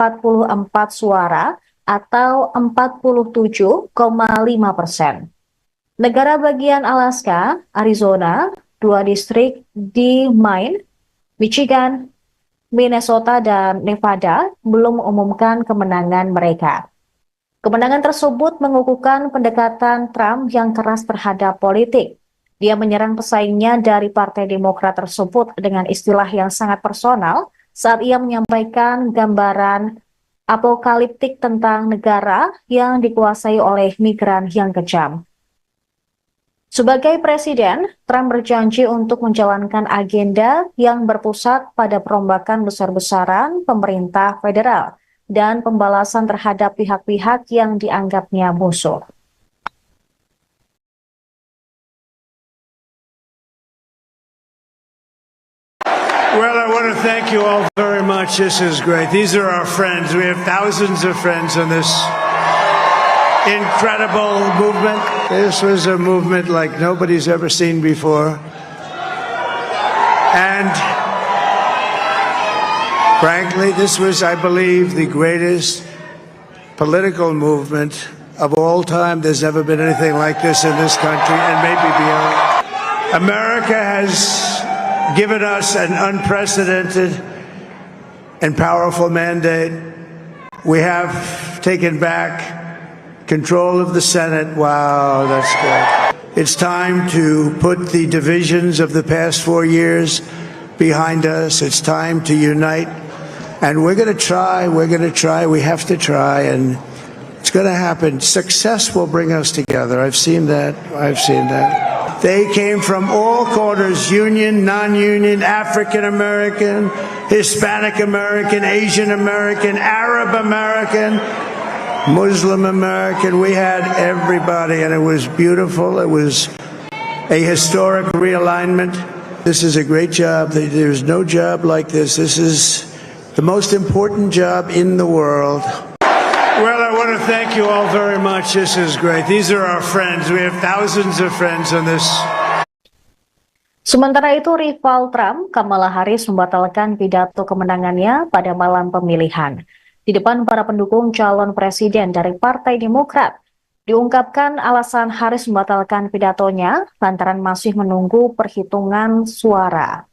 44 suara atau 47,5%. Negara bagian Alaska, Arizona, 2 distrik di Maine, Michigan, Minnesota, dan Nevada belum mengumumkan kemenangan mereka. Kemenangan tersebut mengukuhkan pendekatan Trump yang keras terhadap politik. Dia menyerang pesaingnya dari Partai Demokrat tersebut dengan istilah yang sangat personal saat ia menyampaikan gambaran apokaliptik tentang negara yang dikuasai oleh migran yang kejam. Sebagai presiden, Trump berjanji untuk menjalankan agenda yang berpusat pada perombakan besar-besaran pemerintah federal dan pembalasan terhadap pihak-pihak yang dianggapnya musuh. Well, I want to thank you all very much. This is great. These are our friends. We have thousands of friends on this incredible movement. This was a movement like nobody's ever seen before. And frankly, this was, I believe, the greatest political movement of all time. There's never been anything like this in this country and maybe beyond. America has given us an unprecedented and powerful mandate. We have taken back control of the Senate. Wow, that's good. It's time to put the divisions of the past 4 years behind us. It's time to unite. And we're going to try, we have to try, and it's going to happen. Success will bring us together. I've seen that. They came from all corners, union, non-union, African American, Hispanic American, Asian American, Arab American, Muslim American. We had everybody, and it was beautiful. It was a historic realignment. This is a great job. There's no job like this. This is the most important job in the world. Well, I want to thank you all very much. This is great. These are our friends. We have thousands of friends on this. Sementara itu, rival Trump, Kamala Harris, membatalkan pidato kemenangannya pada malam pemilihan. Di depan para pendukung calon presiden dari Partai Demokrat, diungkapkan alasan Harris membatalkan pidatonya lantaran masih menunggu perhitungan suara.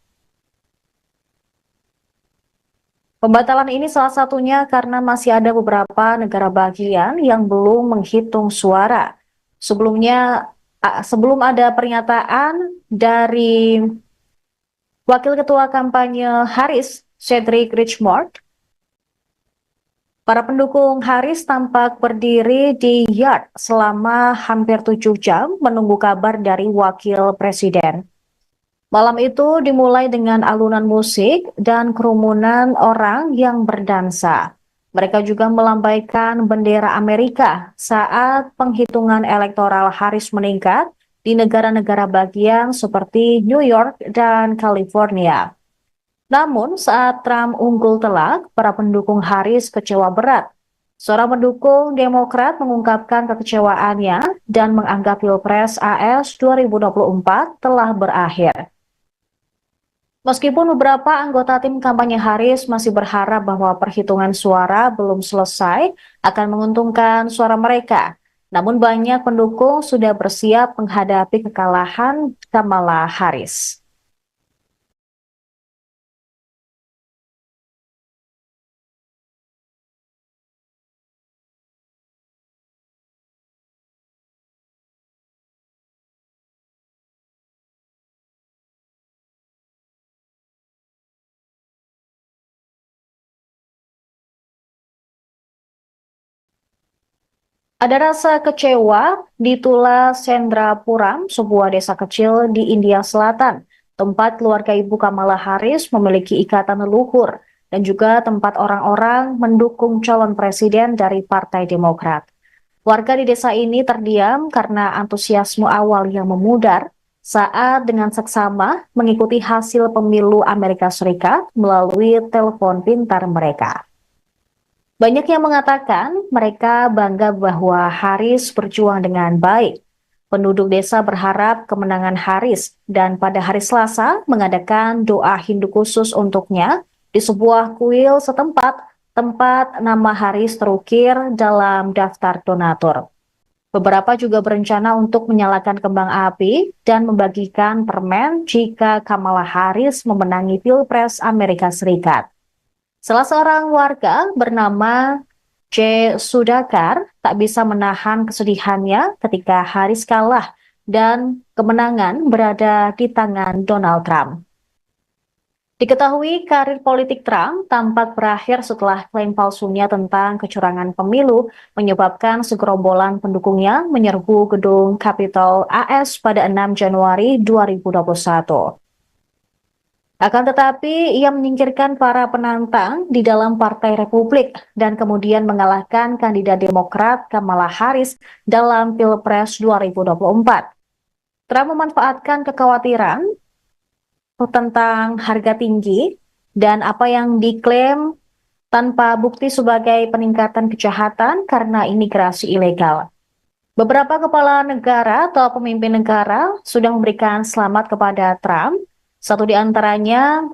Pembatalan ini salah satunya karena masih ada beberapa negara bagian yang belum menghitung suara. Sebelum ada pernyataan dari Wakil Ketua Kampanye Harris, Cedric Richmond, para pendukung Harris tampak berdiri di yard selama hampir 7 jam menunggu kabar dari Wakil Presiden. Malam itu dimulai dengan alunan musik dan kerumunan orang yang berdansa. Mereka juga melambaikan bendera Amerika saat penghitungan elektoral Harris meningkat di negara-negara bagian seperti New York dan California. Namun saat Trump unggul telak, para pendukung Harris kecewa berat. Seorang pendukung Demokrat mengungkapkan kekecewaannya dan menganggap Pilpres AS 2024 telah berakhir. Meskipun beberapa anggota tim kampanye Harris masih berharap bahwa perhitungan suara belum selesai akan menguntungkan suara mereka, namun banyak pendukung sudah bersiap menghadapi kekalahan Kamala Harris. Ada rasa kecewa di Tula Sendrapuram, sebuah desa kecil di India Selatan, tempat keluarga ibu Kamala Harris memiliki ikatan leluhur dan juga tempat orang-orang mendukung calon presiden dari Partai Demokrat. Warga di desa ini terdiam karena antusiasme awal yang memudar saat dengan seksama mengikuti hasil pemilu Amerika Serikat melalui telepon pintar mereka. Banyak yang mengatakan mereka bangga bahwa Harris berjuang dengan baik. Penduduk desa berharap kemenangan Harris dan pada hari Selasa mengadakan doa Hindu khusus untuknya di sebuah kuil setempat tempat nama Harris terukir dalam daftar donatur. Beberapa juga berencana untuk menyalakan kembang api dan membagikan permen jika Kamala Harris memenangi Pilpres Amerika Serikat. Salah seorang warga bernama J. Sudakar tak bisa menahan kesedihannya ketika Harris kalah dan kemenangan berada di tangan Donald Trump. Diketahui karir politik Trump tampak berakhir setelah klaim palsunya tentang kecurangan pemilu menyebabkan segerombolan pendukungnya menyerbu gedung Capitol AS pada 6 Januari 2021. Akan tetapi, ia menyingkirkan para penantang di dalam Partai Republik dan kemudian mengalahkan kandidat Demokrat Kamala Harris dalam Pilpres 2024. Trump memanfaatkan kekhawatiran tentang harga tinggi dan apa yang diklaim tanpa bukti sebagai peningkatan kejahatan karena imigrasi ilegal. Beberapa kepala negara atau pemimpin negara sudah memberikan selamat kepada Trump. Satu di antaranya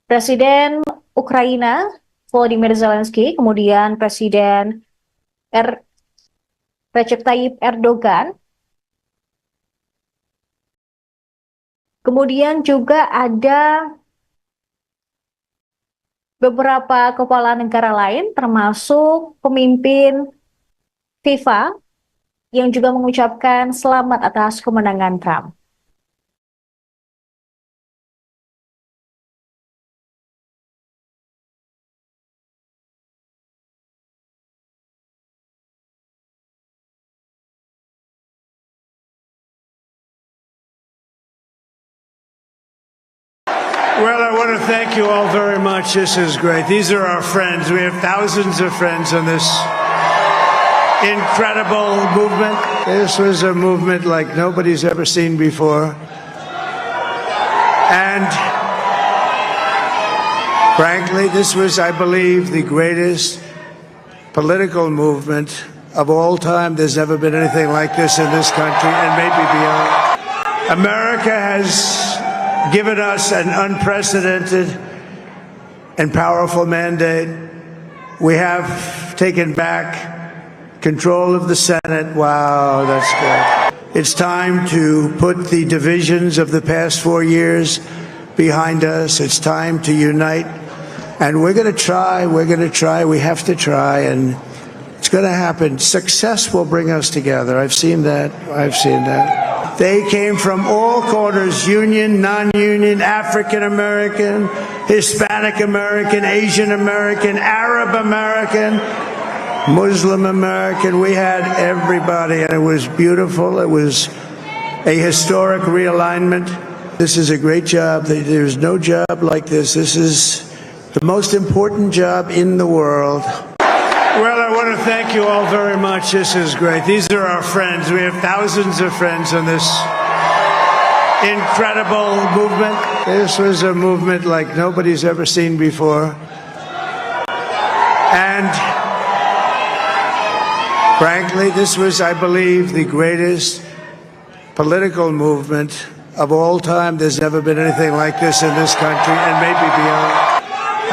Presiden Ukraina Volodymyr Zelensky, kemudian Presiden Recep Tayyip Erdogan. Kemudian juga ada beberapa kepala negara lain termasuk pemimpin FIFA yang juga mengucapkan selamat atas kemenangan Trump. Well, I want to thank you all very much. This is great. These are our friends. We have thousands of friends on this incredible movement. This was a movement like nobody's ever seen before. And frankly, this was, I believe, the greatest political movement of all time. There's never been anything like this in this country and maybe beyond. America has given us an unprecedented and powerful mandate. We have taken back control of the Senate. Wow, that's good. It's time to put the divisions of the past 4 years behind us. It's time to unite. And we're going to try, we have to try, and it's going to happen. Success will bring us together. I've seen that. They came from all corners, union, non-union, African American, Hispanic American, Asian American, Arab American, Muslim American. We had everybody, and it was beautiful. It was a historic realignment. This is a great job. There's no job like this. This is the most important job in the world. Well, I want to thank you all very much. This is great. These are our friends. We have thousands of friends on this incredible movement. This was a movement like nobody's ever seen before. And frankly, this was, I believe, the greatest political movement of all time. There's never been anything like this in this country and maybe beyond.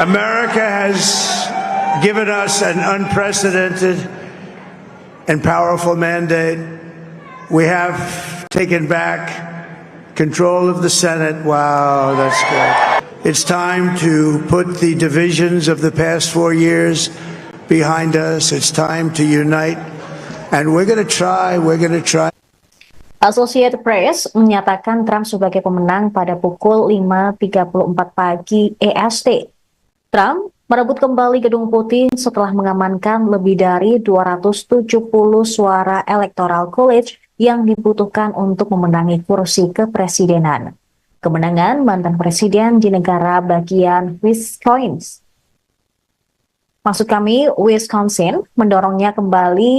America has given us an unprecedented and powerful mandate. We have taken back control of the Senate. Wow, that's good. It's time to put the divisions of the past 4 years behind us. It's time to unite. And we're going to try. Associated Press menyatakan Trump sebagai pemenang pada pukul 5.34 pagi EST. Trump merebut kembali Gedung Putih setelah mengamankan lebih dari 270 suara Electoral College yang dibutuhkan untuk memenangi kursi kepresidenan. Kemenangan mantan presiden di negara bagian Wisconsin mendorongnya kembali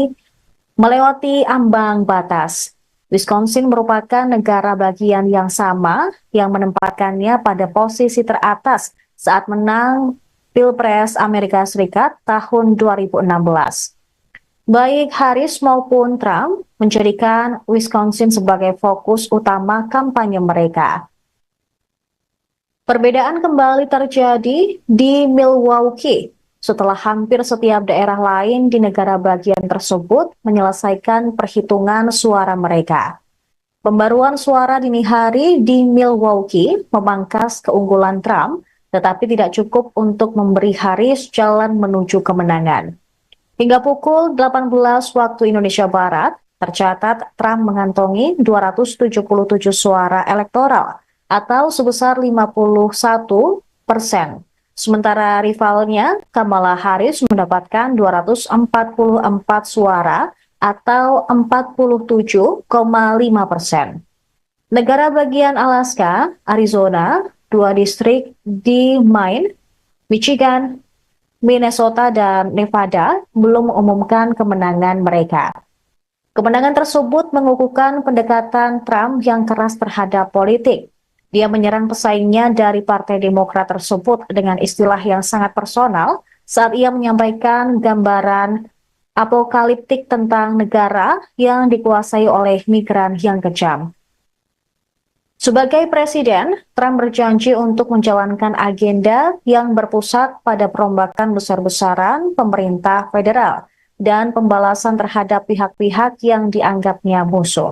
melewati ambang batas. Wisconsin merupakan negara bagian yang sama yang menempatkannya pada posisi teratas saat menang Pilpres Amerika Serikat tahun 2016. Baik Harris maupun Trump menjadikan Wisconsin sebagai fokus utama kampanye mereka. Perbedaan kembali terjadi di Milwaukee, setelah hampir setiap daerah lain di negara bagian tersebut menyelesaikan perhitungan suara mereka. Pembaruan suara dini hari di Milwaukee memangkas keunggulan Trump, tetapi tidak cukup untuk memberi Harris jalan menuju kemenangan. Hingga pukul 18 waktu Indonesia Barat, tercatat Trump mengantongi 277 suara elektoral atau sebesar 51%. Sementara rivalnya, Kamala Harris mendapatkan 244 suara atau 47,5%. Negara bagian Alaska, Arizona, 2 distrik di Maine, Michigan, Minnesota, dan Nevada belum mengumumkan kemenangan mereka. Kemenangan tersebut mengukuhkan pendekatan Trump yang keras terhadap politik. Dia menyerang pesaingnya dari Partai Demokrat tersebut dengan istilah yang sangat personal saat ia menyampaikan gambaran apokaliptik tentang negara yang dikuasai oleh migran yang kejam. Sebagai presiden, Trump berjanji untuk menjalankan agenda yang berpusat pada perombakan besar-besaran pemerintah federal dan pembalasan terhadap pihak-pihak yang dianggapnya musuh.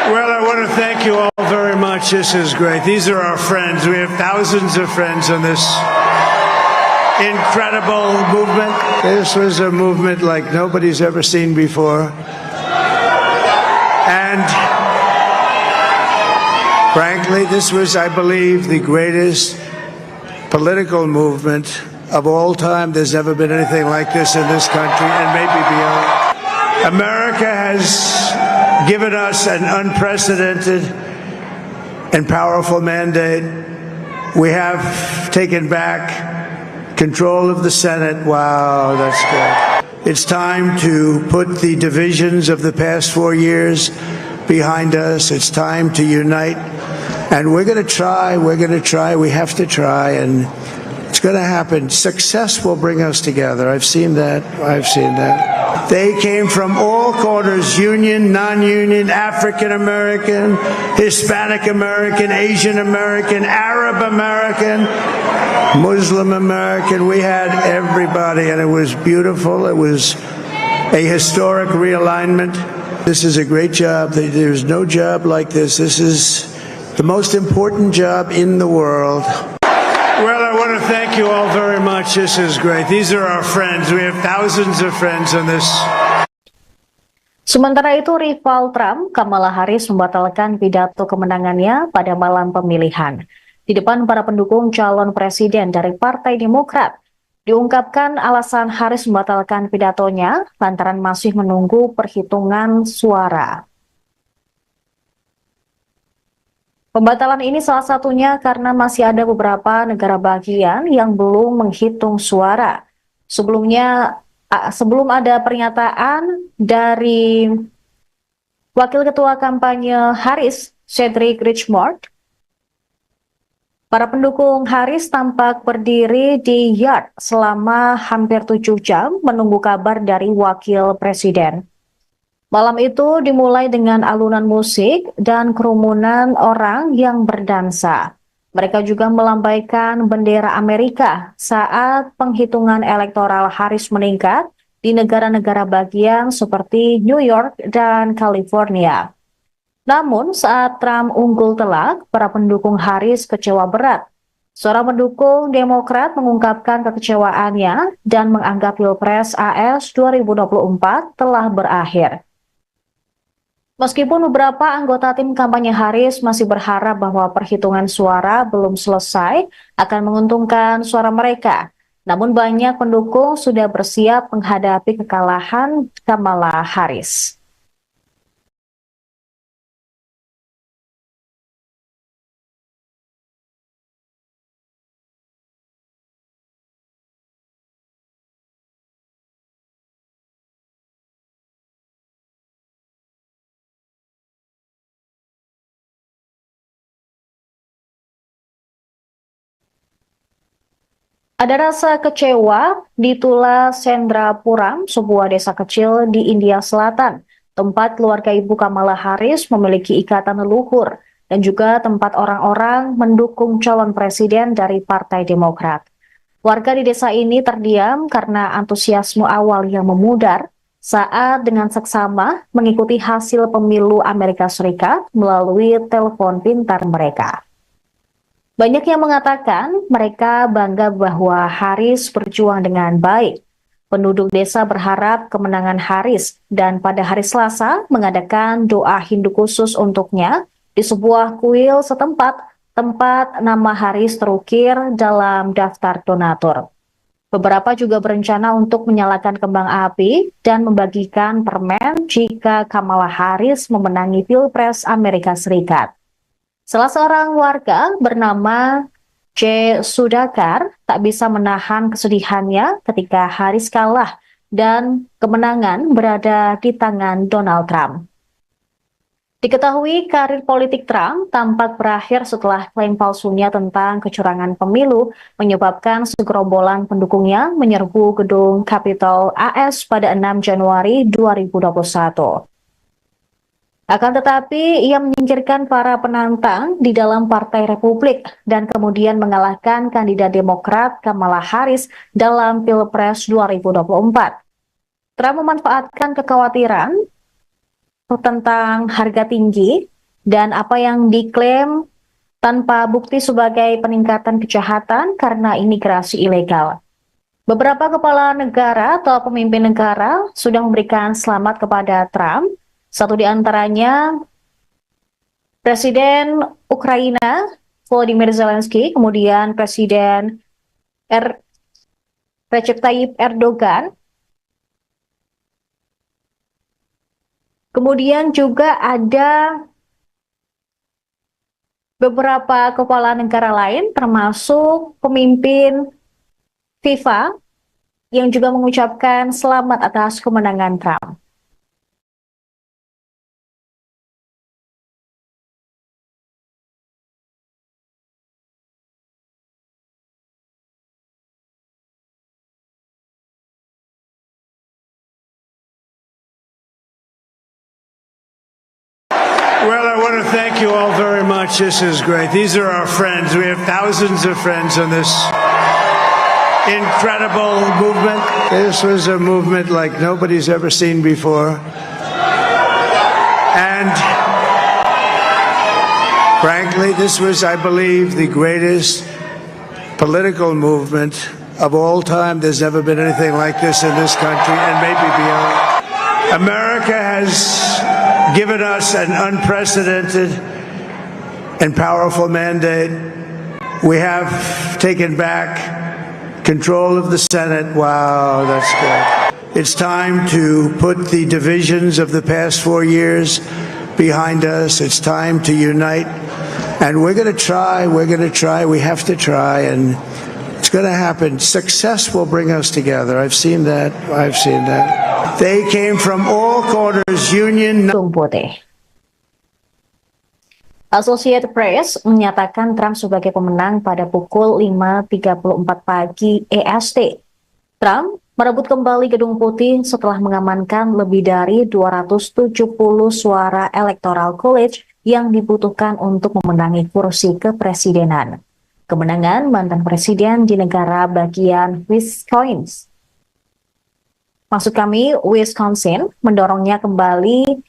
Well, I want to thank you all very much. This is great. These are our friends. We have thousands of friends on this incredible movement. This was a movement like nobody's ever seen before. And frankly, this was, I believe, the greatest political movement of all time. There's never been anything like this in this country and maybe beyond. America has given us an unprecedented and powerful mandate. We have taken back control of the Senate. Wow, that's good. It's time to put the divisions of the past 4 years behind us. It's time to unite. And we're going to try, we have to try, and it's going to happen. Success will bring us together. I've seen that. They came from all corners, union, non-union, African American, Hispanic American, Asian American, Arab American, Muslim American. We had everybody, and it was beautiful. It was a historic realignment. This is a great job. There's no job like this. This is the most important job in the world. Well, I want to thank you all very much. This is great. These are our friends. We have thousands of friends on this. Sementara itu, rival Trump, Kamala Harris, membatalkan pidato kemenangannya pada malam pemilihan. Di depan para pendukung calon presiden dari Partai Demokrat, diungkapkan alasan Harris membatalkan pidatonya lantaran masih menunggu perhitungan suara. Pembatalan ini salah satunya karena masih ada beberapa negara bagian yang belum menghitung suara. Sebelum ada pernyataan dari Wakil Ketua Kampanye Harris, Cedric Richmond, para pendukung Harris tampak berdiri di yard selama hampir 7 jam menunggu kabar dari Wakil Presiden. Malam itu dimulai dengan alunan musik dan kerumunan orang yang berdansa. Mereka juga melambaikan bendera Amerika saat penghitungan elektoral Harris meningkat di negara-negara bagian seperti New York dan California. Namun saat Trump unggul telak, para pendukung Harris kecewa berat. Seorang pendukung Demokrat mengungkapkan kekecewaannya dan menganggap Pilpres AS 2024 telah berakhir. Meskipun beberapa anggota tim kampanye Harris masih berharap bahwa perhitungan suara belum selesai akan menguntungkan suara mereka, namun banyak pendukung sudah bersiap menghadapi kekalahan Kamala Harris. Ada rasa kecewa di Tula Sendrapuram, sebuah desa kecil di India Selatan, tempat keluarga Ibu Kamala Harris memiliki ikatan leluhur. dan juga tempat orang-orang mendukung calon presiden dari Partai Demokrat. Warga di desa ini terdiam karena antusiasme awal yang memudar saat dengan seksama mengikuti hasil pemilu Amerika Serikat melalui telepon pintar mereka. Banyak yang mengatakan mereka bangga bahwa Harris berjuang dengan baik. Penduduk desa berharap kemenangan Harris dan pada hari Selasa mengadakan doa Hindu khusus untuknya di sebuah kuil setempat tempat nama Harris terukir dalam daftar donatur. Beberapa juga berencana untuk menyalakan kembang api dan membagikan permen jika Kamala Harris memenangi Pilpres Amerika Serikat. Salah seorang warga bernama J. Sudakar tak bisa menahan kesedihannya ketika Harris kalah dan kemenangan berada di tangan Donald Trump. Diketahui karir politik Trump tampak berakhir setelah klaim palsunya tentang kecurangan pemilu menyebabkan segerombolan pendukungnya menyerbu gedung Capitol AS pada 6 Januari 2021. Akan tetapi, ia menyingkirkan para penantang di dalam Partai Republik dan kemudian mengalahkan kandidat Demokrat Kamala Harris dalam Pilpres 2024. Trump memanfaatkan kekhawatiran tentang harga tinggi dan apa yang diklaim tanpa bukti sebagai peningkatan kejahatan karena imigrasi ilegal. Beberapa kepala negara atau pemimpin negara sudah memberikan selamat kepada Trump. Satu di antaranya Presiden Ukraina Volodymyr Zelensky, kemudian Presiden Recep Tayyip Erdogan, kemudian juga ada beberapa kepala negara lain termasuk pemimpin FIFA yang juga mengucapkan selamat atas kemenangan Trump. Well, I want to thank you all very much. This is great. These are our friends. We have thousands of friends on this incredible movement. This was a movement like nobody's ever seen before. And frankly, this was, I believe, the greatest political movement of all time. There's never been anything like this in this country and maybe beyond. America has given us an unprecedented and powerful mandate. We have taken back control of the Senate. Wow, that's good. It's time to put the divisions of the past 4 years behind us. It's time to unite. And we're going to try, we have to try, and it's going to happen. Success will bring us together. I've seen that. They came from all corners, union. Associated Press menyatakan Trump sebagai pemenang pada pukul 5.34 pagi EST. Trump merebut kembali Gedung Putih setelah mengamankan lebih dari 270 suara Electoral College yang dibutuhkan untuk memenangi kursi kepresidenan. Kemenangan mantan presiden di negara bagian Wisconsin mendorongnya kembali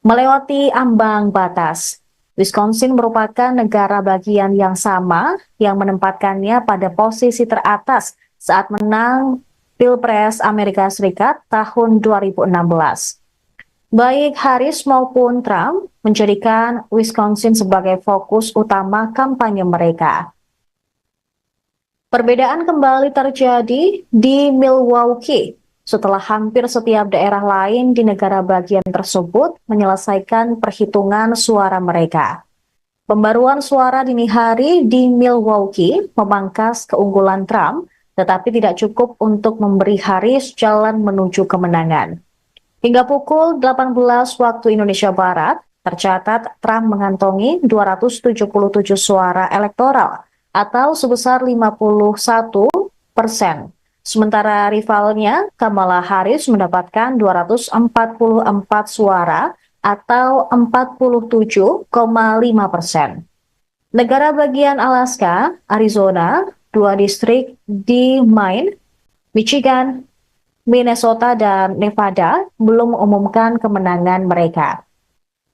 melewati ambang batas. Wisconsin merupakan negara bagian yang sama yang menempatkannya pada posisi teratas saat menang Pilpres Amerika Serikat tahun 2016. Baik Harris maupun Trump menjadikan Wisconsin sebagai fokus utama kampanye mereka. Perbedaan kembali terjadi di Milwaukee setelah hampir setiap daerah lain di negara bagian tersebut menyelesaikan perhitungan suara mereka. Pembaruan suara dini hari di Milwaukee memangkas keunggulan Trump, tetapi tidak cukup untuk memberi Harris jalan menuju kemenangan. Hingga pukul 18 waktu Indonesia Barat, tercatat Trump mengantongi 277 suara elektoral atau sebesar 51%. Sementara rivalnya Kamala Harris mendapatkan 244 suara atau 47,5%. Negara bagian Alaska, Arizona, 2 distrik di Maine, Michigan, Minnesota, dan Nevada belum mengumumkan kemenangan mereka.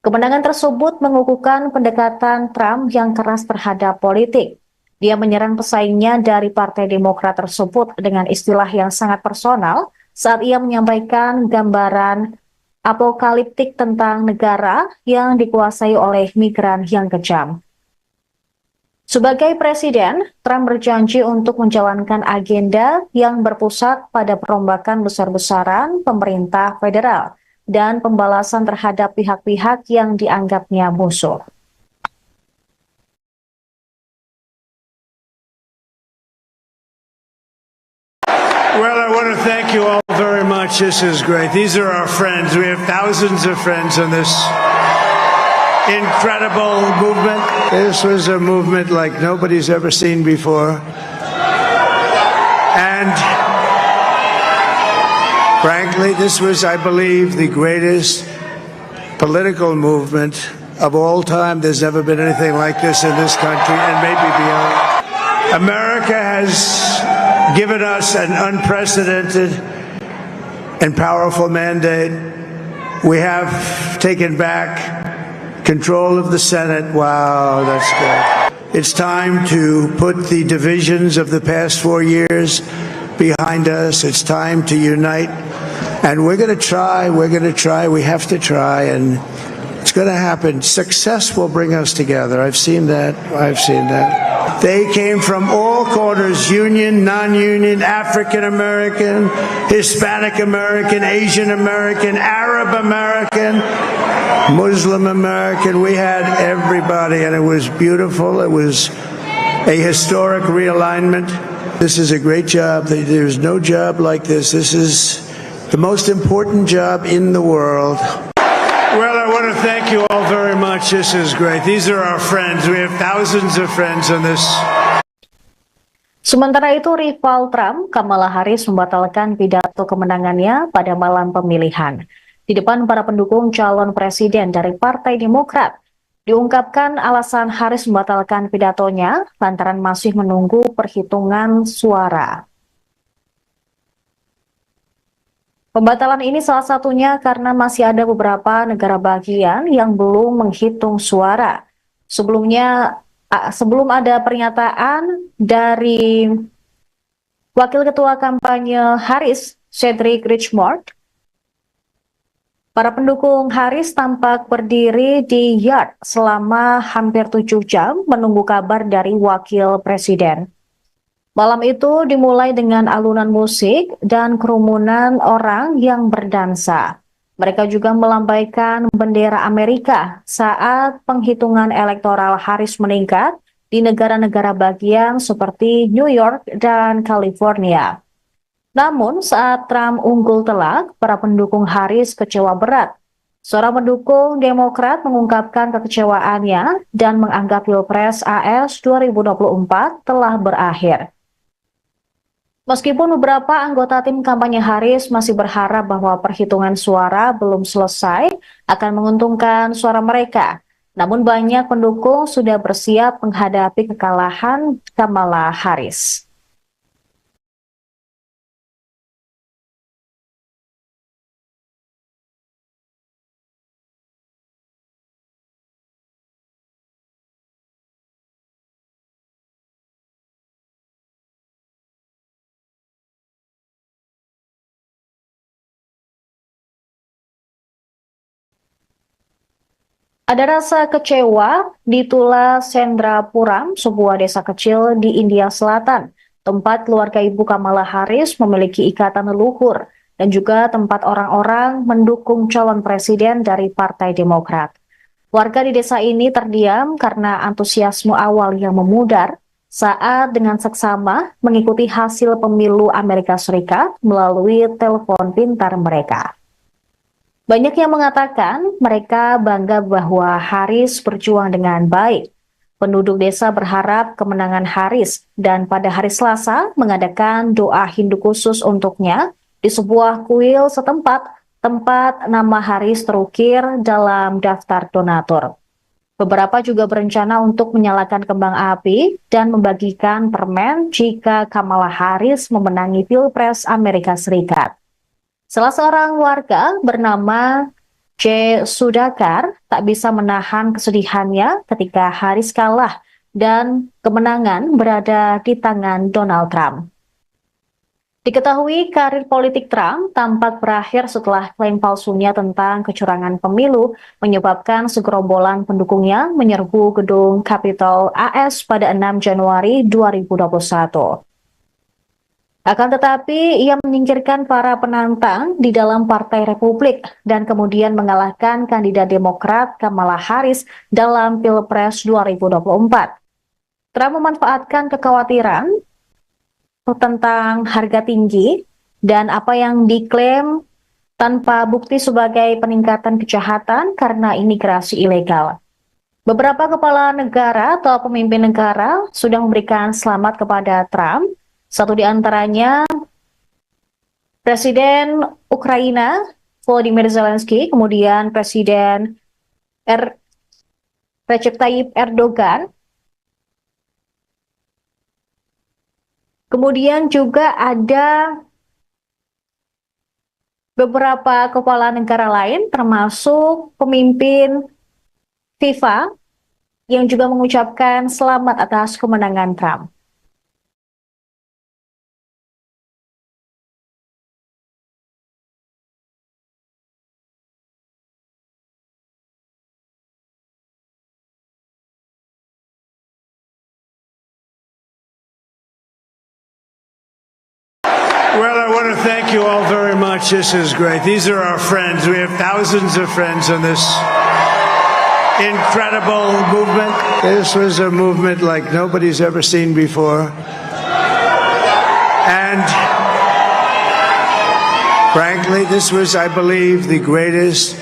Kemenangan tersebut mengukuhkan pendekatan Trump yang keras terhadap politik. Dia menyerang pesaingnya dari Partai Demokrat tersebut dengan istilah yang sangat personal saat ia menyampaikan gambaran apokaliptik tentang negara yang dikuasai oleh migran yang kejam. Sebagai presiden, Trump berjanji untuk menjalankan agenda yang berpusat pada perombakan besar-besaran pemerintah federal dan pembalasan terhadap pihak-pihak yang dianggapnya musuh. Well, I want to thank you all very much. This is great. These are our friends. We have thousands of friends in this incredible movement. This was a movement like nobody's ever seen before. And frankly, this was, I believe, the greatest political movement of all time. There's never been anything like this in this country and maybe beyond. America has given us an unprecedented and powerful mandate. We have taken back control of the Senate. Wow, that's good. It's time to put the divisions of the past 4 years behind us. It's time to unite. And we're going to try, we have to try, and it's going to happen. Success will bring us together. I've seen that. They came from all corners, union, non-union, African American, Hispanic American, Asian American, Arab American, Muslim American. We had everybody, and it was beautiful. It was a historic realignment. This is a great job. There's no job like this. This is the most important job in the world. Well, I want to thank you all very much. This is great. These are our friends. We have thousands of friends in this. Sementara itu, rival Trump, Kamala Harris, membatalkan pidato kemenangannya pada malam pemilihan. Di depan para pendukung calon presiden dari Partai Demokrat, diungkapkan alasan Harris membatalkan pidatonya lantaran masih menunggu perhitungan suara. Pembatalan ini salah satunya karena masih ada beberapa negara bagian yang belum menghitung suara. Sebelum ada pernyataan dari Wakil Ketua Kampanye Harris, Cedric Richmond, para pendukung Harris tampak berdiri di yard selama hampir 7 jam menunggu kabar dari Wakil Presiden. Malam itu dimulai dengan alunan musik dan kerumunan orang yang berdansa. Mereka juga melambaikan bendera Amerika saat penghitungan elektoral Harris meningkat di negara-negara bagian seperti New York dan California. Namun saat Trump unggul telak, para pendukung Harris kecewa berat. Seorang pendukung Demokrat mengungkapkan kekecewaannya dan menganggap Pilpres AS 2024 telah berakhir. Meskipun beberapa anggota tim kampanye Harris masih berharap bahwa perhitungan suara belum selesai akan menguntungkan suara mereka, namun banyak pendukung sudah bersiap menghadapi kekalahan Kamala Harris. Ada rasa kecewa di Tula Sendrapuram, sebuah desa kecil di India Selatan, tempat keluarga ibu Kamala Harris memiliki ikatan leluhur dan juga tempat orang-orang mendukung calon presiden dari Partai Demokrat. Warga di desa ini terdiam karena antusiasme awal yang memudar saat dengan seksama mengikuti hasil pemilu Amerika Serikat melalui telepon pintar mereka. Banyak yang mengatakan mereka bangga bahwa Harris berjuang dengan baik. Penduduk desa berharap kemenangan Harris dan pada hari Selasa mengadakan doa Hindu khusus untuknya di sebuah kuil setempat tempat nama Harris terukir dalam daftar donatur. Beberapa juga berencana untuk menyalakan kembang api dan membagikan permen jika Kamala Harris memenangi Pilpres Amerika Serikat. Salah seorang warga bernama J. Sudakar tak bisa menahan kesedihannya ketika Harris kalah dan kemenangan berada di tangan Donald Trump. Diketahui karir politik Trump tampak berakhir setelah klaim palsunya tentang kecurangan pemilu menyebabkan segerombolan pendukungnya menyerbu gedung Capitol AS pada 6 Januari 2021. Akan tetapi, ia menyingkirkan para penantang di dalam Partai Republik dan kemudian mengalahkan kandidat Demokrat Kamala Harris dalam Pilpres 2024. Trump memanfaatkan kekhawatiran tentang harga tinggi dan apa yang diklaim tanpa bukti sebagai peningkatan kejahatan karena imigrasi ilegal. Beberapa kepala negara atau pemimpin negara sudah memberikan selamat kepada Trump. Satu di antaranya Presiden Ukraina Volodymyr Zelensky, kemudian Presiden Recep Tayyip Erdogan, kemudian juga ada beberapa kepala negara lain termasuk pemimpin FIFA yang juga mengucapkan selamat atas kemenangan Trump. Well, I want to thank you all very much. This is great. These are our friends. We have thousands of friends in this incredible movement. This was a movement like nobody's ever seen before. And frankly, this was, I believe, the greatest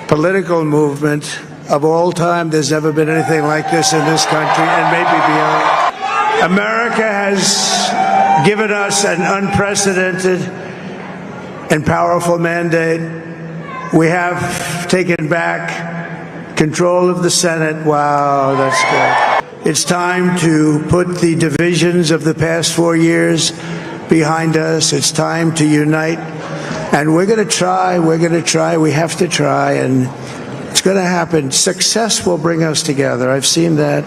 political movement of all time. There's never been anything like this in this country and maybe beyond. America has given us an unprecedented and powerful mandate. We have taken back control of the Senate. Wow, that's good. It's time to put the divisions of the past 4 years behind us. It's time to unite. And we're going to try, we have to try, and it's going to happen. Success will bring us together. I've seen that.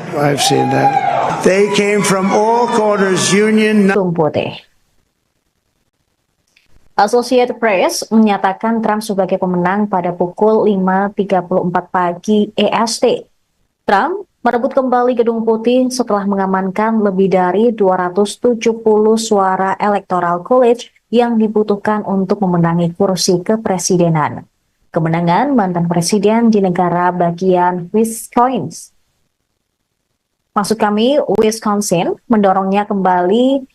They came from all corners, union. Associated Press menyatakan Trump sebagai pemenang pada pukul 5.34 pagi EST. Trump merebut kembali Gedung Putih setelah mengamankan lebih dari 270 suara Electoral College yang dibutuhkan untuk memenangi kursi kepresidenan. Kemenangan mantan presiden di negara bagian Wisconsin mendorongnya kembali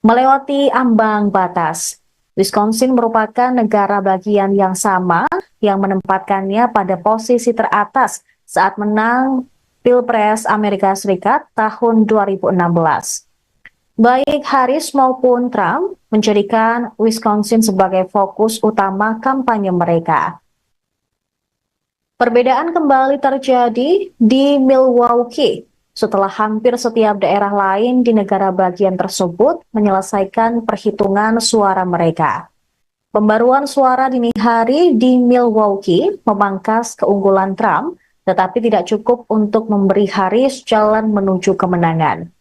melewati ambang batas. Wisconsin merupakan negara bagian yang sama yang menempatkannya pada posisi teratas saat menang Pilpres Amerika Serikat tahun 2016. Baik Harris maupun Trump menjadikan Wisconsin sebagai fokus utama kampanye mereka. Perbedaan kembali terjadi di Milwaukee setelah hampir setiap daerah lain di negara bagian tersebut menyelesaikan perhitungan suara mereka. Pembaruan suara dini hari di Milwaukee memangkas keunggulan Trump, tetapi tidak cukup untuk memberi Harris jalan menuju kemenangan.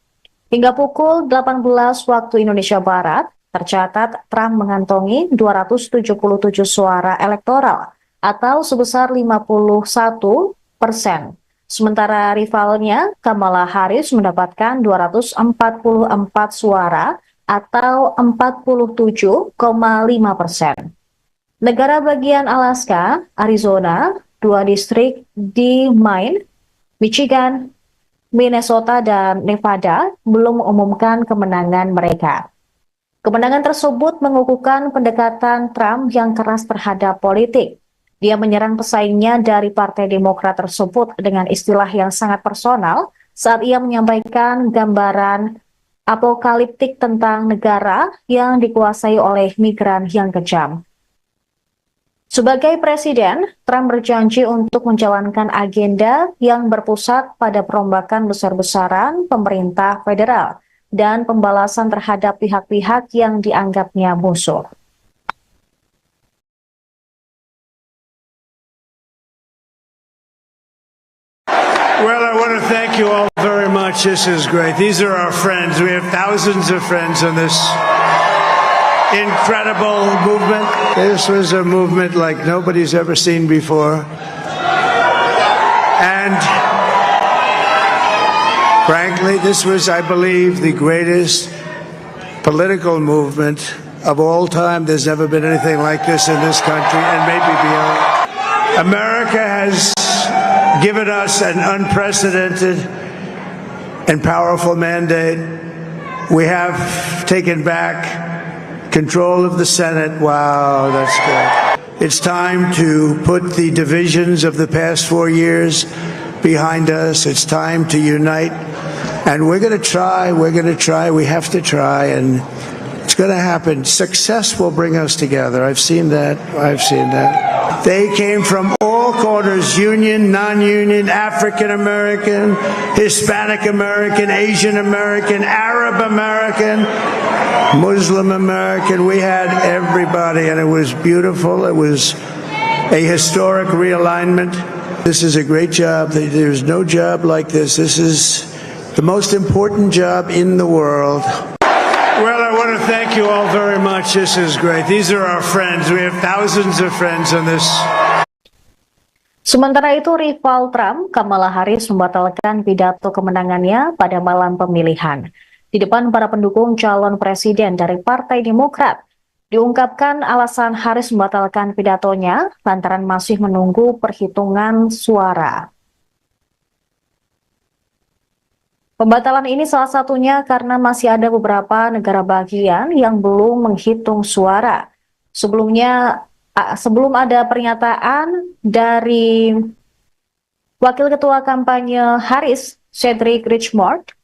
Hingga pukul 18 waktu Indonesia Barat, tercatat Trump mengantongi 277 suara elektoral atau sebesar 51%. Sementara rivalnya, Kamala Harris mendapatkan 244 suara atau 47,5%. Negara bagian Alaska, Arizona, 2 distrik di Maine, Michigan, Minnesota, dan Nevada belum mengumumkan kemenangan mereka. Kemenangan tersebut mengukuhkan pendekatan Trump yang keras terhadap politik. Dia menyerang pesaingnya dari Partai Demokrat tersebut dengan istilah yang sangat personal saat ia menyampaikan gambaran apokaliptik tentang negara yang dikuasai oleh migran yang kejam. Sebagai presiden, Trump berjanji untuk menjalankan agenda yang berpusat pada perombakan besar-besaran pemerintah federal dan pembalasan terhadap pihak-pihak yang dianggapnya musuh. Well, I want to thank you all very much. This is great. These are our friends. We have thousands of friends in this incredible movement. This was a movement like nobody's ever seen before. And frankly, this was, I believe, the greatest political movement of all time. There's never been anything like this in this country and maybe beyond. America has given us an unprecedented and powerful mandate. We have taken back control of the Senate. Wow, that's good. It's time to put the divisions of the past 4 years behind us. It's time to unite. And we're going to try, we have to try, and it's going to happen. Success will bring us together. I've seen that. They came from all corners, union, non-union, African American, Hispanic American, Asian American, Arab American, Muslim American. We had everybody, and it was beautiful. It was a historic realignment. This is a great job. There's no job like this. This is the most important job in the world. Well, I want to thank you all very much. This is great. These are our friends. We have thousands of friends in this. Sementara itu, rival Trump, Kamala Harris, membatalkan pidato kemenangannya pada malam pemilihan. Di depan para pendukung calon presiden dari Partai Demokrat, diungkapkan alasan Harris membatalkan pidatonya lantaran masih menunggu perhitungan suara. Pembatalan ini salah satunya karena masih ada beberapa negara bagian yang belum menghitung suara. Sebelum ada pernyataan dari Wakil Ketua Kampanye Harris, Cedric Richmond,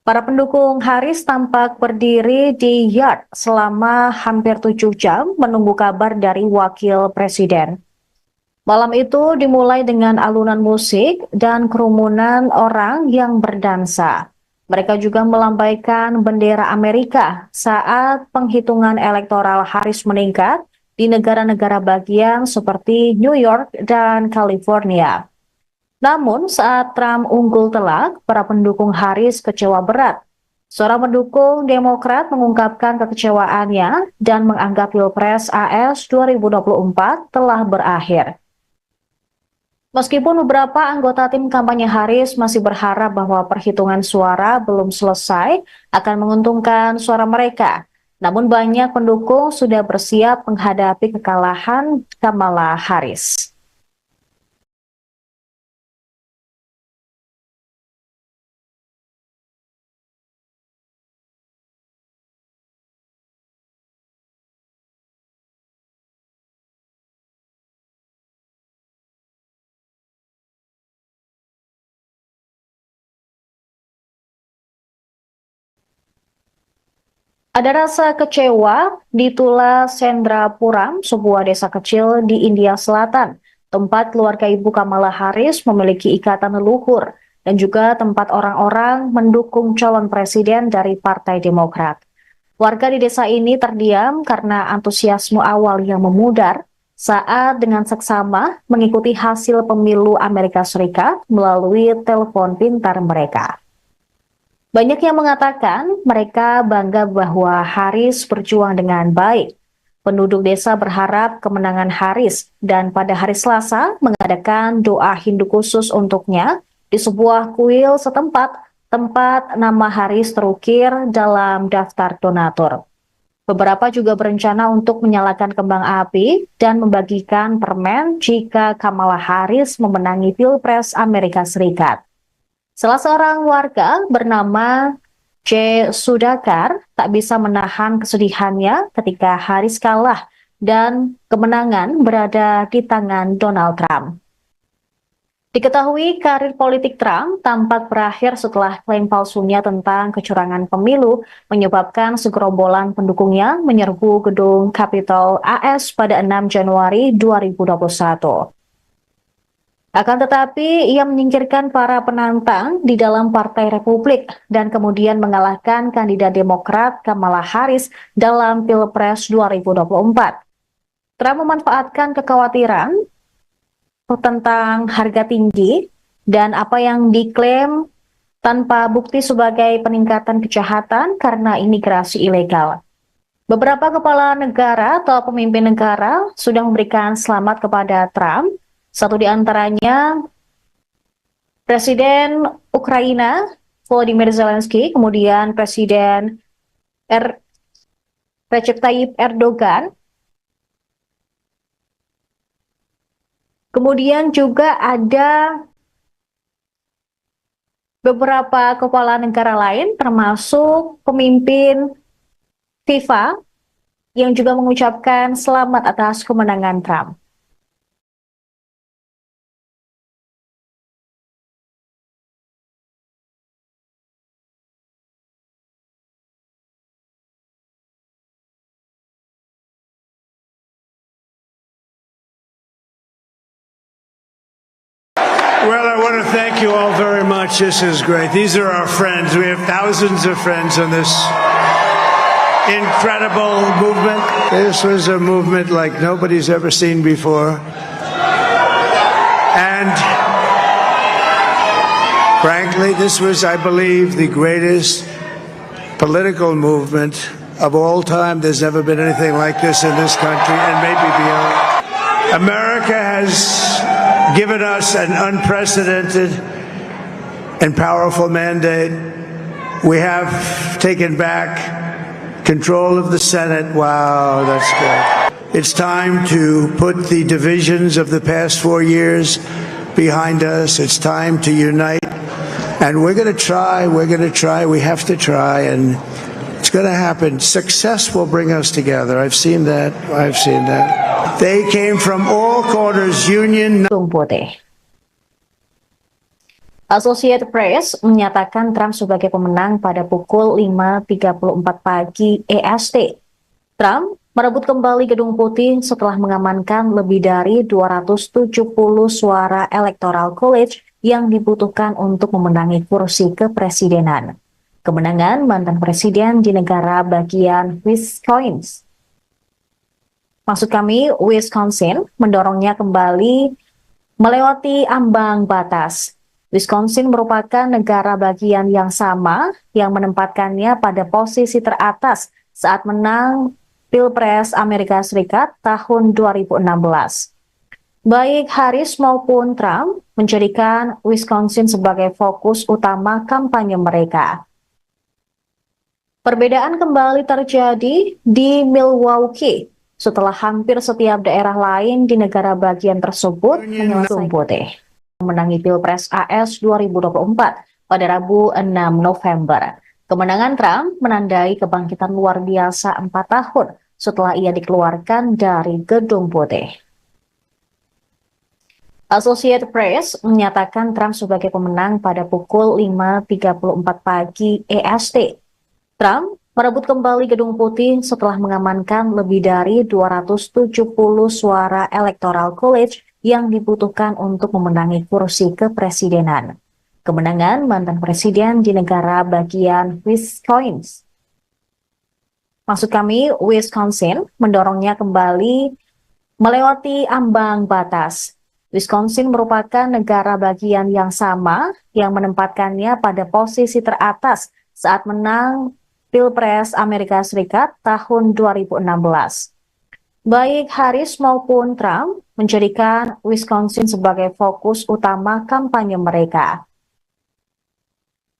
para pendukung Harris tampak berdiri di yard selama hampir 7 jam menunggu kabar dari Wakil Presiden. Malam itu dimulai dengan alunan musik dan kerumunan orang yang berdansa. Mereka juga melambaikan bendera Amerika saat penghitungan elektoral Harris meningkat di negara-negara bagian seperti New York dan California. Namun saat Trump unggul telak, para pendukung Harris kecewa berat. Seorang pendukung Demokrat mengungkapkan kekecewaannya dan menganggap Pilpres AS 2024 telah berakhir. Meskipun beberapa anggota tim kampanye Harris masih berharap bahwa perhitungan suara belum selesai akan menguntungkan suara mereka, namun banyak pendukung sudah bersiap menghadapi kekalahan Kamala Harris. Ada rasa kecewa di Tula Sendrapuram, sebuah desa kecil di India Selatan, tempat keluarga ibu Kamala Harris memiliki ikatan leluhur dan juga tempat orang-orang mendukung calon presiden dari Partai Demokrat. Warga di desa ini terdiam karena antusiasme awal yang memudar saat dengan seksama mengikuti hasil pemilu Amerika Serikat melalui telepon pintar mereka. Banyak yang mengatakan mereka bangga bahwa Harris berjuang dengan baik. Penduduk desa berharap kemenangan Harris dan pada hari Selasa mengadakan doa Hindu khusus untuknya di sebuah kuil setempat tempat nama Harris terukir dalam daftar donatur. Beberapa juga berencana untuk menyalakan kembang api dan membagikan permen jika Kamala Harris memenangi Pilpres Amerika Serikat. Salah seorang warga bernama J. Sudhakar tak bisa menahan kesedihannya ketika Harris kalah dan kemenangan berada di tangan Donald Trump. Diketahui karir politik Trump tampak berakhir setelah klaim palsunya tentang kecurangan pemilu menyebabkan segerombolan pendukungnya menyerbu gedung Capitol AS pada 6 Januari 2021. Akan tetapi, ia menyingkirkan para penantang di dalam Partai Republik dan kemudian mengalahkan kandidat Demokrat Kamala Harris dalam Pilpres 2024. Trump memanfaatkan kekhawatiran tentang harga tinggi dan apa yang diklaim tanpa bukti sebagai peningkatan kejahatan karena imigrasi ilegal. Beberapa kepala negara atau pemimpin negara sudah memberikan selamat kepada Trump. Satu di antaranya Presiden Ukraina Volodymyr Zelensky, kemudian Presiden Recep Tayyip Erdogan. Kemudian juga ada beberapa kepala negara lain termasuk pemimpin FIFA yang juga mengucapkan selamat atas kemenangan Trump. Well, I want to thank you all very much. This is great. These are our friends. We have thousands of friends on this incredible movement. This was a movement like nobody's ever seen before. And frankly, this was, I believe, the greatest political movement of all time. There's never been anything like this in this country and maybe beyond. America has given us an unprecedented and powerful mandate. We have taken back control of the Senate. Wow, that's good. It's time to put the divisions of the past 4 years behind us. It's time to unite. And we're going to try, we have to try, and it's going to happen. Success will bring us together. I've seen that. They came from all corners, union. Associated Press menyatakan Trump sebagai pemenang pada pukul 5.34 pagi EST. Trump merebut kembali Gedung Putih setelah mengamankan lebih dari 270 suara Electoral College yang dibutuhkan untuk memenangi kursi kepresidenan. Kemenangan mantan presiden di negara bagian Wisconsin mendorongnya kembali melewati ambang batas. Wisconsin merupakan negara bagian yang sama yang menempatkannya pada posisi teratas saat menang Pilpres Amerika Serikat tahun 2016. Baik Harris maupun Trump menjadikan Wisconsin sebagai fokus utama kampanye mereka. Perbedaan kembali terjadi di Milwaukee setelah hampir setiap daerah lain di negara bagian tersebut menangi Pilpres AS 2024 pada Rabu 6 November. Kemenangan Trump menandai kebangkitan luar biasa 4 tahun setelah ia dikeluarkan dari Gedung Putih. Associated Press menyatakan Trump sebagai pemenang pada pukul 5.34 pagi EST. Trump merebut kembali Gedung Putih setelah mengamankan lebih dari 270 suara Electoral College yang dibutuhkan untuk memenangi kursi kepresidenan. Kemenangan mantan presiden di negara bagian Wisconsin mendorongnya kembali melewati ambang batas. Wisconsin merupakan negara bagian yang sama yang menempatkannya pada posisi teratas saat menang Pilpres Amerika Serikat tahun 2016. Baik Harris maupun Trump menjadikan Wisconsin sebagai fokus utama kampanye mereka.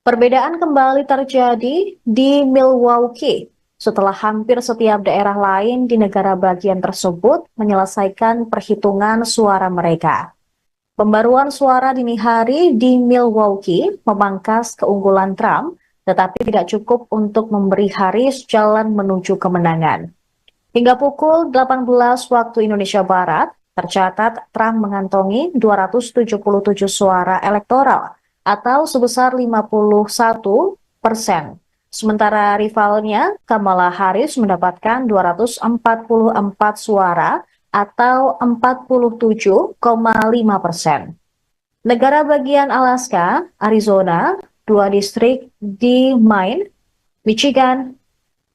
Perbedaan kembali terjadi di Milwaukee setelah hampir setiap daerah lain di negara bagian tersebut menyelesaikan perhitungan suara mereka. Pembaruan suara dini hari di Milwaukee memangkas keunggulan Trump, tetapi tidak cukup untuk memberi Harris jalan menuju kemenangan. Hingga pukul 18 waktu Indonesia Barat, tercatat Trump mengantongi 277 suara elektoral atau sebesar 51%. Sementara rivalnya Kamala Harris mendapatkan 244 suara atau 47,5%. Negara bagian Alaska, Arizona, 2 distrik di Maine, Michigan,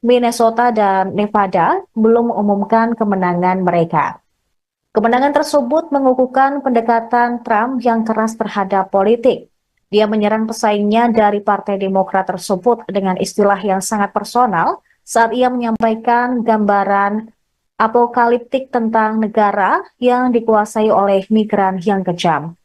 Minnesota, dan Nevada belum mengumumkan kemenangan mereka. Kemenangan tersebut mengukuhkan pendekatan Trump yang keras terhadap politik. Dia menyerang pesaingnya dari Partai Demokrat tersebut dengan istilah yang sangat personal saat ia menyampaikan gambaran apokaliptik tentang negara yang dikuasai oleh migran yang kejam.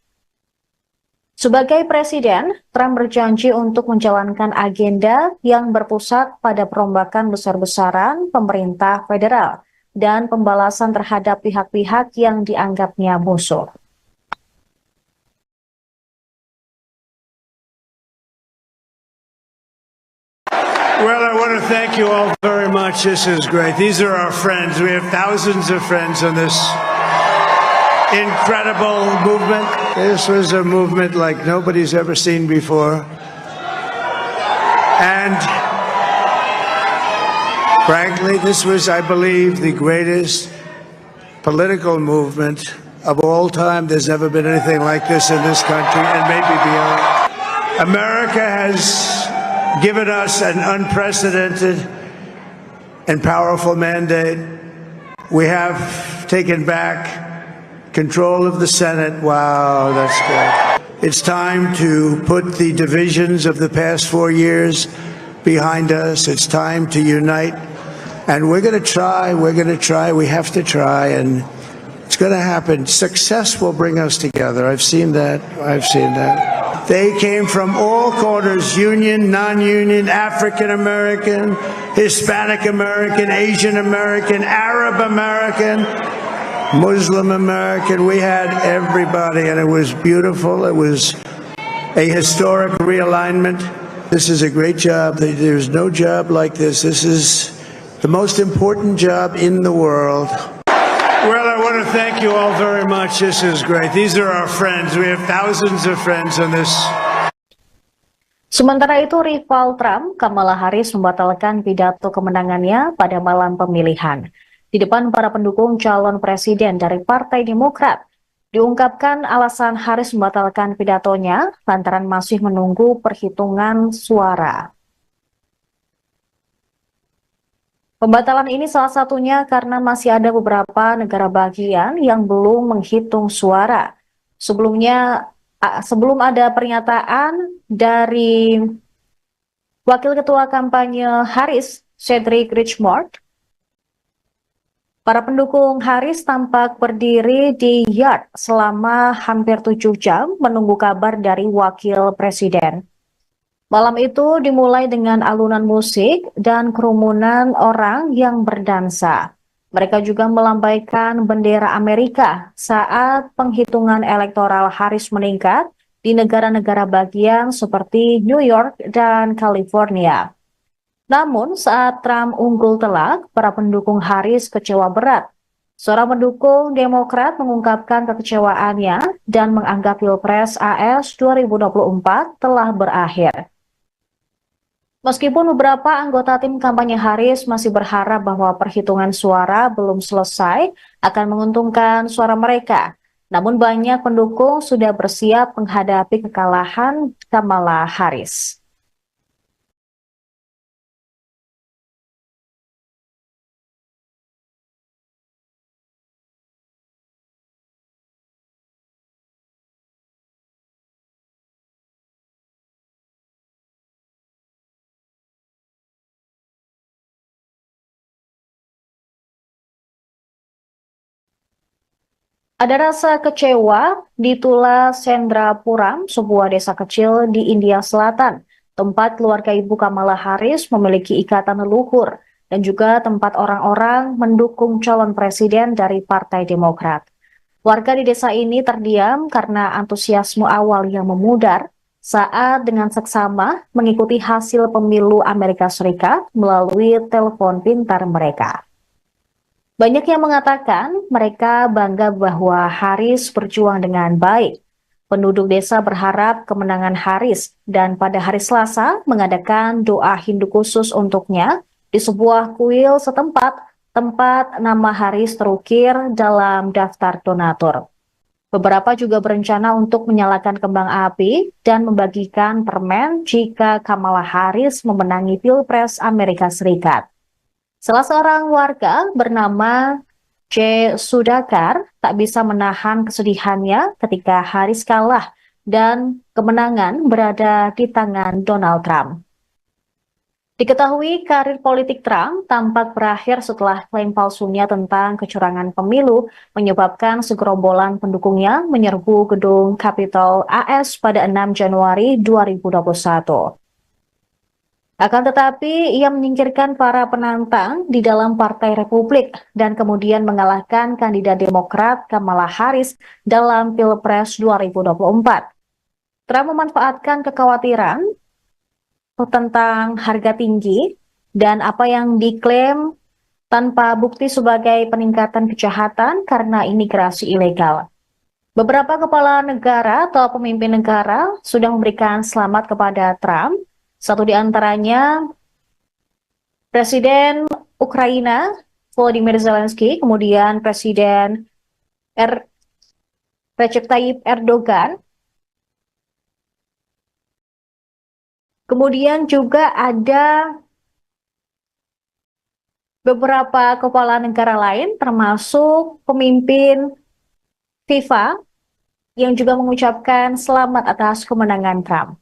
Sebagai presiden, Trump berjanji untuk menjalankan agenda yang berpusat pada perombakan besar-besaran pemerintah federal dan pembalasan terhadap pihak-pihak yang dianggapnya musuh. Well, I want to thank you all very much. This is great. These are our friends. We have thousands of friends on this incredible movement. This was a movement like nobody's ever seen before. And frankly, this was, I believe, the greatest political movement of all time. There's never been anything like this in this country and maybe beyond. America has given us an unprecedented and powerful mandate. We have taken back control of the Senate. Wow, that's good. It's time to put the divisions of the past 4 years behind us. It's time to unite. And we're going to try, we have to try, and it's going to happen. Success will bring us together. I've seen that. They came from all corners, union, non-union, African American, Hispanic American, Asian American, Arab American, Muslim American. We had everybody, and it was beautiful. It was a historic realignment. This is a great job. There's no job like this. This is the most important job in the world. Well, I want to thank you all very much. This is great. These are our friends. We have thousands of friends on this. Sementara itu, rival Trump, Kamala Harris, membatalkan pidato kemenangannya pada malam pemilihan. Di depan para pendukung calon presiden dari Partai Demokrat, diungkapkan alasan Harris membatalkan pidatonya lantaran masih menunggu perhitungan suara. Pembatalan ini salah satunya karena masih ada beberapa negara bagian yang belum menghitung suara. Sebelum ada pernyataan dari Wakil Ketua Kampanye Harris, Cedric Richmond, para pendukung Harris tampak berdiri di yard selama hampir 7 jam menunggu kabar dari Wakil Presiden. Malam itu dimulai dengan alunan musik dan kerumunan orang yang berdansa. Mereka juga melambaikan bendera Amerika saat penghitungan elektoral Harris meningkat di negara-negara bagian seperti New York dan California. Namun saat Trump unggul telak, para pendukung Harris kecewa berat. Seorang pendukung Demokrat mengungkapkan kekecewaannya dan menganggap Pilpres AS 2024 telah berakhir. Meskipun beberapa anggota tim kampanye Harris masih berharap bahwa perhitungan suara belum selesai akan menguntungkan suara mereka, namun banyak pendukung sudah bersiap menghadapi kekalahan Kamala Harris. Ada rasa kecewa di Tula Sendrapuram, sebuah desa kecil di India Selatan, tempat keluarga ibu Kamala Harris memiliki ikatan leluhur dan juga tempat orang-orang mendukung calon presiden dari Partai Demokrat. Warga di desa ini terdiam karena antusiasme awal yang memudar saat dengan seksama mengikuti hasil pemilu Amerika Serikat melalui telepon pintar mereka. Banyak yang mengatakan mereka bangga bahwa Harris berjuang dengan baik. Penduduk desa berharap kemenangan Harris dan pada hari Selasa mengadakan doa Hindu khusus untuknya di sebuah kuil setempat tempat nama Harris terukir dalam daftar donatur. Beberapa juga berencana untuk menyalakan kembang api dan membagikan permen jika Kamala Harris memenangi Pilpres Amerika Serikat. Salah seorang warga bernama J. Sudakar tak bisa menahan kesedihannya ketika Harris kalah dan kemenangan berada di tangan Donald Trump. Diketahui karir politik Trump tampak berakhir setelah klaim palsunya tentang kecurangan pemilu menyebabkan segerombolan pendukungnya menyerbu gedung Capitol AS pada 6 Januari 2021. Akan tetapi, ia menyingkirkan para penantang di dalam Partai Republik dan kemudian mengalahkan kandidat Demokrat Kamala Harris dalam Pilpres 2024. Trump memanfaatkan kekhawatiran tentang harga tinggi dan apa yang diklaim tanpa bukti sebagai peningkatan kejahatan karena imigrasi ilegal. Beberapa kepala negara atau pemimpin negara sudah memberikan selamat kepada Trump. Satu di antaranya Presiden Ukraina Volodymyr Zelensky, kemudian Presiden Recep Tayyip Erdogan, kemudian juga ada beberapa kepala negara lain termasuk pemimpin FIFA yang juga mengucapkan selamat atas kemenangan Trump.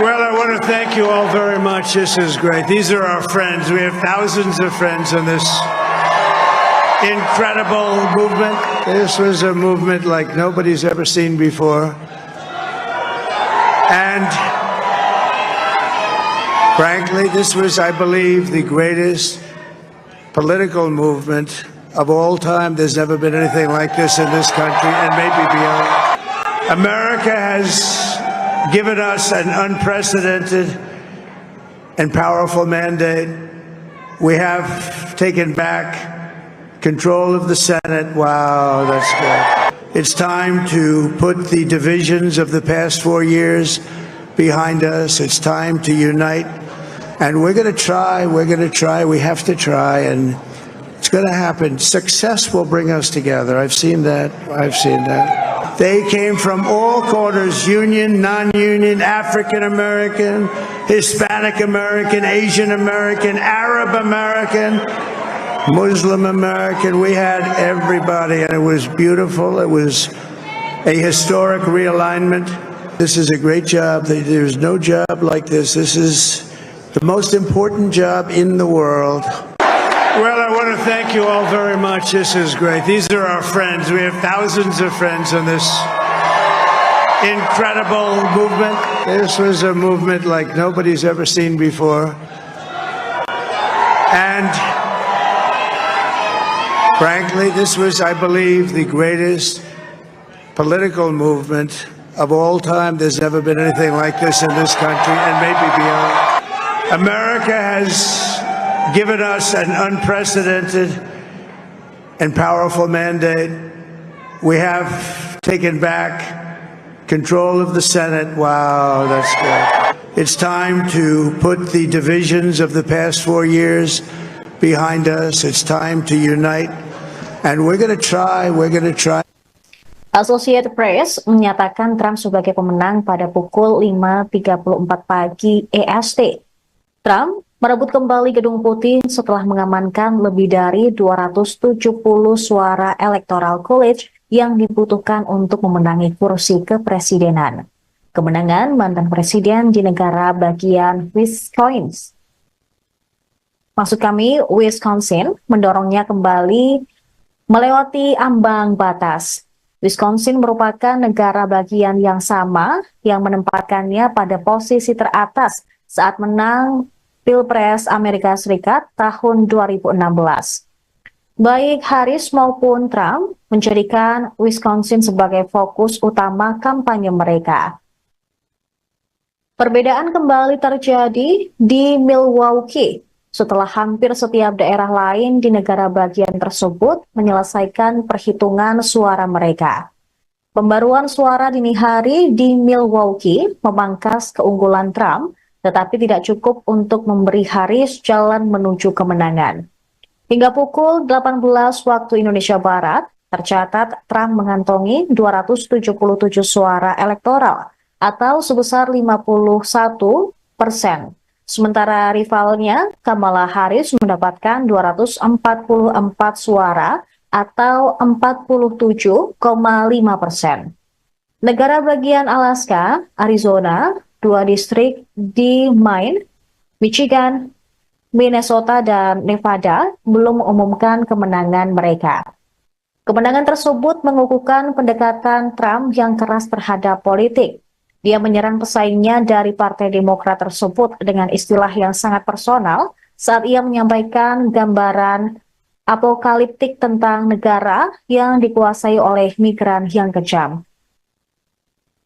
Well, I want to thank you all very much. This is great. These are our friends. We have thousands of friends in this incredible movement. This was a movement like nobody's ever seen before. And frankly, this was, I believe, the greatest political movement of all time. There's never been anything like this in this country and maybe beyond. America has given us an unprecedented and powerful mandate. We have taken back control of the Senate. Wow, that's good. It's time to put the divisions of the past 4 years behind us. It's time to unite. And we're going to try, we have to try, and it's going to happen. Success will bring us together. I've seen that. They came from all corners, union, non-union, African American, Hispanic American, Asian American, Arab American, Muslim American. We had everybody, and it was beautiful. It was a historic realignment. This is a great job. There's no job like this. This is the most important job in the world. Well, I want to thank you all very much. This is great. These are our friends. We have thousands of friends in this incredible movement. This was a movement like nobody's ever seen before. And frankly, this was, I believe, the greatest political movement of all time. There's never been anything like this in this country and maybe beyond. America has given us an unprecedented and powerful mandate. We have taken back control of the Senate. Wow, that's good. It's time to put the divisions of the past 4 years behind us. It's time to unite. And we're going to try. Associated Press menyatakan Trump sebagai pemenang pada pukul 5.34 pagi EST. Trump merebut kembali Gedung Putih setelah mengamankan lebih dari 270 suara Electoral College yang dibutuhkan untuk memenangi kursi kepresidenan. Kemenangan mantan presiden di negara bagian Wisconsin mendorongnya kembali melewati ambang batas. Wisconsin merupakan negara bagian yang sama yang menempatkannya pada posisi teratas saat menang Pilpres Amerika Serikat tahun 2016. Baik Harris maupun Trump menjadikan Wisconsin sebagai fokus utama kampanye mereka. Perbedaan kembali terjadi di Milwaukee setelah hampir setiap daerah lain di negara bagian tersebut menyelesaikan perhitungan suara mereka. Pembaruan suara dini hari di Milwaukee memangkas keunggulan Trump, tetapi tidak cukup untuk memberi Harris jalan menuju kemenangan. Hingga pukul 18 waktu Indonesia Barat, tercatat Trump mengantongi 277 suara elektoral atau sebesar 51%. Sementara rivalnya, Kamala Harris mendapatkan 244 suara atau 47,5%. Negara bagian Alaska, Arizona, 2 distrik di Maine, Michigan, Minnesota, dan Nevada belum mengumumkan kemenangan mereka. Kemenangan tersebut mengukuhkan pendekatan Trump yang keras terhadap politik. Dia menyerang pesaingnya dari Partai Demokrat tersebut dengan istilah yang sangat personal saat ia menyampaikan gambaran apokaliptik tentang negara yang dikuasai oleh migran yang kejam.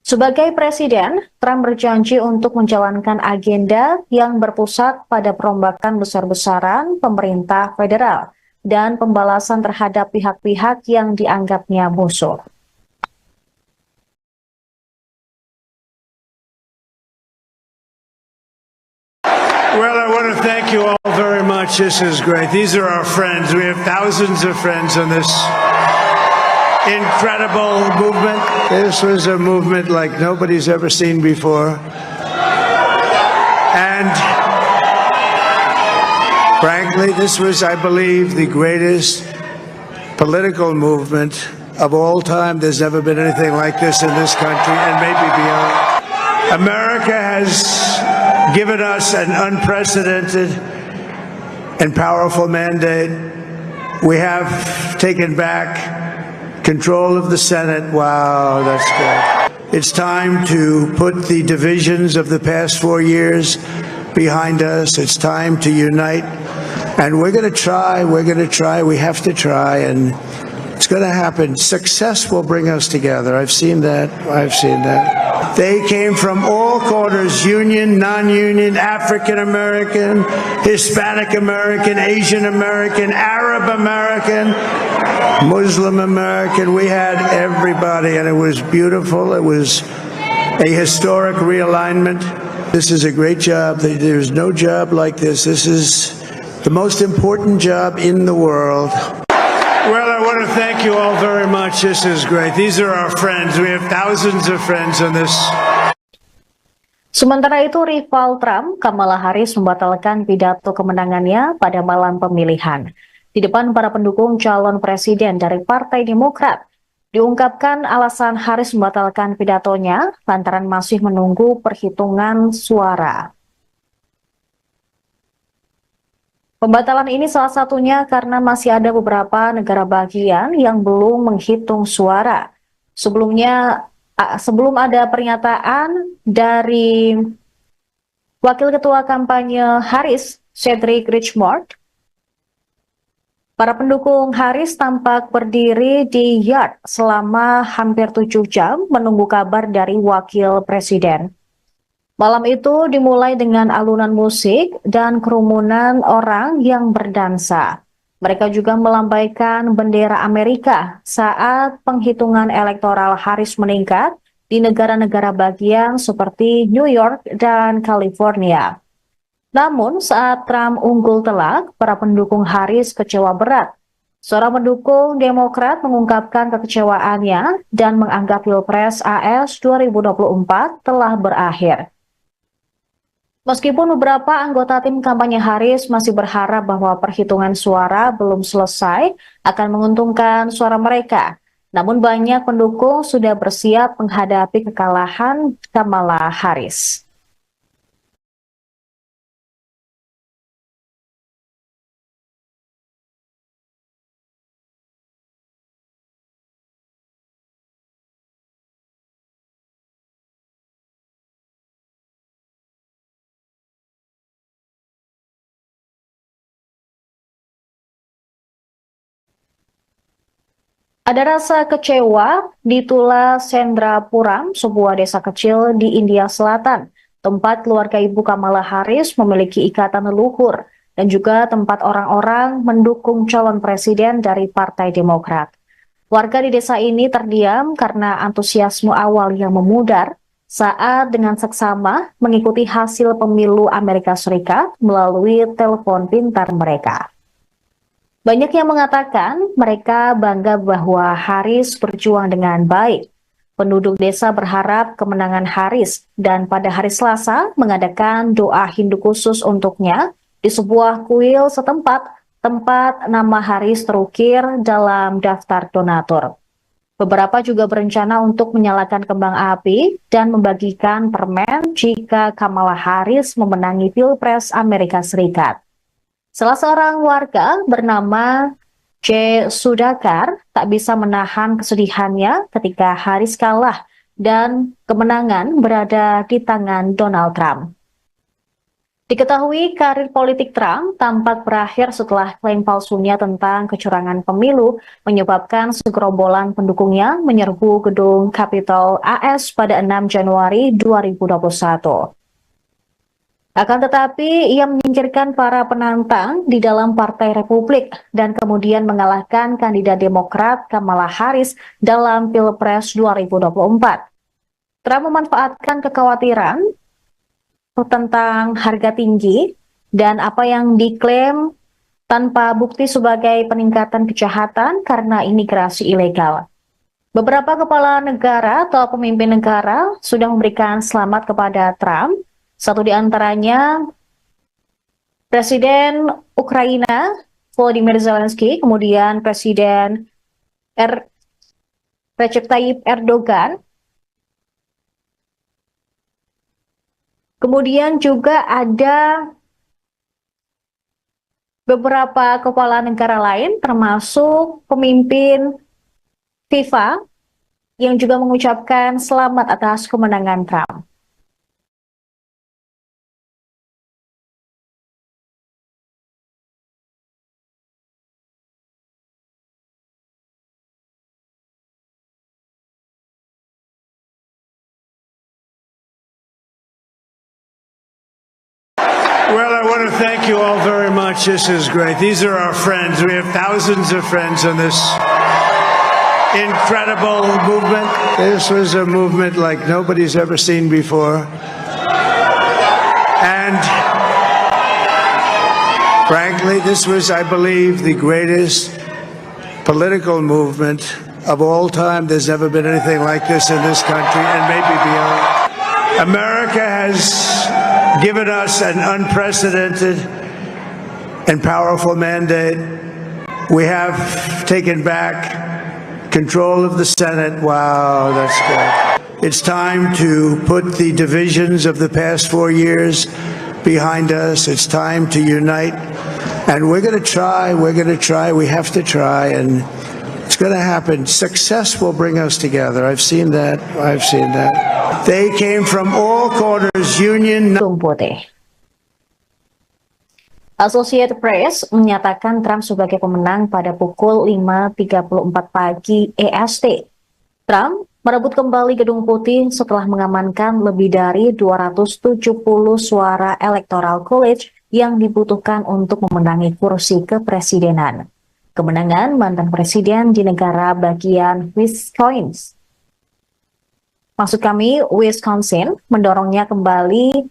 Sebagai presiden, Trump berjanji untuk menjalankan agenda yang berpusat pada perombakan besar-besaran pemerintah federal dan pembalasan terhadap pihak-pihak yang dianggapnya musuh. Well, I want to thank you all very much. This is great. These are our friends. We have thousands of friends on this incredible movement. This was a movement like nobody's ever seen before. And frankly, this was, I believe, the greatest political movement of all time. There's never been anything like this in this country and maybe beyond. America has given us an unprecedented and powerful mandate. We have taken back control of the Senate. Wow, that's good. It's time to put the divisions of the past 4 years behind us. It's time to unite. And we're going to try. We have to try. And it's going to happen. Success will bring us together. I've seen that. They came from all corners, union, non-union, African American, Hispanic American, Asian American, Arab American, Muslim American. We had everybody, and it was beautiful. It was a historic realignment. This is a great job. There's no job like this. This is the most important job in the world. Well, I want to thank you all very much. This is great. These are our friends. We have thousands of friends on this. Sementara itu, rival Trump, Kamala Harris membatalkan pidato kemenangannya pada malam pemilihan. Di depan para pendukung calon presiden dari Partai Demokrat, diungkapkan alasan Harris membatalkan pidatonya lantaran masih menunggu perhitungan suara. Pembatalan ini salah satunya karena masih ada beberapa negara bagian yang belum menghitung suara. Sebelum ada pernyataan dari Wakil Ketua Kampanye Harris, Cedric Richmond, para pendukung Harris tampak berdiri di yard selama hampir 7 jam menunggu kabar dari Wakil Presiden. Malam itu dimulai dengan alunan musik dan kerumunan orang yang berdansa. Mereka juga melambaikan bendera Amerika saat penghitungan elektoral Harris meningkat di negara-negara bagian seperti New York dan California. Namun saat Trump unggul telak, para pendukung Harris kecewa berat. Seorang pendukung Demokrat mengungkapkan kekecewaannya dan menganggap Pilpres AS 2024 telah berakhir. Meskipun beberapa anggota tim kampanye Harris masih berharap bahwa perhitungan suara belum selesai akan menguntungkan suara mereka, namun banyak pendukung sudah bersiap menghadapi kekalahan Kamala Harris. Ada rasa kecewa di Tula Sendrapuram, sebuah desa kecil di India Selatan, tempat keluarga Ibu Kamala Harris memiliki ikatan leluhur dan juga tempat orang-orang mendukung calon presiden dari Partai Demokrat. Warga di desa ini terdiam karena antusiasme awal yang memudar saat dengan seksama mengikuti hasil pemilu Amerika Serikat melalui telepon pintar mereka. Banyak yang mengatakan mereka bangga bahwa Harris berjuang dengan baik. Penduduk desa berharap kemenangan Harris dan pada hari Selasa mengadakan doa Hindu khusus untuknya di sebuah kuil setempat tempat nama Harris terukir dalam daftar donatur. Beberapa juga berencana untuk menyalakan kembang api dan membagikan permen jika Kamala Harris memenangi Pilpres Amerika Serikat. Salah seorang warga bernama J. Sudakar tak bisa menahan kesedihannya ketika Harris kalah dan kemenangan berada di tangan Donald Trump. Diketahui karir politik Trump tampak berakhir setelah klaim palsunya tentang kecurangan pemilu menyebabkan segerombolan pendukungnya menyerbu gedung Capitol AS pada 6 Januari 2021. Akan tetapi, ia menyingkirkan para penantang di dalam Partai Republik dan kemudian mengalahkan kandidat Demokrat Kamala Harris dalam Pilpres 2024. Trump memanfaatkan kekhawatiran tentang harga tinggi dan apa yang diklaim tanpa bukti sebagai peningkatan kejahatan karena imigrasi ilegal. Beberapa kepala negara atau pemimpin negara sudah memberikan selamat kepada Trump. Satu di antaranya Presiden Ukraina Volodymyr Zelensky, kemudian Presiden Recep Tayyip Erdogan, kemudian juga ada beberapa kepala negara lain termasuk pemimpin FIFA yang juga mengucapkan selamat atas kemenangan Trump. Well, I want to thank you all very much. This is great. These are our friends. We have thousands of friends in this incredible movement. This was a movement like nobody's ever seen before. And frankly, this was, I believe, the greatest political movement of all time. There's never been anything like this in this country and maybe beyond. America has given us an unprecedented and powerful mandate. We have taken back control of the Senate. Wow, that's good. It's time to put the divisions of the past 4 years behind us. It's time to unite. And we're going to try, we have to try, and it's going to happen. Success will bring us together. I've seen that. They came from all corners, union. Associated Press menyatakan Trump sebagai pemenang pada pukul 5.34 pagi EST. Trump merebut kembali Gedung Putih setelah mengamankan lebih dari 270 suara Electoral College yang dibutuhkan untuk memenangi kursi kepresidenan. Kemenangan mantan presiden di negara bagian Wisconsin mendorongnya kembali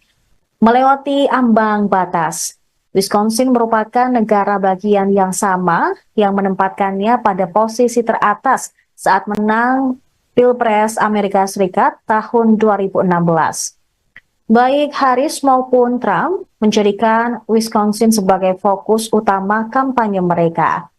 melewati ambang batas. Wisconsin merupakan negara bagian yang sama yang menempatkannya pada posisi teratas saat menang Pilpres Amerika Serikat tahun 2016. Baik Harris maupun Trump menjadikan Wisconsin sebagai fokus utama kampanye mereka.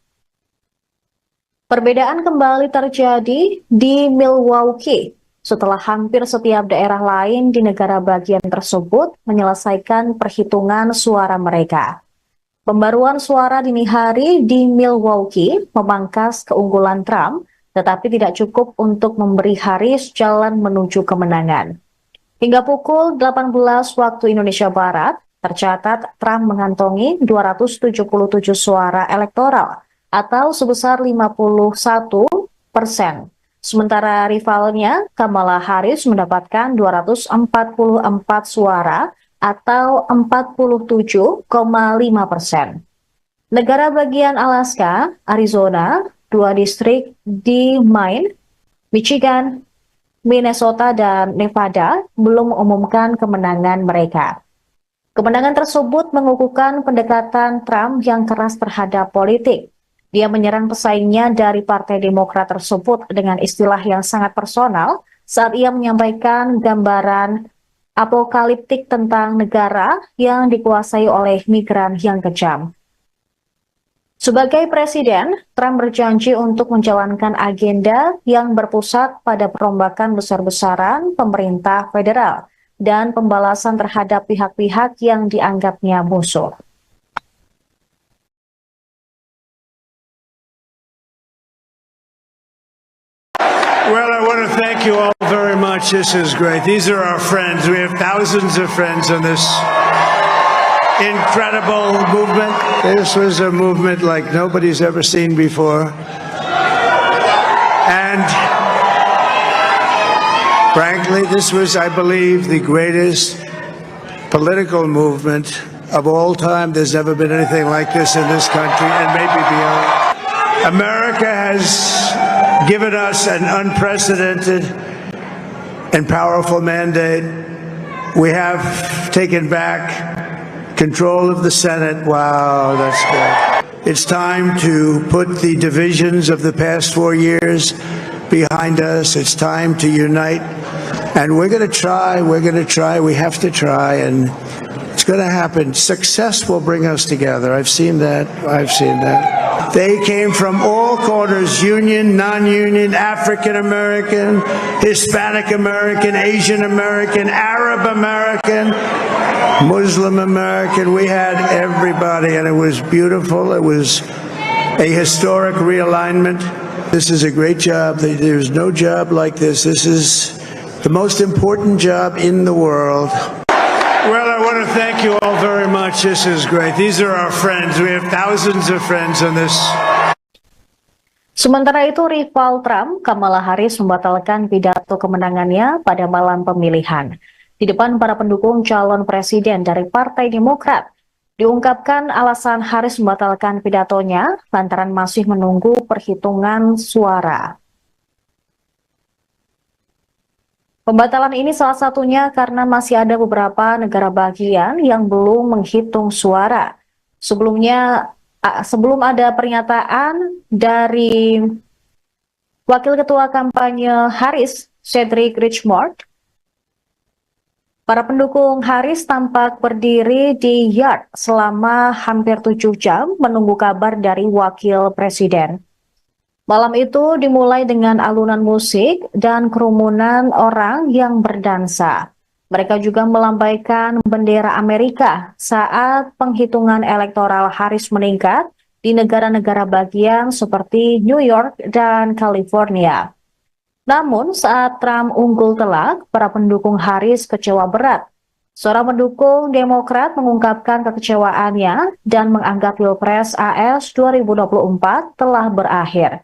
Perbedaan kembali terjadi di Milwaukee setelah hampir setiap daerah lain di negara bagian tersebut menyelesaikan perhitungan suara mereka. Pembaruan suara dini hari di Milwaukee memangkas keunggulan Trump, tetapi tidak cukup untuk memberi Harris jalan menuju kemenangan. Hingga pukul 18 waktu Indonesia Barat, tercatat Trump mengantongi 277 suara elektoral atau sebesar 51,02% Sementara rivalnya, Kamala Harris mendapatkan 244 suara atau 47,5%. Negara bagian Alaska, Arizona, 2 distrik di Maine, Michigan, Minnesota, dan Nevada belum mengumumkan kemenangan mereka. Kemenangan tersebut mengukuhkan pendekatan Trump yang keras terhadap politik. Dia menyerang pesaingnya dari Partai Demokrat tersebut dengan istilah yang sangat personal saat ia menyampaikan gambaran apokaliptik tentang negara yang dikuasai oleh migran yang kejam. Sebagai presiden, Trump berjanji untuk menjalankan agenda yang berpusat pada perombakan besar-besaran pemerintah federal dan pembalasan terhadap pihak-pihak yang dianggapnya musuh. Well, I want to thank you all very much. This is great. These are our friends. We have thousands of friends in this incredible movement. This was a movement like nobody's ever seen before. And frankly, this was, I believe, the greatest political movement of all time. There's never been anything like this in this country and maybe beyond. America has given us an unprecedented and powerful mandate. We have taken back control of the Senate. Wow, that's good. It's time to put the divisions of the past 4 years behind us. It's time to unite. And we're going to try, we have to try, and it's going to happen. Success will bring us together. I've seen that. They came from all corners, union, non-union, African American, Hispanic American, Asian American, Arab American, Muslim American. We had everybody, and it was beautiful. It was a historic realignment. This is a great job. There's no job like this. This is the most important job in the world. Well, I want to thank you all very much. This is great. These are our friends. We have thousands of friends in this. Sementara itu, rival Trump, Kamala Harris membatalkan pidato kemenangannya pada malam pemilihan. Di depan para pendukung calon presiden dari Partai Demokrat, diungkapkan alasan Harris membatalkan pidatonya lantaran masih menunggu perhitungan suara. Pembatalan ini salah satunya karena masih ada beberapa negara bagian yang belum menghitung suara. Sebelum ada pernyataan dari Wakil Ketua Kampanye Harris, Cedric Richmond, para pendukung Harris tampak berdiri di yard selama hampir 7 jam menunggu kabar dari Wakil Presiden. Malam itu dimulai dengan alunan musik dan kerumunan orang yang berdansa. Mereka juga melambaikan bendera Amerika saat penghitungan elektoral Harris meningkat di negara-negara bagian seperti New York dan California. Namun saat Trump unggul telak, para pendukung Harris kecewa berat. Seorang pendukung Demokrat mengungkapkan kekecewaannya dan menganggap Pilpres AS 2024 telah berakhir.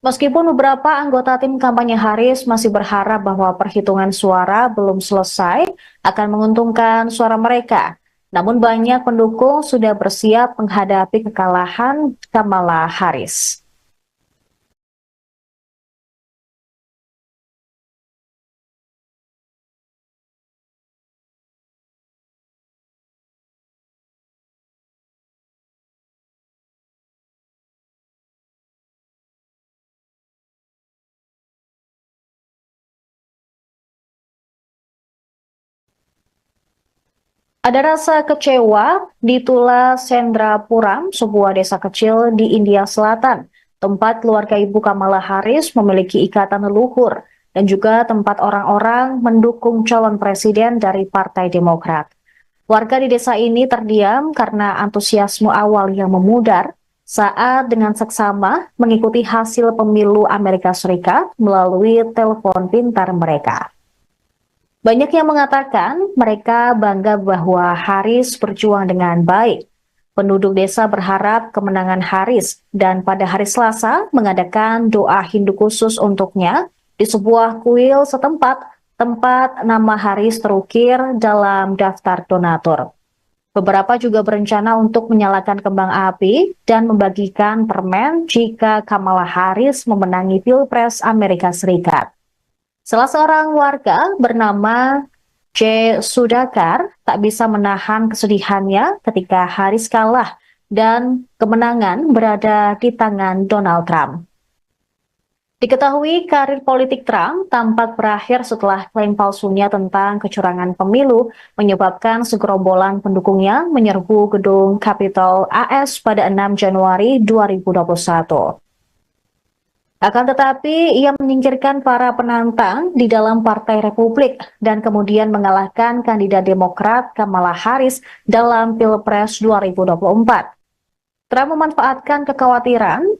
Meskipun beberapa anggota tim kampanye Harris masih berharap bahwa perhitungan suara belum selesai akan menguntungkan suara mereka, namun banyak pendukung sudah bersiap menghadapi kekalahan Kamala Harris. Ada rasa kecewa di Tula Sendrapuram, sebuah desa kecil di India Selatan, tempat keluarga ibu Kamala Harris memiliki ikatan leluhur dan juga tempat orang-orang mendukung calon presiden dari Partai Demokrat. Warga di desa ini terdiam karena antusiasme awal yang memudar saat dengan seksama mengikuti hasil pemilu Amerika Serikat melalui telepon pintar mereka. Banyak yang mengatakan mereka bangga bahwa Harris berjuang dengan baik. Penduduk desa berharap kemenangan Harris dan pada hari Selasa mengadakan doa Hindu khusus untuknya di sebuah kuil setempat tempat nama Harris terukir dalam daftar donatur. Beberapa juga berencana untuk menyalakan kembang api dan membagikan permen jika Kamala Harris memenangi Pilpres Amerika Serikat. Salah seorang warga bernama J. Sudakar tak bisa menahan kesedihannya ketika Harris kalah dan kemenangan berada di tangan Donald Trump. Diketahui karir politik Trump tampak berakhir setelah klaim palsunya tentang kecurangan pemilu menyebabkan segerombolan pendukungnya menyerbu gedung Capitol AS pada 6 Januari 2021. Akan tetapi, ia menyingkirkan para penantang di dalam Partai Republik dan kemudian mengalahkan kandidat Demokrat Kamala Harris dalam Pilpres 2024. Trump memanfaatkan kekhawatiran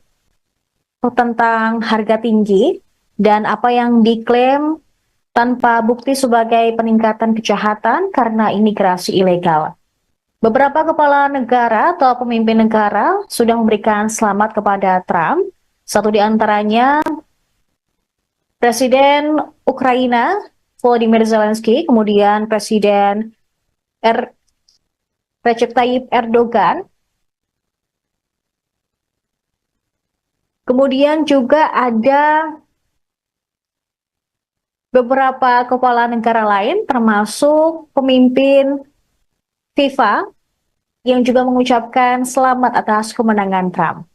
tentang harga tinggi dan apa yang diklaim tanpa bukti sebagai peningkatan kejahatan karena imigrasi ilegal. Beberapa kepala negara atau pemimpin negara sudah memberikan selamat kepada Trump. Satu di antaranya Presiden Ukraina Volodymyr Zelensky, kemudian Presiden Recep Tayyip Erdogan. Kemudian juga ada beberapa kepala negara lain termasuk pemimpin FIFA yang juga mengucapkan selamat atas kemenangan Trump.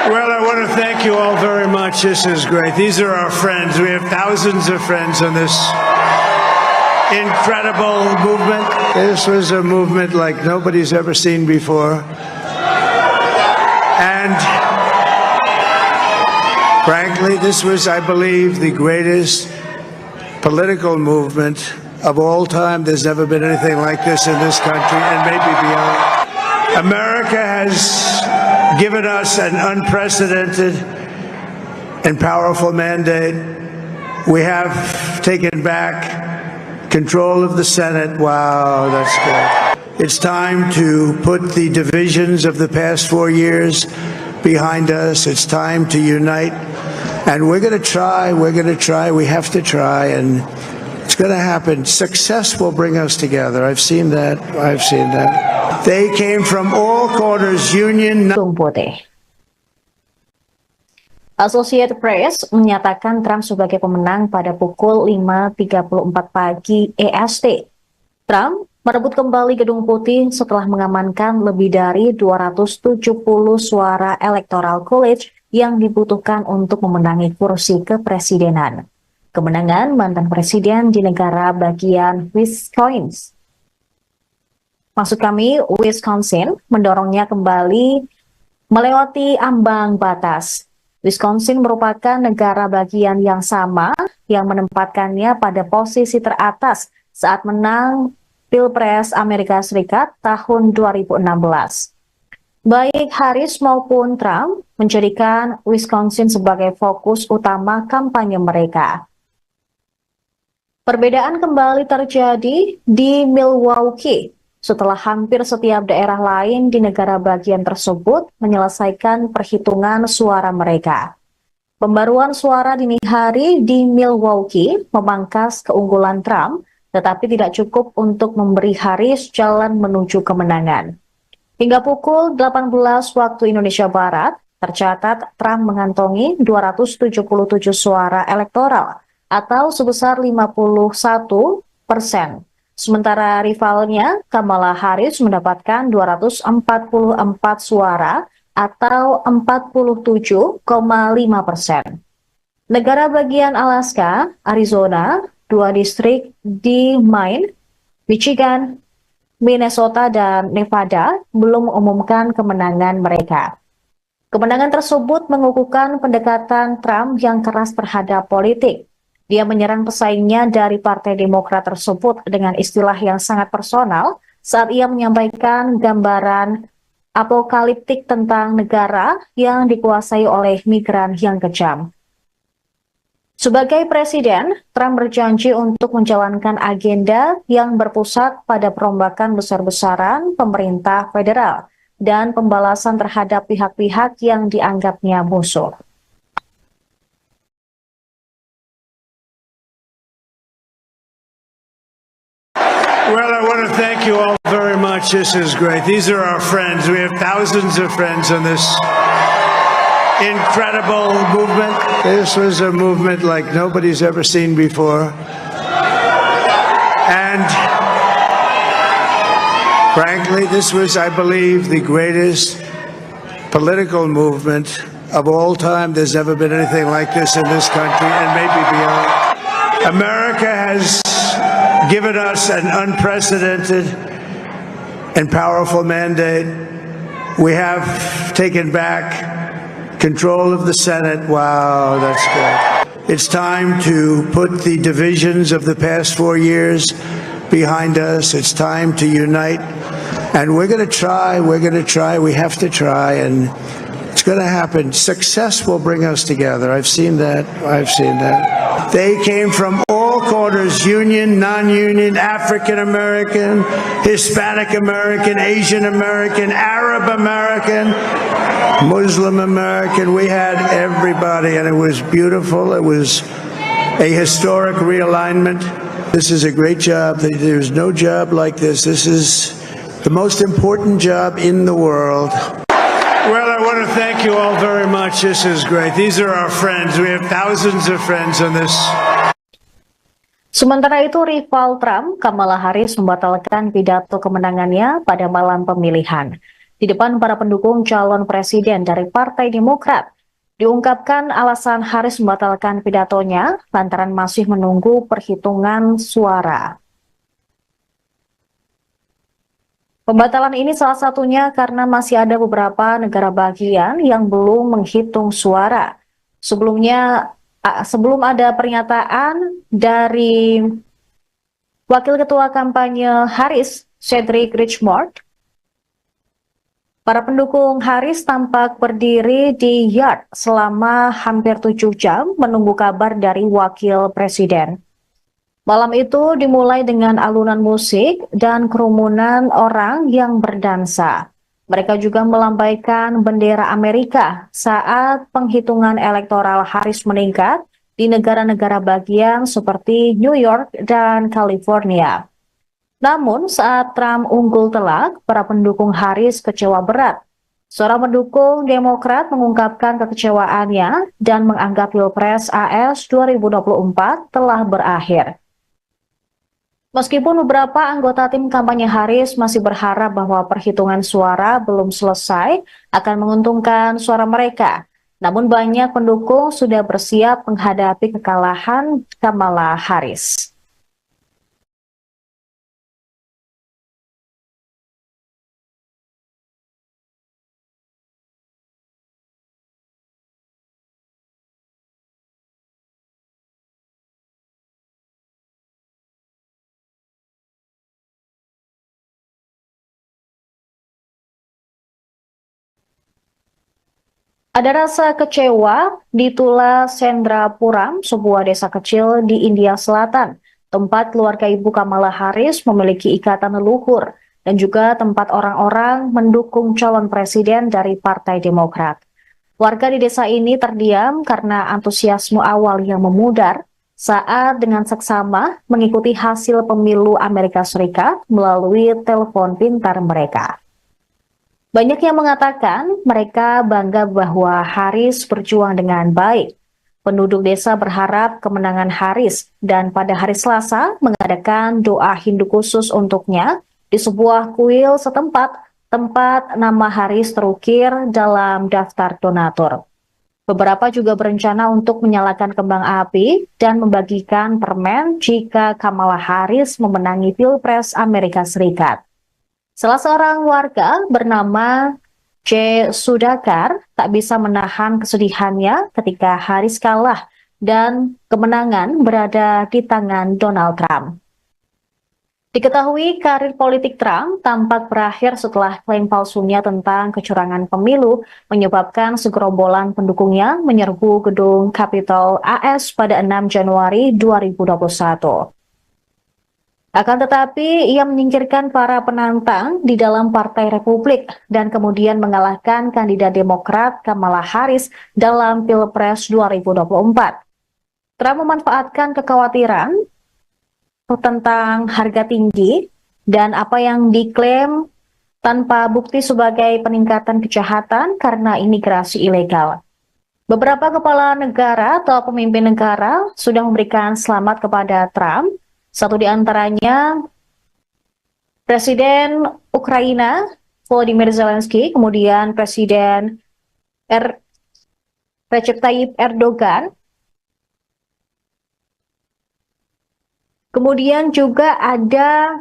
Well, I want to thank you all very much. This is great. These are our friends. We have thousands of friends on this incredible movement. This was a movement like nobody's ever seen before. And frankly, this was, I believe, the greatest political movement of all time. There's never been anything like this in this country and maybe beyond. America has given us an unprecedented and powerful mandate. We have taken back control of the Senate. Wow, that's good. It's time to put the divisions of the past 4 years behind us. It's time to unite. And we're going to try, we have to try, and it's going to happen. Success will bring us together. I've seen that. They came from all corners, union. Associated Press menyatakan Trump sebagai pemenang pada pukul 5.34 pagi EST. Trump merebut kembali Gedung Putih setelah mengamankan lebih dari 270 suara Electoral College yang dibutuhkan untuk memenangi kursi kepresidenan. Kemenangan mantan presiden di negara bagian Wisconsin mendorongnya kembali melewati ambang batas. Wisconsin merupakan negara bagian yang sama yang menempatkannya pada posisi teratas saat menang Pilpres Amerika Serikat tahun 2016. Baik Harris maupun Trump menjadikan Wisconsin sebagai fokus utama kampanye mereka. Perbedaan kembali terjadi di Milwaukee setelah hampir setiap daerah lain di negara bagian tersebut menyelesaikan perhitungan suara mereka. Pembaruan suara dini hari di Milwaukee memangkas keunggulan Trump, tetapi tidak cukup untuk memberi Harris jalan menuju kemenangan. Hingga pukul 18 waktu Indonesia Barat, tercatat Trump mengantongi 277 suara elektoral atau sebesar 51%. Sementara rivalnya, Kamala Harris mendapatkan 244 suara atau 47,5%. Negara bagian Alaska, Arizona, 2 distrik di Maine, Michigan, Minnesota, dan Nevada belum mengumumkan kemenangan mereka. Kemenangan tersebut mengukuhkan pendekatan Trump yang keras terhadap politik. Dia menyerang pesaingnya dari Partai Demokrat tersebut dengan istilah yang sangat personal saat ia menyampaikan gambaran apokaliptik tentang negara yang dikuasai oleh migran yang kejam. Sebagai presiden, Trump berjanji untuk menjalankan agenda yang berpusat pada perombakan besar-besaran pemerintah federal dan pembalasan terhadap pihak-pihak yang dianggapnya musuh. Well, I want to thank you all very much. This is great. These are our friends. We have thousands of friends in this incredible movement. This was a movement like nobody's ever seen before. And frankly, this was, I believe, the greatest political movement of all time. There's never been anything like this in this country and maybe beyond. America has given us an unprecedented and powerful mandate. We have taken back control of the Senate. Wow, that's good. It's time to put the divisions of the past 4 years behind us. It's time to unite. And we're going to try, we have to try, and it's going to happen. Success will bring us together. I've seen that. They came from all corners, union, non-union, African American, Hispanic American, Asian American, Arab American, Muslim American. We had everybody, and it was beautiful. It was a historic realignment. This is a great job. There's no job like this. This is the most important job in the world. Well, I want to thank you all very much. This is great. These are our friends. We have thousands of friends in this. Sementara itu, rival Trump, Kamala Harris, membatalkan pidato kemenangannya pada malam pemilihan. Di depan para pendukung calon presiden dari Partai Demokrat, diungkapkan alasan Harris membatalkan pidatonya lantaran masih menunggu perhitungan suara. Pembatalan ini salah satunya karena masih ada beberapa negara bagian yang belum menghitung suara. Sebelum ada pernyataan dari Wakil Ketua Kampanye Harris, Cedric Richmond, para pendukung Harris tampak berdiri di yard selama hampir 7 jam menunggu kabar dari Wakil Presiden. Malam itu dimulai dengan alunan musik dan kerumunan orang yang berdansa. Mereka juga melambaikan bendera Amerika saat penghitungan elektoral Harris meningkat di negara-negara bagian seperti New York dan California. Namun saat Trump unggul telak, para pendukung Harris kecewa berat. Seorang pendukung Demokrat mengungkapkan kekecewaannya dan menganggap Pilpres AS 2024 telah berakhir. Meskipun beberapa anggota tim kampanye Harris masih berharap bahwa perhitungan suara belum selesai akan menguntungkan suara mereka, namun banyak pendukung sudah bersiap menghadapi kekalahan Kamala Harris. Ada rasa kecewa di Tula Sendrapuram, sebuah desa kecil di India Selatan, tempat keluarga ibu Kamala Harris memiliki ikatan leluhur, dan juga tempat orang-orang mendukung calon presiden dari Partai Demokrat. Warga di desa ini terdiam karena antusiasme awal yang memudar saat dengan seksama mengikuti hasil pemilu Amerika Serikat melalui telepon pintar mereka. Banyak yang mengatakan mereka bangga bahwa Harris berjuang dengan baik. Penduduk desa berharap kemenangan Harris dan pada hari Selasa mengadakan doa Hindu khusus untuknya di sebuah kuil setempat tempat nama Harris terukir dalam daftar donatur. Beberapa juga berencana untuk menyalakan kembang api dan membagikan permen jika Kamala Harris memenangi Pilpres Amerika Serikat. Salah seorang warga bernama J. Sudhakar tak bisa menahan kesedihannya ketika Harris kalah dan kemenangan berada di tangan Donald Trump. Diketahui karir politik Trump tampak berakhir setelah klaim palsunya tentang kecurangan pemilu menyebabkan segerombolan pendukungnya menyerbu gedung Capitol AS pada 6 Januari 2021. Akan tetapi, ia menyingkirkan para penantang di dalam Partai Republik dan kemudian mengalahkan kandidat Demokrat Kamala Harris dalam Pilpres 2024. Trump memanfaatkan kekhawatiran tentang harga tinggi dan apa yang diklaim tanpa bukti sebagai peningkatan kejahatan karena imigrasi ilegal. Beberapa kepala negara atau pemimpin negara sudah memberikan selamat kepada Trump. Satu di antaranya Presiden Ukraina Volodymyr Zelensky, kemudian Presiden Recep Tayyip Erdogan. Kemudian juga ada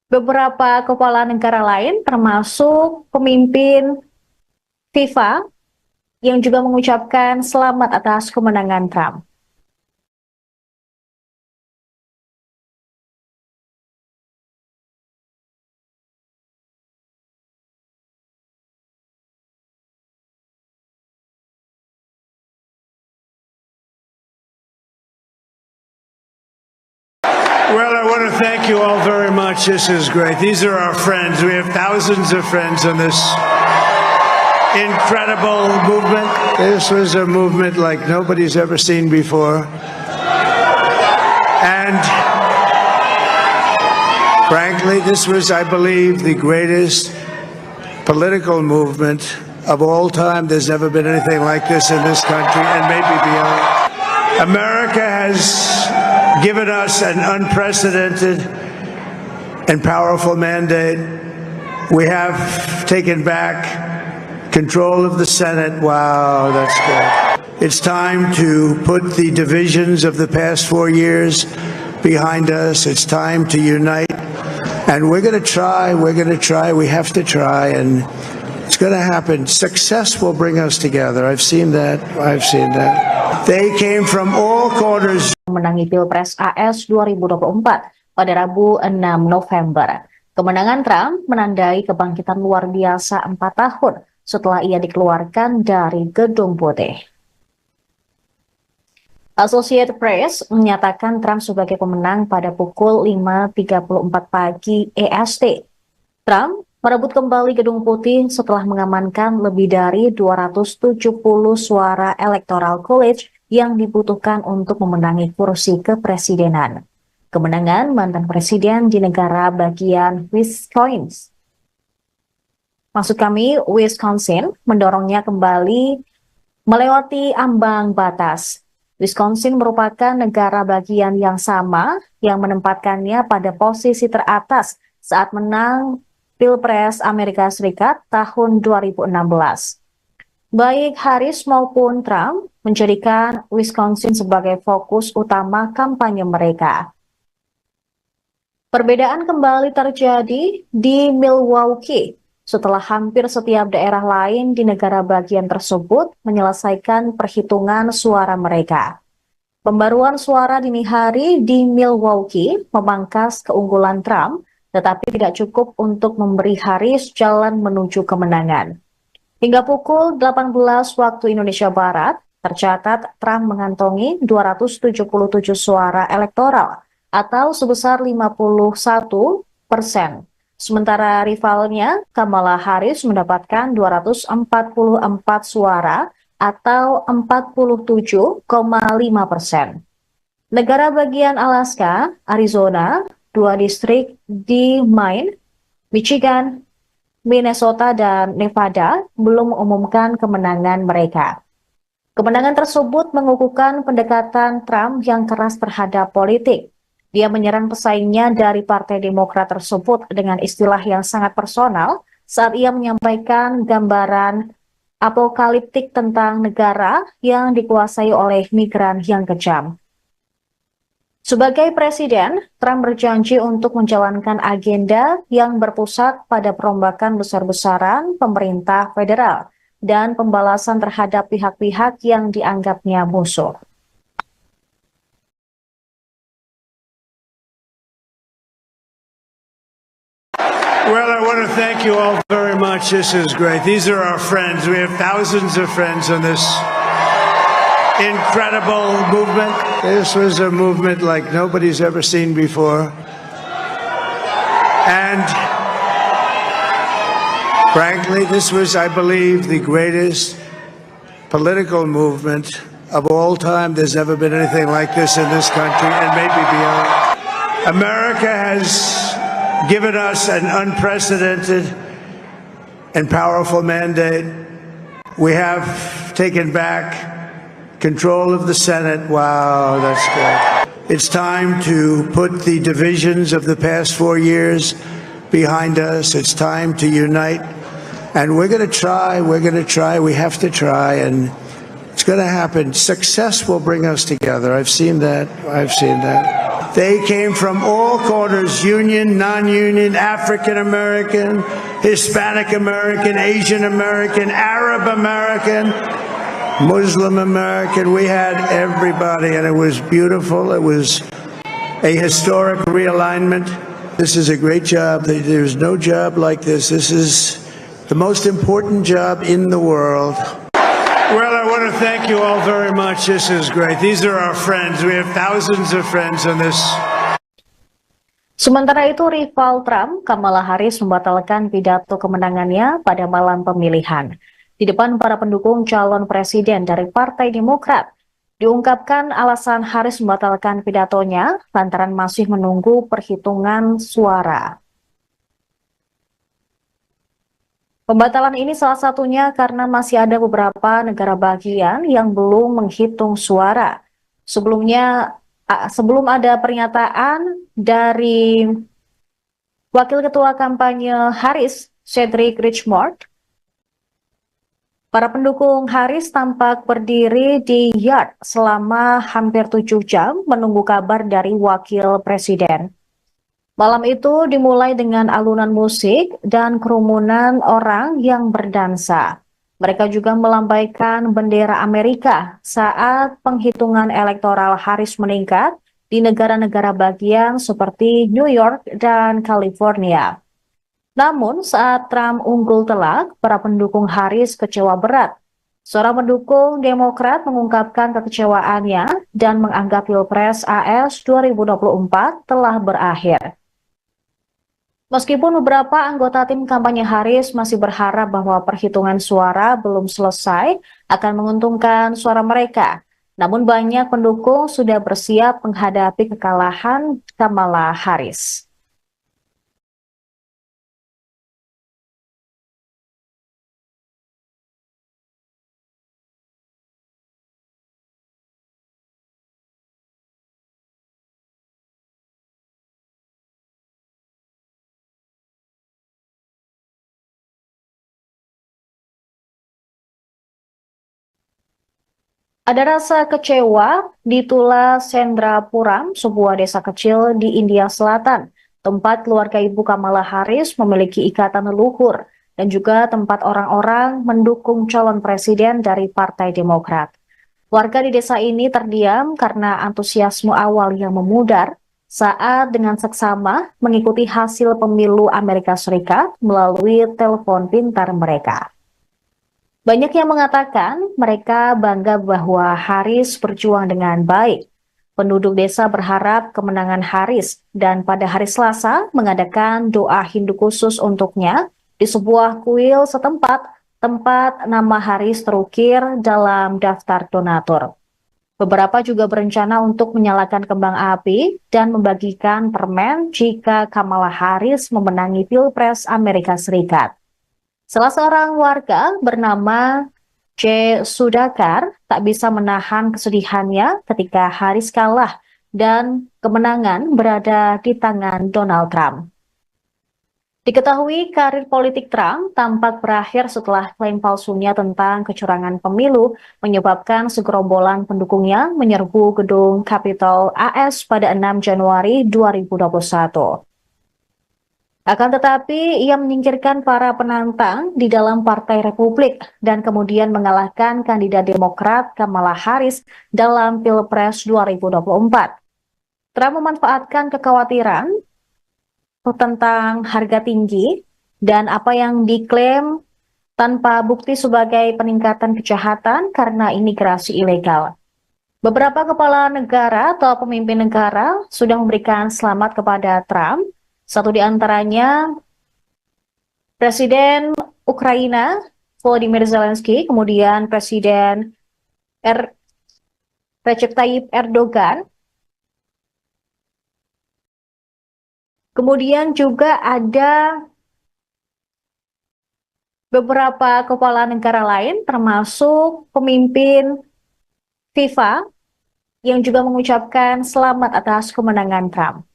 beberapa kepala negara lain, termasuk pemimpin FIFA, yang juga mengucapkan selamat atas kemenangan Trump. Well, I want to thank you all very much. This is great. These are our friends. We have thousands of friends in this incredible movement. This was a movement like nobody's ever seen before. And frankly, this was, I believe, the greatest political movement of all time. There's never been anything like this in this country and maybe beyond. America has given us an unprecedented and powerful mandate. We have taken back control of the Senate. Wow, that's good. It's time to put the divisions of the past 4 years behind us. It's time to unite. And we're going to try, we have to try, and it's going to happen. Success will bring us together. I've seen that. They came from all corners. Menangi Pilpres AS 2024 pada Rabu 6 November. Kemenangan Trump menandai kebangkitan luar biasa 4 tahun setelah ia dikeluarkan dari Gedung Putih. Associated Press menyatakan Trump sebagai pemenang pada pukul 5.34 pagi EST. Trump merebut kembali Gedung Putih setelah mengamankan lebih dari 270 suara Electoral College yang dibutuhkan untuk memenangi kursi kepresidenan. Kemenangan mantan presiden di negara bagian Wisconsin mendorongnya kembali melewati ambang batas. Wisconsin merupakan negara bagian yang sama yang menempatkannya pada posisi teratas saat menang Pilpres Amerika Serikat tahun 2016. Baik Harris maupun Trump menjadikan Wisconsin sebagai fokus utama kampanye mereka. Perbedaan kembali terjadi di Milwaukee setelah hampir setiap daerah lain di negara bagian tersebut menyelesaikan perhitungan suara mereka. Pembaruan suara dini hari di Milwaukee memangkas keunggulan Trump, tetapi tidak cukup untuk memberi Harris jalan menuju kemenangan. Hingga pukul 18 waktu Indonesia Barat, tercatat Trump mengantongi 277 suara elektoral atau sebesar 51%. Sementara rivalnya, Kamala Harris mendapatkan 244 suara atau 47,5%. Negara bagian Alaska, Arizona, 2 distrik di Maine, Michigan, Minnesota, dan Nevada belum mengumumkan kemenangan mereka. Kemenangan tersebut mengukuhkan pendekatan Trump yang keras terhadap politik. Dia menyerang pesaingnya dari Partai Demokrat tersebut dengan istilah yang sangat personal saat ia menyampaikan gambaran apokaliptik tentang negara yang dikuasai oleh migran yang kejam. Sebagai presiden, Trump berjanji untuk menjalankan agenda yang berpusat pada perombakan besar-besaran pemerintah federal dan pembalasan terhadap pihak-pihak yang dianggapnya musuh. Well, I want to thank you all very much. This is great. These are our friends. We have thousands of friends on this incredible movement. This was a movement like nobody's ever seen before. And frankly, this was, I believe, the greatest political movement of all time. There's never been anything like this in this country and maybe beyond. America has given us an unprecedented and powerful mandate. We have taken back control of the Senate. Wow, that's good. It's time to put the divisions of the past 4 years behind us. It's time to unite. And we're going to try, we have to try, and it's going to happen. Success will bring us together. I've seen that. They came from all corners, union, non-union, African American, Hispanic American, Asian American, Arab American, Muslim American. We had everybody, and it was beautiful. It was a historic realignment. This is a great job. There's no job like this. This is the most important job in the world. Well, I want to thank you all very much. This is great. These are our friends. We have thousands of friends on this. Sementara itu, rival Trump, Kamala Harris membatalkan pidato kemenangannya pada malam pemilihan. Di depan para pendukung calon presiden dari Partai Demokrat, diungkapkan alasan Harris membatalkan pidatonya lantaran masih menunggu perhitungan suara. Pembatalan ini salah satunya karena masih ada beberapa negara bagian yang belum menghitung suara. Sebelum ada pernyataan dari Wakil Ketua Kampanye Harris, Cedric Richmond, para pendukung Harris tampak berdiri di yard selama hampir 7 jam menunggu kabar dari Wakil Presiden. Malam itu dimulai dengan alunan musik dan kerumunan orang yang berdansa. Mereka juga melambaikan bendera Amerika saat penghitungan elektoral Harris meningkat di negara-negara bagian seperti New York dan California. Namun saat Trump unggul telak, para pendukung Harris kecewa berat. Seorang pendukung Demokrat mengungkapkan kekecewaannya dan menganggap Pilpres AS 2024 telah berakhir. Meskipun beberapa anggota tim kampanye Harris masih berharap bahwa perhitungan suara belum selesai akan menguntungkan suara mereka, namun banyak pendukung sudah bersiap menghadapi kekalahan Kamala Harris. Ada rasa kecewa di Tula Sendrapuram, sebuah desa kecil di India Selatan, tempat keluarga ibu Kamala Harris memiliki ikatan leluhur dan juga tempat orang-orang mendukung calon presiden dari Partai Demokrat. Warga di desa ini terdiam karena antusiasme awal yang memudar saat dengan seksama mengikuti hasil pemilu Amerika Serikat melalui telepon pintar mereka. Banyak yang mengatakan mereka bangga bahwa Harris berjuang dengan baik. Penduduk desa berharap kemenangan Harris dan pada hari Selasa mengadakan doa Hindu khusus untuknya di sebuah kuil setempat tempat nama Harris terukir dalam daftar donatur. Beberapa juga berencana untuk menyalakan kembang api dan membagikan permen jika Kamala Harris memenangi Pilpres Amerika Serikat. Salah seorang warga bernama J. Sudakar tak bisa menahan kesedihannya ketika Harris kalah dan kemenangan berada di tangan Donald Trump. Diketahui karir politik Trump tampak berakhir setelah klaim palsunya tentang kecurangan pemilu menyebabkan segerombolan pendukungnya menyerbu gedung Capitol AS pada 6 Januari 2021. Akan tetapi, ia menyingkirkan para penantang di dalam Partai Republik dan kemudian mengalahkan kandidat Demokrat Kamala Harris dalam Pilpres 2024. Trump memanfaatkan kekhawatiran tentang harga tinggi dan apa yang diklaim tanpa bukti sebagai peningkatan kejahatan karena imigrasi ilegal. Beberapa kepala negara atau pemimpin negara sudah memberikan selamat kepada Trump. Satu di antaranya Presiden Ukraina Volodymyr Zelensky, kemudian Presiden Recep Tayyip Erdogan, kemudian juga ada beberapa kepala negara lain termasuk pemimpin FIFA yang juga mengucapkan selamat atas kemenangan Trump.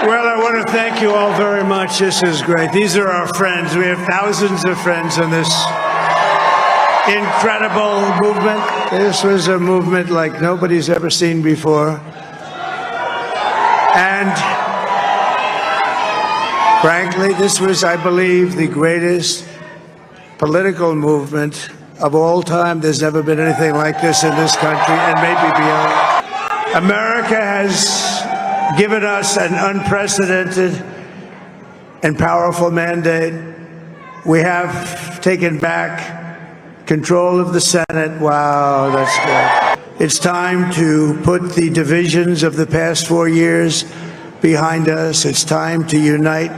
Well, I want to thank you all very much. This is great. These are our friends. We have thousands of friends in this incredible movement. This was a movement like nobody's ever seen before. And frankly, this was, I believe, the greatest political movement of all time. There's never been anything like this in this country and maybe beyond. America has given us an unprecedented and powerful mandate. We have taken back control of the Senate. Wow, that's good. It's time to put the divisions of the past 4 years behind us. It's time to unite.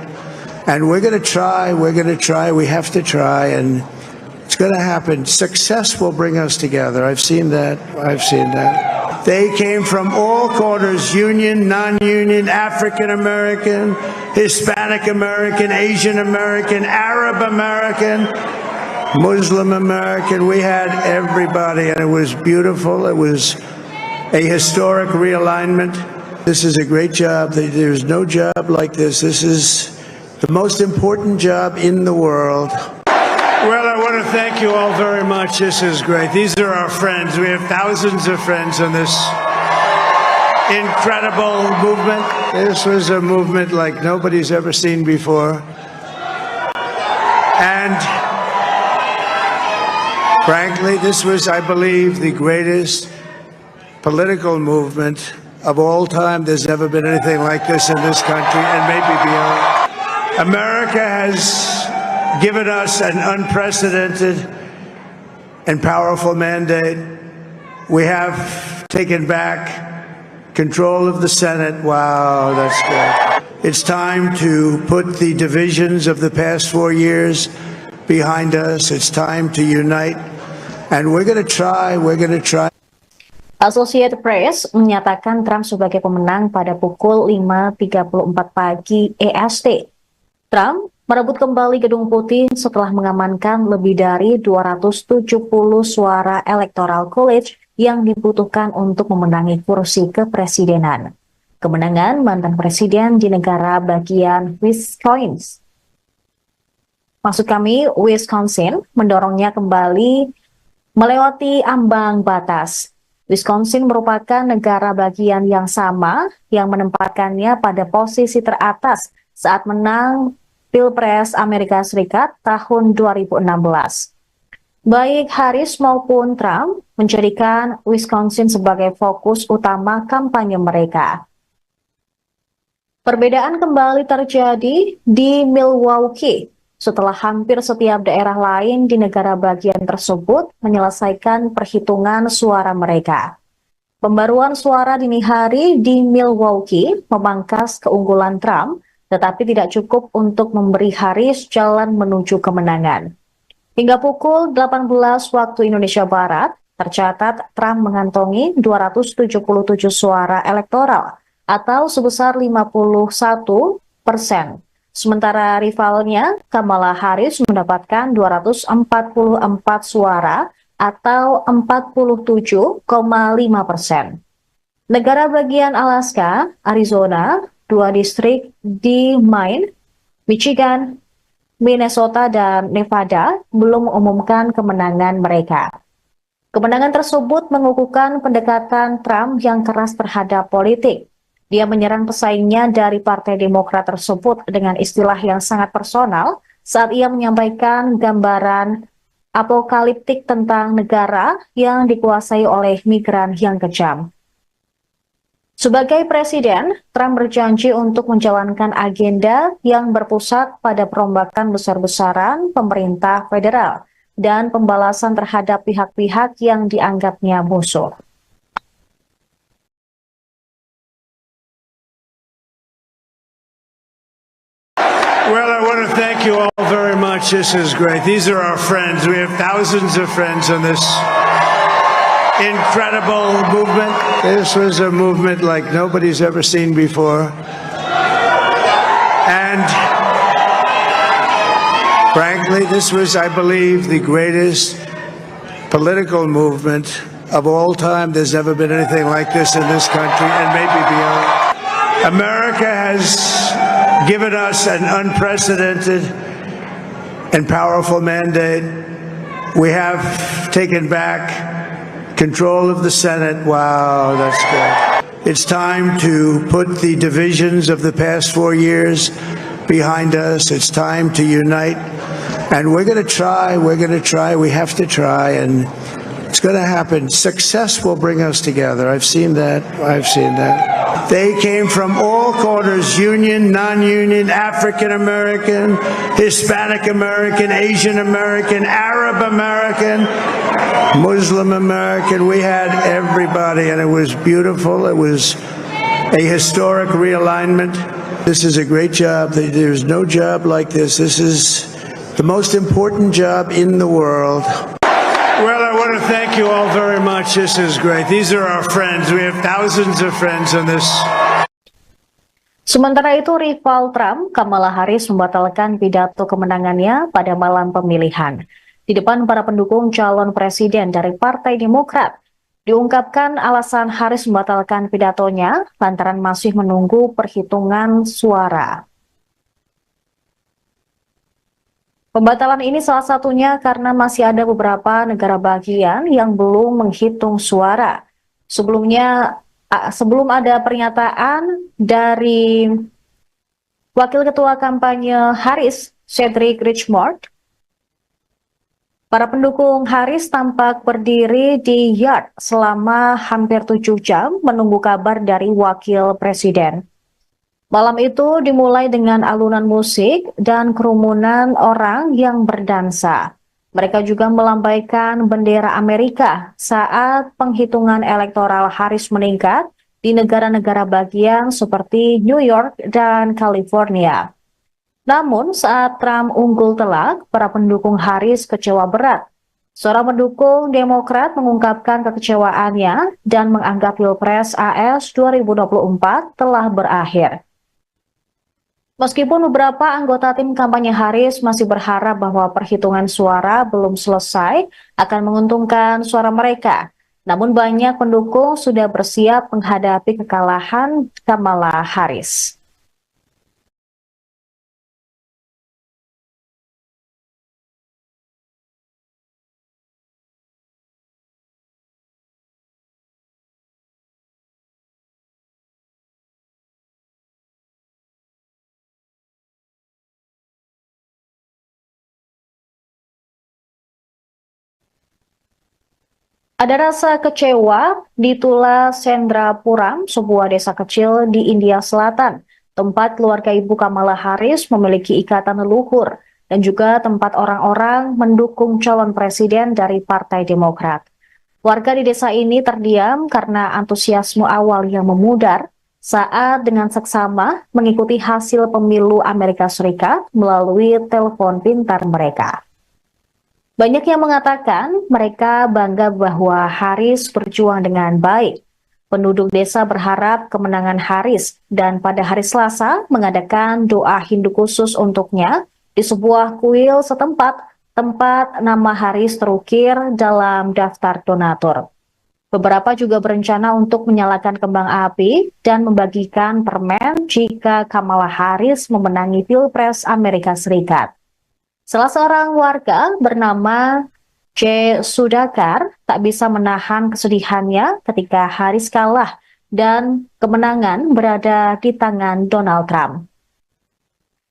And we're going to try, we have to try, and it's going to happen. Success will bring us together. I've seen that. They came from all corners, union, non-union, African American, Hispanic American, Asian American, Arab American, Muslim American. We had everybody, and it was beautiful. It was a historic realignment. This is a great job. There's no job like this. This is the most important job in the world. Well, I want to thank you all very much. This is great. These are our friends. We have thousands of friends in this incredible movement. This was a movement like nobody's ever seen before. And frankly, this was, I believe, the greatest political movement of all time. There's never been anything like this in this country and maybe beyond. America has given us an unprecedented and powerful mandate. We have taken back control of the Senate. Wow, that's good. It's time to put the divisions of the past 4 years behind us. It's time to unite. And we're going to try. Associated Press menyatakan Trump sebagai pemenang pada pukul 5.34 pagi EST. Trump merebut kembali Gedung Putih setelah mengamankan lebih dari 270 suara Electoral College yang dibutuhkan untuk memenangi kursi kepresidenan. Kemenangan mantan presiden di negara bagian Wisconsin mendorongnya kembali melewati ambang batas. Wisconsin merupakan negara bagian yang sama yang menempatkannya pada posisi teratas saat menang Pilpres Amerika Serikat tahun 2016. Baik Harris maupun Trump menjadikan Wisconsin sebagai fokus utama kampanye mereka. Perbedaan kembali terjadi di Milwaukee setelah hampir setiap daerah lain di negara bagian tersebut menyelesaikan perhitungan suara mereka. Pembaruan suara dini hari di Milwaukee memangkas keunggulan Trump, tetapi tidak cukup untuk memberi Harris jalan menuju kemenangan. Hingga pukul 18 waktu Indonesia Barat, tercatat Trump mengantongi 277 suara elektoral atau sebesar 51%. Sementara rivalnya, Kamala Harris mendapatkan 244 suara atau 47,5%. Negara bagian Alaska, Arizona, 2 distrik di Maine, Michigan, Minnesota, dan Nevada belum mengumumkan kemenangan mereka. Kemenangan tersebut mengukuhkan pendekatan Trump yang keras terhadap politik. Dia menyerang pesaingnya dari Partai Demokrat tersebut dengan istilah yang sangat personal saat ia menyampaikan gambaran apokaliptik tentang negara yang dikuasai oleh migran yang kejam. Sebagai presiden, Trump berjanji untuk menjalankan agenda yang berpusat pada perombakan besar-besaran pemerintah federal dan pembalasan terhadap pihak-pihak yang dianggapnya musuh. Well, I want to thank you all very much. This is great. These are our friends. We have thousands of friends on this incredible movement. This was a movement like nobody's ever seen before. And frankly, this was, I believe, the greatest political movement of all time. There's never been anything like this in this country and maybe beyond. America has given us an unprecedented and powerful mandate. We have taken back control of the Senate. Wow, that's good. It's time to put the divisions of the past 4 years behind us. It's time to unite. And we're going to try. We have to try. And it's going to happen. Success will bring us together. I've seen that. They came from all corners, union, non-union, African American, Hispanic American, Asian American, Arab American, Muslim American. We had everybody, and it was beautiful. It was a historic realignment. This is a great job. There's no job like this. This is the most important job in the world. Well, I want to thank you all very much. This is great. These are our friends. We have thousands of friends on this. Sementara itu, rival Trump, Kamala Harris, membatalkan pidato kemenangannya pada malam pemilihan. Di depan para pendukung calon presiden dari Partai Demokrat, diungkapkan alasan Harris membatalkan pidatonya lantaran masih menunggu perhitungan suara. Pembatalan ini salah satunya karena masih ada beberapa negara bagian yang belum menghitung suara. Sebelum ada pernyataan dari Wakil Ketua Kampanye Harris, Cedric Richmond, para pendukung Harris tampak berdiri di yard selama hampir 7 jam menunggu kabar dari Wakil Presiden. Malam itu dimulai dengan alunan musik dan kerumunan orang yang berdansa. Mereka juga melambaikan bendera Amerika saat penghitungan elektoral Harris meningkat di negara-negara bagian seperti New York dan California. Namun saat Trump unggul telak, para pendukung Harris kecewa berat. Seorang pendukung Demokrat mengungkapkan kekecewaannya dan menganggap Pilpres AS 2024 telah berakhir. Meskipun beberapa anggota tim kampanye Harris masih berharap bahwa perhitungan suara belum selesai akan menguntungkan suara mereka, namun banyak pendukung sudah bersiap menghadapi kekalahan Kamala Harris. Ada rasa kecewa di Tula Sendrapuram, sebuah desa kecil di India Selatan, tempat keluarga ibu Kamala Harris memiliki ikatan leluhur, dan juga tempat orang-orang mendukung calon presiden dari Partai Demokrat. Warga di desa ini terdiam karena antusiasme awal yang memudar saat dengan seksama mengikuti hasil pemilu Amerika Serikat melalui telepon pintar mereka. Banyak yang mengatakan mereka bangga bahwa Harris berjuang dengan baik. Penduduk desa berharap kemenangan Harris dan pada hari Selasa mengadakan doa Hindu khusus untuknya di sebuah kuil setempat tempat nama Harris terukir dalam daftar donatur. Beberapa juga berencana untuk menyalakan kembang api dan membagikan permen jika Kamala Harris memenangi Pilpres Amerika Serikat. Salah seorang warga bernama J. Sudhakar tak bisa menahan kesedihannya ketika Harris kalah dan kemenangan berada di tangan Donald Trump.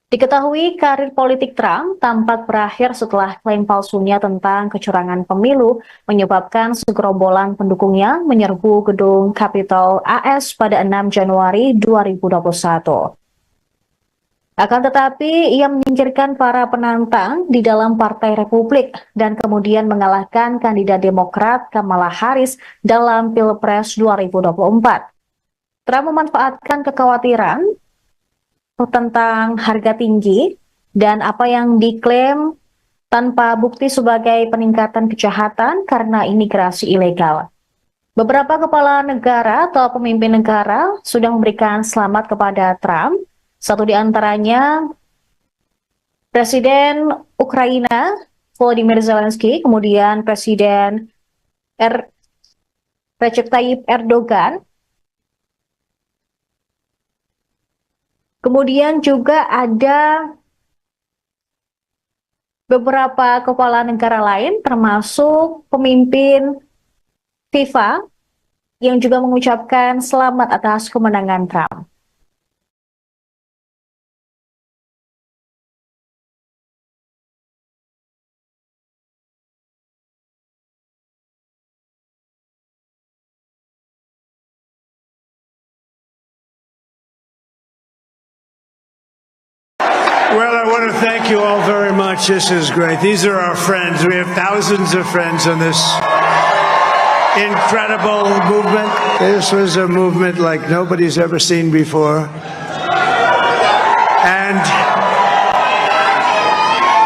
Diketahui karir politik Trump tampak berakhir setelah klaim palsunya tentang kecurangan pemilu menyebabkan segerombolan pendukungnya menyerbu gedung Capitol AS pada 6 Januari 2021. Akan tetapi, ia menyingkirkan para penantang di dalam Partai Republik dan kemudian mengalahkan kandidat Demokrat Kamala Harris dalam Pilpres 2024. Trump memanfaatkan kekhawatiran tentang harga tinggi dan apa yang diklaim tanpa bukti sebagai peningkatan kejahatan karena imigrasi ilegal. Beberapa kepala negara atau pemimpin negara sudah memberikan selamat kepada Trump. Satu di antaranya Presiden Ukraina Volodymyr Zelensky, kemudian Presiden Recep Tayyip Erdogan. Kemudian juga ada beberapa kepala negara lain termasuk pemimpin FIFA yang juga mengucapkan selamat atas kemenangan Trump. Well, I want to thank you all very much. This is great. These are our friends. We have thousands of friends on this incredible movement. This was a movement like nobody's ever seen before. And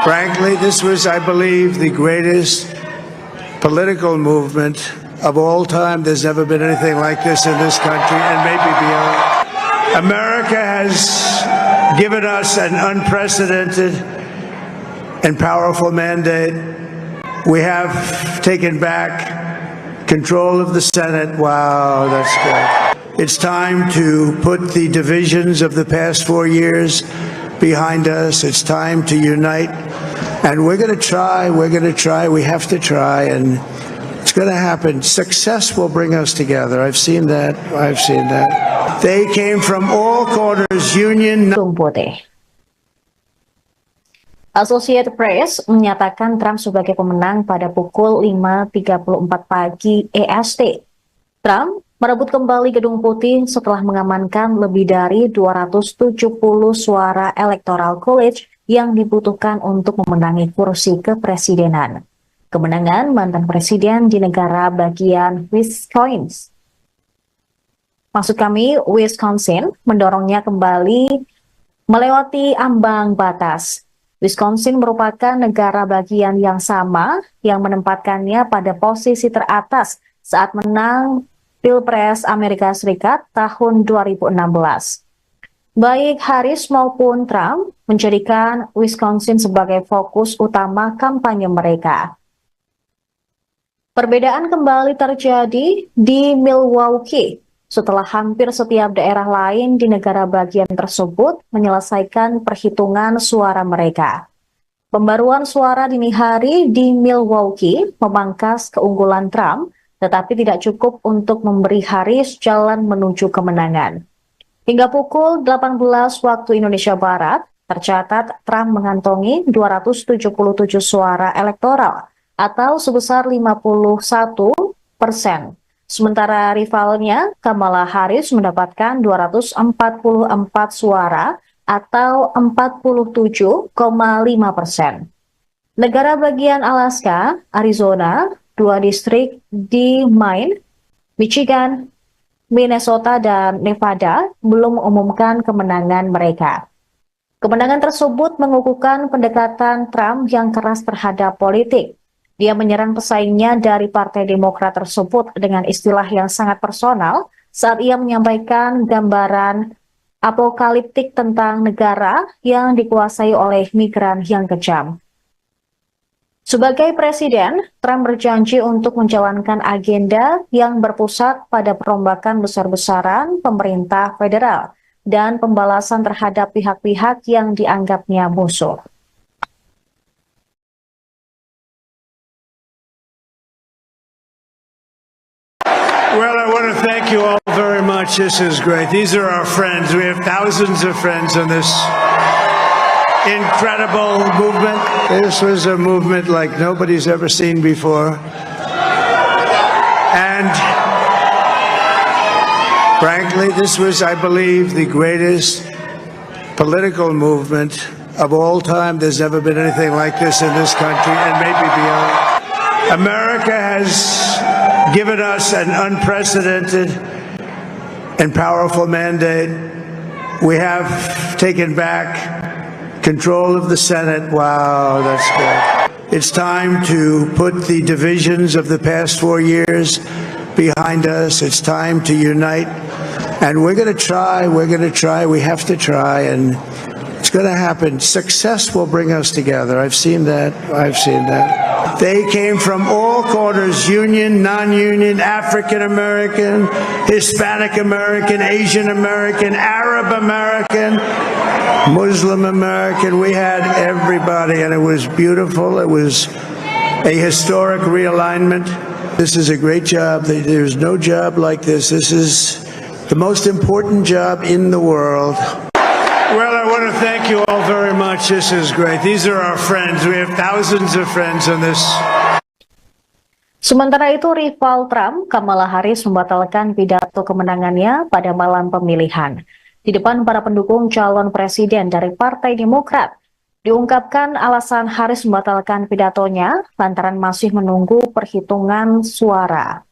frankly, this was, I believe, the greatest political movement of all time. There's never been anything like this in this country and maybe beyond. America has given us an unprecedented and powerful mandate. We have taken back control of the Senate. Wow, that's good. It's time to put the divisions of the past 4 years behind us. It's time to unite. And we're going to try, we have to try, and it's going to happen. Success will bring us together. I've seen that. They came from all corners, union. Associated Press menyatakan Trump sebagai pemenang pada pukul 5.34 pagi EST. Trump merebut kembali Gedung Putih setelah mengamankan lebih dari 270 suara Electoral College yang dibutuhkan untuk memenangi kursi kepresidenan. Kemenangan mantan presiden di negara bagian Wisconsin mendorongnya kembali melewati ambang batas. Wisconsin merupakan negara bagian yang sama yang menempatkannya pada posisi teratas saat menang Pilpres Amerika Serikat tahun 2016. Baik Harris maupun Trump menjadikan Wisconsin sebagai fokus utama kampanye mereka. Perbedaan kembali terjadi di Milwaukee setelah hampir setiap daerah lain di negara bagian tersebut menyelesaikan perhitungan suara mereka. Pembaruan suara dini hari di Milwaukee memangkas keunggulan Trump, tetapi tidak cukup untuk memberi Harris jalan menuju kemenangan. Hingga pukul 18 waktu Indonesia Barat, tercatat Trump mengantongi 277 suara elektoral atau sebesar 51%. Sementara rivalnya, Kamala Harris mendapatkan 244 suara atau 47,5%. Negara bagian Alaska, Arizona, 2 distrik di Maine, Michigan, Minnesota, dan Nevada belum mengumumkan kemenangan mereka. Kemenangan tersebut mengukuhkan pendekatan Trump yang keras terhadap politik. Dia menyerang pesaingnya dari Partai Demokrat tersebut dengan istilah yang sangat personal saat ia menyampaikan gambaran apokaliptik tentang negara yang dikuasai oleh migran yang kejam. Sebagai presiden, Trump berjanji untuk menjalankan agenda yang berpusat pada perombakan besar-besaran pemerintah federal dan pembalasan terhadap pihak-pihak yang dianggapnya musuh. Well, I want to thank you all very much. This is great. These are our friends. We have thousands of friends in this incredible movement. This was a movement like nobody's ever seen before. And frankly, this was, I believe, the greatest political movement of all time. There's never been anything like this in this country and maybe beyond. America has given us an unprecedented and powerful mandate. We have taken back control of the Senate. Wow, that's good. It's time to put the divisions of the past 4 years behind us. It's time to unite. And we're going to try, we have to try, and it's going to happen. Success will bring us together. I've seen that. They came from all corners, union, non-union, African American, Hispanic American, Asian American, Arab American, Muslim American. We had everybody, and it was beautiful. It was a historic realignment. This is a great job. There's no job like this. This is the most important job in the world. Well, I want to thank you all very much. This is great. These are our friends. We have thousands of friends in this. Sementara itu, rival Trump, Kamala Harris membatalkan pidato kemenangannya pada malam pemilihan. Di depan para pendukung calon presiden dari Partai Demokrat, diungkapkan alasan Harris membatalkan pidatonya lantaran masih menunggu perhitungan suara.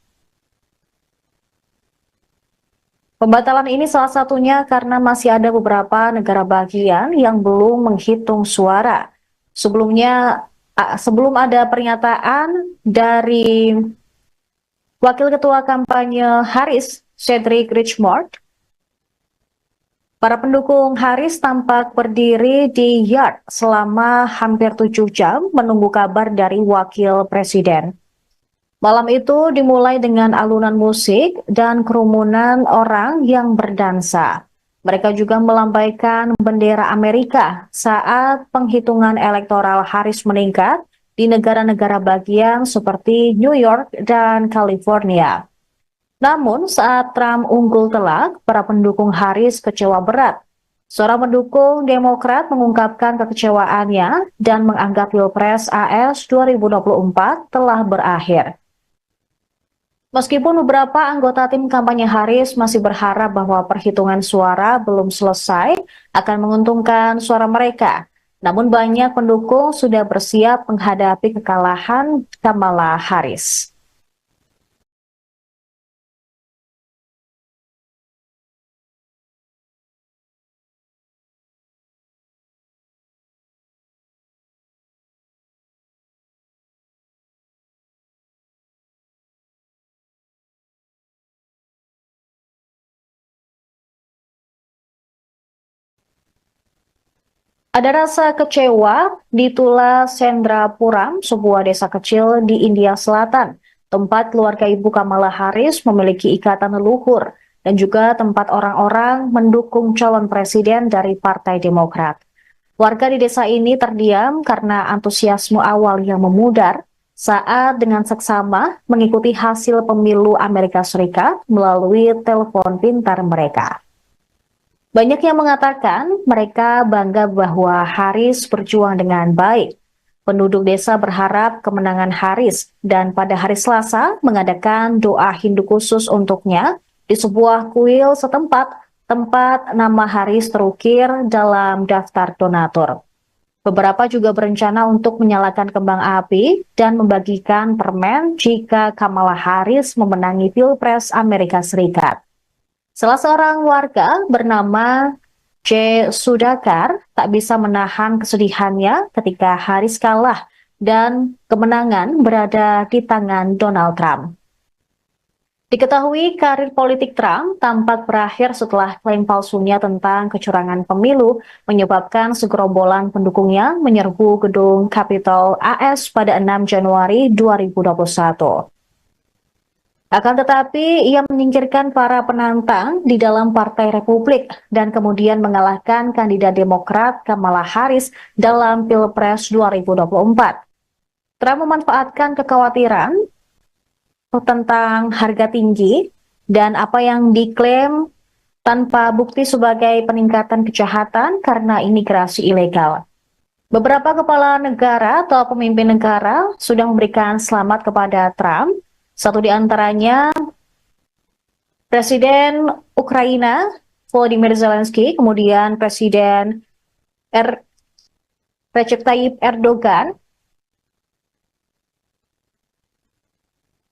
Pembatalan ini salah satunya karena masih ada beberapa negara bagian yang belum menghitung suara. Sebelum ada pernyataan dari Wakil Ketua Kampanye Harris, Cedric Richmond, para pendukung Harris tampak berdiri di yard selama hampir 7 jam menunggu kabar dari Wakil Presiden. Malam itu dimulai dengan alunan musik dan kerumunan orang yang berdansa. Mereka juga melambaikan bendera Amerika saat penghitungan elektoral Harris meningkat di negara-negara bagian seperti New York dan California. Namun saat Trump unggul telak, para pendukung Harris kecewa berat. Seorang pendukung Demokrat mengungkapkan kekecewaannya dan menganggap Pilpres AS 2024 telah berakhir. Meskipun beberapa anggota tim kampanye Harris masih berharap bahwa perhitungan suara belum selesai akan menguntungkan suara mereka, namun banyak pendukung sudah bersiap menghadapi kekalahan Kamala Harris. Ada rasa kecewa di Tula Sendrapuram, sebuah desa kecil di India Selatan, tempat keluarga ibu Kamala Harris memiliki ikatan leluhur dan juga tempat orang-orang mendukung calon presiden dari Partai Demokrat. Warga di desa ini terdiam karena antusiasme awal yang memudar saat dengan seksama mengikuti hasil pemilu Amerika Serikat melalui telepon pintar mereka. Banyak yang mengatakan mereka bangga bahwa Harris berjuang dengan baik. Penduduk desa berharap kemenangan Harris dan pada hari Selasa mengadakan doa Hindu khusus untuknya di sebuah kuil setempat tempat nama Harris terukir dalam daftar donatur. Beberapa juga berencana untuk menyalakan kembang api dan membagikan permen jika Kamala Harris memenangi Pilpres Amerika Serikat. Salah seorang warga bernama J. Sudhakar tak bisa menahan kesedihannya ketika Harris kalah dan kemenangan berada di tangan Donald Trump. Diketahui karir politik Trump tampak berakhir setelah klaim palsunya tentang kecurangan pemilu menyebabkan segerombolan pendukungnya menyerbu gedung Capitol AS pada 6 Januari 2021. Akan tetapi, ia menyingkirkan para penantang di dalam Partai Republik dan kemudian mengalahkan kandidat Demokrat Kamala Harris dalam Pilpres 2024. Trump memanfaatkan kekhawatiran tentang harga tinggi dan apa yang diklaim tanpa bukti sebagai peningkatan kejahatan karena imigrasi ilegal. Beberapa kepala negara atau pemimpin negara sudah memberikan selamat kepada Trump. Satu di antaranya Presiden Ukraina Volodymyr Zelensky, kemudian Presiden Recep Tayyip Erdogan,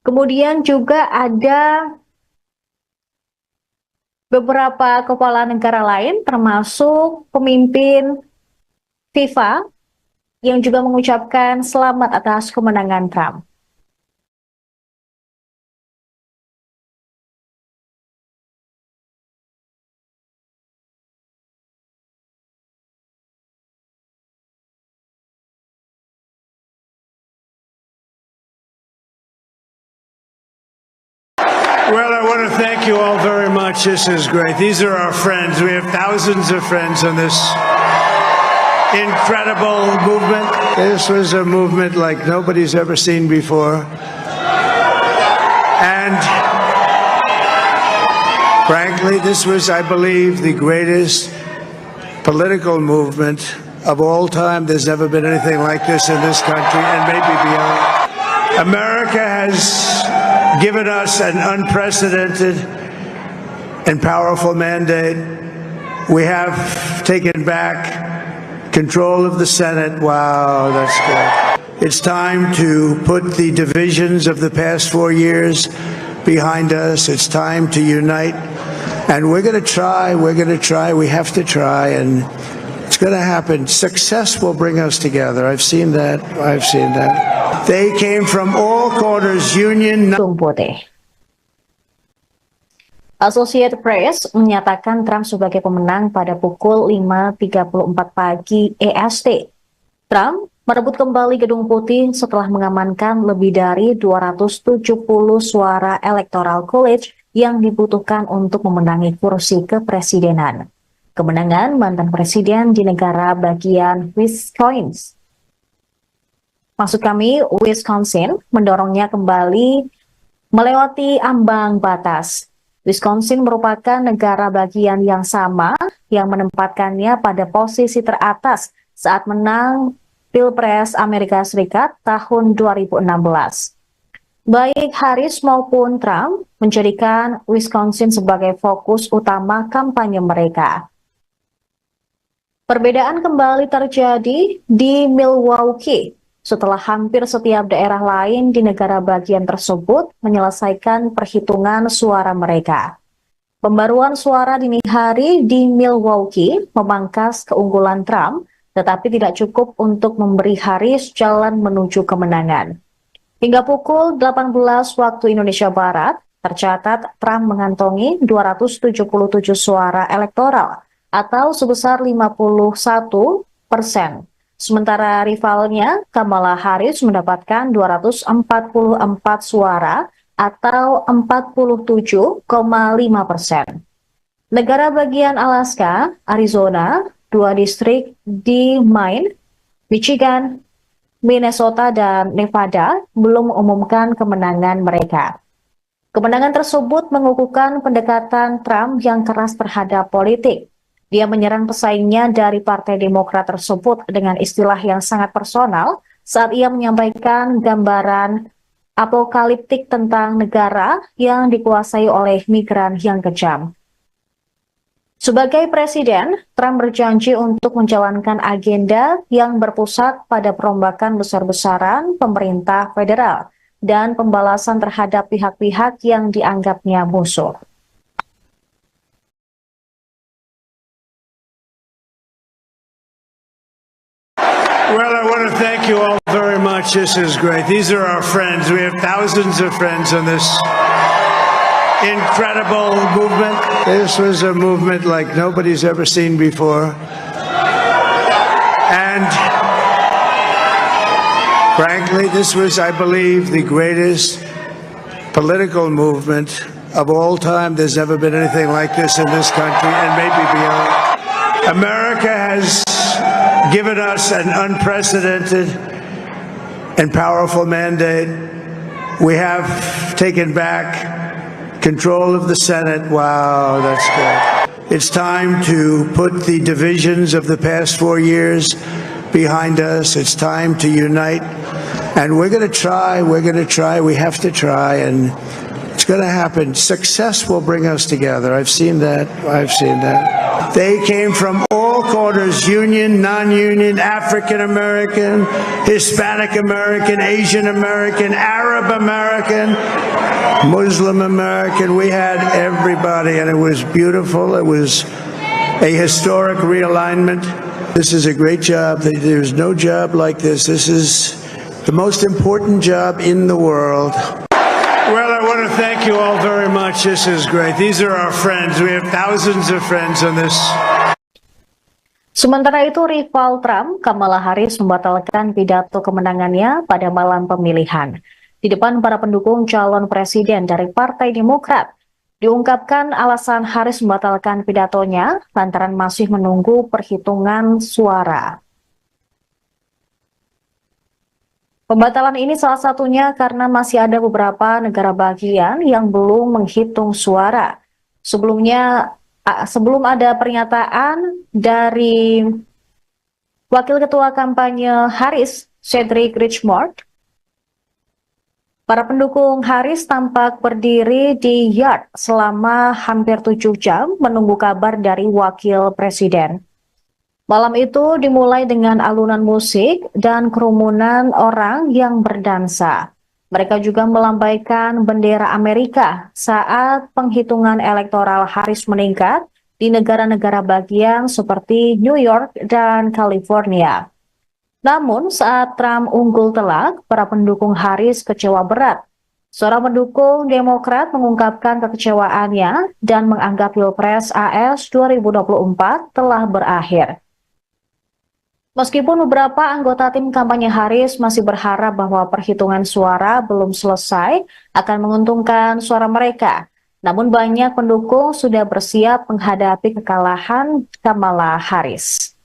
kemudian juga ada beberapa kepala negara lain termasuk pemimpin FIFA yang juga mengucapkan selamat atas kemenangan Trump. Well, I want to thank you all very much. This is great. These are our friends. We have thousands of friends on this incredible movement. This was a movement like nobody's ever seen before. And frankly, this was, I believe, the greatest political movement of all time. There's never been anything like this in this country and maybe beyond. America has given us an unprecedented and powerful mandate. We have taken back control of the Senate. Wow, that's good. It's time to put the divisions of the past 4 years behind us. It's time to unite. And we're going to try, we have to try, and it's going to happen. Success will bring us together. I've seen that. They came from all corners, union. Associated Press menyatakan Trump sebagai pemenang pada pukul 5.34 pagi EST. Trump merebut kembali Gedung Putih setelah mengamankan lebih dari 270 suara Electoral College yang dibutuhkan untuk memenangi kursi kepresidenan. Kemenangan mantan presiden di negara bagian Wisconsin mendorongnya kembali melewati ambang batas. Wisconsin merupakan negara bagian yang sama yang menempatkannya pada posisi teratas saat menang Pilpres Amerika Serikat tahun 2016. Baik Harris maupun Trump menjadikan Wisconsin sebagai fokus utama kampanye mereka. Perbedaan kembali terjadi di Milwaukee setelah hampir setiap daerah lain di negara bagian tersebut menyelesaikan perhitungan suara mereka. Pembaruan suara dini hari di Milwaukee memangkas keunggulan Trump, tetapi tidak cukup untuk memberi Harris jalan menuju kemenangan. Hingga pukul 18 waktu Indonesia Barat, tercatat Trump mengantongi 277 suara elektoral atau sebesar 51%. Sementara rivalnya, Kamala Harris mendapatkan 244 suara atau 47,5%. Negara bagian Alaska, Arizona, 2 distrik di Maine, Michigan, Minnesota, dan Nevada belum mengumumkan kemenangan mereka. Kemenangan tersebut mengukuhkan pendekatan Trump yang keras terhadap politik. Dia menyerang pesaingnya dari Partai Demokrat tersebut dengan istilah yang sangat personal saat ia menyampaikan gambaran apokaliptik tentang negara yang dikuasai oleh migran yang kejam. Sebagai presiden, Trump berjanji untuk menjalankan agenda yang berpusat pada perombakan besar-besaran pemerintah federal dan pembalasan terhadap pihak-pihak yang dianggapnya musuh. Well, I want to thank you all very much. This is great. These are our friends. We have thousands of friends on this incredible movement. This was a movement like nobody's ever seen before. And frankly, this was, I believe, the greatest political movement of all time. There's never been anything like this in this country and maybe beyond. America has given us an unprecedented and powerful mandate. We have taken back control of the Senate. Wow, that's good. It's time to put the divisions of the past 4 years behind us. It's time to unite. And we're going to try, we have to try, and it's going to happen. Success will bring us together. I've seen that. They came from all corners, union, non-union, African American, Hispanic American, Asian American, Arab American, Muslim American. We had everybody, and it was beautiful. It was a historic realignment. This is a great job. There's no job like this. This is the most important job in the world. Well, I want to thank you all very much. This is great. These are our friends. We have thousands of friends on this. Sementara itu, rival Trump, Kamala Harris, membatalkan pidato kemenangannya pada malam pemilihan. Di depan para pendukung calon presiden dari Partai Demokrat, diungkapkan alasan Harris membatalkan pidatonya lantaran masih menunggu perhitungan suara. Pembatalan ini salah satunya karena masih ada beberapa negara bagian yang belum menghitung suara. Sebelum ada pernyataan dari Wakil Ketua Kampanye Harris, Cedric Richmond, para pendukung Harris tampak berdiri di yard selama hampir 7 jam menunggu kabar dari Wakil Presiden. Malam itu dimulai dengan alunan musik dan kerumunan orang yang berdansa. Mereka juga melambaikan bendera Amerika saat penghitungan elektoral Harris meningkat di negara-negara bagian seperti New York dan California. Namun saat Trump unggul telak, para pendukung Harris kecewa berat. Seorang pendukung Demokrat mengungkapkan kekecewaannya dan menganggap Pilpres AS 2024 telah berakhir. Meskipun beberapa anggota tim kampanye Harris masih berharap bahwa perhitungan suara belum selesai akan menguntungkan suara mereka, namun banyak pendukung sudah bersiap menghadapi kekalahan Kamala Harris.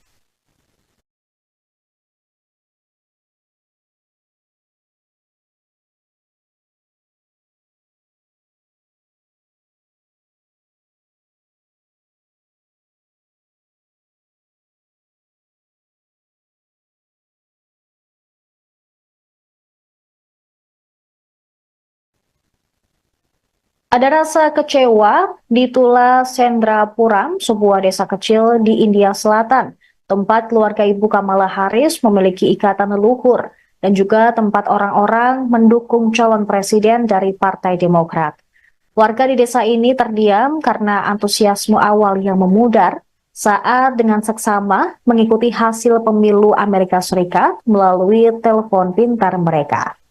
Ada rasa kecewa di Tula Sendrapuram, sebuah desa kecil di India Selatan, tempat keluarga ibu Kamala Harris memiliki ikatan leluhur, dan juga tempat orang-orang mendukung calon presiden dari Partai Demokrat. Warga di desa ini terdiam karena antusiasme awal yang memudar saat dengan seksama mengikuti hasil pemilu Amerika Serikat melalui telepon pintar mereka.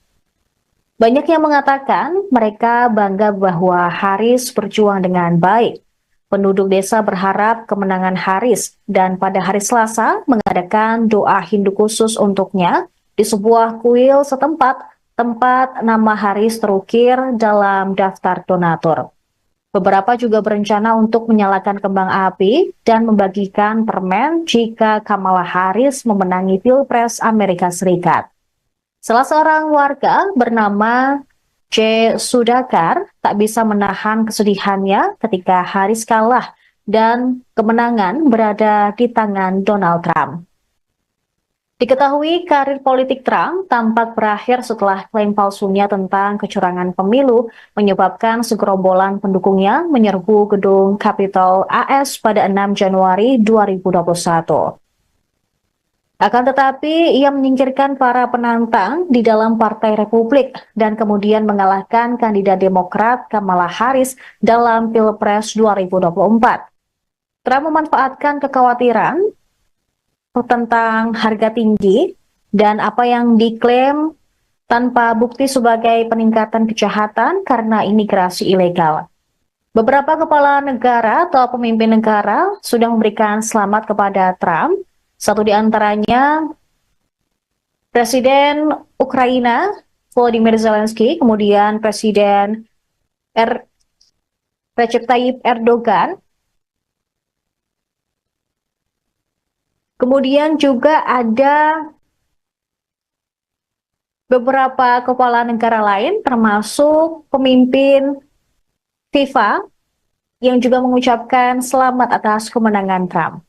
Banyak yang mengatakan mereka bangga bahwa Harris berjuang dengan baik. Penduduk desa berharap kemenangan Harris dan pada hari Selasa mengadakan doa Hindu khusus untuknya di sebuah kuil setempat tempat nama Harris terukir dalam daftar donatur. Beberapa juga berencana untuk menyalakan kembang api dan membagikan permen jika Kamala Harris memenangi Pilpres Amerika Serikat. Salah seorang warga bernama C. Sudakar tak bisa menahan kesedihannya ketika Harris kalah dan kemenangan berada di tangan Donald Trump. Diketahui karir politik Trump tampak berakhir setelah klaim palsunya tentang kecurangan pemilu menyebabkan segerombolan pendukungnya menyerbu gedung Capitol AS pada 6 Januari 2021. Akan tetapi, ia menyingkirkan para penantang di dalam Partai Republik dan kemudian mengalahkan kandidat Demokrat Kamala Harris dalam Pilpres 2024. Trump memanfaatkan kekhawatiran tentang harga tinggi dan apa yang diklaim tanpa bukti sebagai peningkatan kejahatan karena imigrasi ilegal. Beberapa kepala negara atau pemimpin negara sudah memberikan selamat kepada Trump. Satu di antaranya Presiden Ukraina Volodymyr Zelensky, kemudian Presiden Recep Tayyip Erdogan, kemudian juga ada Beberapa kepala negara lain termasuk pemimpin FIFA yang juga mengucapkan selamat atas kemenangan Trump.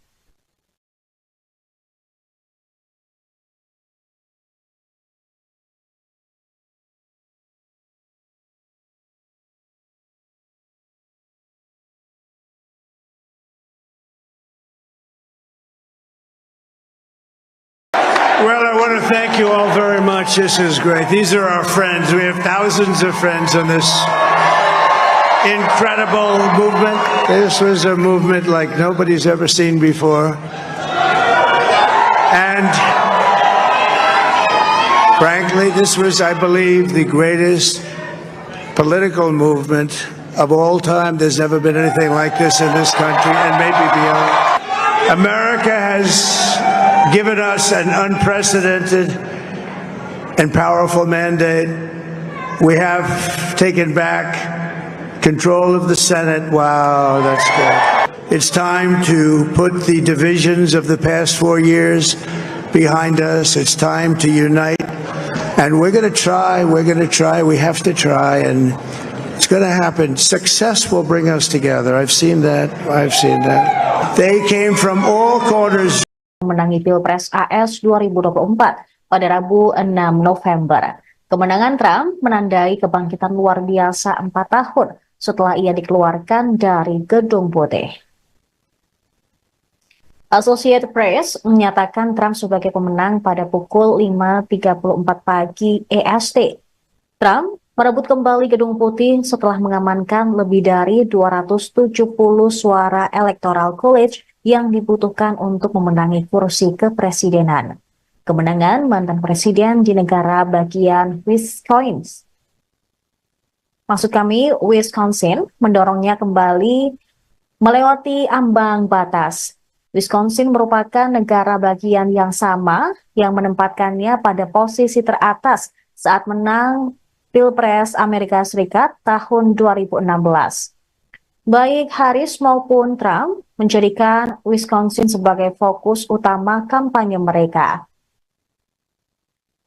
Well, I want to thank you all very much. This is great. These are our friends. We have thousands of friends on this incredible movement. This was a movement like nobody's ever seen before. And frankly, this was, I believe, the greatest political movement of all time. There's never been anything like this in this country and maybe beyond. America has given us an unprecedented and powerful mandate. We have taken back control of the Senate. Wow, that's good. It's time to put the divisions of the past 4 years behind us. It's time to unite. And we're going to try, we have to try, and it's going to happen. Success will bring us together. I've seen that. They came from all corners. Menangi Pilpres AS 2024 pada Rabu 6 November. Kemenangan Trump menandai kebangkitan luar biasa 4 tahun setelah ia dikeluarkan dari Gedung Putih. Associated Press menyatakan Trump sebagai pemenang pada pukul 5.34 pagi EST. Trump merebut kembali Gedung Putih setelah mengamankan lebih dari 270 suara Electoral College yang dibutuhkan untuk memenangi kursi kepresidenan. Kemenangan mantan presiden di negara bagian Wisconsin mendorongnya kembali melewati ambang batas. Wisconsin merupakan negara bagian yang sama yang menempatkannya pada posisi teratas saat menang Pilpres Amerika Serikat tahun 2016. Baik Harris maupun Trump menjadikan Wisconsin sebagai fokus utama kampanye mereka.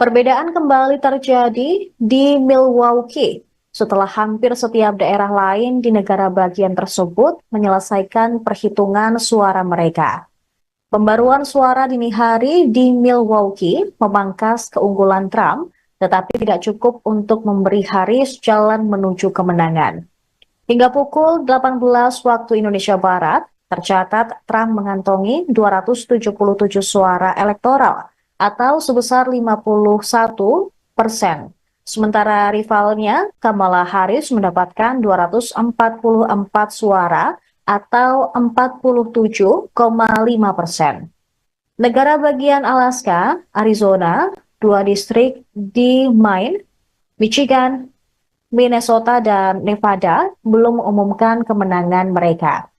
Perbedaan kembali terjadi di Milwaukee setelah hampir setiap daerah lain di negara bagian tersebut menyelesaikan perhitungan suara mereka. Pembaruan suara dini hari di Milwaukee memangkas keunggulan Trump, tetapi tidak cukup untuk memberi Harris jalan menuju kemenangan. Hingga pukul 18 waktu Indonesia Barat, tercatat Trump mengantongi 277 suara elektoral atau sebesar 51%. Sementara rivalnya, Kamala Harris mendapatkan 244 suara atau 47,5%. Negara bagian Alaska, Arizona, 2 distrik di Maine, Michigan, Minnesota, dan Nevada belum mengumumkan kemenangan mereka.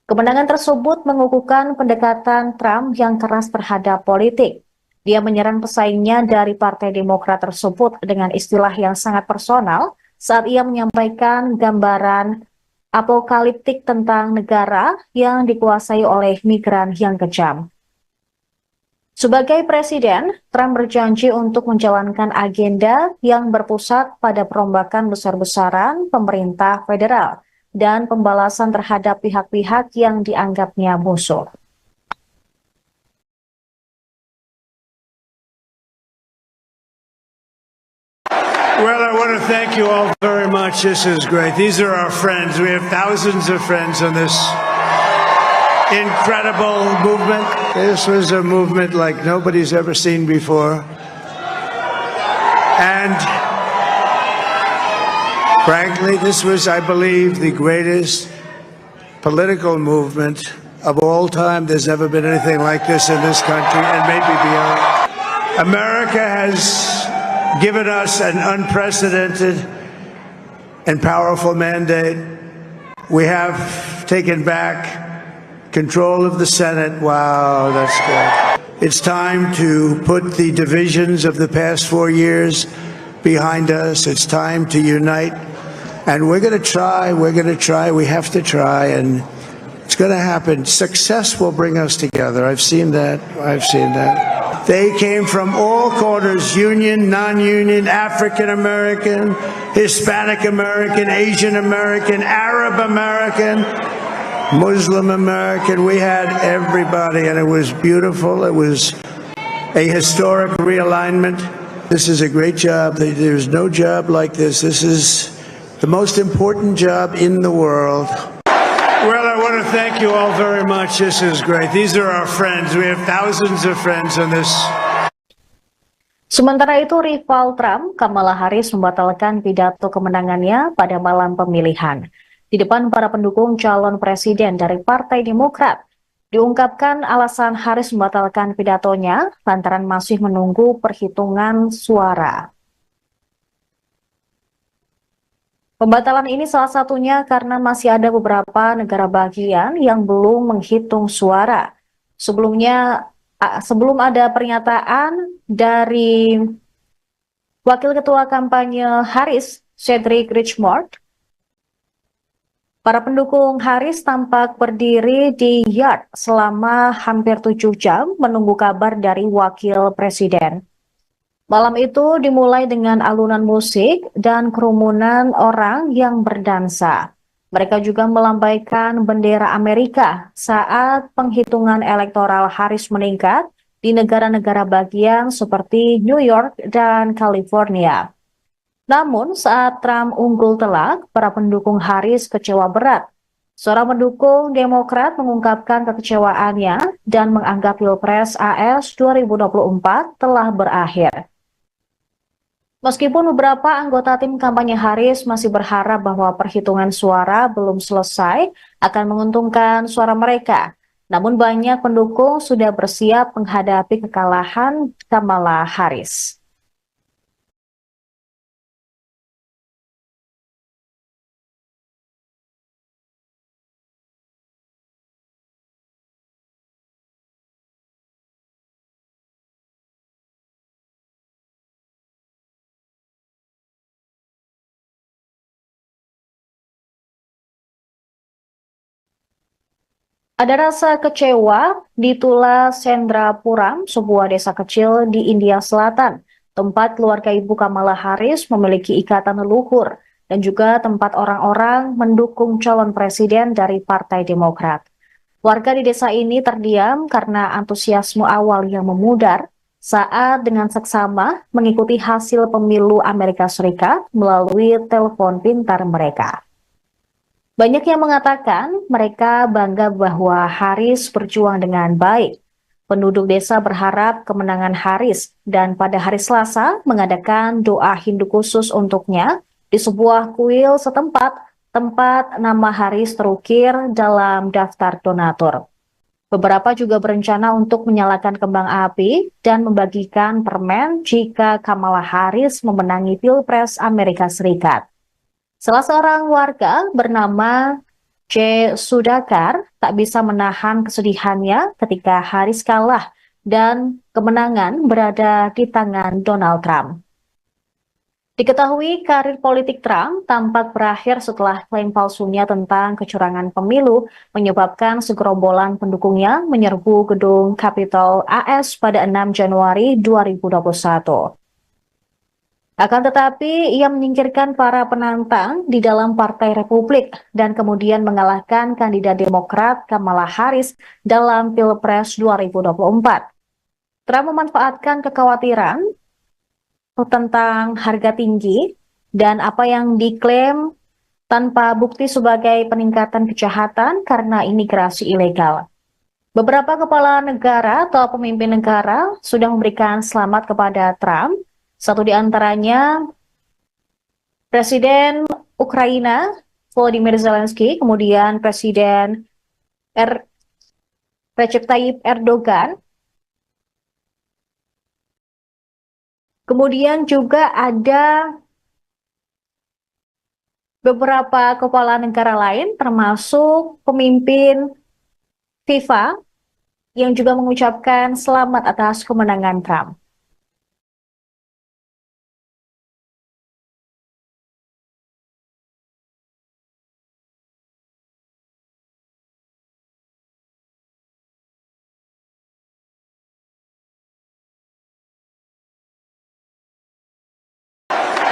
Kemenangan tersebut mengukuhkan pendekatan Trump yang keras terhadap politik. Dia menyerang pesaingnya dari Partai Demokrat tersebut dengan istilah yang sangat personal saat ia menyampaikan gambaran apokaliptik tentang negara yang dikuasai oleh migran yang kejam. Sebagai presiden, Trump berjanji untuk menjalankan agenda yang berpusat pada perombakan besar-besaran pemerintah federal dan pembalasan terhadap pihak-pihak yang dianggapnya musuh. Well, I want to thank you all very much. This is great. These are our friends. We have thousands of friends on this incredible movement. This was a movement like nobody's ever seen before. And frankly, this was, I believe, the greatest political movement of all time. There's never been anything like this in this country and maybe beyond. America has given us an unprecedented and powerful mandate. We have taken back control of the Senate. Wow, that's good. It's time to put the divisions of the past 4 years behind us. It's time to unite. And we're going to try, we have to try, and it's going to happen. Success will bring us together. I've seen that. They came from all corners, union, non-union, African American, Hispanic American, Asian American, Arab American, Muslim American. We had everybody, and it was beautiful. It was a historic realignment. This is a great job. There's no job like this. This is the most important job in the world. Well, I want to thank you all very much. This is great. These are our friends. We have thousands of friends on this. Sementara itu, rival Trump, Kamala Harris membatalkan pidato kemenangannya pada malam pemilihan. Di depan para pendukung calon presiden dari Partai Demokrat, diungkapkan alasan Harris membatalkan pidatonya lantaran masih menunggu perhitungan suara. Pembatalan ini salah satunya karena masih ada beberapa negara bagian yang belum menghitung suara. Sebelum ada pernyataan dari Wakil Ketua Kampanye Harris, Cedric Richmond, para pendukung Harris tampak berdiri di yard selama hampir 7 jam menunggu kabar dari Wakil Presiden. Malam itu dimulai dengan alunan musik dan kerumunan orang yang berdansa. Mereka juga melambaikan bendera Amerika saat penghitungan elektoral Harris meningkat di negara-negara bagian seperti New York dan California. Namun saat Trump unggul telak, para pendukung Harris kecewa berat. Seorang pendukung Demokrat mengungkapkan kekecewaannya dan menganggap Pilpres AS 2024 telah berakhir. Meskipun beberapa anggota tim kampanye Harris masih berharap bahwa perhitungan suara belum selesai akan menguntungkan suara mereka, namun banyak pendukung sudah bersiap menghadapi kekalahan Kamala Harris. Ada rasa kecewa di Tula Sendrapuram, sebuah desa kecil di India Selatan, tempat keluarga Ibu Kamala Harris memiliki ikatan leluhur dan juga tempat orang-orang mendukung calon presiden dari Partai Demokrat. Warga di desa ini terdiam karena antusiasme awal yang memudar saat dengan seksama mengikuti hasil pemilu Amerika Serikat melalui telepon pintar mereka. Banyak yang mengatakan mereka bangga bahwa Harris berjuang dengan baik. Penduduk desa berharap kemenangan Harris dan pada hari Selasa mengadakan doa Hindu khusus untuknya di sebuah kuil setempat tempat nama Harris terukir dalam daftar donatur. Beberapa juga berencana untuk menyalakan kembang api dan membagikan permen jika Kamala Harris memenangi Pilpres Amerika Serikat. Salah seorang warga bernama J. Sudakar tak bisa menahan kesedihannya ketika Harris kalah dan kemenangan berada di tangan Donald Trump. Diketahui karir politik Trump tampak berakhir setelah klaim palsunya tentang kecurangan pemilu menyebabkan segerombolan pendukungnya menyerbu gedung Capitol AS pada 6 Januari 2021. Akan tetapi, ia menyingkirkan para penantang di dalam Partai Republik dan kemudian mengalahkan kandidat Demokrat Kamala Harris dalam Pilpres 2024. Trump memanfaatkan kekhawatiran tentang harga tinggi dan apa yang diklaim tanpa bukti sebagai peningkatan kejahatan karena imigrasi ilegal. Beberapa kepala negara atau pemimpin negara sudah memberikan selamat kepada Trump. Satu di antaranya Presiden Ukraina Volodymyr Zelensky, kemudian Presiden Recep Tayyip Erdogan, kemudian juga ada beberapa kepala negara lain termasuk pemimpin FIFA yang juga mengucapkan selamat atas kemenangan Trump.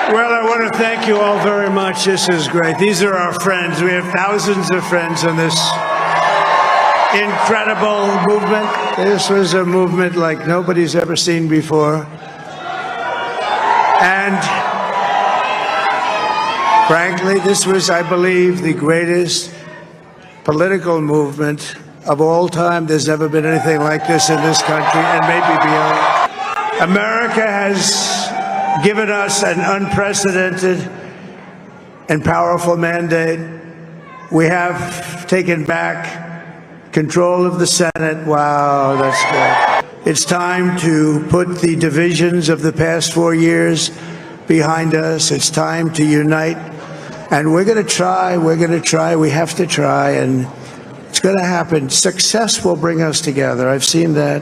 Well, I want to thank you all very much. This is great. These are our friends. We have thousands of friends in this incredible movement. This was a movement like nobody's ever seen before. And frankly, this was, I believe, the greatest political movement of all time. There's never been anything like this in this country and maybe beyond. America has given us an unprecedented and powerful mandate. We have taken back control of the Senate. Wow, that's good. It's time to put the divisions of the past 4 years behind us. It's time to unite. And we're going to try, we have to try, and it's going to happen. Success will bring us together. I've seen that.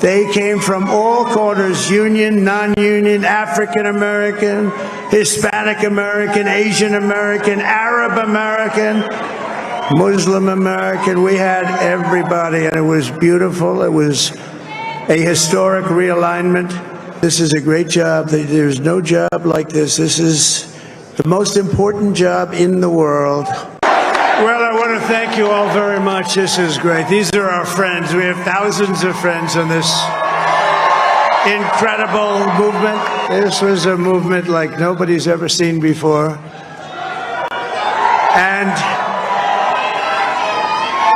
They came from all corners, union, non-union, African American, Hispanic American, Asian American, Arab American, Muslim American. We had everybody, and it was beautiful. It was a historic realignment. This is a great job. There's no job like this. This is the most important job in the world. Well, I want to thank you all very much. This is great. These are our friends. We have thousands of friends in this incredible movement. This was a movement like nobody's ever seen before. And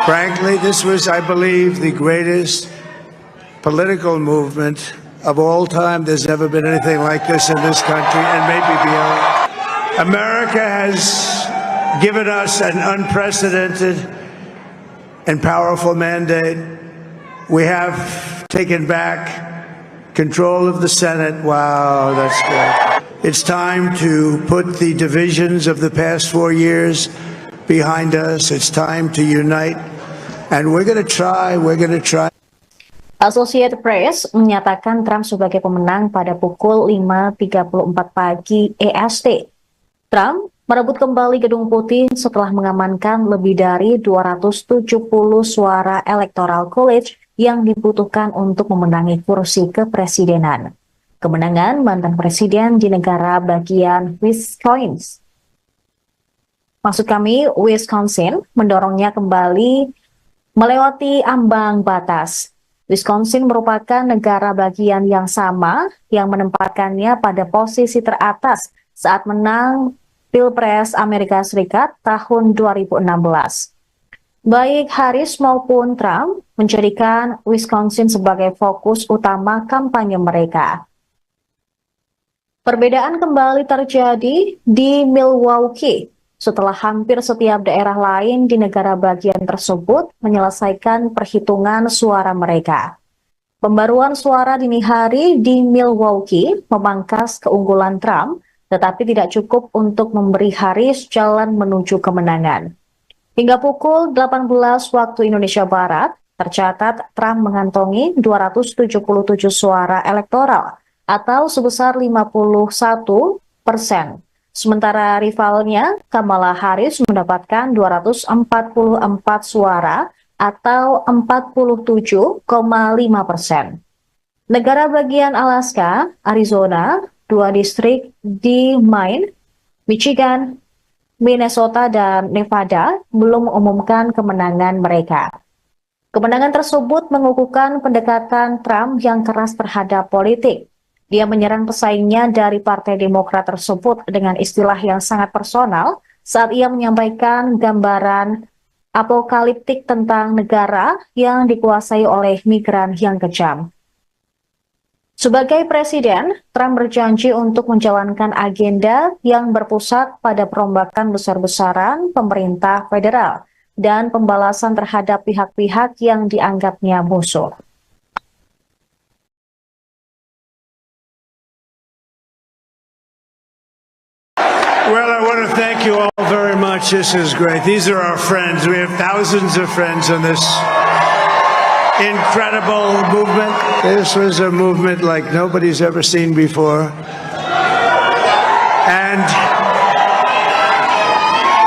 frankly, this was, I believe, the greatest political movement of all time. There's never been anything like this in this country and maybe beyond. America has given us an unprecedented and powerful mandate. We have taken back control of the Senate. Wow, that's good. It's time to put the divisions of the past 4 years behind us. It's time to unite. And we're going to try. Associated Press menyatakan Trump sebagai pemenang pada pukul 5.34 pagi EST. Trump merebut kembali Gedung Putih setelah mengamankan lebih dari 270 suara Electoral College yang dibutuhkan untuk memenangi kursi kepresidenan. Kemenangan mantan presiden di negara bagian Wisconsin mendorongnya kembali melewati ambang batas. Wisconsin merupakan negara bagian yang sama yang menempatkannya pada posisi teratas saat menang Pilpres Amerika Serikat tahun 2016. Baik Harris maupun Trump menjadikan Wisconsin sebagai fokus utama kampanye mereka. Perbedaan kembali terjadi di Milwaukee setelah hampir setiap daerah lain di negara bagian tersebut menyelesaikan perhitungan suara mereka. Pembaruan suara dini hari di Milwaukee memangkas keunggulan Trump, tetapi tidak cukup untuk memberi Harris jalan menuju kemenangan. Hingga pukul 18 waktu Indonesia Barat, tercatat Trump mengantongi 277 suara elektoral atau sebesar 51%. Sementara rivalnya, Kamala Harris mendapatkan 244 suara atau 47,5%. Negara bagian Alaska, Arizona, 2 distrik di Maine, Michigan, Minnesota, dan Nevada belum mengumumkan kemenangan mereka. Kemenangan tersebut mengukuhkan pendekatan Trump yang keras terhadap politik. Dia menyerang pesaingnya dari Partai Demokrat tersebut dengan istilah yang sangat personal saat ia menyampaikan gambaran apokaliptik tentang negara yang dikuasai oleh migran yang kejam. Sebagai presiden, Trump berjanji untuk menjalankan agenda yang berpusat pada perombakan besar-besaran pemerintah federal dan pembalasan terhadap pihak-pihak yang dianggapnya musuh. Well, I want to thank you all very much. This is great. These are our friends. We have thousands of friends in this incredible movement. This was a movement like nobody's ever seen before. And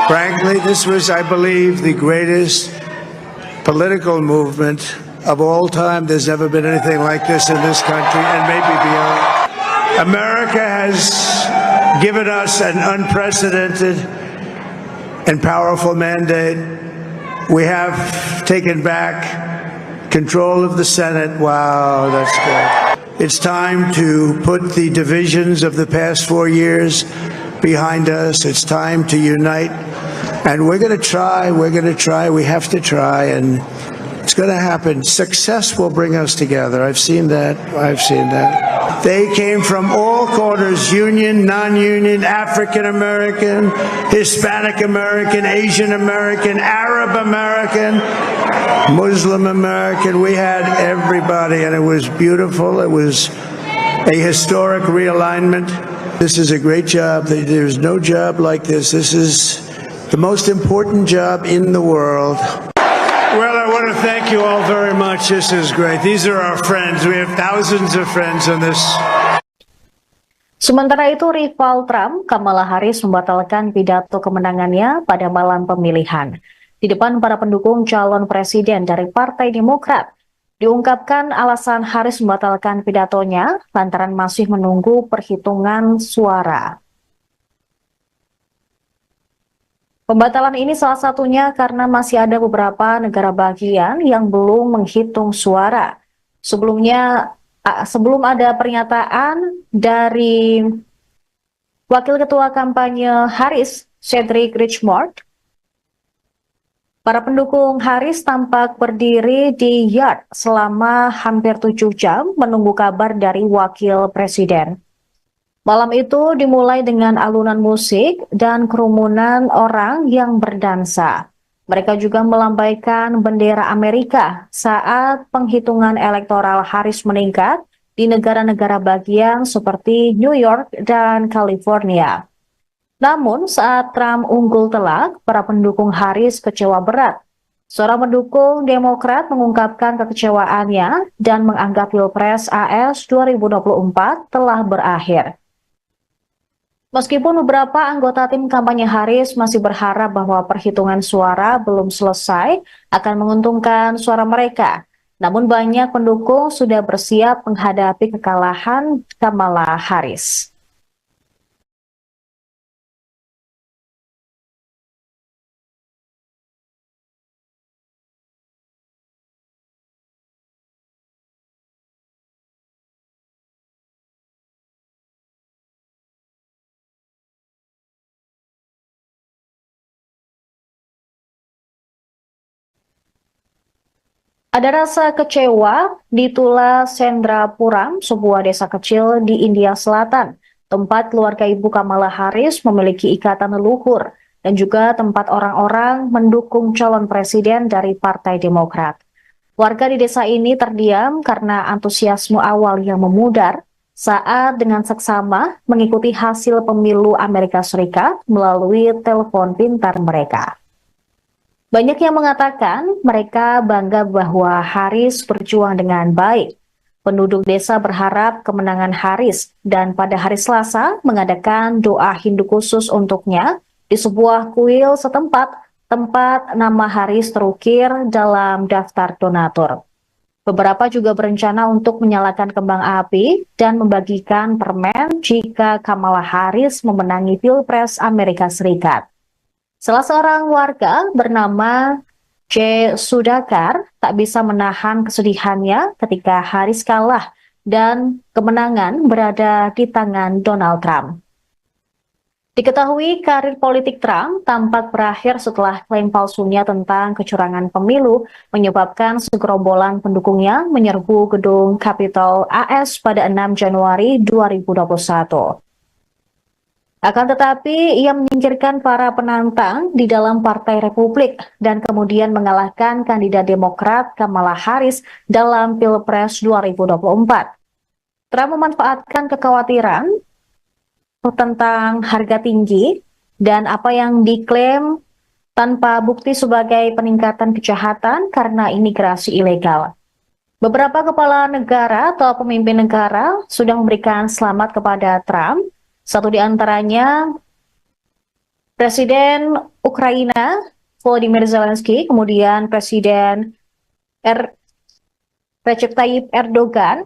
frankly, this was, I believe, the greatest political movement of all time. There's never been anything like this in this country and maybe beyond. America has given us an unprecedented and powerful mandate. We have taken back control of the Senate. Wow, that's good. It's time to put the divisions of the past 4 years behind us. It's time to unite. And we're going to try. We have to try. And it's going to happen. Success will bring us together. I've seen that. They came from all corners, union, non-union, African American, Hispanic American, Asian American, Arab American, Muslim American. We had everybody, and it was beautiful. It was a historic realignment. This is a great job. There's no job like this. This is the most important job in the world. Well, I want to thank you all very much. This is great. These are our friends. We have thousands of friends on this. Sementara itu, rival Trump, Kamala Harris membatalkan pidato kemenangannya pada malam pemilihan. Di depan para pendukung calon presiden dari Partai Demokrat, diungkapkan alasan Harris membatalkan pidatonya lantaran masih menunggu perhitungan suara. Pembatalan ini salah satunya karena masih ada beberapa negara bagian yang belum menghitung suara. Sebelum ada pernyataan dari Wakil Ketua Kampanye Harris, Cedric Richmond, para pendukung Harris tampak berdiri di yard selama hampir 7 jam menunggu kabar dari Wakil Presiden. Malam itu dimulai dengan alunan musik dan kerumunan orang yang berdansa. Mereka juga melambaikan bendera Amerika saat penghitungan elektoral Harris meningkat di negara-negara bagian seperti New York dan California. Namun saat Trump unggul telak, para pendukung Harris kecewa berat. Seorang pendukung Demokrat mengungkapkan kekecewaannya dan menganggap Pilpres AS 2024 telah berakhir. Meskipun beberapa anggota tim kampanye Harris masih berharap bahwa perhitungan suara belum selesai akan menguntungkan suara mereka, namun banyak pendukung sudah bersiap menghadapi kekalahan Kamala Harris. Ada rasa kecewa di Tula Sendrapuram, sebuah desa kecil di India Selatan, tempat keluarga ibu Kamala Harris memiliki ikatan leluhur dan juga tempat orang-orang mendukung calon presiden dari Partai Demokrat. Warga di desa ini terdiam karena antusiasme awal yang memudar saat dengan seksama mengikuti hasil pemilu Amerika Serikat melalui telepon pintar mereka. Banyak yang mengatakan mereka bangga bahwa Harris berjuang dengan baik. Penduduk desa berharap kemenangan Harris dan pada hari Selasa mengadakan doa Hindu khusus untuknya di sebuah kuil setempat tempat nama Harris terukir dalam daftar donatur. Beberapa juga berencana untuk menyalakan kembang api dan membagikan permen jika Kamala Harris memenangi Pilpres Amerika Serikat. Salah seorang warga bernama J. Sudhakar tak bisa menahan kesedihannya ketika Harris kalah dan kemenangan berada di tangan Donald Trump. Diketahui karir politik Trump tampak berakhir setelah klaim palsunya tentang kecurangan pemilu menyebabkan segerombolan pendukungnya menyerbu gedung Capitol AS pada 6 Januari 2021. Akan tetapi, ia menyingkirkan para penantang di dalam Partai Republik dan kemudian mengalahkan kandidat Demokrat Kamala Harris dalam Pilpres 2024. Trump memanfaatkan kekhawatiran tentang harga tinggi dan apa yang diklaim tanpa bukti sebagai peningkatan kejahatan karena imigrasi ilegal. Beberapa kepala negara atau pemimpin negara sudah memberikan selamat kepada Trump. Satu di antaranya Presiden Ukraina Volodymyr Zelensky, kemudian Presiden Recep Tayyip Erdogan,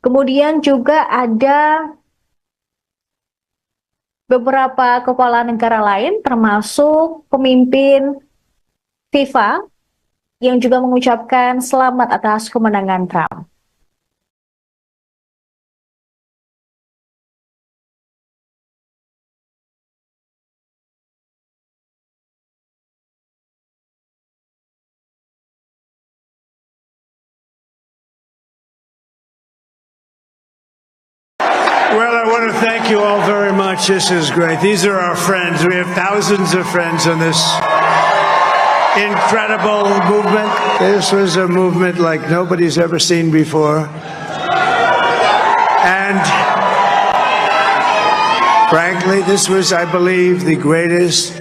Kemudian juga ada beberapa kepala negara lain termasuk pemimpin FIFA yang juga mengucapkan selamat atas kemenangan Trump. Well, I want to thank you all very much. This is great. These are our friends. We have thousands of friends in this incredible movement. This was a movement like nobody's ever seen before. And frankly, this was, I believe, the greatest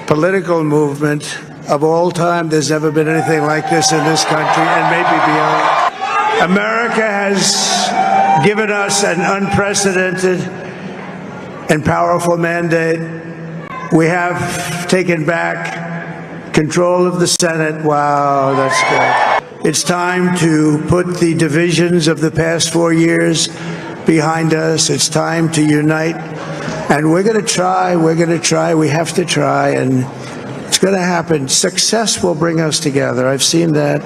political movement of all time. There's never been anything like this in this country and maybe beyond. America has given us an unprecedented and powerful mandate. We have taken back control of the Senate. Wow, that's good. It's time to put the divisions of the past 4 years behind us. It's time to unite. And we're going to try, we have to try, and it's going to happen. Success will bring us together. I've seen that.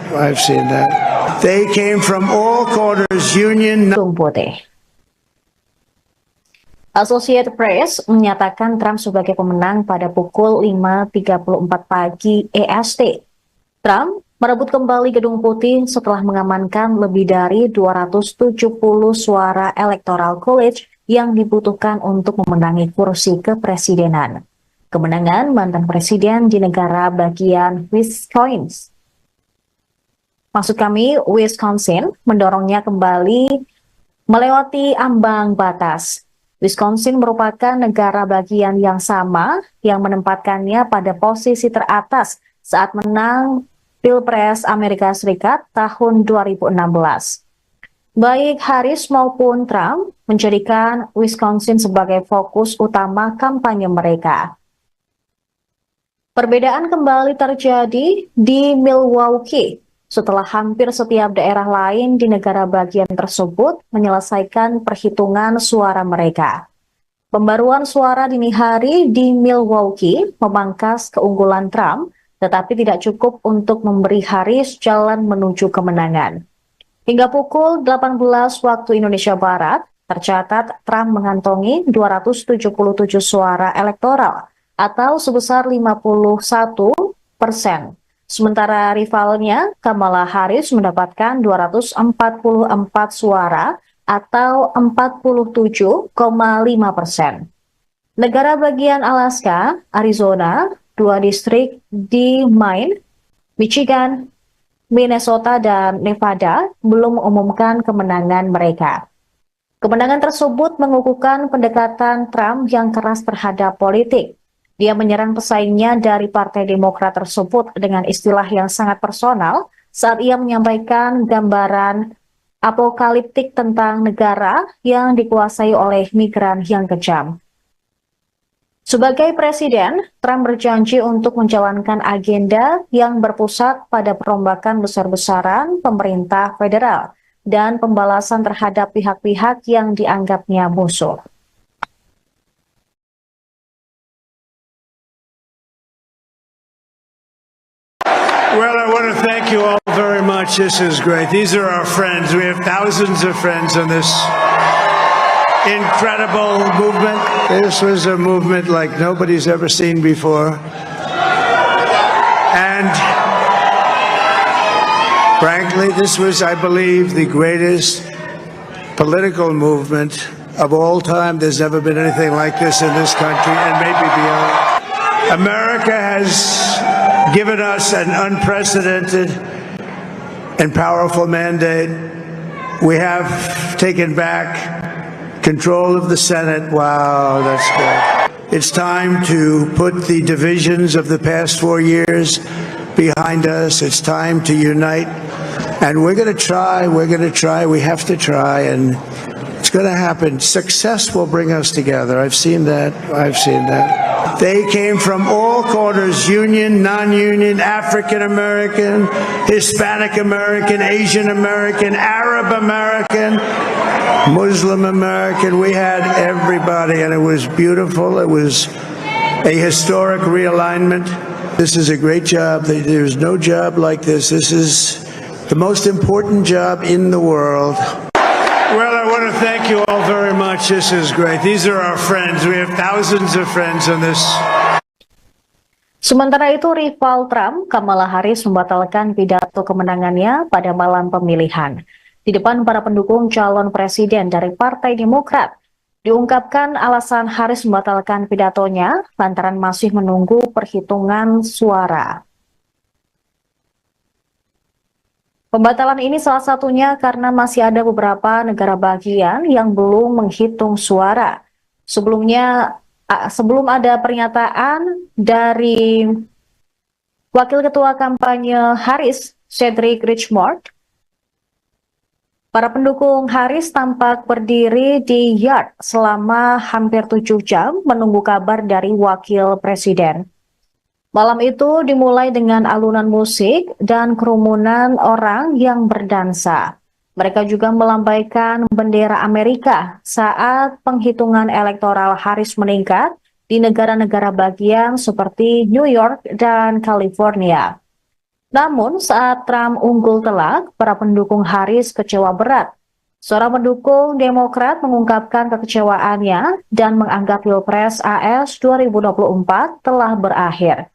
They came from all corners, union. Associated Press menyatakan Trump sebagai pemenang pada pukul 5.34 pagi EST. Trump merebut kembali Gedung Putih setelah mengamankan lebih dari 270 suara Electoral College yang dibutuhkan untuk memenangi kursi kepresidenan. Kemenangan mantan presiden di negara bagian Wisconsin mendorongnya kembali melewati ambang batas. Wisconsin merupakan negara bagian yang sama yang menempatkannya pada posisi teratas saat menang Pilpres Amerika Serikat tahun 2016. Baik Harris maupun Trump menjadikan Wisconsin sebagai fokus utama kampanye mereka. Perbedaan kembali terjadi di Milwaukee setelah hampir setiap daerah lain di negara bagian tersebut menyelesaikan perhitungan suara mereka. Pembaruan suara dini hari di Milwaukee memangkas keunggulan Trump, tetapi tidak cukup untuk memberi Harris jalan menuju kemenangan. Hingga pukul 18 waktu Indonesia Barat, tercatat Trump mengantongi 277 suara elektoral atau sebesar 51%. Sementara rivalnya, Kamala Harris mendapatkan 244 suara atau 47,5%. Negara bagian Alaska, Arizona, 2 distrik di Maine, Michigan, Minnesota, dan Nevada belum mengumumkan kemenangan mereka. Kemenangan tersebut mengukuhkan pendekatan Trump yang keras terhadap politik. Dia menyerang pesaingnya dari Partai Demokrat tersebut dengan istilah yang sangat personal saat ia menyampaikan gambaran apokaliptik tentang negara yang dikuasai oleh migran yang kejam. Sebagai presiden, Trump berjanji untuk menjalankan agenda yang berpusat pada perombakan besar-besaran pemerintah federal dan pembalasan terhadap pihak-pihak yang dianggapnya musuh. Well, I want to thank you all very much. This is great. These are our friends. We have thousands of friends in this incredible movement. This was a movement like nobody's ever seen before. And frankly, this was, I believe, the greatest political movement of all time. There's never been anything like this in this country and maybe beyond. America has given us an unprecedented and powerful mandate. We have taken back control of the Senate. Wow, that's good. It's time to put the divisions of the past 4 years behind us. It's time to unite. And we're going to try, we have to try, and it's going to happen. Success will bring us together. I've seen that. They came from all corners, union, non-union, African American, Hispanic American, Asian American, Arab American, Muslim American. We had everybody, and it was beautiful. It was a historic realignment. This is a great job. There's no job like this. This is the most important job in the world. Well, I want to thank you all very much. This is great. These are our friends. We have thousands of friends on this. Sementara itu, rival Trump, Kamala Harris membatalkan pidato kemenangannya pada malam pemilihan. Di depan para pendukung calon presiden dari Partai Demokrat, diungkapkan alasan Harris membatalkan pidatonya lantaran masih menunggu perhitungan suara. Pembatalan ini salah satunya karena masih ada beberapa negara bagian yang belum menghitung suara. Sebelum ada pernyataan dari Wakil Ketua Kampanye Harris, Cedric Richmond, para pendukung Harris tampak berdiri di yard selama hampir 7 jam menunggu kabar dari Wakil Presiden. Malam itu dimulai dengan alunan musik dan kerumunan orang yang berdansa. Mereka juga melambaikan bendera Amerika saat penghitungan elektoral Harris meningkat di negara-negara bagian seperti New York dan California. Namun saat Trump unggul telak, para pendukung Harris kecewa berat. Seorang pendukung Demokrat mengungkapkan kekecewaannya dan menganggap Pilpres AS 2024 telah berakhir.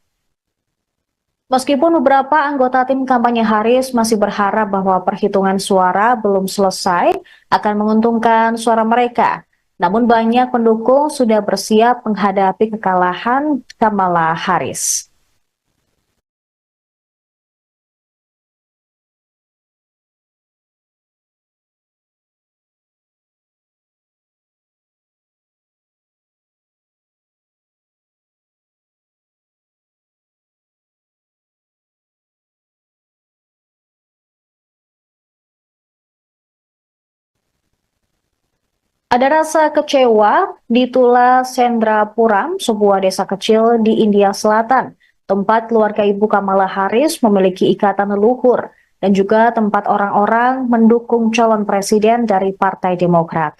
Meskipun beberapa anggota tim kampanye Harris masih berharap bahwa perhitungan suara belum selesai akan menguntungkan suara mereka, namun banyak pendukung sudah bersiap menghadapi kekalahan Kamala Harris. Ada rasa kecewa di Tula Sendrapuram, sebuah desa kecil di India Selatan, tempat keluarga ibu Kamala Harris memiliki ikatan leluhur dan juga tempat orang-orang mendukung calon presiden dari Partai Demokrat.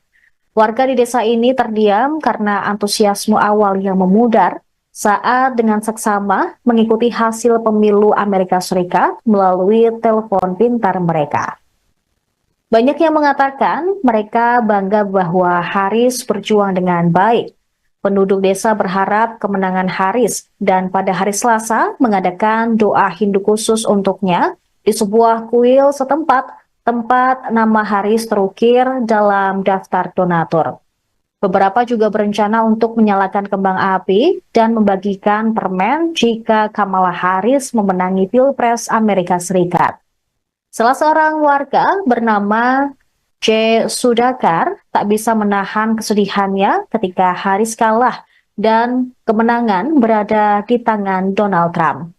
Warga di desa ini terdiam karena antusiasme awal yang memudar saat dengan seksama mengikuti hasil pemilu Amerika Serikat melalui telepon pintar mereka. Banyak yang mengatakan mereka bangga bahwa Harris berjuang dengan baik. Penduduk desa berharap kemenangan Harris dan pada hari Selasa mengadakan doa Hindu khusus untuknya di sebuah kuil setempat tempat nama Harris terukir dalam daftar donatur. Beberapa juga berencana untuk menyalakan kembang api dan membagikan permen jika Kamala Harris memenangi Pilpres Amerika Serikat. Salah seorang warga bernama J. Sudhakar tak bisa menahan kesedihannya ketika Harris kalah dan kemenangan berada di tangan Donald Trump.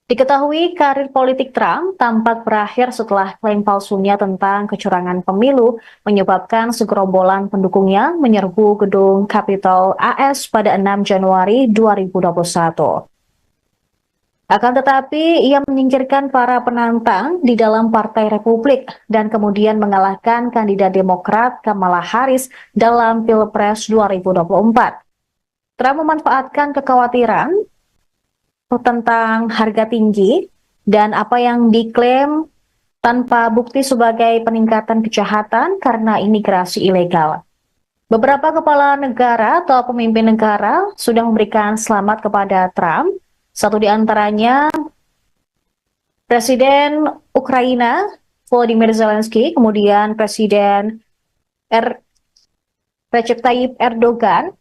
Diketahui karir politik Trump tampak berakhir setelah klaim palsunya tentang kecurangan pemilu menyebabkan segerombolan pendukungnya menyerbu gedung Capitol AS pada 6 Januari 2021. Akan tetapi, ia menyingkirkan para penantang di dalam Partai Republik dan kemudian mengalahkan kandidat Demokrat Kamala Harris dalam Pilpres 2024. Trump memanfaatkan kekhawatiran tentang harga tinggi dan apa yang diklaim tanpa bukti sebagai peningkatan kejahatan karena imigrasi ilegal. Beberapa kepala negara atau pemimpin negara sudah memberikan selamat kepada Trump. Satu di antaranya Presiden Ukraina Volodymyr Zelensky, kemudian Presiden Recep Tayyip Erdogan,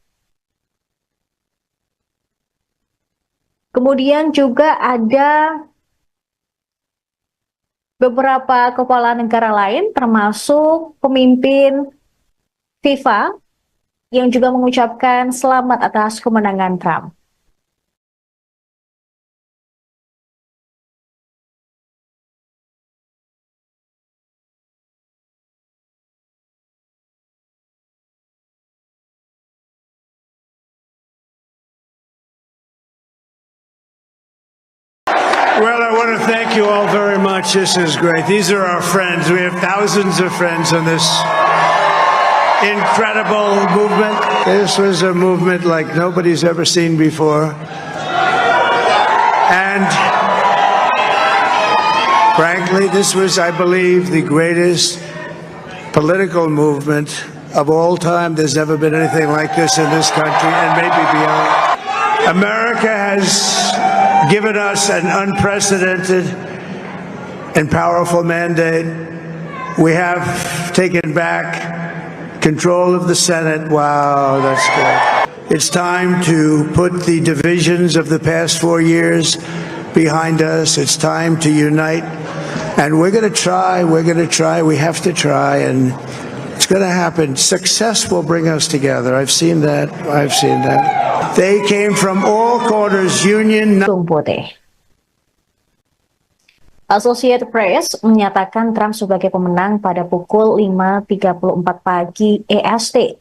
kemudian juga ada beberapa kepala negara lain termasuk pemimpin FIFA yang juga mengucapkan selamat atas kemenangan Trump. Well, I want to thank you all very much. This is great. These are our friends. We have thousands of friends on this incredible movement. This was a movement like nobody's ever seen before. And frankly, this was, I believe, the greatest political movement of all time. There's never been anything like this in this country and maybe beyond. America has given us an unprecedented and powerful mandate. We have taken back control of the Senate. Wow, that's good. It's time to put the divisions of the past 4 years behind us. It's time to unite. And we're going to try, we have to try, and it's going to happen. Success will bring us together. I've seen that. They came from all corners, union. Associated Press menyatakan Trump sebagai pemenang pada pukul 5.34 pagi EST.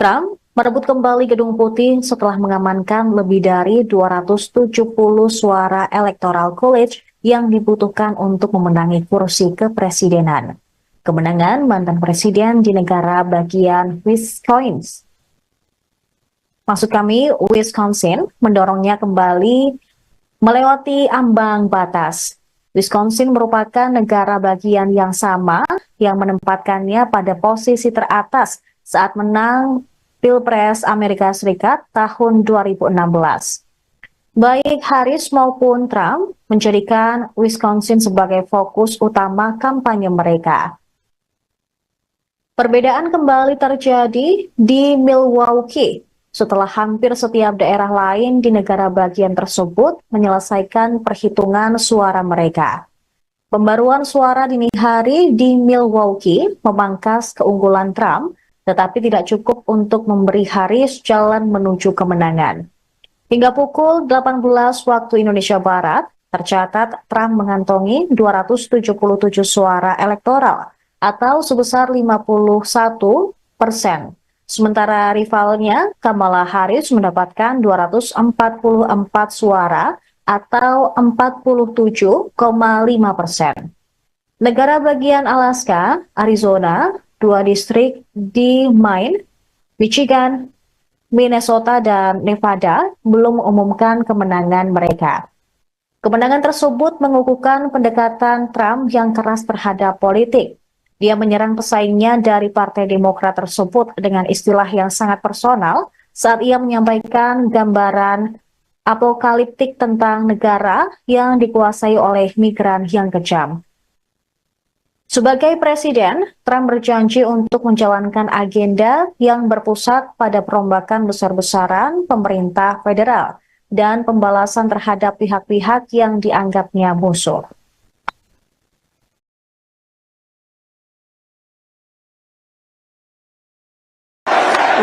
Trump merebut kembali Gedung Putih setelah mengamankan lebih dari 270 suara Electoral College yang dibutuhkan untuk memenangi kursi kepresidenan. Kemenangan mantan presiden di negara bagian Wisconsin mendorongnya kembali melewati ambang batas. Wisconsin merupakan negara bagian yang sama yang menempatkannya pada posisi teratas saat menang Pilpres Amerika Serikat tahun 2016. Baik Harris maupun Trump menjadikan Wisconsin sebagai fokus utama kampanye mereka. Perbedaan kembali terjadi di Milwaukee setelah hampir setiap daerah lain di negara bagian tersebut menyelesaikan perhitungan suara mereka. Pembaruan suara dini hari di Milwaukee memangkas keunggulan Trump, tetapi tidak cukup untuk memberi Harris jalan menuju kemenangan. Hingga pukul 18 waktu Indonesia Barat, tercatat Trump mengantongi 277 suara elektoral atau sebesar 51%. Sementara rivalnya, Kamala Harris mendapatkan 244 suara atau 47,5%. Negara bagian Alaska, Arizona, 2 distrik di Maine, Michigan, Minnesota, dan Nevada belum mengumumkan kemenangan mereka. Kemenangan tersebut mengukuhkan pendekatan Trump yang keras terhadap politik. Dia menyerang pesaingnya dari Partai Demokrat tersebut dengan istilah yang sangat personal saat ia menyampaikan gambaran apokaliptik tentang negara yang dikuasai oleh migran yang kejam. Sebagai presiden, Trump berjanji untuk menjalankan agenda yang berpusat pada perombakan besar-besaran pemerintah federal dan pembalasan terhadap pihak-pihak yang dianggapnya musuh.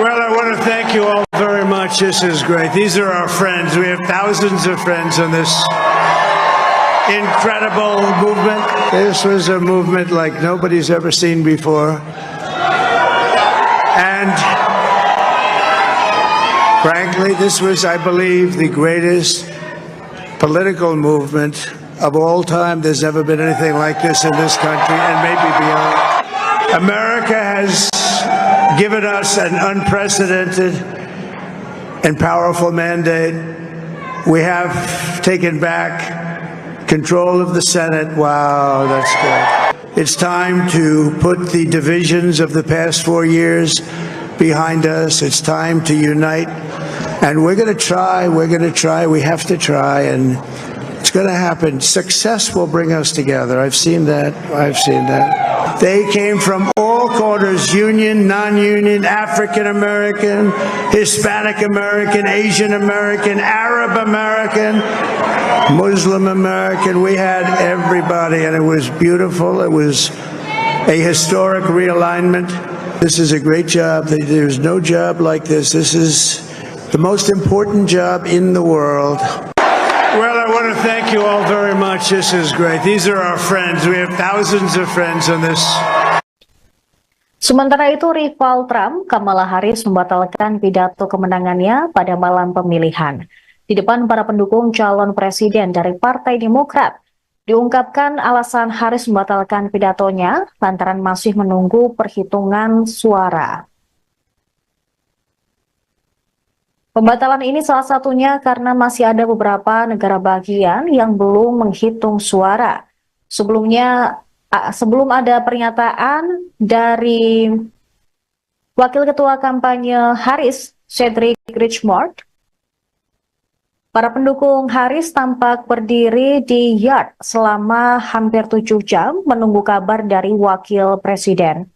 Well, I want to thank you all very much. This is great. These are our friends. We have thousands of friends on this incredible movement. This was a movement like nobody's ever seen before. And frankly, this was, I believe, the greatest political movement of all time. There's never been anything like this in this country and maybe beyond. America has given us an unprecedented and powerful mandate. We have taken back control of the Senate. Wow, that's good. It's time to put the divisions of the past 4 years behind us. It's time to unite. And we're going to try, we have to try, and it's going to happen. Success will bring us together. I've seen that. They came from all corners, union, non-union, African American, Hispanic American, Asian American, Arab American, Muslim American. We had everybody, and it was beautiful. It was a historic realignment. This is a great job. There's no job like this. This is the most important job in the world. Well, I want to thank you all very much. This is great. These are our friends. We have thousands of friends on this. Sementara itu, rival Trump, Kamala Harris, membatalkan pidato kemenangannya pada malam pemilihan. di depan para pendukung calon presiden dari Partai Demokrat. Diungkapkan alasan Harris membatalkan pidatonya lantaran masih menunggu perhitungan suara. Pembatalan ini salah satunya karena masih ada beberapa negara bagian yang belum menghitung suara. Sebelum ada pernyataan dari Wakil Ketua Kampanye Harris, Cedric Richmond, para pendukung Harris tampak berdiri di yard selama hampir 7 jam menunggu kabar dari Wakil Presiden.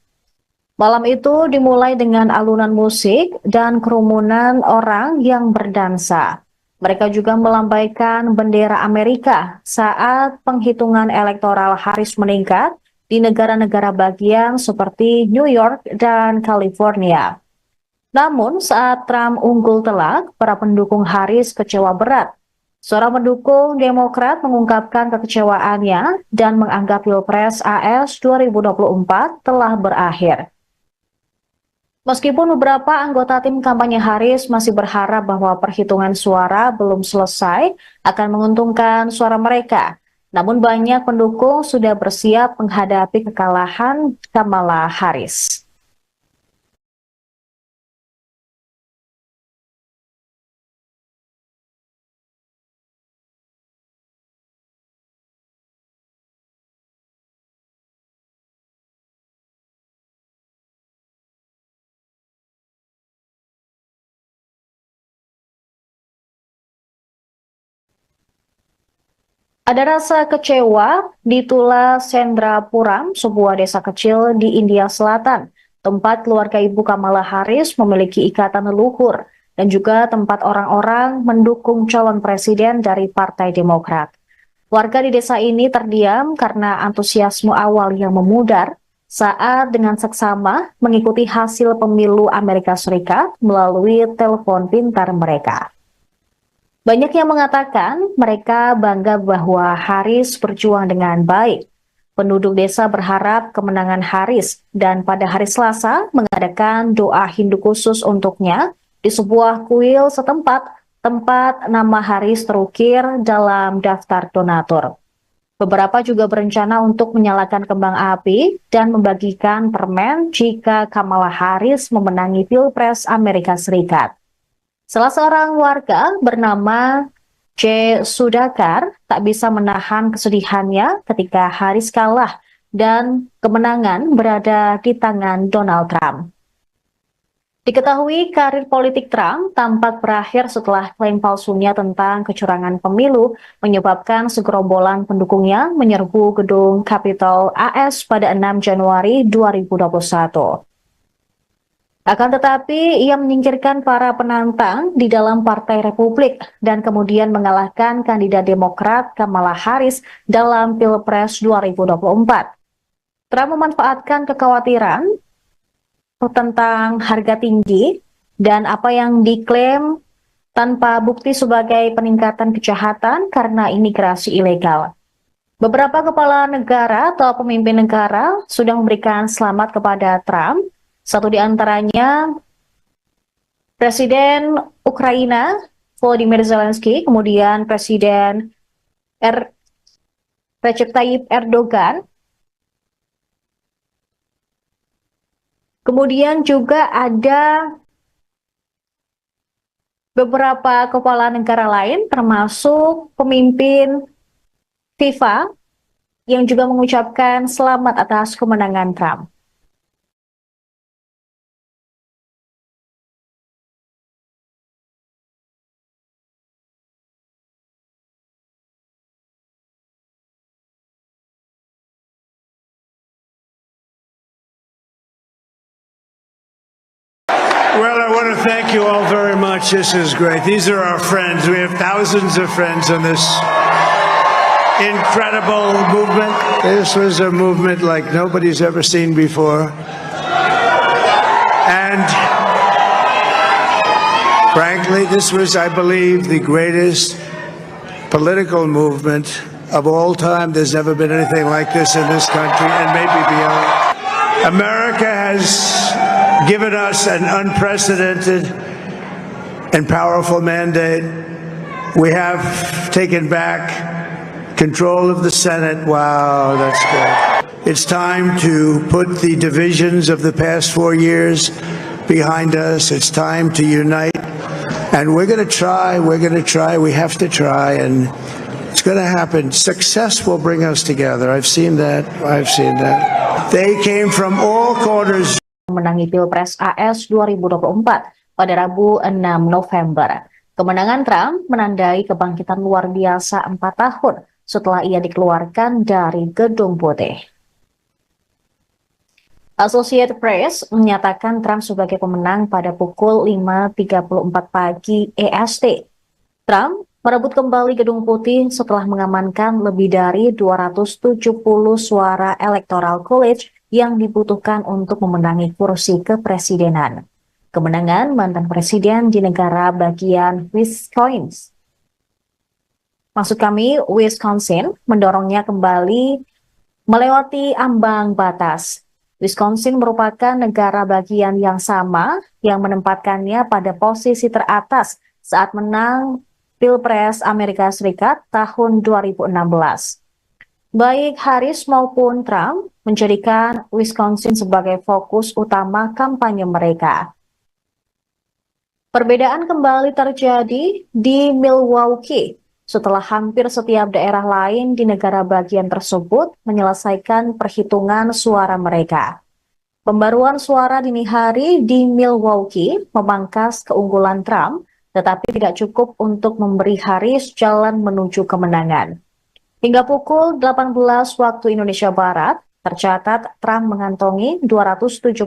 Malam itu dimulai dengan alunan musik dan kerumunan orang yang berdansa. Mereka juga melambaikan bendera Amerika saat penghitungan elektoral Harris meningkat di negara-negara bagian seperti New York dan California. Namun saat Trump unggul telak, para pendukung Harris kecewa berat. Seorang pendukung Demokrat mengungkapkan kekecewaannya dan menganggap Pilpres AS 2024 telah berakhir. Meskipun beberapa anggota tim kampanye Harris masih berharap bahwa perhitungan suara belum selesai akan menguntungkan suara mereka, namun banyak pendukung sudah bersiap menghadapi kekalahan Kamala Harris. Ada rasa kecewa di Tula Sendrapuram, sebuah desa kecil di India Selatan, tempat keluarga ibu Kamala Harris memiliki ikatan leluhur, dan juga tempat orang-orang mendukung calon presiden dari Partai Demokrat. Warga di desa ini terdiam karena antusiasme awal yang memudar saat dengan seksama mengikuti hasil pemilu Amerika Serikat melalui telepon pintar mereka. Banyak yang mengatakan mereka bangga bahwa Harris berjuang dengan baik. Penduduk desa berharap kemenangan Harris dan pada hari Selasa mengadakan doa Hindu khusus untuknya di sebuah kuil setempat tempat nama Harris terukir dalam daftar donatur. Beberapa juga berencana untuk menyalakan kembang api dan membagikan permen jika Kamala Harris memenangi Pilpres Amerika Serikat. Salah seorang warga bernama J. Sudakar tak bisa menahan kesedihannya ketika Harris kalah dan kemenangan berada di tangan Donald Trump. Diketahui karir politik Trump tampak berakhir setelah klaim palsunya tentang kecurangan pemilu menyebabkan segerombolan pendukungnya menyerbu gedung Capitol AS pada 6 Januari 2021. Akan tetapi, ia menyingkirkan para penantang di dalam Partai Republik dan kemudian mengalahkan kandidat Demokrat Kamala Harris dalam Pilpres 2024. Trump memanfaatkan kekhawatiran tentang harga tinggi dan apa yang diklaim tanpa bukti sebagai peningkatan kejahatan karena imigrasi ilegal. Beberapa kepala negara atau pemimpin negara sudah memberikan selamat kepada Trump. Satu di antaranya Presiden Ukraina Volodymyr Zelensky, kemudian Presiden Recep Tayyip Erdogan, kemudian juga ada beberapa kepala negara lain termasuk pemimpin FIFA yang juga mengucapkan selamat atas kemenangan Trump. Well, I want to thank you all very much. This is great. These are our friends. We have thousands of friends in this incredible movement. This was a movement like nobody's ever seen before. And frankly, this was, I believe, the greatest political movement of all time. There's never been anything like this in this country and maybe beyond. America has given us an unprecedented and powerful mandate, We have taken back control of the Senate. Wow, that's good. It's time to put the divisions of the past 4 years behind us. It's time to unite. And we're going to try, we have to try, and it's going to happen. Success will bring us together. I've seen that. They came from all corners. Menangi Pilpres AS 2024 pada Rabu 6 November. Kemenangan Trump menandai kebangkitan luar biasa 4 tahun setelah ia dikeluarkan dari Gedung Putih. Associated Press menyatakan Trump sebagai pemenang pada pukul 5.34 pagi EST. Trump merebut kembali Gedung Putih setelah mengamankan lebih dari 270 suara Electoral College yang dibutuhkan untuk memenangi kursi kepresidenan. Kemenangan mantan presiden di negara bagian Wisconsin mendorongnya kembali melewati ambang batas. Wisconsin merupakan negara bagian yang sama yang menempatkannya pada posisi teratas saat menang Pilpres Amerika Serikat tahun 2016. Baik Harris maupun Trump menjadikan Wisconsin sebagai fokus utama kampanye mereka. Perbedaan kembali terjadi di Milwaukee setelah hampir setiap daerah lain di negara bagian tersebut menyelesaikan perhitungan suara mereka. Pembaruan suara dini hari di Milwaukee memangkas keunggulan Trump, tetapi tidak cukup untuk memberi Harris jalan menuju kemenangan. Hingga pukul 18 waktu Indonesia Barat, tercatat Trump mengantongi 277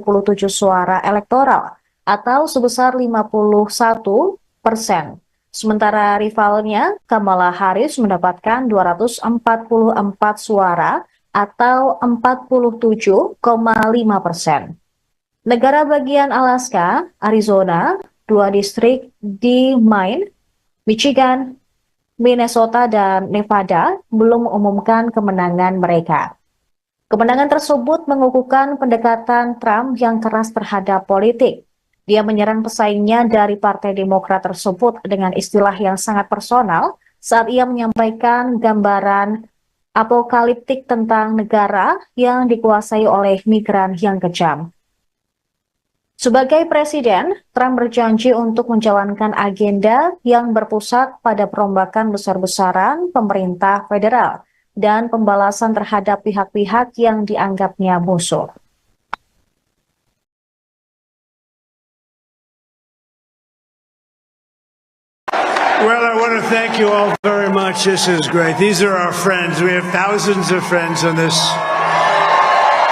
suara elektoral atau sebesar 51%. Sementara rivalnya, Kamala Harris mendapatkan 244 suara atau 47,5%. Negara bagian Alaska, Arizona, 2 distrik di Maine, Michigan, Minnesota, dan Nevada belum mengumumkan kemenangan mereka. Kemenangan tersebut mengukuhkan pendekatan Trump yang keras terhadap politik. Dia menyerang pesaingnya dari Partai Demokrat tersebut dengan istilah yang sangat personal saat ia menyampaikan gambaran apokaliptik tentang negara yang dikuasai oleh migran yang kejam. Sebagai presiden, Trump berjanji untuk menjalankan agenda yang berpusat pada perombakan besar-besaran pemerintah federal dan pembalasan terhadap pihak-pihak yang dianggapnya musuh. Well, I want to thank you all very much. This is great. These are our friends. We have thousands of friends on this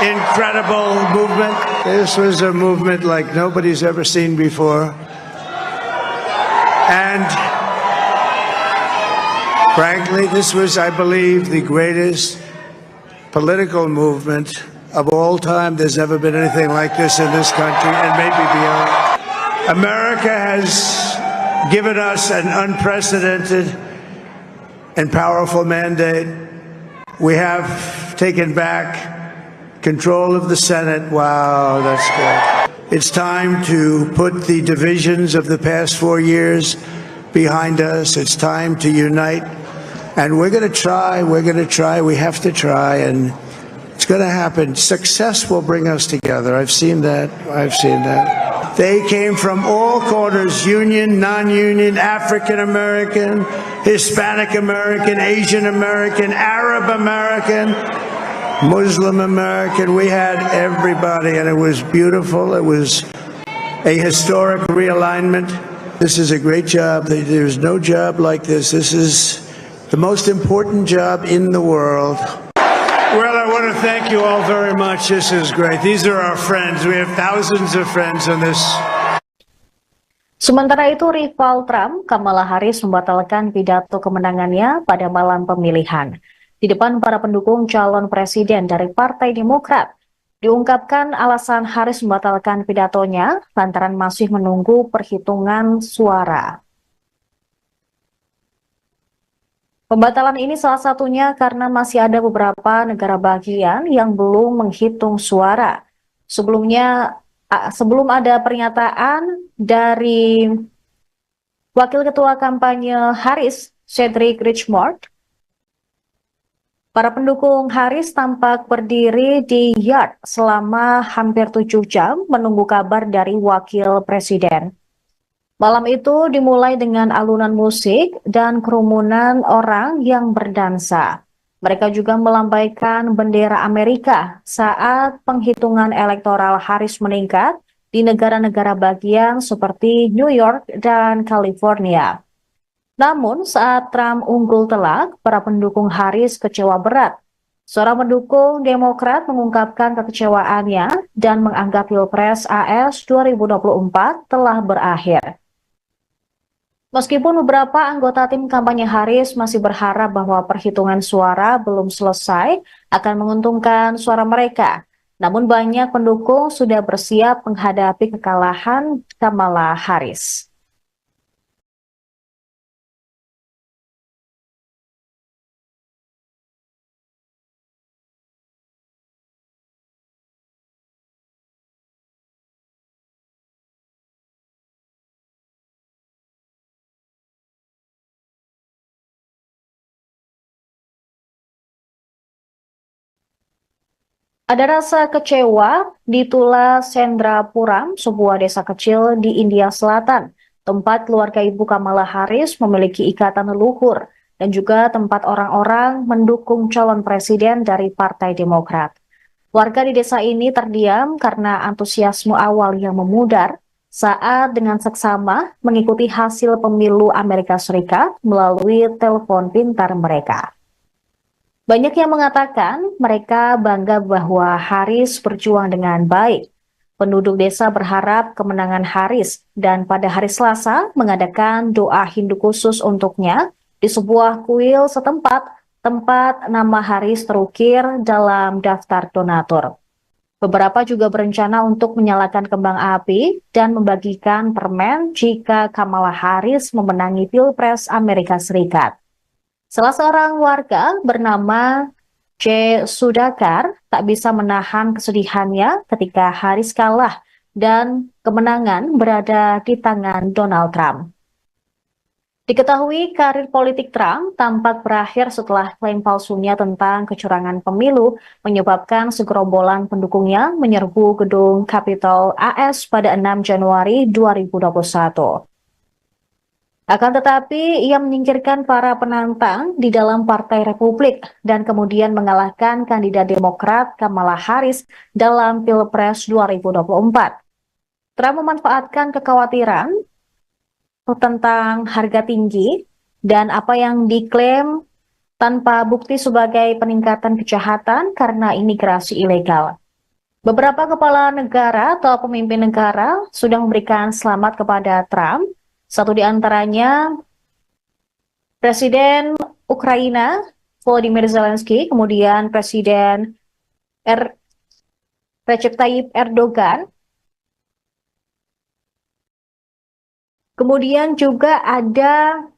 incredible movement. This was a movement like nobody's ever seen before. And frankly, this was, I believe, the greatest political movement of all time. There's never been anything like this in this country and maybe beyond. America has given us an unprecedented and powerful mandate. We have taken back control of the Senate. Wow, that's good. It's time to put the divisions of the past 4 years behind us. It's time to unite. And we're going to try, we have to try, and it's going to happen. Success will bring us together. I've seen that. They came from all corners, union, non-union, African American, Hispanic American, Asian American, Arab American, Muslim American. We had everybody, and it was beautiful. It was a historic realignment. This is a great job. There's no job like this. This is the most important job in the world. Well, I want to thank you all very much. This is great. These are our friends. We have thousands of friends on this. Sementara itu, rival Trump, Kamala Harris membatalkan pidato kemenangannya pada malam pemilihan. Di depan para pendukung calon presiden dari Partai Demokrat, diungkapkan alasan Harris membatalkan pidatonya lantaran masih menunggu perhitungan suara. Pembatalan ini salah satunya karena masih ada beberapa negara bagian yang belum menghitung suara. Sebelum ada pernyataan dari Wakil Ketua Kampanye Harris, Cedric Richmond. Para pendukung Harris tampak berdiri di yard selama hampir 7 jam menunggu kabar dari Wakil Presiden. Malam itu dimulai dengan alunan musik dan kerumunan orang yang berdansa. Mereka juga melambaikan bendera Amerika saat penghitungan elektoral Harris meningkat di negara-negara bagian seperti New York dan California. Namun saat Trump unggul telak, para pendukung Harris kecewa berat. Seorang pendukung Demokrat mengungkapkan kekecewaannya dan menganggap Pilpres AS 2024 telah berakhir. Meskipun beberapa anggota tim kampanye Harris masih berharap bahwa perhitungan suara belum selesai akan menguntungkan suara mereka, namun banyak pendukung sudah bersiap menghadapi kekalahan Kamala Harris. Ada rasa kecewa di Tula Sendrapuram, sebuah desa kecil di India Selatan, tempat keluarga ibu Kamala Harris memiliki ikatan leluhur dan juga tempat orang-orang mendukung calon presiden dari Partai Demokrat. Warga di desa ini terdiam karena antusiasme awal yang memudar saat dengan seksama mengikuti hasil pemilu Amerika Serikat melalui telepon pintar mereka. Banyak yang mengatakan mereka bangga bahwa Harris berjuang dengan baik. Penduduk desa berharap kemenangan Harris dan pada hari Selasa mengadakan doa Hindu khusus untuknya di sebuah kuil setempat tempat nama Harris terukir dalam daftar donatur. Beberapa juga berencana untuk menyalakan kembang api dan membagikan permen jika Kamala Harris memenangi Pilpres Amerika Serikat. Salah seorang warga bernama J. Sudakar tak bisa menahan kesedihannya ketika Harris kalah dan kemenangan berada di tangan Donald Trump. Diketahui karir politik Trump tampak berakhir setelah klaim palsunya tentang kecurangan pemilu menyebabkan segerombolan pendukungnya menyerbu gedung Capitol AS pada 6 Januari 2021. Akan tetapi, ia menyingkirkan para penantang di dalam Partai Republik dan kemudian mengalahkan kandidat Demokrat Kamala Harris dalam Pilpres 2024. Trump memanfaatkan kekhawatiran tentang harga tinggi dan apa yang diklaim tanpa bukti sebagai peningkatan kejahatan karena imigrasi ilegal. Beberapa kepala negara atau pemimpin negara sudah memberikan selamat kepada Trump. Satu di antaranya Presiden Ukraina Volodymyr Zelensky, kemudian Presiden Recep Tayyip Erdogan, kemudian juga ada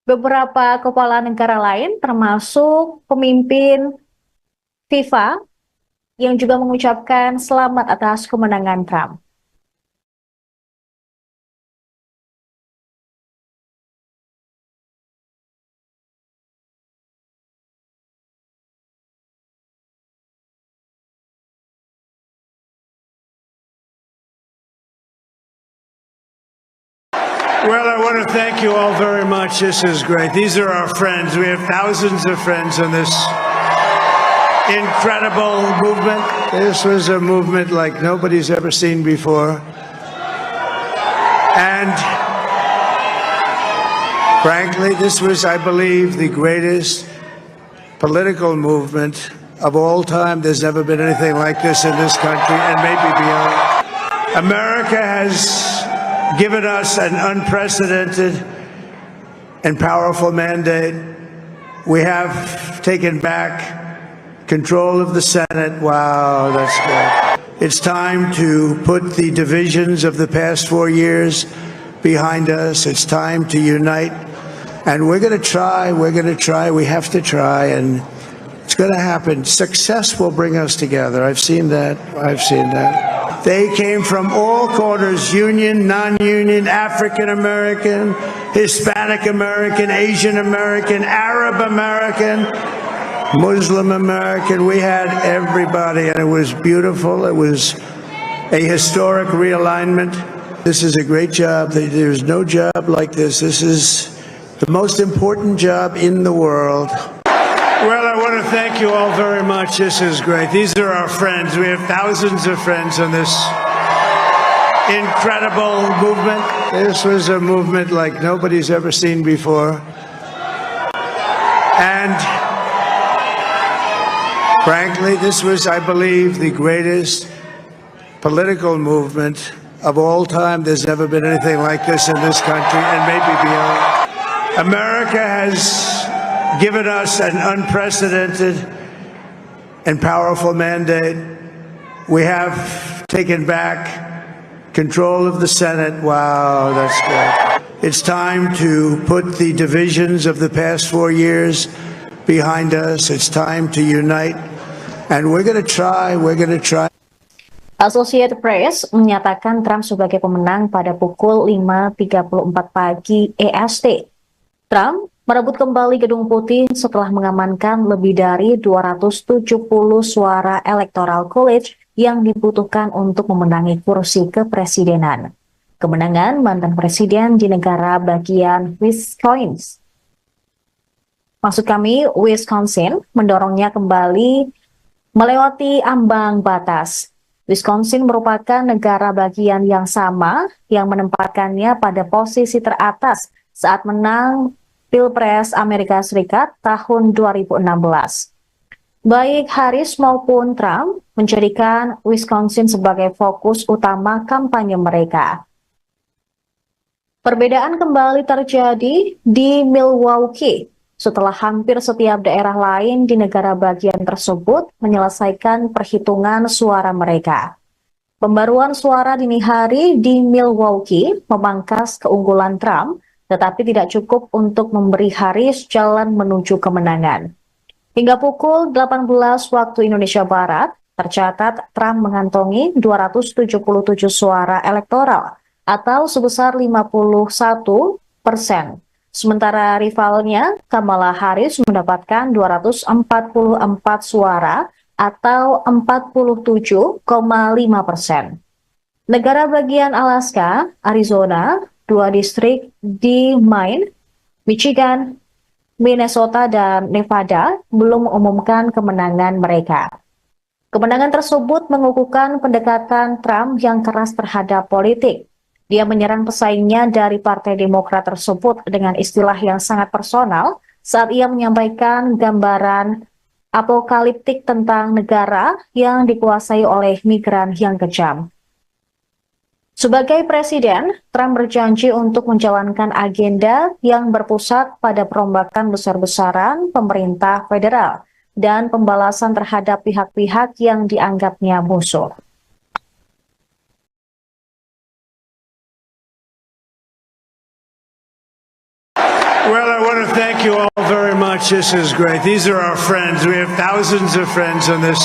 beberapa kepala negara lain termasuk pemimpin FIFA yang juga mengucapkan selamat atas kemenangan Trump. Well, I want to thank you all very much. This is great. These are our friends. We have thousands of friends in this incredible movement. This was a movement like nobody's ever seen before. And frankly, this was, I believe, the greatest political movement of all time. There's never been anything like this in this country and maybe beyond. America has given us an unprecedented and powerful mandate. We have taken back control of the Senate. Wow, that's good. It's time to put the divisions of the past 4 years behind us. It's time to unite. And we're going to try, we have to try, and it's going to happen. Success will bring us together. I've seen that. They came from all corners, union, non-union, African American, Hispanic American, Asian American, Arab American, Muslim American. We had everybody, and it was beautiful. It was a historic realignment. This is a great job. There's no job like this. This is the most important job in the world. Well, I want to thank you all very much. This is great. These are our friends. We have thousands of friends on this incredible movement. This was a movement like nobody's ever seen before. And frankly, this was, I believe, the greatest political movement of all time. There's never been anything like this in this country and maybe beyond. America has given us an unprecedented and powerful mandate. We have taken back control of the Senate. Wow, that's great. It's time to put the divisions of the past 4 years behind us. It's time to unite. And we're going to try. Associated Press menyatakan Trump sebagai pemenang pada pukul 5.34 pagi EST. Trump merebut kembali Gedung Putih setelah mengamankan lebih dari 270 suara Electoral College yang dibutuhkan untuk memenangi kursi kepresidenan. Kemenangan mantan presiden di negara bagian Wisconsin mendorongnya kembali melewati ambang batas. Wisconsin merupakan negara bagian yang sama yang menempatkannya pada posisi teratas saat menang Pilpres Amerika Serikat tahun 2016. Baik Harris maupun Trump menjadikan Wisconsin sebagai fokus utama kampanye mereka. Perbedaan kembali terjadi di Milwaukee setelah hampir setiap daerah lain di negara bagian tersebut menyelesaikan perhitungan suara mereka. Pembaruan suara dini hari di Milwaukee memangkas keunggulan Trump, tetapi tidak cukup untuk memberi Harris jalan menuju kemenangan. Hingga pukul 18 waktu Indonesia Barat, tercatat Trump mengantongi 277 suara elektoral atau sebesar 51%. Sementara rivalnya, Kamala Harris mendapatkan 244 suara atau 47,5%. Negara bagian Alaska, Arizona, 2 distrik di Maine, Michigan, Minnesota, dan Nevada belum mengumumkan kemenangan mereka. Kemenangan tersebut mengukuhkan pendekatan Trump yang keras terhadap politik. Dia menyerang pesaingnya dari Partai Demokrat tersebut dengan istilah yang sangat personal saat ia menyampaikan gambaran apokaliptik tentang negara yang dikuasai oleh migran yang kejam. Sebagai presiden, Trump berjanji untuk menjalankan agenda yang berpusat pada perombakan besar-besaran pemerintah federal dan pembalasan terhadap pihak-pihak yang dianggapnya musuh. Well, I want to thank you all very much. This is great. These are our friends. We have thousands of friends on this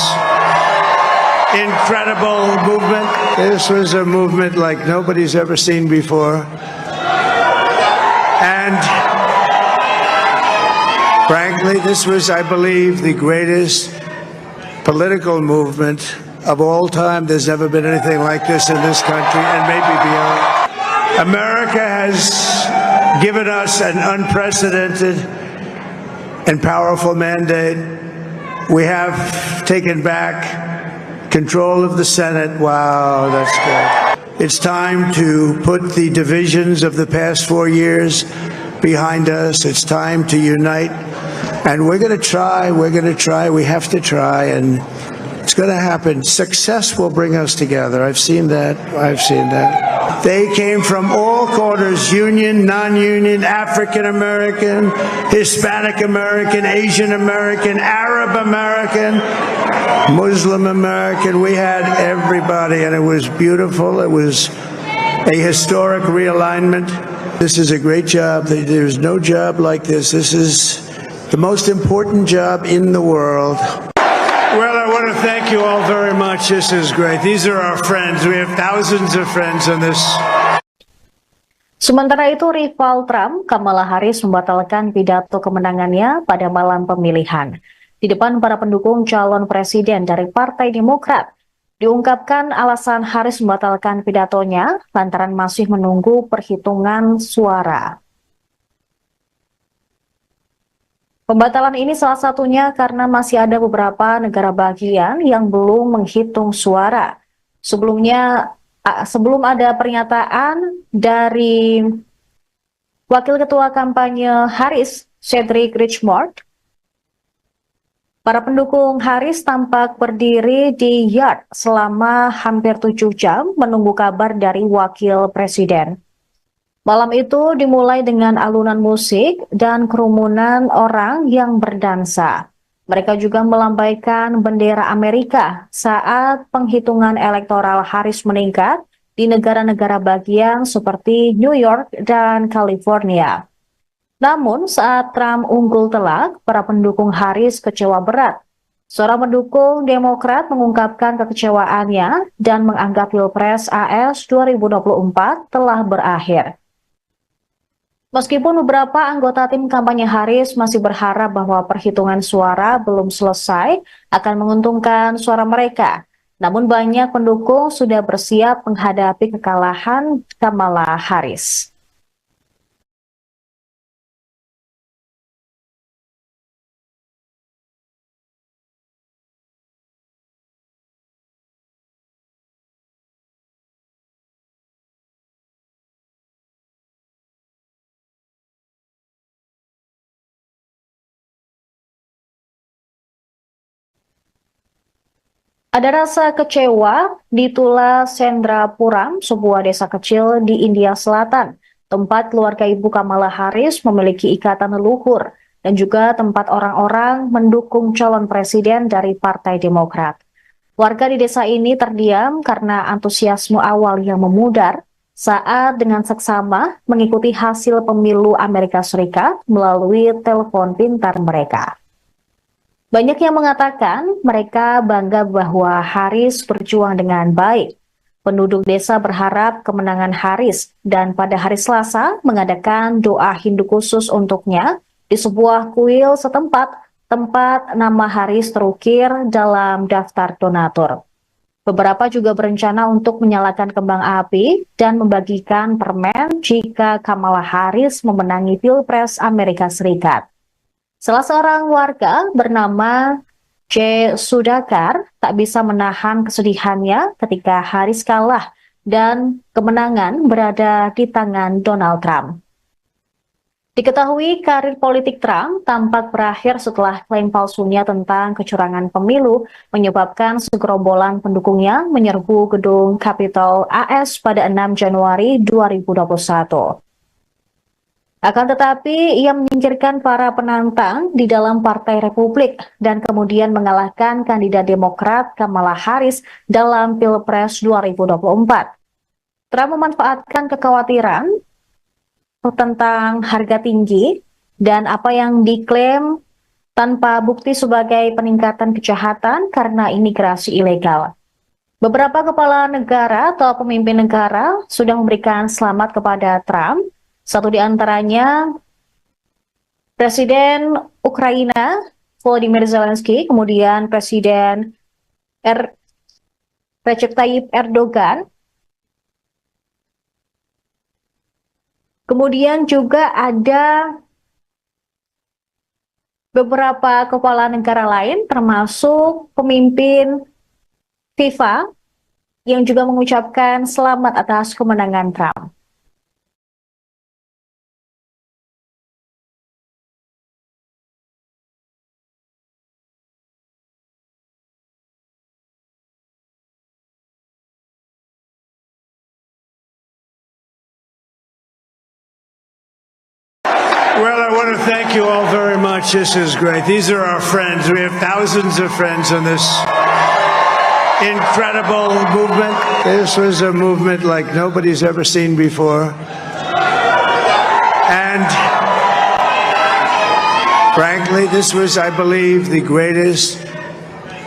incredible movement. This was a movement like nobody's ever seen before. And frankly, this was, I believe, the greatest political movement of all time. There's never been anything like this in this country and maybe beyond. America has given us an unprecedented and powerful mandate. We have taken back control of the Senate. Wow, that's good. It's time to put the divisions of the past 4 years behind us. It's time to unite. And we're going to try. We have to try. And it's going to happen. Success will bring us together. I've seen that. They came from all corners, union, non-union, African American, Hispanic American, Asian American, Arab American, Muslim American. We had everybody, and it was beautiful. It was a historic realignment. This is a great job. There's no job like this. This is the most important job in the world. Well, I want want to thank you all very much. This is great. These are our friends. We have thousands of friends in this. Sementara itu, rival Trump, Kamala Harris membatalkan pidato kemenangannya pada malam pemilihan. Di depan para pendukung calon presiden dari Partai Demokrat, diungkapkan alasan Harris membatalkan pidatonya lantaran masih menunggu perhitungan suara. Pembatalan ini salah satunya karena masih ada beberapa negara bagian yang belum menghitung suara. Sebelum ada pernyataan dari Wakil Ketua Kampanye Harris, Cedric Richmond, para pendukung Harris tampak berdiri di yard selama hampir 7 jam menunggu kabar dari Wakil Presiden. Malam itu dimulai dengan alunan musik dan kerumunan orang yang berdansa. Mereka juga melambaikan bendera Amerika saat penghitungan elektoral Harris meningkat di negara-negara bagian seperti New York dan California. Namun saat Trump unggul telak, para pendukung Harris kecewa berat. Seorang pendukung Demokrat mengungkapkan kekecewaannya dan menganggap Pilpres AS 2024 telah berakhir. Meskipun beberapa anggota tim kampanye Harris masih berharap bahwa perhitungan suara belum selesai akan menguntungkan suara mereka, namun banyak pendukung sudah bersiap menghadapi kekalahan Kamala Harris. Ada rasa kecewa di Tula Sendrapuram, sebuah desa kecil di India Selatan, tempat keluarga ibu Kamala Harris memiliki ikatan leluhur, dan juga tempat orang-orang mendukung calon presiden dari Partai Demokrat. Warga di desa ini terdiam karena antusiasme awal yang memudar saat dengan seksama mengikuti hasil pemilu Amerika Serikat melalui telepon pintar mereka. Banyak yang mengatakan mereka bangga bahwa Harris berjuang dengan baik. Penduduk desa berharap kemenangan Harris dan pada hari Selasa mengadakan doa Hindu khusus untuknya di sebuah kuil setempat tempat nama Harris terukir dalam daftar donatur. Beberapa juga berencana untuk menyalakan kembang api dan membagikan permen jika Kamala Harris memenangi Pilpres Amerika Serikat. Salah seorang warga bernama J. Sudhakar tak bisa menahan kesedihannya ketika Harris kalah dan kemenangan berada di tangan Donald Trump. Diketahui karir politik Trump tampak berakhir setelah klaim palsunya tentang kecurangan pemilu menyebabkan segerombolan pendukungnya menyerbu gedung Capitol AS pada 6 Januari 2021. Akan tetapi, ia menyingkirkan para penantang di dalam Partai Republik dan kemudian mengalahkan kandidat Demokrat Kamala Harris dalam Pilpres 2024. Trump memanfaatkan kekhawatiran tentang harga tinggi dan apa yang diklaim tanpa bukti sebagai peningkatan kejahatan karena imigrasi ilegal. Beberapa kepala negara atau pemimpin negara sudah memberikan selamat kepada Trump. Satu di antaranya Presiden Ukraina Volodymyr Zelensky, kemudian Presiden Recep Tayyip Erdogan, kemudian juga ada beberapa kepala negara lain termasuk pemimpin FIFA yang juga mengucapkan selamat atas kemenangan Trump. Well, I want to thank you all very much. This is great. These are our friends. We have thousands of friends in this incredible movement. This was a movement like nobody's ever seen before. And frankly, this was, I believe, the greatest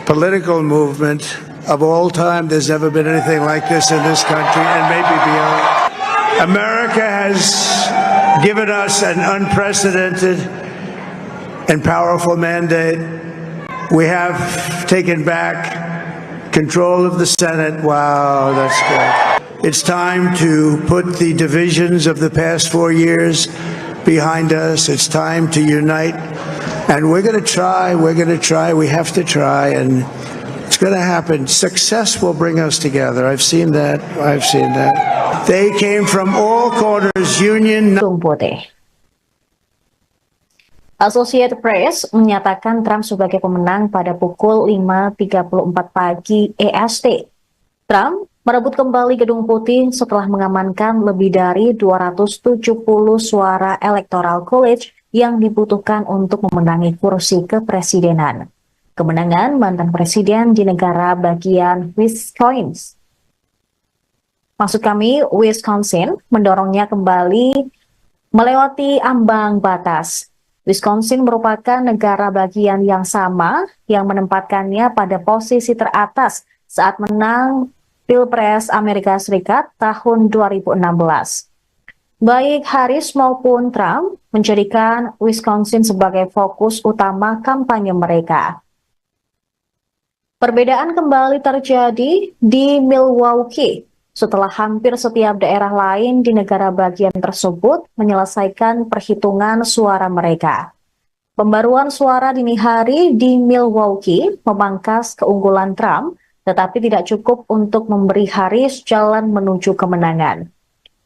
political movement of all time. There's never been anything like this in this country and maybe beyond. America has given us an unprecedented and powerful mandate. We have taken back control of the Senate. Wow, that's good. It's time to put the divisions of the past 4 years behind us. It's time to unite. And we're going to try, we have to try, and it's going to happen. Success will bring us together. I've seen that. They came from all corners, union. Associated Press menyatakan Trump sebagai pemenang pada pukul 5.34 pagi EST. Trump merebut kembali Gedung Putih setelah mengamankan lebih dari 270 suara Electoral College yang dibutuhkan untuk memenangi kursi kepresidenan. Kemenangan mantan presiden di negara bagian Wisconsin mendorongnya kembali melewati ambang batas. Wisconsin merupakan negara bagian yang sama yang menempatkannya pada posisi teratas saat menang Pilpres Amerika Serikat tahun 2016. Baik Harris maupun Trump menjadikan Wisconsin sebagai fokus utama kampanye mereka. Perbedaan kembali terjadi di Milwaukee setelah hampir setiap daerah lain di negara bagian tersebut menyelesaikan perhitungan suara mereka. Pembaruan suara dini hari di Milwaukee memangkas keunggulan Trump, tetapi tidak cukup untuk memberi Harris jalan menuju kemenangan.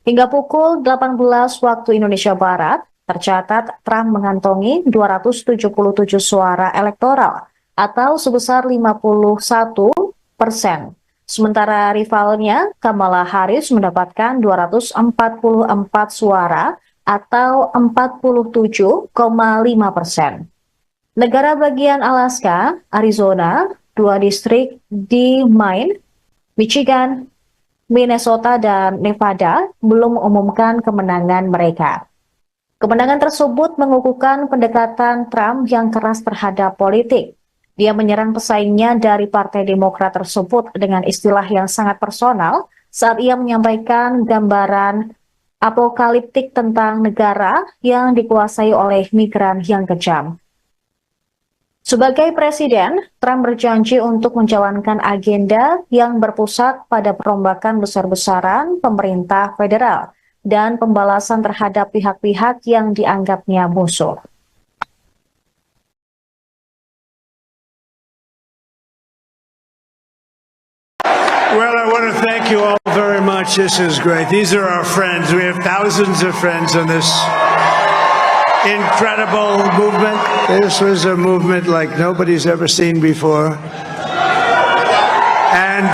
Hingga pukul 18 waktu Indonesia Barat, tercatat Trump mengantongi 277 suara elektoral atau sebesar 51%. Sementara rivalnya, Kamala Harris mendapatkan 244 suara atau 47,5%. Negara bagian Alaska, Arizona, 2 distrik di Maine, Michigan, Minnesota, dan Nevada belum mengumumkan kemenangan mereka. Kemenangan tersebut mengukuhkan pendekatan Trump yang keras terhadap politik. Dia menyerang pesaingnya dari Partai Demokrat tersebut dengan istilah yang sangat personal saat ia menyampaikan gambaran apokaliptik tentang negara yang dikuasai oleh migran yang kejam. Sebagai presiden, Trump berjanji untuk menjalankan agenda yang berpusat pada perombakan besar-besaran pemerintah federal dan pembalasan terhadap pihak-pihak yang dianggapnya musuh. Well, I want to thank you all very much. This is great. These are our friends. We have thousands of friends in this incredible movement. This was a movement like nobody's ever seen before. And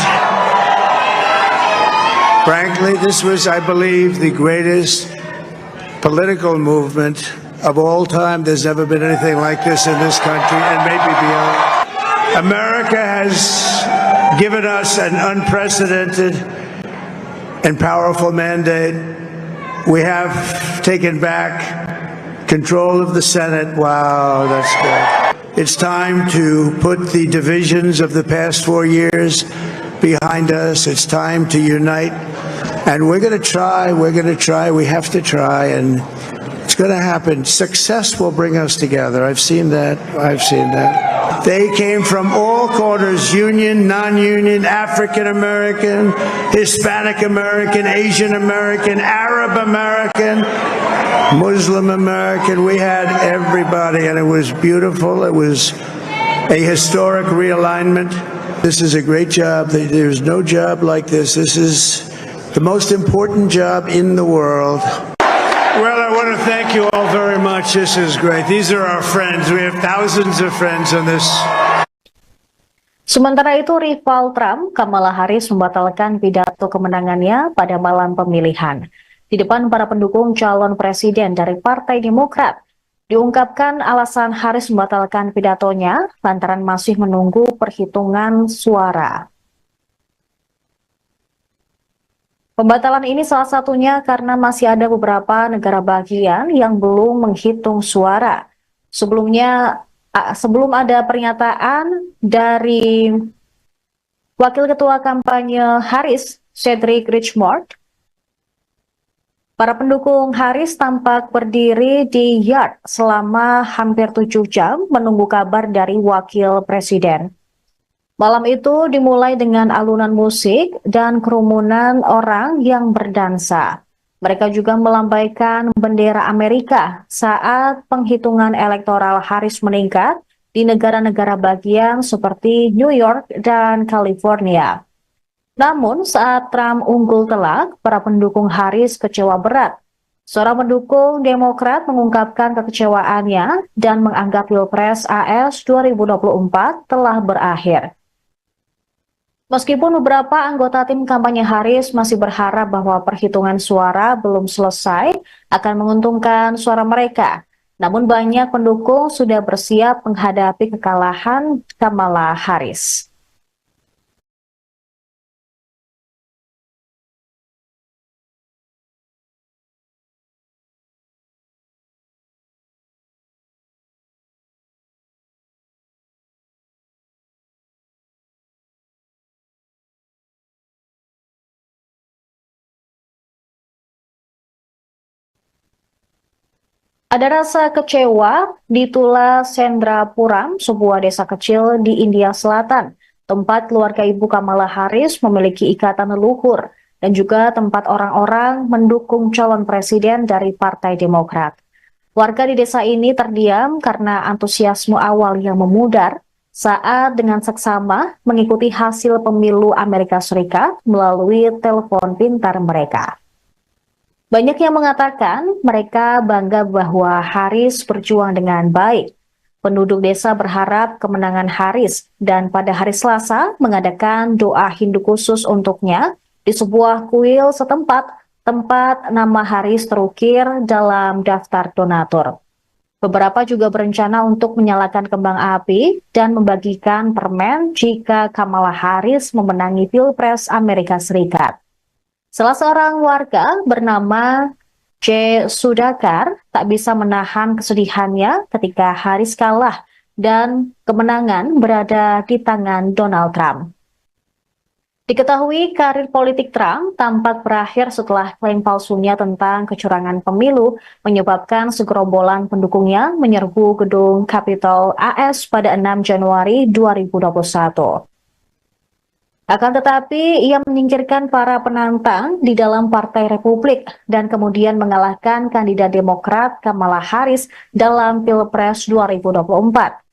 frankly, this was, I believe, the greatest political movement of all time. There's never been anything like this in this country and maybe beyond. America has given us an unprecedented and powerful mandate. We have taken back control of the Senate. Wow, that's good. It's time to put the divisions of the past 4 years behind us. It's time to unite. And we're going to try, we have to try, and it's going to happen. Success will bring us together. I've seen that. They came from all corners, union, non-union, African American, Hispanic American, Asian American, Arab American, Muslim American. We had everybody, and it was beautiful. It was a historic realignment. This is a great job. There's no job like this. This is the most important job in the world. Well, I want to thank you all very much. This is great. These are our friends. We have thousands of friends on this. Sementara itu, rival Trump, Kamala Harris, membatalkan pidato kemenangannya pada malam pemilihan. Di depan para pendukung calon presiden dari Partai Demokrat, diungkapkan alasan Harris membatalkan pidatonya lantaran masih menunggu perhitungan suara. Pembatalan ini salah satunya karena masih ada beberapa negara bagian yang belum menghitung suara. Sebelumnya, Sebelum ada pernyataan dari Wakil Ketua Kampanye Harris, Cedric Richmond, para pendukung Harris tampak berdiri di yard selama hampir 7 jam menunggu kabar dari Wakil Presiden. Malam itu dimulai dengan alunan musik dan kerumunan orang yang berdansa. Mereka juga melambaikan bendera Amerika saat penghitungan elektoral Harris meningkat di negara-negara bagian seperti New York dan California. Namun saat Trump unggul telak, para pendukung Harris kecewa berat. Seorang pendukung Demokrat mengungkapkan kekecewaannya dan menganggap Pilpres AS 2024 telah berakhir. Meskipun beberapa anggota tim kampanye Harris masih berharap bahwa perhitungan suara belum selesai akan menguntungkan suara mereka, namun banyak pendukung sudah bersiap menghadapi kekalahan Kamala Harris. Ada rasa kecewa di Tula Sendrapuram, sebuah desa kecil di India Selatan, tempat keluarga ibu Kamala Harris memiliki ikatan leluhur dan juga tempat orang-orang mendukung calon presiden dari Partai Demokrat. Warga di desa ini terdiam karena antusiasme awal yang memudar saat dengan seksama mengikuti hasil pemilu Amerika Serikat melalui telepon pintar mereka. Banyak yang mengatakan mereka bangga bahwa Harris berjuang dengan baik. Penduduk desa berharap kemenangan Harris dan pada hari Selasa mengadakan doa Hindu khusus untuknya di sebuah kuil setempat tempat nama Harris terukir dalam daftar donatur. Beberapa juga berencana untuk menyalakan kembang api dan membagikan permen jika Kamala Harris memenangi Pilpres Amerika Serikat. Salah seorang warga bernama J. Sudakar tak bisa menahan kesedihannya ketika Harris kalah dan kemenangan berada di tangan Donald Trump. Diketahui karir politik Trump tampak berakhir setelah klaim palsunya tentang kecurangan pemilu menyebabkan segerombolan pendukungnya menyerbu gedung Capitol AS pada 6 Januari 2021. Akan tetapi, ia menyingkirkan para penantang di dalam Partai Republik dan kemudian mengalahkan kandidat Demokrat Kamala Harris dalam Pilpres 2024.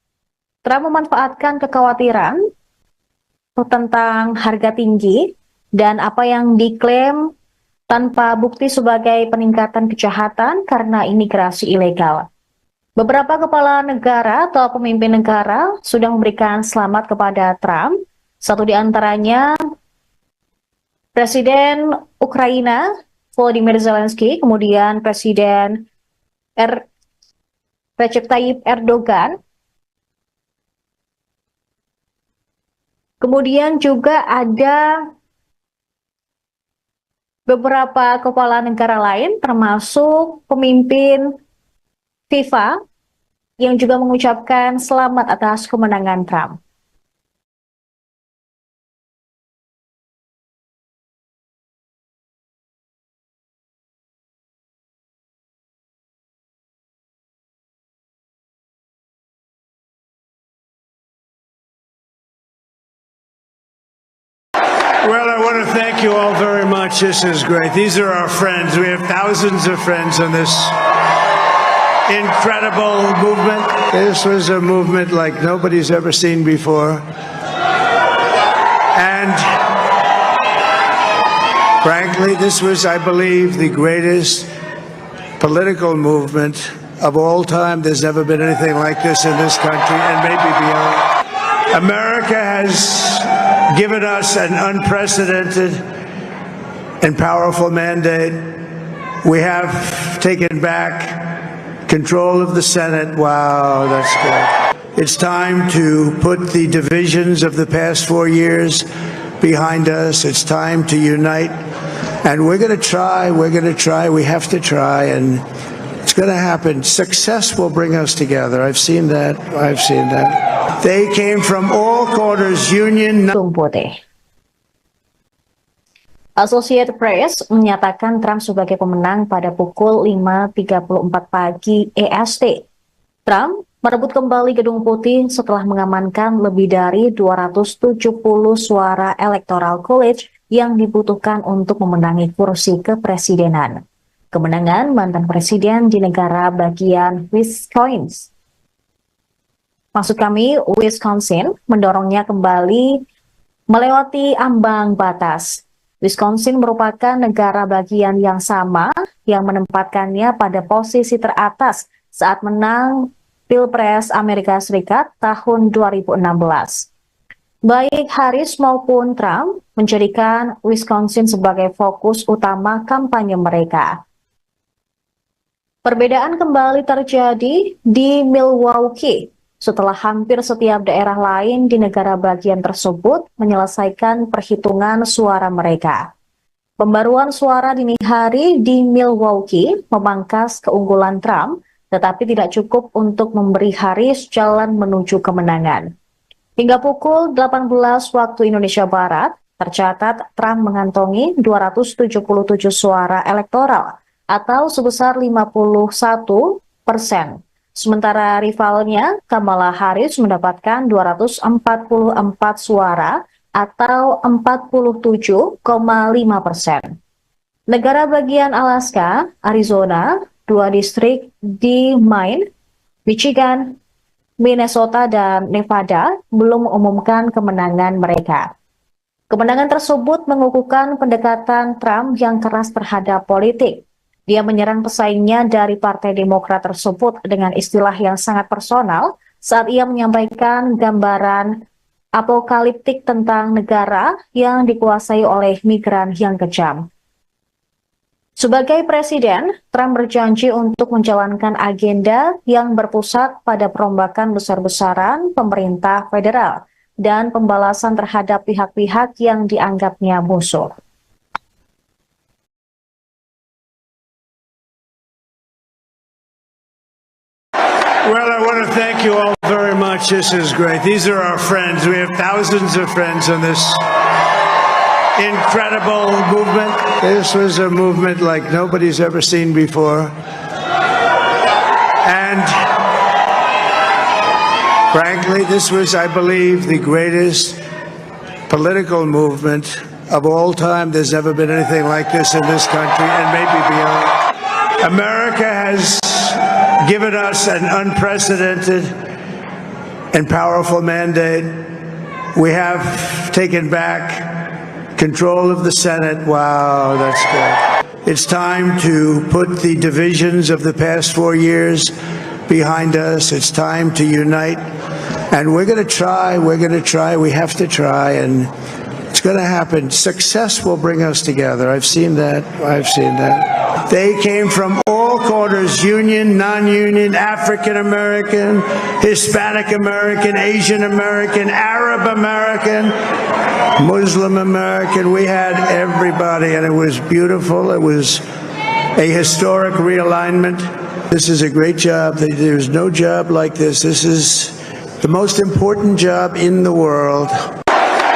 Trump memanfaatkan kekhawatiran tentang harga tinggi dan apa yang diklaim tanpa bukti sebagai peningkatan kejahatan karena imigrasi ilegal. Beberapa kepala negara atau pemimpin negara sudah memberikan selamat kepada Trump. Satu di antaranya Presiden Ukraina Volodymyr Zelensky, kemudian Presiden Recep Tayyip Erdogan, kemudian juga ada beberapa kepala negara lain termasuk pemimpin FIFA yang juga mengucapkan selamat atas kemenangan Trump. Well, I want to thank you all very much. This is great. These are our friends. We have thousands of friends in this incredible movement. This was a movement like nobody's ever seen before. And frankly, this was, I believe, the greatest political movement of all time. There's never been anything like this in this country and maybe beyond. America has given us an unprecedented and powerful mandate. We have taken back control of the Senate. Wow, that's good. It's time to put the divisions of the past 4 years behind us. It's time to unite. And we're going to try, we have to try, and It's going to happen. Success will bring us together. I've seen that. I've seen that. They came from all corners, union. Putih. Associated Press menyatakan Trump sebagai pemenang pada pukul 5.34 pagi EST. Trump merebut kembali Gedung Putih setelah mengamankan lebih dari 270 suara Electoral College yang dibutuhkan untuk memenangi kursi kepresidenan. Kemenangan mantan presiden di negara bagian Wisconsin mendorongnya kembali melewati ambang batas. Wisconsin merupakan negara bagian yang sama yang menempatkannya pada posisi teratas saat menang Pilpres Amerika Serikat tahun 2016. Baik Harris maupun Trump menjadikan Wisconsin sebagai fokus utama kampanye mereka. Perbedaan kembali terjadi di Milwaukee setelah hampir setiap daerah lain di negara bagian tersebut menyelesaikan perhitungan suara mereka. Pembaruan suara dini hari di Milwaukee memangkas keunggulan Trump, tetapi tidak cukup untuk memberi Harris jalan menuju kemenangan. Hingga pukul 18 waktu Indonesia Barat, tercatat Trump mengantongi 277 suara elektoral atau sebesar 51%. Sementara rivalnya, Kamala Harris mendapatkan 244 suara atau 47,5%. Negara bagian Alaska, Arizona, 2 distrik di Maine, Michigan, Minnesota, dan Nevada belum mengumumkan kemenangan mereka. Kemenangan tersebut mengukuhkan pendekatan Trump yang keras terhadap politik. Dia menyerang pesaingnya dari Partai Demokrat tersebut dengan istilah yang sangat personal saat ia menyampaikan gambaran apokaliptik tentang negara yang dikuasai oleh migran yang kejam. Sebagai presiden, Trump berjanji untuk menjalankan agenda yang berpusat pada perombakan besar-besaran pemerintah federal dan pembalasan terhadap pihak-pihak yang dianggapnya musuh. Well, I want to thank you all very much. This is great. These are our friends. We have thousands of friends in this incredible movement. This was a movement like nobody's ever seen before. And frankly, this was, I believe, the greatest political movement of all time. There's never been anything like this in this country and maybe beyond. America has given us an unprecedented and powerful mandate. We have taken back control of the Senate. Wow, that's good. It's time to put the divisions of the past 4 years behind us. It's time to unite. And we're going to try. We have to try. And it's going to happen. Success will bring us together. I've seen that. They came from all corners, union, non-union, African American, Hispanic American, Asian American, Arab American, Muslim American. We had everybody, and it was beautiful. It was a historic realignment. This is a great job. There's no job like this. This is the most important job in the world.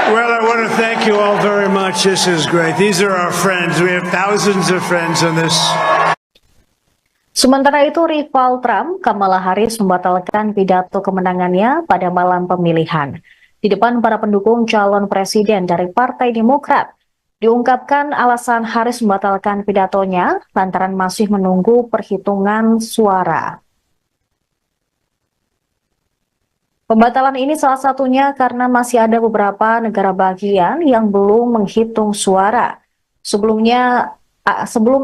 Well, I want to thank you all very much. This is great. These are our friends. We have thousands of friends in this. Sementara itu, rival Trump, Kamala Harris, membatalkan pidato kemenangannya pada malam pemilihan. Di depan para pendukung calon presiden dari Partai Demokrat, diungkapkan alasan Harris membatalkan pidatonya lantaran masih menunggu perhitungan suara. Pembatalan ini salah satunya karena masih ada beberapa negara bagian yang belum menghitung suara. Sebelum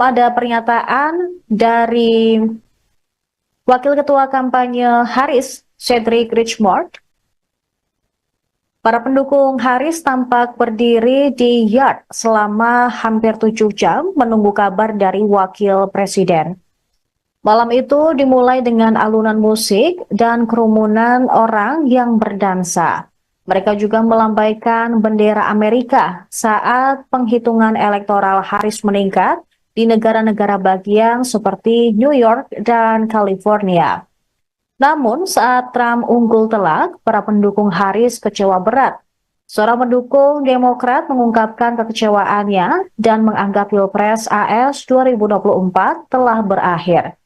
ada pernyataan dari Wakil Ketua Kampanye Harris, Cedric Richmond, para pendukung Harris tampak berdiri di yard selama hampir 7 jam menunggu kabar dari Wakil Presiden. Malam itu dimulai dengan alunan musik dan kerumunan orang yang berdansa. Mereka juga melambaikan bendera Amerika saat penghitungan elektoral Harris meningkat di negara-negara bagian seperti New York dan California. Namun, saat Trump unggul telak, para pendukung Harris kecewa berat. Seorang pendukung Demokrat mengungkapkan kekecewaannya dan menganggap Pilpres AS 2024 telah berakhir.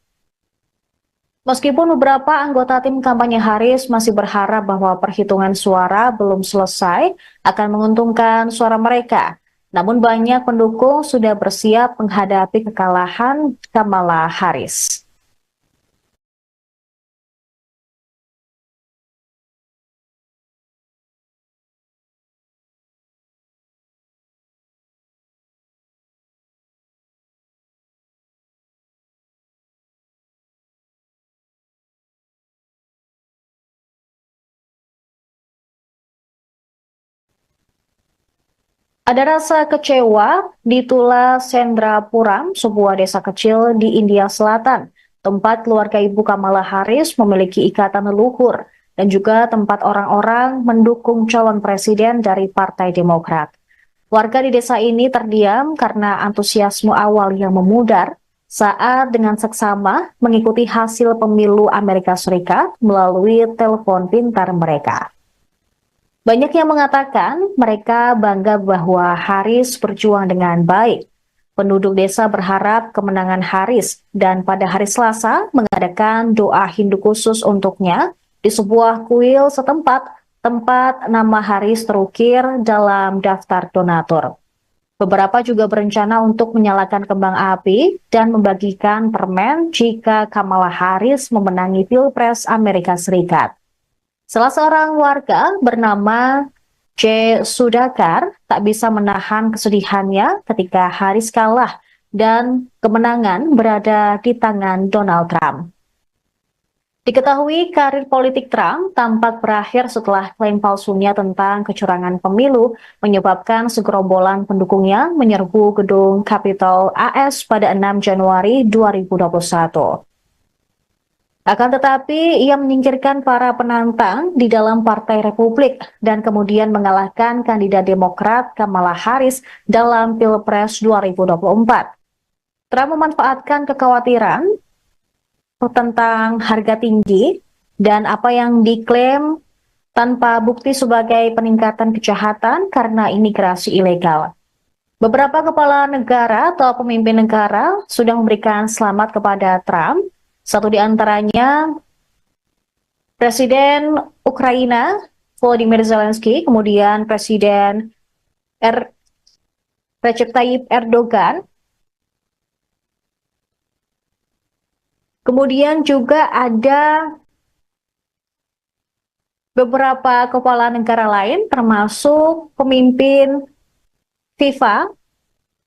Meskipun beberapa anggota tim kampanye Harris masih berharap bahwa perhitungan suara belum selesai akan menguntungkan suara mereka, namun banyak pendukung sudah bersiap menghadapi kekalahan Kamala Harris. Ada rasa kecewa di Tula Sendrapuram, sebuah desa kecil di India Selatan, tempat keluarga Ibu Kamala Harris memiliki ikatan leluhur dan juga tempat orang-orang mendukung calon presiden dari Partai Demokrat. Warga di desa ini terdiam karena antusiasme awal yang memudar saat dengan seksama mengikuti hasil pemilu Amerika Serikat melalui telepon pintar mereka. Banyak yang mengatakan mereka bangga bahwa Harris berjuang dengan baik. Penduduk desa berharap kemenangan Harris dan pada hari Selasa mengadakan doa Hindu khusus untuknya di sebuah kuil setempat tempat nama Harris terukir dalam daftar donatur. Beberapa juga berencana untuk menyalakan kembang api dan membagikan permen jika Kamala Harris memenangi Pilpres Amerika Serikat. Salah seorang warga bernama J. Sudhakar tak bisa menahan kesedihannya ketika Harris kalah dan kemenangan berada di tangan Donald Trump. Diketahui karir politik Trump tampak berakhir setelah klaim palsunya tentang kecurangan pemilu menyebabkan segerombolan pendukungnya menyerbu gedung Capitol AS pada 6 Januari 2021. Akan tetapi, ia menyingkirkan para penantang di dalam Partai Republik dan kemudian mengalahkan kandidat Demokrat Kamala Harris dalam Pilpres 2024. Trump memanfaatkan kekhawatiran tentang harga tinggi dan apa yang diklaim tanpa bukti sebagai peningkatan kejahatan karena imigrasi ilegal. Beberapa kepala negara atau pemimpin negara sudah memberikan selamat kepada Trump. Satu di antaranya Presiden Ukraina Volodymyr Zelensky, kemudian Presiden Recep Tayyip Erdogan, kemudian juga ada beberapa kepala negara lain termasuk pemimpin FIFA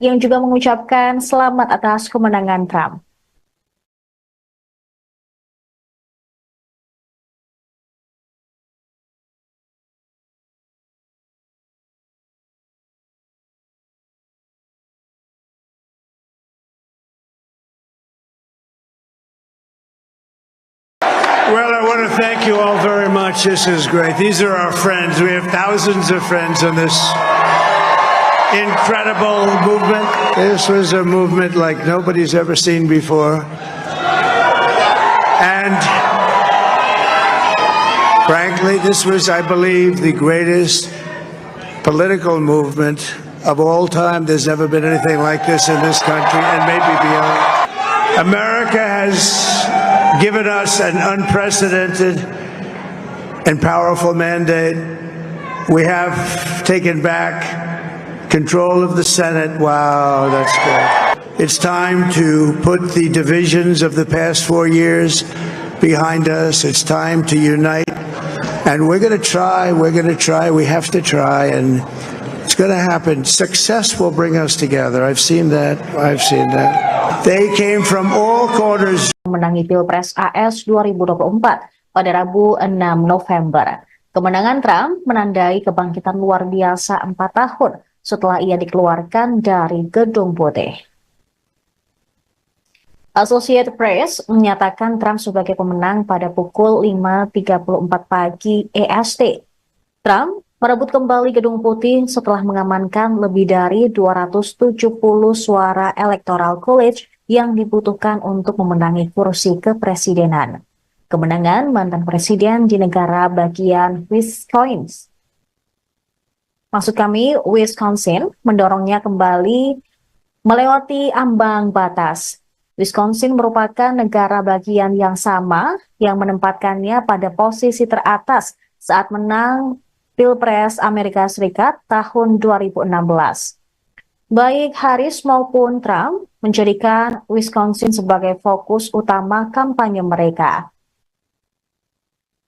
yang juga mengucapkan selamat atas kemenangan Trump. Well, I want to thank you all very much. This is great. These are our friends. We have thousands of friends in this incredible movement. This was a movement like nobody's ever seen before. And frankly, this was, I believe, the greatest political movement of all time. There's never been anything like this in this country and maybe beyond. America has given us an unprecedented and powerful mandate. We have taken back control of the Senate. Wow, that's good. It's time to put the divisions of the past 4 years behind us. It's time to unite. And we're going to try, we have to try, and it's going to happen. Success will bring us together. I've seen that. They came from all corners. Menangi Pilpres AS 2024 pada Rabu 6 November. Kemenangan Trump menandai kebangkitan luar biasa 4 tahun setelah ia dikeluarkan dari Gedung Putih. Associated Press menyatakan Trump sebagai pemenang pada pukul 5.34 pagi EST. Trump merebut kembali Gedung Putih setelah mengamankan lebih dari 270 suara Electoral College yang dibutuhkan untuk memenangi kursi kepresidenan. Kemenangan mantan presiden di negara bagian Wisconsin mendorongnya kembali melewati ambang batas. Wisconsin merupakan negara bagian yang sama yang menempatkannya pada posisi teratas saat menang Pilpres Amerika Serikat tahun 2016. Baik Harris maupun Trump menjadikan Wisconsin sebagai fokus utama kampanye mereka.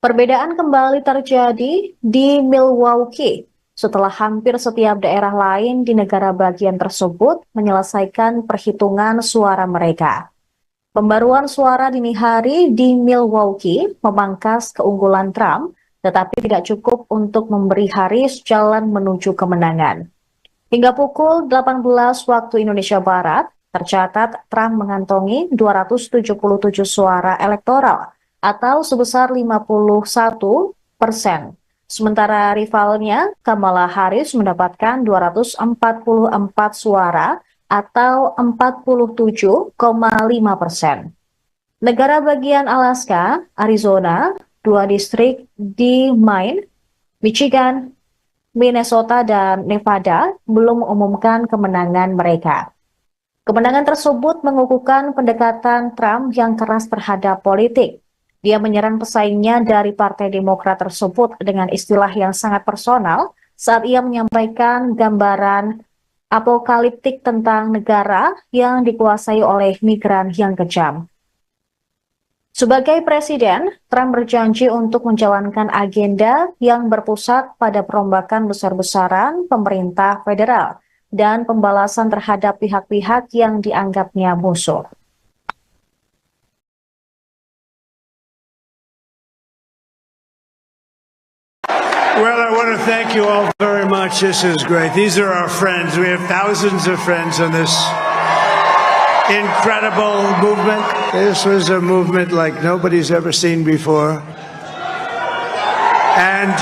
Perbedaan kembali terjadi di Milwaukee setelah hampir setiap daerah lain di negara bagian tersebut menyelesaikan perhitungan suara mereka. Pembaruan suara dini hari di Milwaukee memangkas keunggulan Trump, tetapi tidak cukup untuk memberi Harris jalan menuju kemenangan. Hingga pukul 18 waktu Indonesia Barat, tercatat Trump mengantongi 277 suara elektoral atau sebesar 51%. Sementara rivalnya, Kamala Harris mendapatkan 244 suara atau 47,5%. Negara bagian Alaska, Arizona, 2 distrik di Maine, Michigan, Minnesota, dan Nevada belum mengumumkan kemenangan mereka. Kemenangan tersebut mengukuhkan pendekatan Trump yang keras terhadap politik. Dia menyerang pesaingnya dari Partai Demokrat tersebut dengan istilah yang sangat personal saat ia menyampaikan gambaran apokaliptik tentang negara yang dikuasai oleh migran yang kejam. Sebagai presiden, Trump berjanji untuk menjalankan agenda yang berpusat pada perombakan besar-besaran pemerintah federal dan pembalasan terhadap pihak-pihak yang dianggapnya musuh. Well, I want to thank you all very much. This is great. These are our friends. We have thousands of friends on this incredible movement. This was a movement like nobody's ever seen before. And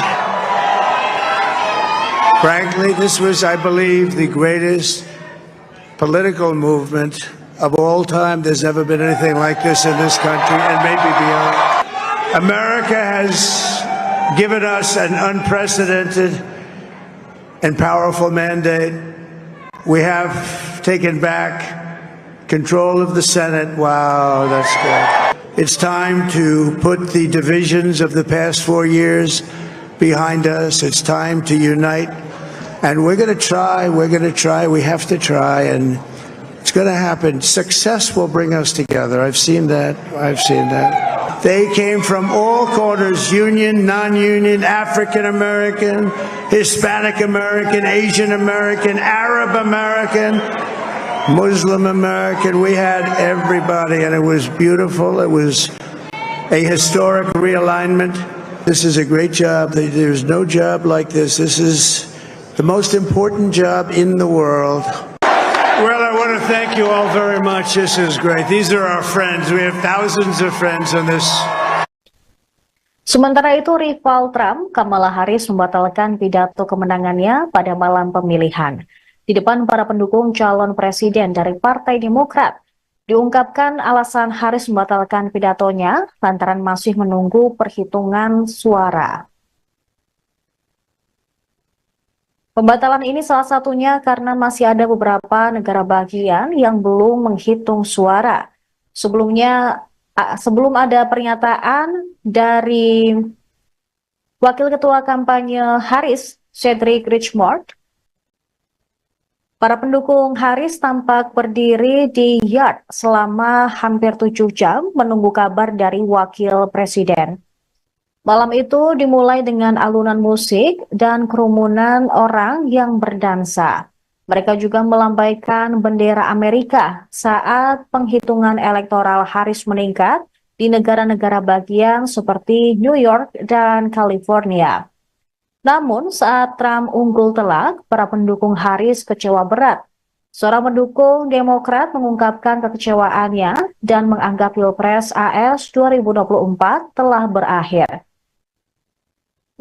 frankly, this was, I believe, the greatest political movement of all time. There's never been anything like this in this country and maybe beyond. America has given us an unprecedented and powerful mandate. We have taken back control of the Senate. Wow, that's good. It's time to put the divisions of the past 4 years behind us. It's time to unite. And we're going to try, we have to try, and it's going to happen. Success will bring us together. I've seen that. They came from all corners, union, non-union, African American, Hispanic American, Asian American, Arab American, Muslim American. We had everybody, and it was beautiful. It was a historic realignment. This is a great job. There's no job like this. This is the most important job in the world. Well, I want to thank you all very much. This is great. These are our friends. We have thousands of friends on this. Sementara itu, rival Trump, Kamala Harris, membatalkan pidato kemenangannya pada malam pemilihan. Di depan para pendukung calon presiden dari Partai Demokrat, diungkapkan alasan Harris membatalkan pidatonya lantaran masih menunggu perhitungan suara. Pembatalan ini salah satunya karena masih ada beberapa negara bagian yang belum menghitung suara. Sebelum ada pernyataan dari Wakil Ketua Kampanye Harris, Cedric Richmond, para pendukung Harris tampak berdiri di yard selama hampir 7 jam menunggu kabar dari Wakil Presiden. Malam itu dimulai dengan alunan musik dan kerumunan orang yang berdansa. Mereka juga melambaikan bendera Amerika saat penghitungan elektoral Harris meningkat di negara-negara bagian seperti New York dan California. Namun saat Trump unggul telak, para pendukung Harris kecewa berat. Seorang pendukung Demokrat mengungkapkan kekecewaannya dan menganggap Pilpres AS 2024 telah berakhir.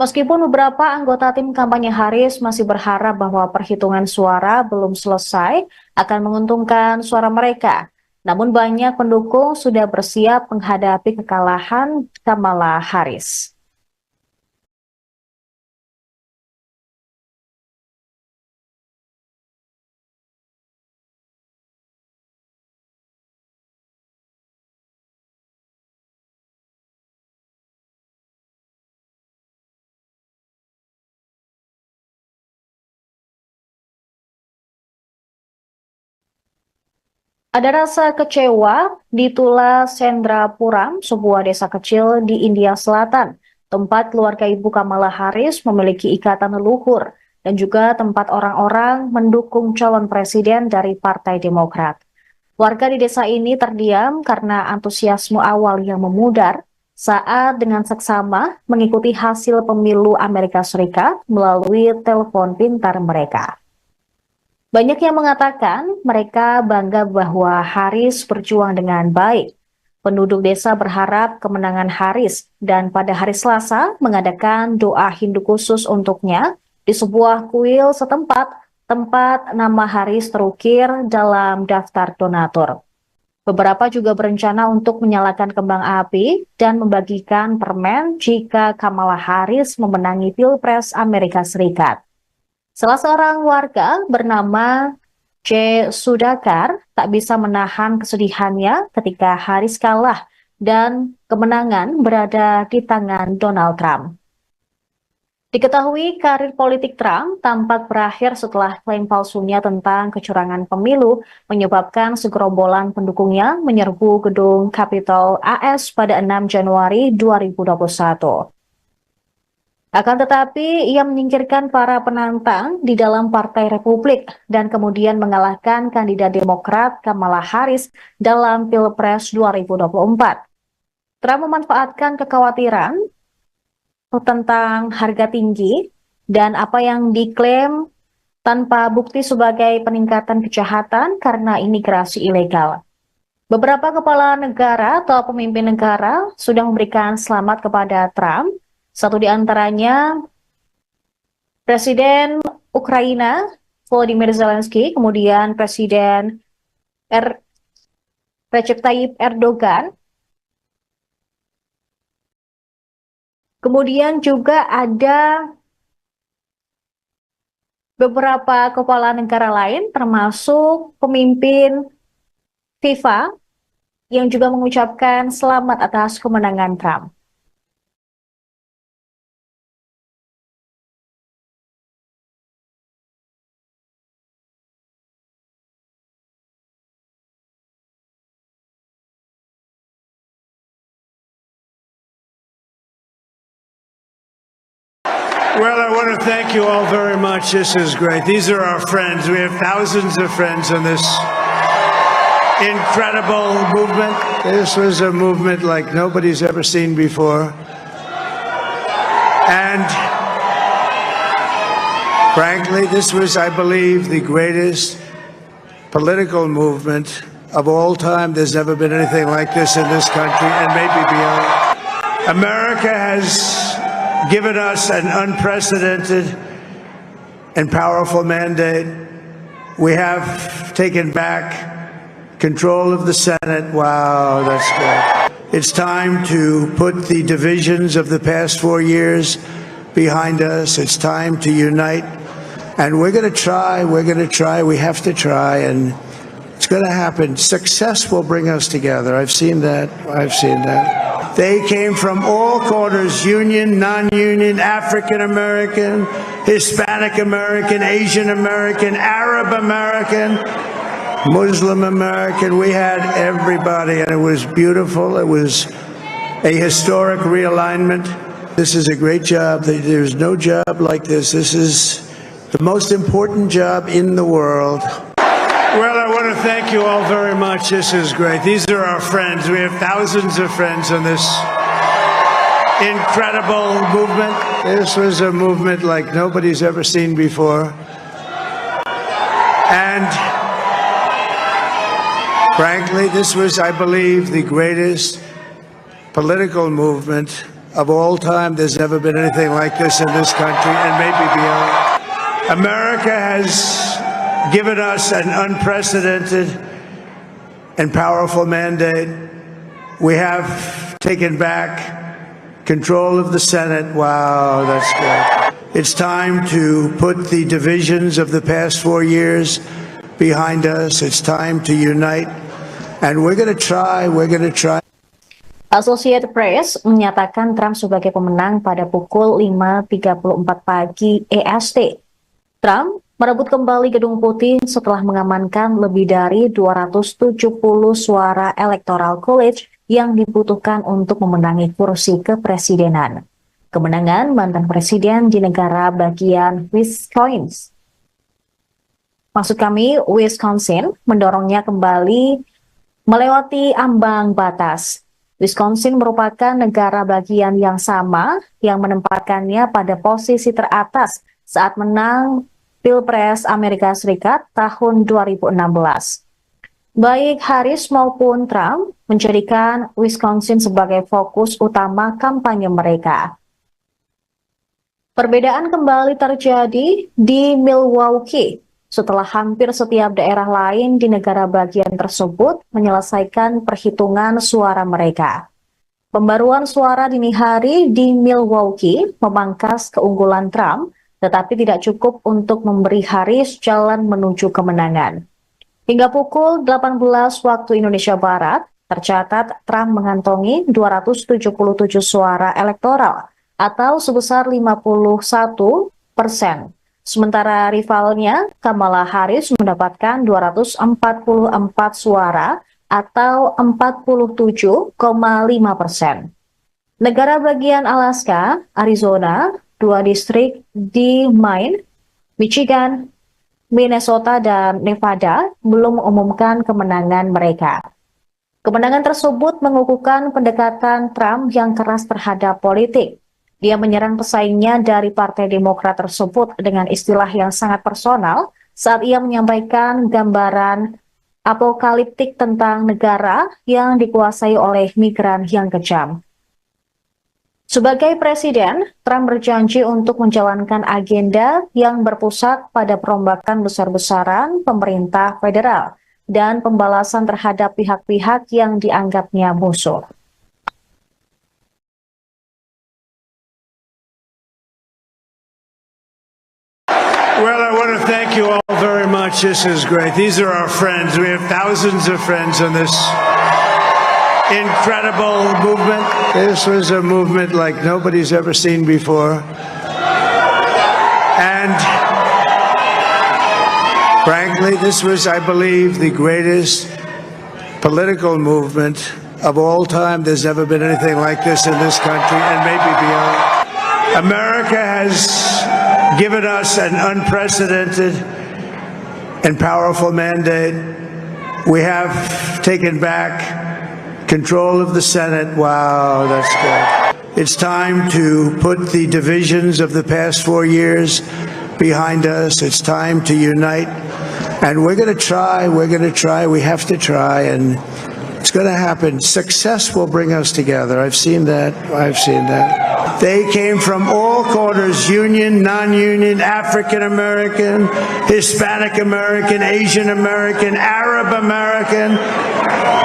Meskipun beberapa anggota tim kampanye Harris masih berharap bahwa perhitungan suara belum selesai akan menguntungkan suara mereka, namun banyak pendukung sudah bersiap menghadapi kekalahan Kamala Harris. Ada rasa kecewa di Tula Sendrapuram, sebuah desa kecil di India Selatan, tempat keluarga Ibu Kamala Harris memiliki ikatan leluhur dan juga tempat orang-orang mendukung calon presiden dari Partai Demokrat. Warga di desa ini terdiam karena antusiasme awal yang memudar saat dengan seksama mengikuti hasil pemilu Amerika Serikat melalui telepon pintar mereka. Banyak yang mengatakan mereka bangga bahwa Harris berjuang dengan baik. Penduduk desa berharap kemenangan Harris dan pada hari Selasa mengadakan doa Hindu khusus untuknya di sebuah kuil setempat tempat nama Harris terukir dalam daftar donatur. Beberapa juga berencana untuk menyalakan kembang api dan membagikan permen jika Kamala Harris memenangi Pilpres Amerika Serikat. Salah seorang warga bernama J. Sudakar tak bisa menahan kesedihannya ketika Harris kalah dan kemenangan berada di tangan Donald Trump. Diketahui karir politik Trump tampak berakhir setelah klaim palsunya tentang kecurangan pemilu menyebabkan segerombolan pendukungnya menyerbu gedung Capitol AS pada 6 Januari 2021. Akan tetapi, ia menyingkirkan para penantang di dalam Partai Republik dan kemudian mengalahkan kandidat Demokrat Kamala Harris dalam Pilpres 2024. Trump memanfaatkan kekhawatiran tentang harga tinggi dan apa yang diklaim tanpa bukti sebagai peningkatan kejahatan karena imigrasi ilegal. Beberapa kepala negara atau pemimpin negara sudah memberikan selamat kepada Trump. Satu di antaranya Presiden Ukraina Volodymyr Zelensky, kemudian Presiden Recep Tayyip Erdogan, kemudian juga ada beberapa kepala negara lain termasuk pemimpin FIFA yang juga mengucapkan selamat atas kemenangan Trump. Well, I want to thank you all very much. This is great. These are our friends. We have thousands of friends in this incredible movement. This was a movement like nobody's ever seen before. And frankly, this was, I believe, the greatest political movement of all time. There's never been anything like this in this country and maybe beyond. America has given us an unprecedented and powerful mandate. We have taken back control of the Senate. Wow, that's good. It's time to put the divisions of the past 4 years behind us. It's time to unite. And we're going to try, we have to try, and it's going to happen. Success will bring us together. I've seen that. They came from all corners, union, non-union, African American, Hispanic American, Asian American, Arab American, Muslim American. We had everybody, and it was beautiful. It was a historic realignment. This is a great job. There's no job like this. This is the most important job in the world. Well, I want to thank you all very much. This is great. These are our friends. We have thousands of friends in this incredible movement. This was a movement like nobody's ever seen before. And frankly, this was, I believe, the greatest political movement of all time. There's never been anything like this in this country and maybe beyond. America has given us an unprecedented and powerful mandate. We have taken back control of the Senate. Wow, that's good. It's time to put the divisions of the past 4 years behind us. It's time to unite. And we're going to try. Associated Press menyatakan Trump sebagai pemenang pada pukul 5.34 pagi EST. Trump merebut kembali Gedung Putih setelah mengamankan lebih dari 270 suara Electoral College yang dibutuhkan untuk memenangi kursi kepresidenan. Kemenangan mantan presiden di negara bagian Wisconsin mendorongnya kembali melewati ambang batas. Wisconsin merupakan negara bagian yang sama yang menempatkannya pada posisi teratas saat menang Pilpres Amerika Serikat tahun 2016. Baik Harris maupun Trump menjadikan Wisconsin sebagai fokus utama kampanye mereka. Perbedaan kembali terjadi di Milwaukee setelah hampir setiap daerah lain di negara bagian tersebut menyelesaikan perhitungan suara mereka. Pembaruan suara dini hari di Milwaukee memangkas keunggulan Trump, tetapi tidak cukup untuk memberi Harris jalan menuju kemenangan. Hingga pukul 18 waktu Indonesia Barat, tercatat Trump mengantongi 277 suara elektoral atau sebesar 51%. Sementara rivalnya, Kamala Harris mendapatkan 244 suara atau 47,5%. Negara bagian Alaska, Arizona, 2 distrik di Maine, Michigan, Minnesota, dan Nevada belum mengumumkan kemenangan mereka. Kemenangan tersebut mengukuhkan pendekatan Trump yang keras terhadap politik. Dia menyerang pesaingnya dari Partai Demokrat tersebut dengan istilah yang sangat personal saat ia menyampaikan gambaran apokaliptik tentang negara yang dikuasai oleh migran yang kejam. Sebagai presiden, Trump berjanji untuk menjalankan agenda yang berpusat pada perombakan besar-besaran pemerintah federal dan pembalasan terhadap pihak-pihak yang dianggapnya musuh. Well, I want to thank you all very much. This is great. These are our friends. We have thousands of friends on this incredible movement. This was a movement like nobody's ever seen before. And frankly, this was, I believe, the greatest political movement of all time. There's never been anything like this in this country and maybe beyond. America has given us an unprecedented and powerful mandate. We have taken back control of the Senate. Wow, that's good. It's time to put the divisions of the past 4 years behind us. It's time to unite. And we're going to try. We have to try. And it's going to happen. Success will bring us together. I've seen that. They came from all corners, union, non-union, African American, Hispanic American, Asian American, Arab American,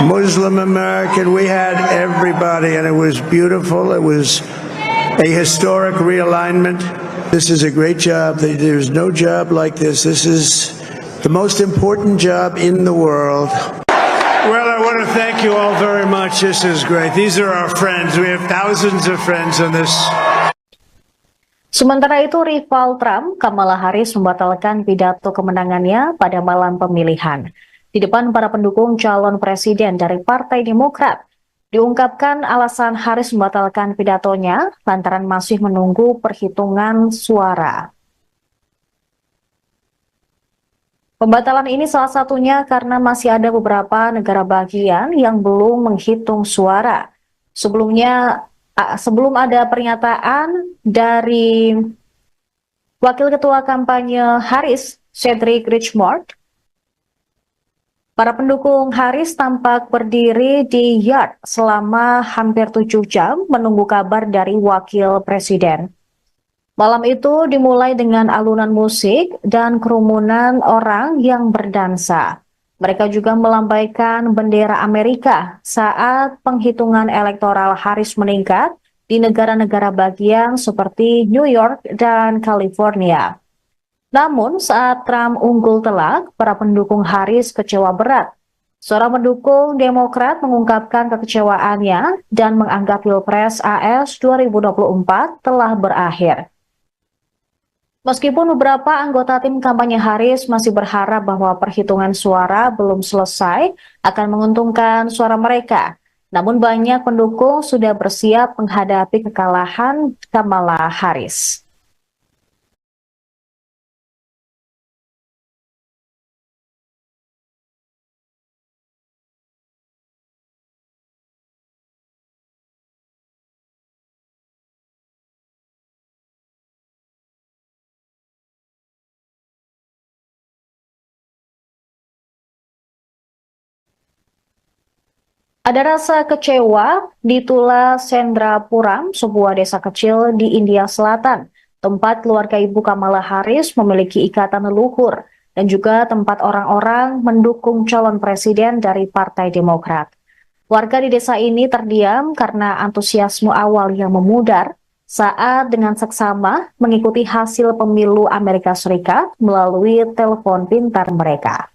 Muslim American. We had everybody, and it was beautiful. It was a historic realignment. This is a great job. There's no job like this. This is the most important job in the world. Well, I want to thank you all very much. This is great. These are our friends. We have thousands of friends on this. Sementara itu, rival Trump, Kamala Harris membatalkan pidato kemenangannya pada malam pemilihan. Di depan para pendukung calon presiden dari Partai Demokrat, diungkapkan alasan Harris membatalkan pidatonya lantaran masih menunggu perhitungan suara. Pembatalan ini salah satunya karena masih ada beberapa negara bagian yang belum menghitung suara. Sebelum ada pernyataan dari Wakil Ketua Kampanye Harris, Cedric Richmond, Para pendukung Harris tampak berdiri di yard selama hampir 7 jam menunggu kabar dari wakil presiden. Malam itu dimulai dengan alunan musik dan kerumunan orang yang berdansa. Mereka juga melambaikan bendera Amerika saat penghitungan elektoral Harris meningkat di negara-negara bagian seperti New York dan California. Namun saat Trump unggul telak, para pendukung Harris kecewa berat. Seorang pendukung Demokrat mengungkapkan kekecewaannya dan menganggap Pilpres AS 2024 telah berakhir. Meskipun beberapa anggota tim kampanye Harris masih berharap bahwa perhitungan suara belum selesai akan menguntungkan suara mereka, namun banyak pendukung sudah bersiap menghadapi kekalahan Kamala Harris. Ada rasa kecewa di Tula Sendrapuram, sebuah desa kecil di India Selatan, tempat keluarga ibu Kamala Harris memiliki ikatan leluhur, dan juga tempat orang-orang mendukung calon presiden dari Partai Demokrat. Warga di desa ini terdiam karena antusiasme awal yang memudar saat dengan seksama mengikuti hasil pemilu Amerika Serikat melalui telepon pintar mereka.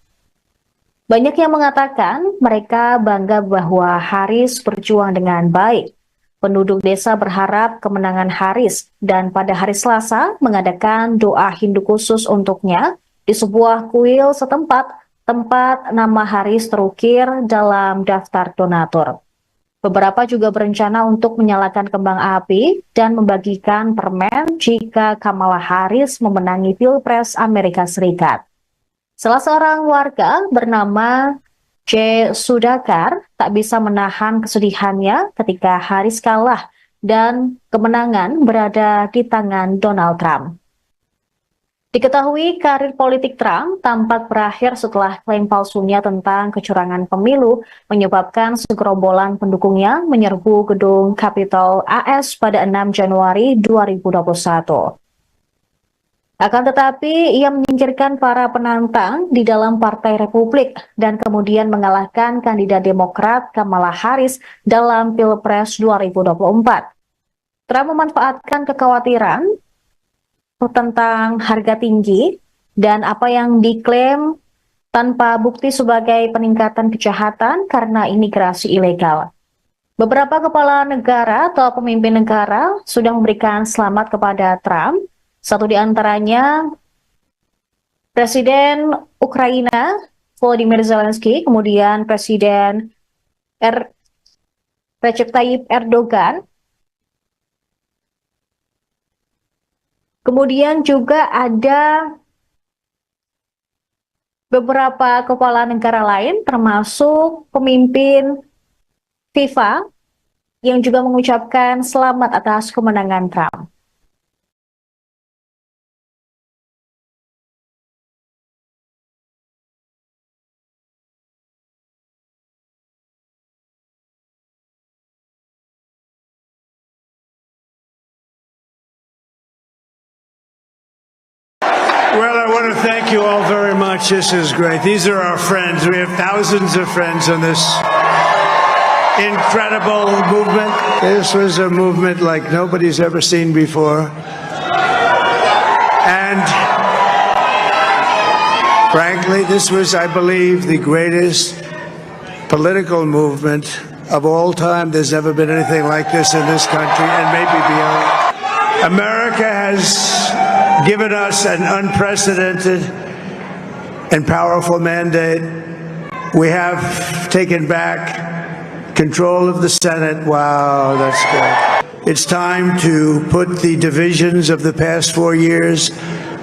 Banyak yang mengatakan mereka bangga bahwa Harris berjuang dengan baik. Penduduk desa berharap kemenangan Harris dan pada hari Selasa mengadakan doa Hindu khusus untuknya di sebuah kuil setempat tempat nama Harris terukir dalam daftar donatur. Beberapa juga berencana untuk menyalakan kembang api dan membagikan permen jika Kamala Harris memenangi Pilpres Amerika Serikat. Salah seorang warga bernama J. Sudhakar tak bisa menahan kesedihannya ketika Harris kalah dan kemenangan berada di tangan Donald Trump. Diketahui karir politik Trump tampak berakhir setelah klaim palsunya tentang kecurangan pemilu menyebabkan segerombolan pendukungnya menyerbu gedung Capitol AS pada 6 Januari 2021. Akan tetapi, ia menyingkirkan para penantang di dalam Partai Republik dan kemudian mengalahkan kandidat Demokrat Kamala Harris dalam Pilpres 2024. Trump memanfaatkan kekhawatiran tentang harga tinggi dan apa yang diklaim tanpa bukti sebagai peningkatan kejahatan karena imigrasi ilegal. Beberapa kepala negara atau pemimpin negara sudah memberikan selamat kepada Trump. Satu di antaranya Presiden Ukraina Volodymyr Zelensky, kemudian Presiden Recep Tayyip Erdogan, kemudian juga ada beberapa kepala negara lain termasuk pemimpin FIFA yang juga mengucapkan selamat atas kemenangan Trump. Well, I want to thank you all very much. This is great. These are our friends. We have thousands of friends on this incredible movement. This was a movement like nobody's ever seen before. And frankly, this was, I believe, the greatest political movement of all time. There's never been anything like this in this country and maybe beyond. America has given us an unprecedented and powerful mandate. We have taken back control of the Senate. Wow, that's good. It's time to put the divisions of the past 4 years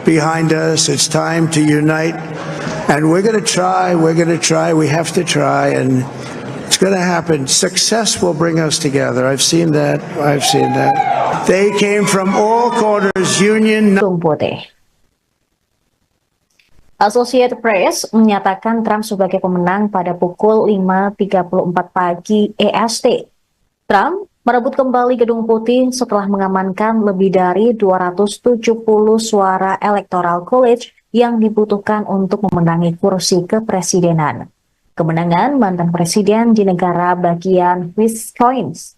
behind us. It's time to unite. And we're going to try, we have to try, and it's going to happen. Success will bring us together. I've seen that. They came from all corners, union. Associated Press menyatakan Trump sebagai pemenang pada pukul 5.34 pagi EST. Trump merebut kembali Gedung Putih setelah mengamankan lebih dari 270 suara Electoral College yang dibutuhkan untuk memenangi kursi kepresidenan. Kemenangan mantan presiden di negara bagian Wisconsin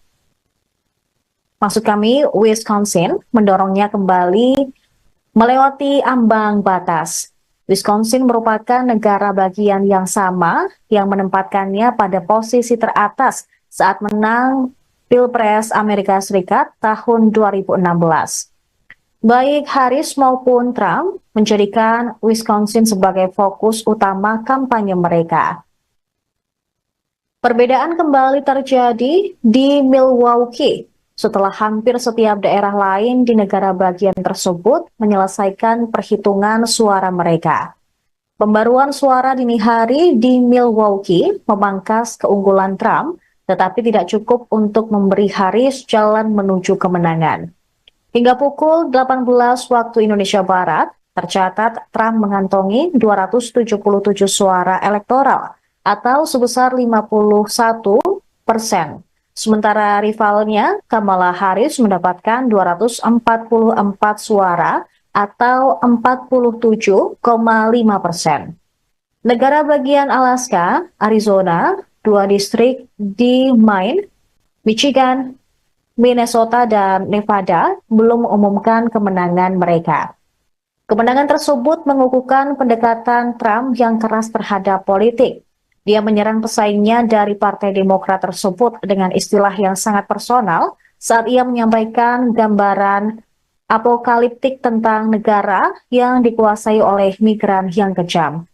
mendorongnya kembali melewati ambang batas. Wisconsin merupakan negara bagian yang sama yang menempatkannya pada posisi teratas saat menang Pilpres Amerika Serikat tahun 2016. Baik Harris maupun Trump menjadikan Wisconsin sebagai fokus utama kampanye mereka. Perbedaan kembali terjadi di Milwaukee setelah hampir setiap daerah lain di negara bagian tersebut menyelesaikan perhitungan suara mereka. Pembaruan suara dini hari di Milwaukee memangkas keunggulan Trump, tetapi tidak cukup untuk memberi Harris jalan menuju kemenangan. Hingga pukul 18 waktu Indonesia Barat, tercatat Trump mengantongi 277 suara elektoral atau sebesar 51%. Sementara rivalnya, Kamala Harris mendapatkan 244 suara atau 47,5%. Negara bagian Alaska, Arizona, 2 distrik di Maine, Michigan, Minnesota, dan Nevada belum mengumumkan kemenangan mereka. Kemenangan tersebut mengukuhkan pendekatan Trump yang keras terhadap politik. Dia menyerang pesaingnya dari Partai Demokrat tersebut dengan istilah yang sangat personal saat ia menyampaikan gambaran apokaliptik tentang negara yang dikuasai oleh migran yang kejam.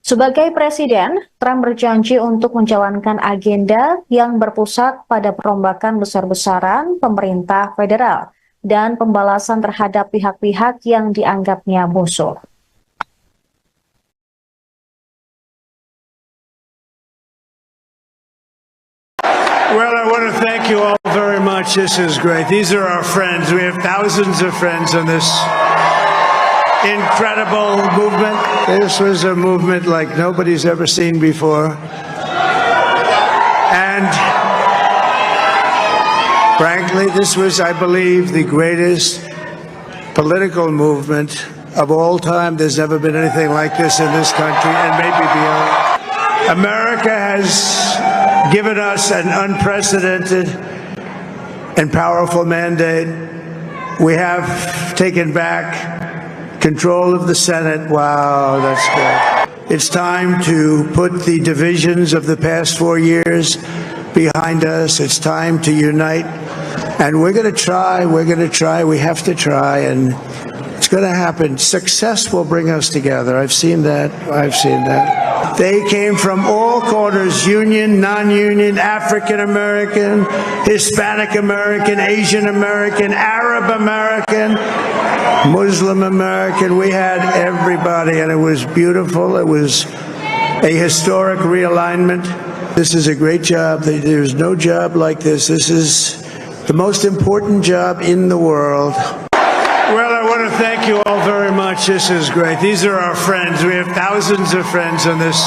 Sebagai presiden, Trump berjanji untuk menjalankan agenda yang berpusat pada perombakan besar-besaran pemerintah federal dan pembalasan terhadap pihak-pihak yang dianggapnya musuh. Well, I want to thank you all very much. This is great. These are our friends. We have thousands of friends in this incredible movement. This was a movement like nobody's ever seen before. And frankly, this was, I believe, the greatest political movement of all time. There's never been anything like this in this country and maybe beyond. America has given us an unprecedented and powerful mandate. We have taken back control of the Senate. Wow, that's good. It's time to put the divisions of the past 4 years behind us. It's time to unite. And we're going to try, we have to try, and it's going to happen. Success will bring us together. I've seen that. They came from all corners, union, non-union, African American, Hispanic American, Asian American, Arab American, Muslim American. We had everybody, and it was beautiful. It was a historic realignment. This is a great job. There's no job like this. This is the most important job in the world. Well, I want to thank you all very much. This is great. These are our friends. We have thousands of friends in this.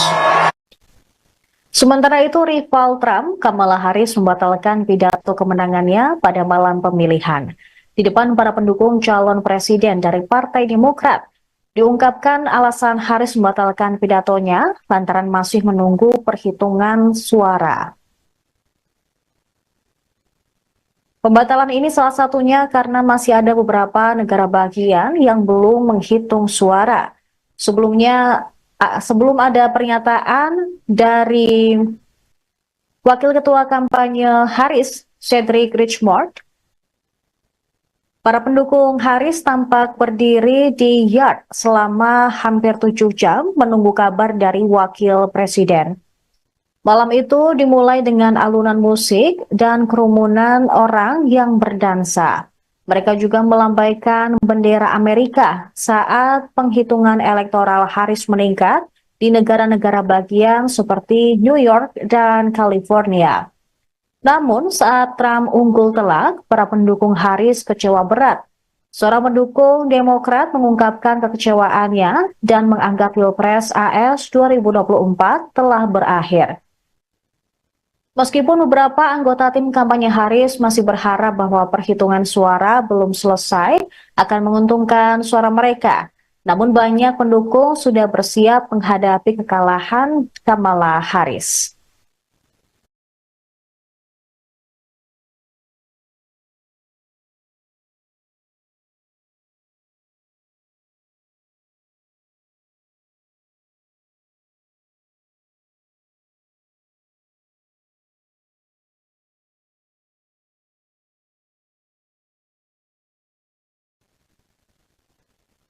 Sementara itu, rival Trump, Kamala Harris, membatalkan pidato kemenangannya pada malam pemilihan. Di depan para pendukung calon presiden dari Partai Demokrat, diungkapkan alasan Harris membatalkan pidatonya lantaran masih menunggu perhitungan suara. Pembatalan ini salah satunya karena masih ada beberapa negara bagian yang belum menghitung suara. Sebelum ada pernyataan dari Wakil Ketua Kampanye Harris, Cedric Richmond, para pendukung Harris tampak berdiri di yard selama hampir 7 jam menunggu kabar dari Wakil Presiden. Malam itu dimulai dengan alunan musik dan kerumunan orang yang berdansa. Mereka juga melambaikan bendera Amerika saat penghitungan elektoral Harris meningkat di negara-negara bagian seperti New York dan California. Namun saat Trump unggul telak, para pendukung Harris kecewa berat. Seorang pendukung Demokrat mengungkapkan kekecewaannya dan menganggap Pilpres AS 2024 telah berakhir. Meskipun beberapa anggota tim kampanye Harris masih berharap bahwa perhitungan suara belum selesai akan menguntungkan suara mereka, namun banyak pendukung sudah bersiap menghadapi kekalahan Kamala Harris.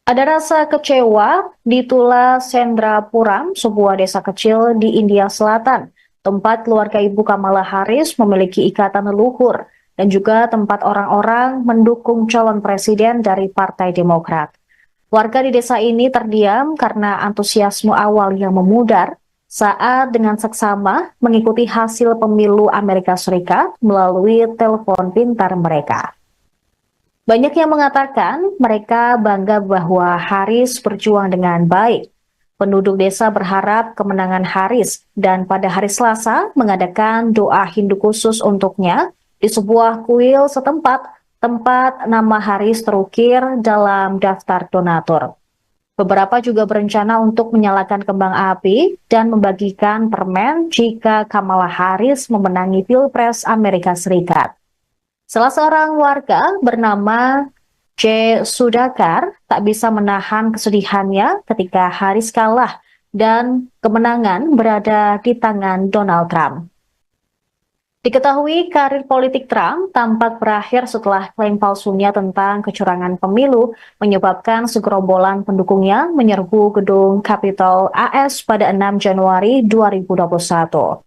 Ada rasa kecewa di Tula Sendrapuram, sebuah desa kecil di India Selatan, tempat keluarga ibu Kamala Harris memiliki ikatan leluhur dan juga tempat orang-orang mendukung calon presiden dari Partai Demokrat. Warga di desa ini terdiam karena antusiasme awal yang memudar saat dengan seksama mengikuti hasil pemilu Amerika Serikat melalui telepon pintar mereka. Banyak yang mengatakan mereka bangga bahwa Harris berjuang dengan baik. Penduduk desa berharap kemenangan Harris dan pada hari Selasa mengadakan doa Hindu khusus untuknya di sebuah kuil setempat tempat nama Harris terukir dalam daftar donatur. Beberapa juga berencana untuk menyalakan kembang api dan membagikan permen jika Kamala Harris memenangi Pilpres Amerika Serikat. Salah seorang warga bernama J. Sudakar tak bisa menahan kesedihannya ketika Harris kalah dan kemenangan berada di tangan Donald Trump. Diketahui karir politik Trump tampak berakhir setelah klaim palsunya tentang kecurangan pemilu menyebabkan segerombolan pendukungnya menyerbu gedung Capitol AS pada 6 Januari 2021.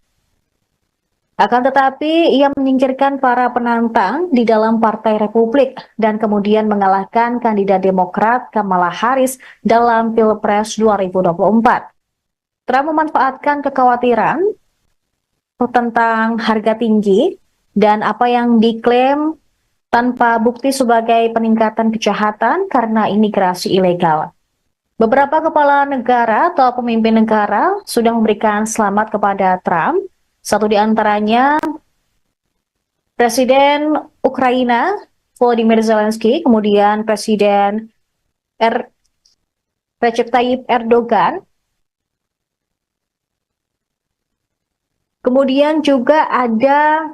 Akan tetapi, ia menyingkirkan para penantang di dalam Partai Republik dan kemudian mengalahkan kandidat Demokrat Kamala Harris dalam Pilpres 2024. Trump memanfaatkan kekhawatiran tentang harga tinggi dan apa yang diklaim tanpa bukti sebagai peningkatan kejahatan karena imigrasi ilegal. Beberapa kepala negara atau pemimpin negara sudah memberikan selamat kepada Trump. Satu di antaranya Presiden Ukraina Volodymyr Zelensky, kemudian Presiden Recep Tayyip Erdogan, kemudian juga ada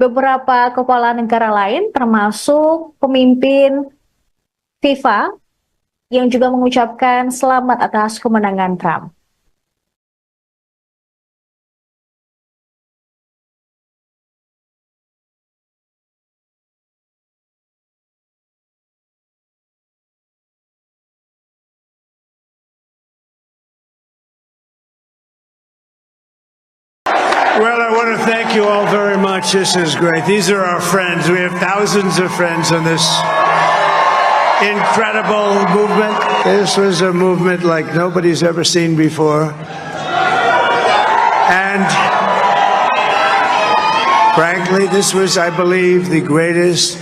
beberapa kepala negara lain termasuk pemimpin FIFA yang juga mengucapkan selamat atas kemenangan Trump. Well, I want to thank you all very much. This is great. These are our friends. We have thousands of friends on this incredible movement. This was a movement like nobody's ever seen before. And frankly, this was, I believe, the greatest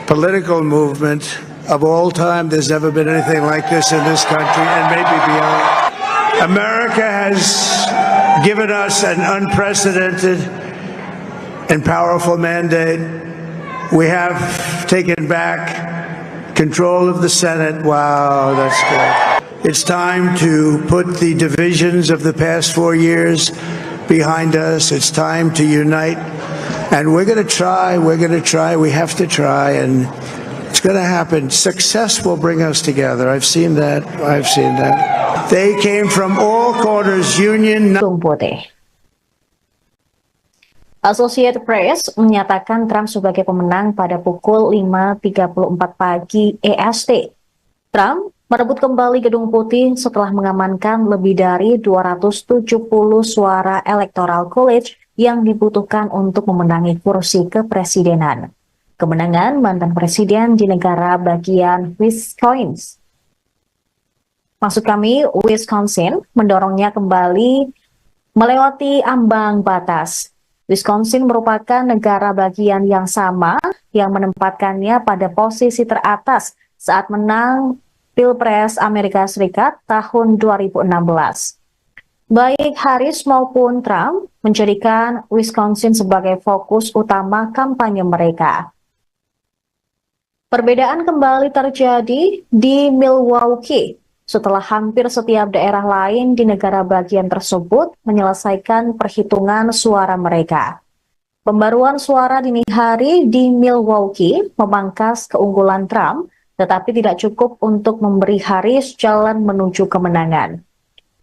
political movement of all time. There's never been anything like this in this country and maybe beyond. America has given us an unprecedented and powerful mandate. We have taken back control of the Senate. Wow, that's good. It's time to put the divisions of the past 4 years behind us. It's time to unite. And we're going to try, we have to try, and it's going to happen. Success will bring us together. I've seen that. They came from all corners, union. Associated Press menyatakan Trump sebagai pemenang pada pukul 5.34 pagi EST. Trump merebut kembali Gedung Putih setelah mengamankan lebih dari 270 suara Electoral College yang dibutuhkan untuk memenangi kursi kepresidenan. Kemenangan mantan presiden di negara bagian Wisconsin mendorongnya kembali melewati ambang batas. Wisconsin merupakan negara bagian yang sama yang menempatkannya pada posisi teratas saat menang Pilpres Amerika Serikat tahun 2016. Baik Harris maupun Trump menjadikan Wisconsin sebagai fokus utama kampanye mereka. Perbedaan kembali terjadi di Milwaukee setelah hampir setiap daerah lain di negara bagian tersebut menyelesaikan perhitungan suara mereka. Pembaruan suara dini hari di Milwaukee memangkas keunggulan Trump, tetapi tidak cukup untuk memberi Harris jalan menuju kemenangan.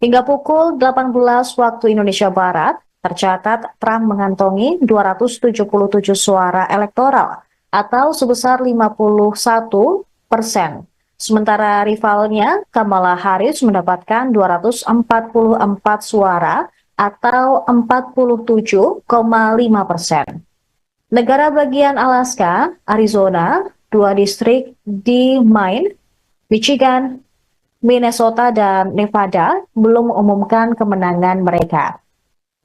Hingga pukul 18 waktu Indonesia Barat, tercatat Trump mengantongi 277 suara elektoral atau sebesar 51%. Sementara rivalnya, Kamala Harris mendapatkan 244 suara atau 47,5%. Negara bagian Alaska, Arizona, 2 distrik di Maine, Michigan, Minnesota, dan Nevada belum mengumumkan kemenangan mereka.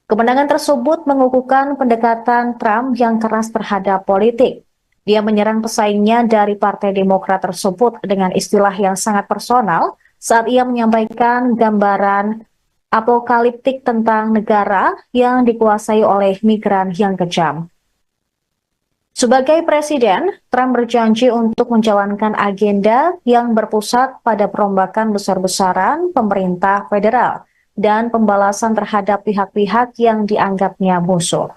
Kemenangan tersebut mengukuhkan pendekatan Trump yang keras terhadap politik. Dia menyerang pesaingnya dari Partai Demokrat tersebut dengan istilah yang sangat personal saat ia menyampaikan gambaran apokaliptik tentang negara yang dikuasai oleh migran yang kejam. Sebagai presiden, Trump berjanji untuk menjalankan agenda yang berpusat pada perombakan besar-besaran pemerintah federal dan pembalasan terhadap pihak-pihak yang dianggapnya musuh.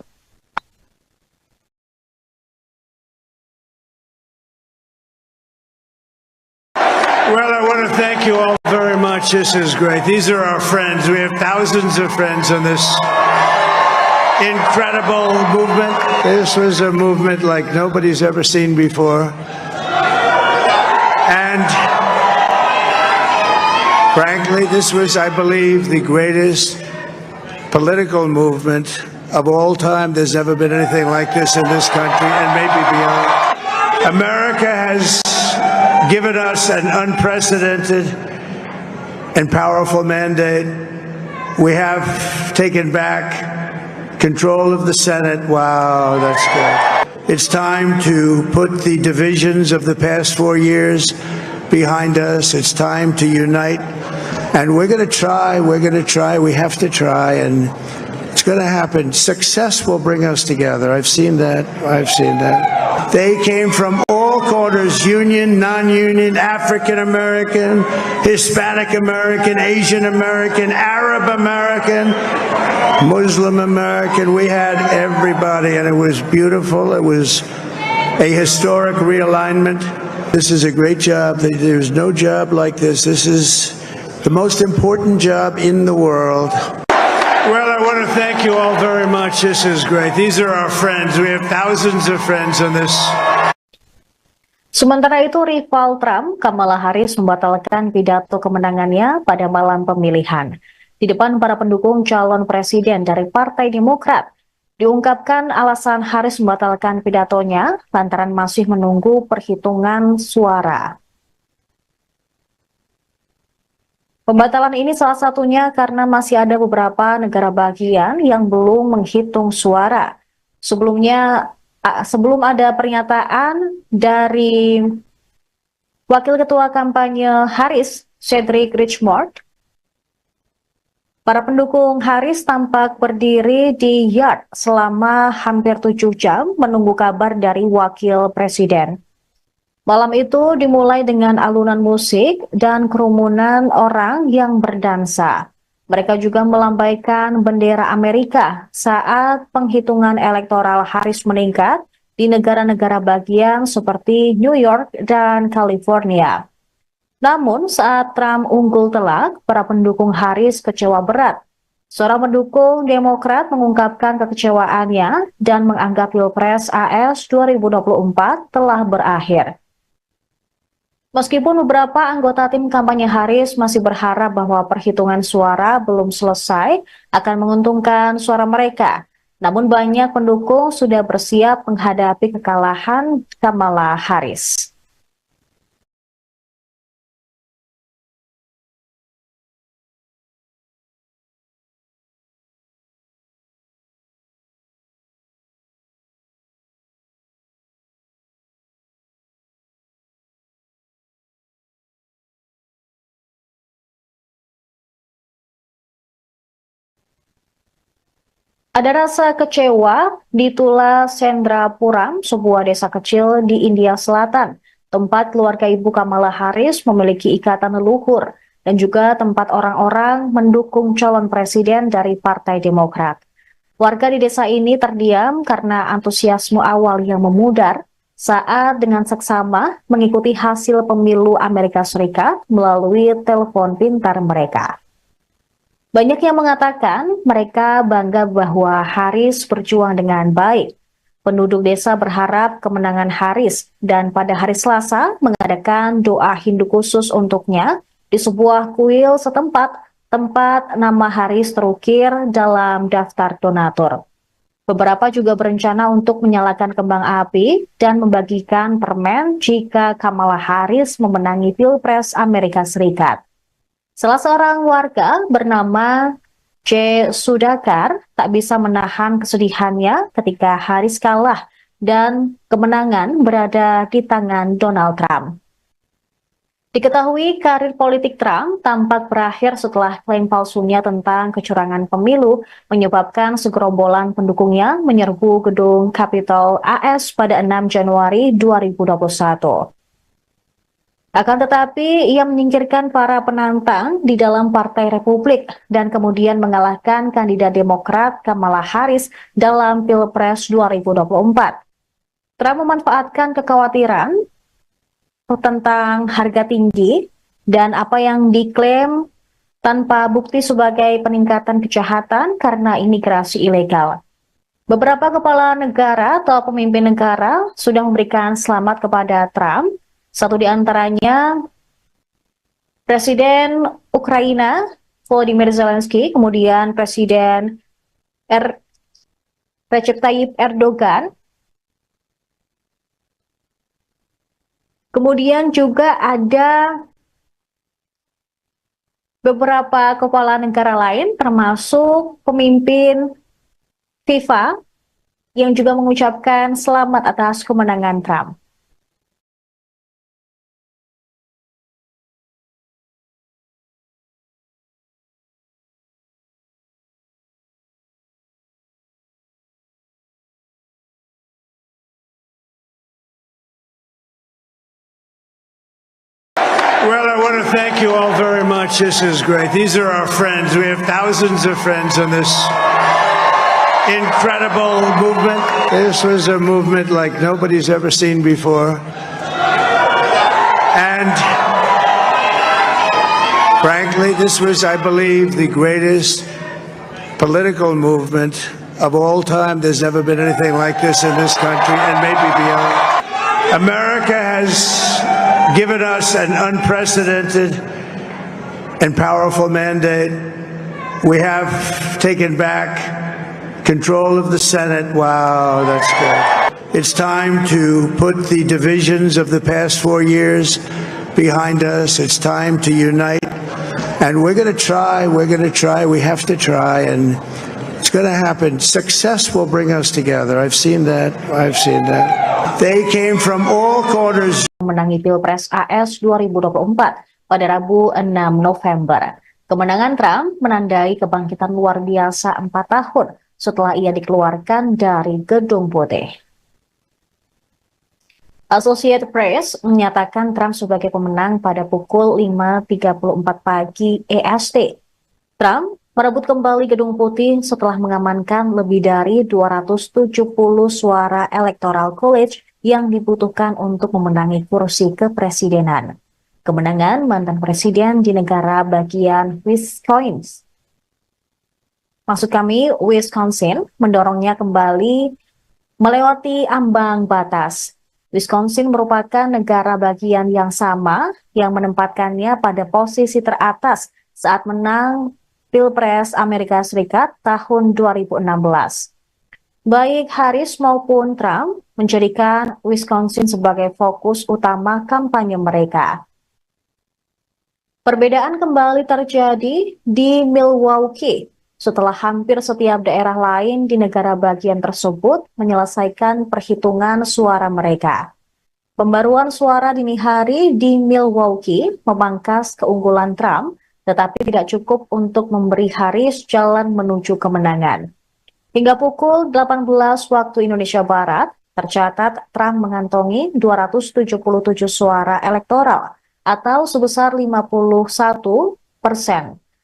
Well, I want to thank you all very much. This is great. These are our friends. We have thousands of friends in this incredible movement. This was a movement like nobody's ever seen before. And frankly, this was, I believe, the greatest political movement of all time. There's never been anything like this in this country and maybe beyond. America has given us an unprecedented and powerful mandate. We have taken back control of the Senate. Wow, that's good. It's time to put the divisions of the past 4 years behind us. It's time to unite. And we're going to try, we have to try, and it's going to happen. Success will bring us together. I've seen that. They came from all corners, union, non-union, African American, Hispanic American, Asian American, Arab American, Muslim American. We had everybody, and it was beautiful. It was a historic realignment. This is a great job. There's no job like this. This is the most important job in the world. Well, I want to thank you all very much. This is great. These are our friends. We have thousands of friends in this. Sementara itu, rival Trump, Kamala Harris, membatalkan pidato kemenangannya pada malam pemilihan. Di depan para pendukung calon presiden dari Partai Demokrat, diungkapkan alasan Harris membatalkan pidatonya lantaran masih menunggu perhitungan suara. Pembatalan ini salah satunya karena masih ada beberapa negara bagian yang belum menghitung suara. Sebelum ada pernyataan dari Wakil Ketua Kampanye Harris, Cedric Richmond, para pendukung Harris tampak berdiri di yard selama hampir 7 jam menunggu kabar dari Wakil Presiden. Malam itu dimulai dengan alunan musik dan kerumunan orang yang berdansa. Mereka juga melambaikan bendera Amerika saat penghitungan elektoral Harris meningkat di negara-negara bagian seperti New York dan California. Namun saat Trump unggul telak, para pendukung Harris kecewa berat. Seorang pendukung Demokrat mengungkapkan kekecewaannya dan menganggap Pilpres AS 2024 telah berakhir. Meskipun beberapa anggota tim kampanye Harris masih berharap bahwa perhitungan suara belum selesai akan menguntungkan suara mereka, namun banyak pendukung sudah bersiap menghadapi kekalahan Kamala Harris. Ada rasa kecewa di Tula Sendrapuram, sebuah desa kecil di India Selatan, tempat keluarga Ibu Kamala Harris memiliki ikatan leluhur dan juga tempat orang-orang mendukung calon presiden dari Partai Demokrat. Warga di desa ini terdiam karena antusiasme awal yang memudar saat dengan seksama mengikuti hasil pemilu Amerika Serikat melalui telepon pintar mereka. Banyak yang mengatakan mereka bangga bahwa Harris berjuang dengan baik. Penduduk desa berharap kemenangan Harris dan pada hari Selasa mengadakan doa Hindu khusus untuknya di sebuah kuil setempat tempat nama Harris terukir dalam daftar donatur. Beberapa juga berencana untuk menyalakan kembang api dan membagikan permen jika Kamala Harris memenangi Pilpres Amerika Serikat. Salah seorang warga bernama J. Sudakar tak bisa menahan kesedihannya ketika Harris kalah dan kemenangan berada di tangan Donald Trump. Diketahui karir politik Trump tampak berakhir setelah klaim palsunya tentang kecurangan pemilu menyebabkan segerombolan pendukungnya menyerbu gedung Capitol AS pada 6 Januari 2021. Akan tetapi, ia menyingkirkan para penantang di dalam Partai Republik dan kemudian mengalahkan kandidat Demokrat Kamala Harris dalam Pilpres 2024. Trump memanfaatkan kekhawatiran tentang harga tinggi dan apa yang diklaim tanpa bukti sebagai peningkatan kejahatan karena imigrasi ilegal. Beberapa kepala negara atau pemimpin negara sudah memberikan selamat kepada Trump. Satu di antaranya Presiden Ukraina Volodymyr Zelensky, kemudian Presiden Recep Tayyip Erdogan, kemudian juga ada beberapa kepala negara lain termasuk pemimpin FIFA yang juga mengucapkan selamat atas kemenangan Trump. Well, I want to thank you all very much. This is great. These are our friends. We have thousands of friends on this incredible movement. This was a movement like nobody's ever seen before. And frankly, this was, I believe, the greatest political movement of all time. There's never been anything like this in this country and maybe beyond. America has given us an unprecedented and powerful mandate. We have taken back control of the Senate. Wow, that's good. It's time to put the divisions of the past 4 years behind us. It's time to unite. And we're going to try, we have to try, and it's going to happen. Success will bring us together. I've seen that. They came from all corners. Menangi Pilpres AS 2024 pada Rabu 6 November. Kemenangan Trump menandai kebangkitan luar biasa 4 tahun setelah ia dikeluarkan dari Gedung Putih. Associated Press menyatakan Trump sebagai pemenang pada pukul 5.34 pagi EST. Trump merebut kembali Gedung Putih setelah mengamankan lebih dari 270 suara Electoral College yang dibutuhkan untuk memenangi kursi kepresidenan. Kemenangan mantan presiden di negara bagian Wisconsin mendorongnya kembali melewati ambang batas. Wisconsin merupakan negara bagian yang sama yang menempatkannya pada posisi teratas saat menang Pilpres Amerika Serikat tahun 2016. Baik Harris maupun Trump menjadikan Wisconsin sebagai fokus utama kampanye mereka. Perbedaan kembali terjadi di Milwaukee setelah hampir setiap daerah lain di negara bagian tersebut menyelesaikan perhitungan suara mereka. Pembaruan suara dini hari di Milwaukee memangkas keunggulan Trump, tetapi tidak cukup untuk memberi Harris jalan menuju kemenangan. Hingga pukul 18 waktu Indonesia Barat, tercatat Trump mengantongi 277 suara elektoral atau sebesar 51%.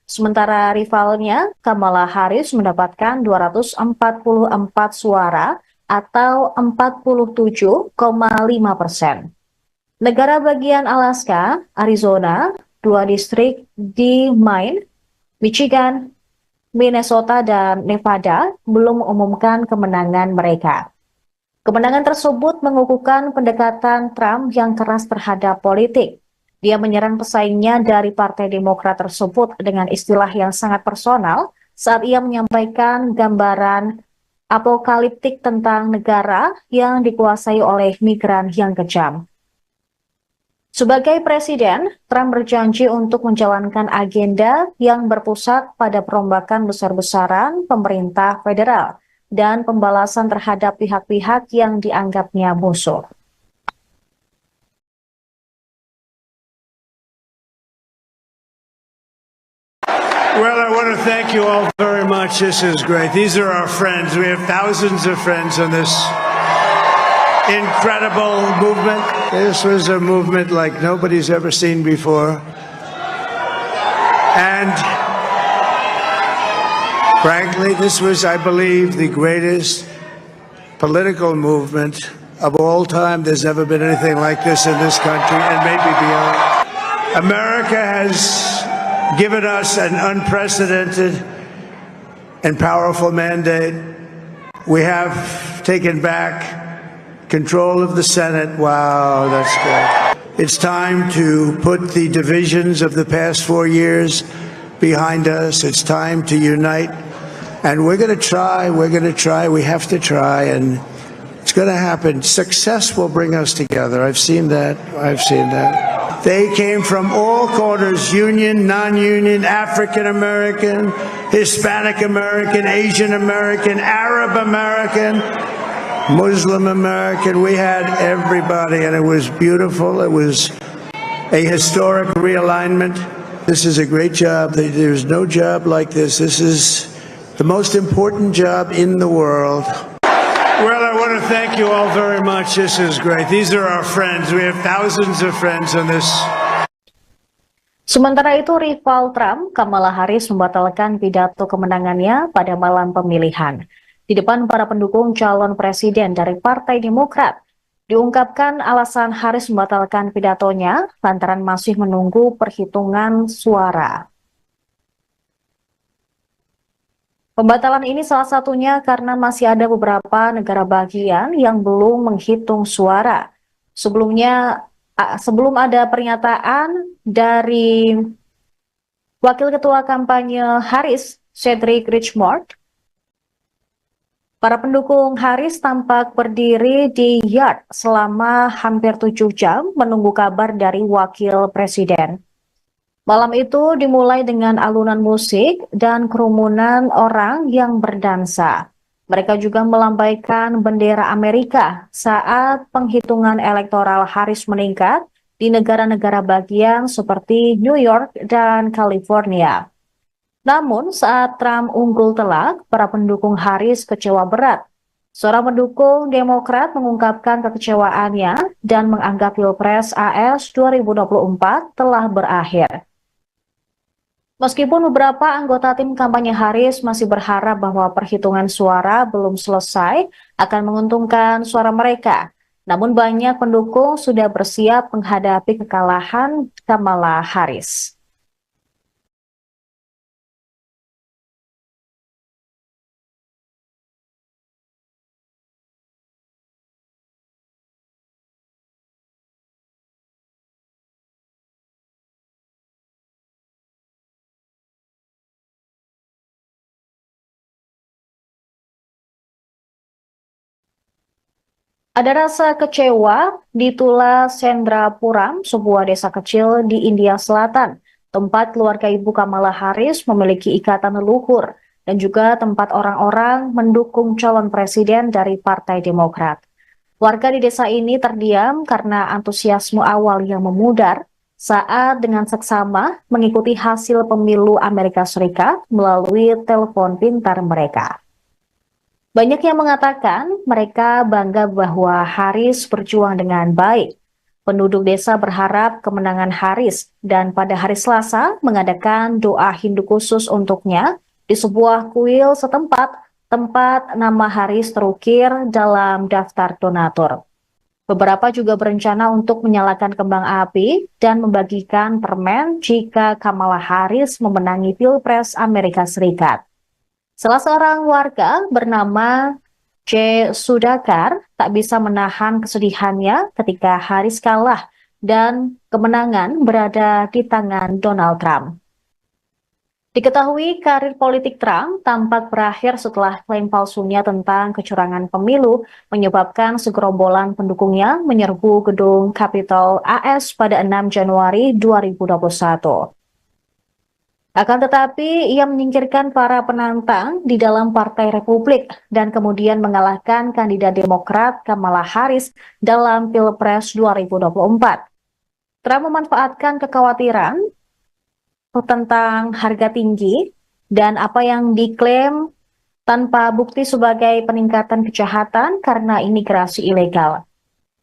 Sementara rivalnya, Kamala Harris mendapatkan 244 suara atau 47,5%. Negara bagian Alaska, Arizona, 2 distrik di Maine, Michigan, Minnesota, dan Nevada belum mengumumkan kemenangan mereka. Kemenangan tersebut mengukuhkan pendekatan Trump yang keras terhadap politik. Dia menyerang pesaingnya dari Partai Demokrat tersebut dengan istilah yang sangat personal saat ia menyampaikan gambaran apokaliptik tentang negara yang dikuasai oleh migran yang kejam. Sebagai presiden, Trump berjanji untuk menjalankan agenda yang berpusat pada perombakan besar-besaran pemerintah federal dan pembalasan terhadap pihak-pihak yang dianggapnya musuh. Well, I want to thank you all very much. This is great. These are our friends. We have thousands of friends on this incredible movement. This was a movement like nobody's ever seen before. And frankly, this was, I believe, the greatest political movement of all time. There's never been anything like this in this country and maybe beyond. America has given us an unprecedented and powerful mandate. We have taken back control of the Senate. Wow, that's good. It's time to put the divisions of the past 4 years behind us. It's time to unite. And we're going to try. We have to try. And it's going to happen. Success will bring us together. I've seen that. They came from all corners, union, non-union, African American, Hispanic American, Asian American, Arab American, Muslim American. We had everybody, and it was beautiful. It was a historic realignment. This is a great job. There's no job like this. This is the most important job in the world. Well, I want to thank you all very much. This is great. These are our friends. We have thousands of friends on this. Sementara itu, rival Trump, Kamala Harris, membatalkan pidato kemenangannya pada malam pemilihan. Di depan para pendukung calon presiden dari Partai Demokrat, diungkapkan alasan Harris membatalkan pidatonya lantaran masih menunggu perhitungan suara. Pembatalan ini salah satunya karena masih ada beberapa negara bagian yang belum menghitung suara. Sebelum ada pernyataan dari Wakil Ketua Kampanye Harris, Cedric Richmond, para pendukung Harris tampak berdiri di yard selama hampir 7 jam menunggu kabar dari Wakil Presiden. Malam itu dimulai dengan alunan musik dan kerumunan orang yang berdansa. Mereka juga melambaikan bendera Amerika saat penghitungan elektoral Harris meningkat di negara-negara bagian seperti New York dan California. Namun saat Trump unggul telak, para pendukung Harris kecewa berat. Seorang pendukung Demokrat mengungkapkan kekecewaannya dan menganggap Pilpres AS 2024 telah berakhir. Meskipun beberapa anggota tim kampanye Harris masih berharap bahwa perhitungan suara belum selesai akan menguntungkan suara mereka, namun banyak pendukung sudah bersiap menghadapi kekalahan Kamala Harris. Ada rasa kecewa di Tula Sendrapuram, sebuah desa kecil di India Selatan, tempat keluarga ibu Kamala Harris memiliki ikatan leluhur dan juga tempat orang-orang mendukung calon presiden dari Partai Demokrat. Warga di desa ini terdiam karena antusiasme awal yang memudar saat dengan seksama mengikuti hasil pemilu Amerika Serikat melalui telepon pintar mereka. Banyak yang mengatakan mereka bangga bahwa Harris berjuang dengan baik. Penduduk desa berharap kemenangan Harris dan pada hari Selasa mengadakan doa Hindu khusus untuknya di sebuah kuil setempat tempat nama Harris terukir dalam daftar donatur. Beberapa juga berencana untuk menyalakan kembang api dan membagikan permen jika Kamala Harris memenangi Pilpres Amerika Serikat. Salah seorang warga bernama J. Sudakar tak bisa menahan kesedihannya ketika Harris kalah dan kemenangan berada di tangan Donald Trump. Diketahui karir politik Trump tampak berakhir setelah klaim palsunya tentang kecurangan pemilu menyebabkan segerombolan pendukungnya menyerbu gedung Capitol AS pada 6 Januari 2021. Akan tetapi, ia menyingkirkan para penantang di dalam Partai Republik dan kemudian mengalahkan kandidat Demokrat Kamala Harris dalam Pilpres 2024. Trump memanfaatkan kekhawatiran tentang harga tinggi dan apa yang diklaim tanpa bukti sebagai peningkatan kejahatan karena imigrasi ilegal.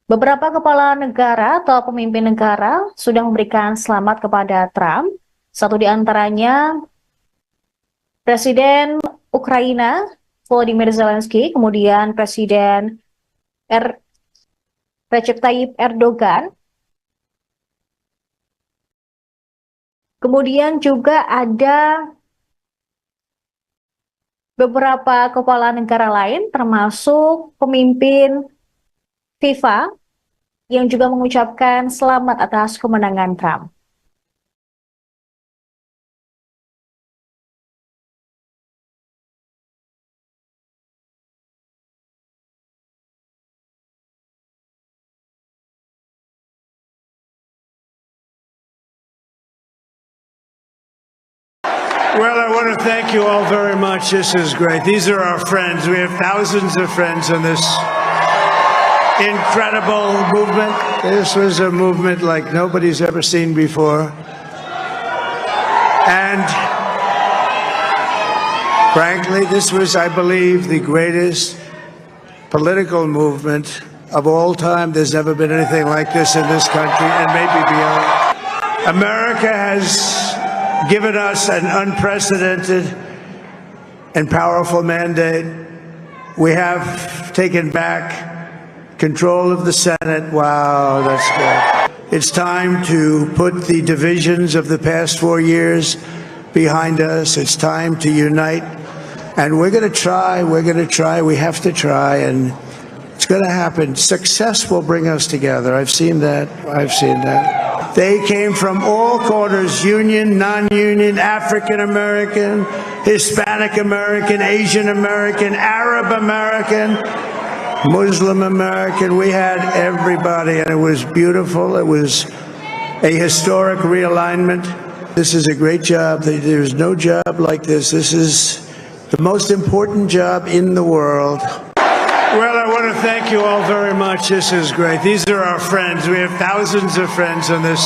Beberapa kepala negara atau pemimpin negara sudah memberikan selamat kepada Trump. Satu di antaranya Presiden Ukraina Volodymyr Zelensky, kemudian Presiden Recep Tayyip Erdogan, kemudian juga ada beberapa kepala negara lain termasuk pemimpin FIFA yang juga mengucapkan selamat atas kemenangan Trump. Well, I want to thank you all very much. This is great. These are our friends. We have thousands of friends in this incredible movement. This was a movement like nobody's ever seen before. And frankly, this was, I believe, the greatest political movement of all time. There's never been anything like this in this country and maybe beyond. America has given us an unprecedented and powerful mandate. We have taken back control of the Senate. Wow, that's good. It's time to put the divisions of the past 4 years behind us. It's time to unite. And we're going to try, we have to try, and it's going to happen. Success will bring us together. I've seen that. They came from all corners, union, non-union, African American, Hispanic American, Asian American, Arab American, Muslim American. We had everybody, and it was beautiful. It was a historic realignment. This is a great job. There's no job like this. This is the most important job in the world. Well, I want to thank you all very much. This is great. These are our friends. We have thousands of friends in this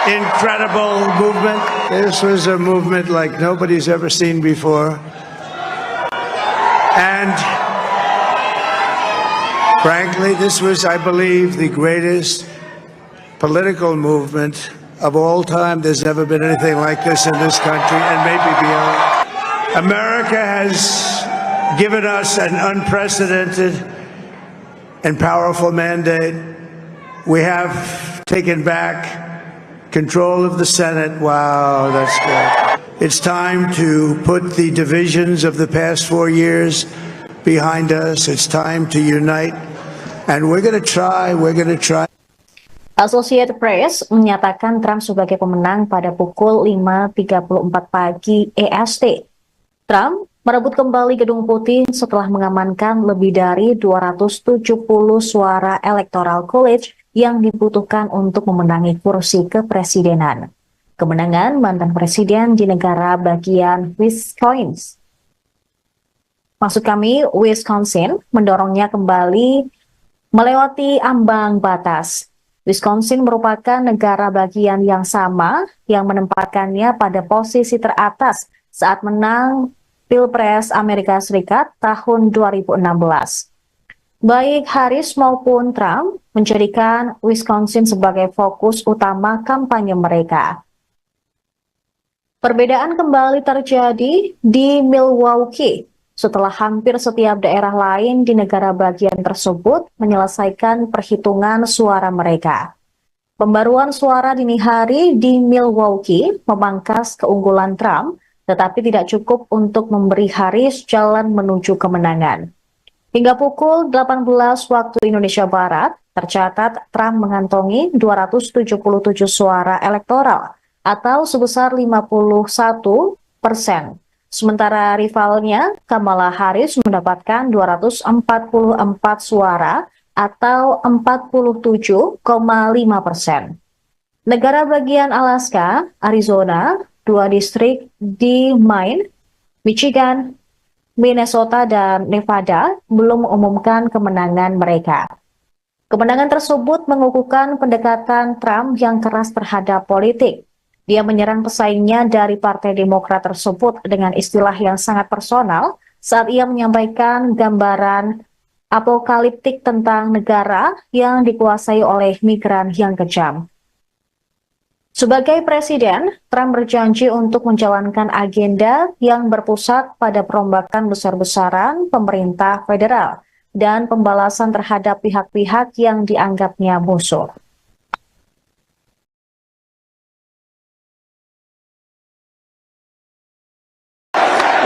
incredible movement. This was a movement like nobody's ever seen before. And frankly, this was, I believe, the greatest political movement of all time. There's never been anything like this in this country and maybe beyond. America has given us an unprecedented and powerful mandate. We have taken back control of the Senate. Wow, that's good. It's time to put the divisions of the past 4 years behind us. It's time to unite. And we're going to try. Associated Press menyatakan Trump sebagai pemenang pada pukul 5.34 pagi EST. Trump merebut kembali Gedung Putih setelah mengamankan lebih dari 270 suara Electoral College yang dibutuhkan untuk memenangi kursi kepresidenan. Kemenangan mantan presiden di negara bagian Wisconsin mendorongnya kembali melewati ambang batas. Wisconsin merupakan negara bagian yang sama yang menempatkannya pada posisi teratas saat menang Pilpres Amerika Serikat tahun 2016. Baik Harris maupun Trump menjadikan Wisconsin sebagai fokus utama kampanye mereka. Perbedaan kembali terjadi di Milwaukee setelah hampir setiap daerah lain di negara bagian tersebut menyelesaikan perhitungan suara mereka. Pembaruan suara dini hari di Milwaukee memangkas keunggulan Trump, tetapi tidak cukup untuk memberi Harris jalan menuju kemenangan. Hingga pukul 18 waktu Indonesia Barat, tercatat Trump mengantongi 277 suara elektoral atau sebesar 51%. Sementara rivalnya, Kamala Harris mendapatkan 244 suara atau 47,5%. Negara bagian Alaska, Arizona, 2 distrik di Maine, Michigan, Minnesota, dan Nevada belum mengumumkan kemenangan mereka. Kemenangan tersebut mengukuhkan pendekatan Trump yang keras terhadap politik. Dia menyerang pesaingnya dari Partai Demokrat tersebut dengan istilah yang sangat personal saat ia menyampaikan gambaran apokaliptik tentang negara yang dikuasai oleh migran yang kejam. Sebagai presiden, Trump berjanji untuk menjalankan agenda yang berpusat pada perombakan besar-besaran pemerintah federal dan pembalasan terhadap pihak-pihak yang dianggapnya musuh.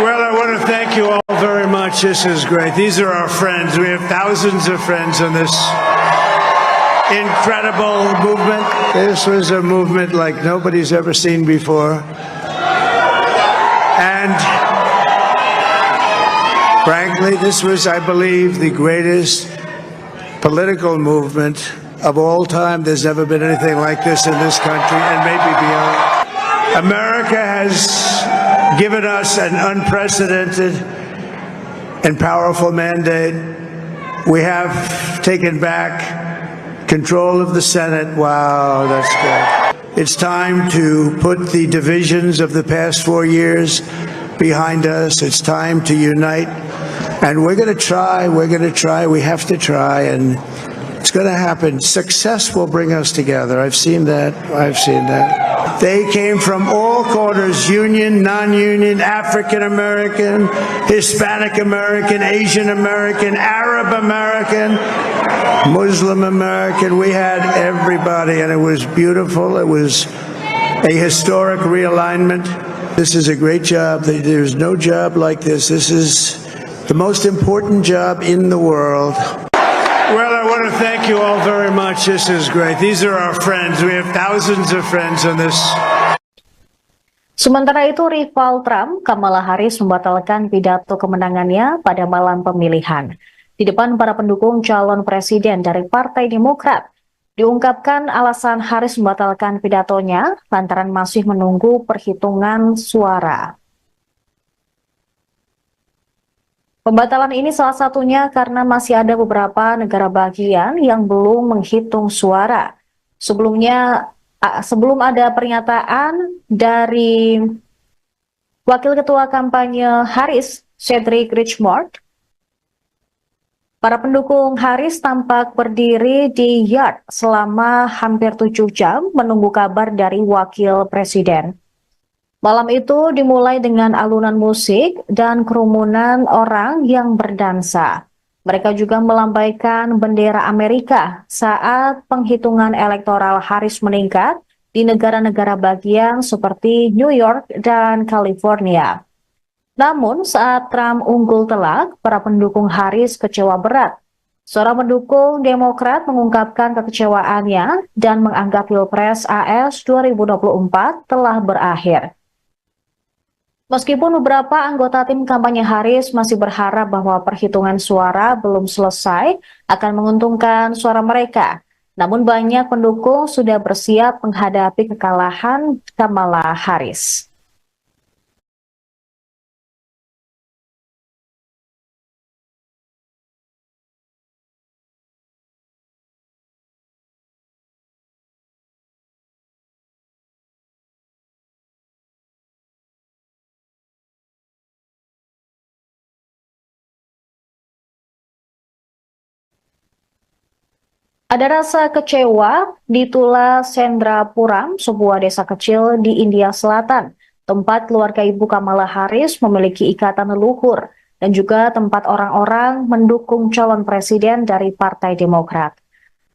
Well, I want to thank you all very much. This is great. These are our friends. We have thousands of friends in this incredible movement. This was a movement like nobody's ever seen before. And frankly, this was, I believe, the greatest political movement of all time. There's never been anything like this in this country and maybe beyond. America has given us an unprecedented and powerful mandate. We have taken back control of the Senate. Wow, that's good. It's time to put the divisions of the past 4 years behind us. It's time to unite. And we're going to try. We have to try. And it's going to happen. Success will bring us together. I've seen that. They came from all corners, union, non-union, African American, Hispanic American, Asian American, Arab American, Muslim American. We had everybody, and it was beautiful. It was a historic realignment. This is a great job. There's no job like this. This is the most important job in the world. Well, I want to thank you all very much. This is great. These are our friends. We have thousands of friends on this. Sementara itu, rival Trump, Kamala Harris membatalkan pidato kemenangannya pada malam pemilihan. Di depan para pendukung calon presiden dari Partai Demokrat, diungkapkan alasan Harris membatalkan pidatonya lantaran masih menunggu perhitungan suara. Pembatalan ini salah satunya karena masih ada beberapa negara bagian yang belum menghitung suara. Sebelum ada pernyataan dari Wakil Ketua Kampanye Harris, Cedric Richmond, para pendukung Harris tampak berdiri di yard selama hampir 7 jam menunggu kabar dari Wakil Presiden. Malam itu dimulai dengan alunan musik dan kerumunan orang yang berdansa. Mereka juga melambaikan bendera Amerika saat penghitungan elektoral Harris meningkat di negara-negara bagian seperti New York dan California. Namun saat Trump unggul telak, para pendukung Harris kecewa berat. Seorang pendukung Demokrat mengungkapkan kekecewaannya dan menganggap Pilpres AS 2024 telah berakhir. Meskipun beberapa anggota tim kampanye Harris masih berharap bahwa perhitungan suara belum selesai akan menguntungkan suara mereka, namun banyak pendukung sudah bersiap menghadapi kekalahan Kamala Harris. Ada rasa kecewa di Tula Sendrapuram, sebuah desa kecil di India Selatan, tempat keluarga Ibu Kamala Harris memiliki ikatan leluhur dan juga tempat orang-orang mendukung calon presiden dari Partai Demokrat.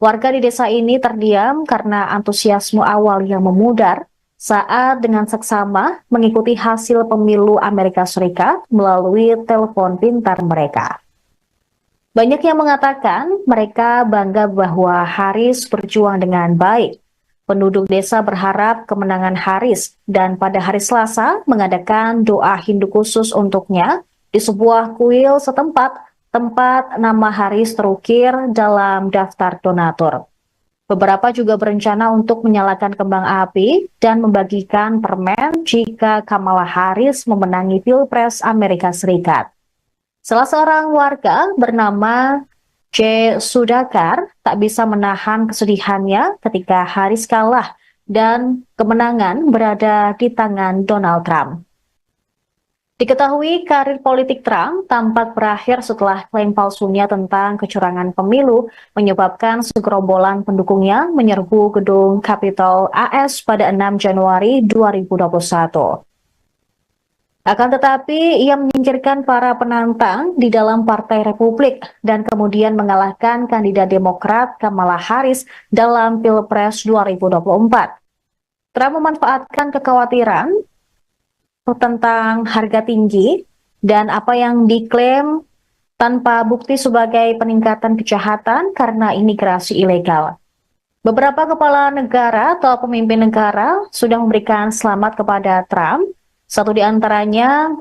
Warga di desa ini terdiam karena antusiasme awal yang memudar saat dengan seksama mengikuti hasil pemilu Amerika Serikat melalui telepon pintar mereka. Banyak yang mengatakan mereka bangga bahwa Harris berjuang dengan baik. Penduduk desa berharap kemenangan Harris dan pada hari Selasa mengadakan doa Hindu khusus untuknya di sebuah kuil setempat tempat nama Harris terukir dalam daftar donatur. Beberapa juga berencana untuk menyalakan kembang api dan membagikan permen jika Kamala Harris memenangi Pilpres Amerika Serikat. Salah seorang warga bernama J. Sudakar tak bisa menahan kesedihannya ketika Harris kalah dan kemenangan berada di tangan Donald Trump. Diketahui karir politik Trump tampak berakhir setelah klaim palsunya tentang kecurangan pemilu menyebabkan segerombolan pendukungnya menyerbu gedung Capitol AS pada 6 Januari 2021. Akan tetapi, ia menyingkirkan para penantang di dalam Partai Republik dan kemudian mengalahkan kandidat Demokrat Kamala Harris dalam Pilpres 2024. Trump memanfaatkan kekhawatiran tentang harga tinggi dan apa yang diklaim tanpa bukti sebagai peningkatan kejahatan karena imigrasi ilegal. Beberapa kepala negara atau pemimpin negara sudah memberikan selamat kepada Trump. Satu di antaranya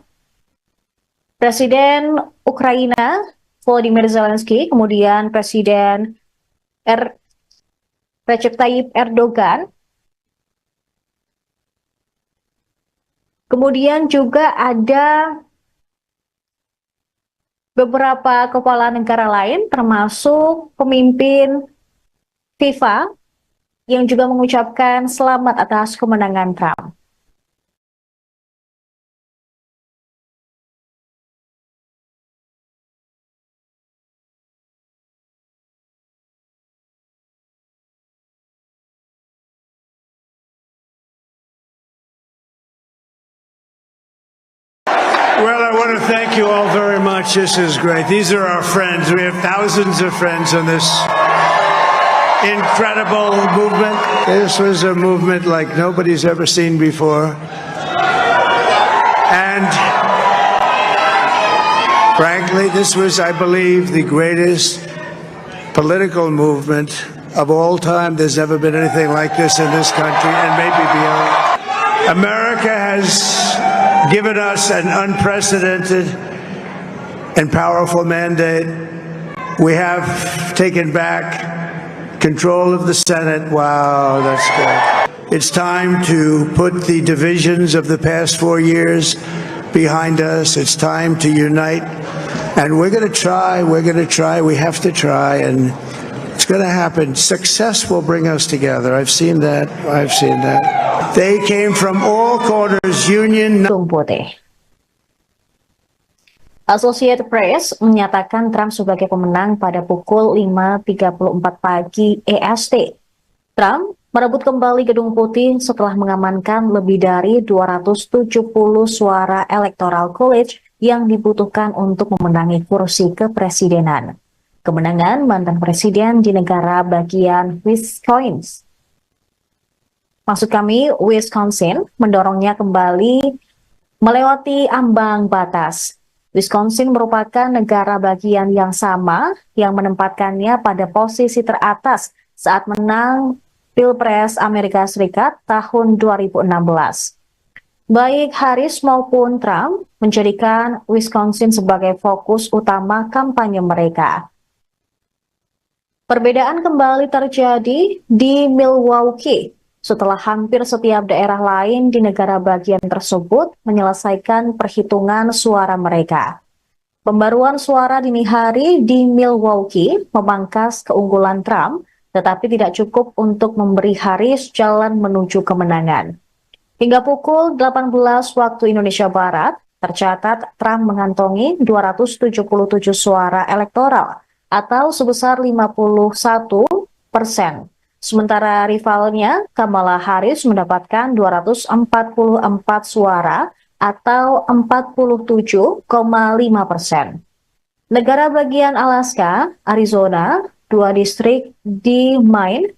Presiden Ukraina Volodymyr Zelensky, kemudian Presiden Recep Tayyip Erdogan, kemudian juga ada beberapa kepala negara lain termasuk pemimpin FIFA yang juga mengucapkan selamat atas kemenangan Trump. Well, I want to thank you all very much. This is great. These are our friends. We have thousands of friends on this incredible movement. This was a movement like nobody's ever seen before. And frankly, this was, I believe, the greatest political movement of all time. There's never been anything like this in this country and maybe beyond. America has given us an unprecedented and powerful mandate. We have taken back control of the Senate. Wow, that's good. It's time to put the divisions of the past 4 years behind us. It's time to unite. And we're going to try, we have to try, and it's going to happen. Success will bring us together. I've seen that. They came from all corners, union. Associated Press menyatakan Trump sebagai pemenang pada pukul 5.34 pagi EST. Trump merebut kembali Gedung Putih setelah mengamankan lebih dari 270 suara Electoral College yang dibutuhkan untuk memenangi kursi kepresidenan. Kemenangan mantan presiden di negara bagian Wisconsin mendorongnya kembali melewati ambang batas. Wisconsin merupakan negara bagian yang sama yang menempatkannya pada posisi teratas saat menang Pilpres Amerika Serikat tahun 2016. Baik Harris maupun Trump menjadikan Wisconsin sebagai fokus utama kampanye mereka. Perbedaan kembali terjadi di Milwaukee setelah hampir setiap daerah lain di negara bagian tersebut menyelesaikan perhitungan suara mereka. Pembaruan suara dini hari di Milwaukee memangkas keunggulan Trump, tetapi tidak cukup untuk memberi Harris jalan menuju kemenangan. Hingga pukul 18 waktu Indonesia Barat, tercatat Trump mengantongi 277 suara elektoral atau sebesar 51,02% Sementara rivalnya, Kamala Harris mendapatkan 244 suara atau 47,5%. Negara bagian Alaska, Arizona, 2 distrik di Maine,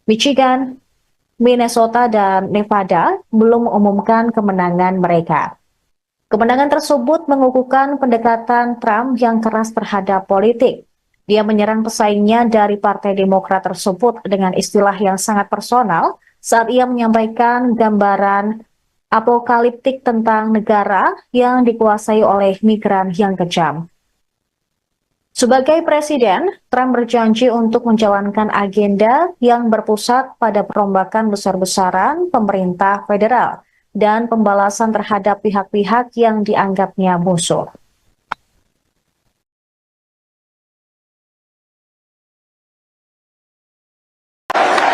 Michigan, Minnesota, dan Nevada belum mengumumkan kemenangan mereka. Kemenangan tersebut mengukuhkan pendekatan Trump yang keras terhadap politik. Dia menyerang pesaingnya dari Partai Demokrat tersebut dengan istilah yang sangat personal saat ia menyampaikan gambaran apokaliptik tentang negara yang dikuasai oleh migran yang kejam. Sebagai presiden, Trump berjanji untuk menjalankan agenda yang berpusat pada perombakan besar-besaran pemerintah federal dan pembalasan terhadap pihak-pihak yang dianggapnya musuh.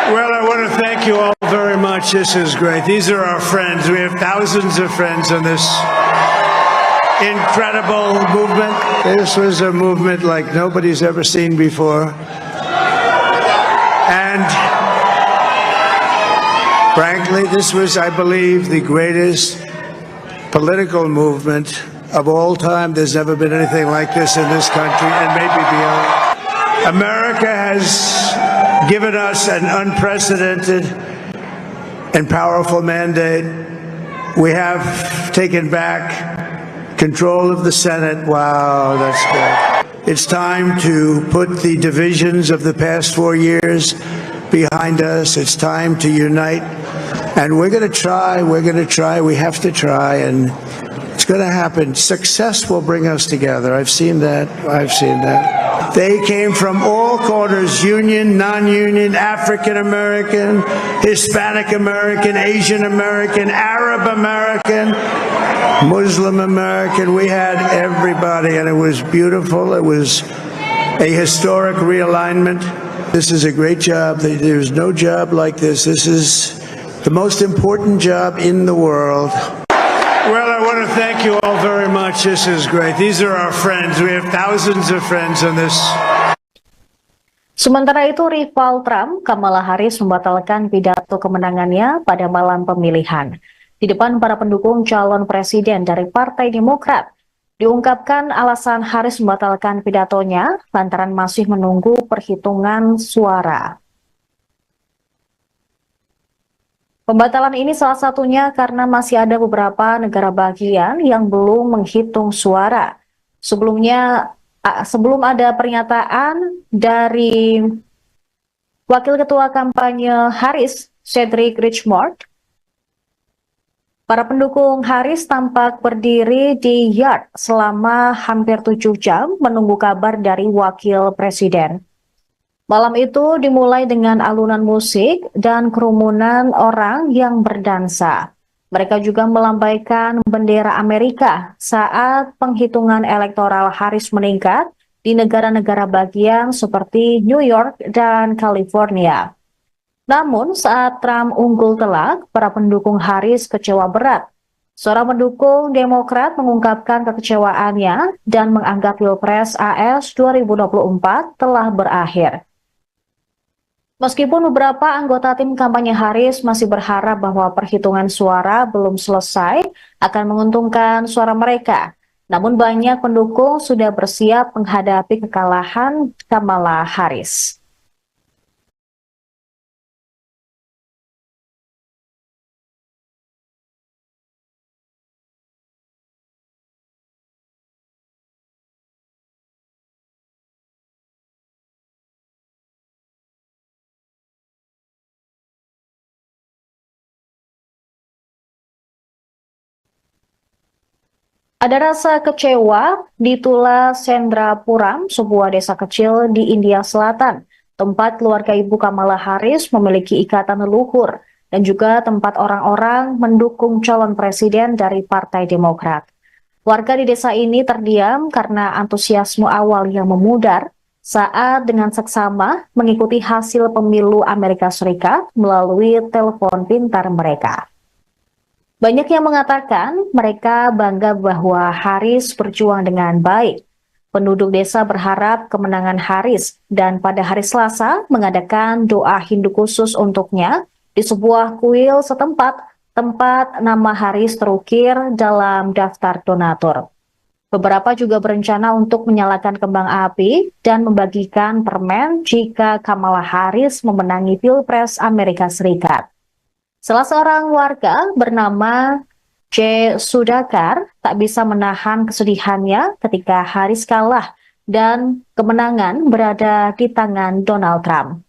Well, I want to thank you all very much. This is great. These are our friends. We have thousands of friends in this incredible movement. This was a movement like nobody's ever seen before. And frankly, this was, I believe, the greatest political movement of all time. There's never been anything like this in this country and maybe beyond. America has given us an unprecedented and powerful mandate. We have taken back control of the Senate. Wow, that's good. It's time to put the divisions of the past 4 years behind us. It's time to unite. And we're going to try, we have to try, and it's going to happen. Success will bring us together. I've seen that. They came from all corners, union, non-union, African American, Hispanic American, Asian American, Arab American, Muslim American. We had everybody, and it was beautiful. It was a historic realignment. This is a great job. There's no job like this. This is the most important job in the world. Well, I want to thank you all very much. This is great. These are our friends. We have thousands of friends in this. Sementara itu, rival Trump, Kamala Harris membatalkan pidato kemenangannya pada malam pemilihan. Di depan para pendukung calon presiden dari Partai Demokrat, diungkapkan alasan Harris membatalkan pidatonya lantaran masih menunggu perhitungan suara. Pembatalan ini salah satunya karena masih ada beberapa negara bagian yang belum menghitung suara. Sebelum ada pernyataan dari Wakil Ketua Kampanye Harris, Cedric Richmond, para pendukung Harris tampak berdiri di yard selama hampir 7 jam menunggu kabar dari Wakil Presiden. Malam itu dimulai dengan alunan musik dan kerumunan orang yang berdansa. Mereka juga melambaikan bendera Amerika saat penghitungan elektoral Harris meningkat di negara-negara bagian seperti New York dan California. Namun saat Trump unggul telak, para pendukung Harris kecewa berat. Seorang pendukung Demokrat mengungkapkan kekecewaannya dan menganggap Pilpres AS 2024 telah berakhir. Meskipun beberapa anggota tim kampanye Harris masih berharap bahwa perhitungan suara belum selesai akan menguntungkan suara mereka, namun banyak pendukung sudah bersiap menghadapi kekalahan Kamala Harris. Ada rasa kecewa di Tula Sendrapuram, sebuah desa kecil di India Selatan, tempat keluarga ibu Kamala Harris memiliki ikatan leluhur dan juga tempat orang-orang mendukung calon presiden dari Partai Demokrat. Warga di desa ini terdiam karena antusiasme awal yang memudar saat dengan seksama mengikuti hasil pemilu Amerika Serikat melalui telepon pintar mereka. Banyak yang mengatakan mereka bangga bahwa Harris berjuang dengan baik. Penduduk desa berharap kemenangan Harris dan pada hari Selasa mengadakan doa Hindu khusus untuknya di sebuah kuil setempat tempat nama Harris terukir dalam daftar donatur. Beberapa juga berencana untuk menyalakan kembang api dan membagikan permen jika Kamala Harris memenangi Pilpres Amerika Serikat. Salah seorang warga bernama J. Sudakar tak bisa menahan kesedihannya ketika Harris kalah dan kemenangan berada di tangan Donald Trump.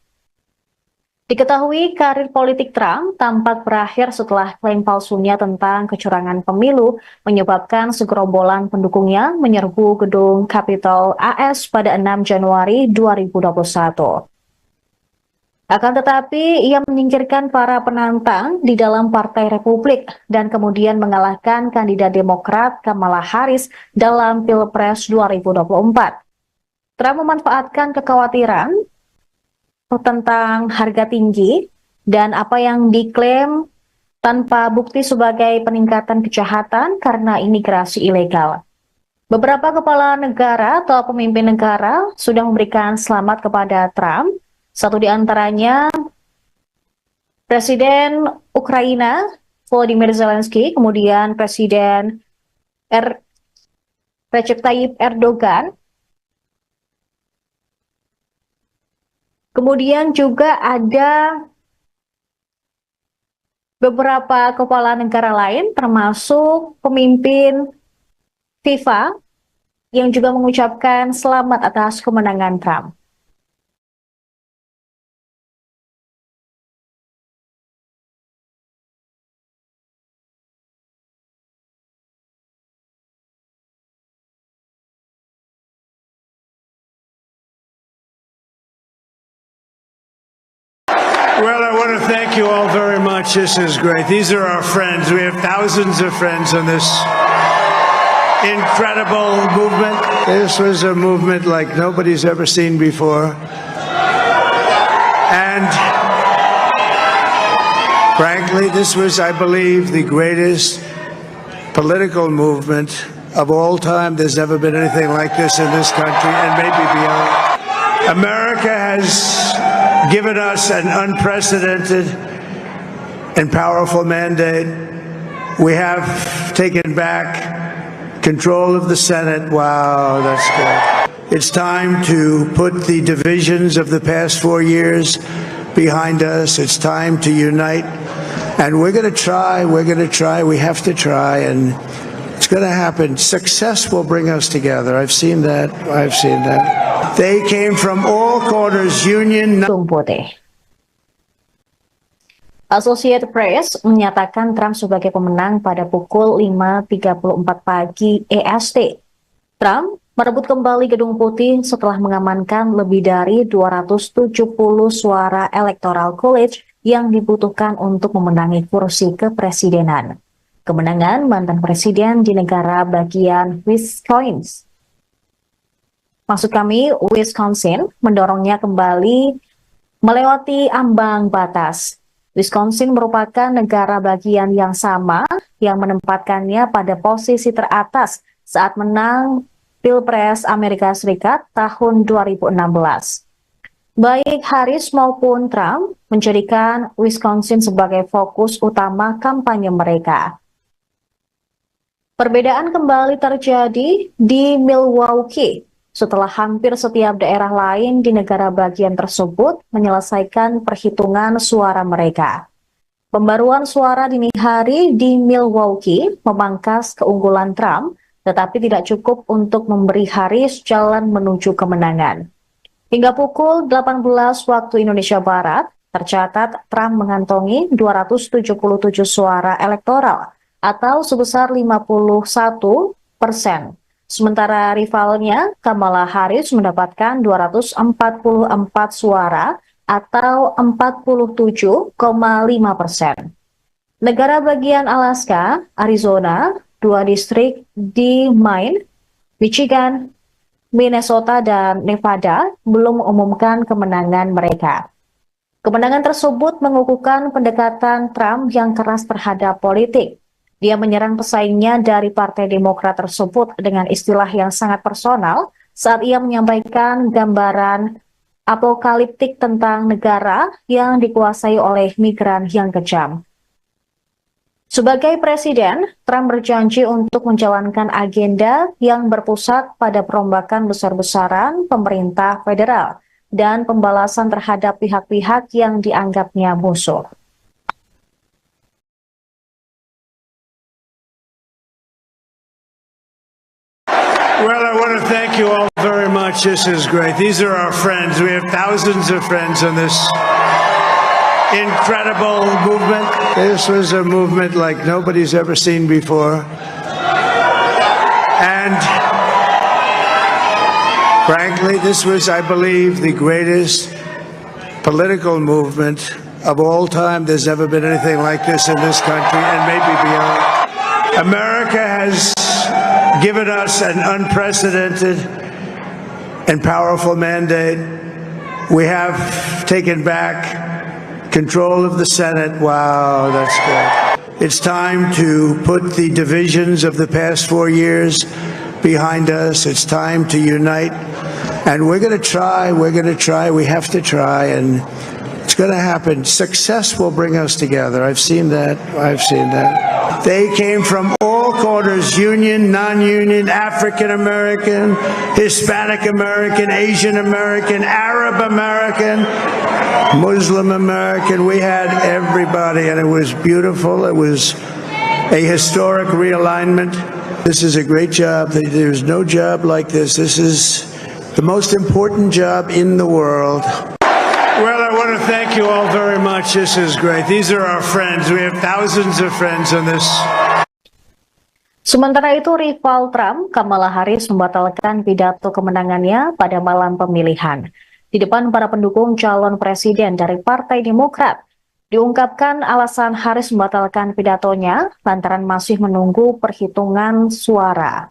Diketahui karir politik Trump tampak berakhir setelah klaim palsunya tentang kecurangan pemilu menyebabkan segerombolan pendukungnya menyerbu gedung Capitol AS pada 6 Januari 2021. Akan tetapi, ia menyingkirkan para penantang di dalam Partai Republik dan kemudian mengalahkan kandidat Demokrat Kamala Harris dalam Pilpres 2024. Trump memanfaatkan kekhawatiran tentang harga tinggi dan apa yang diklaim tanpa bukti sebagai peningkatan kejahatan karena imigrasi ilegal. Beberapa kepala negara atau pemimpin negara sudah memberikan selamat kepada Trump. Satu di antaranya Presiden Ukraina Volodymyr Zelensky, kemudian Presiden Recep Tayyip Erdogan. Kemudian juga ada beberapa kepala negara lain termasuk pemimpin FIFA yang juga mengucapkan selamat atas kemenangan Trump. Well, I want to thank you all very much. This is great. These are our friends. We have thousands of friends in this incredible movement. This was a movement like nobody's ever seen before. And frankly, this was, I believe, the greatest political movement of all time. There's never been anything like this in this country and maybe beyond. America has given us an unprecedented and powerful mandate. We have taken back control of the Senate. Wow, that's good. It's time to put the divisions of the past 4 years behind us. It's time to unite. And we're going to try, we have to try, and it's going to happen. Success will bring us together. I've seen that. They came from all corners, union. Associated Press menyatakan Trump sebagai pemenang pada pukul 5.34 pagi EST. Trump merebut kembali Gedung Putih setelah mengamankan lebih dari 270 suara Electoral College yang dibutuhkan untuk memenangi kursi kepresidenan. Kemenangan mantan presiden di negara bagian Wisconsin mendorongnya kembali melewati ambang batas. Wisconsin merupakan negara bagian yang sama yang menempatkannya pada posisi teratas saat menang Pilpres Amerika Serikat tahun 2016. Baik Harris maupun Trump menjadikan Wisconsin sebagai fokus utama kampanye mereka. Perbedaan kembali terjadi di Milwaukee setelah hampir setiap daerah lain di negara bagian tersebut menyelesaikan perhitungan suara mereka. Pembaruan suara dini hari di Milwaukee memangkas keunggulan Trump, tetapi tidak cukup untuk memberi Harris jalan menuju kemenangan. Hingga pukul 18 waktu Indonesia Barat, tercatat Trump mengantongi 277 suara elektoral atau sebesar 51%. Sementara rivalnya, Kamala Harris mendapatkan 244 suara atau 47,5%. Negara bagian Alaska, Arizona, 2 distrik di Maine, Michigan, Minnesota, dan Nevada belum mengumumkan kemenangan mereka. Kemenangan tersebut mengukuhkan pendekatan Trump yang keras terhadap politik. Dia menyerang pesaingnya dari Partai Demokrat tersebut dengan istilah yang sangat personal saat ia menyampaikan gambaran apokaliptik tentang negara yang dikuasai oleh migran yang kejam. Sebagai presiden, Trump berjanji untuk menjalankan agenda yang berpusat pada perombakan besar-besaran pemerintah federal dan pembalasan terhadap pihak-pihak yang dianggapnya musuh. Well, I want to thank you all very much. This is great. These are our friends. We have thousands of friends in this incredible movement. This was a movement like nobody's ever seen before. And frankly, this was, I believe, the greatest political movement of all time. There's never been anything like this in this country and maybe beyond. America has given us an unprecedented and powerful mandate. We have taken back control of the Senate. Wow, that's good. It's time to put the divisions of the past 4 years behind us. It's time to unite. And we're going to try, we have to try, and it's going to happen. Success will bring us together. I've seen that. They came from all corners, union, non-union, African American, Hispanic American, Asian American, Arab American, Muslim American. We had everybody, and it was beautiful. It was a historic realignment. This is a great job. There's no job like this. This is the most important job in the world. Well, I want to thank you all very much. This is great. These are our friends. We have thousands of friends in this. Sementara itu, rival Trump, Kamala Harris, membatalkan pidato kemenangannya pada malam pemilihan. Di depan para pendukung calon presiden dari Partai Demokrat, diungkapkan alasan Harris membatalkan pidatonya lantaran masih menunggu perhitungan suara.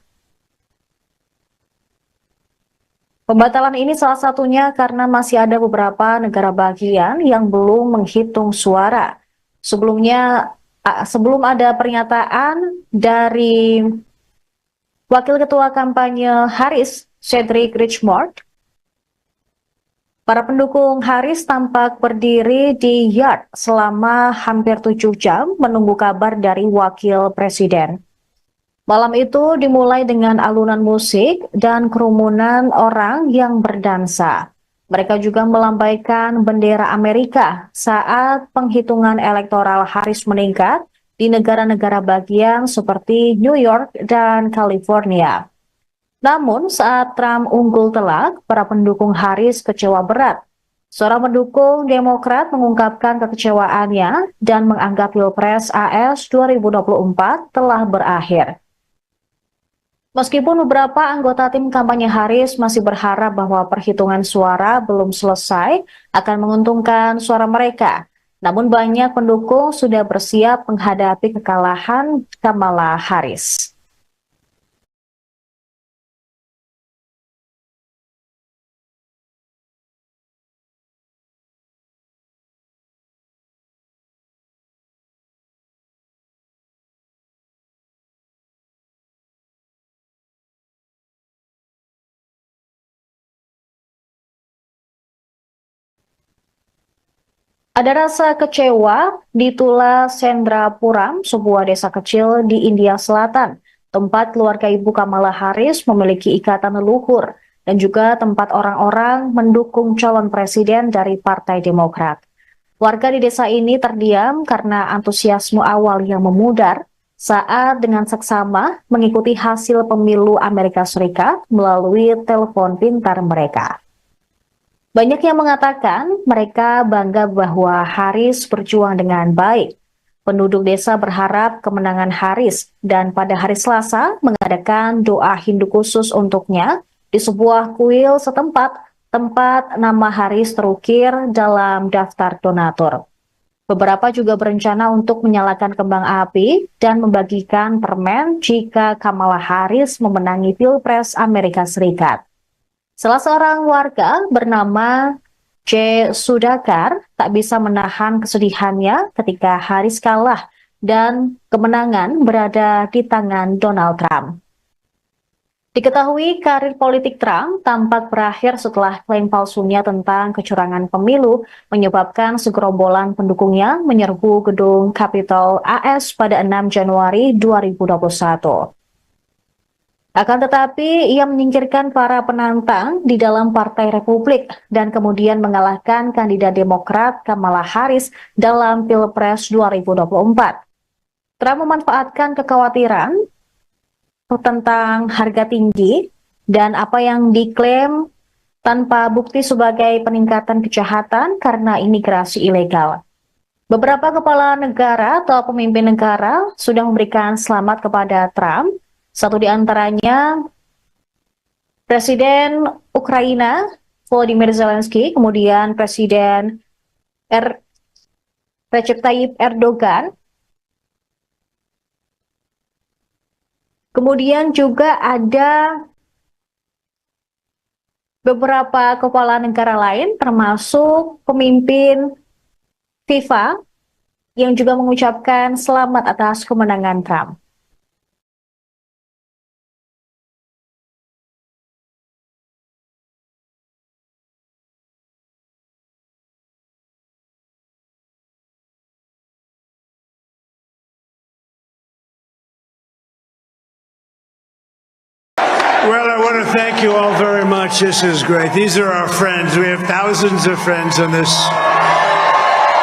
Pembatalan ini salah satunya karena masih ada beberapa negara bagian yang belum menghitung suara. Sebelum ada pernyataan dari Wakil Ketua Kampanye Harris, Cedric Richmond, para pendukung Harris tampak berdiri di yard selama hampir 7 jam menunggu kabar dari Wakil Presiden. Malam itu dimulai dengan alunan musik dan kerumunan orang yang berdansa. Mereka juga melambaikan bendera Amerika saat penghitungan elektoral Harris meningkat di negara-negara bagian seperti New York dan California. Namun saat Trump unggul telak, para pendukung Harris kecewa berat. Seorang pendukung Demokrat mengungkapkan kekecewaannya dan menganggap Pilpres AS 2024 telah berakhir. Meskipun beberapa anggota tim kampanye Harris masih berharap bahwa perhitungan suara belum selesai akan menguntungkan suara mereka, namun banyak pendukung sudah bersiap menghadapi kekalahan Kamala Harris. Ada rasa kecewa di Tula Sendrapuram, sebuah desa kecil di India Selatan, tempat keluarga Ibu Kamala Harris memiliki ikatan leluhur dan juga tempat orang-orang mendukung calon presiden dari Partai Demokrat. Warga di desa ini terdiam karena antusiasme awal yang memudar saat dengan seksama mengikuti hasil pemilu Amerika Serikat melalui telepon pintar mereka. Banyak yang mengatakan mereka bangga bahwa Harris berjuang dengan baik. Penduduk desa berharap kemenangan Harris dan pada hari Selasa mengadakan doa Hindu khusus untuknya di sebuah kuil setempat tempat nama Harris terukir dalam daftar donatur. Beberapa juga berencana untuk menyalakan kembang api dan membagikan permen jika Kamala Harris memenangi Pilpres Amerika Serikat. Salah seorang warga bernama J. Sudhakar tak bisa menahan kesedihannya ketika Harris kalah dan kemenangan berada di tangan Donald Trump. Diketahui karir politik Trump tampak berakhir setelah klaim palsunya tentang kecurangan pemilu menyebabkan segerombolan pendukungnya menyerbu gedung Capitol AS pada 6 Januari 2021. Akan tetapi, ia menyingkirkan para penantang di dalam Partai Republik dan kemudian mengalahkan kandidat Demokrat Kamala Harris dalam Pilpres 2024. Trump memanfaatkan kekhawatiran tentang harga tinggi dan apa yang diklaim tanpa bukti sebagai peningkatan kejahatan karena imigrasi ilegal. Beberapa kepala negara atau pemimpin negara sudah memberikan selamat kepada Trump. Satu di antaranya Presiden Ukraina Volodymyr Zelensky, kemudian Presiden Recep Tayyip Erdogan. Kemudian juga ada beberapa kepala negara lain, termasuk pemimpin FIFA, yang juga mengucapkan selamat atas kemenangan Trump. Well, I want to thank you all very much. This is great. These are our friends. We have thousands of friends in this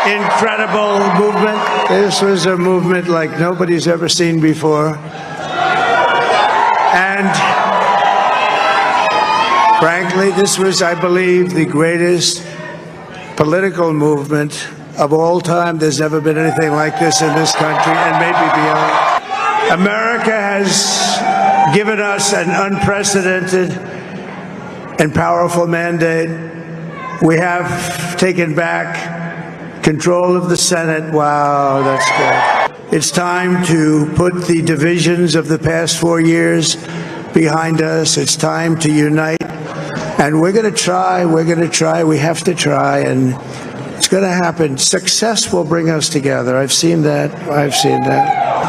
incredible movement. This was a movement like nobody's ever seen before. And frankly, this was, I believe, the greatest political movement of all time. There's never been anything like this in this country and maybe beyond. America has given us an unprecedented and powerful mandate. We have taken back control of the Senate. Wow, that's good. It's time to put the divisions of the past 4 years behind us. It's time to unite. And we're going to try, we have to try, and it's going to happen. Success will bring us together. I've seen that.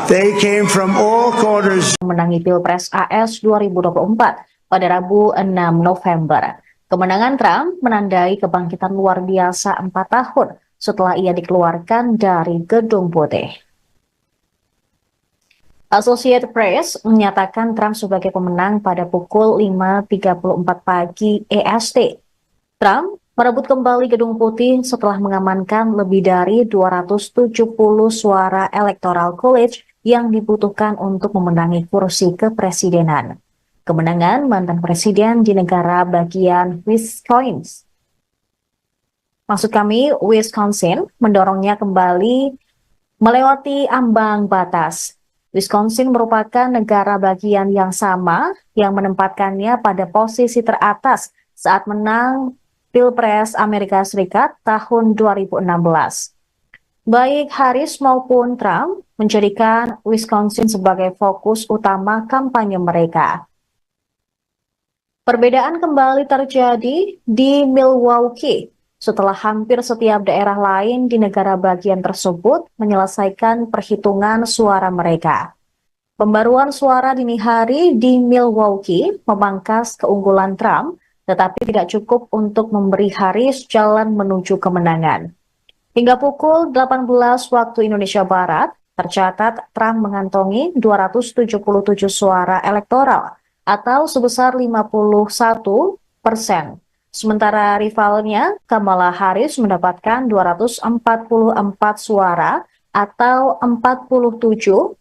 They came from all corners. Menangi Pilpres AS 2024 pada Rabu 6 November. Kemenangan Trump menandai kebangkitan luar biasa 4 tahun setelah ia dikeluarkan dari Gedung Putih. Associated Press menyatakan Trump sebagai pemenang pada pukul 5.34 pagi EST. Trump merebut kembali Gedung Putih setelah mengamankan lebih dari 270 suara Electoral College yang dibutuhkan untuk memenangi kursi kepresidenan. Kemenangan mantan presiden di negara bagian Wisconsin mendorongnya kembali melewati ambang batas. Wisconsin merupakan negara bagian yang sama yang menempatkannya pada posisi teratas saat menang Pilpres Amerika Serikat tahun 2016. Baik Harris maupun Trump menjadikan Wisconsin sebagai fokus utama kampanye mereka. Perbedaan kembali terjadi di Milwaukee setelah hampir setiap daerah lain di negara bagian tersebut menyelesaikan perhitungan suara mereka. Pembaruan suara dini hari di Milwaukee memangkas keunggulan Trump, tetapi tidak cukup untuk memberi Harris jalan menuju kemenangan. Hingga pukul 18 waktu Indonesia Barat, tercatat Trump mengantongi 277 suara elektoral atau sebesar 51%. Sementara rivalnya, Kamala Harris mendapatkan 244 suara atau 47,5%.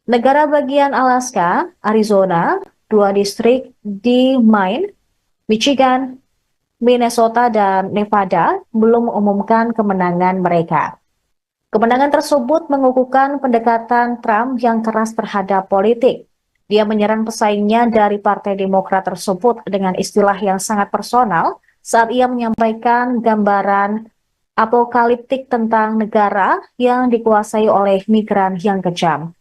Negara bagian Alaska, Arizona, 2 distrik di Maine, Michigan, Minnesota, dan Nevada belum mengumumkan kemenangan mereka. Kemenangan tersebut mengukuhkan pendekatan Trump yang keras terhadap politik. Dia menyerang pesaingnya dari Partai Demokrat tersebut dengan istilah yang sangat personal saat ia menyampaikan gambaran apokaliptik tentang negara yang dikuasai oleh migran yang kejam.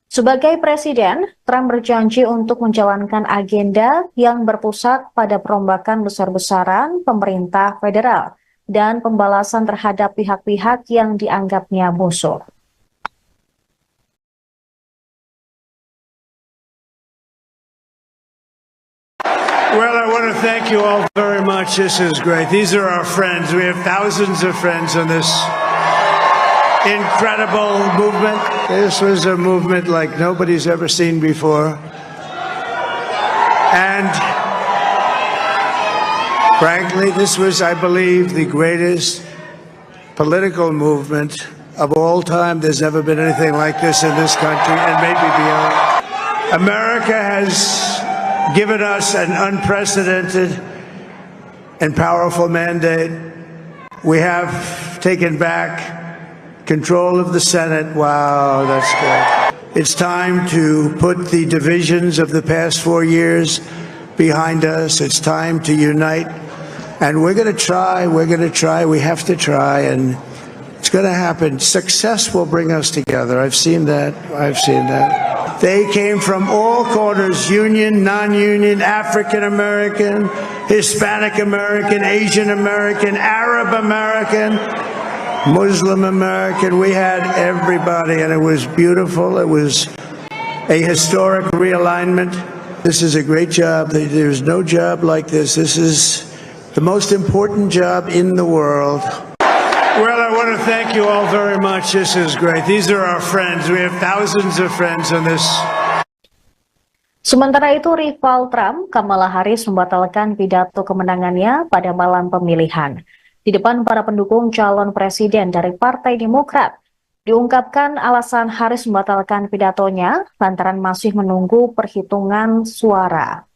Sebagai presiden, Trump berjanji untuk menjalankan agenda yang berpusat pada perombakan besar-besaran pemerintah federal dan pembalasan terhadap pihak-pihak yang dianggapnya musuh. thank you all very much. This is great. These are our friends. We have thousands of friends on this incredible movement. This was a movement like nobody's ever seen before. And frankly, this was, I believe, the greatest political movement of all time. There's never been anything like this in this country and maybe beyond. America has given us an unprecedented and powerful mandate. We have taken back control of the Senate. Wow, that's good. It's time to put the divisions of the past 4 years behind us. It's time to unite. And we're going to try, we have to try, and it's going to happen. Success will bring us together. I've seen that. They came from all corners, union, non-union, African American, Hispanic American, Asian American, Arab American, Muslim American. We had everybody, and it was beautiful. It was a historic realignment. This is a great job. There's no job like this. This is the most important job in the world. Well, I want to thank you all very much. This is great. These are our friends. We have thousands of friends on this. Sementara itu, rival Trump, Kamala Harris membatalkan pidato kemenangannya pada malam pemilihan. Di depan para pendukung calon presiden dari Partai Demokrat, diungkapkan alasan Harris membatalkan pidatonya lantaran masih menunggu perhitungan suara.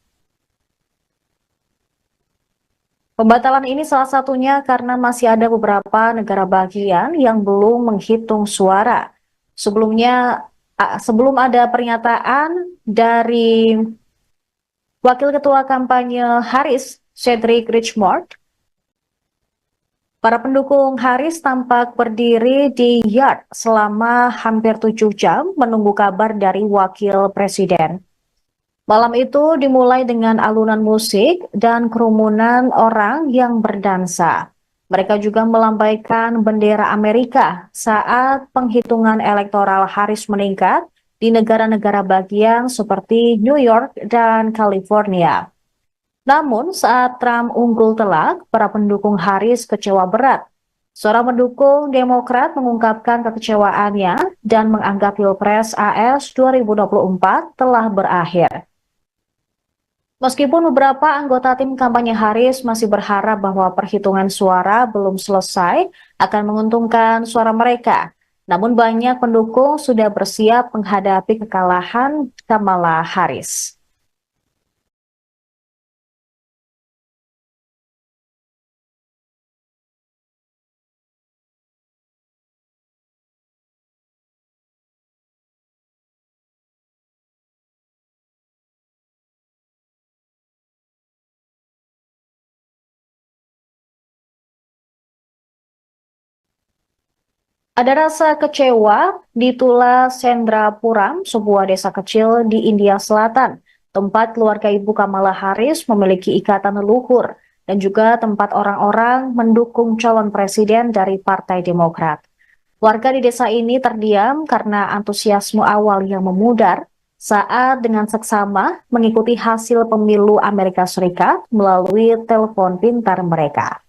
Pembatalan ini salah satunya karena masih ada beberapa negara bagian yang belum menghitung suara. Sebelum ada pernyataan dari Wakil Ketua Kampanye Harris, Cedric Richmond, para pendukung Harris tampak berdiri di yard selama hampir 7 jam menunggu kabar dari Wakil Presiden. Malam itu dimulai dengan alunan musik dan kerumunan orang yang berdansa. Mereka juga melambaikan bendera Amerika saat penghitungan elektoral Harris meningkat di negara-negara bagian seperti New York dan California. Namun saat Trump unggul telak, para pendukung Harris kecewa berat. Seorang pendukung Demokrat mengungkapkan kekecewaannya dan menganggap Pilpres AS 2024 telah berakhir. Meskipun beberapa anggota tim kampanye Harris masih berharap bahwa perhitungan suara belum selesai akan menguntungkan suara mereka, namun banyak pendukung sudah bersiap menghadapi kekalahan Kamala Harris. Ada rasa kecewa di Tula Sendrapuram, sebuah desa kecil di India Selatan, tempat keluarga Ibu Kamala Harris memiliki ikatan leluhur dan juga tempat orang-orang mendukung calon presiden dari Partai Demokrat. Warga di desa ini terdiam karena antusiasme awal yang memudar saat dengan seksama mengikuti hasil pemilu Amerika Serikat melalui telepon pintar mereka.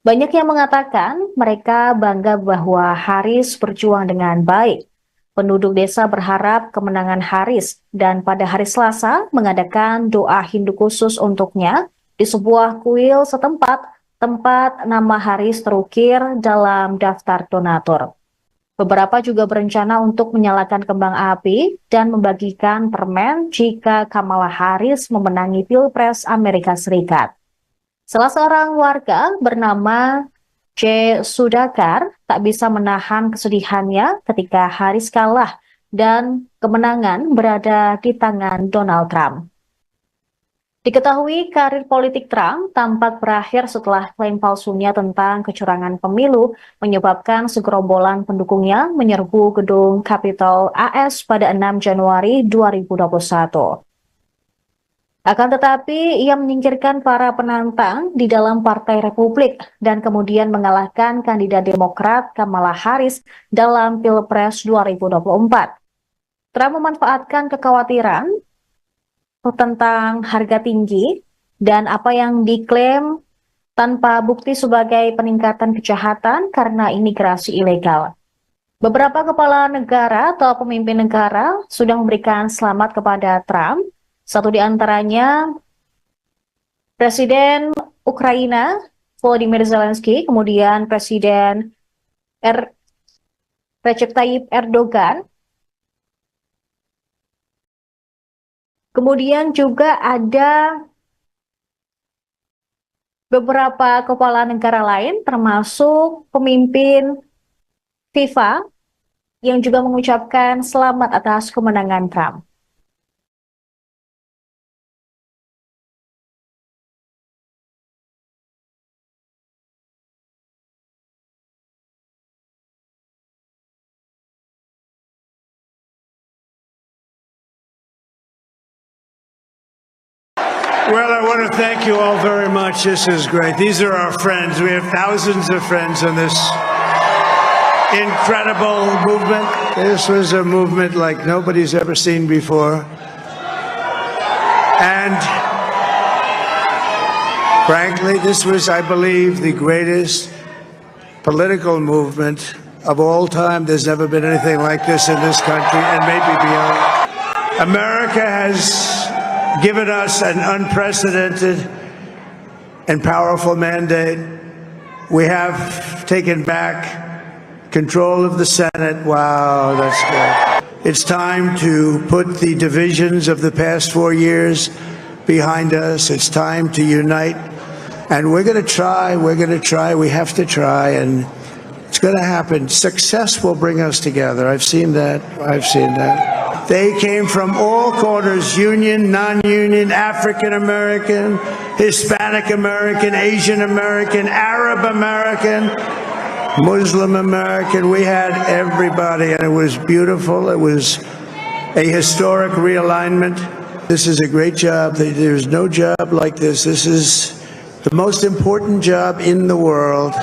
Banyak yang mengatakan mereka bangga bahwa Harris berjuang dengan baik. Penduduk desa berharap kemenangan Harris dan pada hari Selasa mengadakan doa Hindu khusus untuknya di sebuah kuil setempat tempat nama Harris terukir dalam daftar donatur. Beberapa juga berencana untuk menyalakan kembang api dan membagikan permen jika Kamala Harris memenangi Pilpres Amerika Serikat. Salah seorang warga bernama J. Sudakar tak bisa menahan kesedihannya ketika Harris kalah dan kemenangan berada di tangan Donald Trump. Diketahui karir politik Trump tampak berakhir setelah klaim palsunya tentang kecurangan pemilu menyebabkan segerombolan pendukungnya menyerbu gedung Capitol AS pada 6 Januari 2021. Akan tetapi, ia menyingkirkan para penantang di dalam Partai Republik dan kemudian mengalahkan kandidat Demokrat Kamala Harris dalam Pilpres 2024. Trump memanfaatkan kekhawatiran tentang harga tinggi dan apa yang diklaim tanpa bukti sebagai peningkatan kejahatan karena imigrasi ilegal. Beberapa kepala negara atau pemimpin negara sudah memberikan selamat kepada Trump. Satu di antaranya Presiden Ukraina Volodymyr Zelensky, kemudian Presiden Recep Tayyip Erdogan, kemudian juga ada beberapa kepala negara lain termasuk pemimpin FIFA yang juga mengucapkan selamat atas kemenangan Trump. Well, I want to thank you all very much. This is great. These are our friends. We have thousands of friends in this incredible movement. This was a movement like nobody's ever seen before. And frankly, this was, I believe, the greatest political movement of all time. There's never been anything like this in this country and maybe beyond. America has given us an unprecedented and powerful mandate. We have taken back control of the Senate. Wow, that's good. It's time to put the divisions of the past 4 years behind us. It's time to unite. And we're going to try, we have to try, and it's going to happen. Success will bring us together. I've seen that. They came from all corners, union, non-union, African American, Hispanic American, Asian American, Arab American, Muslim American. We had everybody, and it was beautiful. It was a historic realignment. This is a great job. There's no job like this. This is the most important job in the world.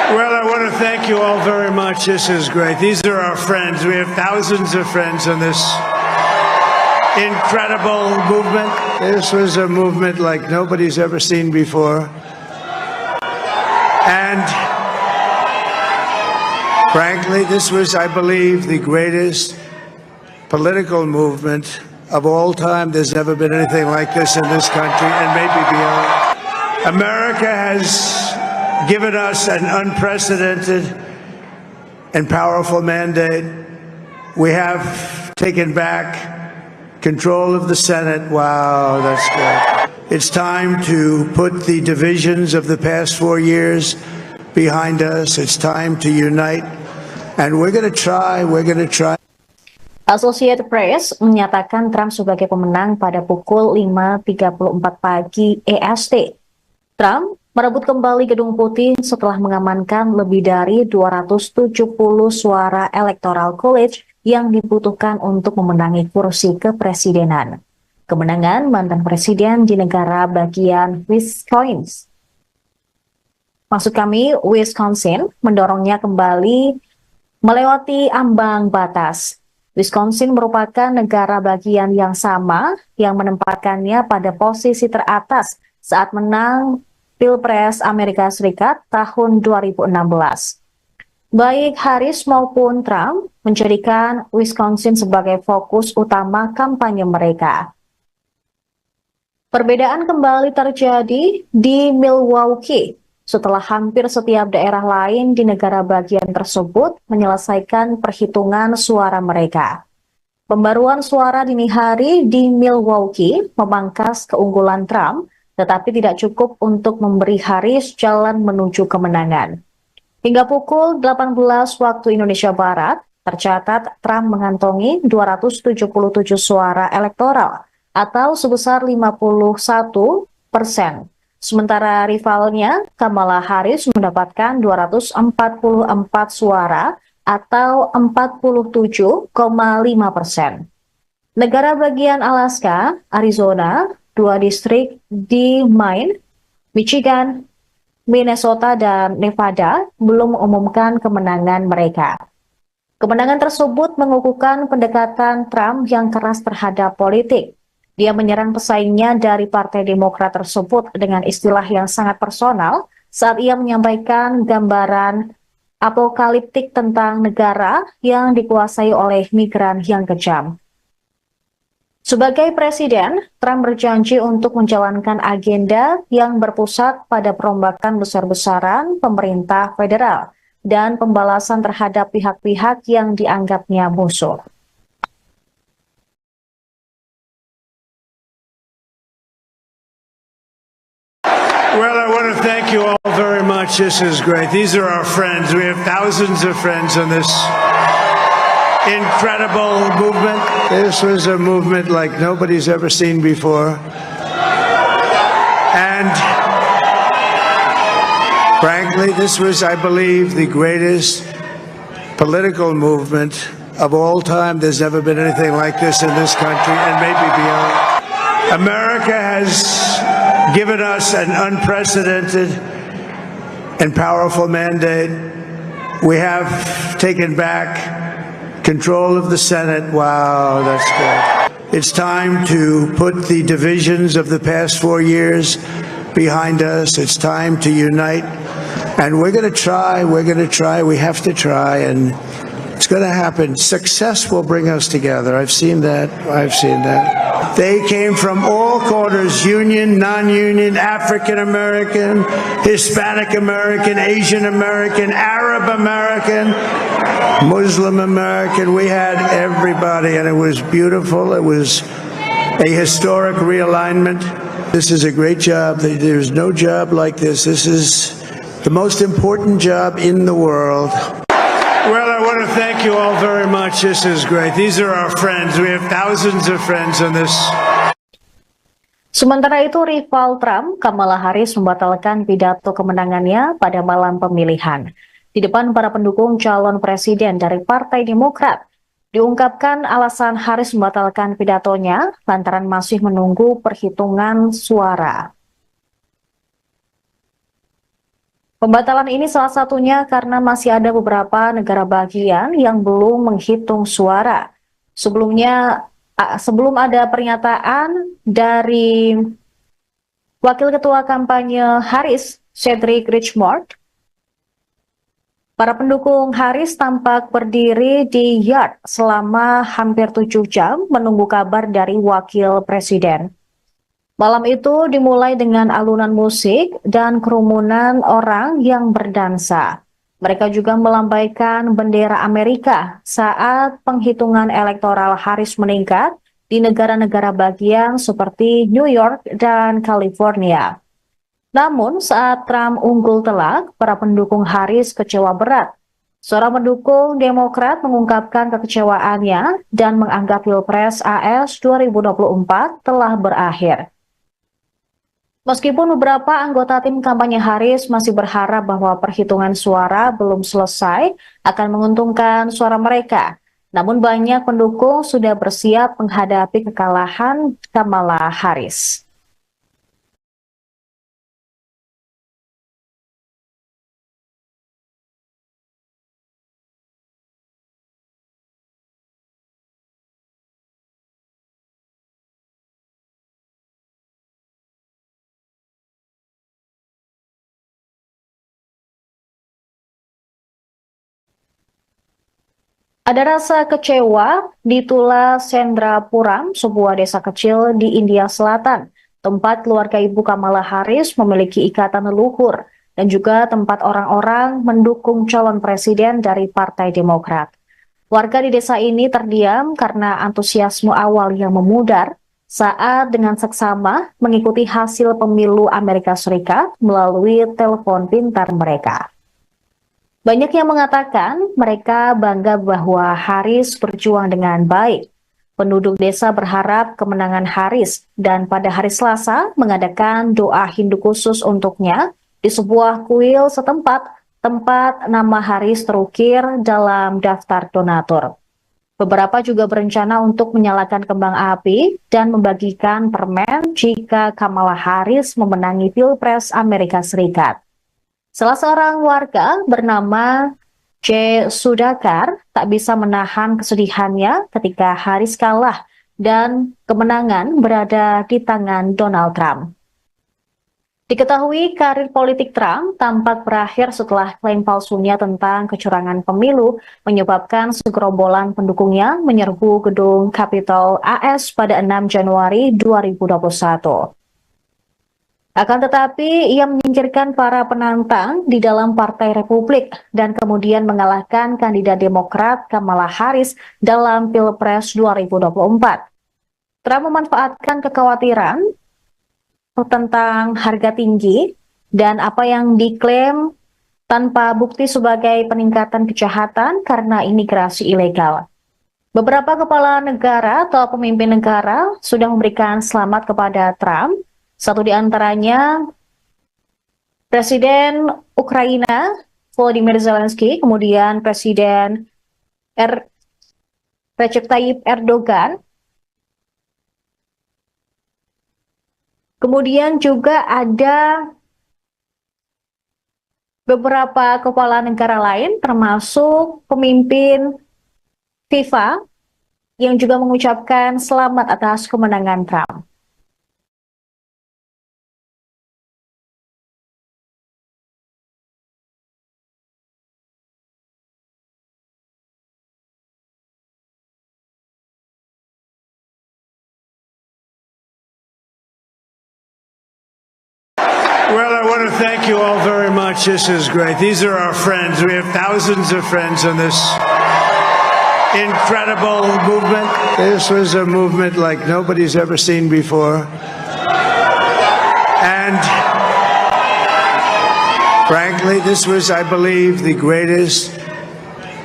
Well, I want to thank you all very much. This is great. These are our friends. We have thousands of friends in this incredible movement. This was a movement like nobody's ever seen before. And frankly, this was, I believe, the greatest political movement of all time. There's never been anything like this in this country and maybe beyond. America has given us an unprecedented and powerful mandate. We have taken back control of the Senate. Wow, that's good. It's time to put the divisions of the past 4 years behind us. It's time to unite. And we're going to try. Associated Press menyatakan Trump sebagai pemenang pada pukul 5.34 pagi EST. Trump merebut kembali Gedung Putih setelah mengamankan lebih dari 270 suara Electoral College yang dibutuhkan untuk memenangi kursi kepresidenan. Kemenangan mantan presiden di negara bagian Wisconsin mendorongnya kembali melewati ambang batas. Wisconsin merupakan negara bagian yang sama yang menempatkannya pada posisi teratas saat menang Pilpres Amerika Serikat tahun 2016. Baik Harris maupun Trump menjadikan Wisconsin sebagai fokus utama kampanye mereka. Perbedaan kembali terjadi di Milwaukee setelah hampir setiap daerah lain di negara bagian tersebut menyelesaikan perhitungan suara mereka. Pembaruan suara dini hari di Milwaukee memangkas keunggulan Trump, tetapi tidak cukup untuk memberi Harris jalan menuju kemenangan. Hingga pukul 18 waktu Indonesia Barat, tercatat Trump mengantongi 277 suara elektoral atau sebesar 51%. Sementara rivalnya, Kamala Harris mendapatkan 244 suara atau 47,5%. Negara bagian Alaska, Arizona, 2 distrik di Maine, Michigan, Minnesota, dan Nevada belum mengumumkan kemenangan mereka. Kemenangan tersebut mengukuhkan pendekatan Trump yang keras terhadap politik. Dia menyerang pesaingnya dari Partai Demokrat tersebut dengan istilah yang sangat personal saat ia menyampaikan gambaran apokaliptik tentang negara yang dikuasai oleh migran yang kejam. Sebagai presiden, Trump berjanji untuk menjalankan agenda yang berpusat pada perombakan besar-besaran pemerintah federal dan pembalasan terhadap pihak-pihak yang dianggapnya musuh. Well, I want to thank you all very much. This is great. These are our friends. We have thousands of friends in this incredible movement. This was a movement like nobody's ever seen before. And frankly, this was, I believe, the greatest political movement of all time. There's never been anything like this in this country and maybe beyond. America has given us an unprecedented and powerful mandate. We have taken back control of the Senate. Wow, that's good. It's time to put the divisions of the past 4 years behind us. It's time to unite. And we're going to try. We have to try. And it's going to happen. Success will bring us together. I've seen that. They came from all corners, union, non-union, African American, Hispanic American, Asian American, Arab American, Muslim American. We had everybody, and it was beautiful. It was a historic realignment. This is a great job. There's no job like this. This is the most important job in the world. Well, I want to thank you all very much. This is great. These are our friends. We have thousands of friends in this. Sementara itu, rival Trump, Kamala Harris, membatalkan pidato kemenangannya pada malam pemilihan. Di depan para pendukung calon presiden dari Partai Demokrat, diungkapkan alasan Harris membatalkan pidatonya lantaran masih menunggu perhitungan suara. Pembatalan ini salah satunya karena masih ada beberapa negara bagian yang belum menghitung suara. Sebelum ada pernyataan dari Wakil Ketua Kampanye Harris, Cedric Richmond, para pendukung Harris tampak berdiri di yard selama hampir 7 jam menunggu kabar dari Wakil Presiden. Malam itu dimulai dengan alunan musik dan kerumunan orang yang berdansa. Mereka juga melambaikan bendera Amerika saat penghitungan elektoral Harris meningkat di negara-negara bagian seperti New York dan California. Namun saat Trump unggul telak, para pendukung Harris kecewa berat. Seorang pendukung Demokrat mengungkapkan kekecewaannya dan menganggap Pilpres AS 2024 telah berakhir. Meskipun beberapa anggota tim kampanye Harris masih berharap bahwa perhitungan suara belum selesai akan menguntungkan suara mereka, namun banyak pendukung sudah bersiap menghadapi kekalahan Kamala Harris. Ada rasa kecewa di Tula Sendrapuram, sebuah desa kecil di India Selatan, tempat keluarga ibu Kamala Harris memiliki ikatan leluhur, dan juga tempat orang-orang mendukung calon presiden dari Partai Demokrat. Warga di desa ini terdiam karena antusiasme awal yang memudar saat dengan seksama mengikuti hasil pemilu Amerika Serikat melalui telepon pintar mereka. Banyak yang mengatakan mereka bangga bahwa Harris berjuang dengan baik. Penduduk desa berharap kemenangan Harris dan pada hari Selasa mengadakan doa Hindu khusus untuknya di sebuah kuil setempat tempat nama Harris terukir dalam daftar donatur. Beberapa juga berencana untuk menyalakan kembang api dan membagikan permen jika Kamala Harris memenangi Pilpres Amerika Serikat. Salah seorang warga bernama J. Sudhakar tak bisa menahan kesedihannya ketika Harris kalah dan kemenangan berada di tangan Donald Trump. Diketahui karir politik Trump tampak berakhir setelah klaim palsunya tentang kecurangan pemilu menyebabkan segerombolan pendukungnya menyerbu gedung Capitol AS pada 6 Januari 2021. Akan tetapi, ia menyingkirkan para penantang di dalam Partai Republik dan kemudian mengalahkan kandidat Demokrat Kamala Harris dalam Pilpres 2024. Trump memanfaatkan kekhawatiran tentang harga tinggi dan apa yang diklaim tanpa bukti sebagai peningkatan kejahatan karena imigrasi ilegal. Beberapa kepala negara atau pemimpin negara sudah memberikan selamat kepada Trump. Satu di antaranya Presiden Ukraina Volodymyr Zelensky, kemudian Presiden Recep Tayyip Erdogan. Kemudian juga ada beberapa kepala negara lain termasuk pemimpin FIFA yang juga mengucapkan selamat atas kemenangan Trump. Well, I want to thank you all very much. This is great. These are our friends. We have thousands of friends in this incredible movement. This was a movement like nobody's ever seen before. And frankly, this was, I believe, the greatest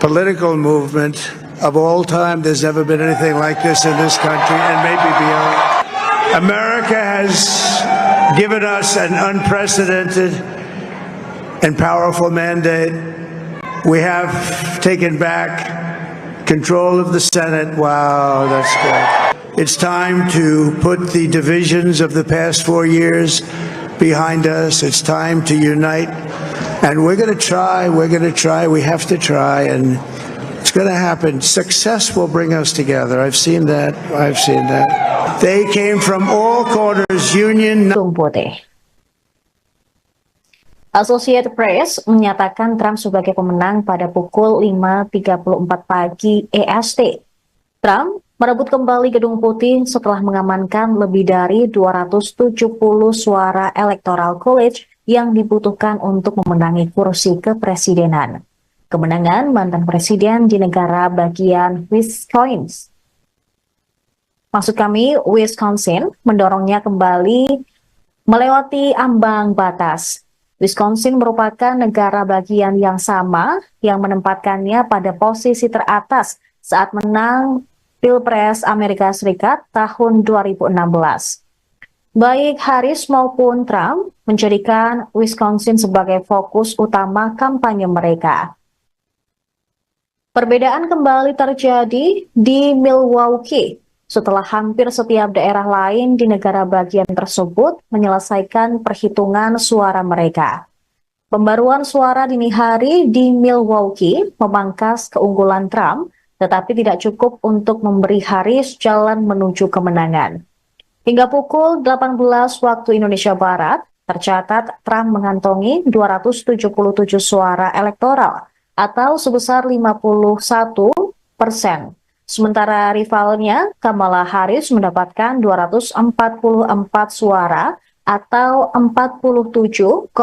political movement of all time. There's never been anything like this in this country and maybe beyond. America has given us an unprecedented and powerful mandate. We have taken back control of the Senate. Wow, that's good. It's time to put the divisions of the past 4 years behind us. It's time to unite. And we're going to try. We have to try. And it's going to happen. Success will bring us together. I've seen that. They came from all corners, union. Associated Press menyatakan Trump sebagai pemenang pada pukul 5.34 pagi EST. Trump merebut kembali Gedung Putih setelah mengamankan lebih dari 270 suara Electoral College yang dibutuhkan untuk memenangi kursi kepresidenan. Kemenangan mantan presiden di negara bagian Wisconsin mendorongnya kembali melewati ambang batas. Wisconsin merupakan negara bagian yang sama yang menempatkannya pada posisi teratas saat menang Pilpres Amerika Serikat tahun 2016. Baik Harris maupun Trump menjadikan Wisconsin sebagai fokus utama kampanye mereka. Perbedaan kembali terjadi di Milwaukee setelah hampir setiap daerah lain di negara bagian tersebut menyelesaikan perhitungan suara mereka. Pembaruan suara dini hari di Milwaukee memangkas keunggulan Trump, tetapi tidak cukup untuk memberi Harris jalan menuju kemenangan. Hingga pukul 18 waktu Indonesia Barat, tercatat Trump mengantongi 277 suara elektoral atau sebesar 51%. Sementara rivalnya, Kamala Harris mendapatkan 244 suara atau 47,5%.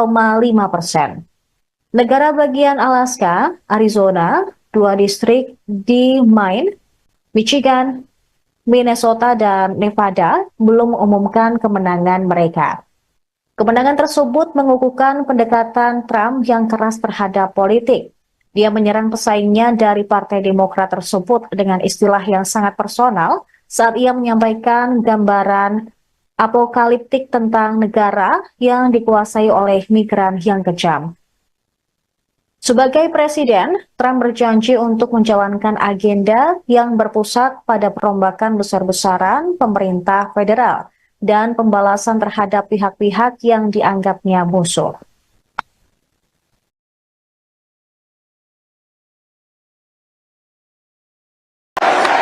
Negara bagian Alaska, Arizona, 2 distrik di Maine, Michigan, Minnesota, dan Nevada belum mengumumkan kemenangan mereka. Kemenangan tersebut mengukuhkan pendekatan Trump yang keras terhadap politik. Dia menyerang pesaingnya dari Partai Demokrat tersebut dengan istilah yang sangat personal saat ia menyampaikan gambaran apokaliptik tentang negara yang dikuasai oleh migran yang kejam. Sebagai presiden, Trump berjanji untuk menjalankan agenda yang berpusat pada perombakan besar-besaran pemerintah federal dan pembalasan terhadap pihak-pihak yang dianggapnya musuh.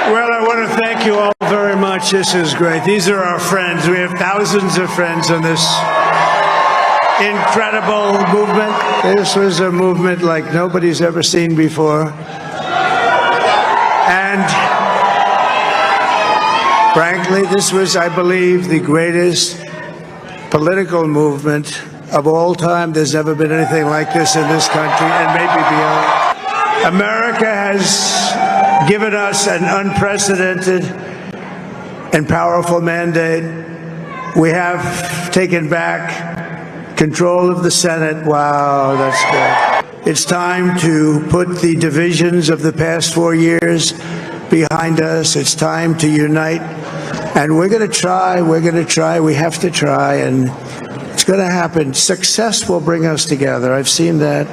Well, I want to thank you all all very much. This is great. These are our friends. We have thousands of friends in this incredible movement. This was a movement like nobody's ever seen before. And frankly, this was, I believe, the greatest political movement of all time. There's never been anything like this in this country and maybe beyond. America has given us an unprecedented and powerful mandate. We have taken back control of the Senate. Wow, that's good. It's time to put the divisions of the past 4 years behind us. It's time to unite. And we're going to try, we have to try, and it's going to happen. Success will bring us together. I've seen that.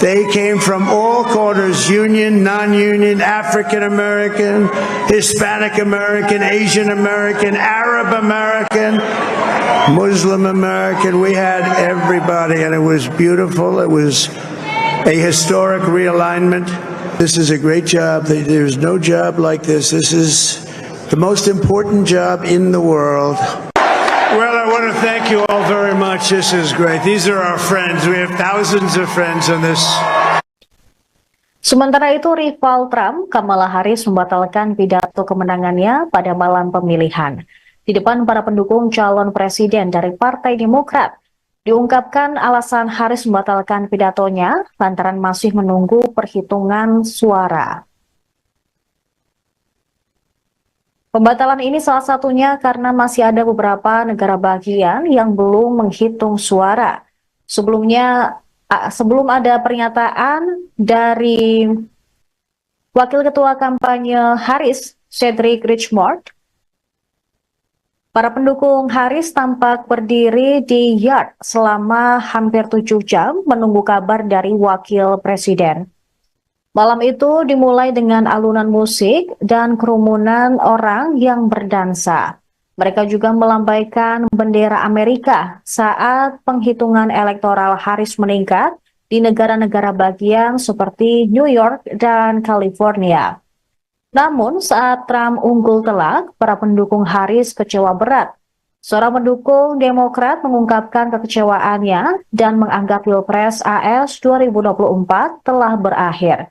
They came from all corners, union, non-union, African American, Hispanic American, Asian American, Arab American, Muslim American. We had everybody, and it was beautiful. It was a historic realignment. This is a great job. There's no job like this. This is the most important job in the world. Well, I want to thank you all very much. This is great. These are our friends. We have thousands of friends in this. Sementara itu, rival Trump, Kamala Harris membatalkan pidato kemenangannya pada malam pemilihan. Di depan para pendukung calon presiden dari Partai Demokrat, diungkapkan alasan Harris membatalkan pidatonya lantaran masih menunggu perhitungan suara. Pembatalan ini salah satunya karena masih ada beberapa negara bagian yang belum menghitung suara. Sebelum ada pernyataan dari Wakil Ketua Kampanye Harris, Cedric Richmond, para pendukung Harris tampak berdiri di yard selama hampir 7 jam menunggu kabar dari Wakil Presiden. Malam itu dimulai dengan alunan musik dan kerumunan orang yang berdansa. Mereka juga melambaikan bendera Amerika saat penghitungan elektoral Harris meningkat di negara-negara bagian seperti New York dan California. Namun saat Trump unggul telak, para pendukung Harris kecewa berat. Seorang pendukung Demokrat mengungkapkan kekecewaannya dan menganggap Pilpres AS 2024 telah berakhir.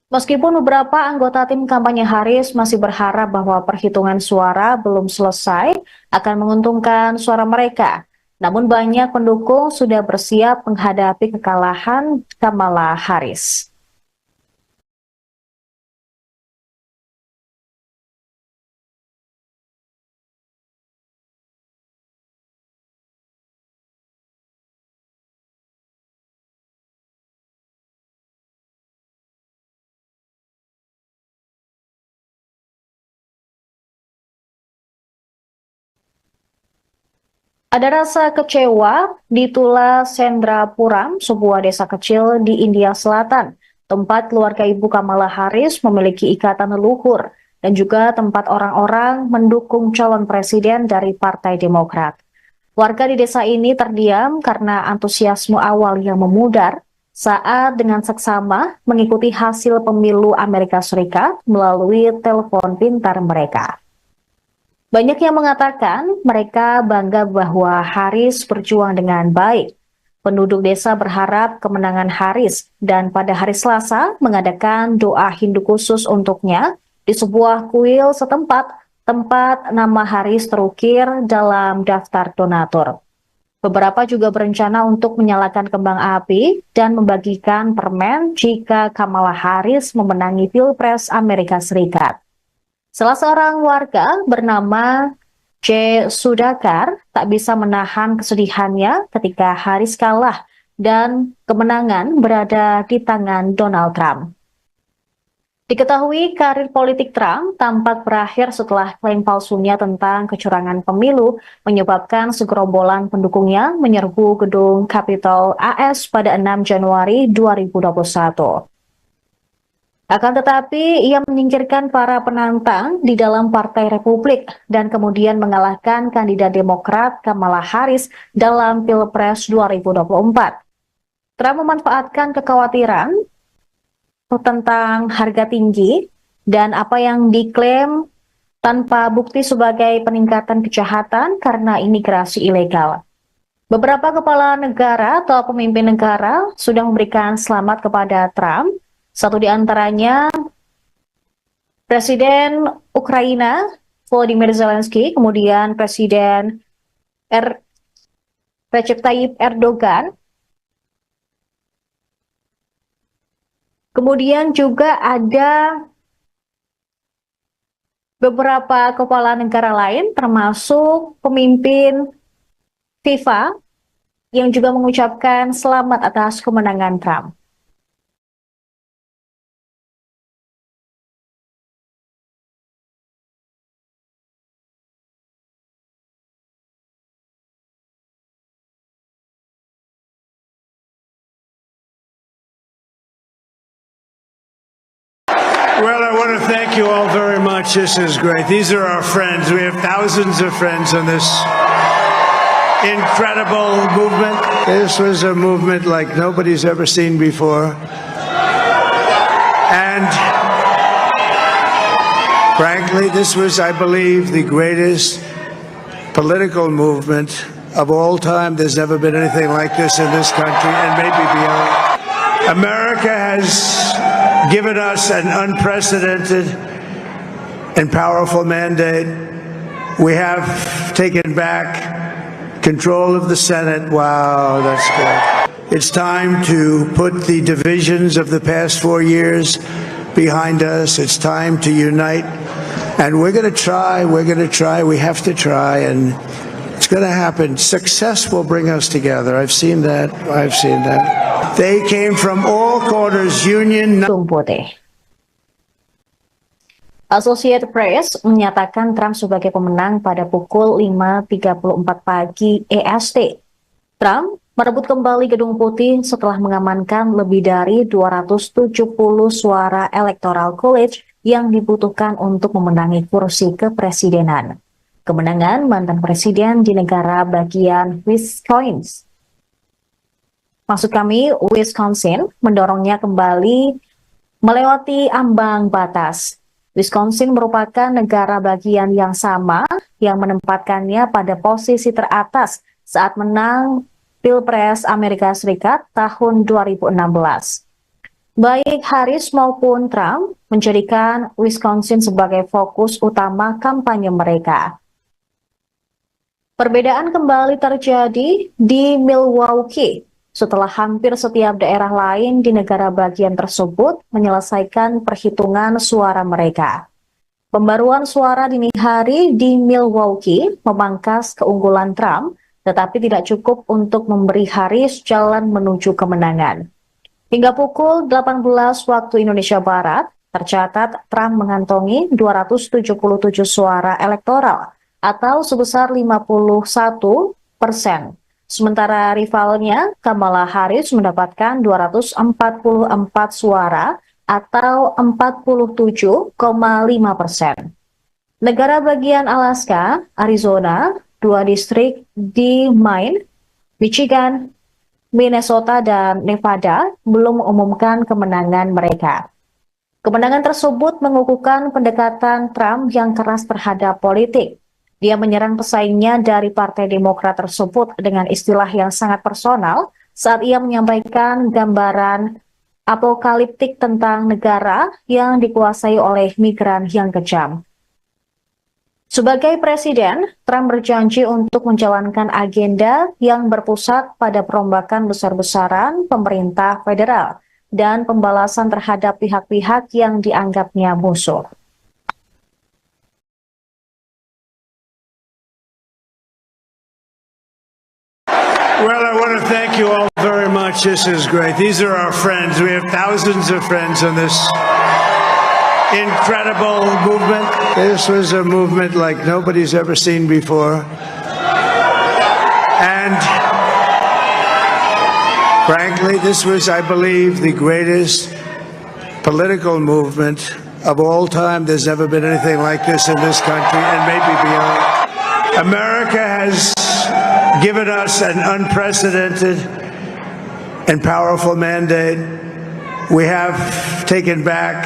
Meskipun beberapa anggota tim kampanye Harris masih berharap bahwa perhitungan suara belum selesai akan menguntungkan suara mereka, namun banyak pendukung sudah bersiap menghadapi kekalahan Kamala Harris. Ada rasa kecewa di Tula Sendrapuram, sebuah desa kecil di India Selatan, tempat keluarga ibu Kamala Harris memiliki ikatan leluhur dan juga tempat orang-orang mendukung calon presiden dari Partai Demokrat. Warga di desa ini terdiam karena antusiasme awal yang memudar saat dengan seksama mengikuti hasil pemilu Amerika Serikat melalui telepon pintar mereka. Banyak yang mengatakan mereka bangga bahwa Harris berjuang dengan baik. Penduduk desa berharap kemenangan Harris dan pada hari Selasa mengadakan doa Hindu khusus untuknya di sebuah kuil setempat tempat nama Harris terukir dalam daftar donatur. Beberapa juga berencana untuk menyalakan kembang api dan membagikan permen jika Kamala Harris memenangi Pilpres Amerika Serikat. Salah seorang warga bernama J. Sudakar tak bisa menahan kesedihannya ketika Harris kalah dan kemenangan berada di tangan Donald Trump. Diketahui karir politik Trump tampak berakhir setelah klaim palsunya tentang kecurangan pemilu menyebabkan segerombolan pendukungnya menyerbu gedung Capitol AS pada 6 Januari 2021. Akan tetapi, ia menyingkirkan para penantang di dalam Partai Republik dan kemudian mengalahkan kandidat Demokrat Kamala Harris dalam Pilpres 2024. Trump memanfaatkan kekhawatiran tentang harga tinggi dan apa yang diklaim tanpa bukti sebagai peningkatan kejahatan karena imigrasi ilegal. Beberapa kepala negara atau pemimpin negara sudah memberikan selamat kepada Trump. Satu di antaranya Presiden Ukraina Volodymyr Zelensky, kemudian Presiden Recep Tayyip Erdogan, kemudian juga ada beberapa kepala negara lain termasuk pemimpin FIFA yang juga mengucapkan selamat atas kemenangan Trump. Well, I want to thank you all very much. This is great. These are our friends. We have thousands of friends in this incredible movement. This was a movement like nobody's ever seen before. And frankly, this was, I believe, the greatest political movement of all time. There's never been anything like this in this country and maybe beyond. America has given us an unprecedented and powerful mandate. We have taken back control of the Senate. Wow, that's good. It's time to put the divisions of the past 4 years behind us. It's time to unite. And we're going to try, we have to try, and it's going to happen. Success will bring us together. I've seen that. They came from all corners, union. Associated Press menyatakan Trump sebagai pemenang pada pukul 5.34 pagi EST. Trump merebut kembali Gedung Putih setelah mengamankan lebih dari 270 suara Electoral College yang dibutuhkan untuk memenangi kursi kepresidenan. Kemenangan mantan presiden di negara bagian Wisconsin. Wisconsin mendorongnya kembali melewati ambang batas. Wisconsin merupakan negara bagian yang sama yang menempatkannya pada posisi teratas saat menang Pilpres Amerika Serikat tahun 2016. Baik Harris maupun Trump menjadikan Wisconsin sebagai fokus utama kampanye mereka. Perbedaan kembali terjadi di Milwaukee setelah hampir setiap daerah lain di negara bagian tersebut menyelesaikan perhitungan suara mereka. Pembaruan suara dini hari di Milwaukee memangkas keunggulan Trump, tetapi tidak cukup untuk memberi Harris jalan menuju kemenangan. Hingga pukul 18 waktu Indonesia Barat, tercatat Trump mengantongi 277 suara elektoral atau sebesar 51%. Sementara rivalnya, Kamala Harris mendapatkan 244 suara atau 47,5%. Negara bagian Alaska, Arizona, 2 distrik di Maine, Michigan, Minnesota, dan Nevada belum mengumumkan kemenangan mereka. Kemenangan tersebut mengukuhkan pendekatan Trump yang keras terhadap politik. Dia menyerang pesaingnya dari Partai Demokrat tersebut dengan istilah yang sangat personal saat ia menyampaikan gambaran apokaliptik tentang negara yang dikuasai oleh migran yang kejam. Sebagai presiden, Trump berjanji untuk menjalankan agenda yang berpusat pada perombakan besar-besaran pemerintah federal dan pembalasan terhadap pihak-pihak yang dianggapnya musuh. Well, I want to thank you all very much. This is great. These are our friends. We have thousands of friends in this incredible movement. This was a movement like nobody's ever seen before. And frankly, this was, I believe, the greatest political movement of all time. There's never been anything like this in this country and maybe beyond. America has given us an unprecedented and powerful mandate. We have taken back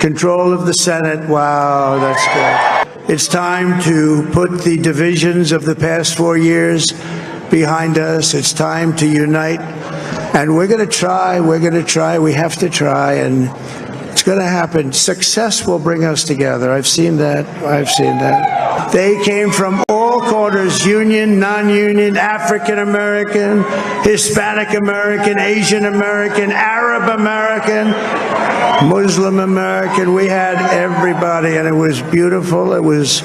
control of the Senate. Wow, that's good. It's time to put the divisions of the past 4 years behind us. It's time to unite. And we're going to try. We have to try. And it's going to happen. Success will bring us together. I've seen that. They came from all corners, union, non-union, African American, Hispanic American, Asian American, Arab American, Muslim American. We had everybody, and it was beautiful. It was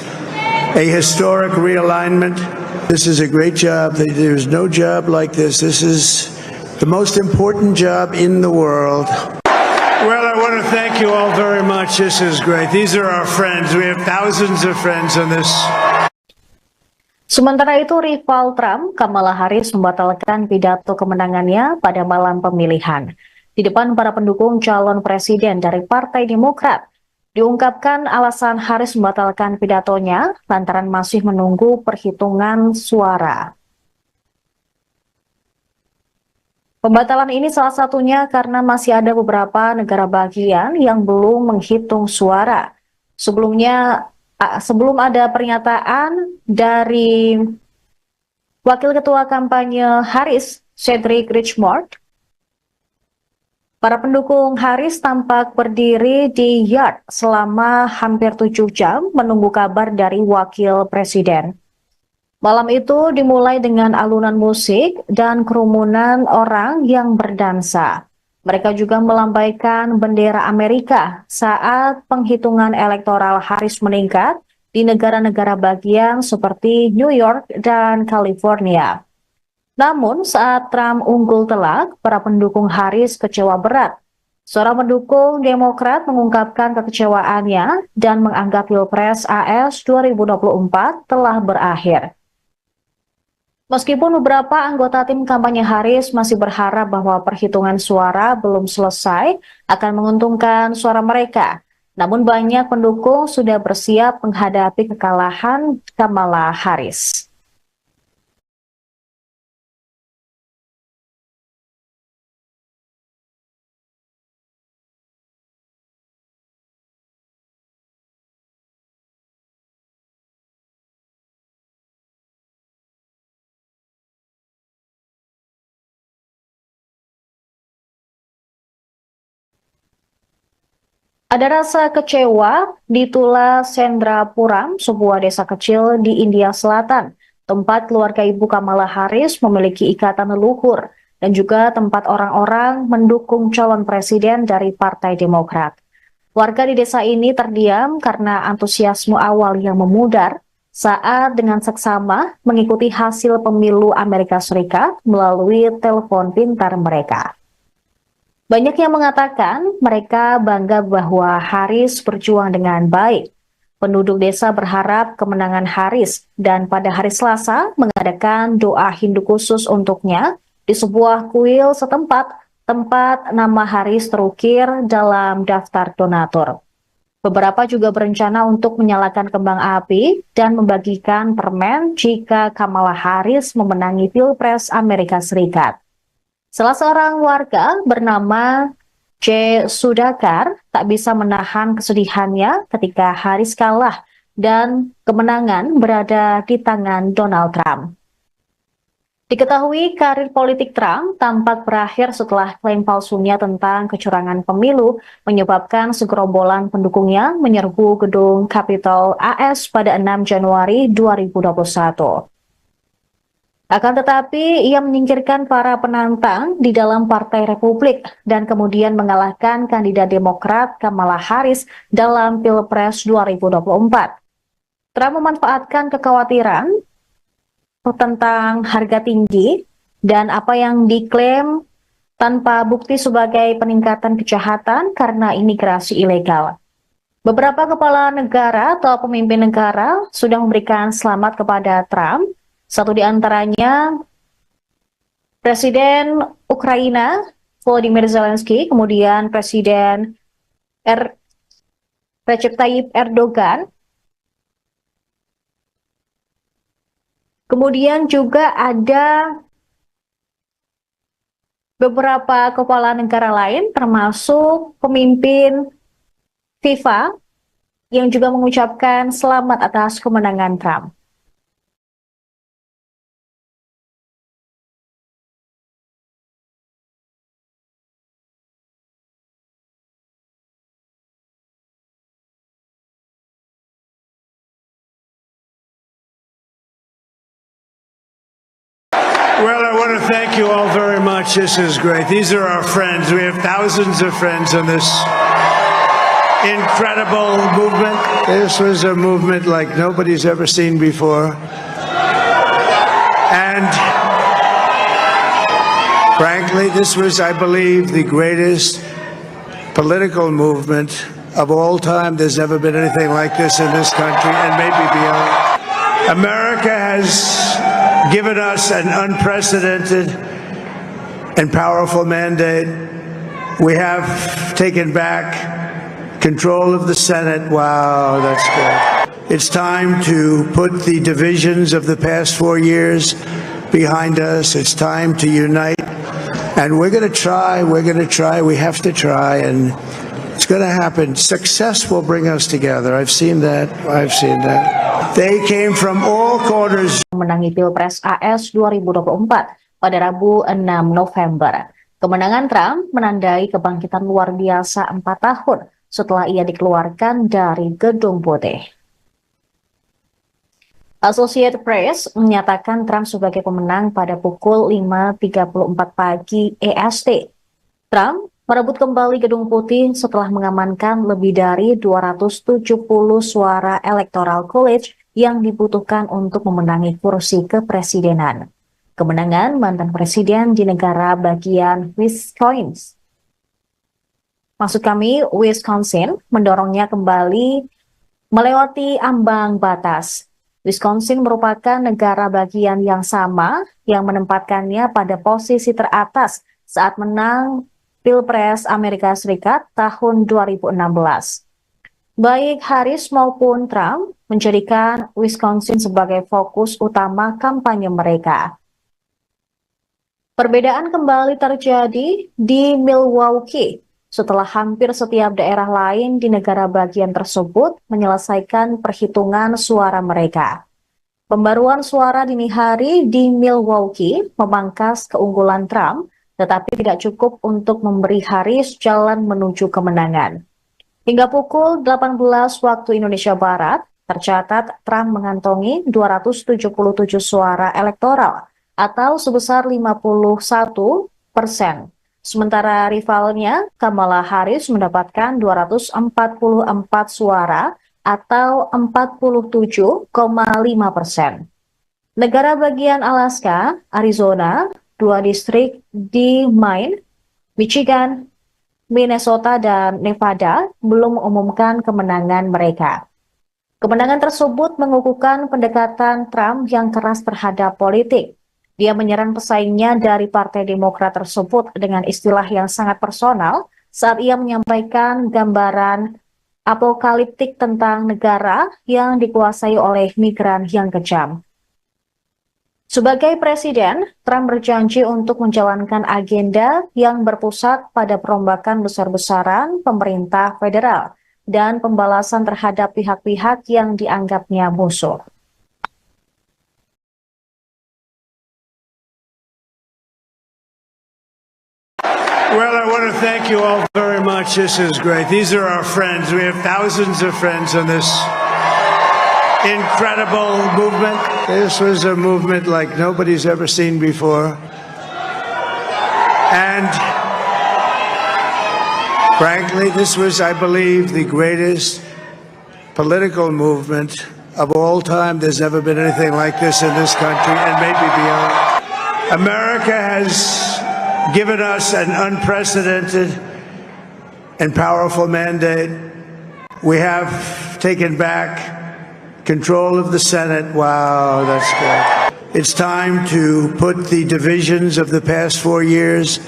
a historic realignment. This is a great job. There's no job like this. This is the most important job in the world. Well, I want to thank you all very much. This is great. These are our friends. We have thousands of friends on this. Sementara itu, rival Trump, Kamala Harris membatalkan pidato kemenangannya pada malam pemilihan. Di depan para pendukung calon presiden dari Partai Demokrat, diungkapkan alasan Harris membatalkan pidatonya lantaran masih menunggu perhitungan suara. Pembatalan ini salah satunya karena masih ada beberapa negara bagian yang belum menghitung suara. Sebelum ada pernyataan dari Wakil Ketua Kampanye Harris, Cedric Richmond, para pendukung Harris tampak berdiri di yard selama hampir 7 jam menunggu kabar dari Wakil Presiden. Malam itu dimulai dengan alunan musik dan kerumunan orang yang berdansa. Mereka juga melambaikan bendera Amerika saat penghitungan elektoral Harris meningkat di negara-negara bagian seperti New York dan California. Namun saat Trump unggul telak, para pendukung Harris kecewa berat. Seorang pendukung Demokrat mengungkapkan kekecewaannya dan menganggap Pilpres AS 2024 telah berakhir. Meskipun beberapa anggota tim kampanye Harris masih berharap bahwa perhitungan suara belum selesai akan menguntungkan suara mereka, namun banyak pendukung sudah bersiap menghadapi kekalahan Kamala Harris. Ada rasa kecewa di Tula Sendrapuram, sebuah desa kecil di India Selatan, tempat keluarga ibu Kamala Harris memiliki ikatan leluhur, dan juga tempat orang-orang mendukung calon presiden dari Partai Demokrat. Warga di desa ini terdiam karena antusiasme awal yang memudar saat dengan seksama mengikuti hasil pemilu Amerika Serikat melalui telepon pintar mereka. Banyak yang mengatakan mereka bangga bahwa Harris berjuang dengan baik. Penduduk desa berharap kemenangan Harris dan pada hari Selasa mengadakan doa Hindu khusus untuknya di sebuah kuil setempat tempat nama Harris terukir dalam daftar donatur. Beberapa juga berencana untuk menyalakan kembang api dan membagikan permen jika Kamala Harris memenangi Pilpres Amerika Serikat. Salah seorang warga bernama J. Sudakar tak bisa menahan kesedihannya ketika Harris kalah dan kemenangan berada di tangan Donald Trump. Diketahui karir politik Trump tampak berakhir setelah klaim palsunya tentang kecurangan pemilu menyebabkan segerombolan pendukungnya menyerbu gedung Capitol AS pada 6 Januari 2021. Akan tetapi, ia menyingkirkan para penantang di dalam Partai Republik dan kemudian mengalahkan kandidat Demokrat Kamala Harris dalam Pilpres 2024. Trump memanfaatkan kekhawatiran tentang harga tinggi dan apa yang diklaim tanpa bukti sebagai peningkatan kejahatan karena imigrasi ilegal. Beberapa kepala negara atau pemimpin negara sudah memberikan selamat kepada Trump. Satu di antaranya Presiden Ukraina Volodymyr Zelensky, kemudian Presiden Recep Tayyip Erdogan, kemudian juga ada beberapa kepala negara lain termasuk pemimpin FIFA yang juga mengucapkan selamat atas kemenangan Trump. Well, I want to thank you all very much. This is great. These are our friends. We have thousands of friends in this incredible movement. This was a movement like nobody's ever seen before. And frankly, this was, I believe, the greatest political movement of all time. There's never been anything like this in this country and maybe beyond. America has given us an unprecedented and powerful mandate. We have taken back control of the Senate. Wow, that's good. It's time to put the divisions of the past 4 years behind us. It's time to unite. And we're going to try, we have to try, and it's going to happen. Success will bring us together. I've seen that. They came from all corners. Menangi Pilpres AS 2024 pada Rabu 6 November. Kemenangan Trump menandai kebangkitan luar biasa 4 tahun setelah ia dikeluarkan dari Gedung Putih. Associated Press menyatakan Trump sebagai pemenang pada pukul 5.34 pagi EST. Trump merebut kembali Gedung Putih setelah mengamankan lebih dari 270 suara Electoral College yang dibutuhkan untuk memenangi kursi kepresidenan. Kemenangan mantan presiden di negara bagian Wisconsin mendorongnya kembali melewati ambang batas. Wisconsin merupakan negara bagian yang sama yang menempatkannya pada posisi teratas saat menang Pilpres Amerika Serikat tahun 2016. Baik Harris maupun Trump menjadikan Wisconsin sebagai fokus utama kampanye mereka. Perbedaan kembali terjadi di Milwaukee setelah hampir setiap daerah lain di negara bagian tersebut menyelesaikan perhitungan suara mereka. Pembaruan suara dini hari di Milwaukee memangkas keunggulan Trump, tetapi tidak cukup untuk memberi Harris jalan menuju kemenangan. Hingga pukul 18 waktu Indonesia Barat, tercatat Trump mengantongi 277 suara elektoral atau sebesar 51%. Sementara rivalnya, Kamala Harris mendapatkan 244 suara atau 47,5%. Negara bagian Alaska, Arizona, 2 distrik di Maine, Michigan, Minnesota, dan Nevada belum mengumumkan kemenangan mereka. Kemenangan tersebut mengukuhkan pendekatan Trump yang keras terhadap politik. Dia menyerang pesaingnya dari Partai Demokrat tersebut dengan istilah yang sangat personal saat ia menyampaikan gambaran apokaliptik tentang negara yang dikuasai oleh migran yang kejam. Sebagai presiden, Trump berjanji untuk menjalankan agenda yang berpusat pada perombakan besar-besaran pemerintah federal dan pembalasan terhadap pihak-pihak yang dianggapnya musuh. Well, I want to thank you all very much. This is great. These are our friends. We have thousands of friends in this incredible movement. This was a movement like nobody's ever seen before. And frankly, this was, I believe, the greatest political movement of all time. There's never been anything like this in this country and maybe beyond. America has given us an unprecedented and powerful mandate. We have taken back control of the Senate. Wow, that's good. It's time to put the divisions of the past 4 years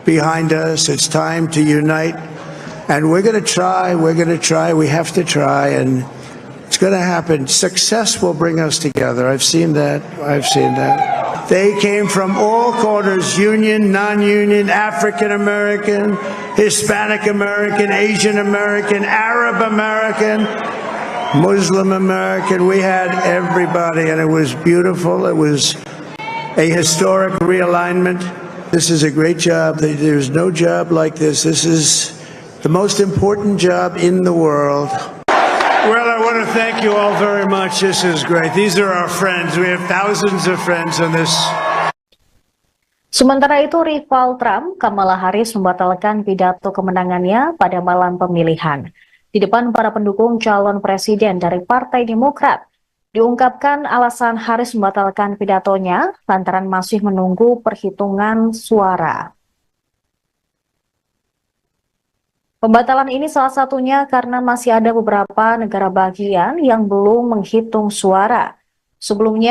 behind us. It's time to unite. And we're going to try, we have to try, and it's going to happen. Success will bring us together. I've seen that. They came from all corners, union, non-union, African American, Hispanic American, Asian American, Arab American, Muslim American. We had everybody, and it was beautiful. It was a historic realignment. This is a great job. There's no job like this. This is the most important job in the world. Well, I want to thank you all very much. This is great. These are our friends. We have thousands of friends on this. Sementara itu, rival Trump, Kamala Harris membatalkan pidato kemenangannya pada malam pemilihan. Di depan para pendukung calon presiden dari Partai Demokrat, diungkapkan alasan Harris membatalkan pidatonya lantaran masih menunggu perhitungan suara. Pembatalan ini salah satunya karena masih ada beberapa negara bagian yang belum menghitung suara. Sebelum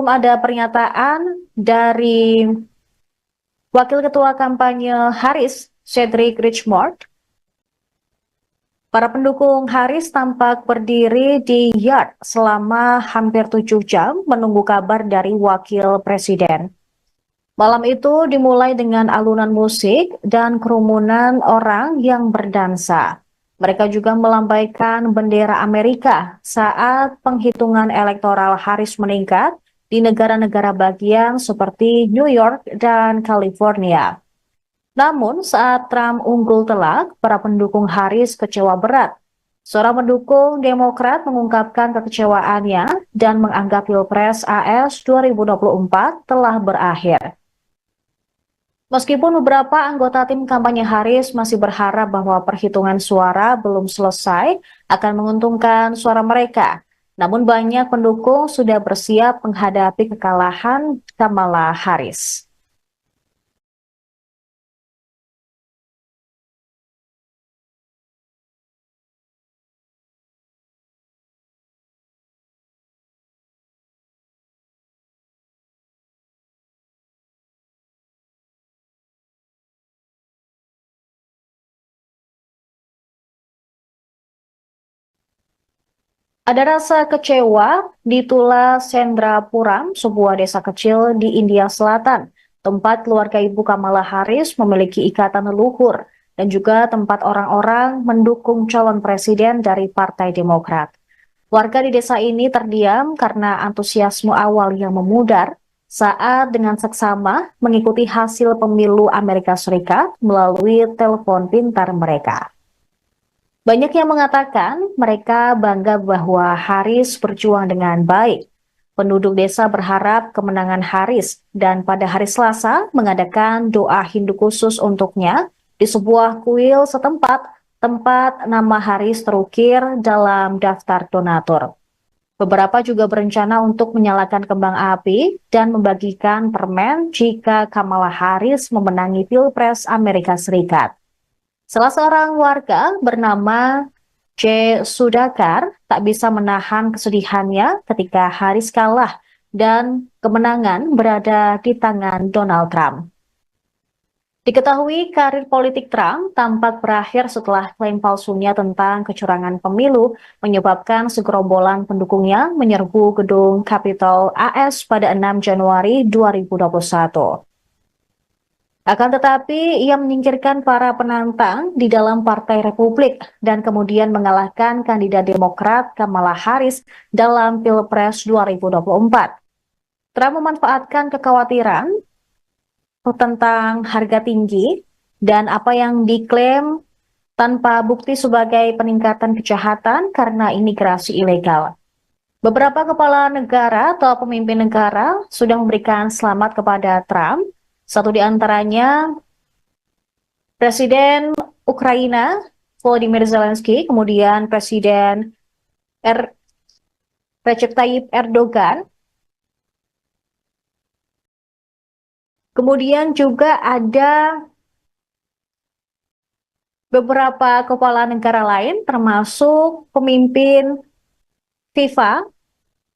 ada pernyataan dari Wakil Ketua Kampanye Harris, Cedric Richmond, para pendukung Harris tampak berdiri di yard selama hampir 7 jam menunggu kabar dari Wakil Presiden. Malam itu dimulai dengan alunan musik dan kerumunan orang yang berdansa. Mereka juga melambaikan bendera Amerika saat penghitungan elektoral Harris meningkat di negara-negara bagian seperti New York dan California. Namun saat Trump unggul telak, para pendukung Harris kecewa berat. Seorang pendukung Demokrat mengungkapkan kekecewaannya dan menganggap Pilpres AS 2024 telah berakhir. Meskipun beberapa anggota tim kampanye Harris masih berharap bahwa perhitungan suara belum selesai akan menguntungkan suara mereka, namun banyak pendukung sudah bersiap menghadapi kekalahan Kamala Harris. Ada rasa kecewa di Tula Sendrapuram, sebuah desa kecil di India Selatan, tempat keluarga ibu Kamala Harris memiliki ikatan leluhur dan juga tempat orang-orang mendukung calon presiden dari Partai Demokrat. Warga di desa ini terdiam karena antusiasme awal yang memudar saat dengan seksama mengikuti hasil pemilu Amerika Serikat melalui telepon pintar mereka. Banyak yang mengatakan mereka bangga bahwa Harris berjuang dengan baik. Penduduk desa berharap kemenangan Harris dan pada hari Selasa mengadakan doa Hindu khusus untuknya di sebuah kuil setempat tempat nama Harris terukir dalam daftar donatur. Beberapa juga berencana untuk menyalakan kembang api dan membagikan permen jika Kamala Harris memenangi Pilpres Amerika Serikat. Salah seorang warga bernama J. Sudakar tak bisa menahan kesedihannya ketika Harris kalah dan kemenangan berada di tangan Donald Trump. Diketahui karir politik Trump tampak berakhir setelah klaim palsunya tentang kecurangan pemilu menyebabkan segerombolan pendukungnya menyerbu gedung Capitol AS pada 6 Januari 2021. Akan tetapi, ia menyingkirkan para penantang di dalam Partai Republik dan kemudian mengalahkan kandidat Demokrat Kamala Harris dalam Pilpres 2024. Trump memanfaatkan kekhawatiran tentang harga tinggi dan apa yang diklaim tanpa bukti sebagai peningkatan kejahatan karena imigrasi ilegal. Beberapa kepala negara atau pemimpin negara sudah memberikan selamat kepada Trump. Satu di antaranya Presiden Ukraina Volodymyr Zelensky, kemudian Presiden Recep Tayyip Erdogan, kemudian juga ada beberapa kepala negara lain termasuk pemimpin FIFA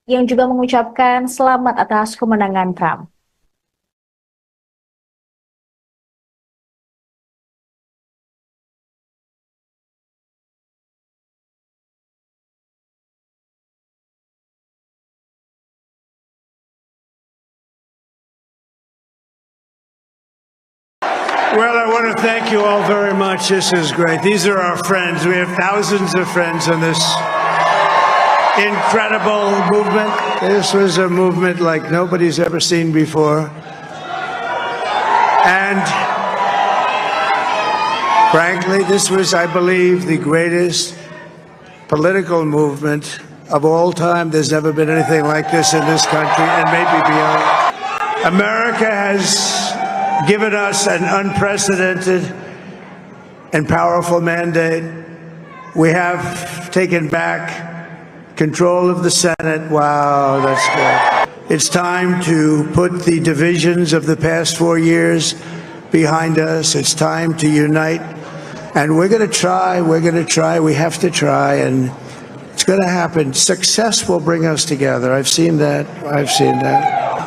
yang juga mengucapkan selamat atas kemenangan Trump. Well, I want to thank you all very much. This is great. These are our friends. We have thousands of friends in this incredible movement. This was a movement like nobody's ever seen before. And frankly, this was, I believe, the greatest political movement of all time. There's never been anything like this in this country and maybe beyond. America has given us an unprecedented and powerful mandate. We have taken back control of the Senate. Wow, that's good. It's time to put the divisions of the past 4 years behind us. It's time to unite. And we're going to try, we have to try, and it's going to happen. Success will bring us together. I've seen that.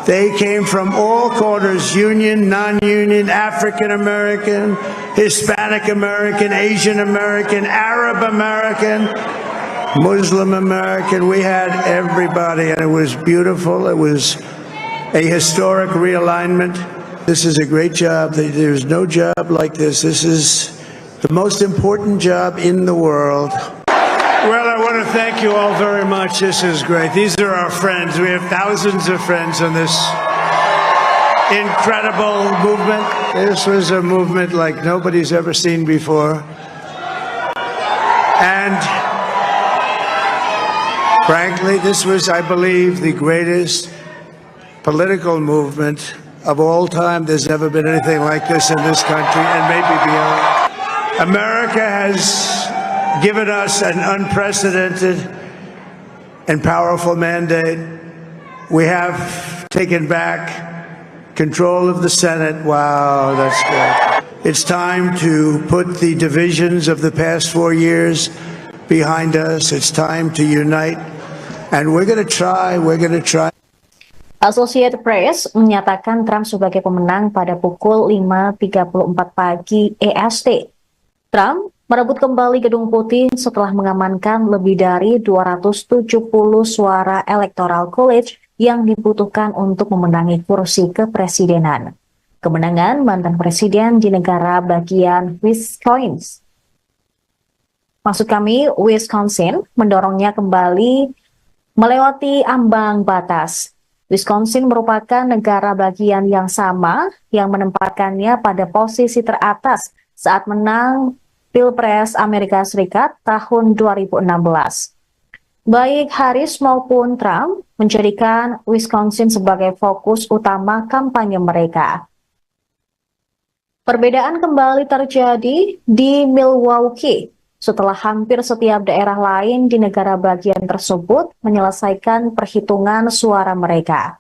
They came from all corners, union, non-union, African American, Hispanic American, Asian American, Arab American, Muslim American. We had everybody, and it was beautiful. It was a historic realignment. This is a great job. There's no job like this. This is the most important job in the world. Well, I want to thank you all very much. This is great. These are our friends. We have thousands of friends in this incredible movement. This was a movement like nobody's ever seen before. And frankly, this was, I believe, the greatest political movement of all time. There's never been anything like this in this country and maybe beyond. America has given us an unprecedented and powerful mandate. We have taken back control of the Senate. Wow, that's good. It's time to put the divisions of the past 4 years behind us. It's time to unite. And we're going to try. Associated Press menyatakan Trump sebagai pemenang pada pukul 5.34 pagi EST. Trump merebut kembali Gedung Putih setelah mengamankan lebih dari 270 suara Electoral College yang dibutuhkan untuk memenangi kursi kepresidenan. Kemenangan mantan presiden di negara bagian Wisconsin mendorongnya kembali melewati ambang batas. Wisconsin merupakan negara bagian yang sama yang menempatkannya pada posisi teratas saat menang Pilpres Amerika Serikat tahun 2016. Baik Harris maupun Trump menjadikan Wisconsin sebagai fokus utama kampanye mereka. Perbedaan kembali terjadi di Milwaukee setelah hampir setiap daerah lain di negara bagian tersebut menyelesaikan perhitungan suara mereka.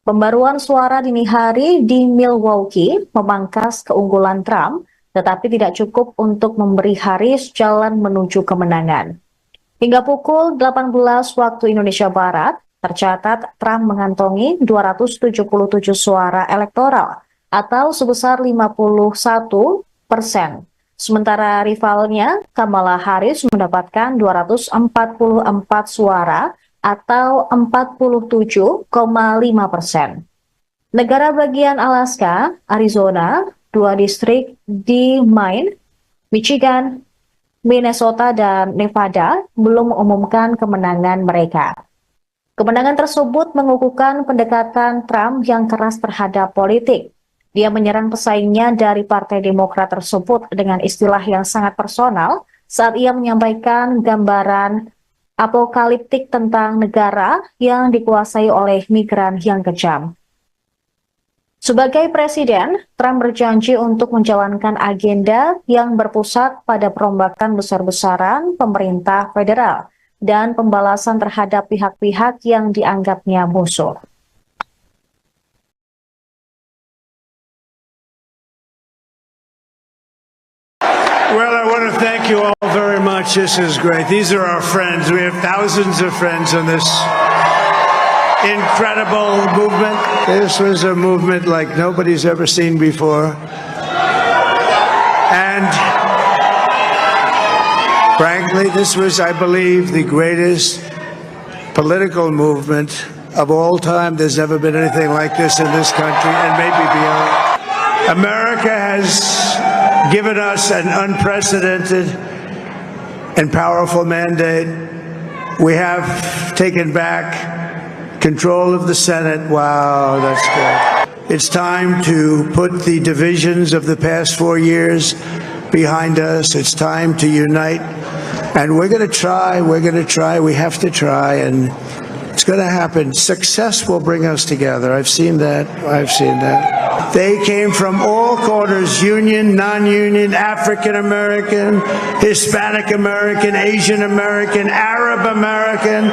Pembaruan suara dini hari di Milwaukee memangkas keunggulan Trump, tetapi tidak cukup untuk memberi Harris jalan menuju kemenangan. Hingga pukul 18 waktu Indonesia Barat, tercatat Trump mengantongi 277 suara elektoral atau sebesar 51%. Sementara rivalnya, Kamala Harris mendapatkan 244 suara atau 47,5%. Negara bagian Alaska, Arizona, 2 distrik di Maine, Michigan, Minnesota, dan Nevada belum mengumumkan kemenangan mereka. Kemenangan tersebut mengukuhkan pendekatan Trump yang keras terhadap politik. Dia menyerang pesaingnya dari Partai Demokrat tersebut dengan istilah yang sangat personal saat ia menyampaikan gambaran apokaliptik tentang negara yang dikuasai oleh migran yang kejam. Sebagai presiden, Trump berjanji untuk menjalankan agenda yang berpusat pada perombakan besar-besaran pemerintah federal dan pembalasan terhadap pihak-pihak yang dianggapnya musuh. Well, I want to thank you all very much. This is great. These are our friends. We have thousands of friends in this incredible movement. This was a movement like nobody's ever seen before. And frankly, this was, I believe, the greatest political movement of all time. There's never been anything like this in this country and maybe beyond. America has given us an unprecedented and powerful mandate. We have taken back control of the Senate. Wow, that's good. It's time to put the divisions of the past 4 years behind us. It's time to unite. And we're going to try, we have to try, and it's going to happen. Success will bring us together. I've seen that. They came from all corners, union, non-union, African American, Hispanic American, Asian American, Arab American,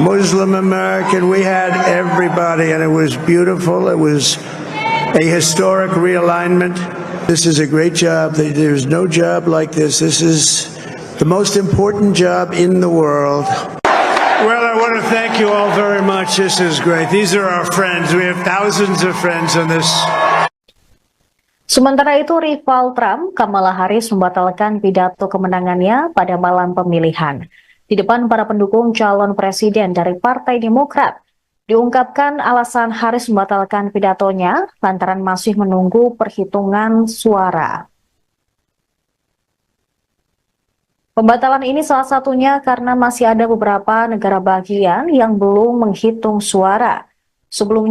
Muslim American. We had everybody, and it was beautiful. It was a historic realignment. This is a great job. There's no job like this. This is the most important job in the world. Well, I want to thank you all very much. This is great. These are our friends. We have thousands of friends on this. Sementara itu, rival Trump, Kamala Harris membatalkan pidato kemenangannya pada malam pemilihan. Di depan para pendukung calon presiden dari Partai Demokrat, diungkapkan alasan Harris membatalkan pidatonya lantaran masih menunggu perhitungan suara. Pembatalan ini salah satunya karena masih ada beberapa negara bagian yang belum menghitung suara. Sebelum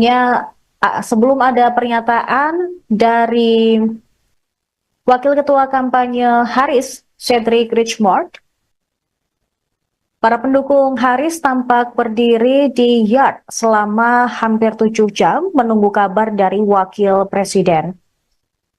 ada pernyataan dari Wakil Ketua Kampanye Harris, Cedric Richmond, para pendukung Harris tampak berdiri di yard selama hampir 7 jam menunggu kabar dari Wakil Presiden.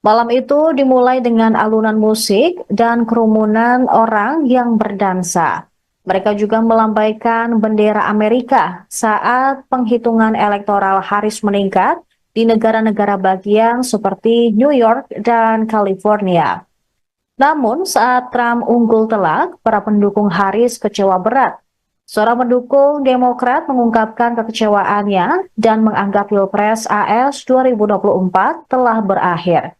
Malam itu dimulai dengan alunan musik dan kerumunan orang yang berdansa. Mereka juga melambaikan bendera Amerika saat penghitungan elektoral Harris meningkat di negara-negara bagian seperti New York dan California. Namun saat Trump unggul telak, para pendukung Harris kecewa berat. Seorang pendukung Demokrat mengungkapkan kekecewaannya dan menganggap Pilpres AS 2024 telah berakhir.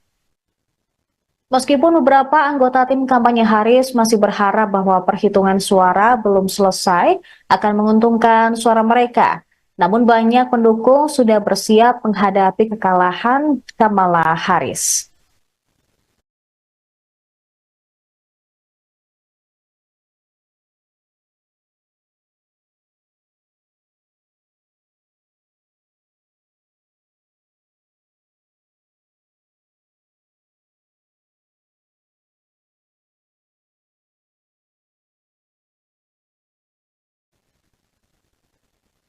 Meskipun beberapa anggota tim kampanye Harris masih berharap bahwa perhitungan suara belum selesai akan menguntungkan suara mereka, namun banyak pendukung sudah bersiap menghadapi kekalahan Kamala Harris.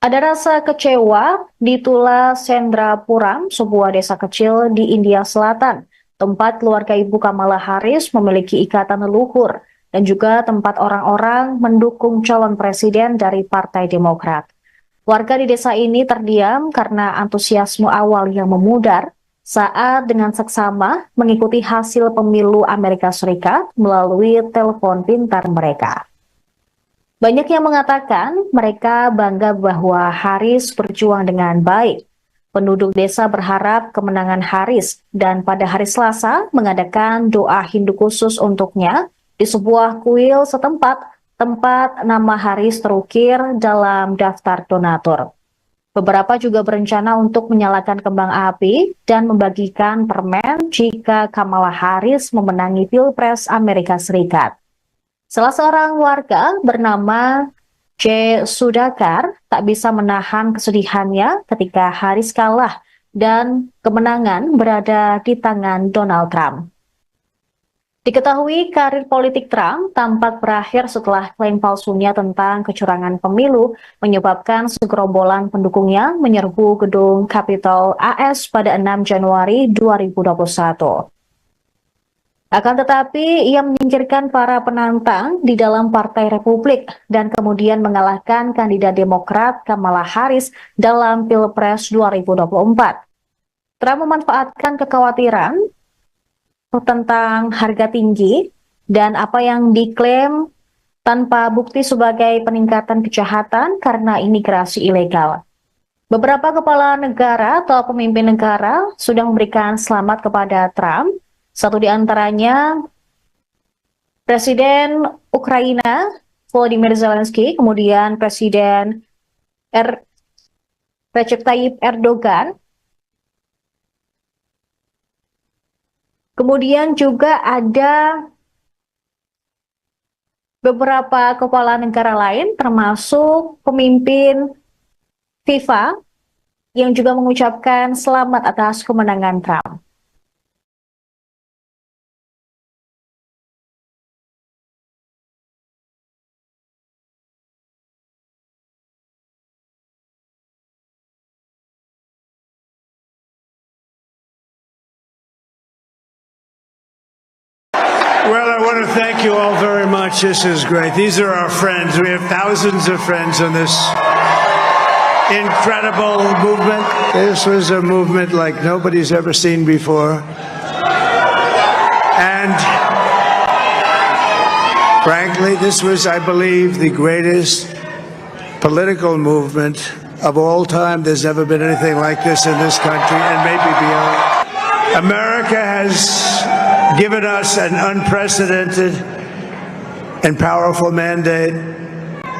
Ada rasa kecewa di Tula Sendrapuram, sebuah desa kecil di India Selatan, tempat keluarga Ibu Kamala Harris memiliki ikatan leluhur dan juga tempat orang-orang mendukung calon presiden dari Partai Demokrat. Warga di desa ini terdiam karena antusiasme awal yang memudar saat dengan seksama mengikuti hasil pemilu Amerika Serikat melalui telepon pintar mereka. Banyak yang mengatakan mereka bangga bahwa Harris berjuang dengan baik. Penduduk desa berharap kemenangan Harris dan pada hari Selasa mengadakan doa Hindu khusus untuknya di sebuah kuil setempat tempat nama Harris terukir dalam daftar donatur. Beberapa juga berencana untuk menyalakan kembang api dan membagikan permen jika Kamala Harris memenangi Pilpres Amerika Serikat. Salah seorang warga bernama J. Sudhakar tak bisa menahan kesedihannya ketika Harris kalah dan kemenangan berada di tangan Donald Trump. Diketahui karir politik Trump tampak berakhir setelah klaim palsunya tentang kecurangan pemilu menyebabkan segerombolan pendukungnya menyerbu gedung Capitol AS pada 6 Januari 2021. Akan tetapi, ia menyingkirkan para penantang di dalam Partai Republik dan kemudian mengalahkan kandidat Demokrat Kamala Harris dalam Pilpres 2024. Trump memanfaatkan kekhawatiran tentang harga tinggi dan apa yang diklaim tanpa bukti sebagai peningkatan kejahatan karena imigrasi ilegal. Beberapa kepala negara atau pemimpin negara sudah memberikan selamat kepada Trump. Satu di antaranya Presiden Ukraina Volodymyr Zelensky, kemudian Presiden Recep Tayyip Erdogan, Kemudian juga ada beberapa kepala negara lain termasuk pemimpin FIFA yang juga mengucapkan selamat atas kemenangan Trump. Well, I want to thank you all very much. This is great. These are our friends. We have thousands of friends in this incredible movement. This was a movement like nobody's ever seen before. And frankly, this was, I believe, the greatest political movement of all time. There's never been anything like this in this country and maybe beyond. America has given us an unprecedented and powerful mandate.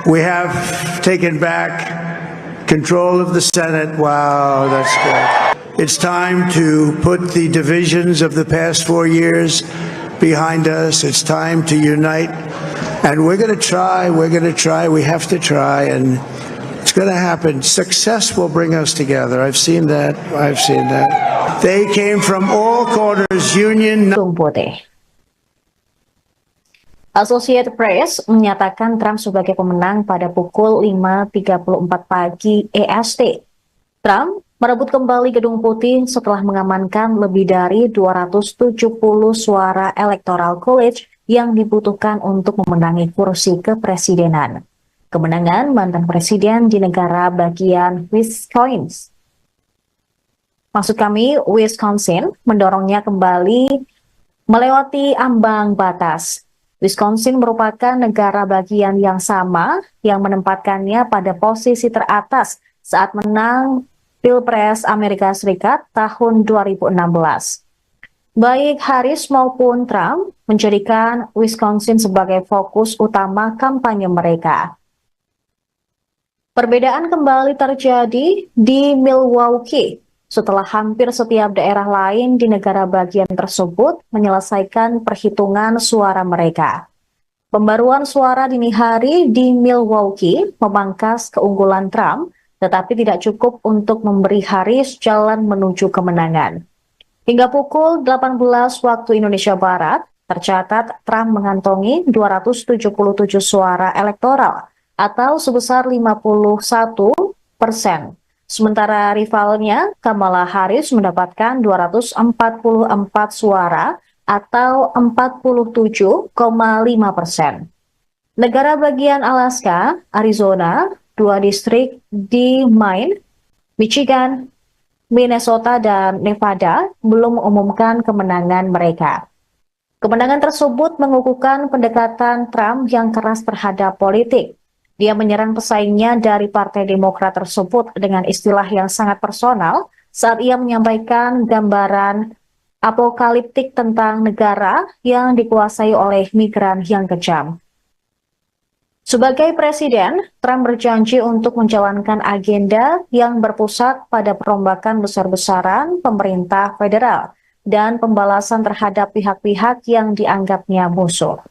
We have taken back control of the Senate. Wow, that's good. It's time to put the divisions of the past 4 years behind us. It's time to unite. And we're going to try, we have to try, and it's going to happen. Success will bring us together. I've seen that. They came from all corners, union. Associated Press menyatakan Trump sebagai pemenang pada pukul 5.34 pagi EST. Trump merebut kembali Gedung Putih setelah mengamankan lebih dari 270 suara Electoral College yang dibutuhkan untuk memenangi kursi kepresidenan. Kemenangan mantan presiden di negara bagian Wisconsin mendorongnya kembali melewati ambang batas. Wisconsin merupakan negara bagian yang sama yang menempatkannya pada posisi teratas saat menang Pilpres Amerika Serikat tahun 2016. Baik Harris maupun Trump menjadikan Wisconsin sebagai fokus utama kampanye mereka. Perbedaan kembali terjadi di Milwaukee setelah hampir setiap daerah lain di negara bagian tersebut menyelesaikan perhitungan suara mereka. Pembaruan suara dini hari di Milwaukee memangkas keunggulan Trump, tetapi tidak cukup untuk memberi Harris jalan menuju kemenangan. Hingga pukul 18 waktu Indonesia Barat, tercatat Trump mengantongi 277 suara elektoral atau sebesar 51%. Sementara rivalnya, Kamala Harris mendapatkan 244 suara atau 47,5%. Negara bagian Alaska, Arizona, 2 distrik di Maine, Michigan, Minnesota, dan Nevada belum mengumumkan kemenangan mereka. Kemenangan tersebut mengukuhkan pendekatan Trump yang keras terhadap politik. Dia menyerang pesaingnya dari Partai Demokrat tersebut dengan istilah yang sangat personal saat ia menyampaikan gambaran apokaliptik tentang negara yang dikuasai oleh migran yang kejam. Sebagai presiden, Trump berjanji untuk menjalankan agenda yang berpusat pada perombakan besar-besaran pemerintah federal dan pembalasan terhadap pihak-pihak yang dianggapnya musuh.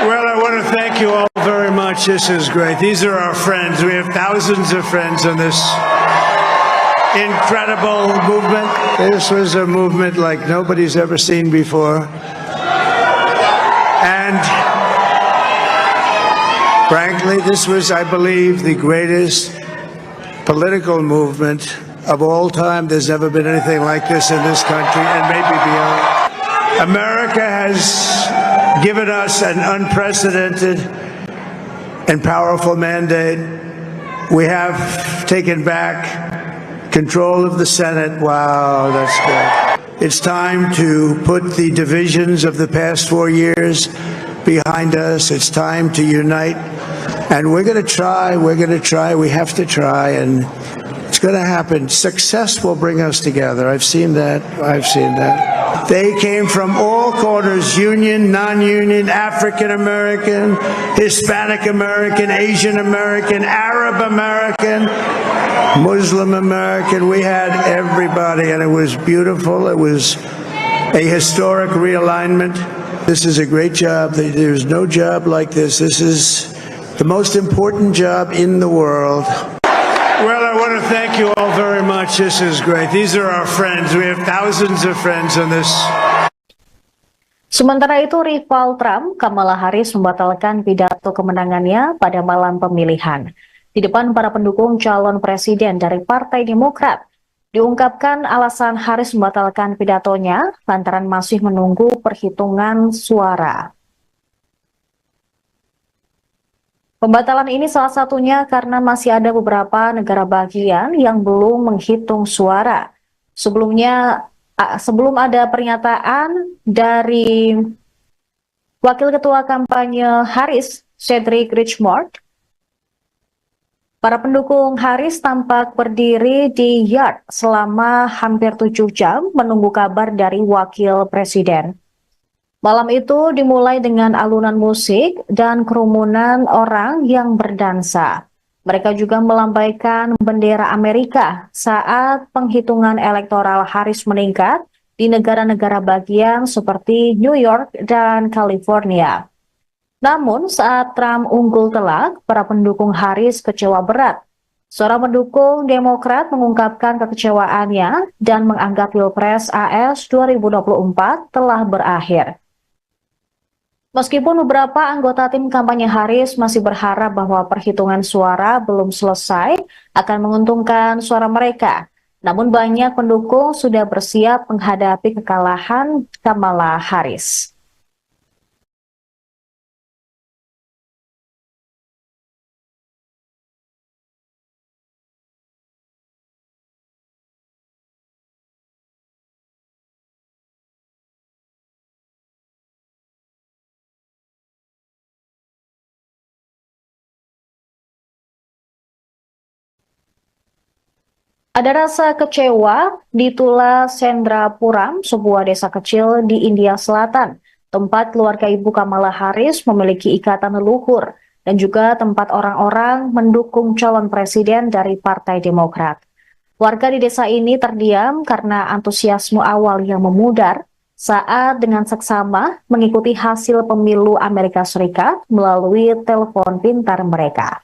Well, I want to thank you all very much. This is great. These are our friends. We have thousands of friends in this incredible movement. This was a movement like nobody's ever seen before. And frankly, this was, I believe, the greatest political movement of all time. There's never been anything like this in this country and maybe beyond. America has given us an unprecedented and powerful mandate. We have taken back control of the Senate. Wow, that's good. It's time to put the divisions of the past 4 years behind us. It's time to unite. And we're going to try, we have to try, and it's going to happen. Success will bring us together. I've seen that. They came from all corners, union, non-union, African American, Hispanic American, Asian American, Arab American, Muslim American. We had everybody, and it was beautiful. It was a historic realignment. This is a great job. There's no job like this. This is the most important job in the world. Well, I want to thank you all very much. This is great. These are our friends. We have thousands of friends on this. Sementara itu, rival Trump, Kamala Harris membatalkan pidato kemenangannya pada malam pemilihan. Di depan para pendukung calon presiden dari Partai Demokrat, diungkapkan alasan Harris membatalkan pidatonya lantaran masih menunggu perhitungan suara. Pembatalan ini salah satunya karena masih ada beberapa negara bagian yang belum menghitung suara. Sebelum ada pernyataan dari Wakil Ketua Kampanye Harris, Cedric Richmond, para pendukung Harris tampak berdiri di yard selama hampir 7 jam menunggu kabar dari Wakil Presiden. Malam itu dimulai dengan alunan musik dan kerumunan orang yang berdansa. Mereka juga melambaikan bendera Amerika saat penghitungan elektoral Harris meningkat di negara-negara bagian seperti New York dan California. Namun saat Trump unggul telak, para pendukung Harris kecewa berat. Seorang pendukung Demokrat mengungkapkan kekecewaannya dan menganggap Pilpres AS 2024 telah berakhir. Meskipun beberapa anggota tim kampanye Harris masih berharap bahwa perhitungan suara belum selesai akan menguntungkan suara mereka, namun banyak pendukung sudah bersiap menghadapi kekalahan Kamala Harris. Ada rasa kecewa di Tula Sendrapuram, sebuah desa kecil di India Selatan, tempat keluarga ibu Kamala Harris memiliki ikatan leluhur, dan juga tempat orang-orang mendukung calon presiden dari Partai Demokrat. Warga di desa ini terdiam karena antusiasme awal yang memudar saat dengan seksama mengikuti hasil pemilu Amerika Serikat melalui telepon pintar mereka.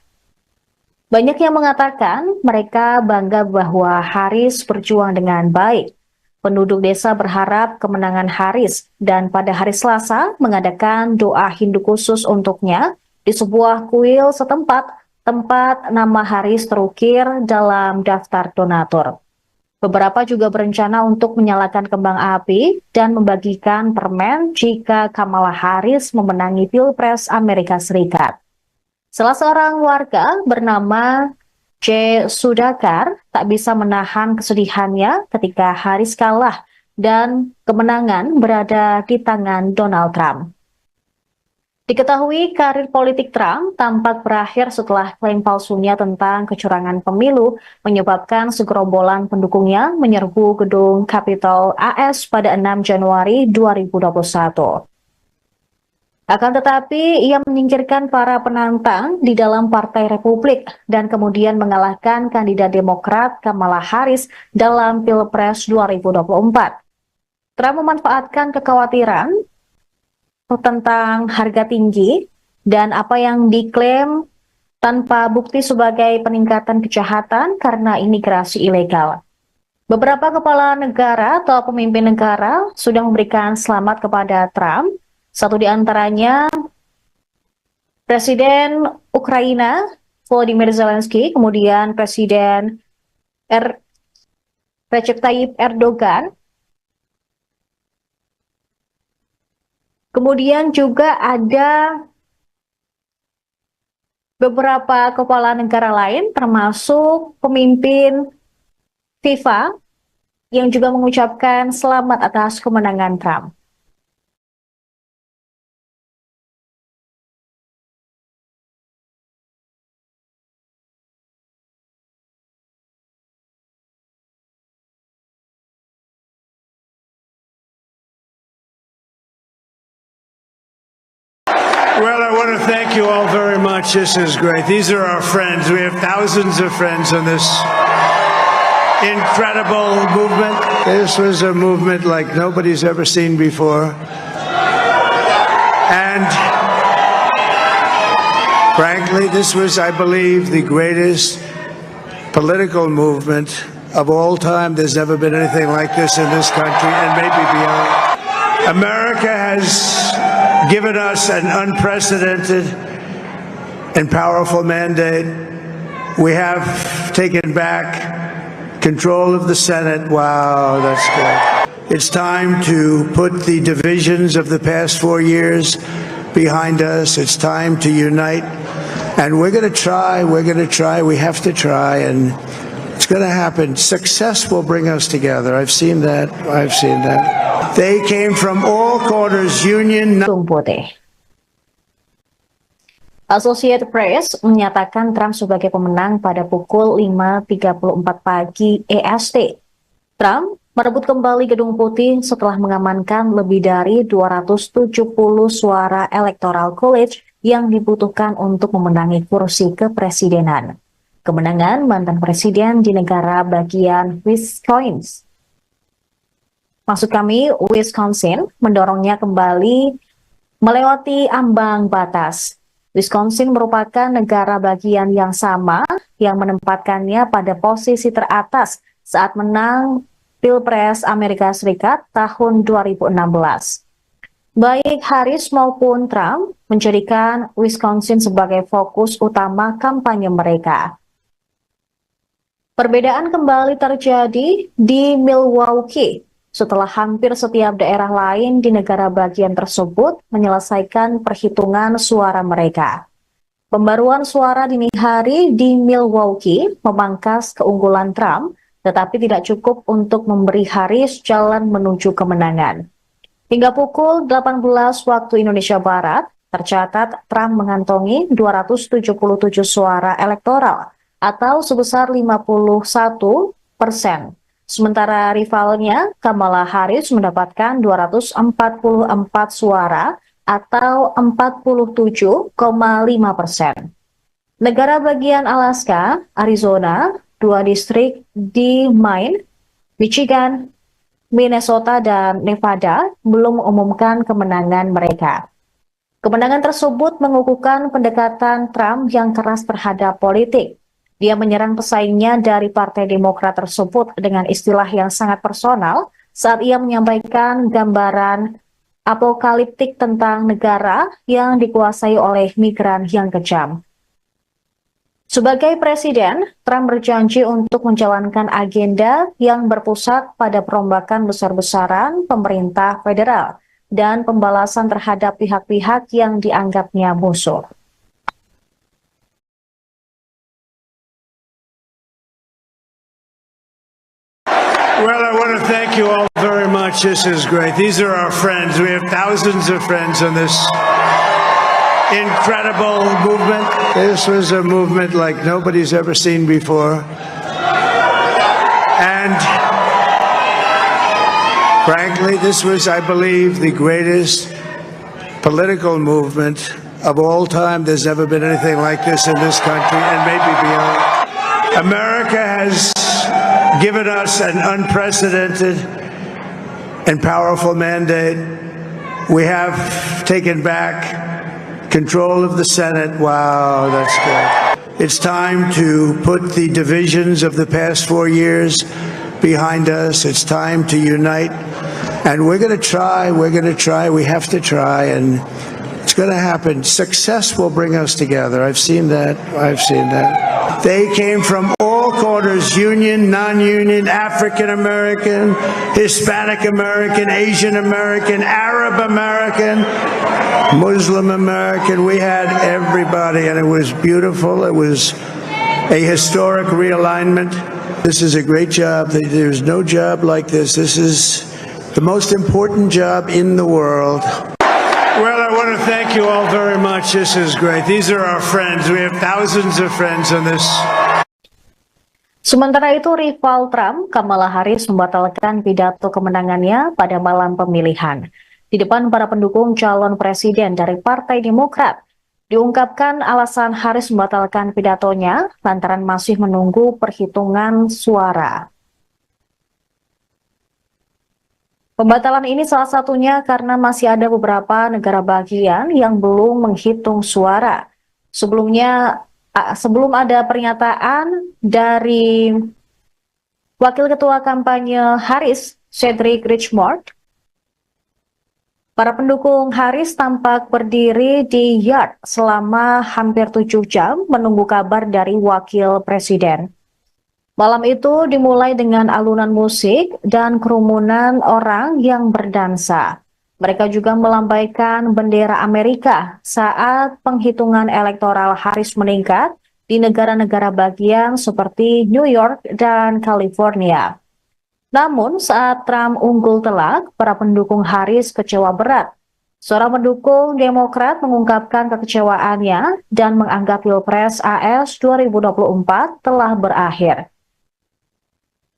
Banyak yang mengatakan mereka bangga bahwa Harris berjuang dengan baik. Penduduk desa berharap kemenangan Harris dan pada hari Selasa mengadakan doa Hindu khusus untuknya di sebuah kuil setempat tempat nama Harris terukir dalam daftar donatur. Beberapa juga berencana untuk menyalakan kembang api dan membagikan permen jika Kamala Harris memenangi Pilpres Amerika Serikat. Salah seorang warga bernama J. Sudakar tak bisa menahan kesedihannya ketika Harris kalah dan kemenangan berada di tangan Donald Trump. Diketahui karir politik Trump tampak berakhir setelah klaim palsunya tentang kecurangan pemilu menyebabkan segerombolan pendukungnya menyerbu gedung Capitol AS pada 6 Januari 2021. Akan tetapi, ia menyingkirkan para penantang di dalam Partai Republik dan kemudian mengalahkan kandidat Demokrat Kamala Harris dalam Pilpres 2024. Trump memanfaatkan kekhawatiran tentang harga tinggi dan apa yang diklaim tanpa bukti sebagai peningkatan kejahatan karena imigrasi ilegal. Beberapa kepala negara atau pemimpin negara sudah memberikan selamat kepada Trump. Satu di antaranya Presiden Ukraina Volodymyr Zelensky, kemudian Presiden Recep Tayyip Erdogan, kemudian juga ada beberapa kepala negara lain termasuk pemimpin FIFA yang juga mengucapkan selamat atas kemenangan Trump. Well, I want to thank you all very much. This is great. These are our friends. We have thousands of friends in this incredible movement. This was a movement like nobody's ever seen before. And frankly, this was, I believe, the greatest political movement of all time. There's never been anything like this in this country and maybe beyond. America has given us an unprecedented and powerful mandate. We have taken back control of the Senate. Wow, that's good. It's time to put the divisions of the past 4 years behind us. It's time to unite. And we're going to try, we have to try, and it's going to happen. Success will bring us together. I've seen that. They came from all corners, union. Associated Press menyatakan Trump sebagai pemenang pada pukul 5.34 pagi EST. Trump merebut kembali Gedung Putih setelah mengamankan lebih dari 270 suara Electoral College yang dibutuhkan untuk memenangi kursi kepresidenan. Kemenangan mantan presiden di negara bagian Wisconsin mendorongnya kembali melewati ambang batas. Wisconsin merupakan negara bagian yang sama yang menempatkannya pada posisi teratas saat menang Pilpres Amerika Serikat tahun 2016. Baik Harris maupun Trump menjadikan Wisconsin sebagai fokus utama kampanye mereka. Perbedaan kembali terjadi di Milwaukee setelah hampir setiap daerah lain di negara bagian tersebut menyelesaikan perhitungan suara mereka. Pembaruan suara dini hari di Milwaukee memangkas keunggulan Trump, tetapi tidak cukup untuk memberi Harris jalan menuju kemenangan. Hingga pukul 18 waktu Indonesia Barat, tercatat Trump mengantongi 277 suara elektoral atau sebesar 51%. Sementara rivalnya, Kamala Harris mendapatkan 244 suara atau 47,5%. Negara bagian Alaska, Arizona, 2 distrik di Maine, Michigan, Minnesota, dan Nevada belum mengumumkan kemenangan mereka. Kemenangan tersebut mengukuhkan pendekatan Trump yang keras terhadap politik. Dia menyerang pesaingnya dari Partai Demokrat tersebut dengan istilah yang sangat personal saat ia menyampaikan gambaran apokaliptik tentang negara yang dikuasai oleh migran yang kejam. Sebagai presiden, Trump berjanji untuk menjalankan agenda yang berpusat pada perombakan besar-besaran pemerintah federal dan pembalasan terhadap pihak-pihak yang dianggapnya musuh. Well, I want to thank you all very much. This is great. These are our friends. We have thousands of friends in this incredible movement. This was a movement like nobody's ever seen before. And frankly, this was, I believe, the greatest political movement of all time. There's never been anything like this in this country and maybe beyond. America has given us an unprecedented and powerful mandate. We have taken back control of the Senate. Wow, that's good. It's time to put the divisions of the past 4 years behind us. It's time to unite. And we're going to try, we have to try, and it's going to happen. Success will bring us together. I've seen that. They came from all corners, union, non-union, African American, Hispanic American, Asian American, Arab American, Muslim American. We had everybody, and it was beautiful. It was a historic realignment. This is a great job. There's no job like this. This is the most important job in the world. Well, I want to thank you all very much. This is great. These are our friends. We have thousands of friends in this. Sementara itu, rival Trump, Kamala Harris, membatalkan pidato kemenangannya pada malam pemilihan. di depan para pendukung calon presiden dari Partai Demokrat. Diungkapkan alasan Harris membatalkan pidatonya lantaran masih menunggu perhitungan suara. Pembatalan ini salah satunya karena masih ada beberapa negara bagian yang belum menghitung suara. Sebelum ada pernyataan dari Wakil Ketua Kampanye Harris, Cedric Richmond, para pendukung Harris tampak berdiri di yard selama hampir 7 jam menunggu kabar dari Wakil Presiden. Malam itu dimulai dengan alunan musik dan kerumunan orang yang berdansa. Mereka juga melambaikan bendera Amerika saat penghitungan elektoral Harris meningkat di negara-negara bagian seperti New York dan California. Namun saat Trump unggul telak, para pendukung Harris kecewa berat. Seorang pendukung Demokrat mengungkapkan kekecewaannya dan menganggap Pilpres AS 2024 telah berakhir.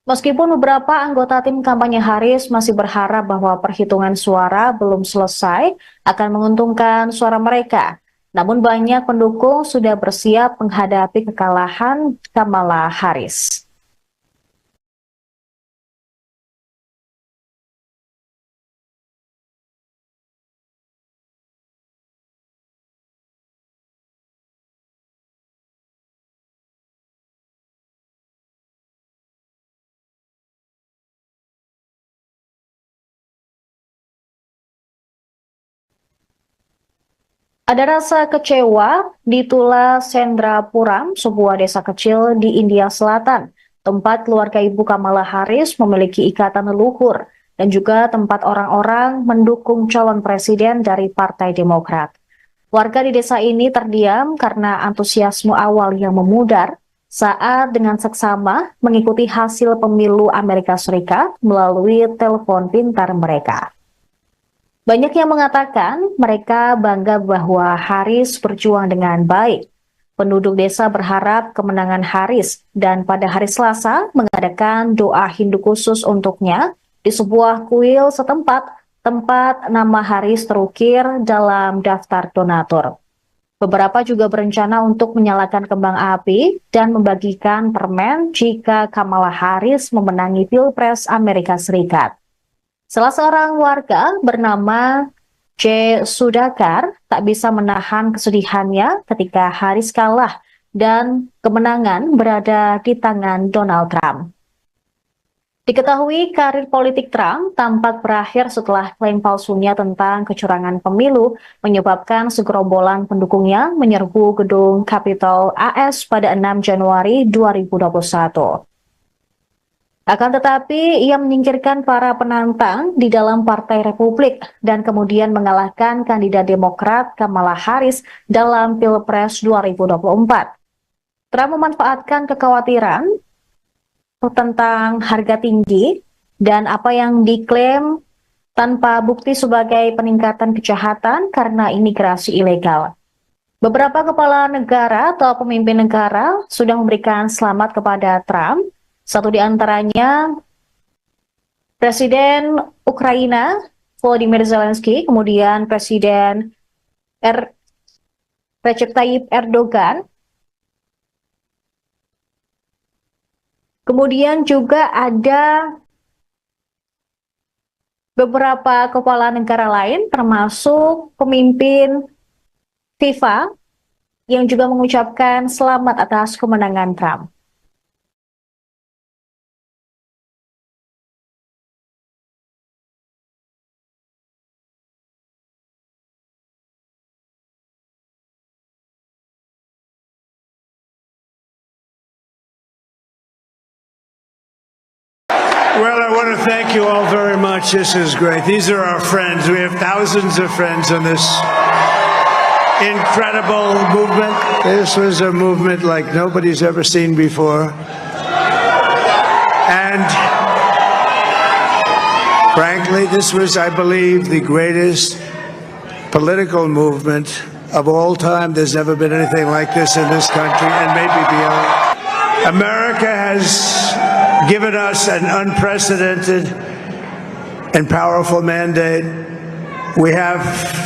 Meskipun beberapa anggota tim kampanye Harris masih berharap bahwa perhitungan suara belum selesai akan menguntungkan suara mereka, namun banyak pendukung sudah bersiap menghadapi kekalahan Kamala Harris. Ada rasa kecewa di Tula Sendrapuram, sebuah desa kecil di India Selatan, tempat keluarga Ibu Kamala Harris memiliki ikatan leluhur dan juga tempat orang-orang mendukung calon presiden dari Partai Demokrat. Warga di desa ini terdiam karena antusiasme awal yang memudar saat dengan seksama mengikuti hasil pemilu Amerika Serikat melalui telepon pintar mereka. Banyak yang mengatakan mereka bangga bahwa Harris berjuang dengan baik. Penduduk desa berharap kemenangan Harris dan pada hari Selasa mengadakan doa Hindu khusus untuknya di sebuah kuil setempat tempat nama Harris terukir dalam daftar donatur. Beberapa juga berencana untuk menyalakan kembang api dan membagikan permen jika Kamala Harris memenangi Pilpres Amerika Serikat. Salah seorang warga bernama J. Sudakar tak bisa menahan kesedihannya ketika Harris kalah dan kemenangan berada di tangan Donald Trump. Diketahui karir politik Trump tampak berakhir setelah klaim palsunya tentang kecurangan pemilu menyebabkan segerombolan pendukungnya menyerbu gedung Capitol AS pada 6 Januari 2021. Akan tetapi, ia menyingkirkan para penantang di dalam Partai Republik dan kemudian mengalahkan kandidat Demokrat Kamala Harris dalam Pilpres 2024. Trump memanfaatkan kekhawatiran tentang harga tinggi dan apa yang diklaim tanpa bukti sebagai peningkatan kejahatan karena imigrasi ilegal. Beberapa kepala negara atau pemimpin negara sudah memberikan selamat kepada Trump. Satu di antaranya Presiden Ukraina Volodymyr Zelensky, kemudian Presiden Recep Tayyip Erdogan, kemudian juga ada beberapa kepala negara lain termasuk pemimpin FIFA yang juga mengucapkan selamat atas kemenangan Trump. Well, I want to thank you all very much. This is great. These are our friends. We have thousands of friends on this incredible movement. This was a movement like nobody's ever seen before. And frankly, this was, I believe, the greatest political movement of all time. There's never been anything like this in this country and maybe beyond. America has given us an unprecedented and powerful mandate We have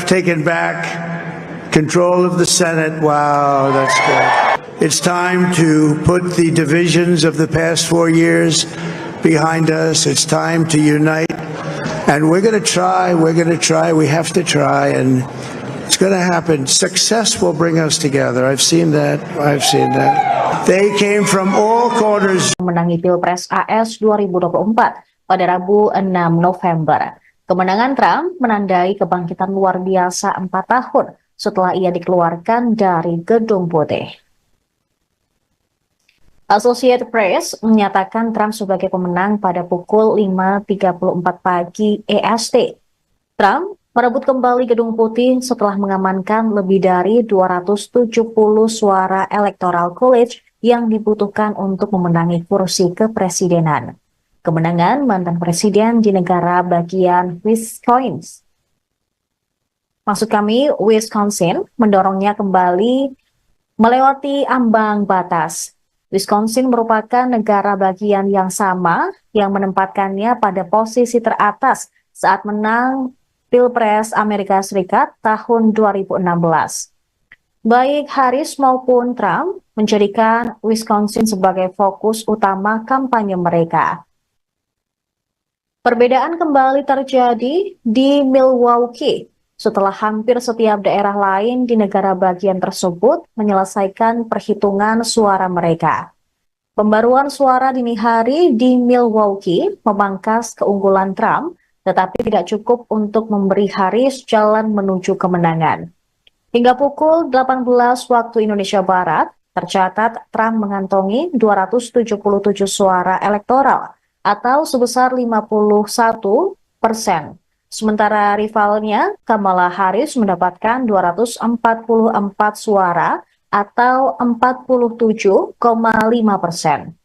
taken back control of the Senate. Wow, that's good. It's time to put the divisions of the past 4 years behind us. It's time to unite. And we're going to try, we have to try, and it's going to happen. Success will bring us together. I've seen that. They came from all corners. Menangi Pilpres AS 2024 pada Rabu 6 November. Kemenangan Trump menandai kebangkitan luar biasa 4 tahun setelah ia dikeluarkan dari Gedung Putih. Associated Press menyatakan Trump sebagai pemenang pada pukul 5.34 pagi EST. Trump merebut kembali Gedung Putih setelah mengamankan lebih dari 270 suara Electoral College yang dibutuhkan untuk memenangi kursi kepresidenan. Kemenangan mantan presiden di negara bagian Wisconsin mendorongnya kembali melewati ambang batas. Wisconsin merupakan negara bagian yang sama yang menempatkannya pada posisi teratas saat menang Pilpres Amerika Serikat tahun 2016. Baik Harris maupun Trump menjadikan Wisconsin sebagai fokus utama kampanye mereka. Perbedaan kembali terjadi di Milwaukee setelah hampir setiap daerah lain di negara bagian tersebut menyelesaikan perhitungan suara mereka. Pembaruan suara dini hari di Milwaukee memangkas keunggulan Trump, tetapi tidak cukup untuk memberi Harris jalan menuju kemenangan. Hingga pukul 18 waktu Indonesia Barat, tercatat Trump mengantongi 277 suara elektoral atau sebesar 51%. Sementara rivalnya, Kamala Harris mendapatkan 244 suara atau 47,5%.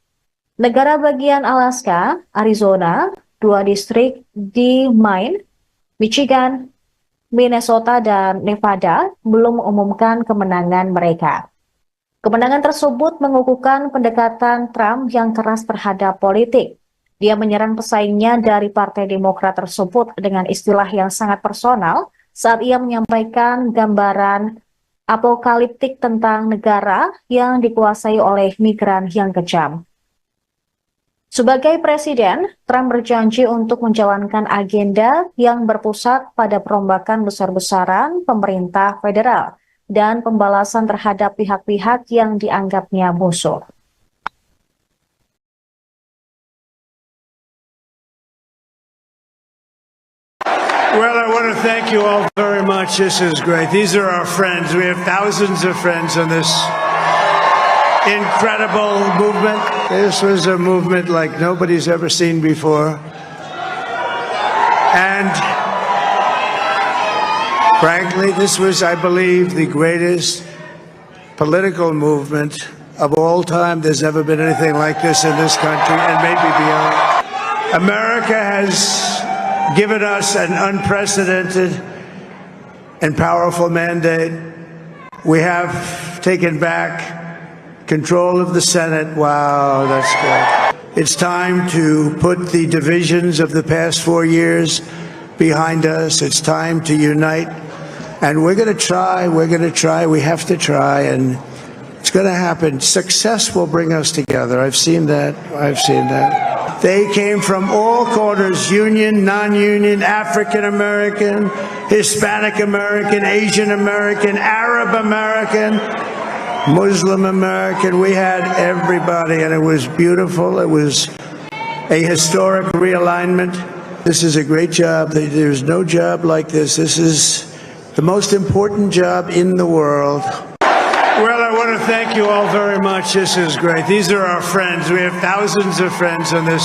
Negara bagian Alaska, Arizona, 2 distrik di Maine, Michigan, Minnesota, dan Nevada belum mengumumkan kemenangan mereka. Kemenangan tersebut mengukuhkan pendekatan Trump yang keras terhadap politik. Dia menyerang pesaingnya dari Partai Demokrat tersebut dengan istilah yang sangat personal saat ia menyampaikan gambaran apokaliptik tentang negara yang dikuasai oleh migran yang kejam. Sebagai presiden, Trump berjanji untuk menjalankan agenda yang berpusat pada perombakan besar-besaran pemerintah federal dan pembalasan terhadap pihak-pihak yang dianggapnya musuh. Well, I want to thank you all very much. This is great. These are our friends. We have thousands of friends on this incredible movement. This was a movement like nobody's ever seen before. And frankly, this was, I believe, the greatest political movement of all time. There's never been anything like this in this country and maybe beyond. America has given us an unprecedented and powerful mandate. We have taken back control of the Senate. Wow, that's good. It's time to put the divisions of the past 4 years behind us. It's time to unite. And we're going to try, we have to try, and it's going to happen. Success will bring us together. I've seen that. They came from all corners, union, non-union, African American, Hispanic American, Asian American, Arab American, Muslim American. We had everybody, and it was beautiful. It was a historic realignment. This is a great job. There's no job like this. This is the most important job in the world. Well, I want to thank you all very much. This is great. These are our friends. We have thousands of friends on this.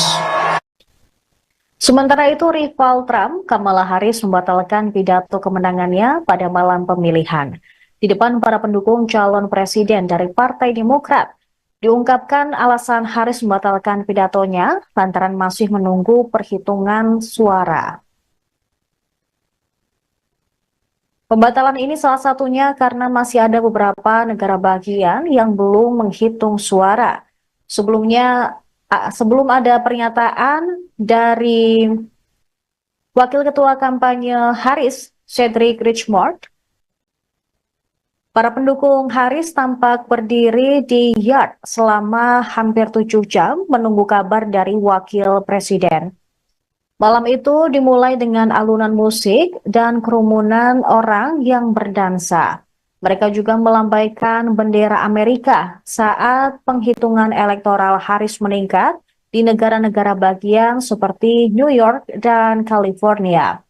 Sementara itu, rival Trump, Kamala Harris, membatalkan pidato kemenangannya pada malam pemilihan. Di depan para pendukung calon presiden dari Partai Demokrat, diungkapkan alasan Harris membatalkan pidatonya lantaran masih menunggu perhitungan suara. Pembatalan ini salah satunya karena masih ada beberapa negara bagian yang belum menghitung suara. Sebelum ada pernyataan dari Wakil Ketua Kampanye Harris, Cedric Richmond. Para pendukung Harris tampak berdiri di yard selama hampir 7 jam menunggu kabar dari wakil presiden. Malam itu dimulai dengan alunan musik dan kerumunan orang yang berdansa. Mereka juga melambaikan bendera Amerika saat penghitungan elektoral Harris meningkat di negara-negara bagian seperti New York dan California.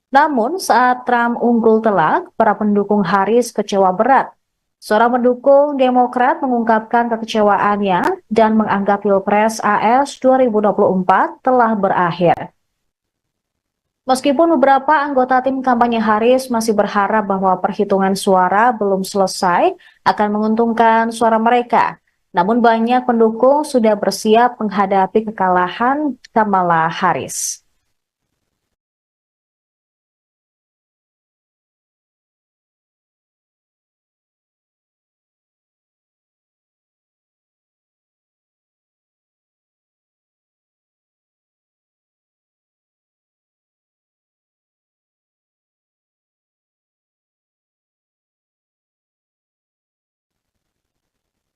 Namun saat Trump unggul telak, para pendukung Harris kecewa berat. Seorang pendukung Demokrat mengungkapkan kekecewaannya dan menganggap Pilpres AS 2024 telah berakhir. Meskipun beberapa anggota tim kampanye Harris masih berharap bahwa perhitungan suara belum selesai akan menguntungkan suara mereka, namun banyak pendukung sudah bersiap menghadapi kekalahan Kamala Harris.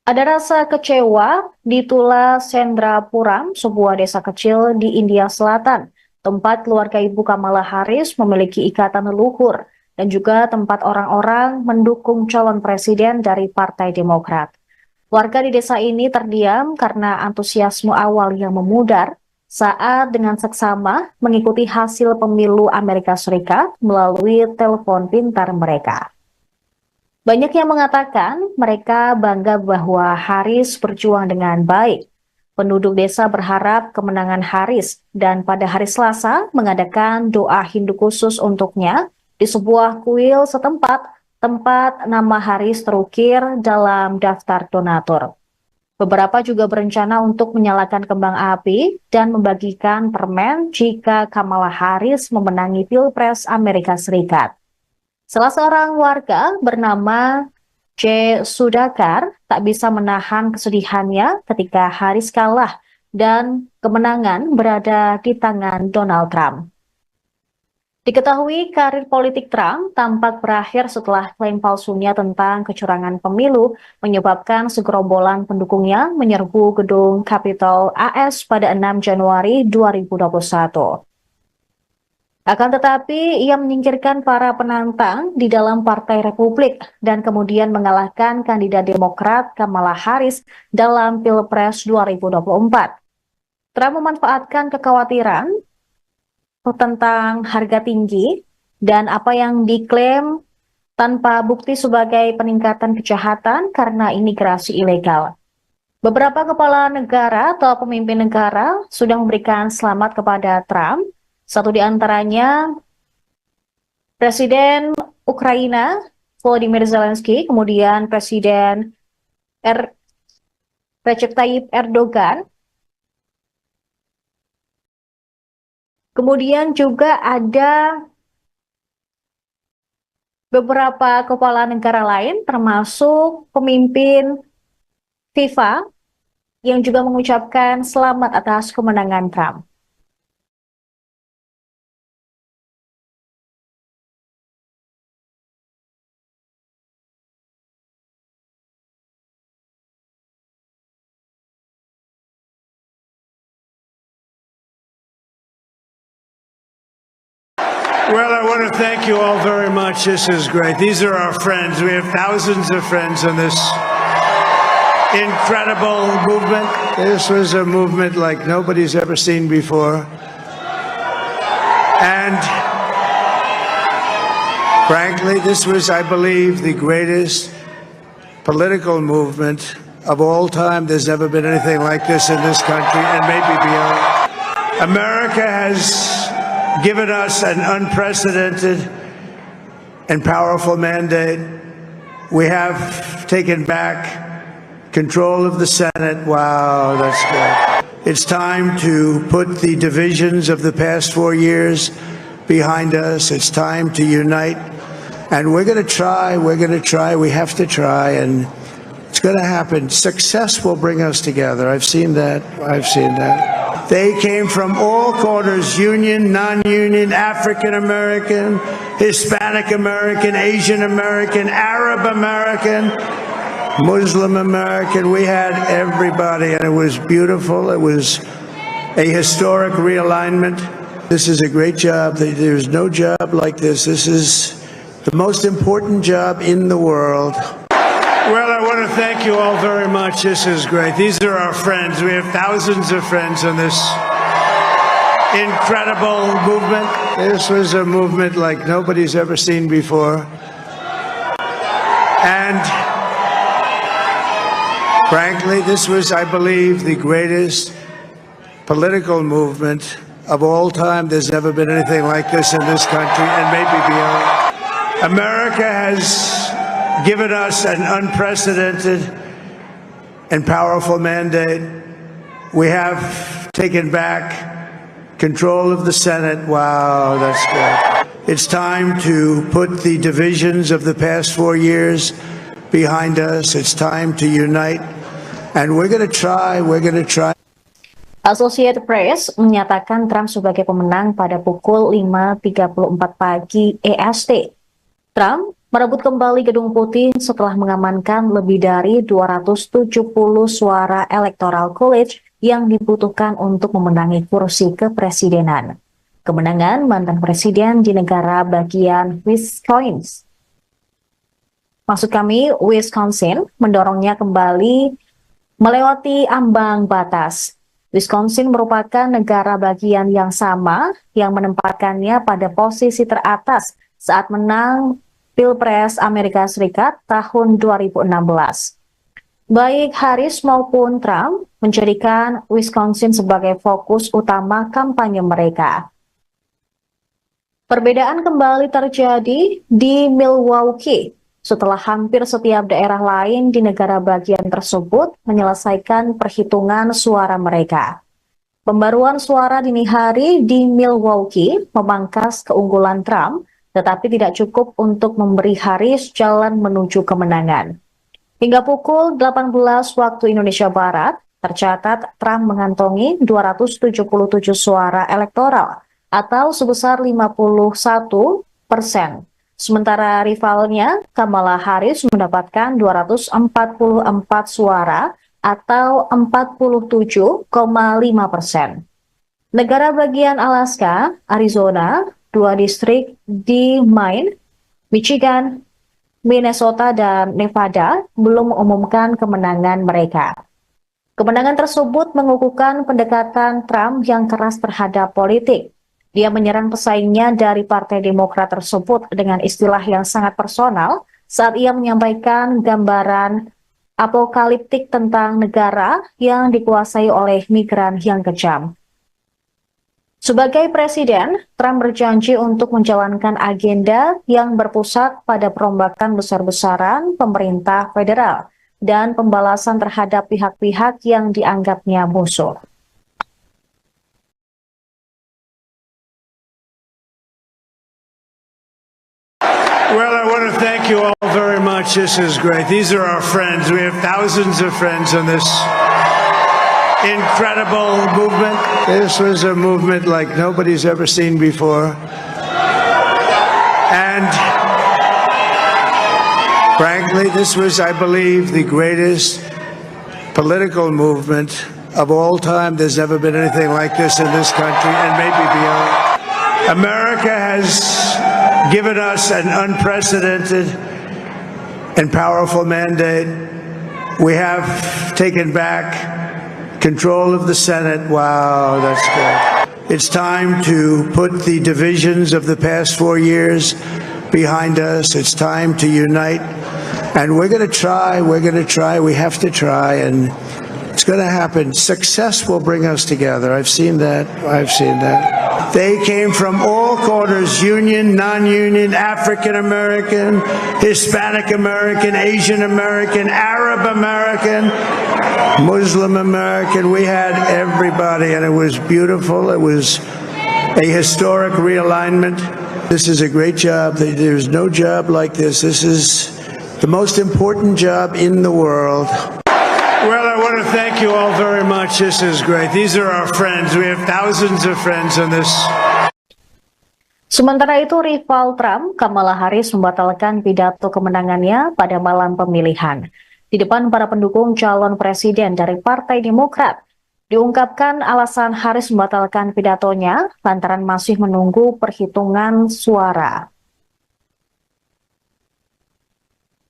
Ada rasa kecewa di Tula Sendrapuram, sebuah desa kecil di India Selatan, tempat keluarga ibu Kamala Harris memiliki ikatan leluhur dan juga tempat orang-orang mendukung calon presiden dari Partai Demokrat. Warga di desa ini terdiam karena antusiasme awal yang memudar saat dengan seksama mengikuti hasil pemilu Amerika Serikat melalui telepon pintar mereka. Banyak yang mengatakan mereka bangga bahwa Harris berjuang dengan baik. Penduduk desa berharap kemenangan Harris dan pada hari Selasa mengadakan doa Hindu khusus untuknya di sebuah kuil setempat tempat nama Harris terukir dalam daftar donatur. Beberapa juga berencana untuk menyalakan kembang api dan membagikan permen jika Kamala Harris memenangi Pilpres Amerika Serikat. Salah seorang warga bernama J. Sudakar tak bisa menahan kesedihannya ketika Harris kalah dan kemenangan berada di tangan Donald Trump. Diketahui karir politik Trump tampak berakhir setelah klaim palsunya tentang kecurangan pemilu menyebabkan segerombolan pendukungnya menyerbu gedung Capitol AS pada 6 Januari 2021. Akan tetapi, ia menyingkirkan para penantang di dalam Partai Republik dan kemudian mengalahkan kandidat Demokrat Kamala Harris dalam Pilpres 2024. Trump memanfaatkan kekhawatiran tentang harga tinggi dan apa yang diklaim tanpa bukti sebagai peningkatan kejahatan karena imigrasi ilegal. Beberapa kepala negara atau pemimpin negara sudah memberikan selamat kepada Trump. Satu di antaranya Presiden Ukraina Volodymyr Zelensky, kemudian Presiden Recep Tayyip Erdogan, kemudian juga ada beberapa kepala negara lain termasuk pemimpin FIFA yang juga mengucapkan selamat atas kemenangan Trump. Well, I want to thank you all very much. This is great. These are our friends. We have thousands of friends in this incredible movement. This was a movement like nobody's ever seen before. And frankly, this was, I believe, the greatest political movement of all time. There's never been anything like this in this country and maybe beyond. America has given us an unprecedented and powerful mandate. We have taken back control of the Senate. Wow, that's good. It's time to put the divisions of the past 4 years behind us. It's time to unite. And we're going to try, we have to try, and it's going to happen. Success will bring us together. I've seen that. They came from all corners, union, non-union, African American, Hispanic American, Asian American, Arab American, Muslim American. We had everybody, and it was beautiful. It was a historic realignment. This is a great job. There's no job like this. This is the most important job in the world. Well, I want to thank you all very much. This is great. These are our friends. We have thousands of friends in this incredible movement. This was a movement like nobody's ever seen before. And frankly, this was, I believe, the greatest political movement of all time. There's never been anything like this in this country and maybe beyond. America has given us an unprecedented and powerful mandate. We have taken back control of the Senate. Wow, that's good. It's time to put the divisions of the past 4 years behind us. It's time to unite. And we're going to try. Associated Press menyatakan Trump sebagai pemenang pada pukul 5.34 pagi EST. Trump merebut kembali Gedung Putih setelah mengamankan lebih dari 270 suara Electoral College yang dibutuhkan untuk memenangi kursi kepresidenan. Kemenangan mantan presiden di negara bagian Wisconsin mendorongnya kembali melewati ambang batas. Wisconsin merupakan negara bagian yang sama yang menempatkannya pada posisi teratas saat menang Pilpres Amerika Serikat tahun 2016. Baik Harris maupun Trump menjadikan Wisconsin sebagai fokus utama kampanye mereka. Perbedaan kembali terjadi di Milwaukee setelah hampir setiap daerah lain di negara bagian tersebut menyelesaikan perhitungan suara mereka. Pembaruan suara dini hari di Milwaukee memangkas keunggulan Trump, tetapi tidak cukup untuk memberi Harris jalan menuju kemenangan. Hingga pukul 18 waktu Indonesia Barat, tercatat Trump mengantongi 277 suara elektoral atau sebesar 51%. Sementara rivalnya, Kamala Harris mendapatkan 244 suara atau 47,5%. Negara bagian Alaska, Arizona, 2 distrik di Maine, Michigan, Minnesota, dan Nevada belum mengumumkan kemenangan mereka. Kemenangan tersebut mengukuhkan pendekatan Trump yang keras terhadap politik. Dia menyerang pesaingnya dari Partai Demokrat tersebut dengan istilah yang sangat personal saat ia menyampaikan gambaran apokaliptik tentang negara yang dikuasai oleh migran yang kejam. Sebagai presiden, Trump berjanji untuk menjalankan agenda yang berpusat pada perombakan besar-besaran pemerintah federal dan pembalasan terhadap pihak-pihak yang dianggapnya musuh. Well, I want to thank you all very much. This is great. These are our friends. We have thousands of friends in this incredible movement. This was a movement like nobody's ever seen before. And frankly, this was, I believe, the greatest political movement of all time. There's never been anything like this in this country and maybe beyond. America has given us an unprecedented and powerful mandate. We have taken back control of the Senate. Wow, that's good. It's time to put the divisions of the past 4 years behind us. It's time to unite. And we're going to try. We have to try. And it's going to happen. Success will bring us together. I've seen that. They came from all corners, union, non-union, African American, Hispanic American, Asian American, Arab American, Muslim American. We had everybody, and it was beautiful. It was a historic realignment. This is a great job. There's no job like this. This is the most important job in the world. Well, I want to thank you all very much. This is great. These are our friends. We have thousands of friends in this. Sementara itu, rival Trump, Kamala Harris membatalkan pidato kemenangannya pada malam pemilihan. Di depan para pendukung calon presiden dari Partai Demokrat, diungkapkan alasan Harris membatalkan pidatonya lantaran masih menunggu perhitungan suara.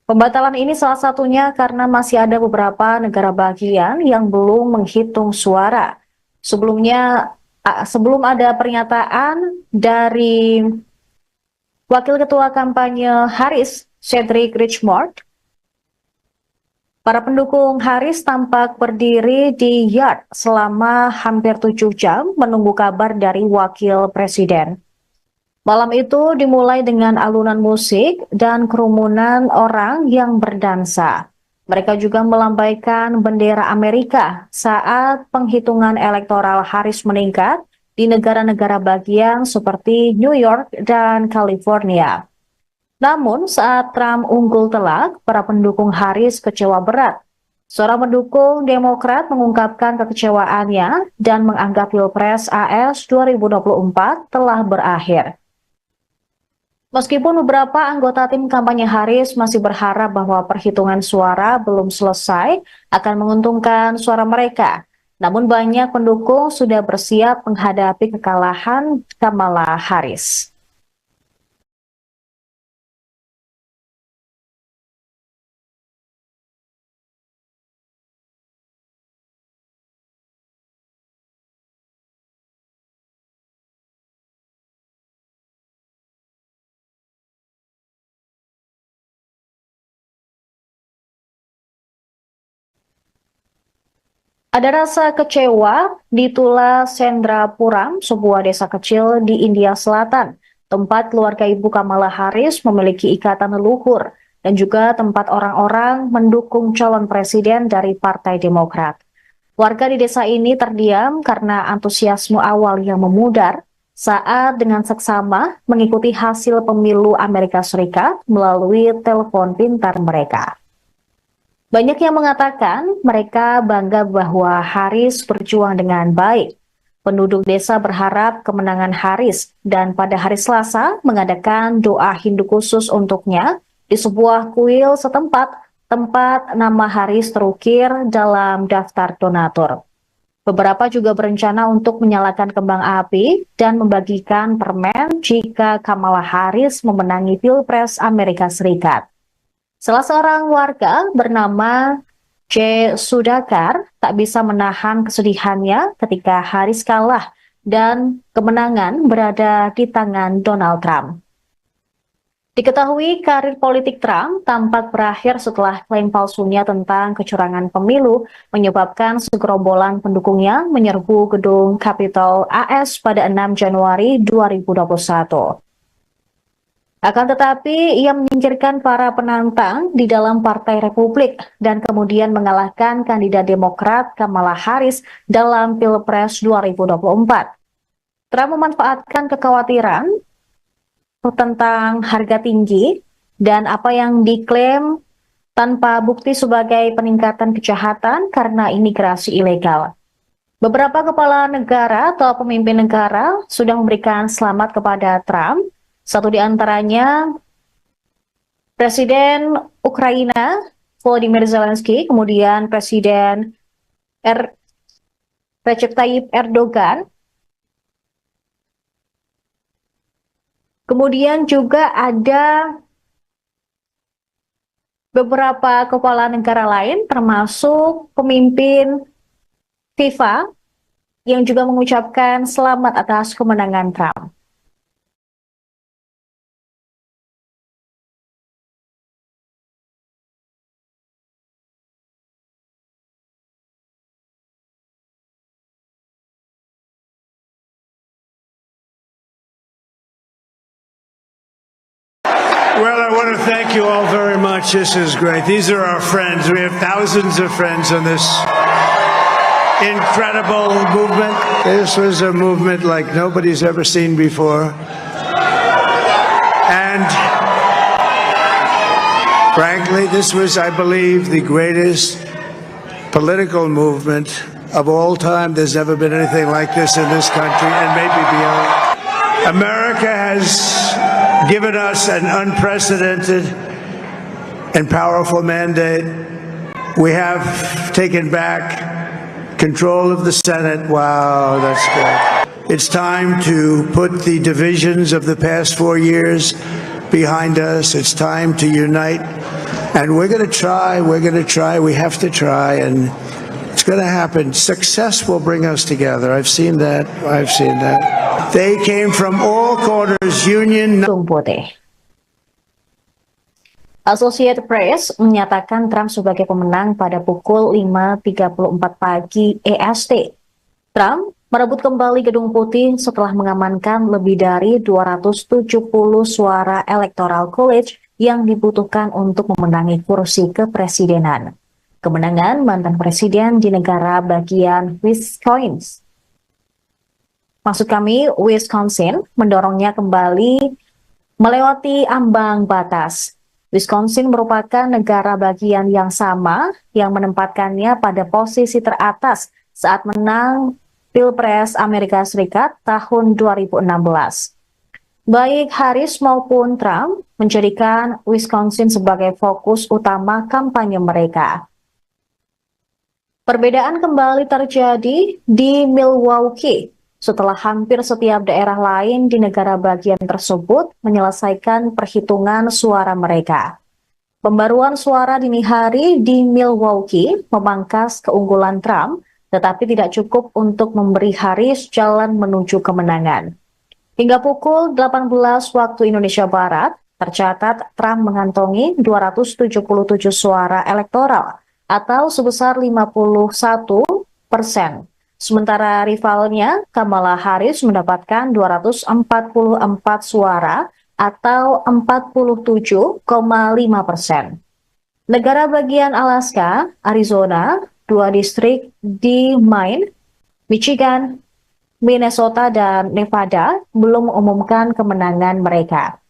Pembatalan ini salah satunya karena masih ada beberapa negara bagian yang belum menghitung suara. Sebelum ada pernyataan dari Wakil Ketua Kampanye Harris, Cedric Richmond, para pendukung Harris tampak berdiri di yard selama hampir 7 jam menunggu kabar dari Wakil Presiden. Malam itu dimulai dengan alunan musik dan kerumunan orang yang berdansa. Mereka juga melambaikan bendera Amerika saat penghitungan elektoral Harris meningkat di negara-negara bagian seperti New York dan California. Namun saat Trump unggul telak, para pendukung Harris kecewa berat. Seorang pendukung Demokrat mengungkapkan kekecewaannya dan menganggap Pilpres AS 2024 telah berakhir. Meskipun beberapa anggota tim kampanye Harris masih berharap bahwa perhitungan suara belum selesai akan menguntungkan suara mereka, namun banyak pendukung sudah bersiap menghadapi kekalahan Kamala Harris. Ada rasa kecewa di Tula Sendrapuram, sebuah desa kecil di India Selatan, tempat keluarga ibu Kamala Harris memiliki ikatan leluhur dan juga tempat orang-orang mendukung calon presiden dari Partai Demokrat. Warga di desa ini terdiam karena antusiasme awal yang memudar saat dengan seksama mengikuti hasil pemilu Amerika Serikat melalui telepon pintar mereka. Banyak yang mengatakan mereka bangga bahwa Harris berjuang dengan baik. Penduduk desa berharap kemenangan Harris dan pada hari Selasa mengadakan doa Hindu khusus untuknya di sebuah kuil setempat tempat nama Harris terukir dalam daftar donatur. Beberapa juga berencana untuk menyalakan kembang api dan membagikan permen jika Kamala Harris memenangi Pilpres Amerika Serikat. Salah seorang warga bernama J. Sudhakar tak bisa menahan kesedihannya ketika Harris kalah dan kemenangan berada di tangan Donald Trump. Diketahui karir politik Trump tampak berakhir setelah klaim palsunya tentang kecurangan pemilu menyebabkan segerombolan pendukungnya menyerbu gedung Capitol AS pada 6 Januari 2021. Akan tetapi, ia menyingkirkan para penantang di dalam Partai Republik dan kemudian mengalahkan kandidat Demokrat Kamala Harris dalam Pilpres 2024. Trump memanfaatkan kekhawatiran tentang harga tinggi dan apa yang diklaim tanpa bukti sebagai peningkatan kejahatan karena imigrasi ilegal. Beberapa kepala negara atau pemimpin negara sudah memberikan selamat kepada Trump. Satu di antaranya Presiden Ukraina Volodymyr Zelensky, kemudian Presiden Recep Tayyip Erdogan, kemudian juga ada beberapa kepala negara lain termasuk pemimpin FIFA yang juga mengucapkan selamat atas kemenangan Trump. Well, I want to thank you all very much. This is great. These are our friends. We have thousands of friends on this incredible movement. This was a movement like nobody's ever seen before. And frankly, this was, I believe, the greatest political movement of all time. There's never been anything like this in this country and maybe beyond. America America has given us an unprecedented and powerful mandate. We have taken back control of the Senate. Wow, that's good. It's time to put the divisions of the past 4 years behind us. It's time to unite. And we're going to try, we have to try, and it's going to happen. Success will bring us together. I've seen that. They came from all corners, union. Associated Press menyatakan Trump sebagai pemenang pada pukul 5.34 pagi EST. Trump merebut kembali Gedung Putih setelah mengamankan lebih dari 270 suara Electoral College yang dibutuhkan untuk memenangi kursi kepresidenan. Kemenangan mantan presiden di negara bagian Wisconsin mendorongnya kembali melewati ambang batas. Wisconsin merupakan negara bagian yang sama yang menempatkannya pada posisi teratas saat menang Pilpres Amerika Serikat tahun 2016. Baik Harris maupun Trump menjadikan Wisconsin sebagai fokus utama kampanye mereka. Perbedaan kembali terjadi di Milwaukee setelah hampir setiap daerah lain di negara bagian tersebut menyelesaikan perhitungan suara mereka. Pembaruan suara dini hari di Milwaukee memangkas keunggulan Trump, tetapi tidak cukup untuk memberi Harris jalan menuju kemenangan. Hingga pukul 18 waktu Indonesia Barat, tercatat Trump mengantongi 277 suara elektoral atau sebesar 51%. Sementara rivalnya, Kamala Harris mendapatkan 244 suara atau 47,5%. Negara bagian Alaska, Arizona, 2 distrik di Maine, Michigan, Minnesota, dan Nevada belum mengumumkan kemenangan mereka.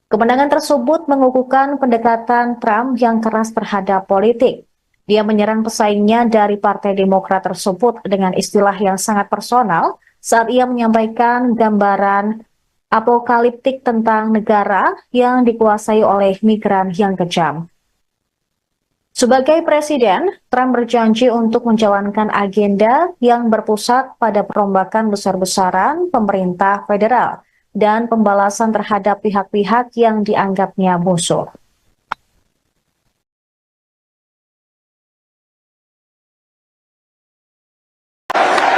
Kemenangan tersebut mengukuhkan pendekatan Trump yang keras terhadap politik. Dia menyerang pesaingnya dari Partai Demokrat tersebut dengan istilah yang sangat personal saat ia menyampaikan gambaran apokaliptik tentang negara yang dikuasai oleh migran yang kejam. Sebagai presiden, Trump berjanji untuk menjalankan agenda yang berpusat pada perombakan besar-besaran pemerintah federal dan pembalasan terhadap pihak-pihak yang dianggapnya musuh.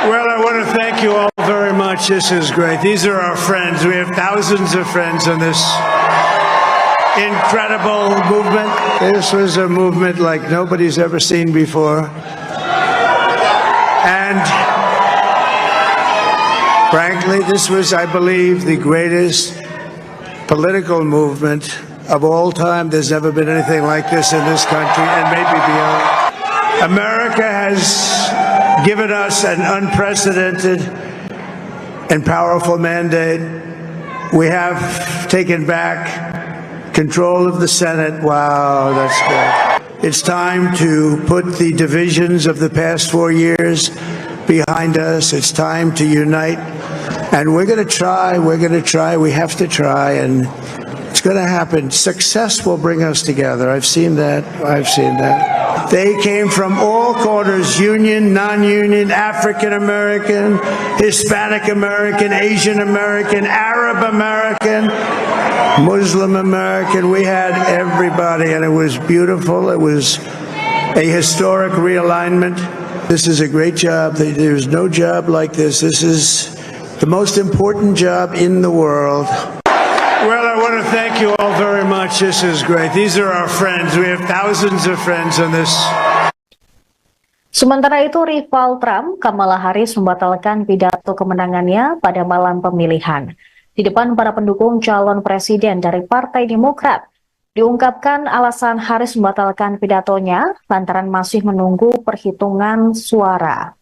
Well, I want to thank you all very much. This is great. These are our friends. We have thousands of friends in this incredible movement. This was a movement like nobody's ever seen before. And frankly, this was, I believe, the greatest political movement of all time. There's never been anything like this in this country and maybe beyond. America has given us an unprecedented and powerful mandate. We have taken back control of the Senate. Wow, that's good. It's time to put the divisions of the past 4 years behind us. It's time to unite. And we're going to try, we have to try, and it's going to happen. Success will bring us together. I've seen that. They came from all corners, union, non-union, African American, Hispanic American, Asian American, Arab American, Muslim American. We had everybody, and it was beautiful. It was a historic realignment. This is a great job. There's no job like this. This is the most important job in the world. Well, I want to thank you all very much. This is great. These are our friends. We have thousands of friends on this. Sementara itu, rival Trump, Kamala Harris, membatalkan pidato kemenangannya pada malam pemilihan. Di depan para pendukung calon presiden dari Partai Demokrat, diungkapkan alasan Harris membatalkan pidatonya lantaran masih menunggu perhitungan suara.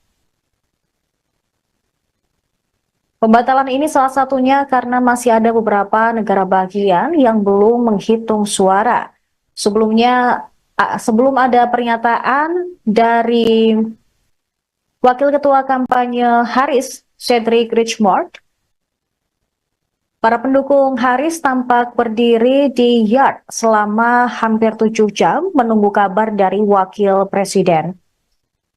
Pembatalan ini salah satunya karena masih ada beberapa negara bagian yang belum menghitung suara. Sebelum ada pernyataan dari Wakil Ketua Kampanye Harris, Cedric Richmond, Para pendukung Harris tampak berdiri di yard selama hampir 7 jam menunggu kabar dari wakil presiden.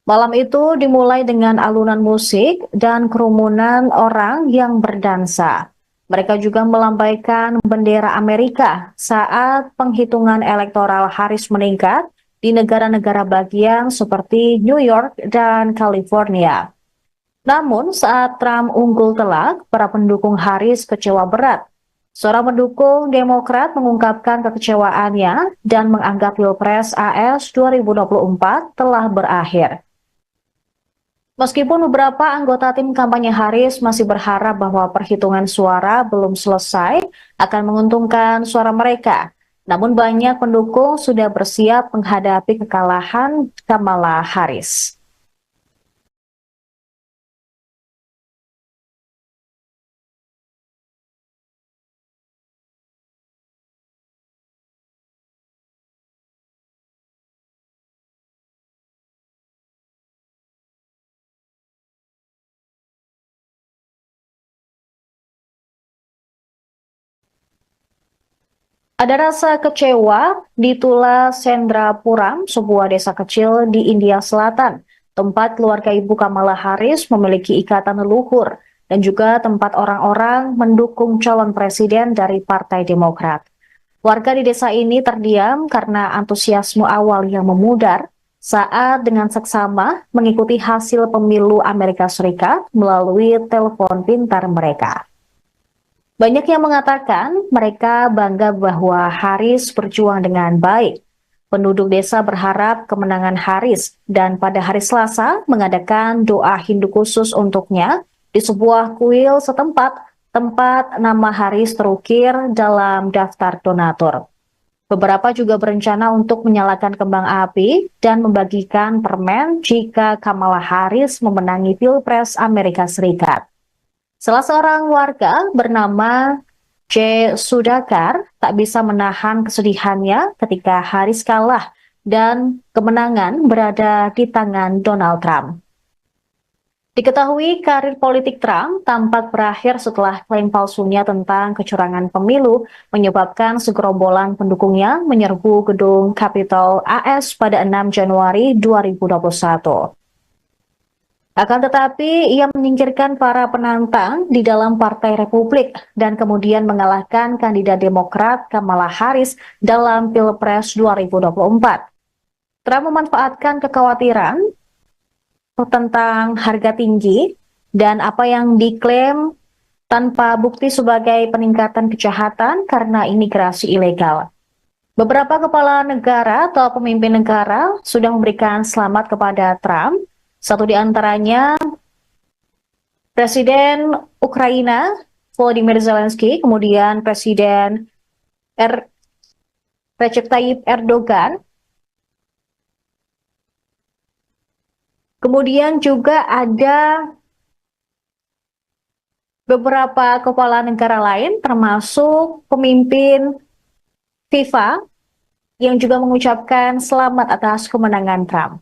Malam itu dimulai dengan alunan musik dan kerumunan orang yang berdansa. Mereka juga melambaikan bendera Amerika saat penghitungan elektoral Harris meningkat di negara-negara bagian seperti New York dan California. Namun saat Trump unggul telak, para pendukung Harris kecewa berat. Seorang pendukung Demokrat mengungkapkan kekecewaannya dan menganggap Pilpres AS 2024 telah berakhir. Meskipun beberapa anggota tim kampanye Harris masih berharap bahwa perhitungan suara belum selesai akan menguntungkan suara mereka, namun banyak pendukung sudah bersiap menghadapi kekalahan Kamala Harris. Ada rasa kecewa di Tula Sendrapuram, sebuah desa kecil di India Selatan, tempat keluarga ibu Kamala Harris memiliki ikatan leluhur dan juga tempat orang-orang mendukung calon presiden dari Partai Demokrat. Warga di desa ini terdiam karena antusiasme awal yang memudar saat dengan seksama mengikuti hasil pemilu Amerika Serikat melalui telepon pintar mereka. Banyak yang mengatakan mereka bangga bahwa Harris berjuang dengan baik. Penduduk desa berharap kemenangan Harris dan pada hari Selasa mengadakan doa Hindu khusus untuknya di sebuah kuil setempat tempat nama Harris terukir dalam daftar donatur. Beberapa juga berencana untuk menyalakan kembang api dan membagikan permen jika Kamala Harris memenangi Pilpres Amerika Serikat. Salah seorang warga bernama J. Sudhakar tak bisa menahan kesedihannya ketika Harris kalah dan kemenangan berada di tangan Donald Trump. Diketahui karir politik Trump tampak berakhir setelah klaim palsunya tentang kecurangan pemilu menyebabkan segerombolan pendukungnya menyerbu gedung Capitol AS pada 6 Januari 2021. Akan tetapi, ia menyingkirkan para penantang di dalam Partai Republik dan kemudian mengalahkan kandidat Demokrat Kamala Harris dalam Pilpres 2024. Trump memanfaatkan kekhawatiran tentang harga tinggi dan apa yang diklaim tanpa bukti sebagai peningkatan kejahatan karena imigrasi ilegal. Beberapa kepala negara atau pemimpin negara sudah memberikan selamat kepada Trump. Satu di antaranya Presiden Ukraina Volodymyr Zelensky, kemudian Presiden Recep Tayyip Erdogan, kemudian juga ada beberapa kepala negara lain termasuk pemimpin FIFA yang juga mengucapkan selamat atas kemenangan Trump.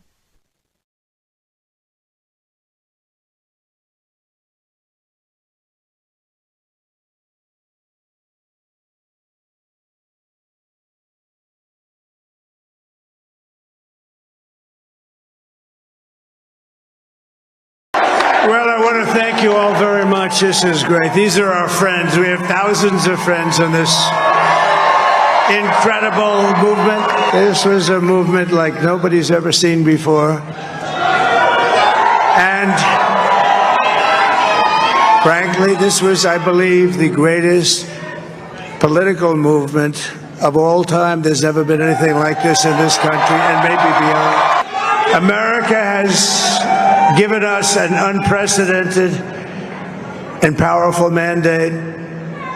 Well, I want to thank you all very much. This is great. These are our friends. We have thousands of friends in this incredible movement. This was a movement like nobody's ever seen before. And frankly, this was, I believe, the greatest political movement of all time. There's never been anything like this in this country and maybe beyond. America has given us an unprecedented and powerful mandate.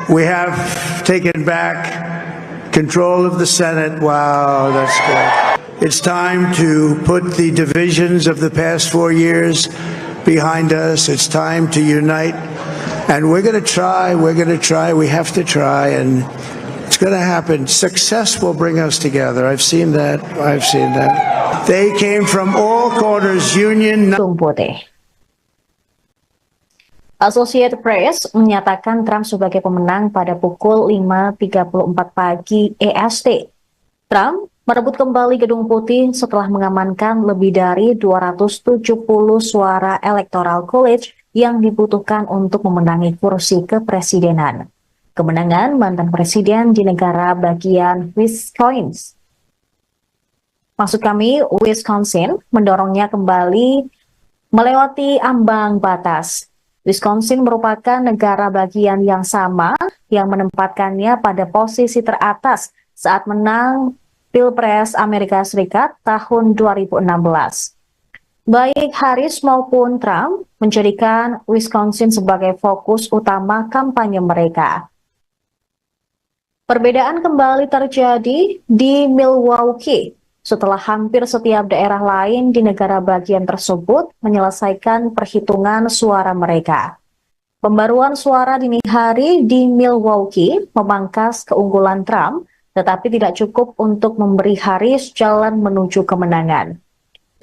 We have taken back control of the Senate. Wow, that's good. It's time to put the divisions of the past 4 years behind us. It's time to unite. And we're going to try, we have to try, and it's going to happen. Success will bring us together. I've seen that. They came from all corners, union. Associated Press menyatakan Trump sebagai pemenang pada pukul 5.34 pagi EST. Trump merebut kembali Gedung Putih setelah mengamankan lebih dari 270 suara Electoral College yang dibutuhkan untuk memenangi kursi kepresidenan. Kemenangan mantan presiden di negara bagian Wisconsin mendorongnya kembali melewati ambang batas. Wisconsin merupakan negara bagian yang sama yang menempatkannya pada posisi teratas saat menang Pilpres Amerika Serikat tahun 2016. Baik Harris maupun Trump menjadikan Wisconsin sebagai fokus utama kampanye mereka. Perbedaan kembali terjadi di Milwaukee setelah hampir setiap daerah lain di negara bagian tersebut menyelesaikan perhitungan suara mereka. Pembaruan suara dini hari di Milwaukee memangkas keunggulan Trump, tetapi tidak cukup untuk memberi Harris jalan menuju kemenangan.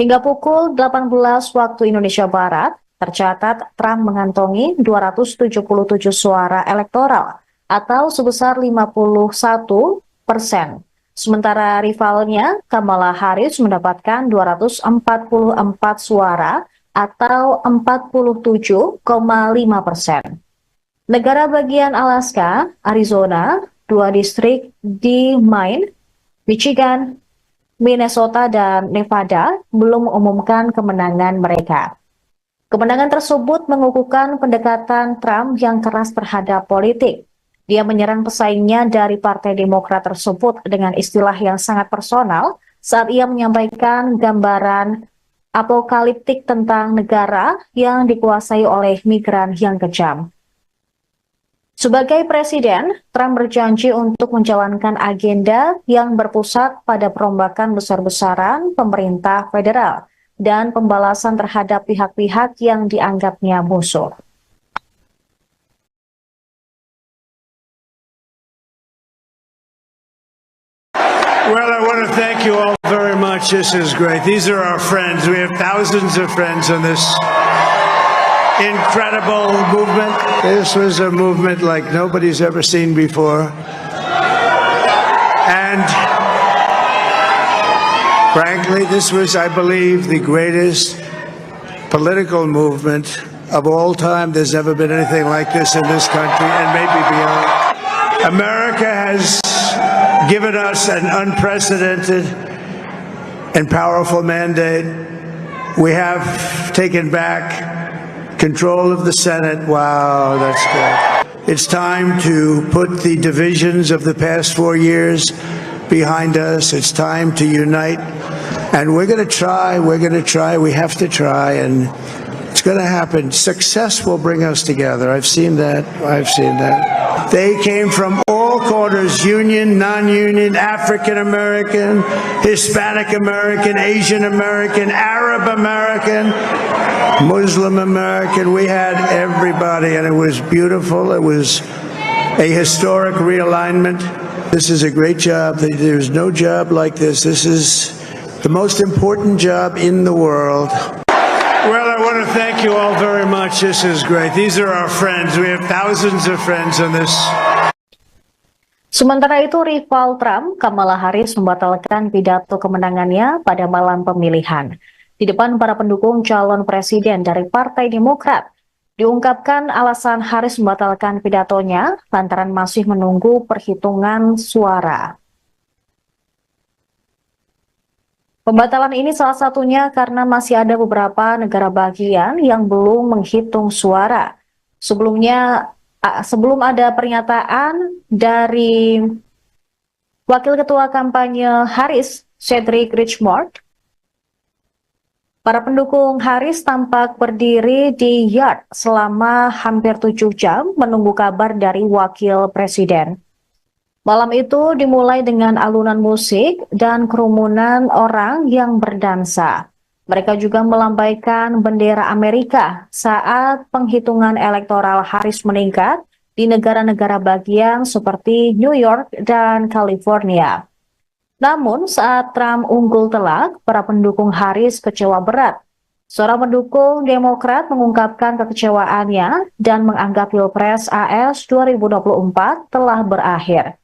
Hingga pukul 18 waktu Indonesia Barat, tercatat Trump mengantongi 277 suara elektoral atau sebesar 51%. Sementara rivalnya, Kamala Harris mendapatkan 244 suara atau 47,5%. Negara bagian Alaska, Arizona, 2 distrik di Maine, Michigan, Minnesota, dan Nevada belum mengumumkan kemenangan mereka. Kemenangan tersebut mengukuhkan pendekatan Trump yang keras terhadap politik. Dia menyerang pesaingnya dari Partai Demokrat tersebut dengan istilah yang sangat personal saat ia menyampaikan gambaran apokaliptik tentang negara yang dikuasai oleh migran yang kejam. Sebagai presiden, Trump berjanji untuk menjalankan agenda yang berpusat pada perombakan besar-besaran pemerintah federal dan pembalasan terhadap pihak-pihak yang dianggapnya musuh. Well, I want to thank you all very much. This is great. These are our friends. We have thousands of friends in this incredible movement. This was a movement like nobody's ever seen before. And frankly, this was, I believe, the greatest political movement of all time. There's never been anything like this in this country and maybe beyond. America has given us an unprecedented and powerful mandate. We have taken back control of the Senate. Wow, that's good. It's time to put the divisions of the past 4 years behind us. It's time to unite. And we're going to try, we have to try, and it's going to happen. Success will bring us together. I've seen that. They came from all corners, union, non-union, African American, Hispanic American, Asian American, Arab American, Muslim American. We had everybody, and it was beautiful. It was a historic realignment. This is a great job. There's no job like this. This is the most important job in the world. Well, I want to thank you all very much. This is great. These are our friends. We have thousands of friends in this. Sementara itu, rival Trump, Kamala Harris, membatalkan pidato kemenangannya pada malam pemilihan. Di depan para pendukung calon presiden dari Partai Demokrat, diungkapkan alasan Harris membatalkan pidatonya lantaran masih menunggu perhitungan suara. Pembatalan ini salah satunya karena masih ada beberapa negara bagian yang belum menghitung suara. Sebelum ada pernyataan dari Wakil Ketua Kampanye Harris, Cedric Richmond, para pendukung Harris tampak berdiri di yard selama hampir 7 jam menunggu kabar dari Wakil Presiden. Malam itu dimulai dengan alunan musik dan kerumunan orang yang berdansa. Mereka juga melambaikan bendera Amerika saat penghitungan elektoral Harris meningkat di negara-negara bagian seperti New York dan California. Namun saat Trump unggul telak, para pendukung Harris kecewa berat. Seorang pendukung Demokrat mengungkapkan kekecewaannya dan menganggap Pilpres AS 2024 telah berakhir.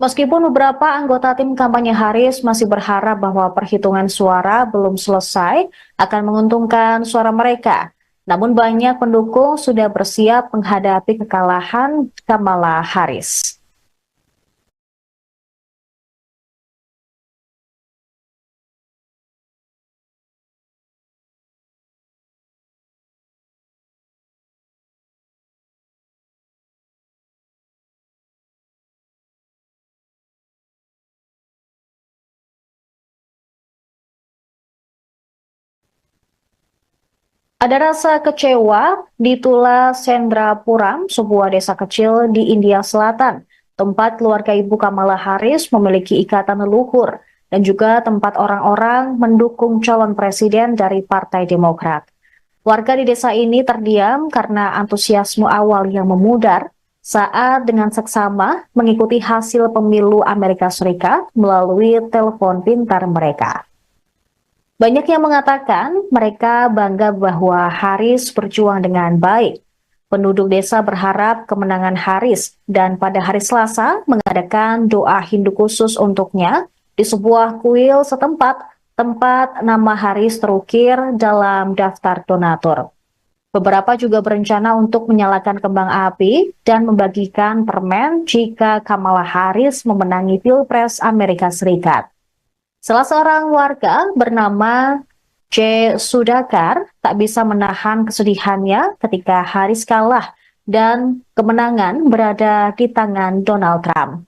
Meskipun beberapa anggota tim kampanye Harris masih berharap bahwa perhitungan suara belum selesai akan menguntungkan suara mereka, namun banyak pendukung sudah bersiap menghadapi kekalahan Kamala Harris. Ada rasa kecewa di Tula Sendrapuram, sebuah desa kecil di India Selatan, tempat keluarga Ibu Kamala Harris memiliki ikatan leluhur dan juga tempat orang-orang mendukung calon presiden dari Partai Demokrat. Warga di desa ini terdiam karena antusiasme awal yang memudar saat dengan seksama mengikuti hasil pemilu Amerika Serikat melalui telepon pintar mereka. Banyak yang mengatakan mereka bangga bahwa Harris berjuang dengan baik. Penduduk desa berharap kemenangan Harris dan pada hari Selasa mengadakan doa Hindu khusus untuknya di sebuah kuil setempat tempat nama Harris terukir dalam daftar donatur. Beberapa juga berencana untuk menyalakan kembang api dan membagikan permen jika Kamala Harris memenangi Pilpres Amerika Serikat. Salah seorang warga bernama J. Sudakar tak bisa menahan kesedihannya ketika Harris kalah dan kemenangan berada di tangan Donald Trump.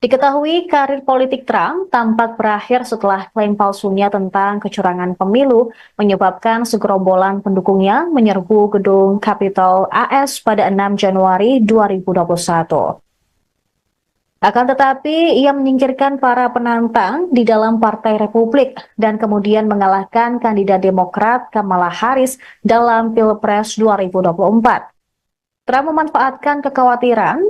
Diketahui karir politik Trump tampak berakhir setelah klaim palsunya tentang kecurangan pemilu menyebabkan segerombolan pendukungnya menyerbu gedung Capitol AS pada 6 Januari 2021. Akan tetapi, ia menyingkirkan para penantang di dalam Partai Republik dan kemudian mengalahkan kandidat Demokrat Kamala Harris dalam Pilpres 2024. Trump memanfaatkan kekhawatiran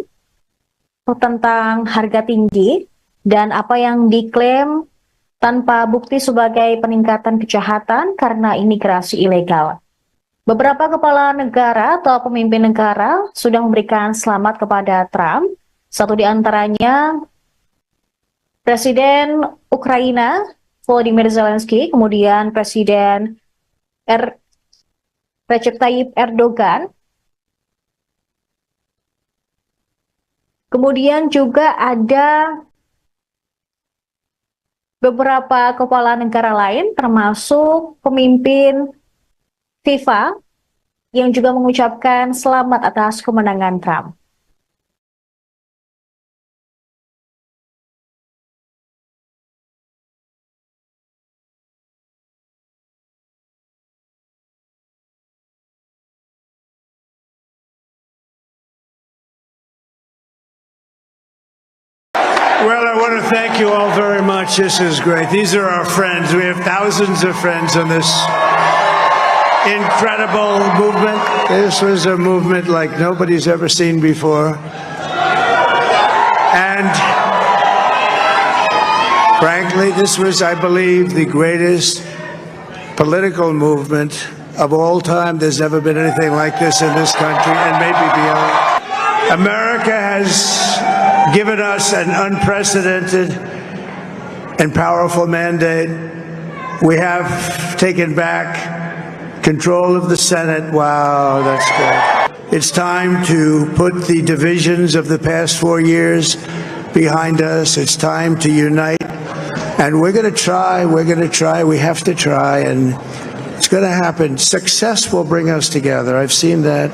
tentang harga tinggi dan apa yang diklaim tanpa bukti sebagai peningkatan kejahatan karena imigrasi ilegal. Beberapa kepala negara atau pemimpin negara sudah memberikan selamat kepada Trump. Satu di antaranya Presiden Ukraina Volodymyr Zelensky, kemudian Presiden Recep Tayyip Erdogan, kemudian juga ada beberapa kepala negara lain termasuk pemimpin FIFA yang juga mengucapkan selamat atas kemenangan Trump. Well, I want to thank you all very much. This is great. These are our friends. We have thousands of friends on this incredible movement. This was a movement like nobody's ever seen before. And frankly, this was, I believe, the greatest political movement of all time. There's never been anything like this in this country and maybe beyond. America has given us an unprecedented and powerful mandate. We have taken back control of the Senate. Wow, that's good. It's time to put the divisions of the past 4 years behind us. It's time to unite. And we're going to try, we have to try, and it's going to happen. Success will bring us together. I've seen that.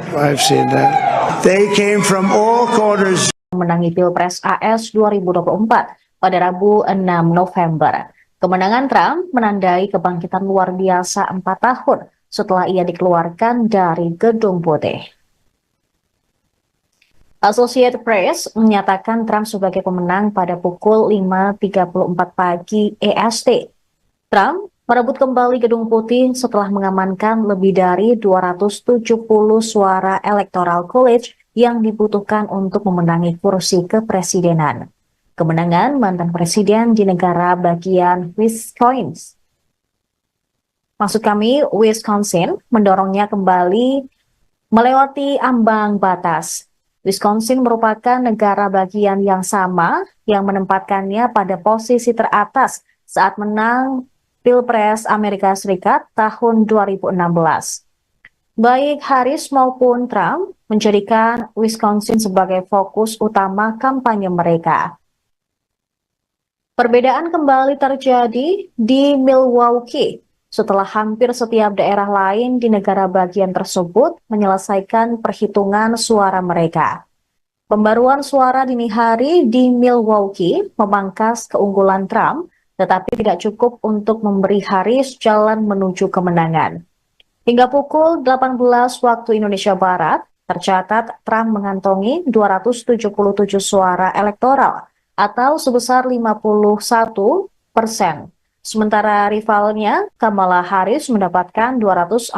They came from all corners. Menangi Pilpres AS 2024 pada Rabu 6 November. Kemenangan Trump menandai kebangkitan luar biasa 4 tahun setelah ia dikeluarkan dari Gedung Putih. Associated Press menyatakan Trump sebagai pemenang pada pukul 5.34 pagi EST. Trump merebut kembali Gedung Putih setelah mengamankan lebih dari 270 suara Electoral College yang dibutuhkan untuk memenangi kursi kepresidenan. Kemenangan mantan presiden di negara bagian Wisconsin maksud kami Wisconsin, mendorongnya kembali melewati ambang batas. Wisconsin merupakan negara bagian yang sama yang menempatkannya pada posisi teratas saat menang Pilpres Amerika Serikat tahun 2016. Baik Harris maupun Trump menjadikan Wisconsin sebagai fokus utama kampanye mereka. Perbedaan kembali terjadi di Milwaukee setelah hampir setiap daerah lain di negara bagian tersebut menyelesaikan perhitungan suara mereka. Pembaruan suara dini hari di Milwaukee memangkas keunggulan Trump, tetapi tidak cukup untuk memberi Harris jalan menuju kemenangan. Hingga pukul 18 waktu Indonesia Barat, tercatat Trump mengantongi 277 suara elektoral atau sebesar 51%. Sementara rivalnya, Kamala Harris mendapatkan 244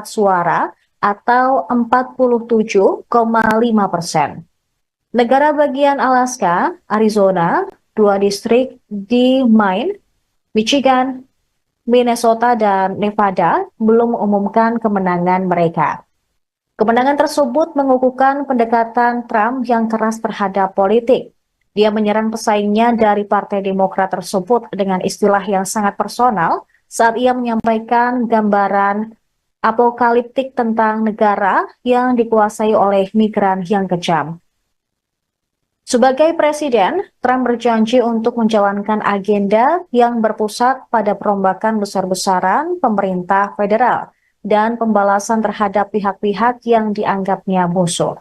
suara atau 47,5%. Negara bagian Alaska, Arizona, 2 distrik di Maine, Michigan, Minnesota, dan Nevada belum mengumumkan kemenangan mereka. Kemenangan tersebut mengukuhkan pendekatan Trump yang keras terhadap politik. Dia menyerang pesaingnya dari Partai Demokrat tersebut dengan istilah yang sangat personal saat ia menyampaikan gambaran apokaliptik tentang negara yang dikuasai oleh migran yang kejam. Sebagai presiden, Trump berjanji untuk menjalankan agenda yang berpusat pada perombakan besar-besaran pemerintah federal dan pembalasan terhadap pihak-pihak yang dianggapnya musuh.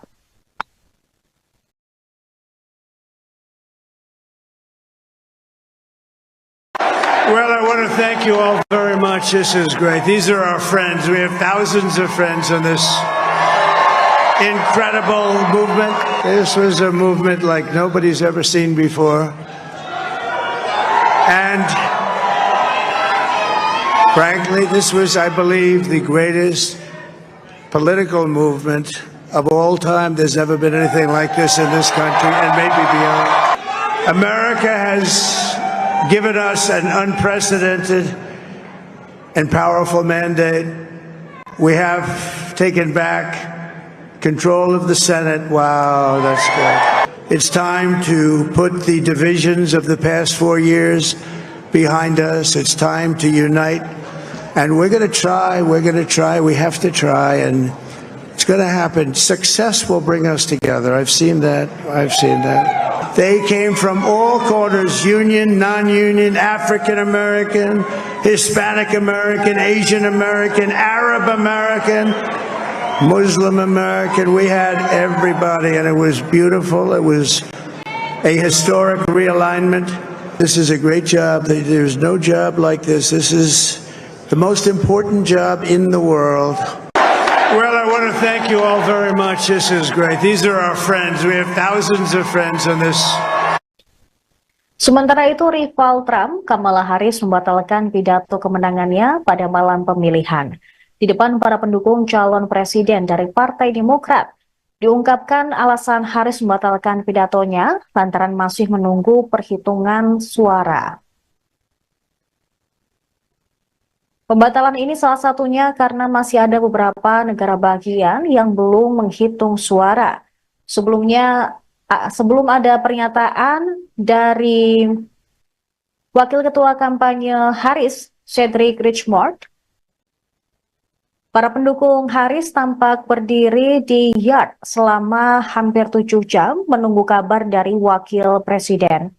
Well, I want to thank you all very much. This is great. These are our friends. We have thousands of friends on this incredible movement. This was a movement like nobody's ever seen before. And frankly, this was, I believe, the greatest political movement of all time. There's never been anything like this in this country and maybe beyond. America has given us an unprecedented and powerful mandate. We have taken back control of the Senate. Wow, that's good. It's time to put the divisions of the past 4 years behind us. It's time to unite. And we're going to try. We have to try. And it's going to happen. Success will bring us together. I've seen that. They came from all corners, union, non-union, African American, Hispanic American, Asian American, Arab American, Muslim American. We had everybody, and it was beautiful. It was a historic realignment. This is a great job. There's no job like this. This is the most important job in the world. Well, I want to thank you all very much. This is great. These are our friends. We have thousands of friends on this. Sementara itu, rival Trump, Kamala Harris, membatalkan pidato kemenangannya pada malam pemilihan. Di depan para pendukung calon presiden dari Partai Demokrat, diungkapkan alasan Harris membatalkan pidatonya lantaran masih menunggu perhitungan suara. Pembatalan ini salah satunya karena masih ada beberapa negara bagian yang belum menghitung suara. Sebelum ada pernyataan dari Wakil Ketua Kampanye Harris, Cedric Richmond, para pendukung Harris tampak berdiri di yard selama hampir 7 jam menunggu kabar dari Wakil Presiden.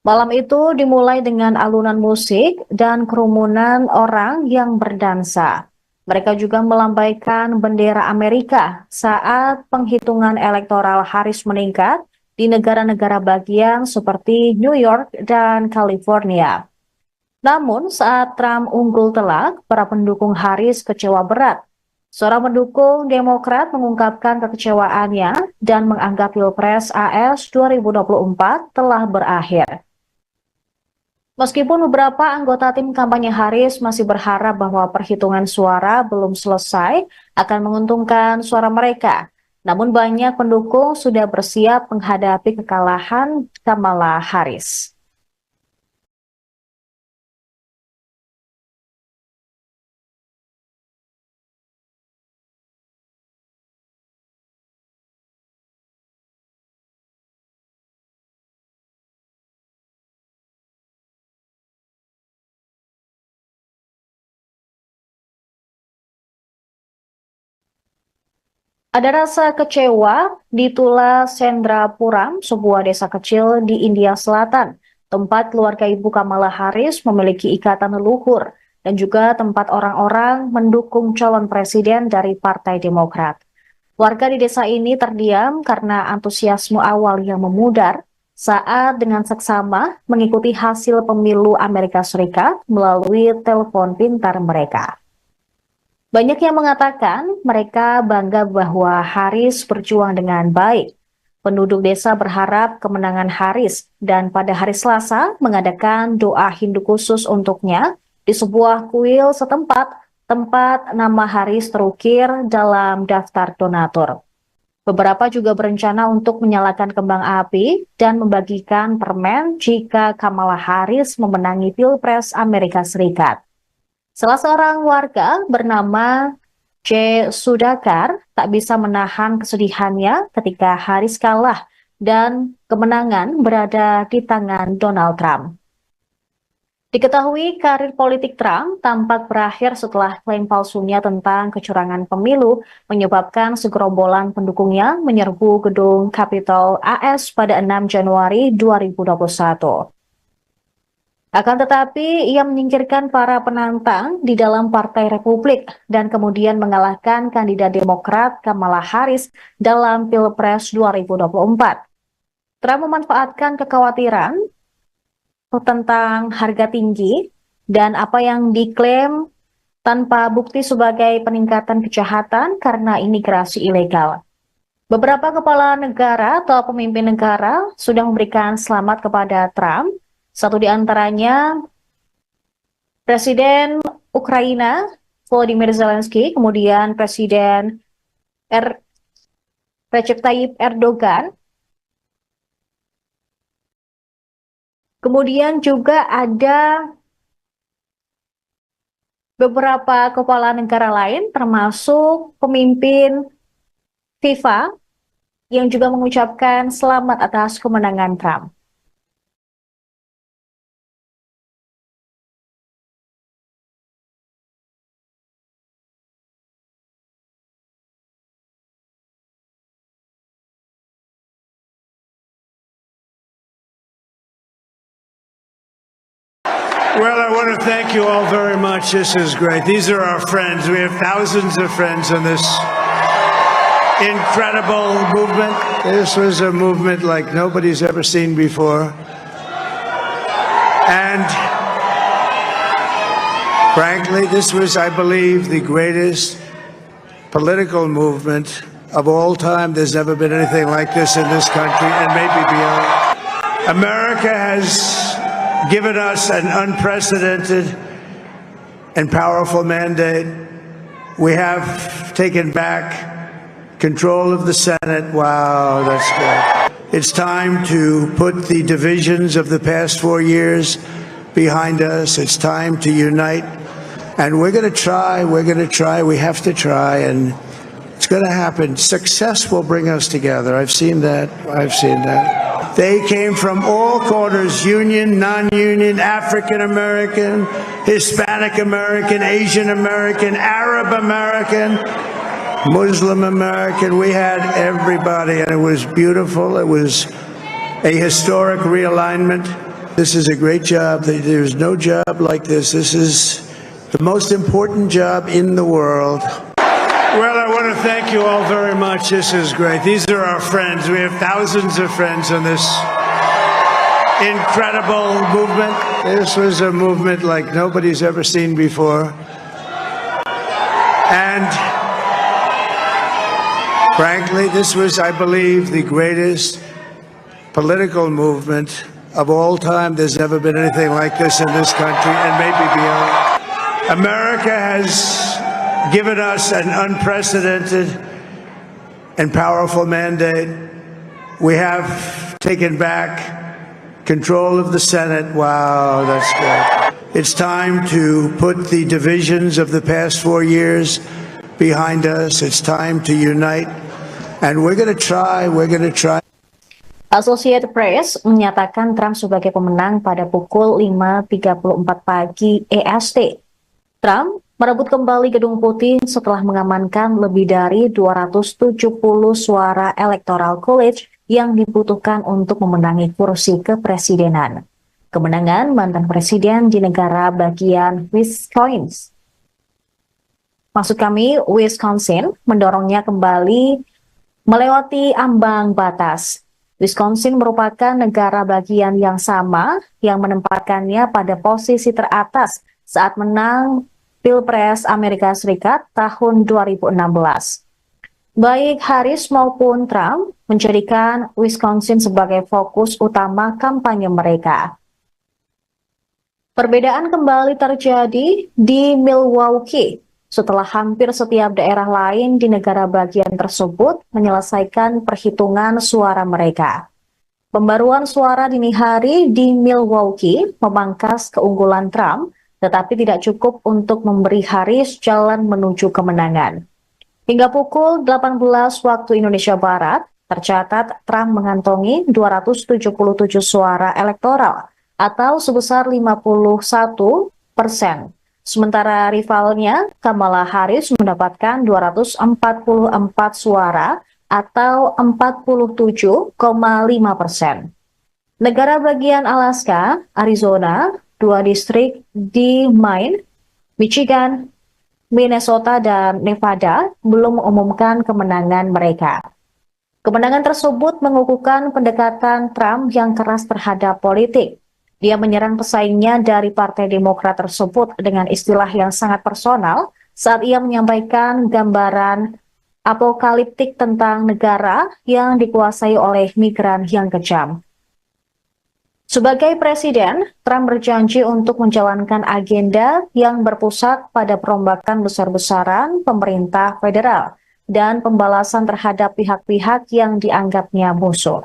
Malam itu dimulai dengan alunan musik dan kerumunan orang yang berdansa. Mereka juga melambaikan bendera Amerika saat penghitungan elektoral Harris meningkat di negara-negara bagian seperti New York dan California. Namun saat Trump unggul telak, para pendukung Harris kecewa berat. Seorang pendukung Demokrat mengungkapkan kekecewaannya dan menganggap Pilpres AS 2024 telah berakhir. Meskipun beberapa anggota tim kampanye Harris masih berharap bahwa perhitungan suara belum selesai akan menguntungkan suara mereka, namun banyak pendukung sudah bersiap menghadapi kekalahan Kamala Harris. Ada rasa kecewa di Tula Sendrapuram, sebuah desa kecil di India Selatan, tempat keluarga Ibu Kamala Harris memiliki ikatan leluhur dan juga tempat orang-orang mendukung calon presiden dari Partai Demokrat. Warga di desa ini terdiam karena antusiasme awal yang memudar saat dengan seksama mengikuti hasil pemilu Amerika Serikat melalui telepon pintar mereka. Banyak yang mengatakan mereka bangga bahwa Harris berjuang dengan baik. Penduduk desa berharap kemenangan Harris dan pada hari Selasa mengadakan doa Hindu khusus untuknya di sebuah kuil setempat tempat nama Harris terukir dalam daftar donatur. Beberapa juga berencana untuk menyalakan kembang api dan membagikan permen jika Kamala Harris memenangi Pilpres Amerika Serikat. Salah seorang warga bernama J. Sudakar tak bisa menahan kesedihannya ketika Harris kalah dan kemenangan berada di tangan Donald Trump. Diketahui karir politik Trump tampak berakhir setelah klaim palsunya tentang kecurangan pemilu menyebabkan segerombolan pendukungnya menyerbu gedung Capitol AS pada 6 Januari 2021. Akan tetapi, ia menyingkirkan para penantang di dalam Partai Republik dan kemudian mengalahkan kandidat Demokrat Kamala Harris dalam Pilpres 2024. Trump memanfaatkan kekhawatiran tentang harga tinggi dan apa yang diklaim tanpa bukti sebagai peningkatan kejahatan karena imigrasi ilegal. Beberapa kepala negara atau pemimpin negara sudah memberikan selamat kepada Trump. Satu di antaranya Presiden Ukraina Volodymyr Zelensky, kemudian Presiden Recep Tayyip Erdogan, kemudian juga ada beberapa kepala negara lain termasuk pemimpin FIFA yang juga mengucapkan selamat atas kemenangan Trump. Well, I want to thank you all very much. This is great. These are our friends. We have thousands of friends in this incredible movement. This was a movement like nobody's ever seen before. And frankly, this was, I believe, the greatest political movement of all time. There's never been anything like this in this country and maybe beyond. America has given us an unprecedented and powerful mandate. We have taken back control of the Senate. Wow, that's good. It's time to put the divisions of the past 4 years behind us. It's time to unite. And we're going to try, we have to try, and it's going to happen. Success will bring us together. I've seen that. They came from all corners, union, non-union, African American, Hispanic American, Asian American, Arab American, Muslim American. We had everybody, and it was beautiful. It was a historic realignment. This is a great job. There's no job like this. This is the most important job in the world. Well, I want to thank you all very much. This is great. These are our friends. We have thousands of friends in this incredible movement. This was a movement like nobody's ever seen before. And frankly, this was, I believe, the greatest political movement of all time. There's never been anything like this in this country and maybe beyond. America has given us an unprecedented and powerful mandate. We have taken back control of the Senate. Wow, that's good. It's time to put the divisions of the past 4 years behind us. It's time to unite. And we're going to try. Associated Press menyatakan Trump sebagai pemenang pada pukul 5.34 pagi EST. Trump merebut kembali Gedung Putih setelah mengamankan lebih dari 270 suara Electoral College yang dibutuhkan untuk memenangi kursi kepresidenan. Kemenangan mantan presiden di negara bagian Wisconsin mendorongnya kembali melewati ambang batas. Wisconsin merupakan negara bagian yang sama yang menempatkannya pada posisi teratas saat menang Pilpres Amerika Serikat tahun 2016. Baik Harris maupun Trump menjadikan Wisconsin sebagai fokus utama kampanye mereka. Perbedaan kembali terjadi di Milwaukee setelah hampir setiap daerah lain di negara bagian tersebut menyelesaikan perhitungan suara mereka. Pembaruan suara dini hari di Milwaukee memangkas keunggulan Trump, tetapi tidak cukup untuk memberi Harris jalan menuju kemenangan. Hingga pukul 18 waktu Indonesia Barat, tercatat Trump mengantongi 277 suara elektoral atau sebesar 51%. Sementara rivalnya, Kamala Harris mendapatkan 244 suara atau 47,5%. Negara bagian Alaska, Arizona, 2 distrik di Maine, Michigan, Minnesota, dan Nevada belum mengumumkan kemenangan mereka. Kemenangan tersebut mengukuhkan pendekatan Trump yang keras terhadap politik. Dia menyerang pesaingnya dari Partai Demokrat tersebut dengan istilah yang sangat personal saat ia menyampaikan gambaran apokaliptik tentang negara yang dikuasai oleh migran yang kejam. Sebagai presiden, Trump berjanji untuk menjalankan agenda yang berpusat pada perombakan besar-besaran pemerintah federal dan pembalasan terhadap pihak-pihak yang dianggapnya musuh.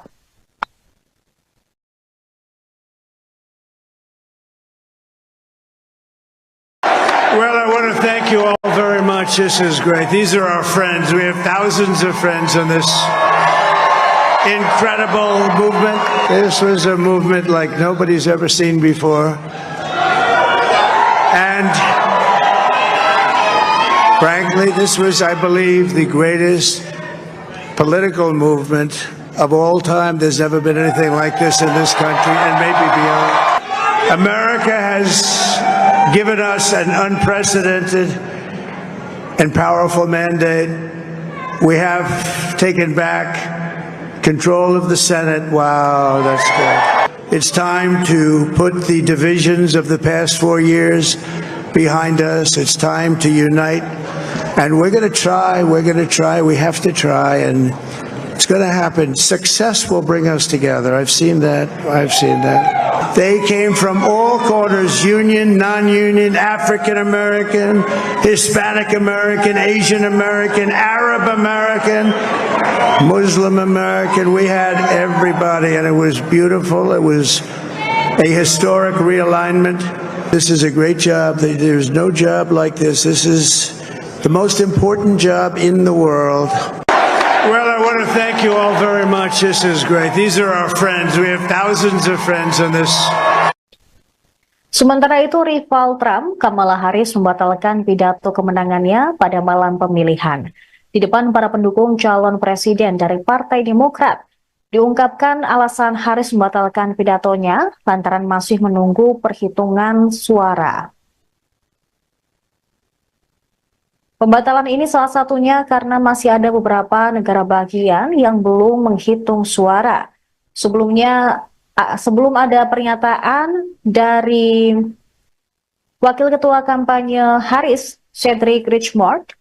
Well, I want to thank you all very much. This is great. These are our friends. We have thousands of friends in this incredible movement. This was a movement like nobody's ever seen before. And frankly, this was, I believe, the greatest political movement of all time. There's never been anything like this in this country and maybe beyond. America has given us an unprecedented and powerful mandate. We have taken back control of the Senate. Wow, that's good. It's time to put the divisions of the past 4 years behind us. It's time to unite. And we're going to try. We have to try. And it's going to happen. Success will bring us together. I've seen that. They came from all corners, union, non-union, African American, Hispanic American, Asian American, Arab American, Muslim American. We had everybody, and it was beautiful. It was a historic realignment. This is a great job. There's no job like this. This is the most important job in the world. Well, I want to thank you all very much. This is great. These are our friends. We have thousands of friends in this. Sementara itu, rival Trump, Kamala Harris, membatalkan pidato kemenangannya pada malam pemilihan. Di depan para pendukung calon presiden dari Partai Demokrat, diungkapkan alasan Harris membatalkan pidatonya lantaran masih menunggu perhitungan suara. Pembatalan ini salah satunya karena masih ada beberapa negara bagian yang belum menghitung suara. Sebelum ada pernyataan dari Wakil Ketua Kampanye Harris, Cedric Richmond,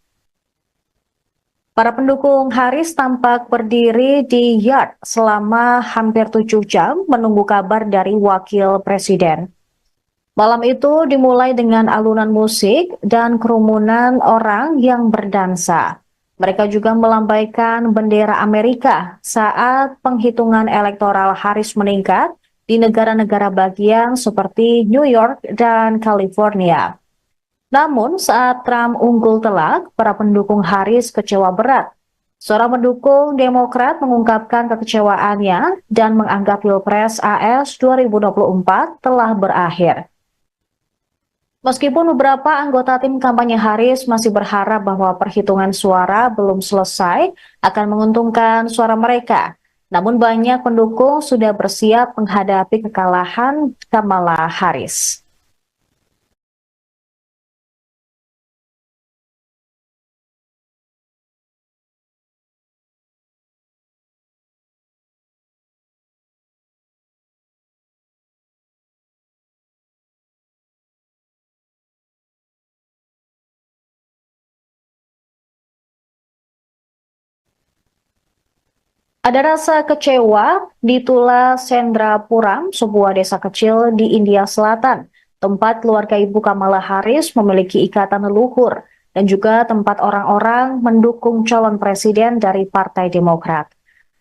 para pendukung Harris tampak berdiri di yard selama hampir 7 jam menunggu kabar dari Wakil Presiden. Malam itu dimulai dengan alunan musik dan kerumunan orang yang berdansa. Mereka juga melambaikan bendera Amerika saat penghitungan elektoral Harris meningkat di negara-negara bagian seperti New York dan California. Namun saat Trump unggul telak, para pendukung Harris kecewa berat. Seorang pendukung Demokrat mengungkapkan kekecewaannya dan menganggap Pilpres AS 2024 telah berakhir. Meskipun beberapa anggota tim kampanye Harris masih berharap bahwa perhitungan suara belum selesai akan menguntungkan suara mereka, namun banyak pendukung sudah bersiap menghadapi kekalahan Kamala Harris. Ada rasa kecewa di Tula Sendrapuram, sebuah desa kecil di India Selatan, tempat keluarga Ibu Kamala Harris memiliki ikatan leluhur dan juga tempat orang-orang mendukung calon presiden dari Partai Demokrat.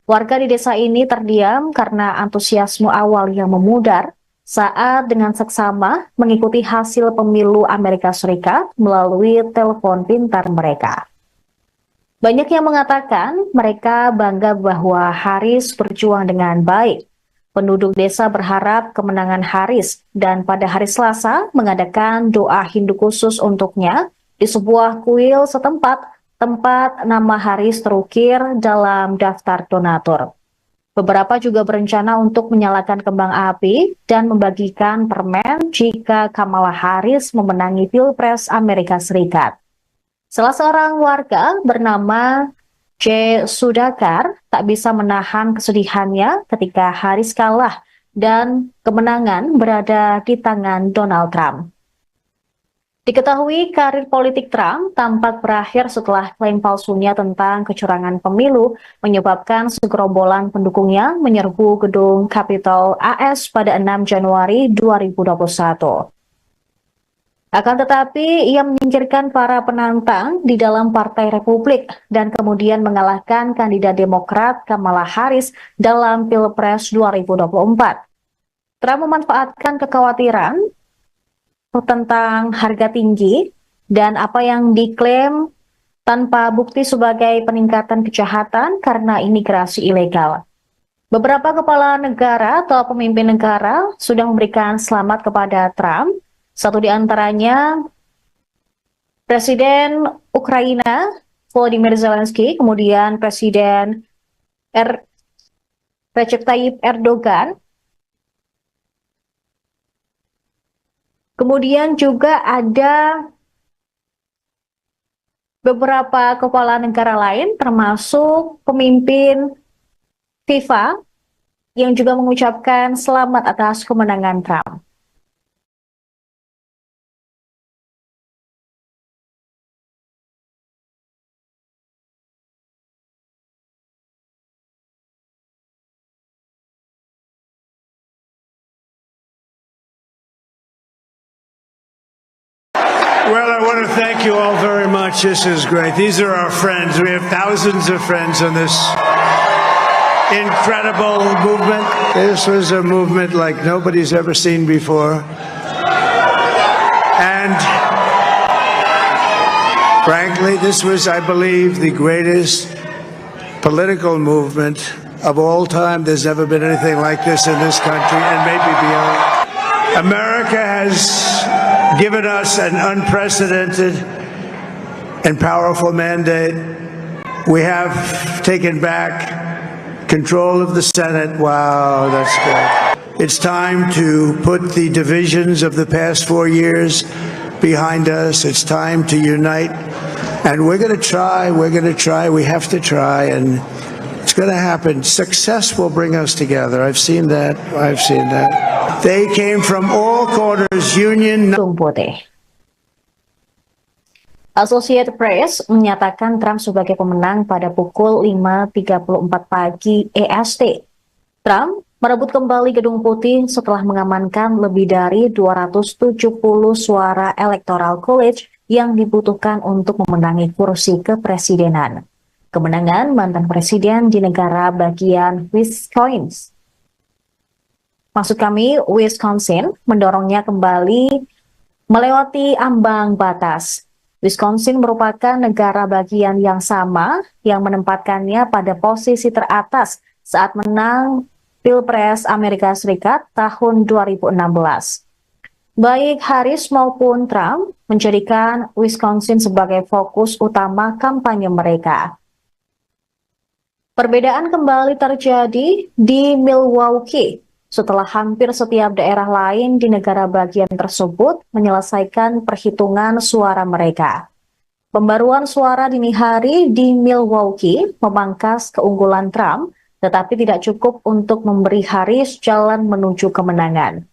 Warga di desa ini terdiam karena antusiasme awal yang memudar saat dengan seksama mengikuti hasil pemilu Amerika Serikat melalui telepon pintar mereka. Banyak yang mengatakan mereka bangga bahwa Harris berjuang dengan baik. Penduduk desa berharap kemenangan Harris dan pada hari Selasa mengadakan doa Hindu khusus untuknya di sebuah kuil setempat tempat nama Harris terukir dalam daftar donatur. Beberapa juga berencana untuk menyalakan kembang api dan membagikan permen jika Kamala Harris memenangi Pilpres Amerika Serikat. Salah seorang warga bernama J. Sudakar tak bisa menahan kesedihannya ketika Harris kalah dan kemenangan berada di tangan Donald Trump. Diketahui karir politik Trump tampak berakhir setelah klaim palsunya tentang kecurangan pemilu menyebabkan segerombolan pendukungnya menyerbu gedung Capitol AS pada 6 Januari 2021. Akan tetapi, ia menyingkirkan para penantang di dalam Partai Republik dan kemudian mengalahkan kandidat Demokrat Kamala Harris dalam Pilpres 2024. Trump memanfaatkan kekhawatiran tentang harga tinggi dan apa yang diklaim tanpa bukti sebagai peningkatan kejahatan karena imigrasi ilegal. Beberapa kepala negara atau pemimpin negara sudah memberikan selamat kepada Trump. Satu di antaranya Presiden Ukraina Volodymyr Zelensky, kemudian Presiden Recep Tayyip Erdogan, kemudian juga ada beberapa kepala negara lain termasuk pemimpin FIFA yang juga mengucapkan selamat atas kemenangan Trump. Well, I want to thank you all very much. This is great. These are our friends. We have thousands of friends on this incredible movement. This was a movement like nobody's ever seen before. And frankly, this was, I believe, the greatest political movement of all time. There's never been anything like this in this country and maybe beyond. America has given us an unprecedented and powerful mandate. We have taken back control of the Senate. Wow, that's good. It's time to put the divisions of the past 4 years behind us. It's time to unite. And we're going to try, we have to try, and it's going to happen. Success will bring us together. I've seen that. They came from all corners, union. Associated Press menyatakan Trump sebagai pemenang pada pukul 5.34 pagi EST. Trump merebut kembali Gedung Putih setelah mengamankan lebih dari 270 suara Electoral College yang dibutuhkan untuk memenangi kursi kepresidenan. Kemenangan mantan presiden di negara bagian Wisconsin mendorongnya kembali melewati ambang batas. Wisconsin merupakan negara bagian yang sama yang menempatkannya pada posisi teratas saat menang Pilpres Amerika Serikat tahun 2016. Baik Harris maupun Trump menjadikan Wisconsin sebagai fokus utama kampanye mereka. Perbedaan kembali terjadi di Milwaukee setelah hampir setiap daerah lain di negara bagian tersebut menyelesaikan perhitungan suara mereka. Pembaruan suara dini hari di Milwaukee memangkas keunggulan Trump, tetapi tidak cukup untuk memberi Harris jalan menuju kemenangan.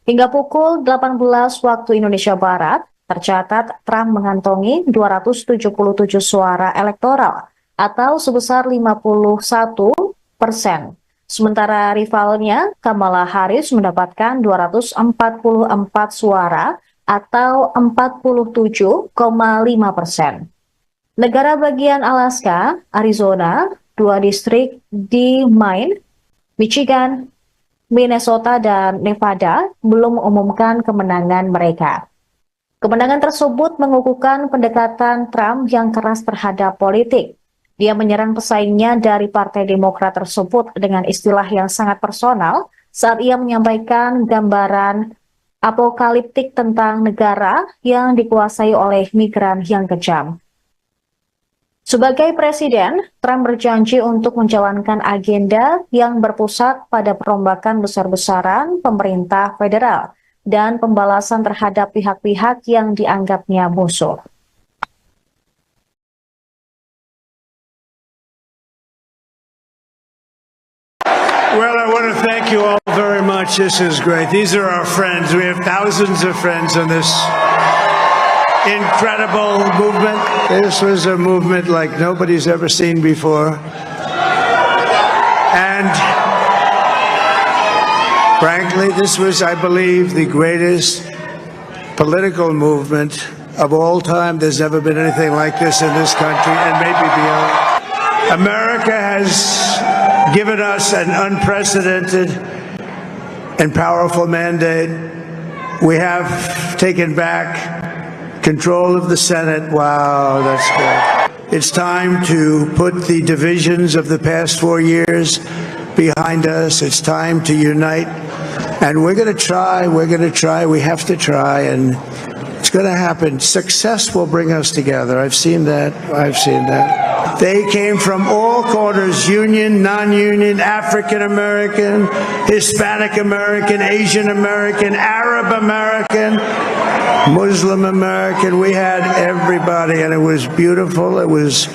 Hingga pukul 18 waktu Indonesia Barat, tercatat Trump mengantongi 277 suara elektoral atau sebesar 51%. Sementara rivalnya Kamala Harris mendapatkan 244 suara atau 47,5%. Negara bagian Alaska, Arizona, dua distrik di Maine, Michigan, Minnesota, dan Nevada belum mengumumkan kemenangan mereka. Kemenangan tersebut mengukuhkan pendekatan Trump yang keras terhadap politik. Dia menyerang pesaingnya dari Partai Demokrat tersebut dengan istilah yang sangat personal saat ia menyampaikan gambaran apokaliptik tentang negara yang dikuasai oleh migran yang kejam. Sebagai presiden, Trump berjanji untuk menjalankan agenda yang berpusat pada perombakan besar-besaran pemerintah federal dan pembalasan terhadap pihak-pihak yang dianggapnya musuh. Well, I want to thank you all very much. This is great. These are our friends. We have thousands of friends in this incredible movement. This was a movement like nobody's ever seen before. And frankly, this was, I believe, the greatest political movement of all time. There's never been anything like this in this country and maybe beyond. America has given us an unprecedented and powerful mandate. We have taken back control of the Senate. Wow, that's good. It's time to put the divisions of the past 4 years behind us. It's time to unite. And we're going to try, we have to try, and it's going to happen. Success will bring us together. I've seen that. They came from all corners, union, non-union, African American, Hispanic American, Asian American, Arab American, Muslim American. We had everybody, and it was beautiful. It was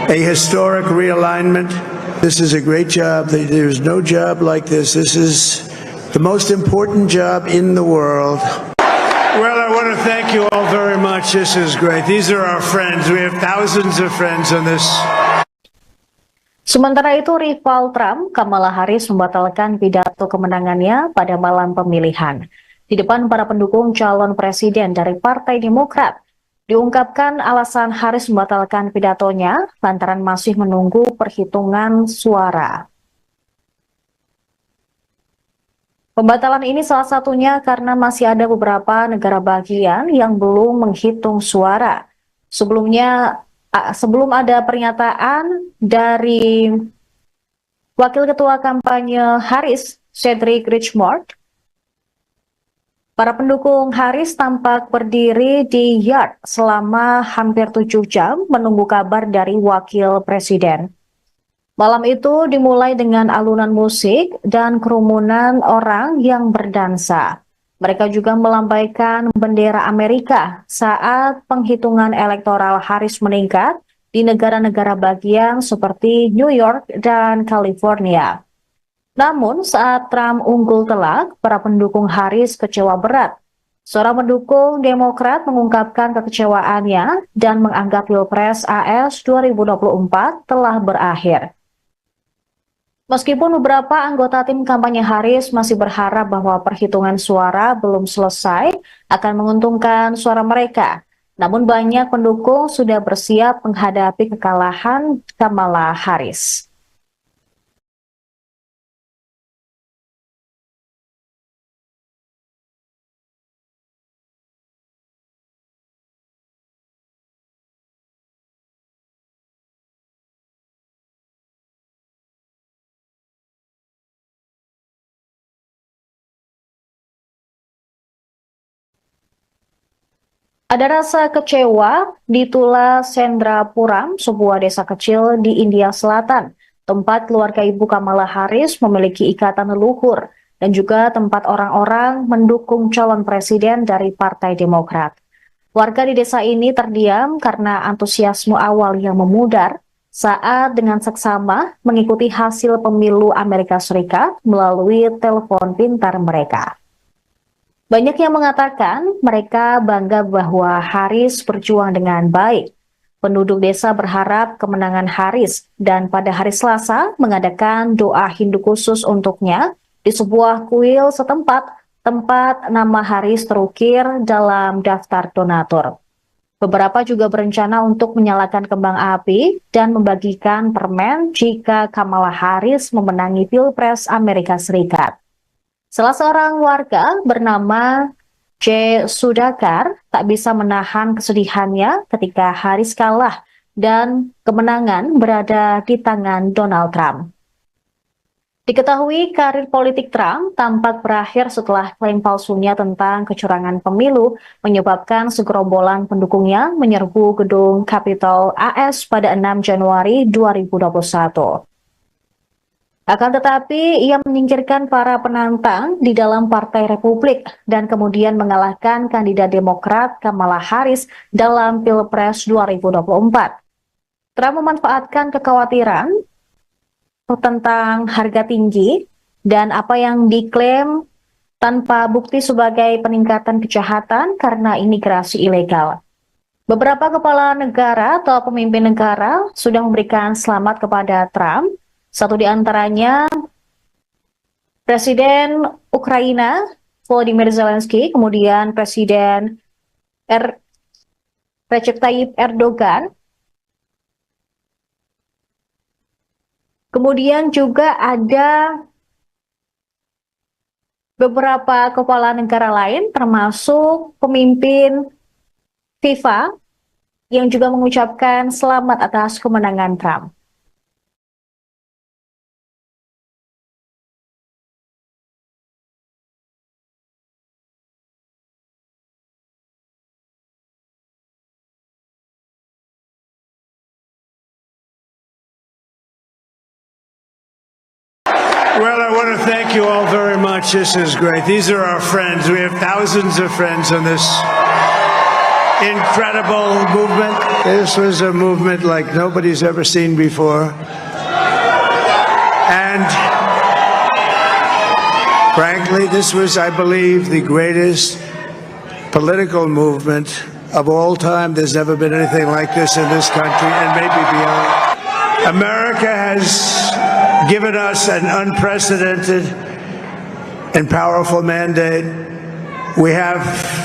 a historic realignment. This is a great job. There's no job like this. This is the most important job in the world. Well, I want to thank you all very much. This is great. These are our friends. We have thousands of friends on this. Sementara itu, rival Trump, Kamala Harris membatalkan pidato kemenangannya pada malam pemilihan. Di depan para pendukung calon presiden dari Partai Demokrat, diungkapkan alasan Harris membatalkan pidatonya lantaran masih menunggu perhitungan suara. Pembatalan ini salah satunya karena masih ada beberapa negara bagian yang belum menghitung suara. Sebelum ada pernyataan dari Wakil Ketua Kampanye Harris, Cedric Richmond, para pendukung Harris tampak berdiri di yard selama hampir 7 jam menunggu kabar dari Wakil Presiden. Malam itu dimulai dengan alunan musik dan kerumunan orang yang berdansa. Mereka juga melambaikan bendera Amerika saat penghitungan elektoral Harris meningkat di negara-negara bagian seperti New York dan California. Namun saat Trump unggul telak, para pendukung Harris kecewa berat. Seorang pendukung Demokrat mengungkapkan kekecewaannya dan menganggap Pilpres AS 2024 telah berakhir. Meskipun beberapa anggota tim kampanye Harris masih berharap bahwa perhitungan suara belum selesai akan menguntungkan suara mereka, namun banyak pendukung sudah bersiap menghadapi kekalahan Kamala Harris. Ada rasa kecewa di Tula Sendrapuram, sebuah desa kecil di India Selatan, tempat keluarga Ibu Kamala Harris memiliki ikatan leluhur dan juga tempat orang-orang mendukung calon presiden dari Partai Demokrat. Warga di desa ini terdiam karena antusiasme awal yang memudar saat dengan seksama mengikuti hasil pemilu Amerika Serikat melalui telepon pintar mereka. Banyak yang mengatakan mereka bangga bahwa Harris berjuang dengan baik. Penduduk desa berharap kemenangan Harris dan pada hari Selasa mengadakan doa Hindu khusus untuknya di sebuah kuil setempat tempat nama Harris terukir dalam daftar donatur. Beberapa juga berencana untuk menyalakan kembang api dan membagikan permen jika Kamala Harris memenangi Pilpres Amerika Serikat. Salah seorang warga bernama J. Sudakar tak bisa menahan kesedihannya ketika Harris kalah dan kemenangan berada di tangan Donald Trump. Diketahui karir politik Trump tampak berakhir setelah klaim palsunya tentang kecurangan pemilu menyebabkan segerombolan pendukungnya menyerbu gedung Capitol AS pada 6 Januari 2021. Akan tetapi, ia menyingkirkan para penantang di dalam Partai Republik dan kemudian mengalahkan kandidat Demokrat Kamala Harris dalam Pilpres 2024. Trump memanfaatkan kekhawatiran tentang harga tinggi dan apa yang diklaim tanpa bukti sebagai peningkatan kejahatan karena imigrasi ilegal. Beberapa kepala negara atau pemimpin negara sudah memberikan selamat kepada Trump. Satu di antaranya Presiden Ukraina Volodymyr Zelensky, kemudian Presiden Recep Tayyip Erdogan, kemudian juga ada beberapa kepala negara lain termasuk pemimpin FIFA yang juga mengucapkan selamat atas kemenangan Trump. Well, I want to thank you all very much. This is great. These are our friends. We have thousands of friends in this incredible movement. This was a movement like nobody's ever seen before. And frankly, this was, I believe, the greatest political movement of all time. There's never been anything like this in this country and maybe beyond. America has given us an unprecedented and powerful mandate. We have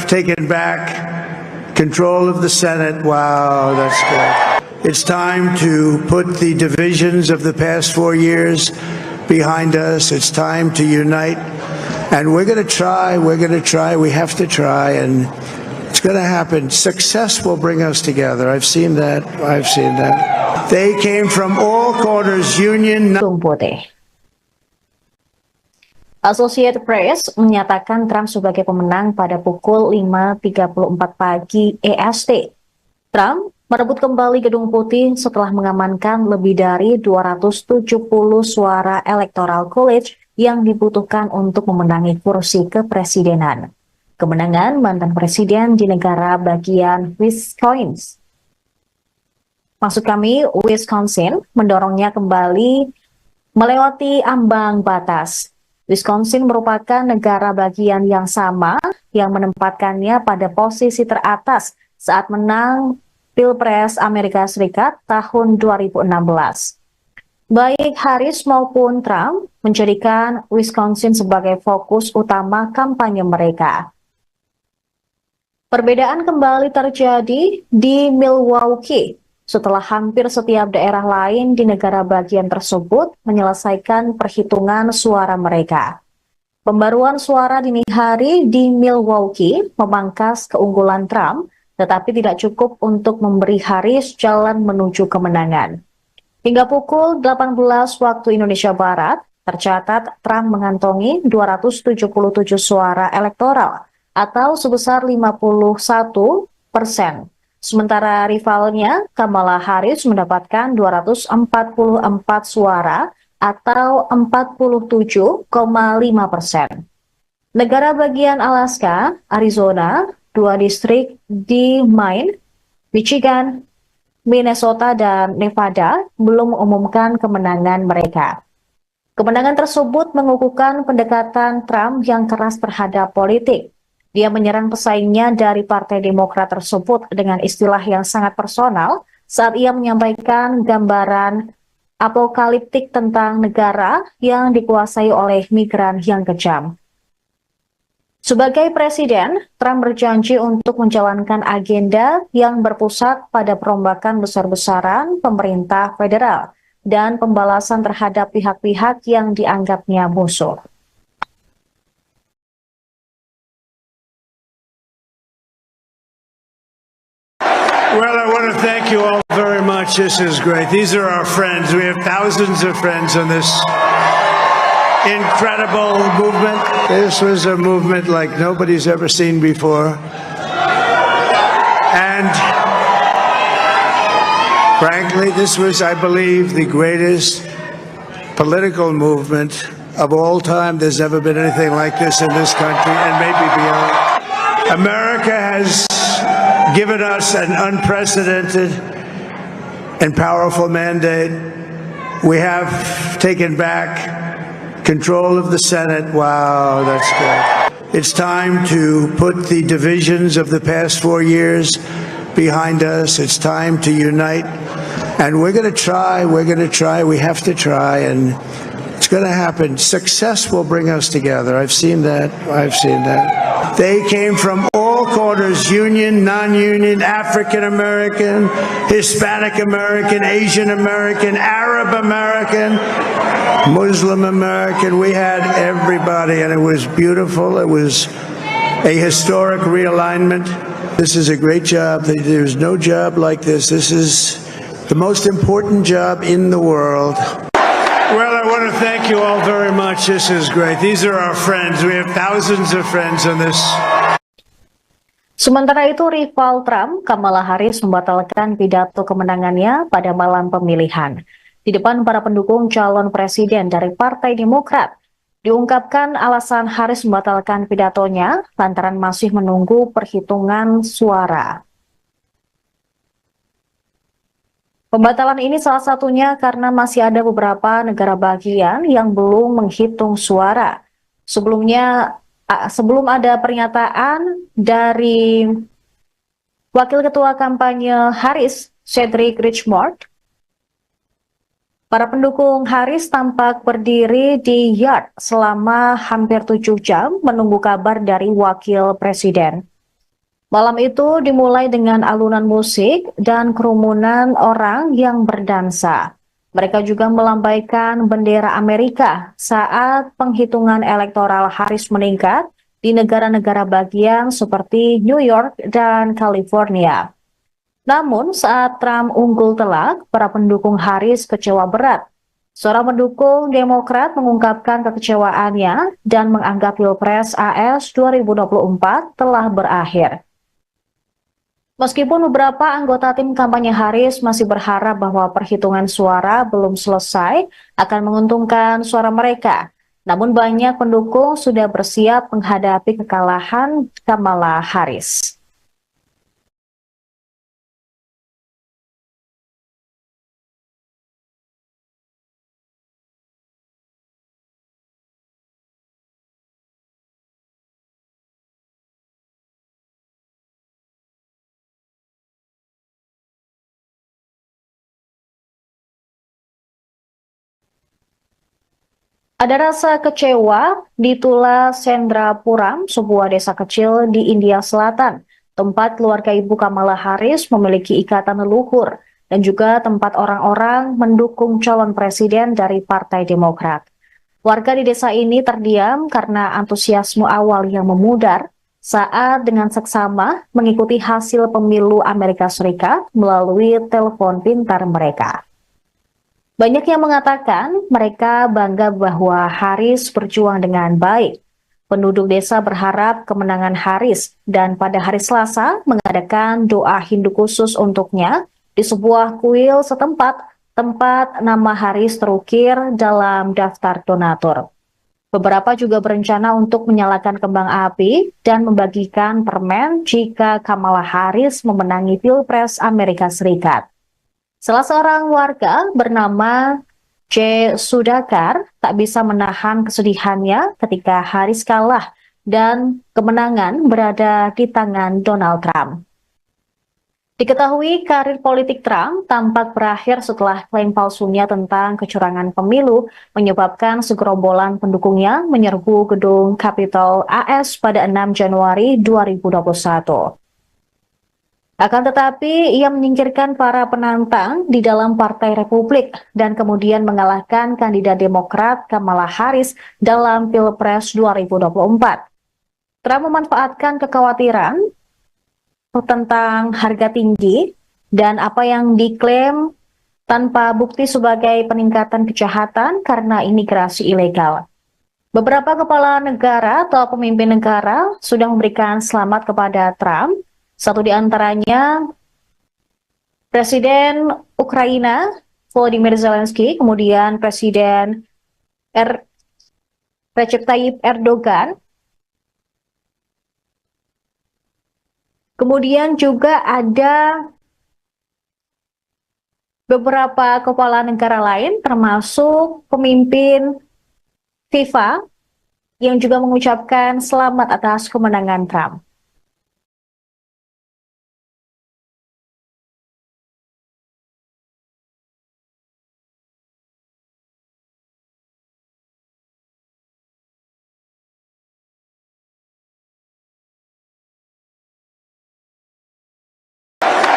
taken back control of the Senate. Wow, that's good. It's time to put the divisions of the past 4 years behind us. It's time to unite. And we're going to try, we have to try, and it's going to happen. Success will bring us together. I've seen that. They came from all corners, union. Associated Press menyatakan Trump sebagai pemenang pada pukul 5.34 pagi EST. Trump merebut kembali Gedung Putih setelah mengamankan lebih dari 270 suara Electoral College yang dibutuhkan untuk memenangi kursi kepresidenan. Kemenangan mantan presiden di negara bagian Wisconsin mendorongnya kembali melewati ambang batas. Wisconsin merupakan negara bagian yang sama yang menempatkannya pada posisi teratas saat menang Pilpres Amerika Serikat tahun 2016. Baik Harris maupun Trump menjadikan Wisconsin sebagai fokus utama kampanye mereka. Perbedaan kembali terjadi di Milwaukee setelah hampir setiap daerah lain di negara bagian tersebut menyelesaikan perhitungan suara mereka. Pembaruan suara dini hari di Milwaukee memangkas keunggulan Trump, tetapi tidak cukup untuk memberi Harris jalan menuju kemenangan. Hingga pukul 18 waktu Indonesia Barat, tercatat Trump mengantongi 277 suara elektoral atau sebesar 51,02% Sementara rivalnya, Kamala Harris mendapatkan 244 suara atau 47,5%. Negara bagian Alaska, Arizona, 2 distrik di Maine, Michigan, Minnesota, dan Nevada belum mengumumkan kemenangan mereka. Kemenangan tersebut mengukuhkan pendekatan Trump yang keras terhadap politik. Dia menyerang pesaingnya dari Partai Demokrat tersebut dengan istilah yang sangat personal saat ia menyampaikan gambaran apokaliptik tentang negara yang dikuasai oleh migran yang kejam. Sebagai presiden, Trump berjanji untuk menjalankan agenda yang berpusat pada perombakan besar-besaran pemerintah federal dan pembalasan terhadap pihak-pihak yang dianggapnya musuh. Well, I want to thank you all very much. This is great. These are our friends. We have thousands of friends on this incredible movement. This was a movement like nobody's ever seen before. And frankly, this was, I believe, the greatest political movement of all time. There's never been anything like this in this country and maybe beyond. America has given us an unprecedented and powerful mandate. We have taken back control of the Senate. Wow, that's good. It's time to put the divisions of the past 4 years behind us. It's time to unite. And we're going to try. We have to try. And it's going to happen. Success will bring us together. I've seen that. They came from all corners, union, non-union, African American, Hispanic American, Asian American, Arab American, Muslim American. We had everybody, and it was beautiful. It was a historic realignment. This is a great job. There's no job like this. This is the most important job in the world. Well, I want to thank you all very much. This is great. These are our friends. We have thousands of friends on this. Sementara itu, rival Trump, Kamala Harris, membatalkan pidato kemenangannya pada malam pemilihan. Di depan para pendukung calon presiden dari Partai Demokrat, diungkapkan alasan Harris membatalkan pidatonya lantaran masih menunggu perhitungan suara. Pembatalan ini salah satunya karena masih ada beberapa negara bagian yang belum menghitung suara. Sebelum ada pernyataan dari Wakil Ketua Kampanye Harris, Cedric Richmond, para pendukung Harris tampak berdiri di yard selama hampir 7 jam menunggu kabar dari Wakil Presiden. Malam itu dimulai dengan alunan musik dan kerumunan orang yang berdansa. Mereka juga melambaikan bendera Amerika saat penghitungan elektoral Harris meningkat di negara-negara bagian seperti New York dan California. Namun saat Trump unggul telak, para pendukung Harris kecewa berat. Seorang pendukung Demokrat mengungkapkan kekecewaannya dan menganggap Pilpres AS 2024 telah berakhir. Meskipun beberapa anggota tim kampanye Harris masih berharap bahwa perhitungan suara belum selesai akan menguntungkan suara mereka, namun banyak pendukung sudah bersiap menghadapi kekalahan Kamala Harris. Ada rasa kecewa di Tula Sendrapuram, sebuah desa kecil di India Selatan, tempat keluarga Ibu Kamala Harris memiliki ikatan leluhur dan juga tempat orang-orang mendukung calon presiden dari Partai Demokrat. Warga di desa ini terdiam karena antusiasme awal yang memudar saat dengan seksama mengikuti hasil pemilu Amerika Serikat melalui telepon pintar mereka. Banyak yang mengatakan mereka bangga bahwa Harris berjuang dengan baik. Penduduk desa berharap kemenangan Harris dan pada hari Selasa mengadakan doa Hindu khusus untuknya di sebuah kuil setempat tempat nama Harris terukir dalam daftar donatur. Beberapa juga berencana untuk menyalakan kembang api dan membagikan permen jika Kamala Harris memenangi Pilpres Amerika Serikat. Salah seorang warga bernama J. Sudakar tak bisa menahan kesedihannya ketika Harris kalah dan kemenangan berada di tangan Donald Trump. Diketahui karir politik Trump tampak berakhir setelah klaim palsunya tentang kecurangan pemilu menyebabkan segerombolan pendukungnya menyerbu gedung Capitol AS pada 6 Januari 2021. Akan tetapi, ia menyingkirkan para penantang di dalam Partai Republik dan kemudian mengalahkan kandidat Demokrat Kamala Harris dalam Pilpres 2024. Trump memanfaatkan kekhawatiran tentang harga tinggi dan apa yang diklaim tanpa bukti sebagai peningkatan kejahatan karena imigrasi ilegal. Beberapa kepala negara atau pemimpin negara sudah memberikan selamat kepada Trump. Satu di antaranya Presiden Ukraina Volodymyr Zelensky, kemudian Presiden Recep Tayyip Erdogan, kemudian juga ada beberapa kepala negara lain termasuk pemimpin FIFA yang juga mengucapkan selamat atas kemenangan Trump.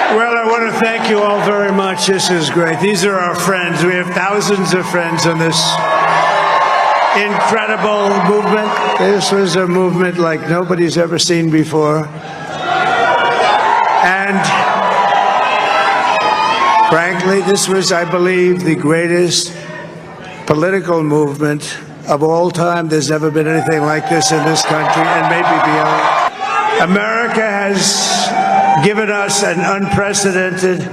Well, I want to thank you all very much. This is great. These are our friends. We have thousands of friends on this incredible movement. This was a movement like nobody's ever seen before. And frankly, this was, I believe, the greatest political movement of all time. There's never been anything like this in this country and maybe beyond. America has given us an unprecedented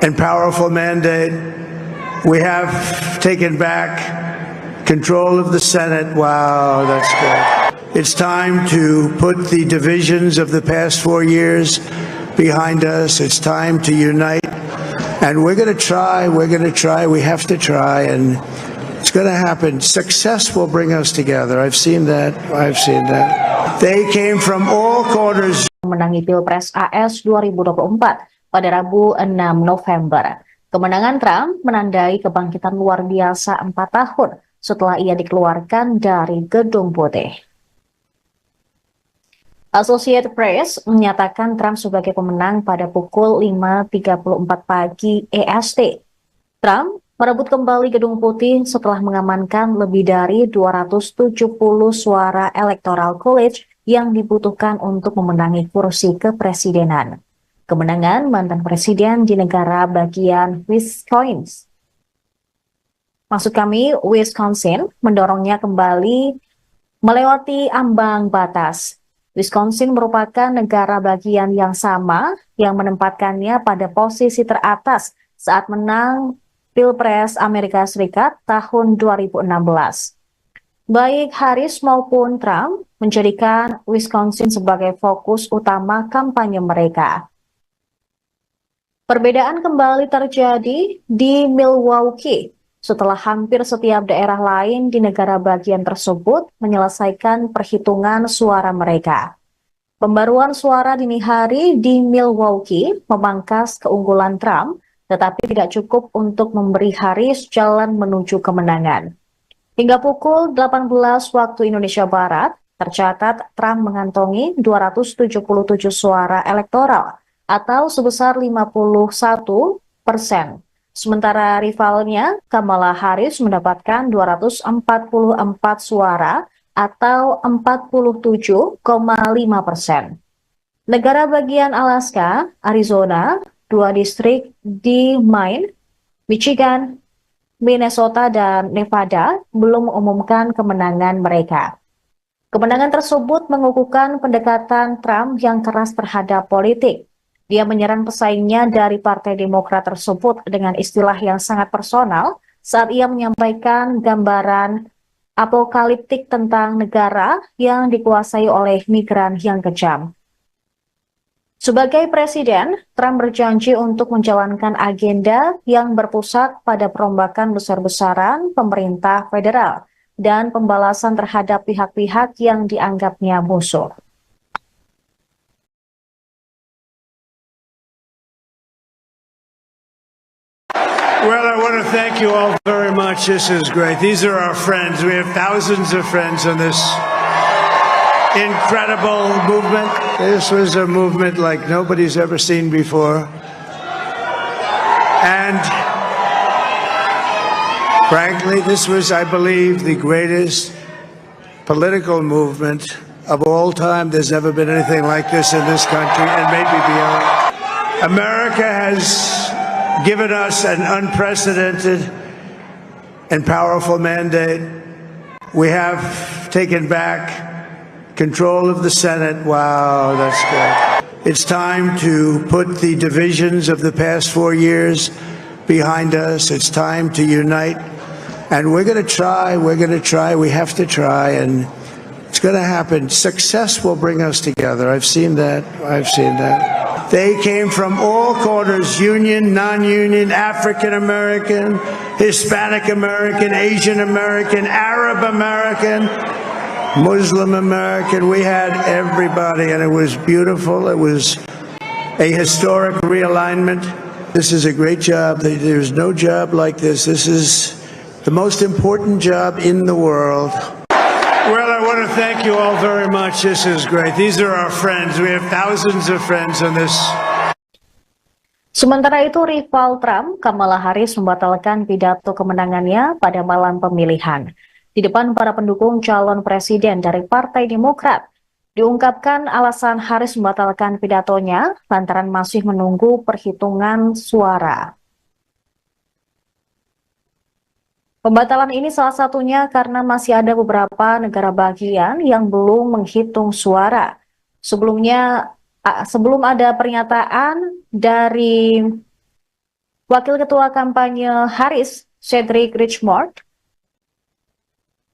and powerful mandate. We have taken back control of the Senate. Wow, that's good. It's time to put the divisions of the past 4 years behind us. It's time to unite. And we're going to try, we have to try, and it's going to happen. Success will bring us together. I've seen that. They came from all corners. Menangi Pilpres AS 2024 pada Rabu 6 November. Kemenangan Trump menandai kebangkitan luar biasa 4 tahun setelah ia dikeluarkan dari Gedung Putih. Associated Press menyatakan Trump sebagai pemenang pada pukul 5.34 pagi EST. Trump merebut kembali Gedung Putih setelah mengamankan lebih dari 270 suara Electoral College yang dibutuhkan untuk memenangi kursi kepresidenan. Kemenangan mantan presiden di negara bagian Wisconsin mendorongnya kembali melewati ambang batas. Wisconsin merupakan negara bagian yang sama yang menempatkannya pada posisi teratas saat menang Pilpres Amerika Serikat tahun 2016. Baik Harris maupun Trump menjadikan Wisconsin sebagai fokus utama kampanye mereka. Perbedaan kembali terjadi di Milwaukee setelah hampir setiap daerah lain di negara bagian tersebut menyelesaikan perhitungan suara mereka. Pembaruan suara dini hari di Milwaukee memangkas keunggulan Trump, tetapi tidak cukup untuk memberi Harris jalan menuju kemenangan. Hingga pukul 18 waktu Indonesia Barat, tercatat Trump mengantongi 277 suara elektoral atau sebesar 51%. Sementara rivalnya, Kamala Harris mendapatkan 244 suara atau 47,5%. Negara bagian Alaska, Arizona, 2 distrik di Maine, Michigan, Minnesota, dan Nevada belum mengumumkan kemenangan mereka. Kemenangan tersebut mengukuhkan pendekatan Trump yang keras terhadap politik. Dia menyerang pesaingnya dari Partai Demokrat tersebut dengan istilah yang sangat personal saat ia menyampaikan gambaran apokaliptik tentang negara yang dikuasai oleh migran yang kejam. Sebagai presiden, Trump berjanji untuk menjalankan agenda yang berpusat pada perombakan besar-besaran pemerintah federal dan pembalasan terhadap pihak-pihak yang dianggapnya musuh. Well, I want to thank you all very much. This is great. These are our friends. We have thousands of friends on this incredible movement. This was a movement like nobody's ever seen before. And frankly, this was, I believe, the greatest political movement of all time. There's never been anything like this in this country and maybe beyond. America has given us an unprecedented and powerful mandate. We have taken back control of the Senate. Wow, that's good. It's time to put the divisions of the past 4 years behind us. It's time to unite. And we're going to try, we have to try, and it's going to happen. Success will bring us together. I've seen that. They came from all corners, union, non-union, African American, Hispanic American, Asian American, Arab American, Muslim American. We had everybody, and it was beautiful. It was a historic realignment. This is a great job. There's no job like this. This is the most important job in the world. Well, I want to thank you all very much. This is great. These are our friends. We have thousands of friends on this. Sementara itu, rival Trump, Kamala Harris, membatalkan pidato kemenangannya pada malam pemilihan. Di depan para pendukung calon presiden dari Partai Demokrat, diungkapkan alasan Harris membatalkan pidatonya lantaran masih menunggu perhitungan suara. Pembatalan ini salah satunya karena masih ada beberapa negara bagian yang belum menghitung suara. Sebelum ada pernyataan dari Wakil Ketua Kampanye Harris, Cedric Richmond,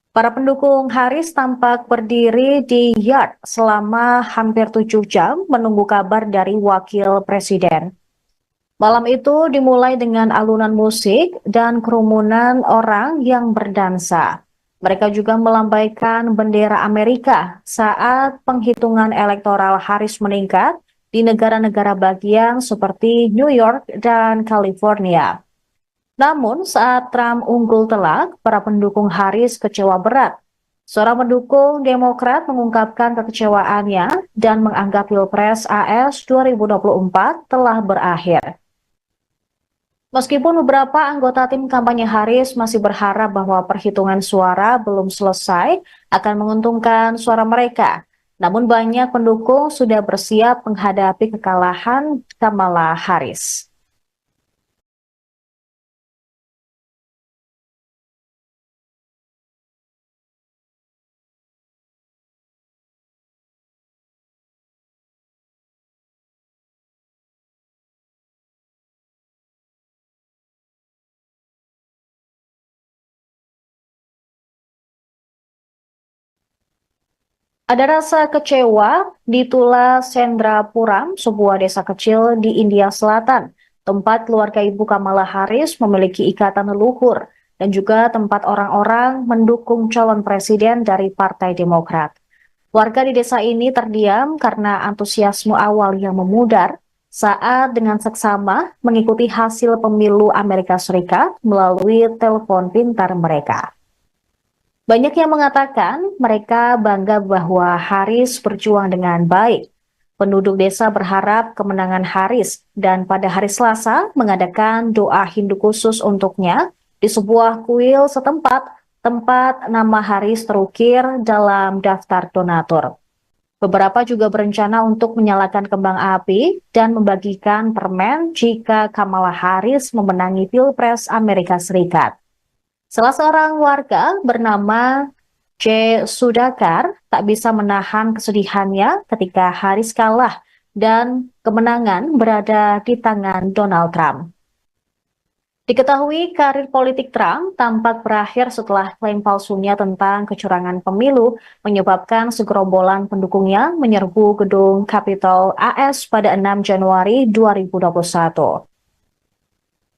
para pendukung Harris tampak berdiri di yard selama hampir 7 jam menunggu kabar dari Wakil Presiden. Malam itu dimulai dengan alunan musik dan kerumunan orang yang berdansa. Mereka juga melambaikan bendera Amerika saat penghitungan elektoral Harris meningkat di negara-negara bagian seperti New York dan California. Namun saat Trump unggul telak, para pendukung Harris kecewa berat. Seorang pendukung Demokrat mengungkapkan kekecewaannya dan menganggap Pilpres AS 2024 telah berakhir. Meskipun beberapa anggota tim kampanye Harris masih berharap bahwa perhitungan suara belum selesai akan menguntungkan suara mereka, namun banyak pendukung sudah bersiap menghadapi kekalahan Kamala Harris. Ada rasa kecewa di Tula Sendrapuram, sebuah desa kecil di India Selatan, tempat keluarga ibu Kamala Harris memiliki ikatan leluhur dan juga tempat orang-orang mendukung calon presiden dari Partai Demokrat. Warga di desa ini terdiam karena antusiasme awal yang memudar saat dengan seksama mengikuti hasil pemilu Amerika Serikat melalui telepon pintar mereka. Banyak yang mengatakan mereka bangga bahwa Harris berjuang dengan baik. Penduduk desa berharap kemenangan Harris dan pada hari Selasa mengadakan doa Hindu khusus untuknya di sebuah kuil setempat tempat nama Harris terukir dalam daftar donatur. Beberapa juga berencana untuk menyalakan kembang api dan membagikan permen jika Kamala Harris memenangi Pilpres Amerika Serikat. Salah seorang warga bernama J. Sudhakar tak bisa menahan kesedihannya ketika Harris kalah dan kemenangan berada di tangan Donald Trump. Diketahui karir politik Trump tampak berakhir setelah klaim palsunya tentang kecurangan pemilu menyebabkan segerombolan pendukungnya menyerbu gedung Capitol AS pada 6 Januari 2021.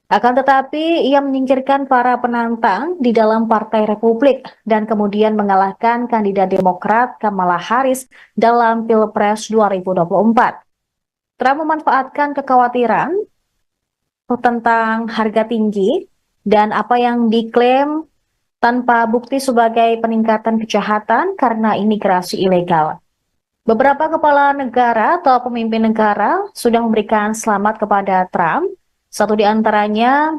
Akan tetapi, ia menyingkirkan para penantang di dalam Partai Republik dan kemudian mengalahkan kandidat Demokrat Kamala Harris dalam Pilpres 2024. Trump memanfaatkan kekhawatiran tentang harga tinggi dan apa yang diklaim tanpa bukti sebagai peningkatan kejahatan karena imigrasi ilegal. Beberapa kepala negara atau pemimpin negara sudah memberikan selamat kepada Trump. Satu di antaranya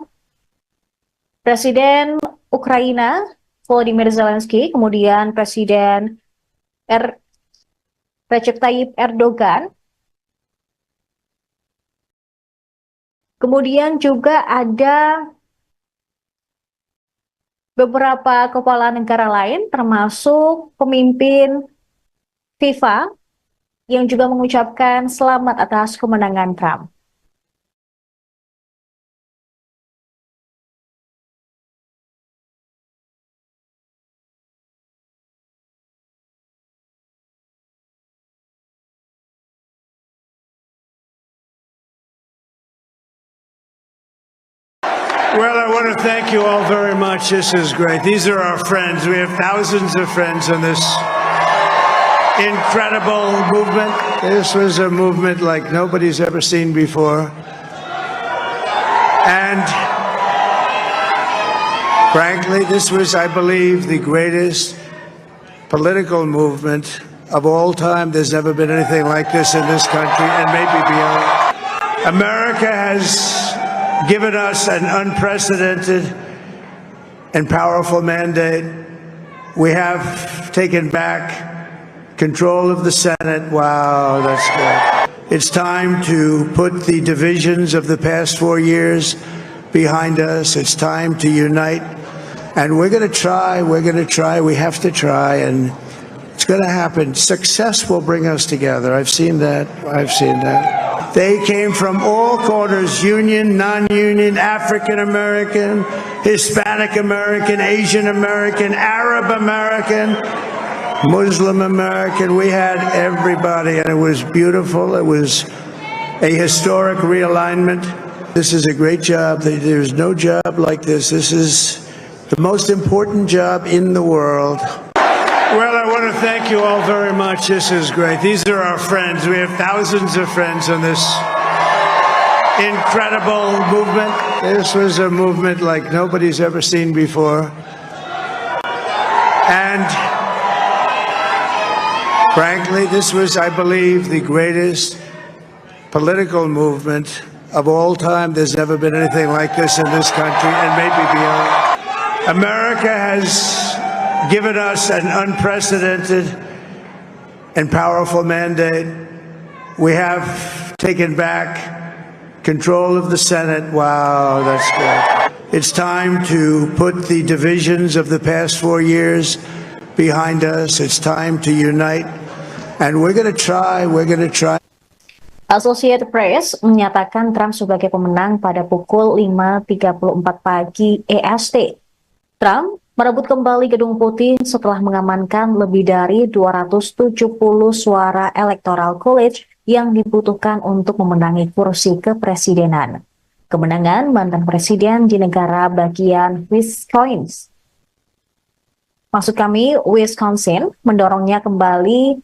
Presiden Ukraina Volodymyr Zelensky, kemudian Presiden Recep Tayyip Erdogan, kemudian juga ada beberapa kepala negara lain termasuk pemimpin FIFA yang juga mengucapkan selamat atas kemenangan Trump. Well, I want to thank you all very much. This is great. These are our friends. We have thousands of friends in this incredible movement. This was a movement like nobody's ever seen before. And frankly, this was, I believe, the greatest political movement of all time. There's never been anything like this in this country and maybe beyond. America has given us an unprecedented and powerful mandate. We have taken back control of the Senate. Wow, that's good. It's time to put the divisions of the past 4 years behind us. It's time to unite. And we're going to try, we have to try, and it's going to happen. Success will bring us together. I've seen that. They came from all corners, union, non-union, African American, Hispanic American, Asian American, Arab American, Muslim American. We had everybody, and it was beautiful. It was a historic realignment. This is a great job. There's no job like this. This is the most important job in the world. Well, I want to thank you all very much. This is great. These are our friends. We have thousands of friends in this incredible movement. This was a movement like nobody's ever seen before. And frankly, this was, I believe, the greatest political movement of all time. There's never been anything like this in this country and maybe beyond. America has given us an unprecedented and powerful mandate. We have taken back control of the Senate. Wow, that's good. It's time to put the divisions of the past 4 years behind us. It's time to unite. And we're going to try. Associated Press menyatakan Trump sebagai pemenang pada pukul 5.34 pagi EST. Trump merebut kembali Gedung Putih setelah mengamankan lebih dari 270 suara Electoral College yang dibutuhkan untuk memenangi kursi kepresidenan. Kemenangan mantan presiden di negara bagian Wisconsin mendorongnya kembali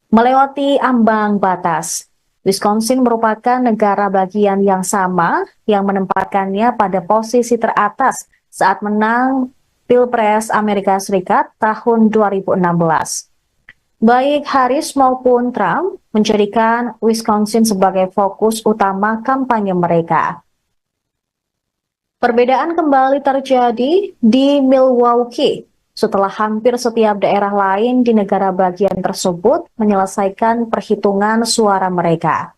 melewati ambang batas. Wisconsin merupakan negara bagian yang sama yang menempatkannya pada posisi teratas saat menang Pilpres Amerika Serikat tahun 2016. Baik Harris maupun Trump menjadikan Wisconsin sebagai fokus utama kampanye mereka. Perbedaan kembali terjadi di Milwaukee setelah hampir setiap daerah lain di negara bagian tersebut menyelesaikan perhitungan suara mereka.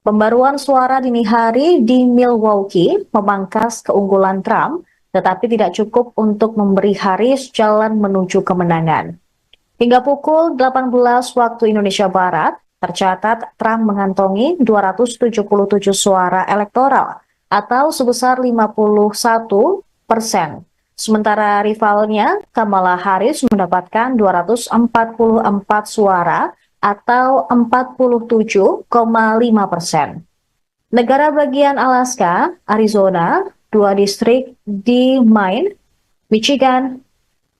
Pembaruan suara dini hari di Milwaukee memangkas keunggulan Trump, tetapi tidak cukup untuk memberi Harris jalan menuju kemenangan. Hingga pukul 18 waktu Indonesia Barat, tercatat Trump mengantongi 277 suara elektoral atau sebesar 51%. Sementara rivalnya, Kamala Harris mendapatkan 244 suara atau 47,5%. Negara bagian Alaska, Arizona, 2 distrik di Maine, Michigan,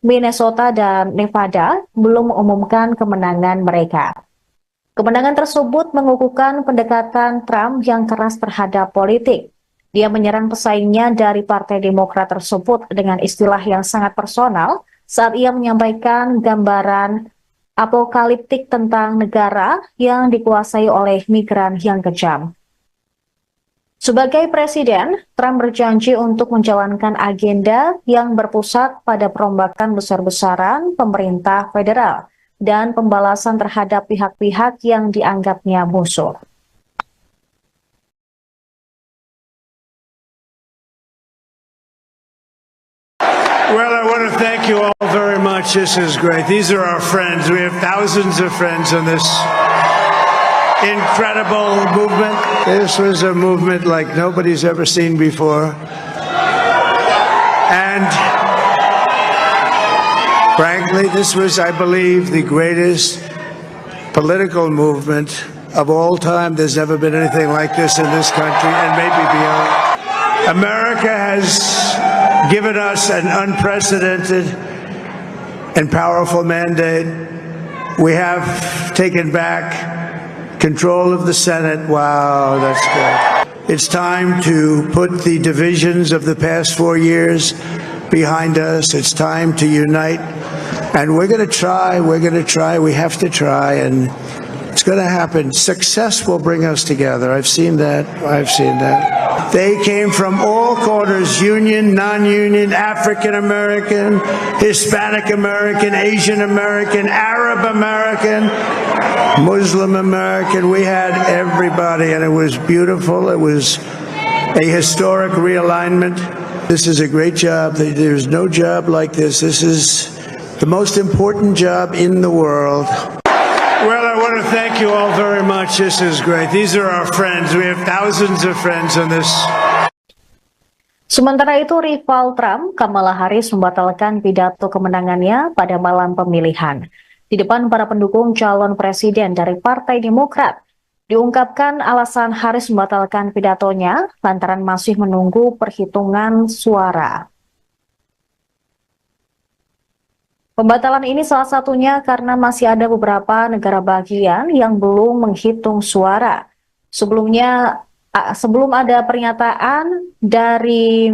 Minnesota, dan Nevada belum mengumumkan kemenangan mereka. Kemenangan tersebut mengukuhkan pendekatan Trump yang keras terhadap politik. Dia menyerang pesaingnya dari Partai Demokrat tersebut dengan istilah yang sangat personal saat ia menyampaikan gambaran apokaliptik tentang negara yang dikuasai oleh migran yang kejam. Sebagai presiden, Trump berjanji untuk menjalankan agenda yang berpusat pada perombakan besar-besaran pemerintah federal dan pembalasan terhadap pihak-pihak yang dianggapnya musuh. Well, I want to thank you all very much. This is great. These are our friends. We have thousands of friends on this incredible movement. This was a movement like nobody's ever seen before. And frankly, this was, I believe, the greatest political movement of all time. There's never been anything like this in this country and maybe beyond. America has given us an unprecedented and powerful mandate. We have taken back control of the Senate. Wow, that's good. It's time to put the divisions of the past 4 years behind us. It's time to unite. And we're going to try. We have to try. And it's going to happen. Success will bring us together. I've seen that. They came from all corners, union, non-union, African American, Hispanic American, Asian American, Arab American, Muslim American. We had everybody, and it was beautiful. It was a historic realignment. This is a great job. There's no job like this. This is the most important job in the world. Well, I want to thank you all very much. This is great. These are our friends. We have thousands of friends on this. Sementara itu, rival Trump, Kamala Harris, membatalkan pidato kemenangannya pada malam pemilihan. Di depan para pendukung calon presiden dari Partai Demokrat, diungkapkan alasan Harris membatalkan pidatonya lantaran masih menunggu perhitungan suara. Pembatalan ini salah satunya karena masih ada beberapa negara bagian yang belum menghitung suara. Sebelum ada pernyataan dari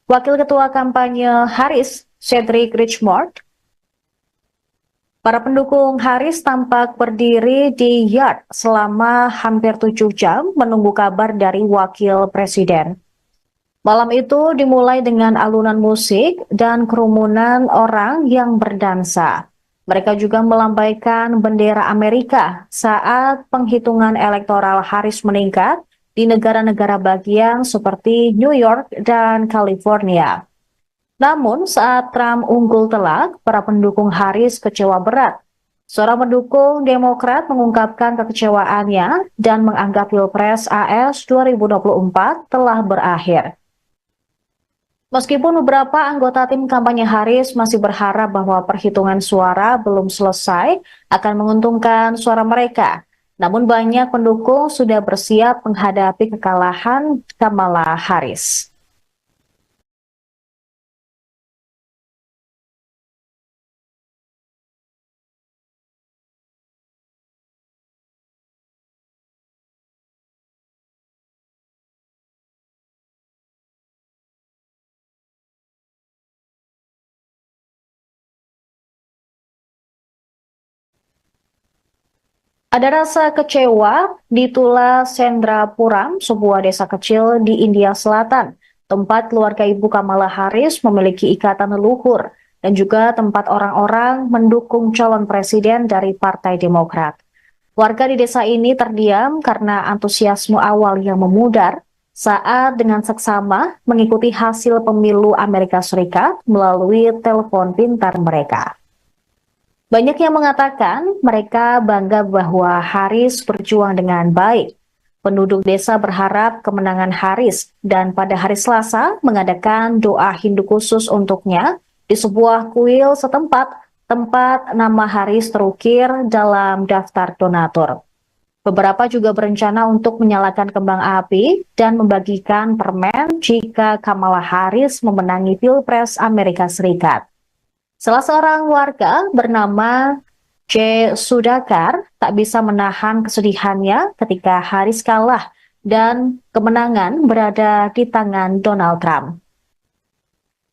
Wakil Ketua Kampanye Harris, Cedric Richmond, para pendukung Harris tampak berdiri di yard selama hampir 7 jam menunggu kabar dari Wakil Presiden. Malam itu dimulai dengan alunan musik dan kerumunan orang yang berdansa. Mereka juga melambaikan bendera Amerika saat penghitungan elektoral Harris meningkat di negara-negara bagian seperti New York dan California. Namun saat Trump unggul telak, para pendukung Harris kecewa berat. Seorang pendukung Demokrat mengungkapkan kekecewaannya dan menganggap Pilpres AS 2024 telah berakhir. Meskipun beberapa anggota tim kampanye Harris masih berharap bahwa perhitungan suara belum selesai akan menguntungkan suara mereka, namun banyak pendukung sudah bersiap menghadapi kekalahan Kamala Harris. Ada rasa kecewa di Tula Sendrapuram, sebuah desa kecil di India Selatan, tempat keluarga Ibu Kamala Harris memiliki ikatan leluhur, dan juga tempat orang-orang mendukung calon presiden dari Partai Demokrat. Warga di desa ini terdiam karena antusiasme awal yang memudar saat dengan seksama mengikuti hasil pemilu Amerika Serikat melalui telepon pintar mereka. Banyak yang mengatakan mereka bangga bahwa Harris berjuang dengan baik. Penduduk desa berharap kemenangan Harris dan pada hari Selasa mengadakan doa Hindu khusus untuknya di sebuah kuil setempat tempat nama Harris terukir dalam daftar donatur. Beberapa juga berencana untuk menyalakan kembang api dan membagikan permen jika Kamala Harris memenangi Pilpres Amerika Serikat. Salah seorang warga bernama J. Sudakar tak bisa menahan kesedihannya ketika Harris kalah dan kemenangan berada di tangan Donald Trump.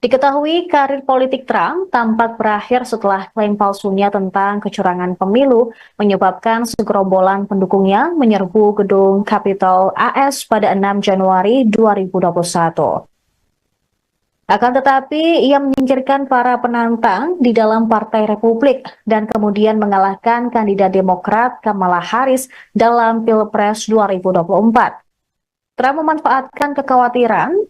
Diketahui karir politik Trump tampak berakhir setelah klaim palsunya tentang kecurangan pemilu menyebabkan segerombolan pendukungnya menyerbu gedung Capitol AS pada 6 Januari 2021. Akan tetapi, ia menyingkirkan para penantang di dalam Partai Republik dan kemudian mengalahkan kandidat Demokrat Kamala Harris dalam Pilpres 2024. Trump memanfaatkan kekhawatiran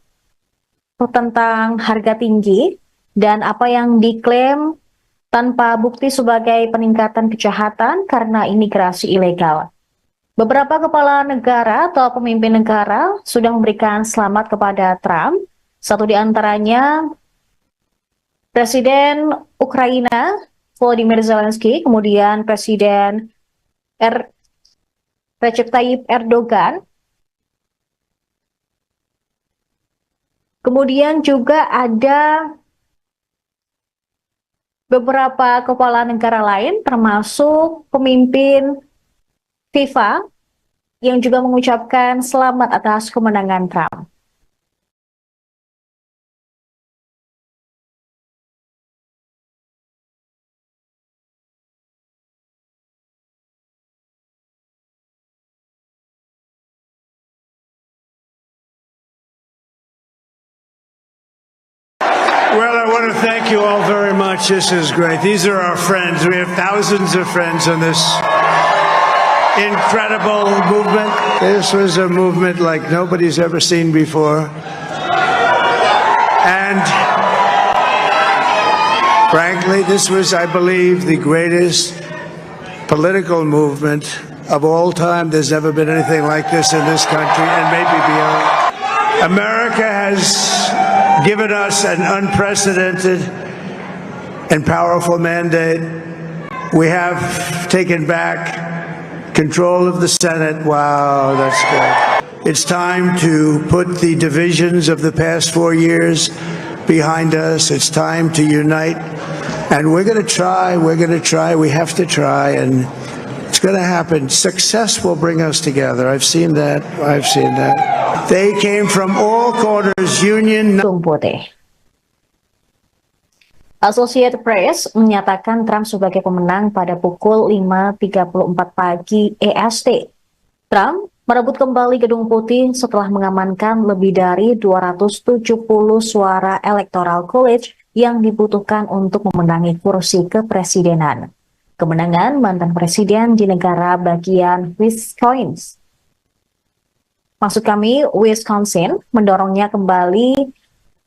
tentang harga tinggi dan apa yang diklaim tanpa bukti sebagai peningkatan kejahatan karena imigrasi ilegal. Beberapa kepala negara atau pemimpin negara sudah memberikan selamat kepada Trump. Satu di antaranya Presiden Ukraina Volodymyr Zelensky, kemudian Presiden Recep Tayyip Erdogan, kemudian juga ada beberapa kepala negara lain termasuk pemimpin FIFA yang juga mengucapkan selamat atas kemenangan Trump. Well, I want to thank you all very much. This is great. These are our friends. We have thousands of friends on this incredible movement. This was a movement like nobody's ever seen before. And frankly, this was, I believe, the greatest political movement of all time. There's never been anything like this in this country and maybe beyond. America has given us an unprecedented and powerful mandate. We have taken back control of the Senate. Wow, that's good. It's time to put the divisions of the past 4 years behind us. It's time to unite. And we're going to try, we have to try, and it's going to happen. Success will bring us together. I've seen that. They came from all corners, union. Associated Press menyatakan Trump sebagai pemenang pada pukul 5.34 pagi EST. Trump merebut kembali Gedung Putih setelah mengamankan lebih dari 270 suara Electoral College yang dibutuhkan untuk memenangi kursi kepresidenan. Kemenangan mantan presiden di negara bagian Wisconsin mendorongnya kembali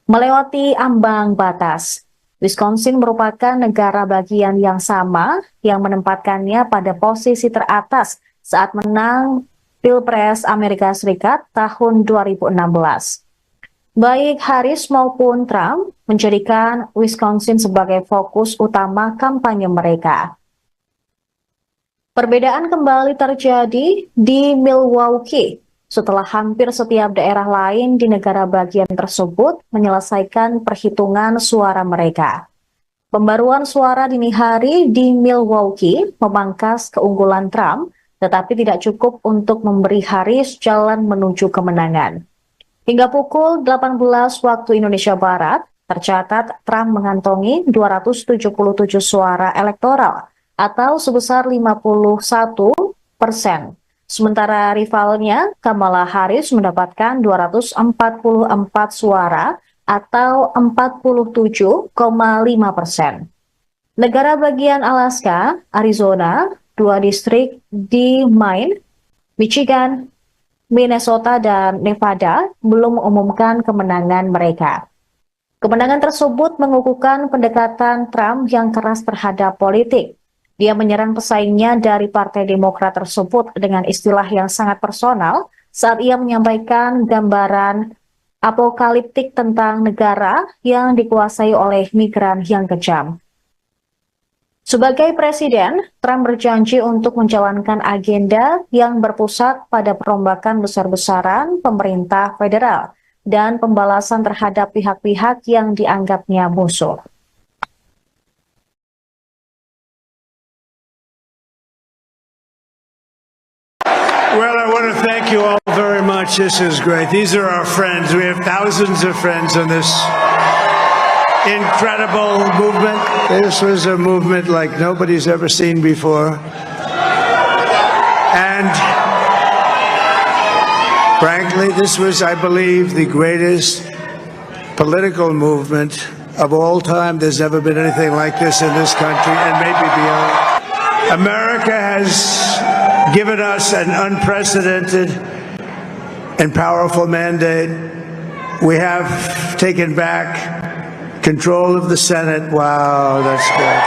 melewati ambang batas. Wisconsin merupakan negara bagian yang sama yang menempatkannya pada posisi teratas saat menang Pilpres Amerika Serikat tahun 2016. Baik Harris maupun Trump menjadikan Wisconsin sebagai fokus utama kampanye mereka. Perbedaan kembali terjadi di Milwaukee setelah hampir setiap daerah lain di negara bagian tersebut menyelesaikan perhitungan suara mereka. Pembaruan suara dini hari di Milwaukee memangkas keunggulan Trump, tetapi tidak cukup untuk memberi Harris jalan menuju kemenangan. Hingga pukul 18 waktu Indonesia Barat, tercatat Trump mengantongi 277 suara elektoral atau sebesar 51%. Sementara rivalnya, Kamala Harris mendapatkan 244 suara atau 47,5%. Negara bagian Alaska, Arizona, 2 distrik di Maine, Michigan, Minnesota, dan Nevada belum mengumumkan kemenangan mereka. Kemenangan tersebut mengukuhkan pendekatan Trump yang keras terhadap politik. Dia menyerang pesaingnya dari Partai Demokrat tersebut dengan istilah yang sangat personal saat ia menyampaikan gambaran apokaliptik tentang negara yang dikuasai oleh migran yang kejam. Sebagai presiden, Trump berjanji untuk menjalankan agenda yang berpusat pada perombakan besar-besaran pemerintah federal dan pembalasan terhadap pihak-pihak yang dianggapnya musuh. Well, I want to thank you all very much. This is great. These are our friends. We have thousands of friends in this incredible movement. This was a movement like nobody's ever seen before. And frankly, this was, I believe, the greatest political movement of all time. There's never been anything like this in this country and maybe beyond. America has given us an unprecedented and powerful mandate. We have taken back control of the Senate. Wow, that's good.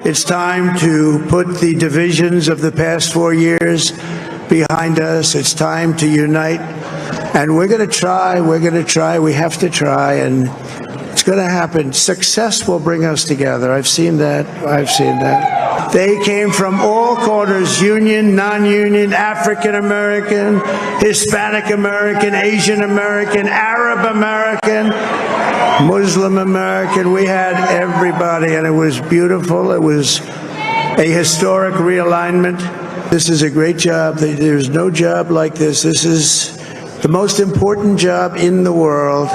It's time to put the divisions of the past 4 years behind us. It's time to unite. And we're going to try, we have to try, and it's going to happen. Success will bring us together. I've seen that. They came from all corners, union, non-union, African American, Hispanic American, Asian American, Arab American, Muslim American. We had everybody, and it was beautiful. It was a historic realignment. This is a great job. There's no job like this. This is the most important job in the world.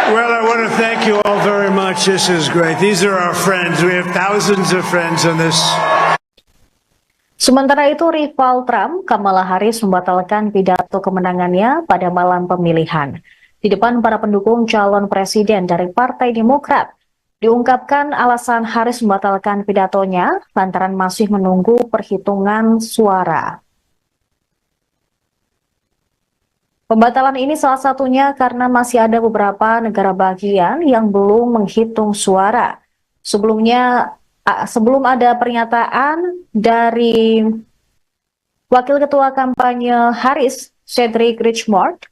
Well, I want to thank you all very much. This is great. These are our friends. We have thousands of friends in this. Sementara itu, rival Trump, Kamala Harris, membatalkan pidato kemenangannya pada malam pemilihan. Di depan para pendukung calon presiden dari Partai Demokrat, diungkapkan alasan Harris membatalkan pidatonya lantaran masih menunggu perhitungan suara. Pembatalan ini salah satunya karena masih ada beberapa negara bagian yang belum menghitung suara. Sebelum ada pernyataan dari Wakil Ketua Kampanye Harris, Cedric Richmond,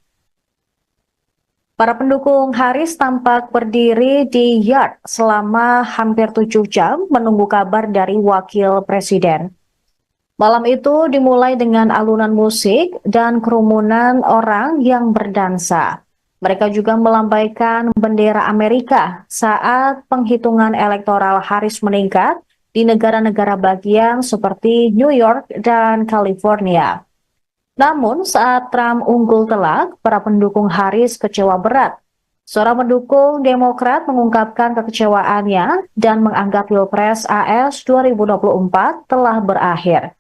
para pendukung Harris tampak berdiri di yard selama hampir 7 jam menunggu kabar dari Wakil Presiden. Malam itu dimulai dengan alunan musik dan kerumunan orang yang berdansa. Mereka juga melambaikan bendera Amerika saat penghitungan elektoral Harris meningkat di negara-negara bagian seperti New York dan California. Namun saat Trump unggul telak, para pendukung Harris kecewa berat. Seorang pendukung Demokrat mengungkapkan kekecewaannya dan menganggap Pilpres AS 2024 telah berakhir.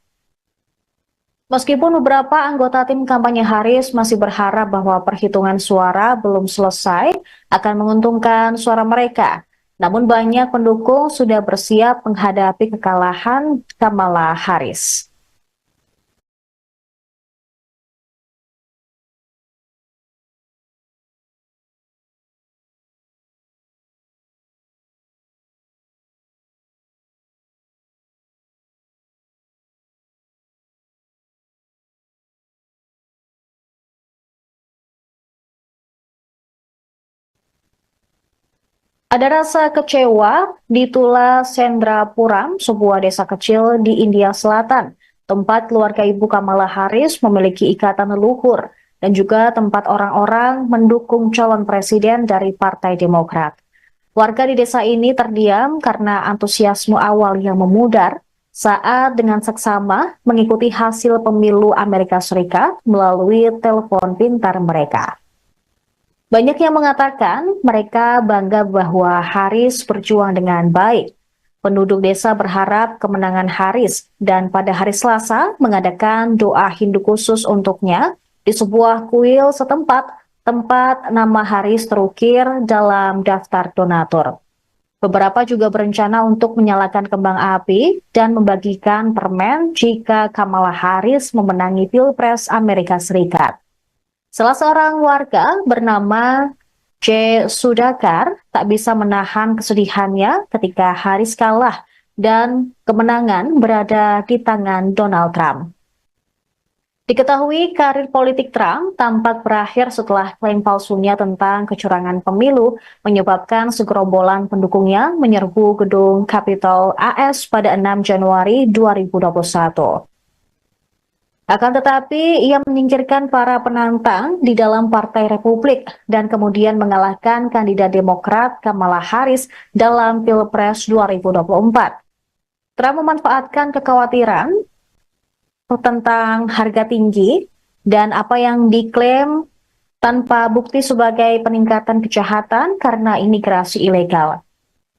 Meskipun beberapa anggota tim kampanye Harris masih berharap bahwa perhitungan suara belum selesai akan menguntungkan suara mereka, namun banyak pendukung sudah bersiap menghadapi kekalahan Kamala Harris. Ada rasa kecewa di Tula Sendrapuram, sebuah desa kecil di India Selatan, tempat keluarga ibu Kamala Harris memiliki ikatan leluhur dan juga tempat orang-orang mendukung calon presiden dari Partai Demokrat. Warga di desa ini terdiam karena antusiasme awal yang memudar saat dengan seksama mengikuti hasil pemilu Amerika Serikat melalui telepon pintar mereka. Banyak yang mengatakan mereka bangga bahwa Harris berjuang dengan baik. Penduduk desa berharap kemenangan Harris dan pada hari Selasa mengadakan doa Hindu khusus untuknya di sebuah kuil setempat tempat nama Harris terukir dalam daftar donatur. Beberapa juga berencana untuk menyalakan kembang api dan membagikan permen jika Kamala Harris memenangi Pilpres Amerika Serikat. Salah seorang warga bernama J. Sudhakar tak bisa menahan kesedihannya ketika Harris kalah dan kemenangan berada di tangan Donald Trump. Diketahui karir politik Trump tampak berakhir setelah klaim palsunya tentang kecurangan pemilu menyebabkan segerombolan pendukungnya menyerbu gedung Capitol AS pada 6 Januari 2021. Akan tetapi, ia menyingkirkan para penantang di dalam Partai Republik dan kemudian mengalahkan kandidat Demokrat Kamala Harris dalam Pilpres 2024. Trump memanfaatkan kekhawatiran tentang harga tinggi dan apa yang diklaim tanpa bukti sebagai peningkatan kejahatan karena imigrasi ilegal.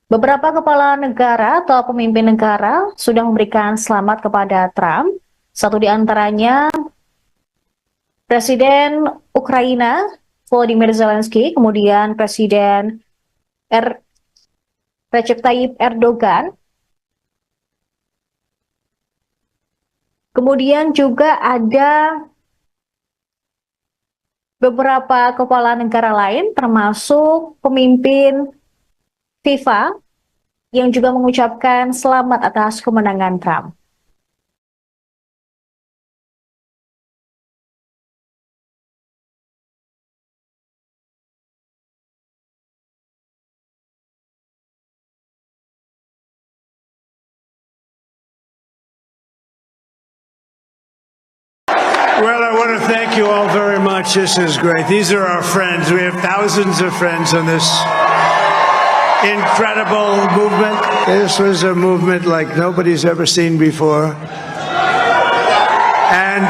Beberapa kepala negara atau pemimpin negara sudah memberikan selamat kepada Trump. Satu di antaranya Presiden Ukraina Volodymyr Zelensky, kemudian Presiden Recep Tayyip Erdogan. Kemudian juga ada beberapa kepala negara lain termasuk pemimpin FIFA yang juga mengucapkan selamat atas kemenangan Trump. Well, I want to thank you all very much. This is great. These are our friends. We have thousands of friends on this incredible movement. This was a movement like nobody's ever seen before. And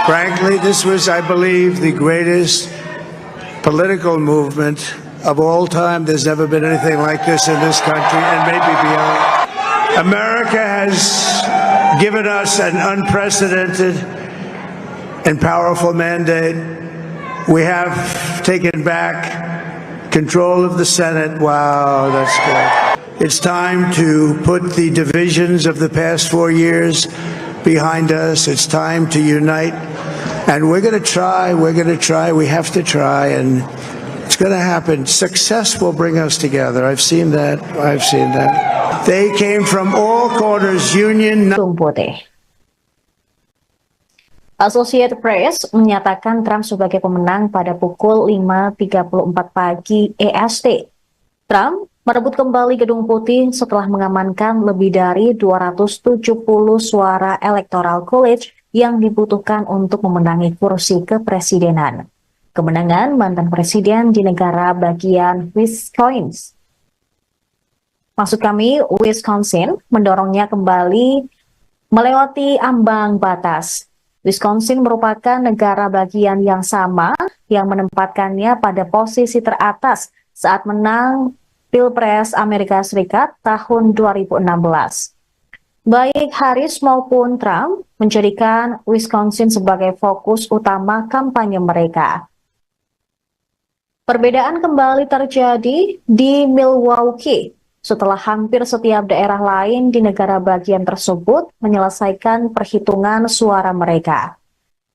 frankly, this was, I believe, the greatest political movement of all time. There's never been anything like this in this country and maybe beyond. America has given us an unprecedented and powerful mandate. We have taken back control of the Senate. Wow, that's good. It's time to put the divisions of the past 4 years behind us. It's time to unite. And we're going to try, we have to try, and it's going to happen. Success will bring us together. I've seen that. They came from all corners, union. Associated Press menyatakan Trump sebagai pemenang pada pukul 5.34 pagi EST. Trump merebut kembali Gedung Putih setelah mengamankan lebih dari 270 suara Electoral College yang dibutuhkan untuk memenangi kursi kepresidenan. Kemenangan mantan presiden di negara bagian Wisconsin mendorongnya kembali melewati ambang batas. Wisconsin merupakan negara bagian yang sama yang menempatkannya pada posisi teratas saat menang Pilpres Amerika Serikat tahun 2016. Baik Harris maupun Trump menjadikan Wisconsin sebagai fokus utama kampanye mereka. Perbedaan kembali terjadi di Milwaukee setelah hampir setiap daerah lain di negara bagian tersebut menyelesaikan perhitungan suara mereka.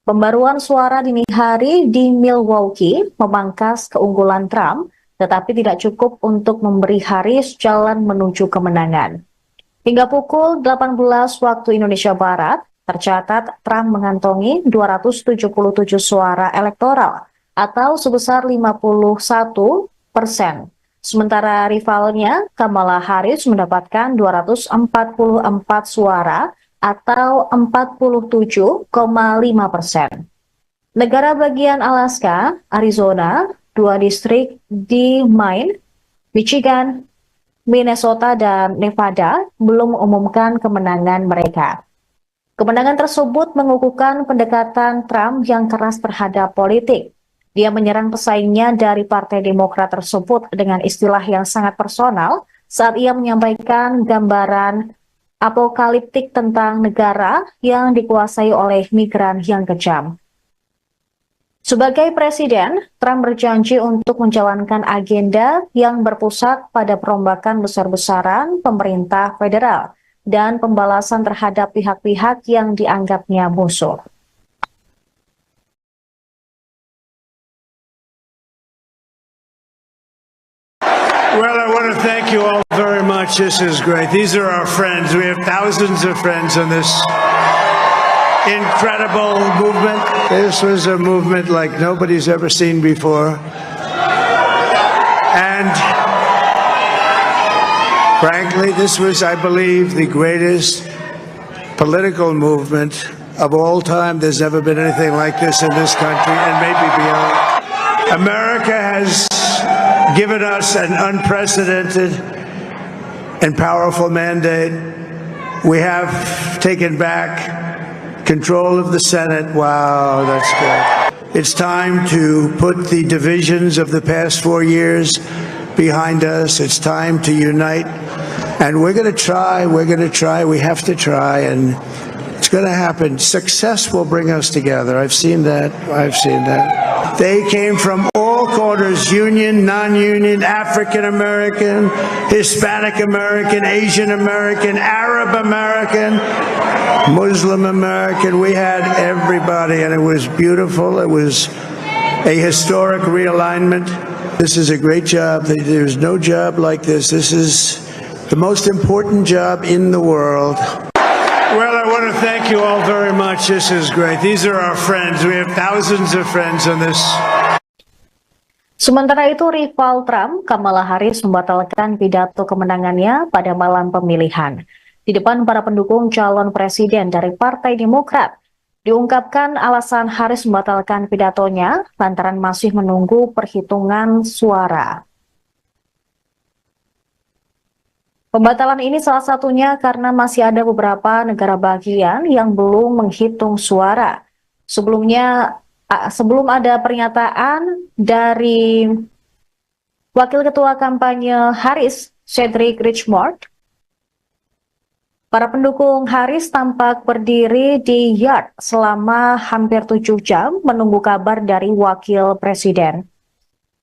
Pembaruan suara dini hari di Milwaukee memangkas keunggulan Trump, tetapi tidak cukup untuk memberi Harris jalan menuju kemenangan. Hingga pukul 18 waktu Indonesia Barat, tercatat Trump mengantongi 277 suara elektoral atau sebesar 51%. Sementara rivalnya, Kamala Harris mendapatkan 244 suara atau 47,5%. Negara bagian Alaska, Arizona, 2 distrik di Maine, Michigan, Minnesota, dan Nevada belum mengumumkan kemenangan mereka. Kemenangan tersebut mengukuhkan pendekatan Trump yang keras terhadap politik. Dia menyerang pesaingnya dari Partai Demokrat tersebut dengan istilah yang sangat personal saat ia menyampaikan gambaran apokaliptik tentang negara yang dikuasai oleh migran yang kejam. Sebagai presiden, Trump berjanji untuk menjalankan agenda yang berpusat pada perombakan besar-besaran pemerintah federal dan pembalasan terhadap pihak-pihak yang dianggapnya musuh. Well, I want to thank you all very much. This is great. These are our friends. We have thousands of friends in this incredible movement. This was a movement like nobody's ever seen before. And frankly, this was, I believe, the greatest political movement of all time. There's never been anything like this in this country and maybe beyond. America has given us an unprecedented and powerful mandate. We have taken back control of the Senate. Wow, that's good. It's time to put the divisions of the past 4 years behind us. It's time to unite. And we're going to try, we have to try, and it's going to happen. Success will bring us together. I've seen that. They came from all corners, union, non-union, African American, Hispanic American, Asian American, Arab American, Muslim American. We had everybody, and it was beautiful. It was a historic realignment. This is a great job. There's no job like this. This is the most important job in the world. Well, I want to thank you all very much. This is great. These are our friends. We have thousands of friends in this. Sementara itu, rival Trump, Kamala Harris, membatalkan pidato kemenangannya pada malam pemilihan. Di depan para pendukung calon presiden dari Partai Demokrat, diungkapkan alasan Harris membatalkan pidatonya lantaran masih menunggu perhitungan suara. Pembatalan ini salah satunya karena masih ada beberapa negara bagian yang belum menghitung suara. Sebelum ada pernyataan dari Wakil Ketua Kampanye Harris, Cedric Richmond, para pendukung Harris tampak berdiri di yard selama hampir 7 jam menunggu kabar dari Wakil Presiden.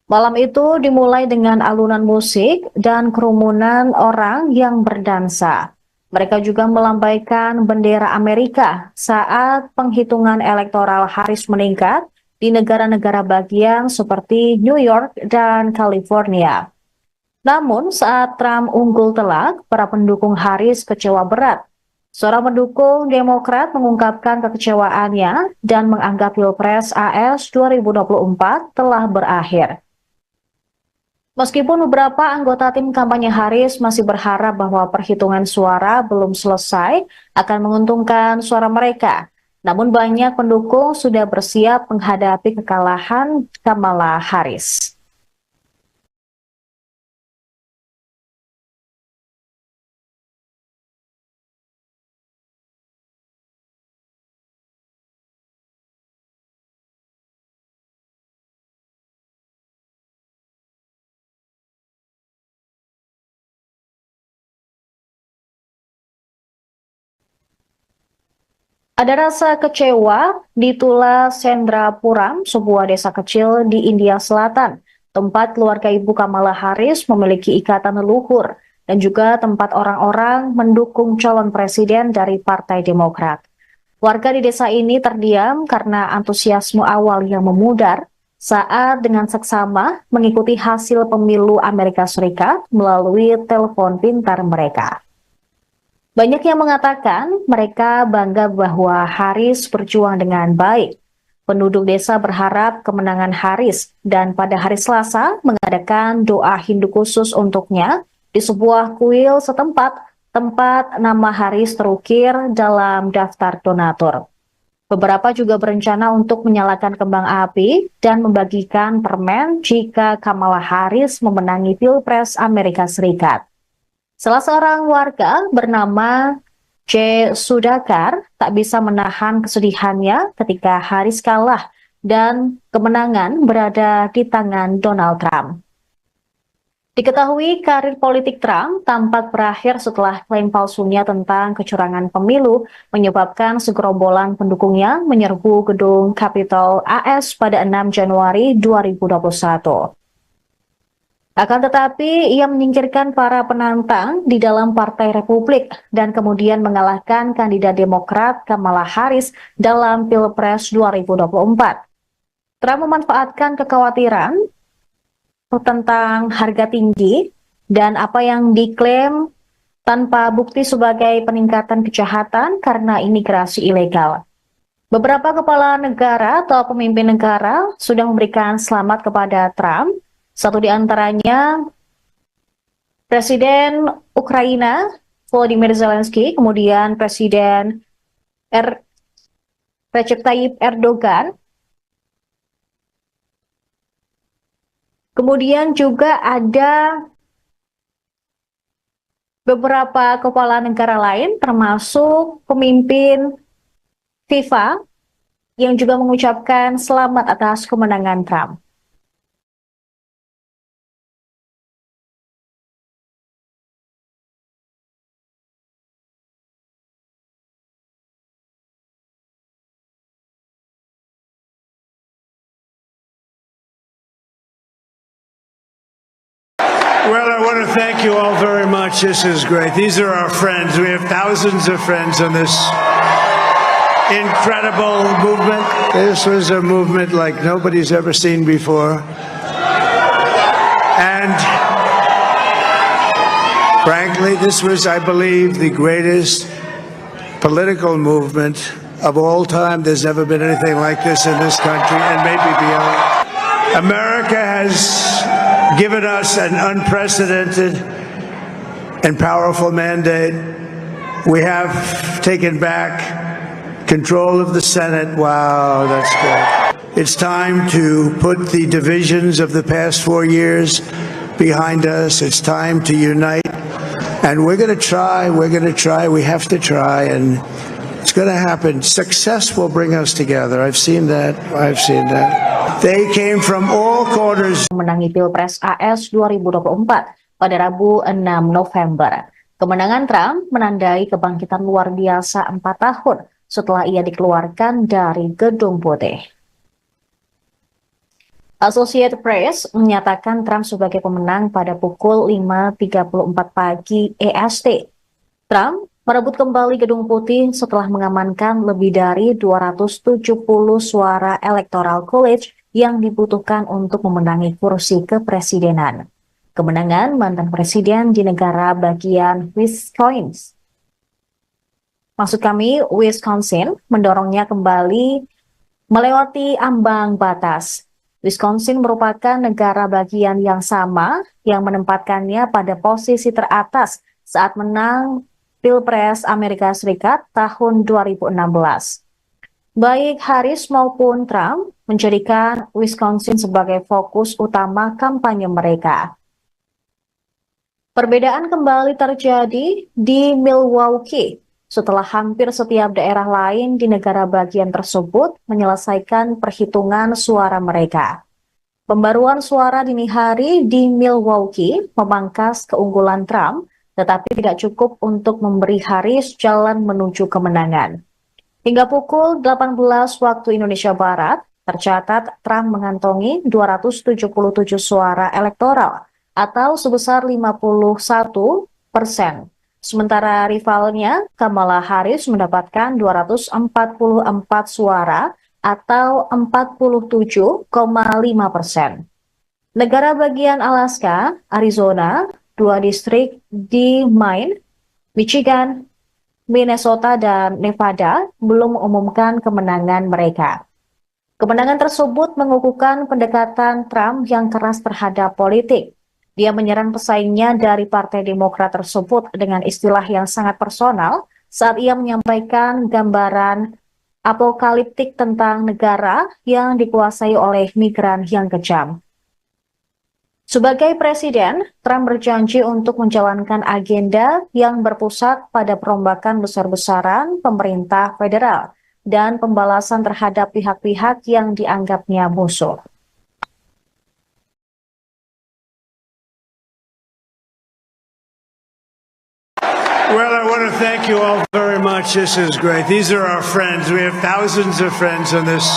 Malam itu dimulai dengan alunan musik dan kerumunan orang yang berdansa. Mereka juga melambaikan bendera Amerika saat penghitungan elektoral Harris meningkat di negara-negara bagian seperti New York dan California. Namun saat Trump unggul telak, para pendukung Harris kecewa berat. Seorang pendukung Demokrat mengungkapkan kekecewaannya dan menganggap Pilpres AS 2024 telah berakhir. Meskipun beberapa anggota tim kampanye Harris masih berharap bahwa perhitungan suara belum selesai akan menguntungkan suara mereka, namun banyak pendukung sudah bersiap menghadapi kekalahan Kamala Harris. Ada rasa kecewa di Tula Sendrapuram, sebuah desa kecil di India Selatan, tempat keluarga Ibu Kamala Harris memiliki ikatan leluhur, dan juga tempat orang-orang mendukung calon presiden dari Partai Demokrat. Warga di desa ini terdiam karena antusiasme awal yang memudar saat dengan seksama mengikuti hasil pemilu Amerika Serikat melalui telepon pintar mereka. Banyak yang mengatakan mereka bangga bahwa Harris berjuang dengan baik. Penduduk desa berharap kemenangan Harris dan pada hari Selasa mengadakan doa Hindu khusus untuknya di sebuah kuil setempat tempat nama Harris terukir dalam daftar donatur. Beberapa juga berencana untuk menyalakan kembang api dan membagikan permen jika Kamala Harris memenangi Pilpres Amerika Serikat. Salah seorang warga bernama J. Sudhakar tak bisa menahan kesedihannya ketika Harris kalah dan kemenangan berada di tangan Donald Trump. Diketahui karir politik Trump tampak berakhir setelah klaim palsunya tentang kecurangan pemilu menyebabkan segerombolan pendukungnya menyerbu gedung Capitol AS pada 6 Januari 2021. Akan tetapi, ia menyingkirkan para penantang di dalam Partai Republik dan kemudian mengalahkan kandidat Demokrat Kamala Harris dalam Pilpres 2024. Trump memanfaatkan kekhawatiran tentang harga tinggi dan apa yang diklaim tanpa bukti sebagai peningkatan kejahatan karena imigrasi ilegal. Beberapa kepala negara atau pemimpin negara sudah memberikan selamat kepada Trump. Satu di antaranya Presiden Ukraina Volodymyr Zelensky, kemudian Presiden Recep Tayyip Erdogan, kemudian juga ada beberapa kepala negara lain termasuk pemimpin FIFA yang juga mengucapkan selamat atas kemenangan Trump. Well, I want to thank you all very much. This is great. These are our friends. We have thousands of friends on this incredible movement. This was a movement like nobody's ever seen before. And frankly, this was, I believe, the greatest political movement of all time. There's never been anything like this in this country and maybe beyond. America has given us an unprecedented and powerful mandate. We have taken back control of the Senate. Wow, that's good. It's time to put the divisions of the past 4 years behind us. It's time to unite. And we're going to try, we have to try, and it's going to happen. Success will bring us together. I've seen that. They came from all corners. Menangi Pilpres AS 2024 pada Rabu 6 November. Kemenangan Trump menandai kebangkitan luar biasa 4 tahun setelah ia dikeluarkan dari Gedung Putih. Associated Press menyatakan Trump sebagai pemenang pada pukul 5.34 pagi EST. Trump merebut kembali Gedung Putih setelah mengamankan lebih dari 270 suara Electoral College yang dibutuhkan untuk memenangi kursi kepresidenan. Kemenangan mantan presiden di negara bagian Wisconsin mendorongnya kembali melewati ambang batas. Wisconsin merupakan negara bagian yang sama yang menempatkannya pada posisi teratas saat menang Pilpres Amerika Serikat tahun 2016. Baik Harris maupun Trump menjadikan Wisconsin sebagai fokus utama kampanye mereka. Perbedaan kembali terjadi di Milwaukee setelah hampir setiap daerah lain di negara bagian tersebut menyelesaikan perhitungan suara mereka. Pembaruan suara dini hari di Milwaukee memangkas keunggulan Trump, tetapi tidak cukup untuk memberi Harris jalan menuju kemenangan. Hingga pukul 18 waktu Indonesia Barat, tercatat Trump mengantongi 277 suara elektoral atau sebesar 51%. Sementara rivalnya, Kamala Harris mendapatkan 244 suara atau 47,5%. Negara bagian Alaska, Arizona, 2 distrik di Maine, Michigan, Minnesota, dan Nevada belum mengumumkan kemenangan mereka. Kemenangan tersebut mengukuhkan pendekatan Trump yang keras terhadap politik. Dia menyerang pesaingnya dari Partai Demokrat tersebut dengan istilah yang sangat personal saat ia menyampaikan gambaran apokaliptik tentang negara yang dikuasai oleh migran yang kejam. Sebagai presiden, Trump berjanji untuk menjalankan agenda yang berpusat pada perombakan besar-besaran pemerintah federal dan pembalasan terhadap pihak-pihak yang dianggapnya musuh. Well, I want to thank you all very much. This is great. These are our friends. We have thousands of friends on this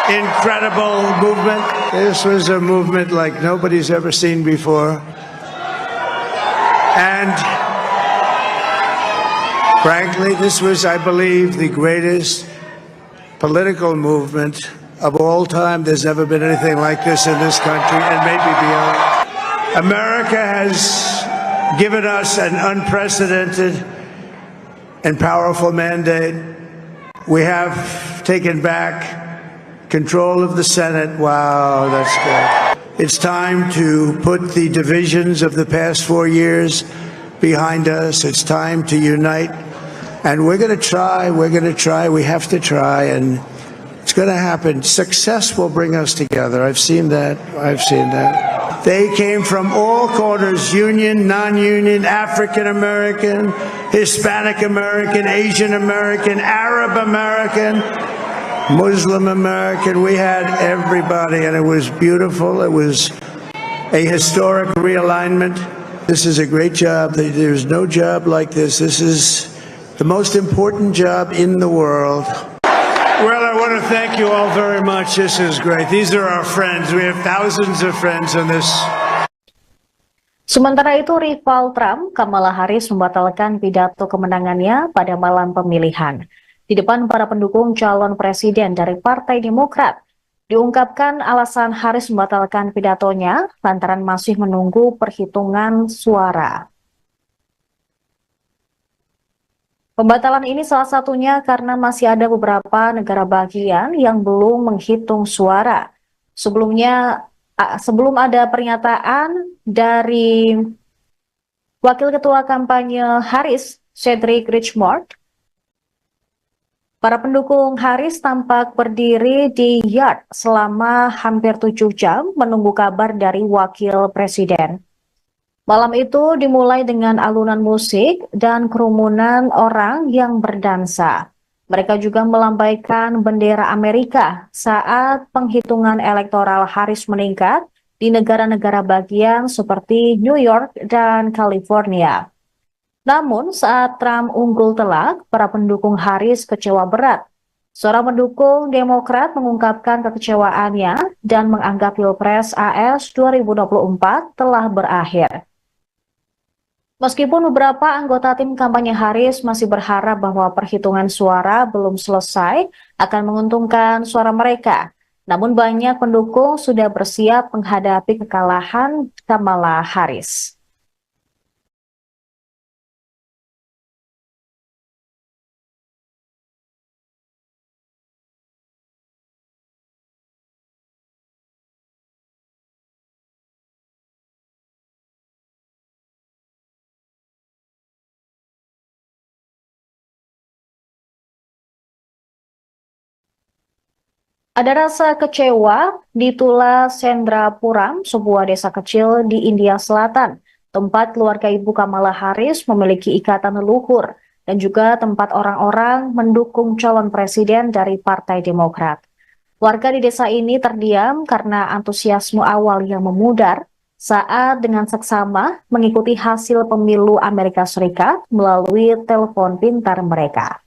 incredible movement. This was a movement like nobody's ever seen before. And frankly, this was, I believe, the greatest political movement of all time. There's never been anything like this in this country and maybe beyond. America has given us an unprecedented and powerful mandate. We have taken back control of the Senate. Wow, that's good. It's time to put the divisions of the past 4 years behind us. It's time to unite. And we're going to try, we have to try, and it's going to happen. Success will bring us together. I've seen that. They came from all corners, union, non-union, African American, Hispanic American, Asian American, Arab American, Muslim American. We had everybody, and it was beautiful. It was a historic realignment. This is a great job. There's no job like this. This is the most important job in the world. Well, I want to thank you all very much. This is great. These are our friends. We have thousands of friends in this. Sementara itu, rival Trump, Kamala Harris, membatalkan pidato kemenangannya pada malam pemilihan. Di depan para pendukung calon presiden dari Partai Demokrat, diungkapkan alasan Harris membatalkan pidatonya lantaran masih menunggu perhitungan suara. Pembatalan ini salah satunya karena masih ada beberapa negara bagian yang belum menghitung suara. Sebelum ada pernyataan dari Wakil Ketua Kampanye Harris, Cedric Richmond, para pendukung Harris tampak berdiri di yard selama hampir 7 jam menunggu kabar dari Wakil Presiden. Malam itu dimulai dengan alunan musik dan kerumunan orang yang berdansa. Mereka juga melambaikan bendera Amerika saat penghitungan elektoral Harris meningkat di negara-negara bagian seperti New York dan California. Namun saat Trump unggul telak, para pendukung Harris kecewa berat. Seorang pendukung Demokrat mengungkapkan kekecewaannya dan menganggap Pilpres AS 2024 telah berakhir. Meskipun beberapa anggota tim kampanye Harris masih berharap bahwa perhitungan suara belum selesai akan menguntungkan suara mereka, namun banyak pendukung sudah bersiap menghadapi kekalahan Kamala Harris. Ada rasa kecewa di Tula Sendrapuram, sebuah desa kecil di India Selatan, tempat keluarga ibu Kamala Harris memiliki ikatan leluhur, dan juga tempat orang-orang mendukung calon presiden dari Partai Demokrat. Warga di desa ini terdiam karena antusiasme awal yang memudar saat dengan seksama mengikuti hasil pemilu Amerika Serikat melalui telepon pintar mereka.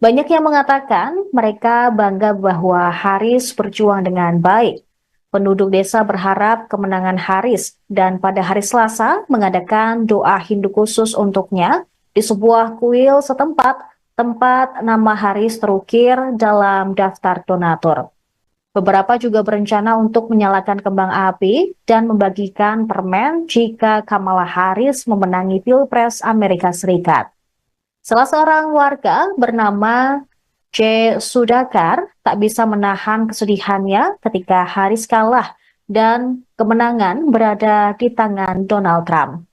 Banyak yang mengatakan mereka bangga bahwa Harris berjuang dengan baik. Penduduk desa berharap kemenangan Harris dan pada hari Selasa mengadakan doa Hindu khusus untuknya di sebuah kuil setempat tempat nama Harris terukir dalam daftar donatur. Beberapa juga berencana untuk menyalakan kembang api dan membagikan permen jika Kamala Harris memenangi Pilpres Amerika Serikat. Salah seorang warga bernama J. Sudakar tak bisa menahan kesedihannya ketika Harris kalah dan kemenangan berada di tangan Donald Trump.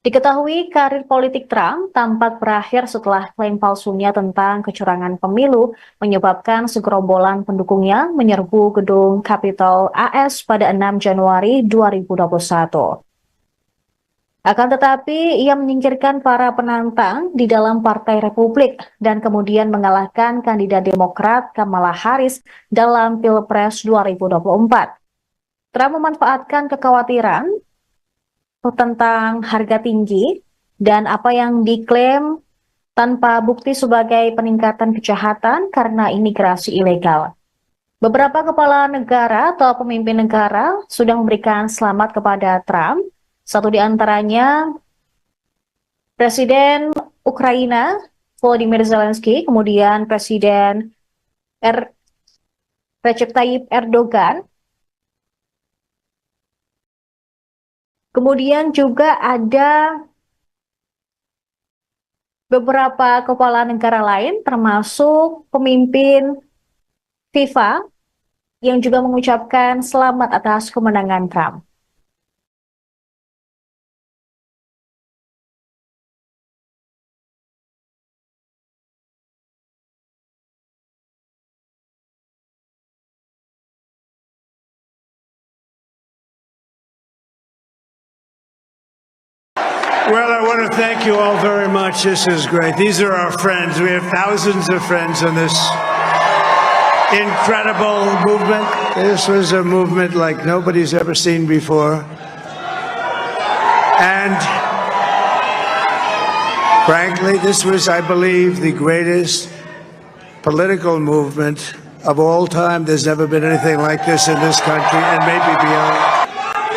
Diketahui karir politik Trump tampak berakhir setelah klaim palsunya tentang kecurangan pemilu menyebabkan segerombolan pendukungnya menyerbu gedung Capitol AS pada 6 Januari 2021. Akan tetapi, ia menyingkirkan para penantang di dalam Partai Republik dan kemudian mengalahkan kandidat Demokrat Kamala Harris dalam Pilpres 2024. Trump memanfaatkan kekhawatiran tentang harga tinggi dan apa yang diklaim tanpa bukti sebagai peningkatan kejahatan karena imigrasi ilegal. Beberapa kepala negara atau pemimpin negara sudah memberikan selamat kepada Trump. Satu di antaranya Presiden Ukraina Volodymyr Zelensky, kemudian Presiden Recep Tayyip Erdogan, Kemudian juga ada beberapa kepala negara lain, termasuk pemimpin FIFA, yang juga mengucapkan selamat atas kemenangan Trump. Well, I want to thank you all very much. This is great. These are our friends. We have thousands of friends in this incredible movement. This was a movement like nobody's ever seen before. And frankly, this was, I believe, the greatest political movement of all time. There's never been anything like this in this country and maybe beyond.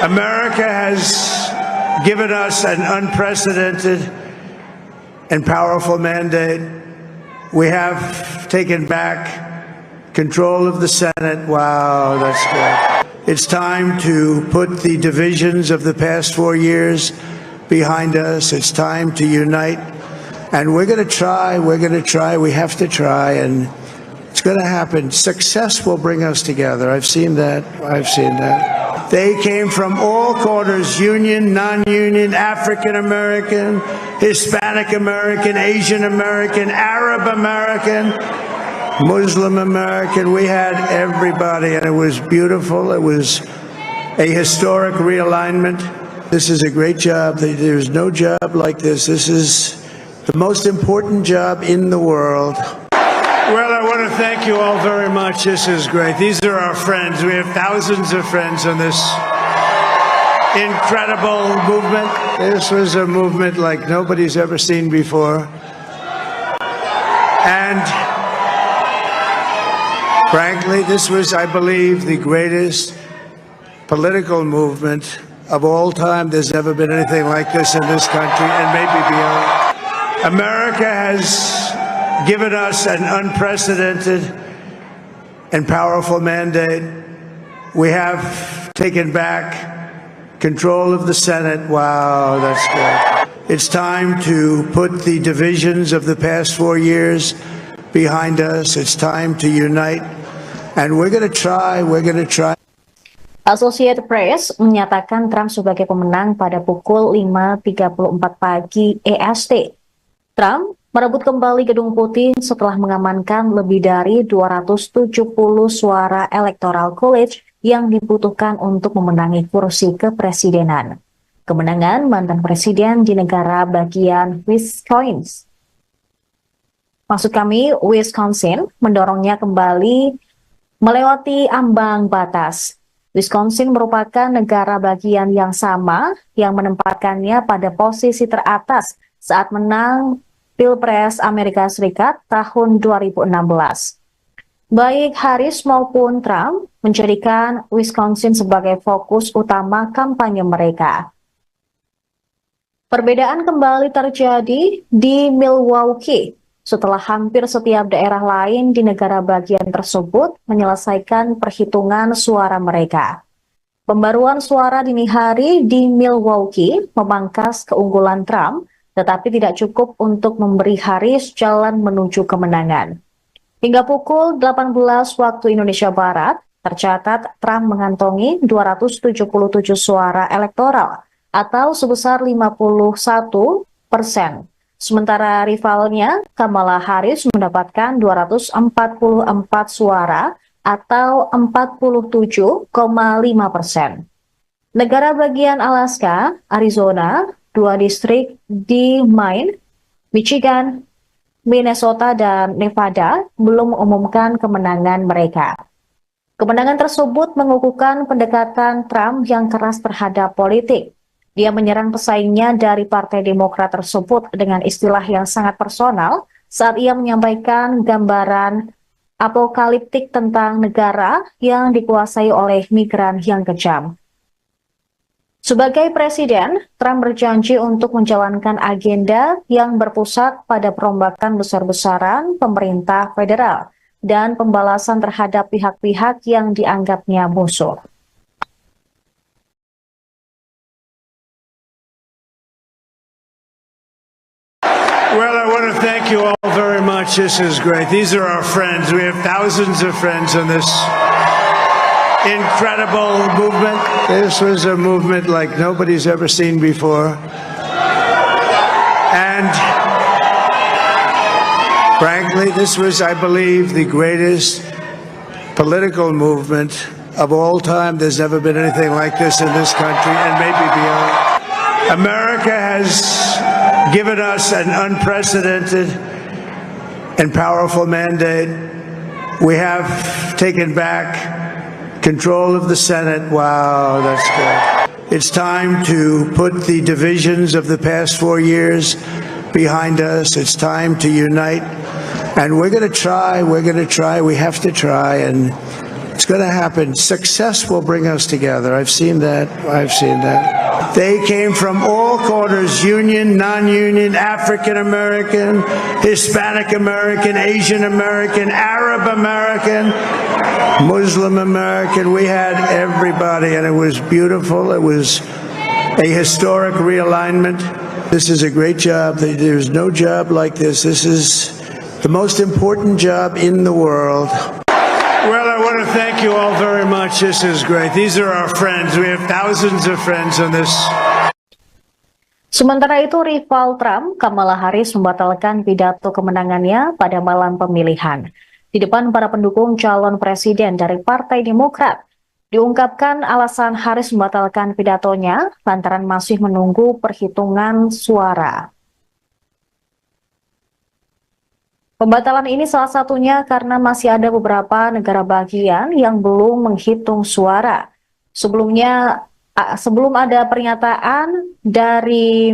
America has given us an unprecedented and powerful mandate. We have taken back control of the Senate. Wow, that's good. It's time to put the divisions of the past 4 years behind us. It's time to unite. And we're going to try, we have to try, and it's going to happen. Success will bring us together. I've seen that. They came from all corners, union, non-union, African American, Hispanic American, Asian American, Arab American, Muslim American. We had everybody, and it was beautiful. It was a historic realignment. This is a great job. There's no job like this. This is the most important job in the world. Well, I want to thank you all very much. This is great. These are our friends. We have thousands of friends in this incredible movement. This was a movement like nobody's ever seen before. And frankly, this was, I believe, the greatest political movement of all time. There's never been anything like this in this country and maybe beyond. America has given us an unprecedented and powerful mandate. We have taken back control of the Senate. Wow, that's good. It's time to put the divisions of the past 4 years behind us. It's time to unite. And we're going to try. Associated Press menyatakan Trump sebagai pemenang pada pukul 5.34 pagi EST. Trump merebut kembali Gedung Putih setelah mengamankan lebih dari 270 suara Electoral College yang dibutuhkan untuk memenangi kursi kepresidenan. Kemenangan mantan presiden di negara bagian Wisconsin mendorongnya kembali melewati ambang batas. Wisconsin merupakan negara bagian yang sama yang menempatkannya pada posisi teratas saat menang Pilpres Amerika Serikat tahun 2016. Baik Harris maupun Trump menjadikan Wisconsin sebagai fokus utama kampanye mereka. Perbedaan kembali terjadi di Milwaukee setelah hampir setiap daerah lain di negara bagian tersebut menyelesaikan perhitungan suara mereka. Pembaruan suara dini hari di Milwaukee memangkas keunggulan Trump, tetapi tidak cukup untuk memberi Harris jalan menuju kemenangan. Hingga pukul 18 waktu Indonesia Barat, tercatat Trump mengantongi 277 suara elektoral atau sebesar 51%. Sementara rivalnya, Kamala Harris mendapatkan 244 suara atau 47,5%. Negara bagian Alaska, Arizona, 2 distrik di Maine, Michigan, Minnesota, dan Nevada belum mengumumkan kemenangan mereka. Kemenangan tersebut mengukuhkan pendekatan Trump yang keras terhadap politik. Dia menyerang pesaingnya dari Partai Demokrat tersebut dengan istilah yang sangat personal saat ia menyampaikan gambaran apokaliptik tentang negara yang dikuasai oleh migran yang kejam. Sebagai presiden, Trump berjanji untuk menjalankan agenda yang berpusat pada perombakan besar-besaran pemerintah federal dan pembalasan terhadap pihak-pihak yang dianggapnya musuh. Well, I want to thank you all very much. This is great. These are our friends. We have thousands of friends in this incredible movement. This was a movement like nobody's ever seen before. And frankly, this was, I believe, the greatest political movement of all time. There's never been anything like this in this country and maybe beyond. America has given us an unprecedented and powerful mandate. We have taken back control of the Senate. Wow, that's good. It's time to put the divisions of the past 4 years behind us. It's time to unite. And we're going to try. We have to try. And it's going to happen. Success will bring us together. I've seen that. They came from all corners, union, non-union, African American, Hispanic American, Asian American, Arab American, Muslim American. We had everybody, and it was beautiful. It was a historic realignment. This is a great job. There's no job like this. This is the most important job in the world. Well, I want to thank you all very much. This is great. These are our friends. We have thousands of friends in this. Sementara itu, rival Trump, Kamala Harris membatalkan pidato kemenangannya pada malam pemilihan. Di depan para pendukung calon presiden dari Partai Demokrat, diungkapkan alasan Harris membatalkan pidatonya lantaran masih menunggu perhitungan suara. Pembatalan ini salah satunya karena masih ada beberapa negara bagian yang belum menghitung suara. Sebelum ada pernyataan dari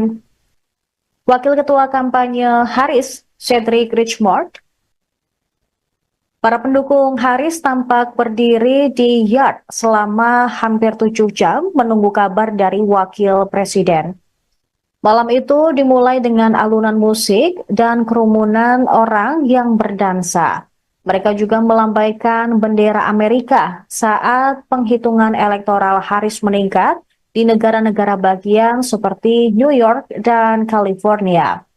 Wakil Ketua Kampanye Harris, Cedric Richmond, para pendukung Harris tampak berdiri di yard selama hampir 7 jam menunggu kabar dari Wakil Presiden. Malam itu dimulai dengan alunan musik dan kerumunan orang yang berdansa. Mereka juga melambaikan bendera Amerika saat penghitungan elektoral Harris meningkat di negara-negara bagian seperti New York dan California.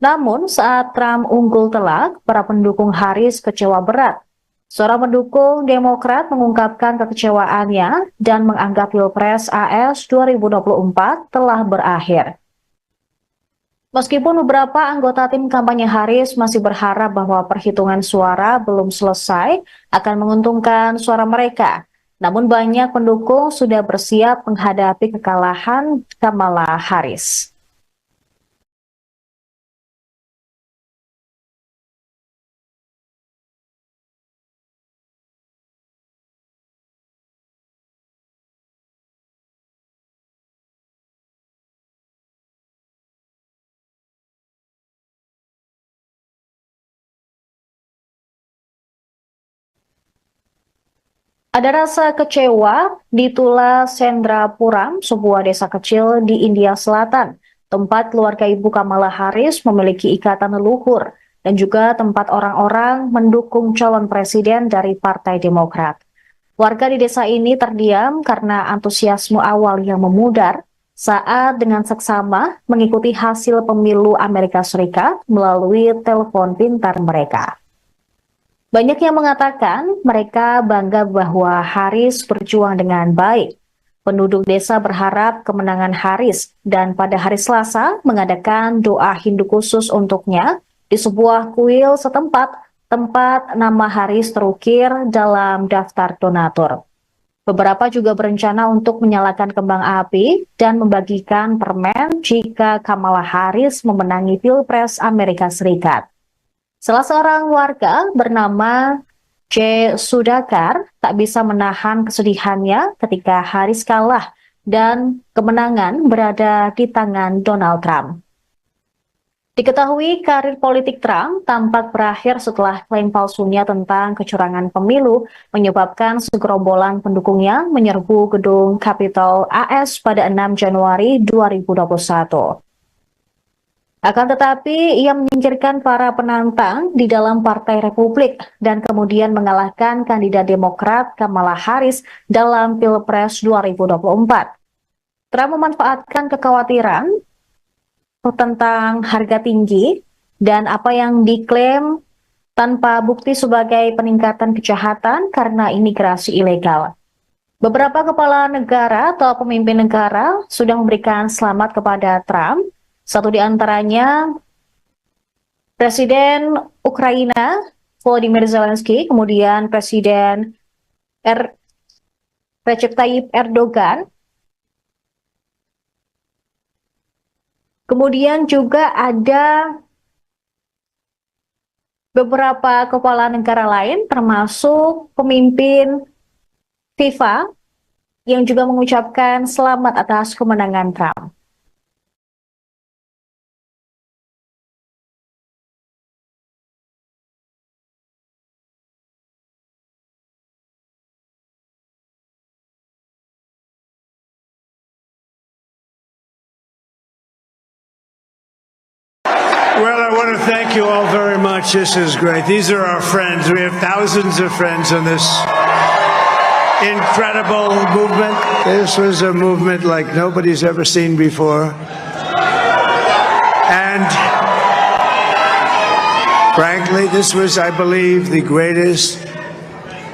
Namun saat Trump unggul telak, para pendukung Harris kecewa berat. Seorang pendukung Demokrat mengungkapkan kekecewaannya dan menganggap Pilpres AS 2024 telah berakhir. Meskipun beberapa anggota tim kampanye Harris masih berharap bahwa perhitungan suara belum selesai akan menguntungkan suara mereka, namun banyak pendukung sudah bersiap menghadapi kekalahan Kamala Harris. Ada rasa kecewa di Tula Sendrapuram, sebuah desa kecil di India Selatan, tempat keluarga Ibu Kamala Harris memiliki ikatan leluhur, dan juga tempat orang-orang mendukung calon presiden dari Partai Demokrat. Warga di desa ini terdiam karena antusiasme awal yang memudar saat dengan seksama mengikuti hasil pemilu Amerika Serikat melalui telepon pintar mereka. Banyak yang mengatakan mereka bangga bahwa Harris berjuang dengan baik. Penduduk desa berharap kemenangan Harris dan pada hari Selasa mengadakan doa Hindu khusus untuknya di sebuah kuil setempat tempat nama Harris terukir dalam daftar donatur. Beberapa juga berencana untuk menyalakan kembang api dan membagikan permen jika Kamala Harris memenangi Pilpres Amerika Serikat. Salah seorang warga bernama J. Sudakar tak bisa menahan kesedihannya ketika Harris kalah dan kemenangan berada di tangan Donald Trump. Diketahui karir politik Trump tampak berakhir setelah klaim palsunya tentang kecurangan pemilu menyebabkan segerombolan pendukungnya menyerbu gedung Capitol AS pada 6 Januari 2021. Akan tetapi, ia menyingkirkan para penantang di dalam Partai Republik dan kemudian mengalahkan kandidat Demokrat Kamala Harris dalam Pilpres 2024. Trump memanfaatkan kekhawatiran tentang harga tinggi dan apa yang diklaim tanpa bukti sebagai peningkatan kejahatan karena imigrasi ilegal. Beberapa kepala negara atau pemimpin negara sudah memberikan selamat kepada Trump. Satu di antaranya Presiden Ukraina Volodymyr Zelensky, kemudian Presiden Recep Tayyip Erdogan, kemudian juga ada beberapa kepala negara lain termasuk pemimpin FIFA yang juga mengucapkan selamat atas kemenangan Trump. Well, I want to thank you all very much. This is great. These are our friends. We have thousands of friends in this incredible movement. This was a movement like nobody's ever seen before. And frankly, this was, I believe, the greatest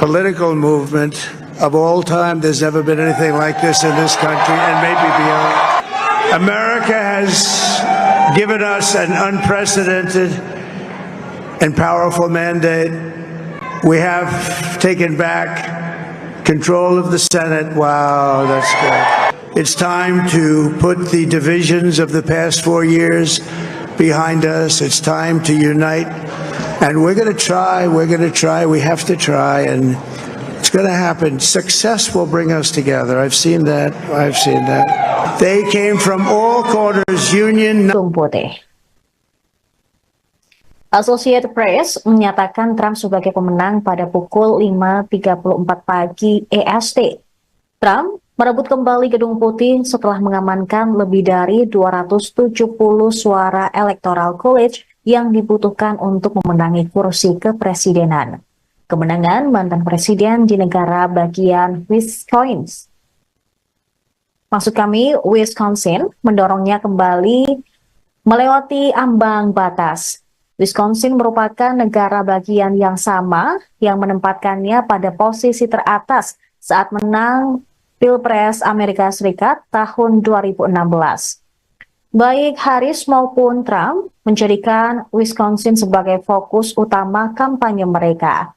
political movement of all time. There's never been anything like this in this country and maybe beyond. America has given us an unprecedented and powerful mandate. We have taken back control of the Senate. Wow, that's good. It's time to put the divisions of the past 4 years behind us. It's time to unite. And we're going to try, we have to try, and it's going to happen. Success will bring us together. I've seen that. They came from all corners, union. Associated Press menyatakan Trump sebagai pemenang pada pukul 5.34 pagi EST. Trump merebut kembali Gedung Putih setelah mengamankan lebih dari 270 suara Electoral College yang dibutuhkan untuk memenangi kursi kepresidenan. Kemenangan mantan presiden di negara bagian Wisconsin mendorongnya kembali melewati ambang batas. Wisconsin merupakan negara bagian yang sama yang menempatkannya pada posisi teratas saat menang Pilpres Amerika Serikat tahun 2016. Baik Harris maupun Trump menjadikan Wisconsin sebagai fokus utama kampanye mereka.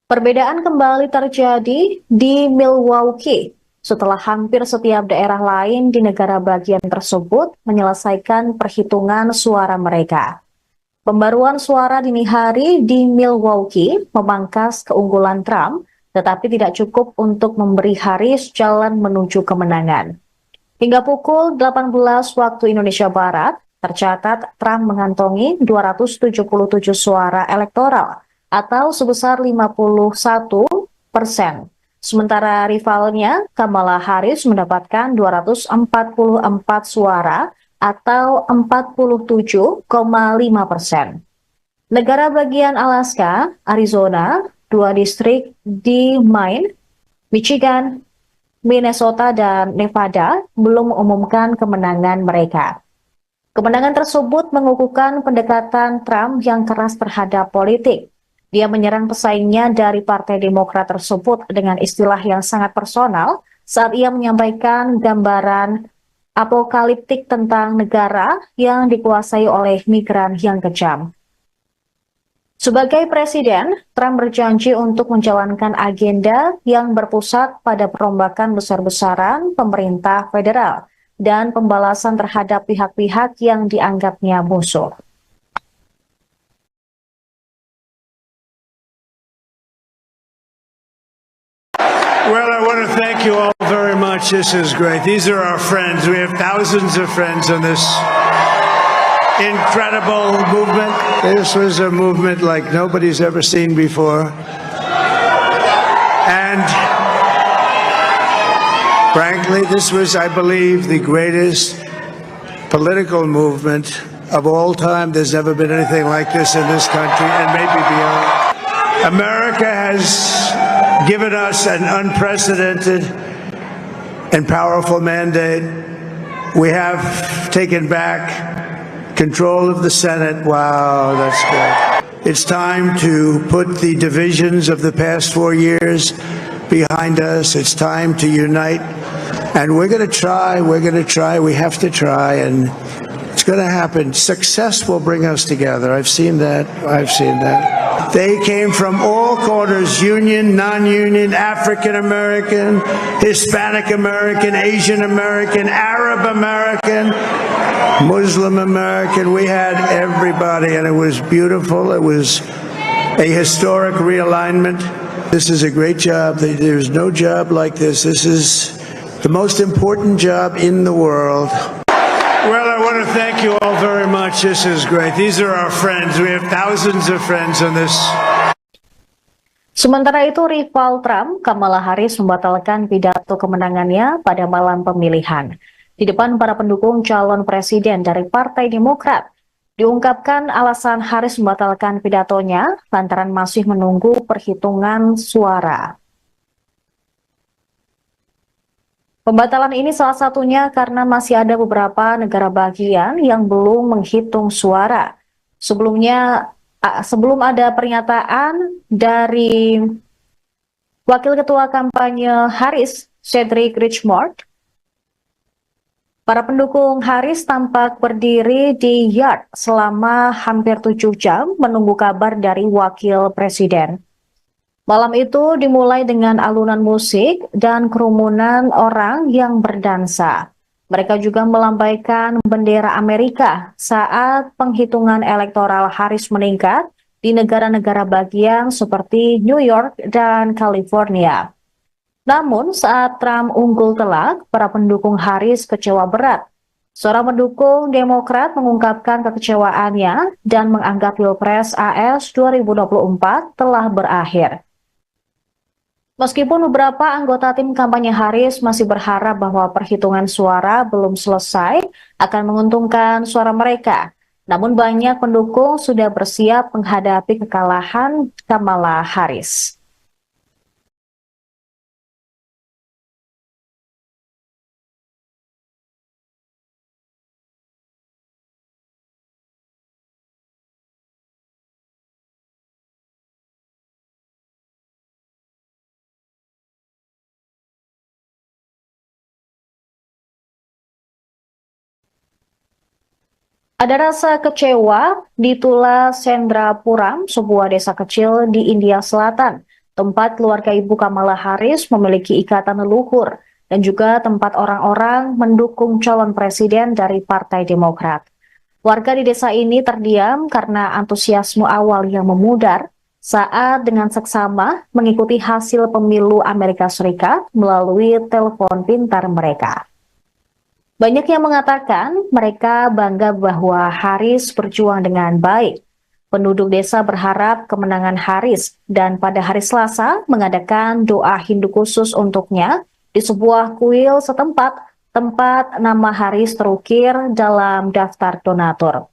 Perbedaan kembali terjadi di Milwaukee setelah hampir setiap daerah lain di negara bagian tersebut menyelesaikan perhitungan suara mereka. Pembaruan suara dini hari di Milwaukee memangkas keunggulan Trump, tetapi tidak cukup untuk memberi Harris jalan menuju kemenangan. Hingga pukul 18 waktu Indonesia Barat, tercatat Trump mengantongi 277 suara elektoral atau sebesar 51%. Sementara rivalnya, Kamala Harris mendapatkan 244 suara atau 47,5%. Negara bagian Alaska, Arizona, 2 distrik di Maine, Michigan, Minnesota, dan Nevada belum mengumumkan kemenangan mereka. Kemenangan tersebut mengukuhkan pendekatan Trump yang keras terhadap politik. Dia menyerang pesaingnya dari Partai Demokrat tersebut dengan istilah yang sangat personal saat ia menyampaikan gambaran apokaliptik tentang negara yang dikuasai oleh migran yang kejam. Sebagai presiden, Trump berjanji untuk menjalankan agenda yang berpusat pada perombakan besar-besaran pemerintah federal dan pembalasan terhadap pihak-pihak yang dianggapnya musuh. Well, I want to thank you all very much. This is great. These are our friends. We have thousands of friends in this incredible movement. This was a movement like nobody's ever seen before. And frankly, this was, I believe, the greatest political movement of all time. There's never been anything like this in this country and maybe beyond. America has given us an unprecedented and powerful mandate. We have taken back control of the Senate. Wow, that's good. It's time to put the divisions of the past 4 years behind us. It's time to unite. And we're going to try. We have to try. And it's going to happen. Success will bring us together. I've seen that. They came from all corners, union, non-union, African American, Hispanic American, Asian American, Arab American, Muslim American. We had everybody, and it was beautiful. It was a historic realignment. This is a great job. There's no job like this. This is the most important job in the world. Well, I want to thank you all very much. This is great. These are our friends. We have thousands of friends on this. Sementara itu, rival Trump, Kamala Harris membatalkan pidato kemenangannya pada malam pemilihan. Di depan para pendukung calon presiden dari Partai Demokrat, diungkapkan alasan Harris membatalkan pidatonya lantaran masih menunggu perhitungan suara. Pembatalan ini salah satunya karena masih ada beberapa negara bagian yang belum menghitung suara. Sebelum ada pernyataan dari Wakil Ketua Kampanye Harris, Cedric Richmond, para pendukung Harris tampak berdiri di yard selama hampir 7 jam menunggu kabar dari Wakil Presiden. Malam itu dimulai dengan alunan musik dan kerumunan orang yang berdansa. Mereka juga melambaikan bendera Amerika saat penghitungan elektoral Harris meningkat di negara-negara bagian seperti New York dan California. Namun saat Trump unggul telak, para pendukung Harris kecewa berat. Seorang pendukung Demokrat mengungkapkan kekecewaannya dan menganggap Pilpres AS 2024 telah berakhir. Meskipun beberapa anggota tim kampanye Harris masih berharap bahwa perhitungan suara belum selesai akan menguntungkan suara mereka, namun banyak pendukung sudah bersiap menghadapi kekalahan Kamala Harris. Ada rasa kecewa di Tula Sendrapuram, sebuah desa kecil di India Selatan, tempat keluarga ibu Kamala Harris memiliki ikatan leluhur, dan juga tempat orang-orang mendukung calon presiden dari Partai Demokrat. Warga di desa ini terdiam karena antusiasme awal yang memudar saat dengan seksama mengikuti hasil pemilu Amerika Serikat melalui telepon pintar mereka. Banyak yang mengatakan mereka bangga bahwa Harris berjuang dengan baik. Penduduk desa berharap kemenangan Harris dan pada hari Selasa mengadakan doa Hindu khusus untuknya di sebuah kuil setempat tempat nama Harris terukir dalam daftar donatur.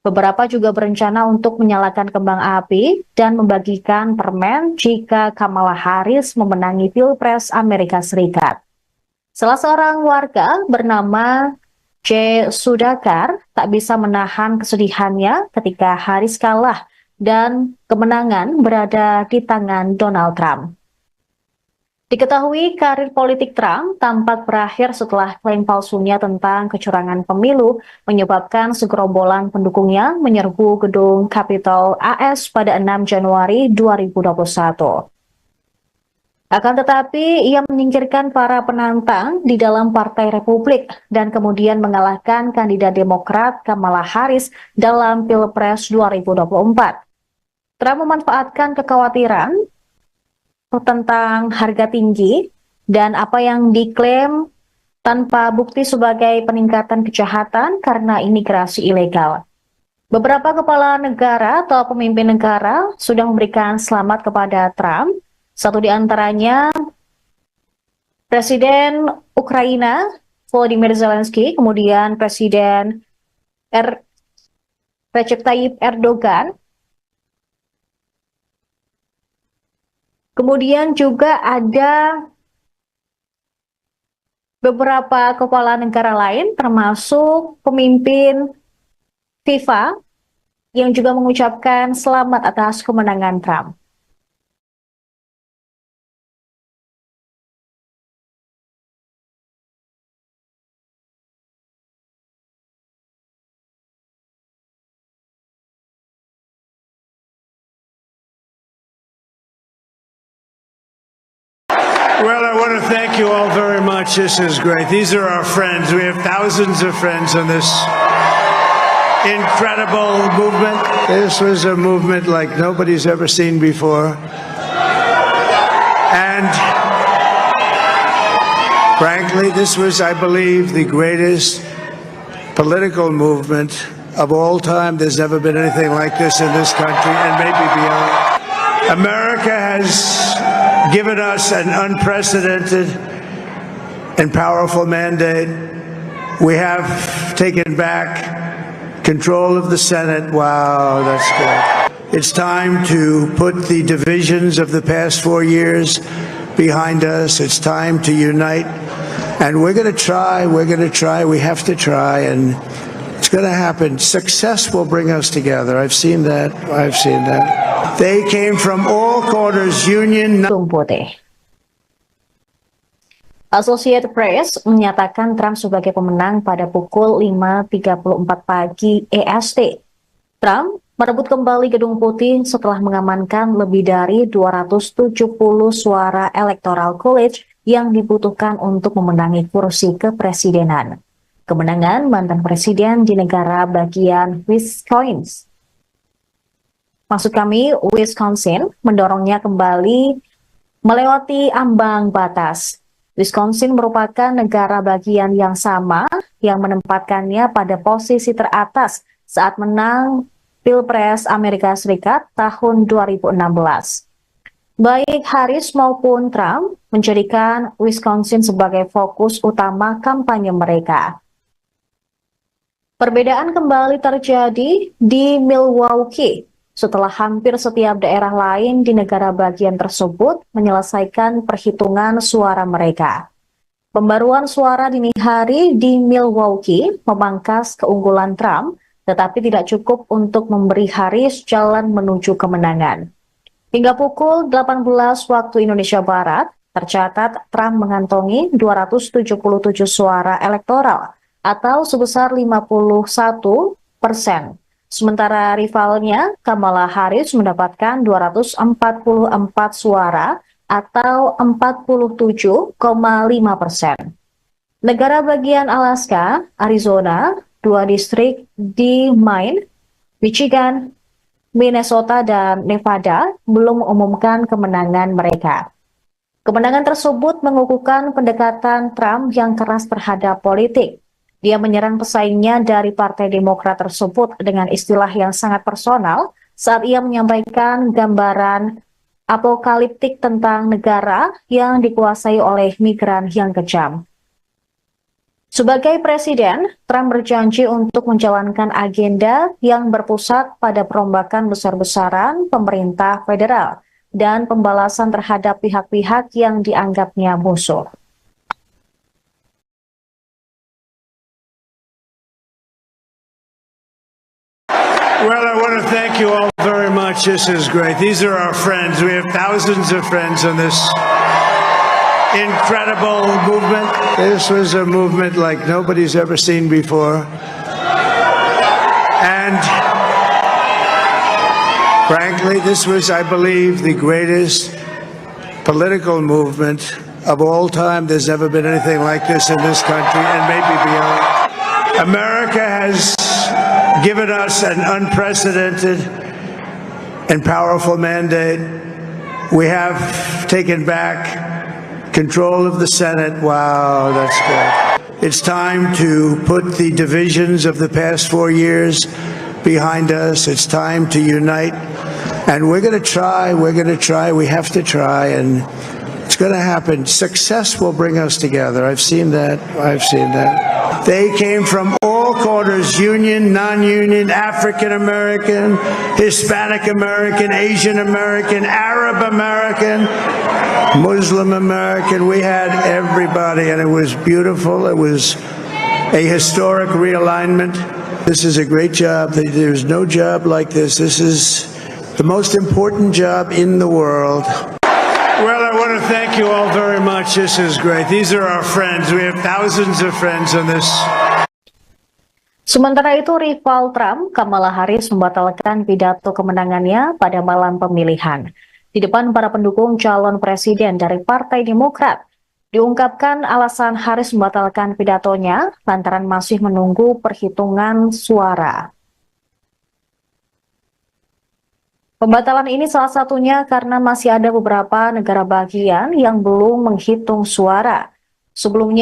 Beberapa juga berencana untuk menyalakan kembang api dan membagikan permen jika Kamala Harris memenangi Pilpres Amerika Serikat. Salah seorang warga bernama J. Sudakar tak bisa menahan kesedihannya ketika Harris kalah dan kemenangan berada di tangan Donald Trump. Diketahui karir politik Trump tampak berakhir setelah klaim palsunya tentang kecurangan pemilu menyebabkan segerombolan pendukungnya menyerbu gedung Capitol AS pada 6 Januari 2021. Akan tetapi, ia menyingkirkan para penantang di dalam Partai Republik dan kemudian mengalahkan kandidat Demokrat Kamala Harris dalam Pilpres 2024. Trump memanfaatkan kekhawatiran tentang harga tinggi dan apa yang diklaim tanpa bukti sebagai peningkatan kejahatan karena imigrasi ilegal. Beberapa kepala negara atau pemimpin negara sudah memberikan selamat kepada Trump. Satu di antaranya Presiden Ukraina Volodymyr Zelensky, kemudian Presiden Recep Tayyip Erdogan, kemudian juga ada beberapa kepala negara lain termasuk pemimpin FIFA yang juga mengucapkan selamat atas kemenangan Trump. Well, I want to thank you all very much. This is great. These are our friends. We have thousands of friends in this incredible movement. This was a movement like nobody's ever seen before. And frankly, this was, I believe, the greatest political movement of all time. There's never been anything like this in this country and maybe beyond. America has given us an unprecedented and powerful mandate. We have taken back control of the Senate. Wow, that's good. It's time to put the divisions of the past 4 years behind us. It's time to unite. And we're going to try, we have to try, and it's going to happen. Success will bring us together. I've seen that. They came from all corners, union. Associated Press menyatakan Trump sebagai pemenang pada pukul 5.34 pagi EST. Trump merebut kembali Gedung Putih setelah mengamankan lebih dari 270 suara Electoral College yang dibutuhkan untuk memenangi kursi kepresidenan. Kemenangan mantan presiden di negara bagian Wisconsin mendorongnya kembali melewati ambang batas. Wisconsin merupakan negara bagian yang sama yang menempatkannya pada posisi teratas saat menang Pilpres Amerika Serikat tahun 2016. Baik Harris maupun Trump menjadikan Wisconsin sebagai fokus utama kampanye mereka. Perbedaan kembali terjadi di Milwaukee setelah hampir setiap daerah lain di negara bagian tersebut menyelesaikan perhitungan suara mereka. Pembaruan suara dini hari di Milwaukee memangkas keunggulan Trump, tetapi tidak cukup untuk memberi Harris jalan menuju kemenangan. Hingga pukul 18 waktu Indonesia Barat, tercatat Trump mengantongi 277 suara elektoral atau sebesar 51%. Sementara rivalnya, Kamala Harris mendapatkan 244 suara atau 47,5%. Negara bagian Alaska, Arizona, 2 distrik di Maine, Michigan, Minnesota, dan Nevada belum mengumumkan kemenangan mereka. Kemenangan tersebut mengukuhkan pendekatan Trump yang keras terhadap politik. Dia menyerang pesaingnya dari Partai Demokrat tersebut dengan istilah yang sangat personal saat ia menyampaikan gambaran apokaliptik tentang negara yang dikuasai oleh migran yang kejam. Sebagai presiden, Trump berjanji untuk menjalankan agenda yang berpusat pada perombakan besar-besaran pemerintah federal dan pembalasan terhadap pihak-pihak yang dianggapnya musuh. Well, I want to thank you all very much. This is great. These are our friends. We have thousands of friends in this incredible movement. This was a movement like nobody's ever seen before. And frankly, this was, I believe, the greatest political movement of all time. There's never been anything like this in this country and maybe beyond. America has given us an unprecedented and powerful mandate. We have taken back control of the Senate. Wow, that's good. It's time to put the divisions of the past 4 years behind us. It's time to unite. And we're going to try, we have to try, and it's going to happen. Success will bring us together. I've seen that. They came from all corners, union, non-union, African American, Hispanic American, Asian American, Arab American, Muslim American. We had everybody, and it was beautiful. It was a historic realignment. This is a great job. There's no job like this. This is the most important job in the world. Well, I want to thank you all very much. This is great. These are our friends. We have thousands of friends on this. Sementara itu, rival Trump, Kamala Harris, membatalkan pidato kemenangannya pada malam pemilihan. Di depan para pendukung calon presiden dari Partai Demokrat, diungkapkan alasan Harris membatalkan pidatonya lantaran masih menunggu perhitungan suara. Pembatalan ini salah satunya karena masih ada beberapa negara bagian yang belum menghitung suara. Sebelum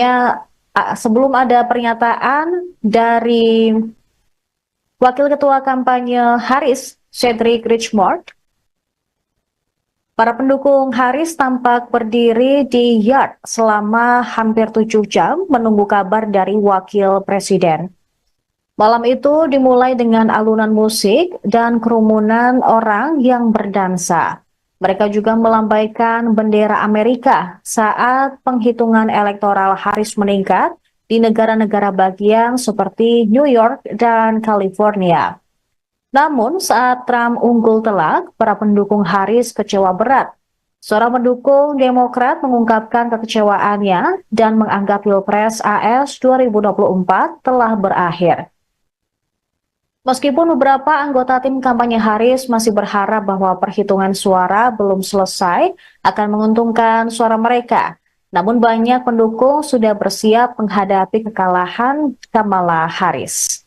ada pernyataan dari Wakil Ketua Kampanye Harris, Cedric Richmond, para pendukung Harris tampak berdiri di yard selama hampir 7 jam menunggu kabar dari Wakil Presiden. Malam itu dimulai dengan alunan musik dan kerumunan orang yang berdansa. Mereka juga melambaikan bendera Amerika saat penghitungan elektoral Harris meningkat di negara-negara bagian seperti New York dan California. Namun saat Trump unggul telak, para pendukung Harris kecewa berat. Seorang pendukung Demokrat mengungkapkan kekecewaannya dan menganggap Pilpres AS 2024 telah berakhir. Meskipun beberapa anggota tim kampanye Harris masih berharap bahwa perhitungan suara belum selesai akan menguntungkan suara mereka, namun banyak pendukung sudah bersiap menghadapi kekalahan Kamala Harris.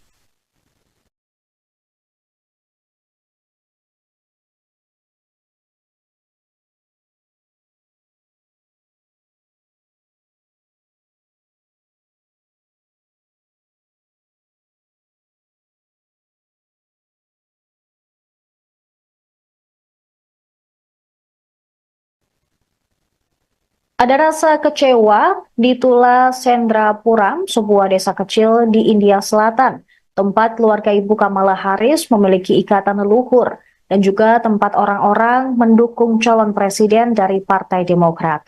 Ada rasa kecewa di Tula Sendrapuram, sebuah desa kecil di India Selatan, tempat keluarga Ibu Kamala Harris memiliki ikatan leluhur dan juga tempat orang-orang mendukung calon presiden dari Partai Demokrat.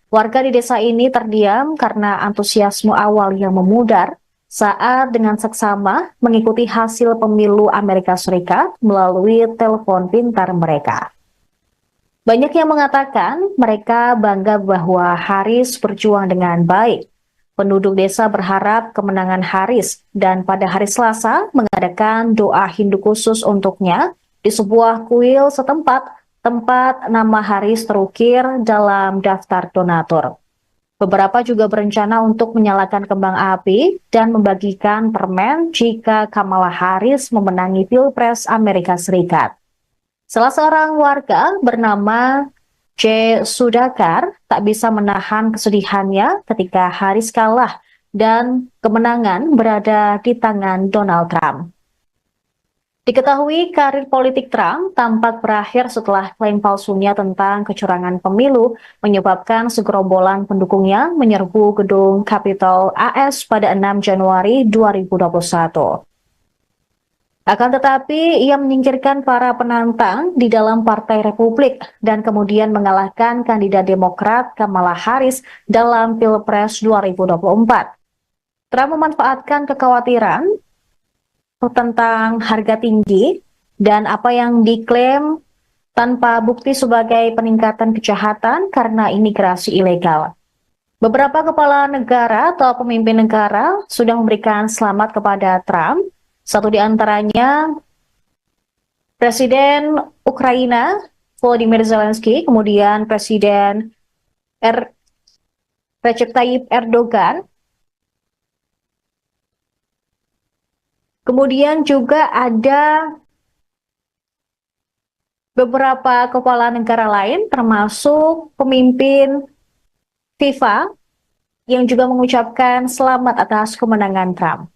Warga di desa ini terdiam karena antusiasme awal yang memudar saat dengan seksama mengikuti hasil pemilu Amerika Serikat melalui telepon pintar mereka. Banyak yang mengatakan mereka bangga bahwa Harris berjuang dengan baik. Penduduk desa berharap kemenangan Harris dan pada hari Selasa mengadakan doa Hindu khusus untuknya di sebuah kuil setempat tempat nama Harris terukir dalam daftar donatur. Beberapa juga berencana untuk menyalakan kembang api dan membagikan permen jika Kamala Harris memenangi Pilpres Amerika Serikat. Salah seorang warga bernama J. Sudhakar tak bisa menahan kesedihannya ketika Harris kalah dan kemenangan berada di tangan Donald Trump. Diketahui karir politik Trump tampak berakhir setelah klaim palsunya tentang kecurangan pemilu menyebabkan segerombolan pendukungnya menyerbu gedung Capitol AS pada 6 Januari 2021. Akan tetapi, ia menyingkirkan para penantang di dalam Partai Republik dan kemudian mengalahkan kandidat Demokrat Kamala Harris dalam Pilpres 2024. Trump memanfaatkan kekhawatiran tentang harga tinggi dan apa yang diklaim tanpa bukti sebagai peningkatan kejahatan karena imigrasi ilegal. Beberapa kepala negara atau pemimpin negara sudah memberikan selamat kepada Trump. Satu di antaranya Presiden Ukraina Volodymyr Zelensky, kemudian Presiden Recep Tayyip Erdogan, kemudian juga ada beberapa kepala negara lain termasuk pemimpin FIFA yang juga mengucapkan selamat atas kemenangan Trump.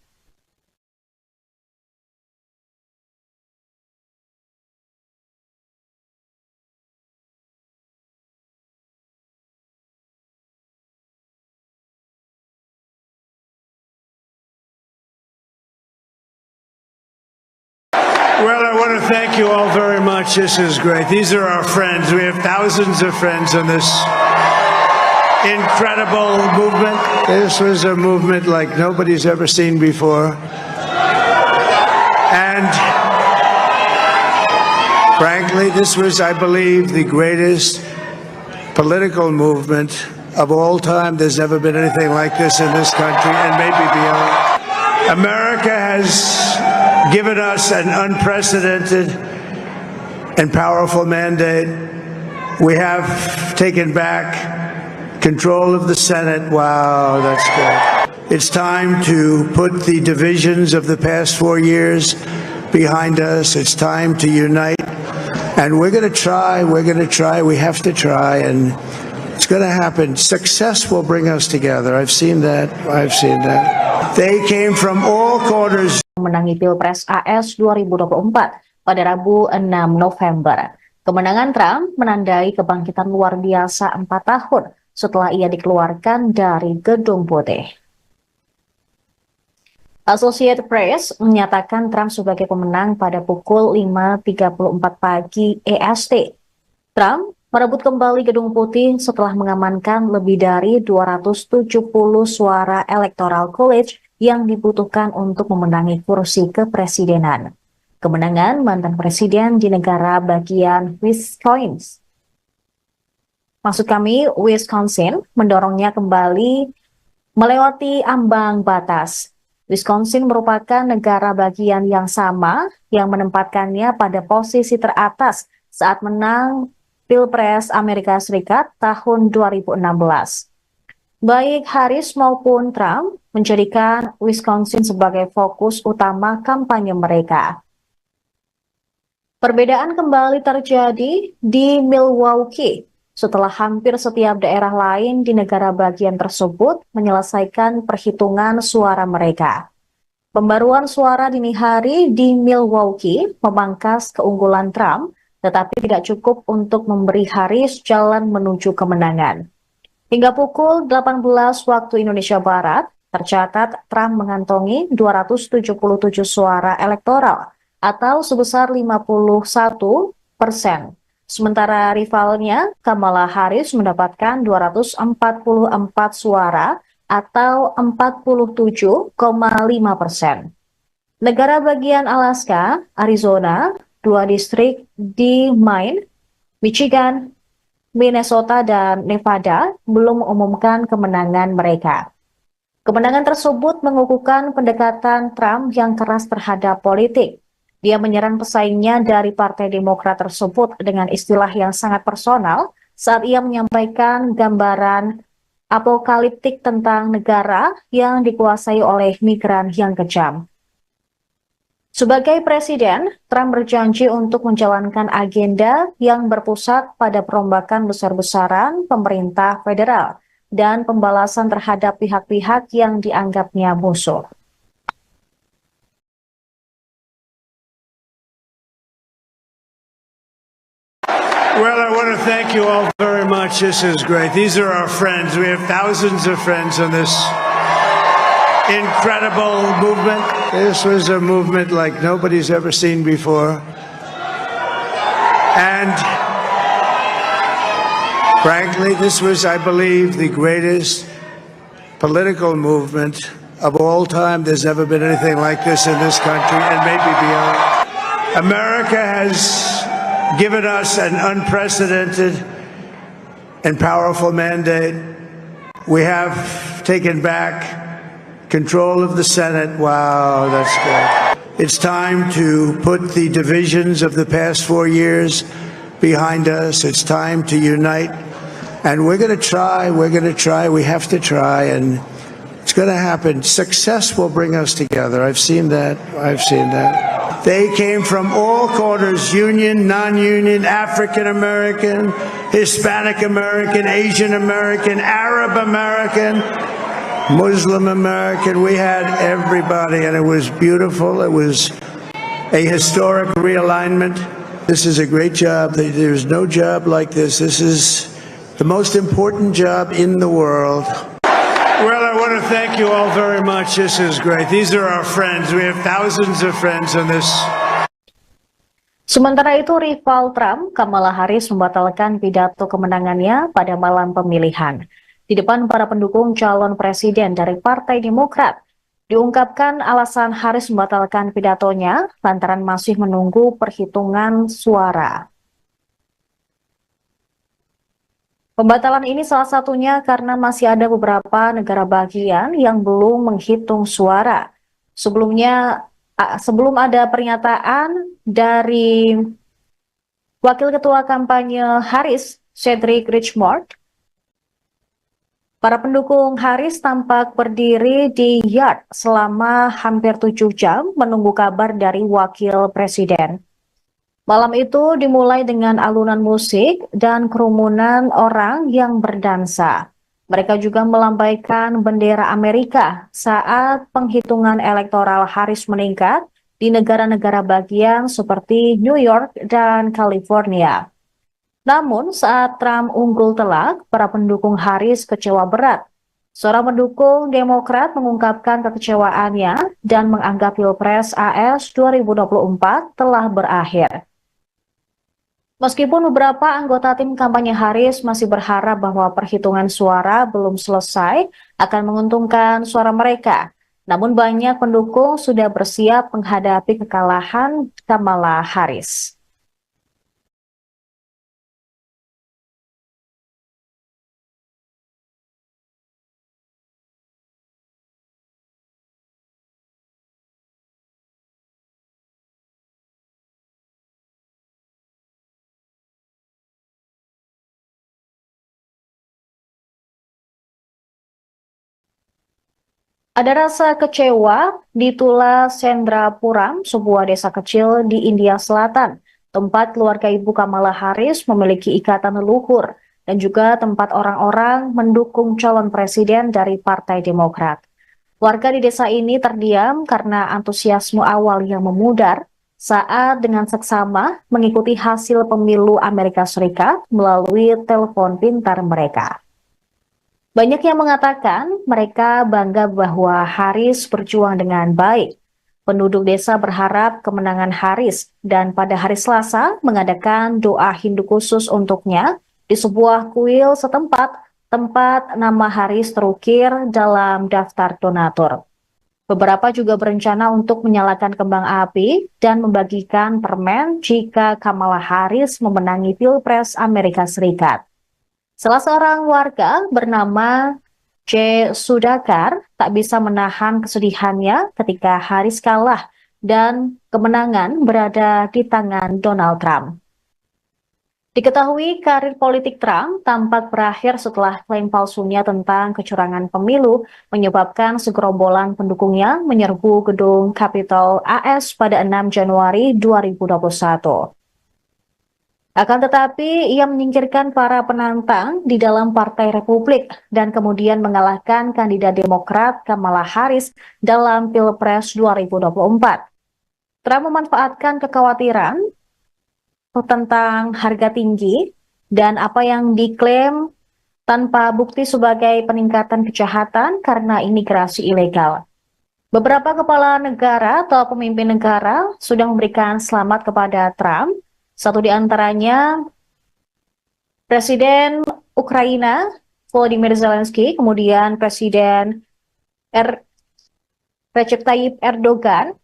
Well, I want to thank you all very much. This is great. These are our friends. We have thousands of friends on this. incredible movement. This was a movement like nobody's ever seen before. And frankly, this was, I believe, the greatest political movement of all time. There's never been anything like this in this country and maybe beyond. America has given us an unprecedented and powerful mandate. We have taken back control of the Senate. Wow, that's good. It's time to put the divisions of the past 4 years behind us. It's time to unite. And we're going to try, we have to try, and it's going to happen. Success will bring us together. I've seen that. They came from all corners. Menangi Pilpres AS 2024 pada Rabu 6 November. Kemenangan Trump menandai kebangkitan luar biasa 4 tahun setelah ia dikeluarkan dari Gedung Putih. Associated Press menyatakan Trump sebagai pemenang pada pukul 5.34 pagi EST. Trump merebut kembali Gedung Putih setelah mengamankan lebih dari 270 suara Electoral College yang dibutuhkan untuk memenangi kursi kepresidenan. Kemenangan mantan presiden di negara bagian Wisconsin mendorongnya kembali melewati ambang batas. Wisconsin merupakan negara bagian yang sama yang menempatkannya pada posisi teratas saat menang Pilpres Amerika Serikat tahun 2016. Baik Harris maupun Trump menjadikan Wisconsin sebagai fokus utama kampanye mereka. Perbedaan kembali terjadi di Milwaukee setelah hampir setiap daerah lain di negara bagian tersebut menyelesaikan perhitungan suara mereka. Pembaruan suara dini hari di Milwaukee memangkas keunggulan Trump, tetapi tidak cukup untuk memberi Harris jalan menuju kemenangan. Hingga pukul 18 waktu Indonesia Barat, tercatat Trump mengantongi 277 suara elektoral atau sebesar 51%. Sementara rivalnya, Kamala Harris mendapatkan 244 suara atau 47,5%. Negara bagian Alaska, Arizona, 2 distrik di Maine, Michigan, Minnesota, dan Nevada belum mengumumkan kemenangan mereka. Kemenangan tersebut mengukuhkan pendekatan Trump yang keras terhadap politik. Dia menyerang pesaingnya dari Partai Demokrat tersebut dengan istilah yang sangat personal saat ia menyampaikan gambaran apokaliptik tentang negara yang dikuasai oleh migran yang kejam. Sebagai presiden, Trump berjanji untuk menjalankan agenda yang berpusat pada perombakan besar-besaran pemerintah federal dan pembalasan terhadap pihak-pihak yang dianggapnya musuh. Well, I want to thank you all very much. This is great. These are our friends. We have thousands of friends on this incredible movement. This was a movement like nobody's ever seen before. And frankly, this was, I believe, the greatest political movement of all time. There's never been anything like this in this country and maybe beyond. America has given us an unprecedented and powerful mandate. We have taken back control of the Senate. Wow, that's good. It's time to put the divisions of the past 4 years behind us. It's time to unite. And we're going to try, we have to try, and it's going to happen. Success will bring us together. I've seen that. They came from all corners, union, non-union, African American, Hispanic American, Asian American, Arab American, Muslim American. We had everybody, and it was beautiful. It was a historic realignment. This is a great job. There's no job like this. This is the most important job in the world. Well, I want to thank you all very much. This is great. These are our friends. We have thousands of friends on this. Sementara itu, rival Trump, Kamala Harris membatalkan pidato kemenangannya pada malam pemilihan. di depan para pendukung calon presiden dari Partai Demokrat. Diungkapkan alasan Harris membatalkan pidatonya lantaran masih menunggu perhitungan suara. Pembatalan ini salah satunya karena masih ada beberapa negara bagian yang belum menghitung suara. Sebelum ada pernyataan dari Wakil Ketua Kampanye Harris, Cedric Richmond, para pendukung Harris tampak berdiri di yard selama hampir 7 jam menunggu kabar dari Wakil Presiden. Malam itu dimulai dengan alunan musik dan kerumunan orang yang berdansa. Mereka juga melambaikan bendera Amerika saat penghitungan elektoral Harris meningkat di negara-negara bagian seperti New York dan California. Namun saat Trump unggul telak, para pendukung Harris kecewa berat. Seorang pendukung Demokrat mengungkapkan kekecewaannya dan menganggap Pilpres AS 2024 telah berakhir. Meskipun beberapa anggota tim kampanye Harris masih berharap bahwa perhitungan suara belum selesai akan menguntungkan suara mereka, namun banyak pendukung sudah bersiap menghadapi kekalahan Kamala Harris. Ada rasa kecewa di Tula Sendrapuram, sebuah desa kecil di India Selatan, tempat keluarga Ibu Kamala Harris memiliki ikatan leluhur dan juga tempat orang-orang mendukung calon presiden dari Partai Demokrat. Warga di desa ini terdiam karena antusiasme awal yang memudar saat dengan seksama mengikuti hasil pemilu Amerika Serikat melalui telepon pintar mereka. Banyak yang mengatakan mereka bangga bahwa Harris berjuang dengan baik. Penduduk desa berharap kemenangan Harris dan pada hari Selasa mengadakan doa Hindu khusus untuknya di sebuah kuil setempat tempat nama Harris terukir dalam daftar donatur. Beberapa juga berencana untuk menyalakan kembang api dan membagikan permen jika Kamala Harris memenangi Pilpres Amerika Serikat. Salah seorang warga bernama J. Sudakar tak bisa menahan kesedihannya ketika Harris kalah dan kemenangan berada di tangan Donald Trump. Diketahui karir politik Trump tampak berakhir setelah klaim palsunya tentang kecurangan pemilu menyebabkan segerombolan pendukungnya menyerbu gedung Capitol AS pada 6 Januari 2021. Akan tetapi, ia menyingkirkan para penantang di dalam Partai Republik dan kemudian mengalahkan kandidat Demokrat Kamala Harris dalam Pilpres 2024. Trump memanfaatkan kekhawatiran tentang harga tinggi dan apa yang diklaim tanpa bukti sebagai peningkatan kejahatan karena imigrasi ilegal. Beberapa kepala negara atau pemimpin negara sudah memberikan selamat kepada Trump. Satu di antaranya Presiden Ukraina Volodymyr Zelensky, kemudian Presiden Recep Tayyip Erdogan,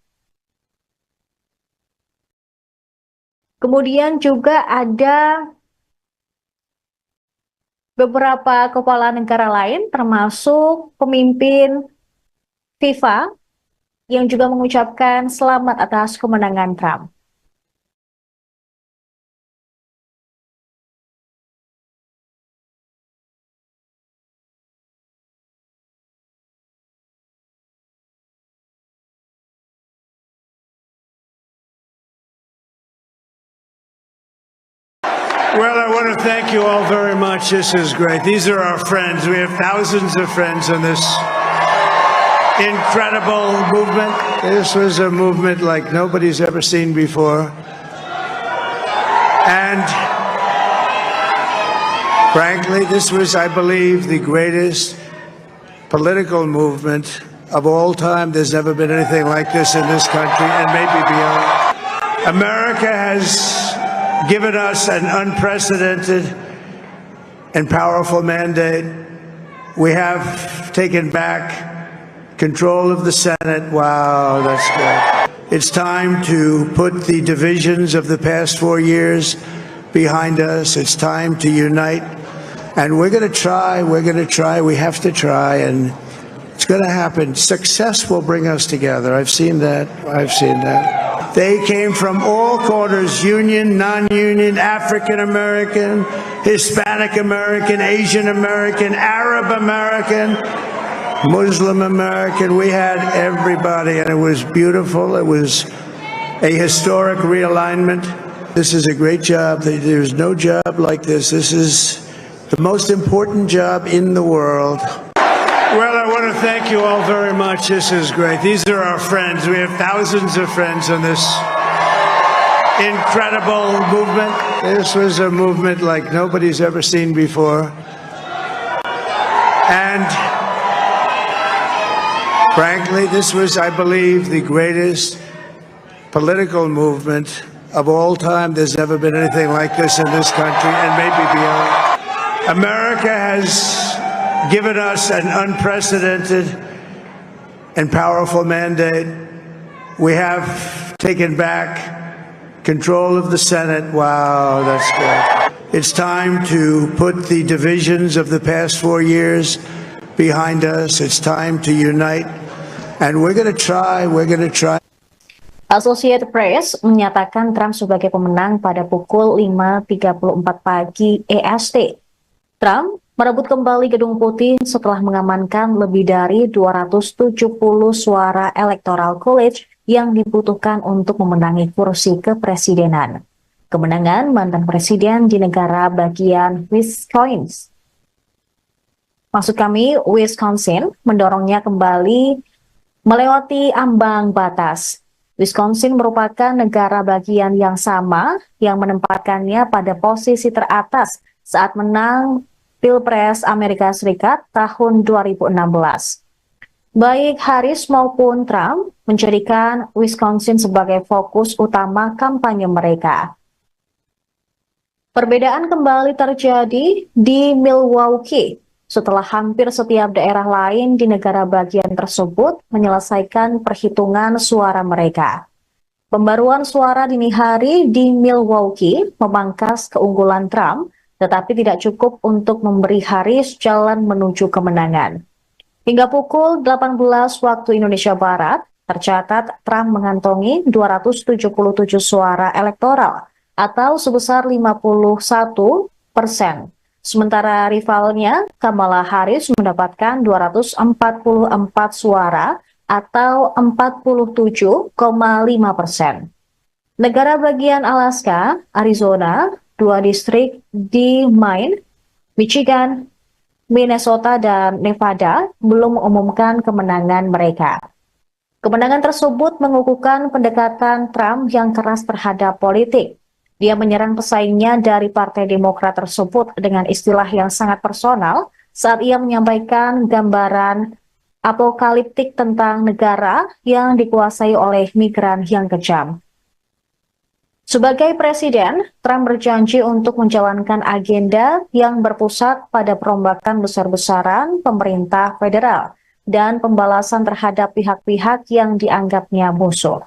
kemudian juga ada beberapa kepala negara lain termasuk pemimpin FIFA yang juga mengucapkan selamat atas kemenangan Trump. Well, I want to thank you all very much. This is great. These are our friends. We have thousands of friends in this incredible movement. This was a movement like nobody's ever seen before. And frankly, this was, I believe, the greatest political movement of all time. There's never been anything like this in this country and maybe beyond. America has given us an unprecedented and powerful mandate We have taken back control of the Senate. Wow, that's good. It's time to put the divisions of the past 4 years behind us. It's time to unite. And we're going to try, we have to try, and it's going to happen. Success will bring us together. I've seen that. They came from all corners, union, non-union, African American, Hispanic American, Asian American, Arab American, Muslim American. We had everybody, and it was beautiful. It was a historic realignment. This is a great job. There's no job like this. This is the most important job in the world. Well, I want to thank you all very much. This is great. These are our friends. We have thousands of friends on this incredible movement. This was a movement like nobody's ever seen before. And frankly, this was, I believe, the greatest political movement of all time. There's never been anything like this in this country and maybe beyond. America has given us an unprecedented and powerful mandate. We have taken back control of the Senate. Wow, that's good. It's time to put the divisions of the past 4 years behind us. It's time to unite. And we're going to try. Associated Press menyatakan Trump sebagai pemenang pada pukul 5.34 pagi EST. Trump merebut kembali Gedung Putih setelah mengamankan lebih dari 270 suara Electoral College yang dibutuhkan untuk memenangi kursi kepresidenan. Kemenangan mantan presiden di negara bagian Wisconsin mendorongnya kembali melewati ambang batas. Wisconsin merupakan negara bagian yang sama yang menempatkannya pada posisi teratas saat menang Pilpres Amerika Serikat tahun 2016. Baik Harris maupun Trump menjadikan Wisconsin sebagai fokus utama kampanye mereka. Perbedaan kembali terjadi di Milwaukee setelah hampir setiap daerah lain di negara bagian tersebut menyelesaikan perhitungan suara mereka. Pembaruan suara dini hari di Milwaukee memangkas keunggulan Trump, tetapi tidak cukup untuk memberi Harris jalan menuju kemenangan. Hingga pukul 18 waktu Indonesia Barat, tercatat Trump mengantongi 277 suara elektoral atau sebesar 51%. Sementara rivalnya, Kamala Harris mendapatkan 244 suara atau 47,5%. Negara bagian Alaska, Arizona, 2 distrik di Maine, Michigan, Minnesota, dan Nevada belum mengumumkan kemenangan mereka. Kemenangan tersebut mengukuhkan pendekatan Trump yang keras terhadap politik. Dia menyerang pesaingnya dari Partai Demokrat tersebut dengan istilah yang sangat personal saat ia menyampaikan gambaran apokaliptik tentang negara yang dikuasai oleh migran yang kejam. Sebagai presiden, Trump berjanji untuk menjalankan agenda yang berpusat pada perombakan besar-besaran pemerintah federal dan pembalasan terhadap pihak-pihak yang dianggapnya musuh.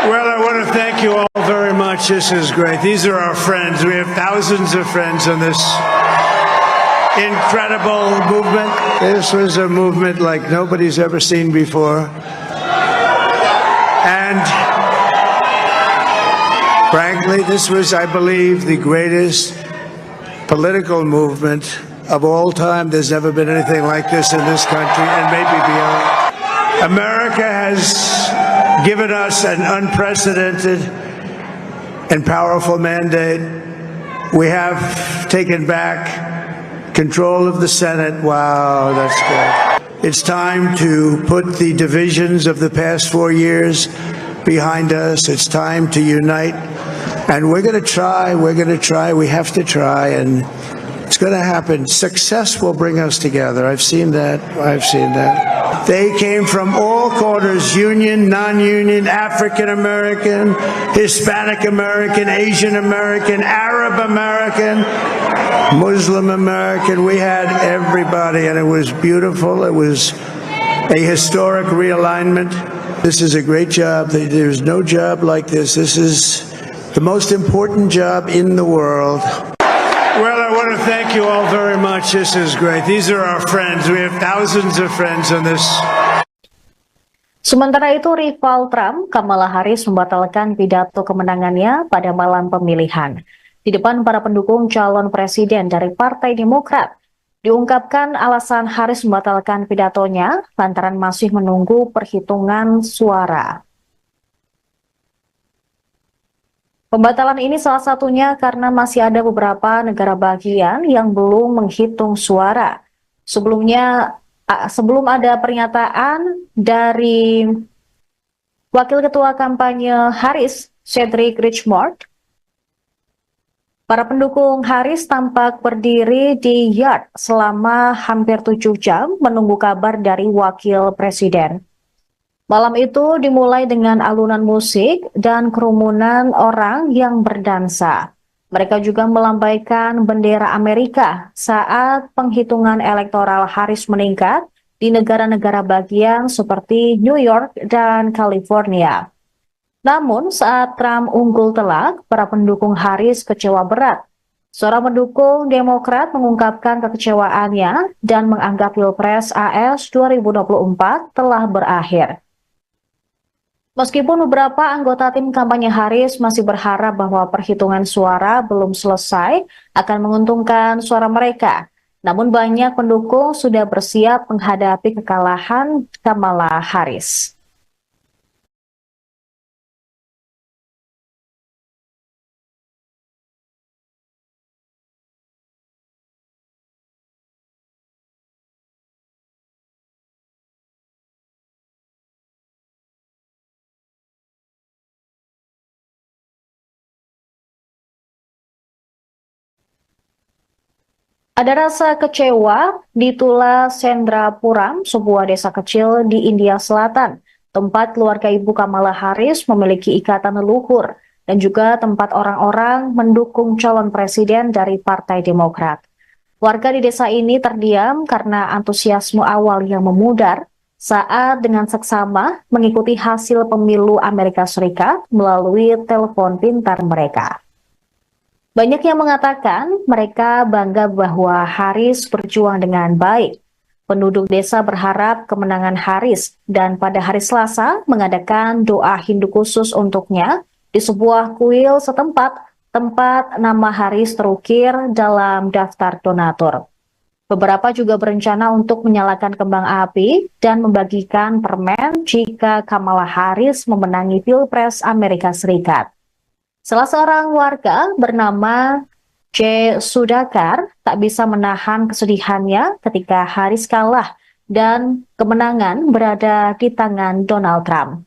Well, I want to thank you all very much. This is great. These are our friends. We have thousands of friends on this incredible movement. This was a movement like nobody's ever seen before. And frankly, this was, I believe, the greatest political movement of all time. There's never been anything like this in this country and maybe beyond. America has given us an unprecedented and powerful mandate. We have taken back control of the Senate. Wow, that's good. It's time to put the divisions of the past 4 years behind us. It's time to unite. And we're going to try, we have to try, and it's going to happen. Success will bring us together. I've seen that. They came from all corners, union, non-union, African American, Hispanic American, Asian American, Arab American, Muslim American. We had everybody, and it was beautiful. It was a historic realignment. This is a great job. There's no job like this. This is the most important job in the world. Well, I want to thank you all very much. This is great. These are our friends. We have thousands of friends on this. Sementara itu, rival Trump, Kamala Harris membatalkan pidato kemenangannya pada malam pemilihan. Di depan para pendukung calon presiden dari Partai Demokrat, diungkapkan alasan Harris membatalkan pidatonya lantaran masih menunggu perhitungan suara. Pembatalan ini salah satunya karena masih ada beberapa negara bagian yang belum menghitung suara. Sebelum ada pernyataan dari Wakil Ketua Kampanye Harris, Cedric Richmond, para pendukung Harris tampak berdiri di yard selama hampir 7 jam menunggu kabar dari Wakil Presiden. Malam itu dimulai dengan alunan musik dan kerumunan orang yang berdansa. Mereka juga melambaikan bendera Amerika saat penghitungan elektoral Harris meningkat di negara-negara bagian seperti New York dan California. Namun saat Trump unggul telak, para pendukung Harris kecewa berat. Seorang pendukung Demokrat mengungkapkan kekecewaannya dan menganggap Pilpres AS 2024 telah berakhir. Meskipun beberapa anggota tim kampanye Harris masih berharap bahwa perhitungan suara belum selesai akan menguntungkan suara mereka, namun banyak pendukung sudah bersiap menghadapi kekalahan Kamala Harris. Ada rasa kecewa di Tula Sendrapuram, sebuah desa kecil di India Selatan, tempat keluarga Ibu Kamala Harris memiliki ikatan leluhur dan juga tempat orang-orang mendukung calon presiden dari Partai Demokrat. Warga di desa ini terdiam karena antusiasme awal yang memudar saat dengan seksama mengikuti hasil pemilu Amerika Serikat melalui telepon pintar mereka. Banyak yang mengatakan mereka bangga bahwa Harris berjuang dengan baik. Penduduk desa berharap kemenangan Harris dan pada hari Selasa mengadakan doa Hindu khusus untuknya di sebuah kuil setempat tempat nama Harris terukir dalam daftar donatur. Beberapa juga berencana untuk menyalakan kembang api dan membagikan permen jika Kamala Harris memenangi Pilpres Amerika Serikat. Salah seorang warga bernama J. Sudakar tak bisa menahan kesedihannya ketika Harris kalah dan kemenangan berada di tangan Donald Trump.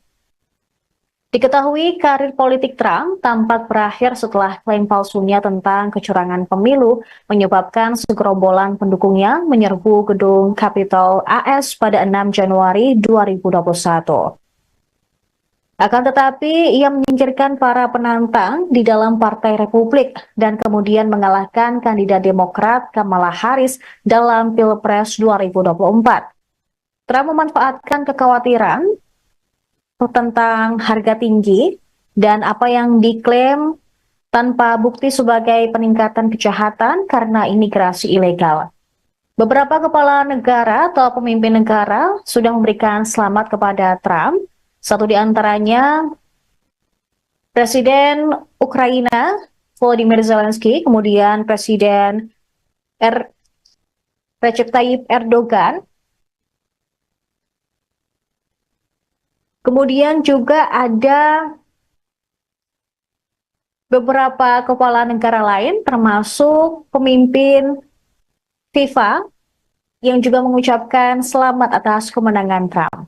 Diketahui karir politik Trump tampak berakhir setelah klaim palsunya tentang kecurangan pemilu menyebabkan segerombolan pendukungnya menyerbu gedung Capitol AS pada 6 Januari 2021. Akan tetapi, ia menyingkirkan para penantang di dalam Partai Republik dan kemudian mengalahkan kandidat Demokrat Kamala Harris dalam Pilpres 2024. Trump memanfaatkan kekhawatiran tentang harga tinggi dan apa yang diklaim tanpa bukti sebagai peningkatan kejahatan karena imigrasi ilegal. Beberapa kepala negara atau pemimpin negara sudah memberikan selamat kepada Trump. Satu di antaranya Presiden Ukraina Volodymyr Zelensky, kemudian Presiden Recep Tayyip Erdogan, kemudian juga ada beberapa kepala negara lain termasuk pemimpin FIFA yang juga mengucapkan selamat atas kemenangan Trump.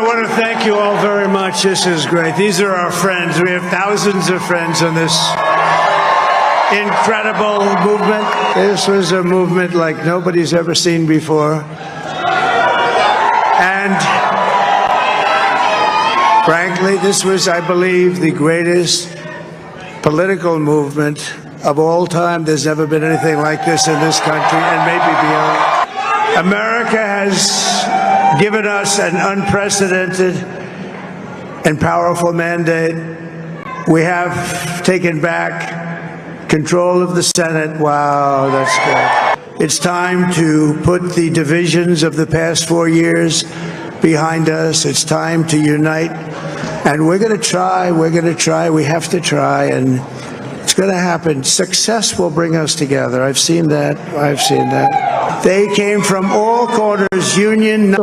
want to thank you all very much. This is great. These are our friends. We have thousands of friends on this incredible movement. This was a movement like nobody's ever seen before. And frankly, this was, I believe, the greatest political movement of all time. There's never been anything like this in this country and maybe beyond. America has given us an unprecedented and powerful mandate. We have taken back control of the Senate. Wow, that's good. It's time to put the divisions of the past 4 years behind us. It's time to unite. And we're going to try, we have to try, and it's going to happen. Success will bring us together. I've seen that. They came from all corners, union.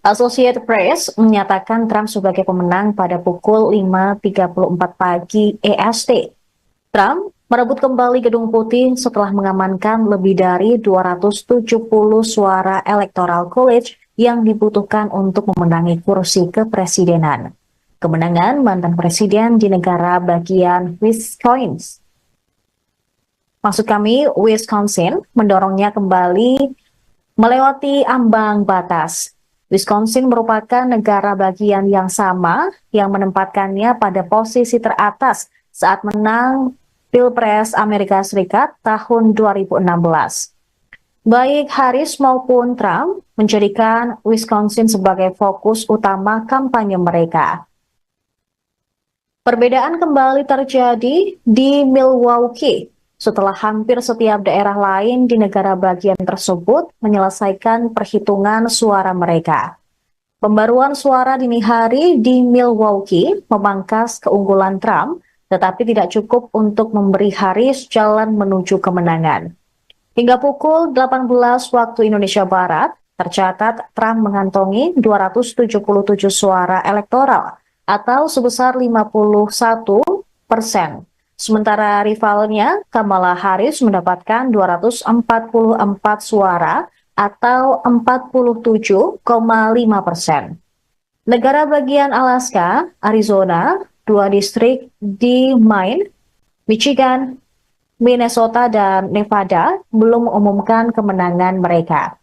Associated Press menyatakan Trump sebagai pemenang pada pukul 5.34 pagi EST. Trump merebut kembali Gedung Putih setelah mengamankan lebih dari 270 suara Electoral College yang dibutuhkan untuk memenangi kursi kepresidenan. Kemenangan mantan presiden di negara bagian Wisconsin mendorongnya kembali melewati ambang batas. Wisconsin merupakan negara bagian yang sama yang menempatkannya pada posisi teratas saat menang Pilpres Amerika Serikat tahun 2016. Baik Harris maupun Trump menjadikan Wisconsin sebagai fokus utama kampanye mereka. Perbedaan kembali terjadi di Milwaukee setelah hampir setiap daerah lain di negara bagian tersebut menyelesaikan perhitungan suara mereka. Pembaruan suara dini hari di Milwaukee memangkas keunggulan Trump, tetapi tidak cukup untuk memberi Harris jalan menuju kemenangan. Hingga pukul 18 waktu Indonesia Barat, tercatat Trump mengantongi 277 suara elektoral atau sebesar 51%. Sementara rivalnya, Kamala Harris mendapatkan 244 suara atau 47,5%. Negara bagian Alaska, Arizona, 2 distrik di Maine, Michigan, Minnesota, dan Nevada belum mengumumkan kemenangan mereka.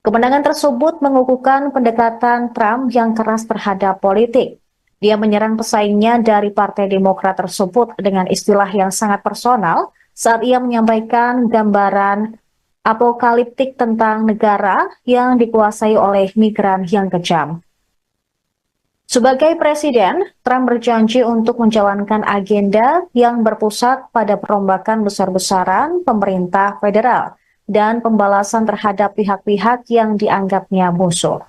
Kemenangan tersebut mengukuhkan pendekatan Trump yang keras terhadap politik. Dia menyerang pesaingnya dari Partai Demokrat tersebut dengan istilah yang sangat personal saat ia menyampaikan gambaran apokaliptik tentang negara yang dikuasai oleh migran yang kejam. Sebagai presiden, Trump berjanji untuk menjalankan agenda yang berpusat pada perombakan besar-besaran pemerintah federal dan pembalasan terhadap pihak-pihak yang dianggapnya musuh.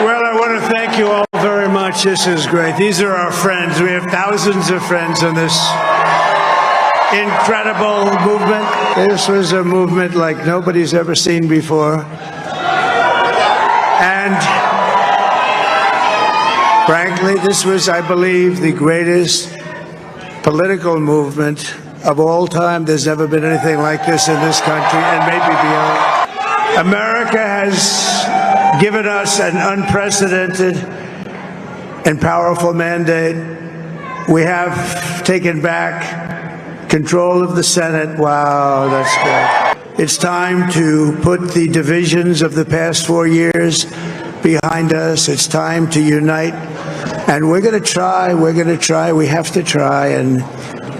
Well, I want to thank you all very much. This is great. These are our friends. We have thousands of friends on this incredible movement. This was a movement like nobody's ever seen before. And frankly, this was, I believe, the greatest political movement of all time. There's never been anything like this in this country and maybe beyond. America has given us an unprecedented and powerful mandate. We have taken back control of the Senate. Wow, that's good. It's time to put the divisions of the past 4 years behind us. It's time to unite. And we're going to try, we have to try, and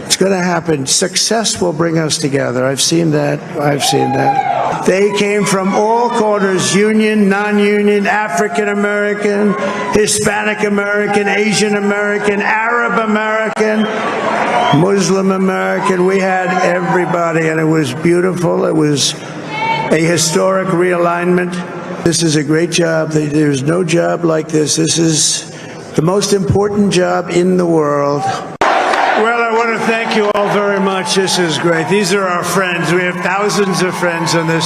it's going to happen. Success will bring us together. I've seen that. They came from all corners, union, non-union, African American, Hispanic American, Asian American, Arab American, Muslim American. We had everybody, and it was beautiful. It was a historic realignment. This is a great job. There's no job like this. This is the most important job in the world. Well, I want to thank you all very much. This is great. These are our friends. We have thousands of friends on this.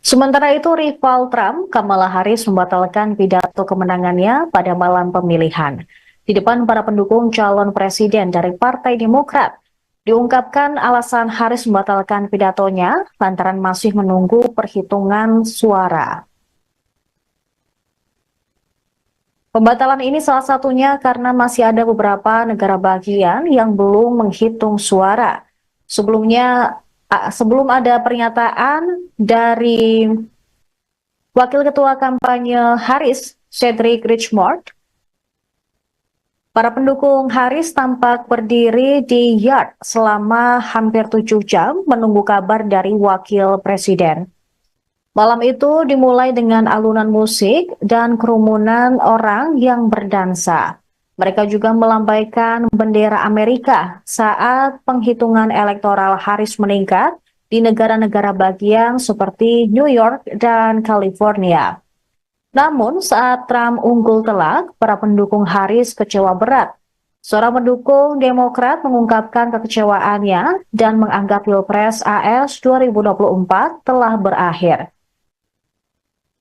Sementara itu, rival Trump, Kamala Harris, membatalkan pidato kemenangannya pada malam pemilihan. Di depan para pendukung calon presiden dari Partai Demokrat, Diungkapkan alasan Harris membatalkan pidatonya lantaran masih menunggu perhitungan suara. Pembatalan ini salah satunya karena masih ada beberapa negara bagian yang belum menghitung suara. Sebelum ada pernyataan dari Wakil Ketua Kampanye Harris, Cedric Richmond, para pendukung Harris tampak berdiri di yard selama hampir 7 jam menunggu kabar dari Wakil Presiden. Malam itu dimulai dengan alunan musik dan kerumunan orang yang berdansa. Mereka juga melambaikan bendera Amerika saat penghitungan elektoral Harris meningkat di negara-negara bagian seperti New York dan California. Namun saat Trump unggul telak, para pendukung Harris kecewa berat. Seorang pendukung Demokrat mengungkapkan kekecewaannya dan menganggap Pilpres AS 2024 telah berakhir.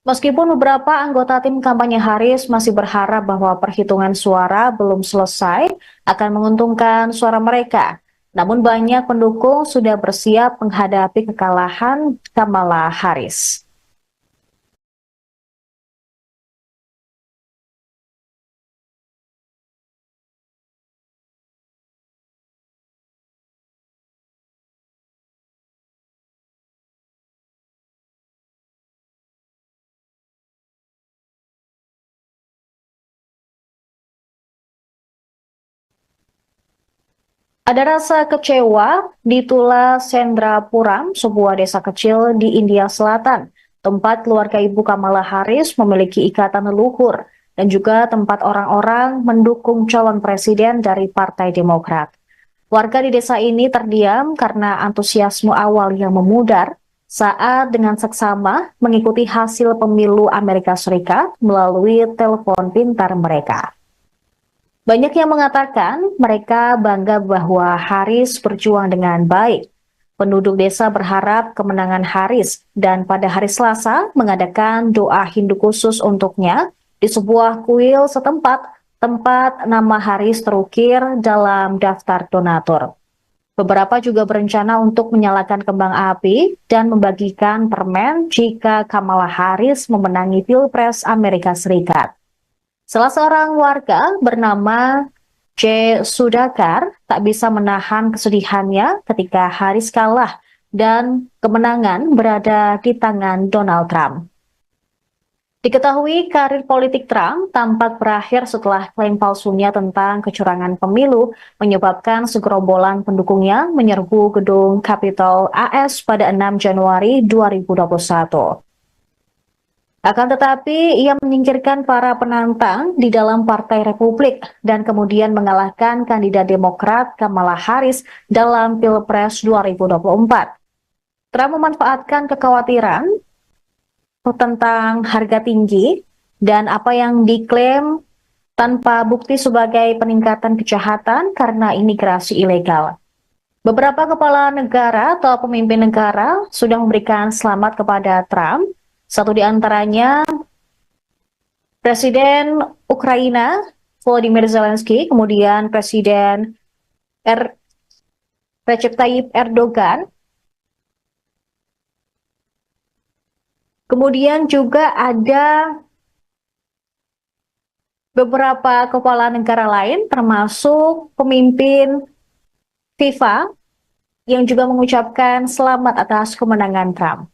Meskipun beberapa anggota tim kampanye Harris masih berharap bahwa perhitungan suara belum selesai akan menguntungkan suara mereka, namun banyak pendukung sudah bersiap menghadapi kekalahan Kamala Harris. Ada rasa kecewa di Tula Sendrapuram, sebuah desa kecil di India Selatan, tempat keluarga ibu Kamala Harris memiliki ikatan leluhur, dan juga tempat orang-orang mendukung calon presiden dari Partai Demokrat. Warga di desa ini terdiam karena antusiasme awal yang memudar saat dengan seksama mengikuti hasil pemilu Amerika Serikat melalui telepon pintar mereka. Banyak yang mengatakan mereka bangga bahwa Harris berjuang dengan baik. Penduduk desa berharap kemenangan Harris dan pada hari Selasa mengadakan doa Hindu khusus untuknya di sebuah kuil setempat tempat nama Harris terukir dalam daftar donatur. Beberapa juga berencana untuk menyalakan kembang api dan membagikan permen jika Kamala Harris memenangi Pilpres Amerika Serikat. Salah seorang warga bernama J. Sudakar tak bisa menahan kesedihannya ketika Harris kalah dan kemenangan berada di tangan Donald Trump. Diketahui karir politik Trump tampak berakhir setelah klaim palsunya tentang kecurangan pemilu menyebabkan segerombolan pendukungnya menyerbu gedung Capitol AS pada 6 Januari 2021. Akan tetapi, ia menyingkirkan para penantang di dalam Partai Republik dan kemudian mengalahkan kandidat Demokrat Kamala Harris dalam Pilpres 2024. Trump memanfaatkan kekhawatiran tentang harga tinggi dan apa yang diklaim tanpa bukti sebagai peningkatan kejahatan karena imigrasi ilegal. Beberapa kepala negara atau pemimpin negara sudah memberikan selamat kepada Trump. Satu di antaranya Presiden Ukraina Volodymyr Zelensky, kemudian Presiden Recep Tayyip Erdogan, kemudian juga ada beberapa kepala negara lain termasuk pemimpin FIFA yang juga mengucapkan selamat atas kemenangan Trump.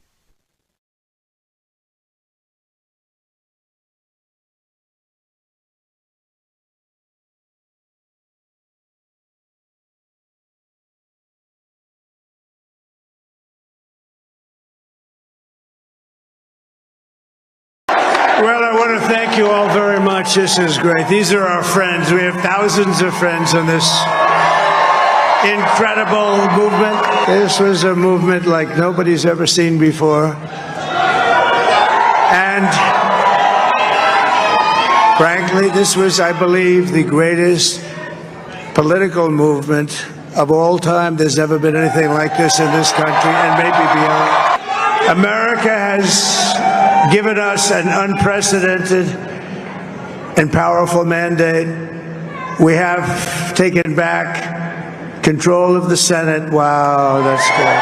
Well, I want to thank you all very much. This is great. These are our friends. We have thousands of friends in this incredible movement. This was a movement like nobody's ever seen before. And frankly, this was, I believe, the greatest political movement of all time. There's never been anything like this in this country and maybe beyond. America has given us an unprecedented and powerful mandate. We have taken back control of the Senate. Wow, that's good.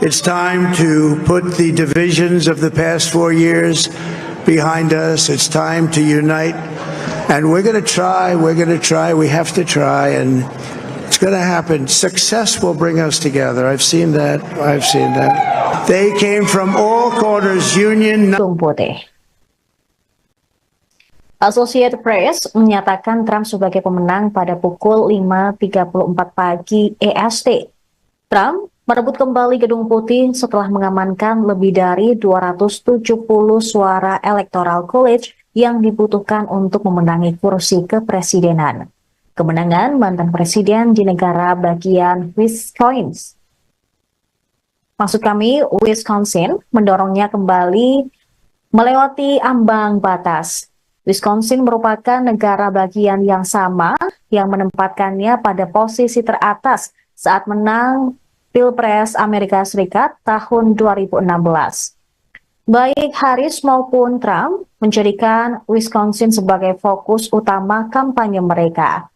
It's time to put the divisions of the past 4 years behind us. It's time to unite. And we're going to try, we have to try, and it's going to happen. Success will bring us together. I've seen that. They came from all corners, union. Associated Press menyatakan Trump sebagai pemenang pada pukul 5.34 pagi EST. Trump merebut kembali Gedung Putih setelah mengamankan lebih dari 270 suara Electoral College yang dibutuhkan untuk memenangi kursi kepresidenan. Kemenangan mantan presiden di negara bagian Wisconsin mendorongnya kembali melewati ambang batas. Wisconsin merupakan negara bagian yang sama yang menempatkannya pada posisi teratas saat menang Pilpres Amerika Serikat tahun 2016. Baik Harris maupun Trump menjadikan Wisconsin sebagai fokus utama kampanye mereka.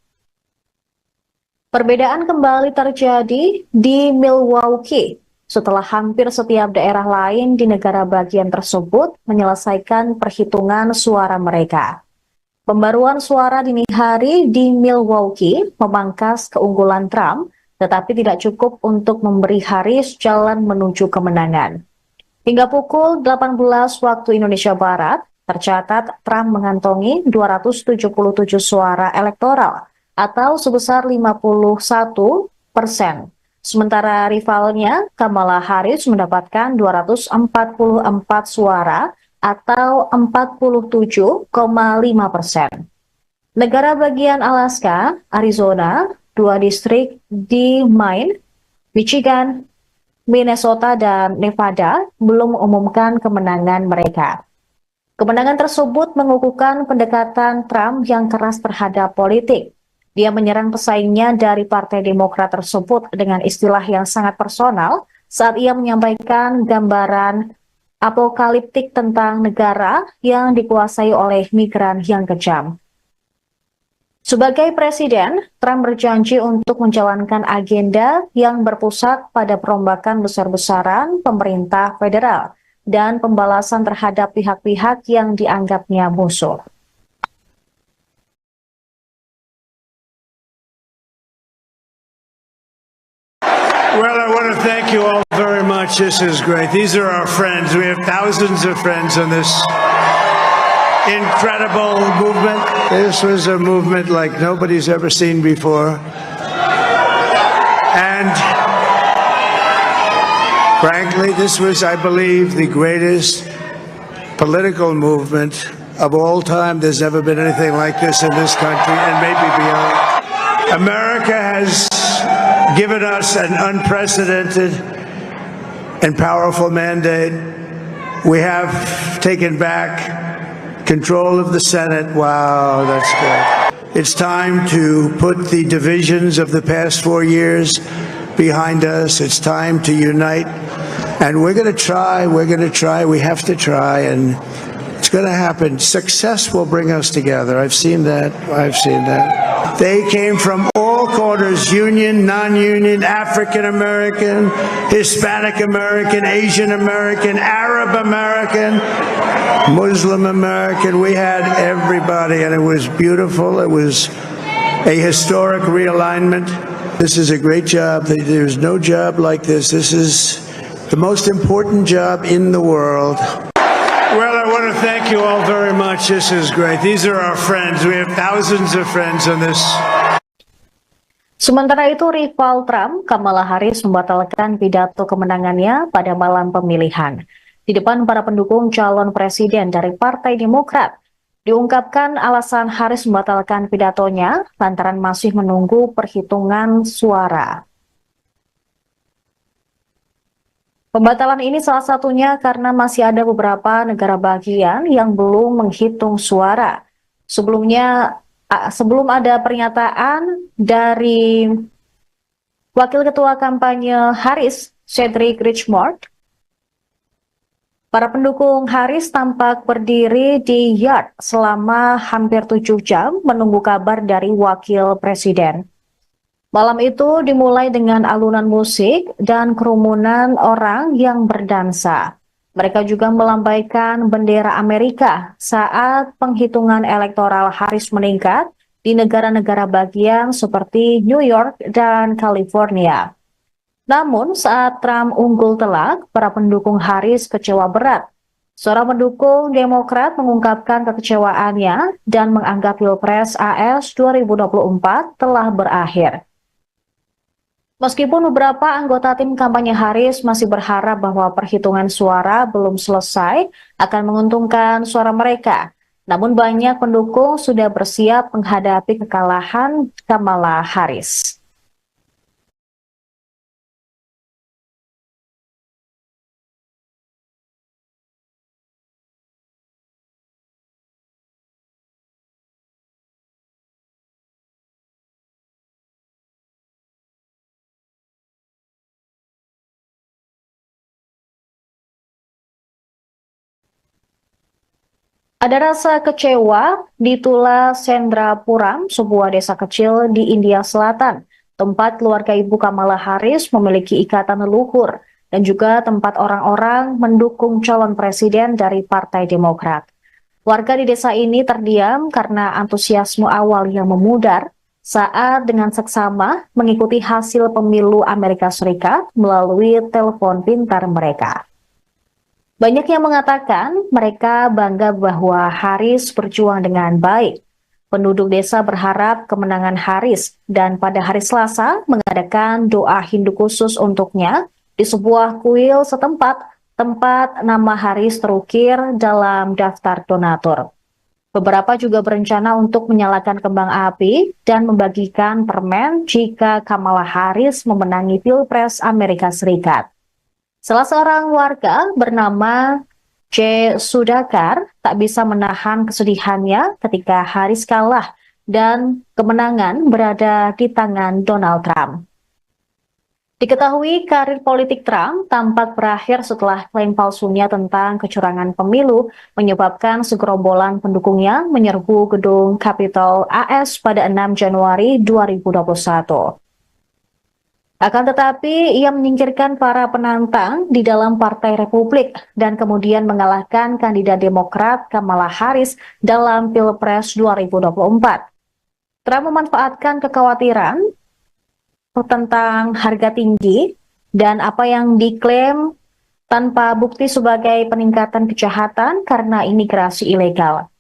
Perbedaan kembali terjadi di Milwaukee setelah hampir setiap daerah lain di negara bagian tersebut menyelesaikan perhitungan suara mereka. Pembaruan suara dini hari di Milwaukee memangkas keunggulan Trump, tetapi tidak cukup untuk memberi Harris jalan menuju kemenangan. Hingga pukul 18 waktu Indonesia Barat, tercatat Trump mengantongi 277 suara elektoral atau sebesar 51%. Sementara rivalnya, Kamala Harris mendapatkan 244 suara atau 47,5%. Negara bagian Alaska, Arizona, 2 distrik di Maine, Michigan, Minnesota, dan Nevada belum mengumumkan kemenangan mereka. Kemenangan tersebut mengukuhkan pendekatan Trump yang keras terhadap politik. Dia menyerang pesaingnya dari Partai Demokrat tersebut dengan istilah yang sangat personal saat ia menyampaikan gambaran apokaliptik tentang negara yang dikuasai oleh migran yang kejam. Sebagai presiden, Trump berjanji untuk menjalankan agenda yang berpusat pada perombakan besar-besaran pemerintah federal dan pembalasan terhadap pihak-pihak yang dianggapnya musuh. Well, I want to thank you all very much. This is great. These are our friends. We have thousands of friends on this incredible movement. This was a movement like nobody's ever seen before. And frankly, this was, I believe, the greatest political movement of all time. There's never been anything like this in this country and maybe beyond. America has given us an unprecedented and powerful mandate. We have taken back control of the Senate. Wow, that's good. It's time to put the divisions of the past 4 years behind us. It's time to unite. And we're going to try, we have to try, and it's going to happen. Success will bring us together. I've seen that. They came from all corners, union, non-union, African American, Hispanic American, Asian American, Arab American, Muslim American. We had everybody, and it was beautiful. It was a historic realignment. This is a great job. There's no job like this. This is the most important job in the world. Well, I want to thank you all very much. This is great. These are our friends. We have thousands of friends on this. Sementara itu, rival Trump, Kamala Harris, membatalkan pidato kemenangannya pada malam pemilihan. Di depan para pendukung calon presiden dari Partai Demokrat, diungkapkan alasan Harris membatalkan pidatonya lantaran masih menunggu perhitungan suara. Pembatalan ini salah satunya karena masih ada beberapa negara bagian yang belum menghitung suara. Sebelum ada pernyataan dari Wakil Ketua Kampanye Harris, Cedric Richmond, para pendukung Harris tampak berdiri di yard selama hampir 7 jam menunggu kabar dari Wakil Presiden. Malam itu dimulai dengan alunan musik dan kerumunan orang yang berdansa. Mereka juga melambaikan bendera Amerika saat penghitungan elektoral Harris meningkat di negara-negara bagian seperti New York dan California. Namun saat Trump unggul telak, para pendukung Harris kecewa berat. Seorang pendukung Demokrat mengungkapkan kekecewaannya dan menganggap Pilpres AS 2024 telah berakhir. Meskipun beberapa anggota tim kampanye Harris masih berharap bahwa perhitungan suara belum selesai akan menguntungkan suara mereka, namun banyak pendukung sudah bersiap menghadapi kekalahan Kamala Harris. Ada rasa kecewa di Tula Sendrapuram, sebuah desa kecil di India Selatan, tempat keluarga Ibu Kamala Harris memiliki ikatan leluhur dan juga tempat orang-orang mendukung calon presiden dari Partai Demokrat. Warga di desa ini terdiam karena antusiasme awal yang memudar saat dengan seksama mengikuti hasil pemilu Amerika Serikat melalui telepon pintar mereka. Banyak yang mengatakan mereka bangga bahwa Harris berjuang dengan baik. Penduduk desa berharap kemenangan Harris dan pada hari Selasa mengadakan doa Hindu khusus untuknya di sebuah kuil setempat tempat nama Harris terukir dalam daftar donatur. Beberapa juga berencana untuk menyalakan kembang api dan membagikan permen jika Kamala Harris memenangi Pilpres Amerika Serikat. Salah seorang warga bernama J. Sudhakar tak bisa menahan kesedihannya ketika Harris kalah dan kemenangan berada di tangan Donald Trump. Diketahui karir politik Trump tampak berakhir setelah klaim palsunya tentang kecurangan pemilu menyebabkan segerombolan pendukungnya menyerbu gedung Capitol AS pada 6 Januari 2021. Akan tetapi, ia menyingkirkan para penantang di dalam Partai Republik dan kemudian mengalahkan kandidat Demokrat Kamala Harris dalam Pilpres 2024. Trump memanfaatkan kekhawatiran tentang harga tinggi dan apa yang diklaim tanpa bukti sebagai peningkatan kejahatan karena imigrasi ilegal.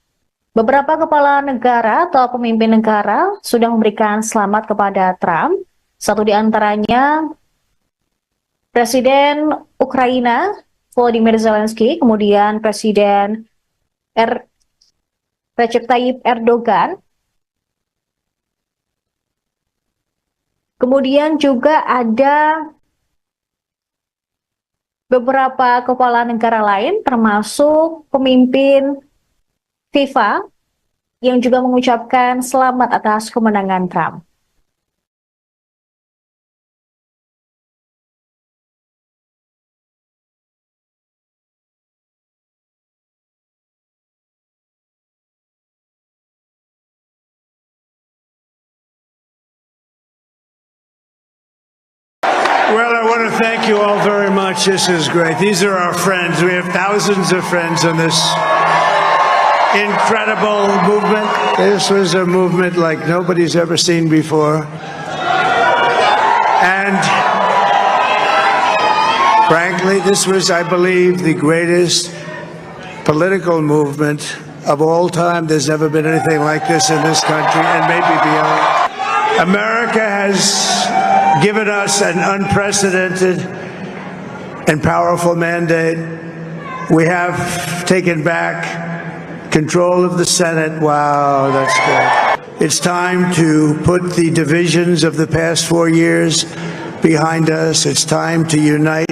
Beberapa kepala negara atau pemimpin negara sudah memberikan selamat kepada Trump. Satu di antaranya Presiden Ukraina Volodymyr Zelensky, kemudian Presiden Recep Tayyip Erdogan, kemudian juga ada beberapa kepala negara lain termasuk pemimpin FIFA yang juga mengucapkan selamat atas kemenangan Trump. Well, I want to thank you all very much. This is great. These are our friends. We have thousands of friends on this incredible movement. This was a movement like nobody's ever seen before. And frankly, this was, I believe, the greatest political movement of all time. There's never been anything like this in this country and maybe beyond. America has given us an unprecedented and powerful mandate. We have taken back control of the Senate. Wow, that's good. It's time to put the divisions of the past 4 years behind us. It's time to unite.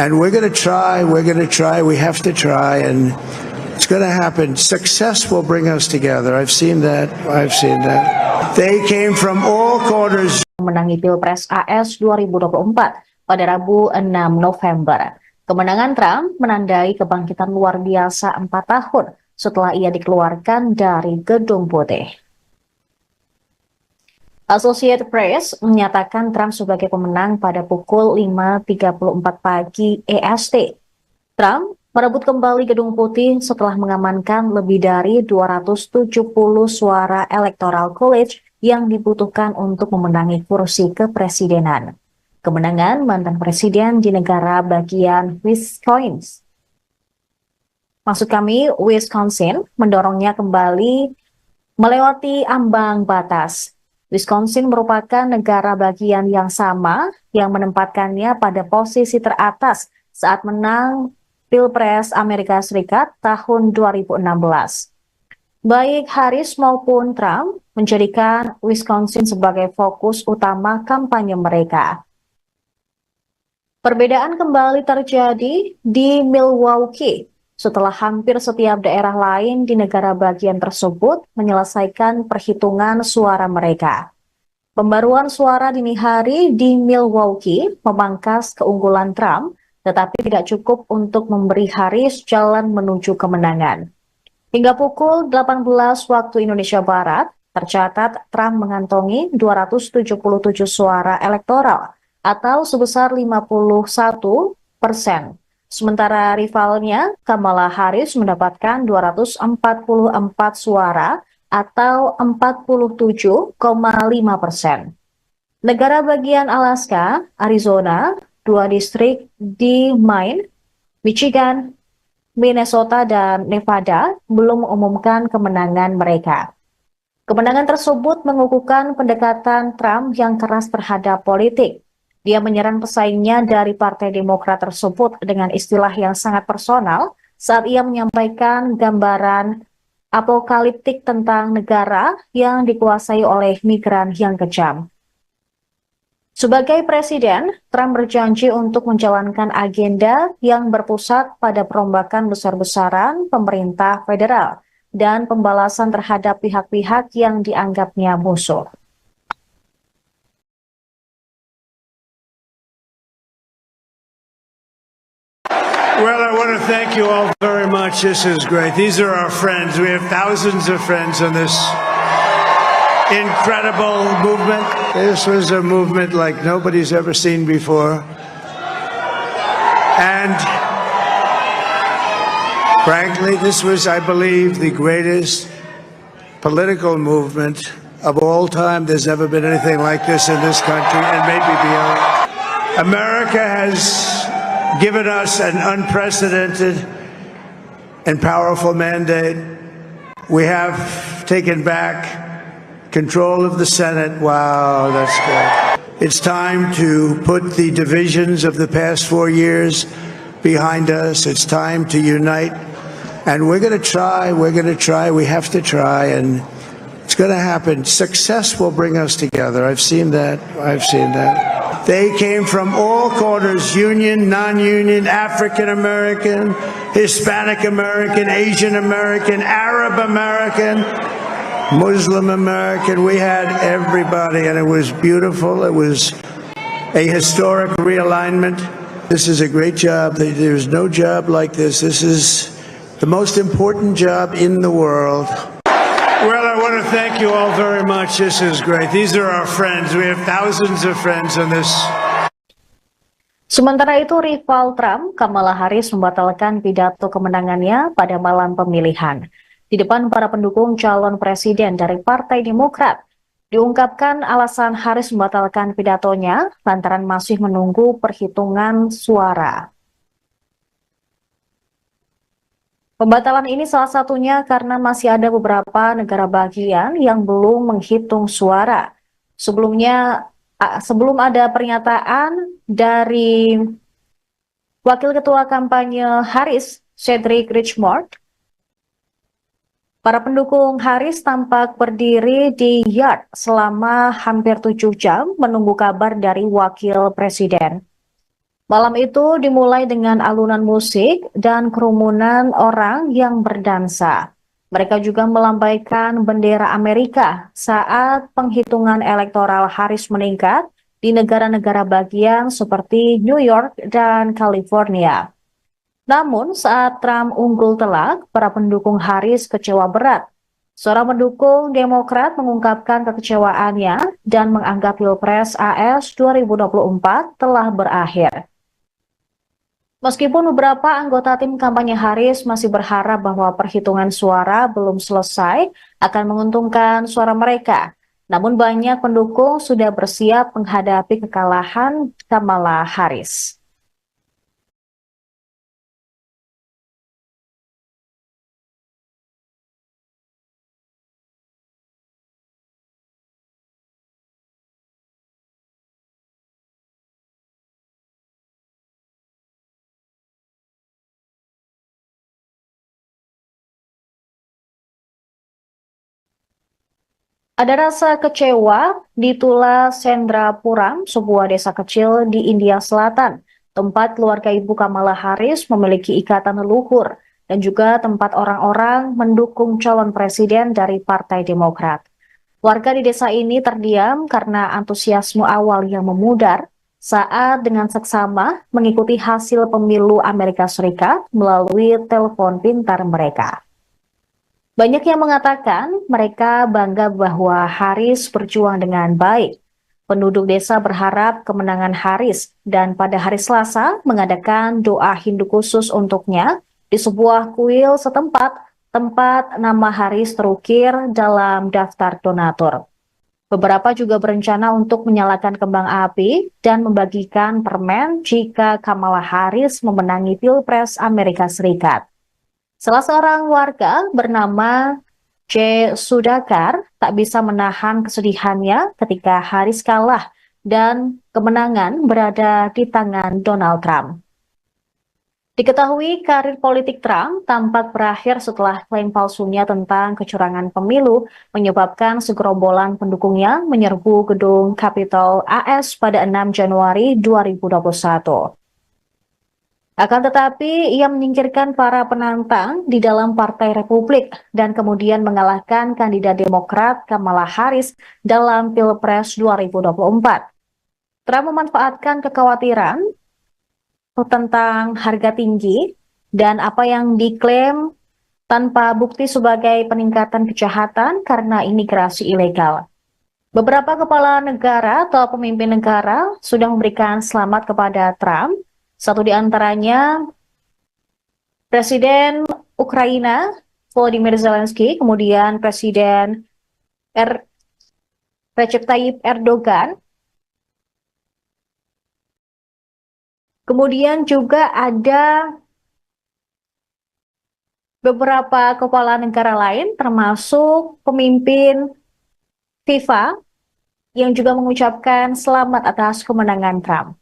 And we're going to try, we have to try, and it's going to happen. Success will bring us together. I've seen that. They came from all corners. Menangi Pilpres AS 2024 pada Rabu 6 November. Kemenangan Trump menandai kebangkitan luar biasa 4 tahun setelah ia dikeluarkan dari Gedung Putih. Associated Press menyatakan Trump sebagai pemenang pada pukul 5.34 pagi EST. Trump merebut kembali Gedung Putih setelah mengamankan lebih dari 270 suara Electoral College yang dibutuhkan untuk memenangi kursi kepresidenan. Kemenangan mantan presiden di negara bagian Wisconsin mendorongnya kembali melewati ambang batas. Wisconsin merupakan negara bagian yang sama yang menempatkannya pada posisi teratas saat menang Pilpres Amerika Serikat tahun 2016. Baik Harris maupun Trump menjadikan Wisconsin sebagai fokus utama kampanye mereka. Perbedaan kembali terjadi di Milwaukee setelah hampir setiap daerah lain di negara bagian tersebut menyelesaikan perhitungan suara mereka. Pembaruan suara dini hari di Milwaukee memangkas keunggulan Trump, tetapi tidak cukup untuk memberi Harris jalan menuju kemenangan. Hingga pukul 18 waktu Indonesia Barat, tercatat Trump mengantongi 277 suara elektoral atau sebesar 51%. Sementara rivalnya, Kamala Harris mendapatkan 244 suara atau 47,5%. Negara bagian Alaska, Arizona, 2 distrik di Maine, Michigan, Minnesota, dan Nevada belum mengumumkan kemenangan mereka. Kemenangan tersebut mengukuhkan pendekatan Trump yang keras terhadap politik. Dia menyerang pesaingnya dari Partai Demokrat tersebut dengan istilah yang sangat personal saat ia menyampaikan gambaran apokaliptik tentang negara yang dikuasai oleh migran yang kejam. Sebagai presiden, Trump berjanji untuk menjalankan agenda yang berpusat pada perombakan besar-besaran pemerintah federal dan pembalasan terhadap pihak-pihak yang dianggapnya musuh. Well, I want to thank you all very much. This is great. These are our friends. We have thousands of friends on this incredible movement. This was a movement like nobody's ever seen before. And frankly, this was, I believe, the greatest political movement of all time. There's never been anything like this in this country and maybe beyond. America has given us an unprecedented and powerful mandate. We have taken back control of the Senate. Wow, that's good. It's time to put the divisions of the past 4 years behind us. It's time to unite. And we're going to try, we have to try, and it's going to happen. Success will bring us together. I've seen that. They came from all corners, union, non-union, African American, Hispanic American, Asian American, Arab American, Muslim American. We had everybody, and it was beautiful. It was a historic realignment. This is a great job. There's no job like this. This is the most important job in the world. Well, I want to thank you all very much. This is great. These are our friends. We have thousands of friends on this. Sementara itu, rival Trump, Kamala Harris, membatalkan pidato kemenangannya pada malam pemilihan. Di depan para pendukung calon presiden dari Partai Demokrat, diungkapkan alasan Harris membatalkan pidatonya lantaran masih menunggu perhitungan suara. Pembatalan ini salah satunya karena masih ada beberapa negara bagian yang belum menghitung suara. Sebelum ada pernyataan dari Wakil Ketua Kampanye Harris, Cedric Richmond, para pendukung Harris tampak berdiri di yard selama hampir 7 jam menunggu kabar dari Wakil Presiden. Malam itu dimulai dengan alunan musik dan kerumunan orang yang berdansa. Mereka juga melambaikan bendera Amerika saat penghitungan elektoral Harris meningkat di negara-negara bagian seperti New York dan California. Namun saat Trump unggul telak, para pendukung Harris kecewa berat. Seorang pendukung Demokrat mengungkapkan kekecewaannya dan menganggap Pilpres AS 2024 telah berakhir. Meskipun beberapa anggota tim kampanye Harris masih berharap bahwa perhitungan suara belum selesai akan menguntungkan suara mereka, namun banyak pendukung sudah bersiap menghadapi kekalahan Kamala Harris. Ada rasa kecewa di Tula Sendrapuram, sebuah desa kecil di India Selatan, tempat keluarga Ibu Kamala Harris memiliki ikatan leluhur dan juga tempat orang-orang mendukung calon presiden dari Partai Demokrat. Warga di desa ini terdiam karena antusiasme awal yang memudar saat dengan seksama mengikuti hasil pemilu Amerika Serikat melalui telepon pintar mereka. Banyak yang mengatakan mereka bangga bahwa Harris berjuang dengan baik. Penduduk desa berharap kemenangan Harris dan pada hari Selasa mengadakan doa Hindu khusus untuknya di sebuah kuil setempat tempat nama Harris terukir dalam daftar donatur. Beberapa juga berencana untuk menyalakan kembang api dan membagikan permen jika Kamala Harris memenangi Pilpres Amerika Serikat. Salah seorang warga bernama J. Sudakar tak bisa menahan kesedihannya ketika Harris kalah dan kemenangan berada di tangan Donald Trump. Diketahui karir politik Trump tampak berakhir setelah klaim palsunya tentang kecurangan pemilu menyebabkan segerombolan pendukungnya menyerbu gedung Capitol AS pada 6 Januari 2021. Akan tetapi, ia menyingkirkan para penantang di dalam Partai Republik dan kemudian mengalahkan kandidat Demokrat Kamala Harris dalam Pilpres 2024. Trump memanfaatkan kekhawatiran tentang harga tinggi dan apa yang diklaim tanpa bukti sebagai peningkatan kejahatan karena imigrasi ilegal. Beberapa kepala negara atau pemimpin negara sudah memberikan selamat kepada Trump. Satu di antaranya Presiden Ukraina Volodymyr Zelensky, kemudian Presiden Recep Tayyip Erdogan, kemudian juga ada beberapa kepala negara lain termasuk pemimpin FIFA yang juga mengucapkan selamat atas kemenangan Trump.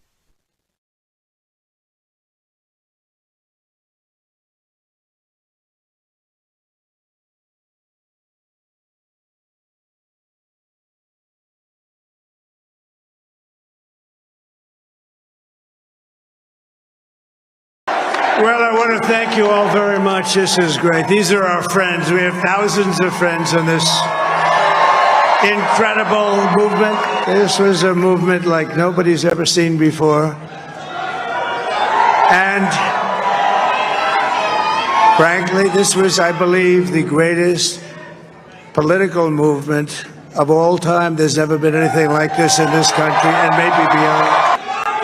Well, I want to thank you all very much. This is great. These are our friends. We have thousands of friends in this incredible movement. This was a movement like nobody's ever seen before. And frankly, this was, I believe, the greatest political movement of all time. There's never been anything like this in this country and maybe beyond.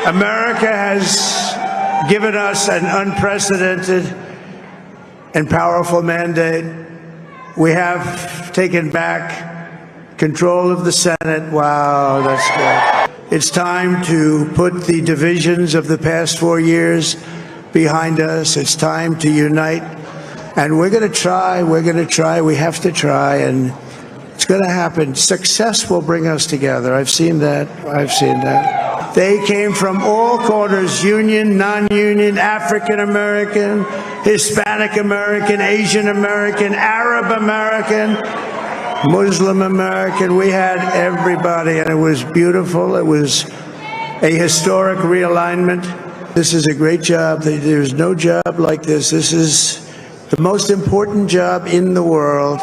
America has given us an unprecedented and powerful mandate. We have taken back control of the Senate. Wow, that's good. It's time to put the divisions of the past 4 years behind us. It's time to unite. And we're going to try, we have to try, and it's going to happen. Success will bring us together. I've seen that. They came from all corners, union, non-union, African American, Hispanic American, Asian American, Arab American, Muslim American. We had everybody, and it was beautiful. It was a historic realignment. This is a great job. There's no job like this. This is the most important job in the world.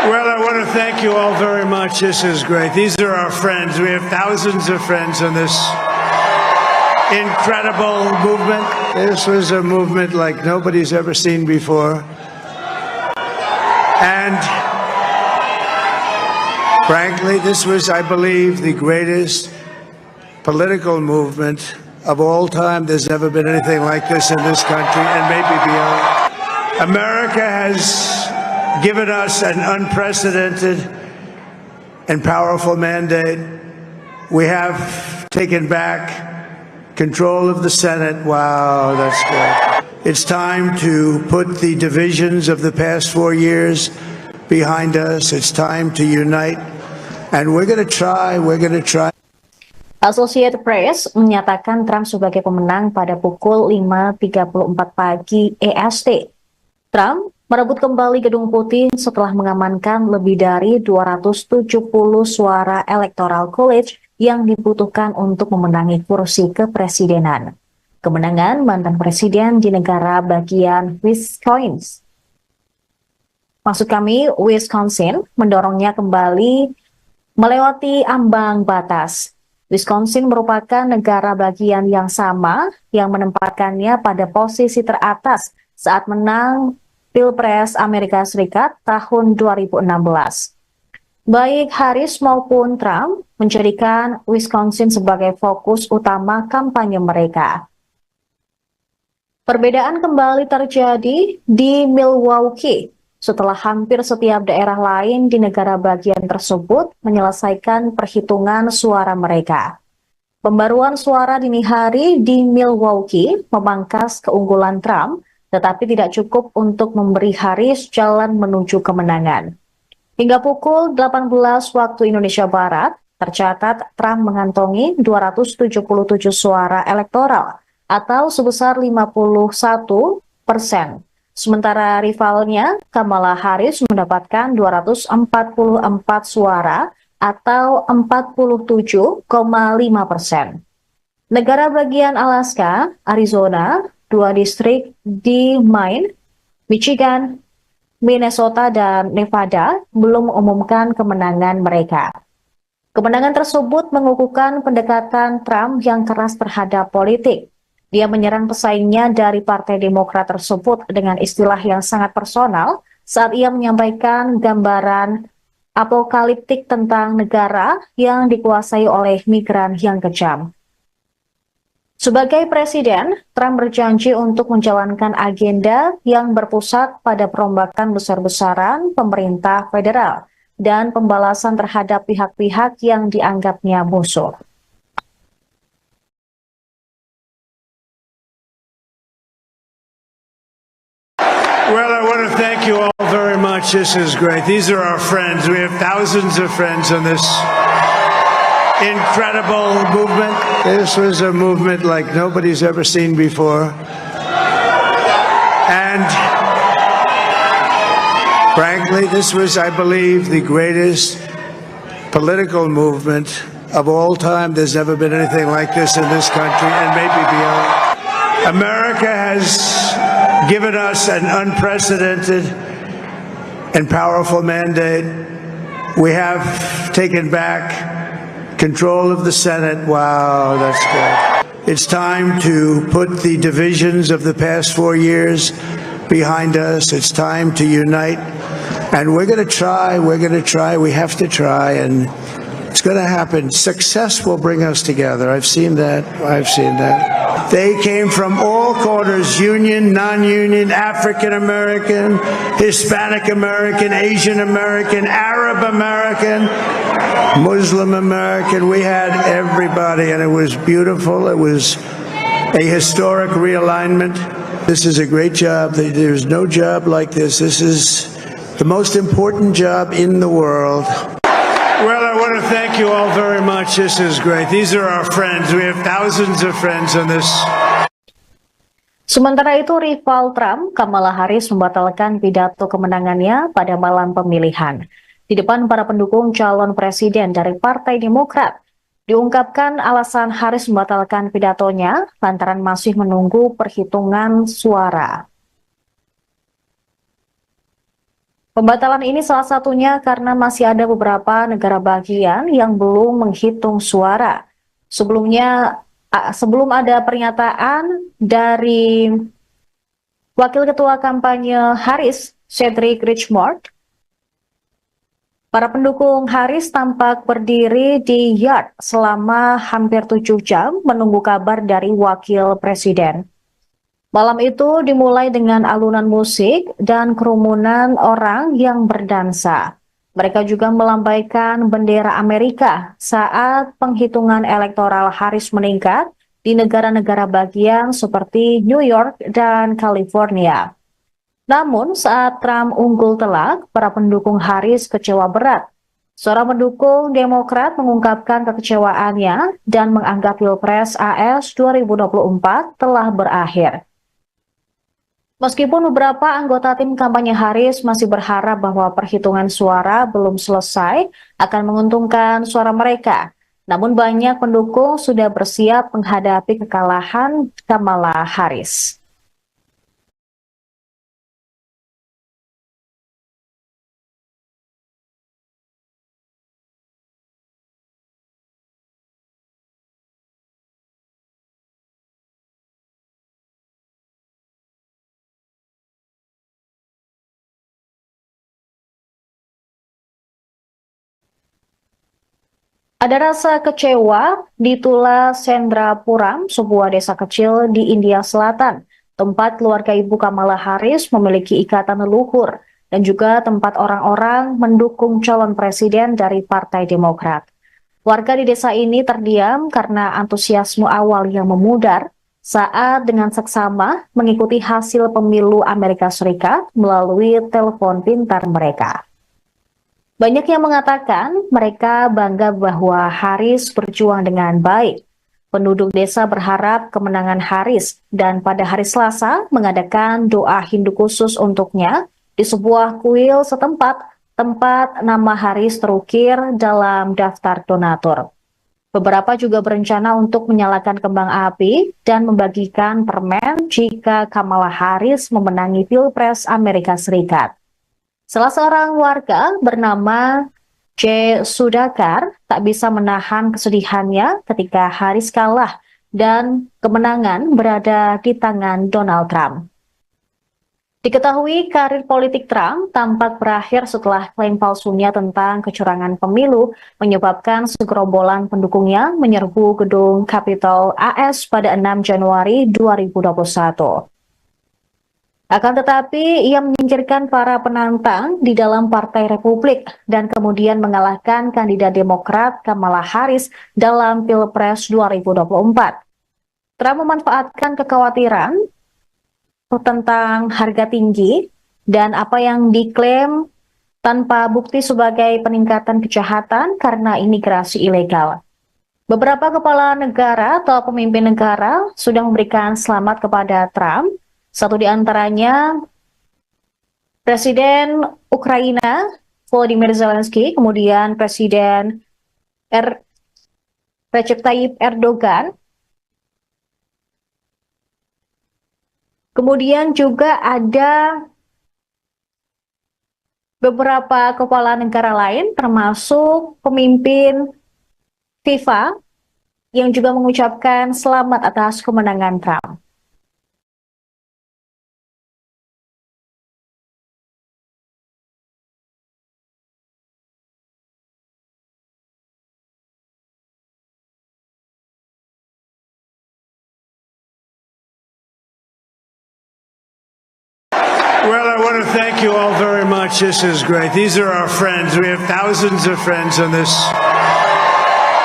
Well, I want to thank you all very much. This is great. These are our friends. We have thousands of friends in this incredible movement. This was a movement like nobody's ever seen before. And Frankly, this was, I believe, the greatest political movement of all time. There's never been anything like this in this country and maybe beyond. America has given us an unprecedented and powerful mandate. We have taken back control of the Senate. Wow, that's good. It's time to put the divisions of the past 4 years behind us. It's time to unite. And we're going to try. Associated Press menyatakan Trump sebagai pemenang pada pukul 5.34 pagi EST. Trump merebut kembali Gedung Putih setelah mengamankan lebih dari 270 suara Electoral College yang dibutuhkan untuk memenangi kursi kepresidenan. Kemenangan mantan presiden di negara bagian Wisconsin mendorongnya kembali melewati ambang batas. Wisconsin merupakan negara bagian yang sama yang menempatkannya pada posisi teratas saat menang Pilpres Amerika Serikat tahun 2016. Baik Harris maupun Trump menjadikan Wisconsin sebagai fokus utama kampanye mereka. Perbedaan kembali terjadi di Milwaukee setelah hampir setiap daerah lain di negara bagian tersebut menyelesaikan perhitungan suara mereka. Pembaruan suara dini hari di Milwaukee memangkas keunggulan Trump, tetapi tidak cukup untuk memberi Harris jalan menuju kemenangan. Hingga pukul 18 waktu Indonesia Barat, tercatat Trump mengantongi 277 suara elektoral atau sebesar 51%. Sementara rivalnya, Kamala Harris mendapatkan 244 suara atau 47,5%. Negara bagian Alaska, Arizona, 2 distrik di Maine, Michigan, Minnesota, dan Nevada belum mengumumkan kemenangan mereka. Kemenangan tersebut mengukuhkan pendekatan Trump yang keras terhadap politik. Dia menyerang pesaingnya dari Partai Demokrat tersebut dengan istilah yang sangat personal saat ia menyampaikan gambaran apokaliptik tentang negara yang dikuasai oleh migran yang kejam. Sebagai presiden, Trump berjanji untuk menjalankan agenda yang berpusat pada perombakan besar-besaran pemerintah federal dan pembalasan terhadap pihak-pihak yang dianggapnya musuh. Well, I want to thank you all very much. This is great. These are our friends. We have thousands of friends on this incredible movement. This was a movement like nobody's ever seen before. And frankly, this was, I believe, the greatest political movement of all time. There's never been anything like this in this country and maybe beyond. America has given us an unprecedented and powerful mandate. We have taken back control of the Senate. Wow, that's good. It's time to put the divisions of the past 4 years behind us. It's time to unite. And we're going to try. We have to try. And it's going to happen. Success will bring us together. I've seen that. They came from all corners, union, non-union, African American, Hispanic American, Asian American, Arab American, Muslim American. We had everybody, and it was beautiful. It was a historic realignment. This is a great job. There's no job like this. This is the most important job in the world. Well, I want to thank you all very much. This is great. These are our friends. We have thousands of friends on this. Sementara itu, rival Trump, Kamala Harris membatalkan pidato kemenangannya pada malam pemilihan. Di depan para pendukung calon presiden dari Partai Demokrat, diungkapkan alasan Harris membatalkan pidatonya lantaran masih menunggu perhitungan suara. Pembatalan ini salah satunya karena masih ada beberapa negara bagian yang belum menghitung suara. Sebelum ada pernyataan dari Wakil Ketua Kampanye Harris, Cedric Richmond, Para pendukung Harris tampak berdiri di yard selama hampir 7 jam menunggu kabar dari wakil presiden. Malam itu dimulai dengan alunan musik dan kerumunan orang yang berdansa. Mereka juga melambaikan bendera Amerika saat penghitungan elektoral Harris meningkat di negara-negara bagian seperti New York dan California. Namun saat Trump unggul telak, para pendukung Harris kecewa berat. Seorang pendukung Demokrat mengungkapkan kekecewaannya dan menganggap Pilpres AS 2024 telah berakhir. Meskipun beberapa anggota tim kampanye Harris masih berharap bahwa perhitungan suara belum selesai akan menguntungkan suara mereka, namun banyak pendukung sudah bersiap menghadapi kekalahan Kamala Harris. Ada rasa kecewa di Tula Sendrapuram, sebuah desa kecil di India Selatan, tempat keluarga ibu Kamala Harris memiliki ikatan leluhur, dan juga tempat orang-orang mendukung calon presiden dari Partai Demokrat. Warga di desa ini terdiam karena antusiasme awal yang memudar saat dengan seksama mengikuti hasil pemilu Amerika Serikat melalui telepon pintar mereka. Banyak yang mengatakan mereka bangga bahwa Harris berjuang dengan baik. Penduduk desa berharap kemenangan Harris dan pada hari Selasa mengadakan doa Hindu khusus untuknya di sebuah kuil setempat tempat nama Harris terukir dalam daftar donatur. Beberapa juga berencana untuk menyalakan kembang api dan membagikan permen jika Kamala Harris memenangi Pilpres Amerika Serikat. Salah seorang warga bernama J. Sudhakar tak bisa menahan kesedihannya ketika Harris kalah dan kemenangan berada di tangan Donald Trump. Diketahui karir politik Trump tampak berakhir setelah klaim palsunya tentang kecurangan pemilu menyebabkan segerombolan pendukungnya menyerbu gedung Capitol AS pada 6 Januari 2021. Akan tetapi, ia menyingkirkan para penantang di dalam Partai Republik dan kemudian mengalahkan kandidat Demokrat Kamala Harris dalam Pilpres 2024. Trump memanfaatkan kekhawatiran tentang harga tinggi dan apa yang diklaim tanpa bukti sebagai peningkatan kejahatan karena imigrasi ilegal. Beberapa kepala negara atau pemimpin negara sudah memberikan selamat kepada Trump. Satu di antaranya Presiden Ukraina Volodymyr Zelensky, kemudian Presiden Recep Tayyip Erdogan, kemudian juga ada beberapa kepala negara lain termasuk pemimpin FIFA yang juga mengucapkan selamat atas kemenangan Trump. Well, I want to thank you all very much. This is great. These are our friends. We have thousands of friends on this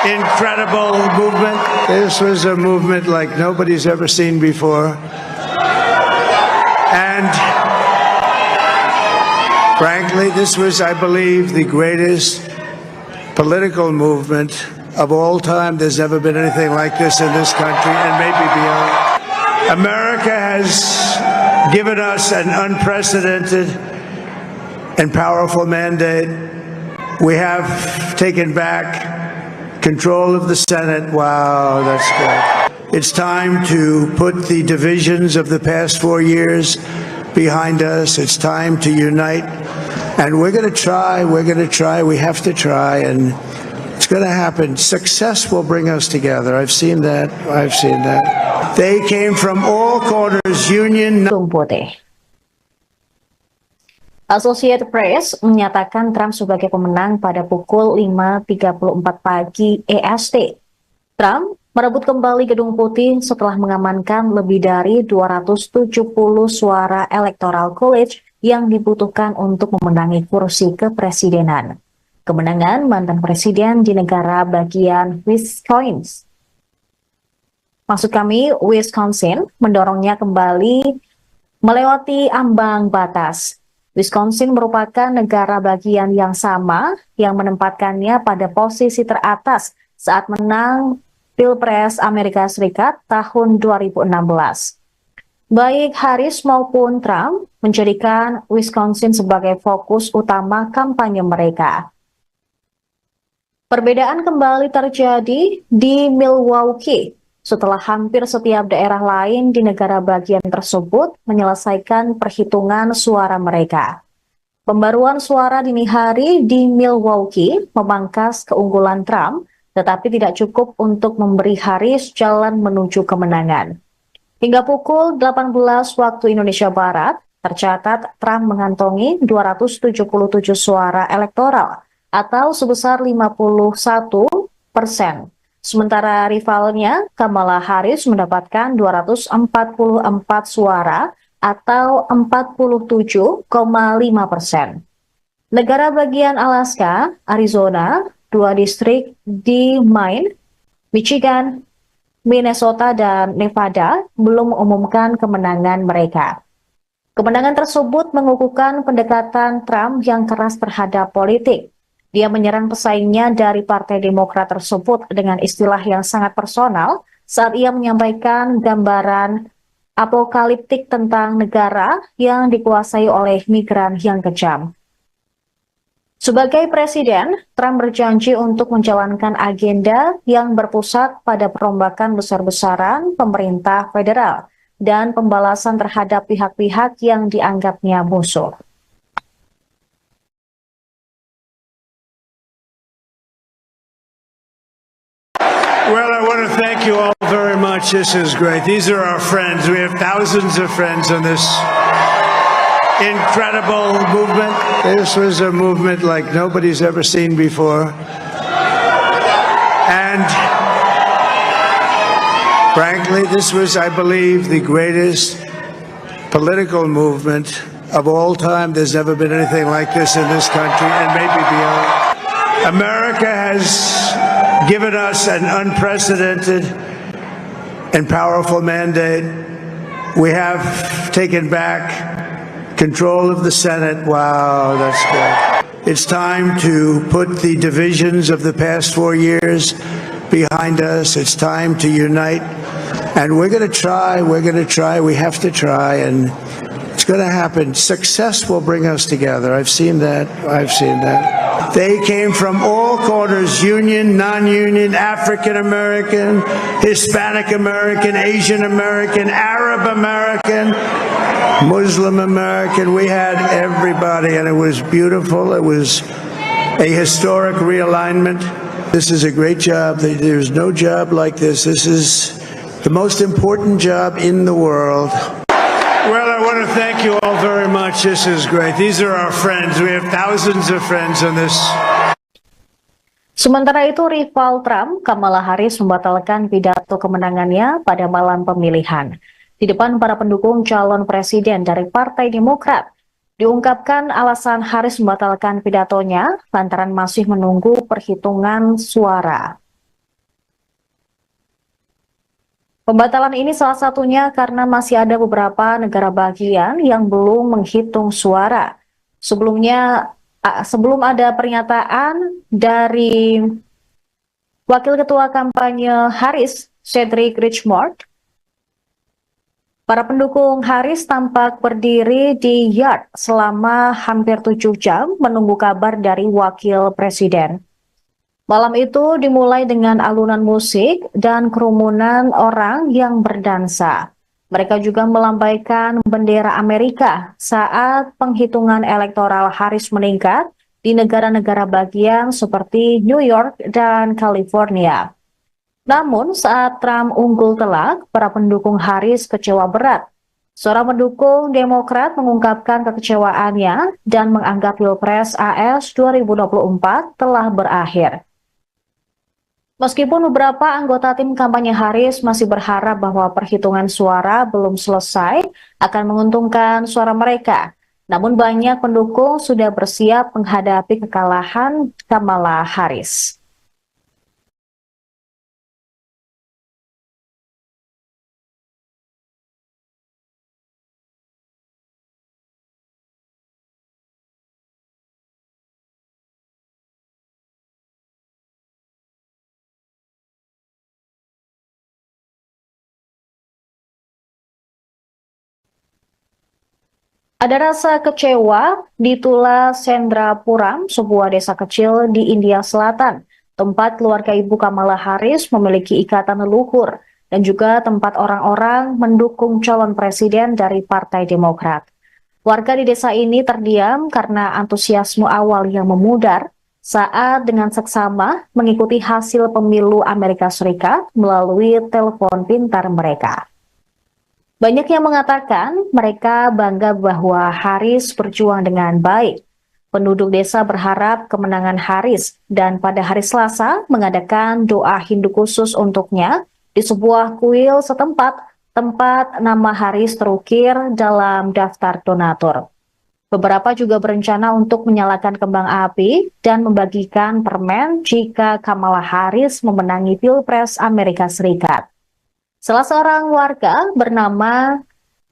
incredible movement. This was a movement like nobody's ever seen before. And frankly, this was, I believe, the greatest political movement of all time. There's never been anything like this in this country and maybe beyond. America has given us an unprecedented and powerful mandate. We have taken back control of the Senate. Wow, that's good. It's time to put the divisions of the past 4 years behind us. It's time to unite. And we're going to try, we have to try, and it's going to happen. Success will bring us together. I've seen that. They came from all corners, union. Associated Press menyatakan Trump sebagai pemenang pada pukul 5.34 pagi EST. Trump merebut kembali Gedung Putih setelah mengamankan lebih dari 270 suara Electoral College yang dibutuhkan untuk memenangi kursi kepresidenan. Kemenangan mantan presiden di negara bagian Wisconsin mendorongnya kembali melewati ambang batas. Wisconsin merupakan negara bagian yang sama yang menempatkannya pada posisi teratas saat menang Pilpres Amerika Serikat tahun 2016. Baik Harris maupun Trump menjadikan Wisconsin sebagai fokus utama kampanye mereka. Perbedaan kembali terjadi di Milwaukee setelah hampir setiap daerah lain di negara bagian tersebut menyelesaikan perhitungan suara mereka. Pembaruan suara dini hari di Milwaukee memangkas keunggulan Trump, tetapi tidak cukup untuk memberi Harris jalan menuju kemenangan. Hingga pukul 18 waktu Indonesia Barat, tercatat Trump mengantongi 277 suara elektoral atau sebesar 51%. Sementara rivalnya, Kamala Harris mendapatkan 244 suara atau 47,5%. Negara bagian Alaska, Arizona, 2 distrik di Maine, Michigan, Minnesota, dan Nevada belum mengumumkan kemenangan mereka. Kemenangan tersebut mengukuhkan pendekatan Trump yang keras terhadap politik. Dia menyerang pesaingnya dari Partai Demokrat tersebut dengan istilah yang sangat personal saat ia menyampaikan gambaran apokaliptik tentang negara yang dikuasai oleh migran yang kejam. Sebagai presiden, Trump berjanji untuk menjalankan agenda yang berpusat pada perombakan besar-besaran pemerintah federal dan pembalasan terhadap pihak-pihak yang dianggapnya musuh. Well, I want to thank you all very much. This is great. These are our friends. We have thousands of friends on this incredible movement. This was a movement like nobody's ever seen before. And frankly, this was, I believe, the greatest political movement of all time. There's never been anything like this in this country and maybe beyond. America has given us an unprecedented and powerful mandate. We have taken back control of the Senate. Wow, that's good. It's time to put the divisions of the past 4 years behind us. It's time to unite. And we're going to try, we have to try, and it's going to happen. Success will bring us together. I've seen that. They came from all corners, union, non-union, African American, Hispanic American, Asian American, Arab American, Muslim American. We had everybody, and it was beautiful. It was a historic realignment. This is a great job. There's no job like this. This is the most important job in the world. Well, I want to thank you all very much. This is great. These are our friends. We have thousands of friends on this. Sementara itu, rival Trump, Kamala Harris membatalkan pidato kemenangannya pada malam pemilihan. Di depan para pendukung calon presiden dari Partai Demokrat, diungkapkan alasan Harris membatalkan pidatonya lantaran masih menunggu perhitungan suara. Pembatalan ini salah satunya karena masih ada beberapa negara bagian yang belum menghitung suara. Sebelum ada pernyataan dari Wakil Ketua Kampanye Harris, Cedric Richmond, para pendukung Harris tampak berdiri di yard selama hampir 7 jam menunggu kabar dari Wakil Presiden. Malam itu dimulai dengan alunan musik dan kerumunan orang yang berdansa. Mereka juga melambaikan bendera Amerika saat penghitungan elektoral Harris meningkat di negara-negara bagian seperti New York dan California. Namun saat Trump unggul telak, para pendukung Harris kecewa berat. Seorang pendukung Demokrat mengungkapkan kekecewaannya dan menganggap Pilpres AS 2024 telah berakhir. Meskipun beberapa anggota tim kampanye Harris masih berharap bahwa perhitungan suara belum selesai akan menguntungkan suara mereka, namun banyak pendukung sudah bersiap menghadapi kekalahan Kamala Harris. Ada rasa kecewa di Tula Sendrapuram, sebuah desa kecil di India Selatan, tempat keluarga ibu Kamala Harris memiliki ikatan leluhur dan juga tempat orang-orang mendukung calon presiden dari Partai Demokrat. Warga di desa ini terdiam karena antusiasme awal yang memudar saat dengan seksama mengikuti hasil pemilu Amerika Serikat melalui telepon pintar mereka. Banyak yang mengatakan mereka bangga bahwa Harris berjuang dengan baik. Penduduk desa berharap kemenangan Harris dan pada hari Selasa mengadakan doa Hindu khusus untuknya di sebuah kuil setempat tempat nama Harris terukir dalam daftar donatur. Beberapa juga berencana untuk menyalakan kembang api dan membagikan permen jika Kamala Harris memenangi Pilpres Amerika Serikat. Salah seorang warga bernama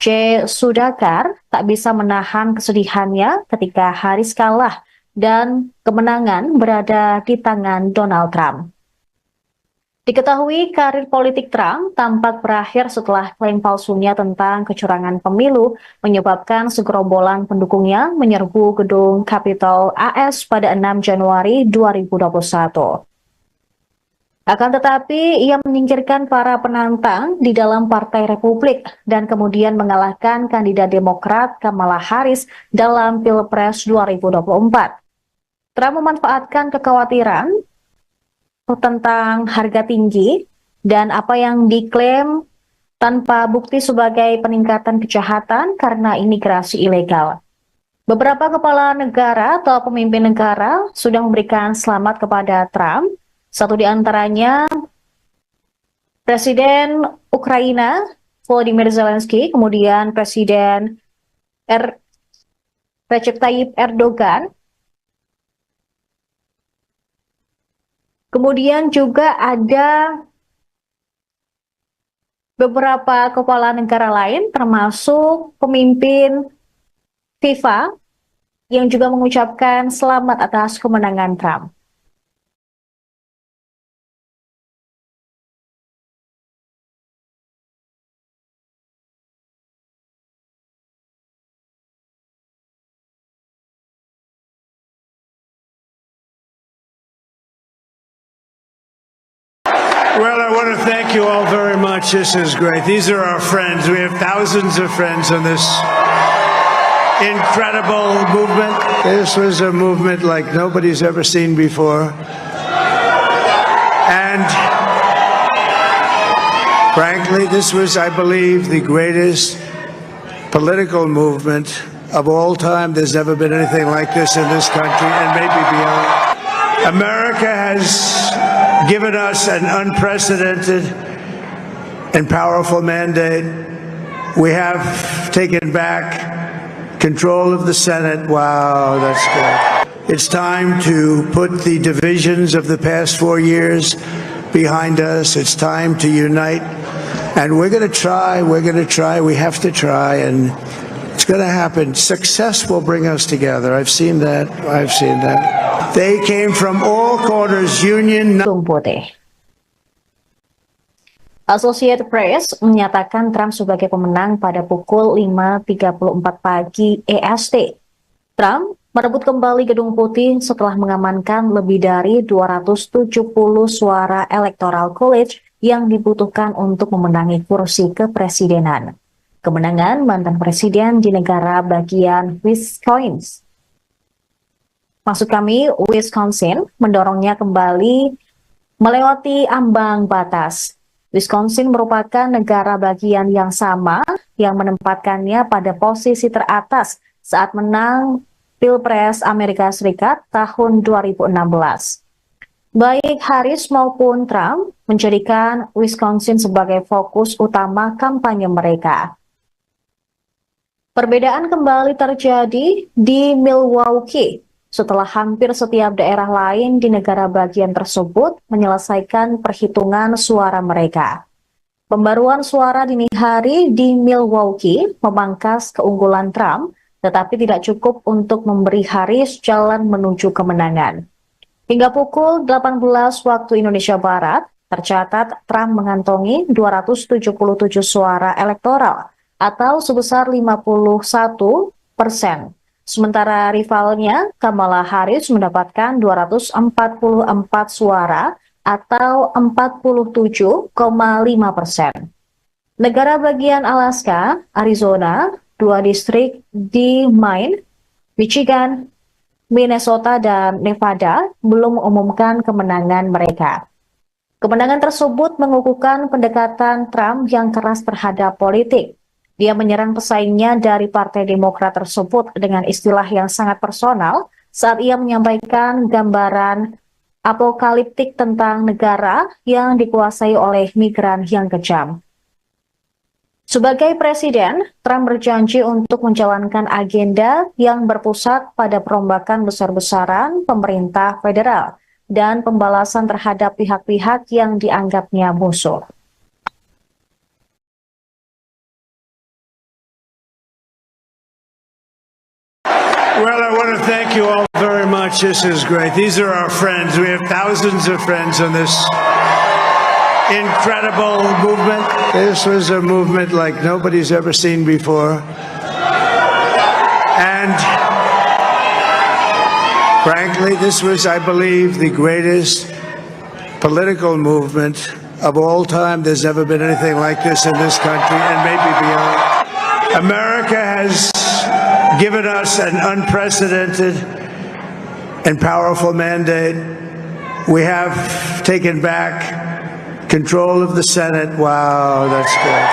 J. Sudakar tak bisa menahan kesedihannya ketika Harris kalah dan kemenangan berada di tangan Donald Trump. Diketahui karir politik Trump tampak berakhir setelah klaim palsunya tentang kecurangan pemilu menyebabkan segerombolan pendukungnya menyerbu gedung Capitol AS pada 6 Januari 2021. Akan tetapi, ia menyingkirkan para penantang di dalam Partai Republik dan kemudian mengalahkan kandidat Demokrat Kamala Harris dalam Pilpres 2024. Trump memanfaatkan kekhawatiran tentang harga tinggi dan apa yang diklaim tanpa bukti sebagai peningkatan kejahatan karena imigrasi ilegal. Beberapa kepala negara atau pemimpin negara sudah memberikan selamat kepada Trump. Satu di antaranya Presiden Ukraina Volodymyr Zelensky, kemudian Presiden Recep Tayyip Erdogan, kemudian juga ada beberapa kepala negara lain termasuk pemimpin FIFA yang juga mengucapkan selamat atas kemenangan Trump. Well, I want to thank you all very much. This is great. These are our friends. We have thousands of friends in this incredible movement. This was a movement like nobody's ever seen before. And frankly, this was, I believe, the greatest political movement of all time. There's never been anything like this in this country and maybe beyond. America has given us an unprecedented and powerful mandate. We have taken back control of the Senate. Wow, that's good. It's time to put the divisions of the past 4 years behind us. It's time to unite. And we're going to try, we have to try, and it's going to happen. Success will bring us together. I've seen that. They came from all corners, union. Associated Press menyatakan Trump sebagai pemenang pada pukul 5.34 pagi EST. Trump merebut kembali Gedung Putih setelah mengamankan lebih dari 270 suara Electoral College yang dibutuhkan untuk memenangi kursi kepresidenan. Kemenangan mantan presiden di negara bagian Wisconsin mendorongnya kembali melewati ambang batas. Wisconsin merupakan negara bagian yang sama yang menempatkannya pada posisi teratas saat menang Pilpres Amerika Serikat tahun 2016. Baik Harris maupun Trump menjadikan Wisconsin sebagai fokus utama kampanye mereka. Perbedaan kembali terjadi di Milwaukee setelah hampir setiap daerah lain di negara bagian tersebut menyelesaikan perhitungan suara mereka. Pembaruan suara dini hari di Milwaukee memangkas keunggulan Trump, tetapi tidak cukup untuk memberi Harris jalan menuju kemenangan. Hingga pukul 18 waktu Indonesia Barat, tercatat Trump mengantongi 277 suara elektoral atau sebesar 51%. Sementara rivalnya, Kamala Harris mendapatkan 244 suara atau 47,5%. Negara bagian Alaska, Arizona, 2 distrik di Maine, Michigan, Minnesota, dan Nevada belum mengumumkan kemenangan mereka. Kemenangan tersebut mengukuhkan pendekatan Trump yang keras terhadap politik. Dia menyerang pesaingnya dari Partai Demokrat tersebut dengan istilah yang sangat personal saat ia menyampaikan gambaran apokaliptik tentang negara yang dikuasai oleh migran yang kejam. Sebagai presiden, Trump berjanji untuk menjalankan agenda yang berpusat pada perombakan besar-besaran pemerintah federal dan pembalasan terhadap pihak-pihak yang dianggapnya musuh. Well, I want to thank you all very much. This is great. These are our friends. We have thousands of friends on this incredible movement. This was a movement like nobody's ever seen before. And frankly, this was, I believe, the greatest political movement of all time. There's never been anything like this in this country and maybe beyond. America has given us an unprecedented and powerful mandate. We have taken back control of the Senate. Wow, that's good.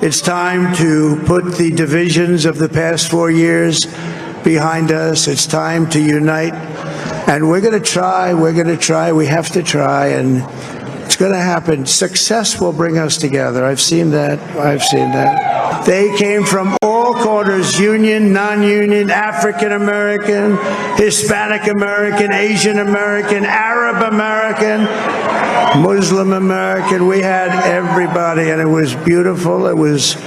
It's time to put the divisions of the past 4 years behind us. It's time to unite. And we're going to try, we have to try, and it's going to happen. Success will bring us together. I've seen that. They came from all corners, union, non-union, African American, Hispanic American, Asian American, Arab American, Muslim American. We had everybody, and it was beautiful. It was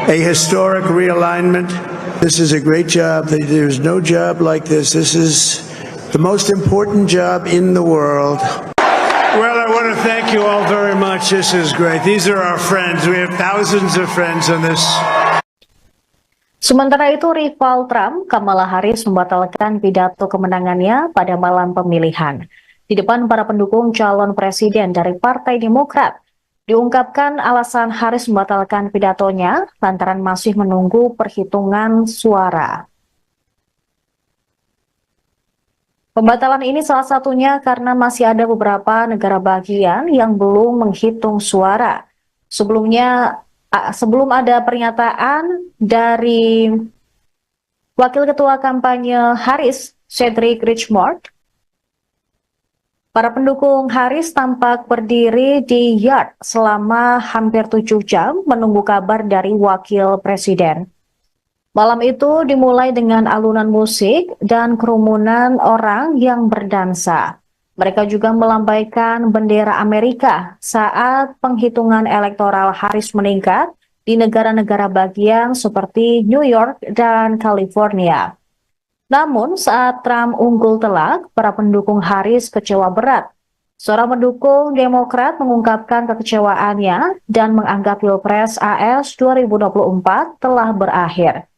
a historic realignment. This is a great job. There's no job like this. This is the most important job in the world. Well, I want to thank you all very much. This is great. These are our friends. We have thousands of friends on this. Sementara itu, rival Trump, Kamala Harris, membatalkan pidato kemenangannya pada malam pemilihan. Di depan para pendukung calon presiden dari Partai Demokrat, diungkapkan alasan Harris membatalkan pidatonya lantaran masih menunggu perhitungan suara. Pembatalan ini salah satunya karena masih ada beberapa negara bagian yang belum menghitung suara. Sebelum ada pernyataan dari Wakil Ketua Kampanye Harris, Cedric Richmond, para pendukung Harris tampak berdiri di yard selama hampir 7 jam menunggu kabar dari Wakil Presiden. Malam itu dimulai dengan alunan musik dan kerumunan orang yang berdansa. Mereka juga melambaikan bendera Amerika saat penghitungan elektoral Harris meningkat di negara-negara bagian seperti New York dan California. Namun saat Trump unggul telak, para pendukung Harris kecewa berat. Seorang pendukung Demokrat mengungkapkan kekecewaannya dan menganggap Pilpres AS 2024 telah berakhir.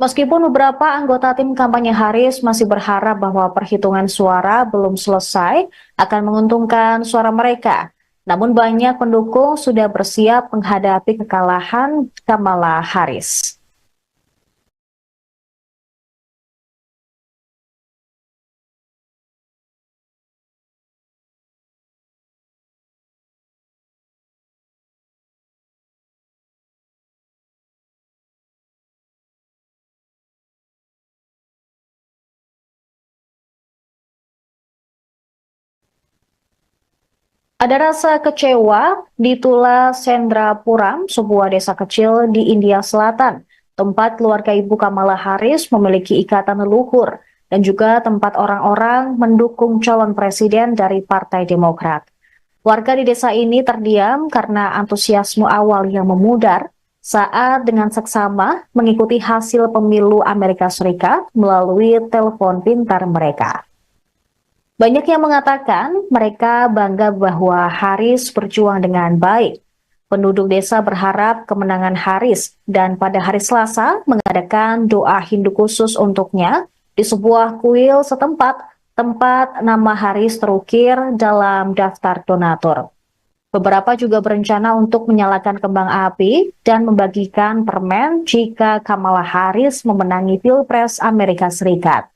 Meskipun beberapa anggota tim kampanye Harris masih berharap bahwa perhitungan suara belum selesai akan menguntungkan suara mereka, namun banyak pendukung sudah bersiap menghadapi kekalahan Kamala Harris. Ada rasa kecewa di Tula Sendrapuram, sebuah desa kecil di India Selatan, tempat keluarga Ibu Kamala Harris memiliki ikatan leluhur dan juga tempat orang-orang mendukung calon presiden dari Partai Demokrat. Warga di desa ini terdiam karena antusiasme awal yang memudar saat dengan seksama mengikuti hasil pemilu Amerika Serikat melalui telepon pintar mereka. Banyak yang mengatakan mereka bangga bahwa Harris berjuang dengan baik. Penduduk desa berharap kemenangan Harris dan pada hari Selasa mengadakan doa Hindu khusus untuknya di sebuah kuil setempat tempat nama Harris terukir dalam daftar donatur. Beberapa juga berencana untuk menyalakan kembang api dan membagikan permen jika Kamala Harris memenangi Pilpres Amerika Serikat.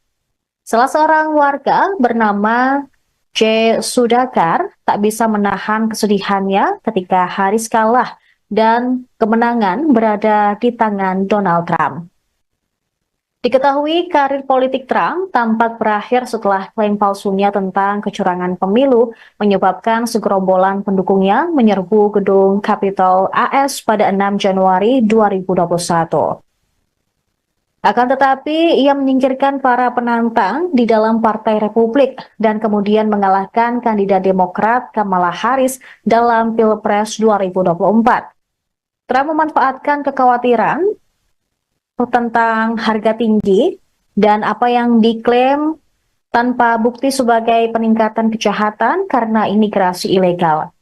Salah seorang warga bernama J. Sudakar tak bisa menahan kesedihannya ketika Harris kalah dan kemenangan berada di tangan Donald Trump. Diketahui karir politik Trump tampak berakhir setelah klaim palsunya tentang kecurangan pemilu menyebabkan segerombolan pendukungnya menyerbu gedung Capitol AS pada 6 Januari 2021. Akan tetapi, ia menyingkirkan para penantang di dalam Partai Republik dan kemudian mengalahkan kandidat Demokrat Kamala Harris dalam Pilpres 2024. Trump memanfaatkan kekhawatiran tentang harga tinggi dan apa yang diklaim tanpa bukti sebagai peningkatan kejahatan karena imigrasi ilegal.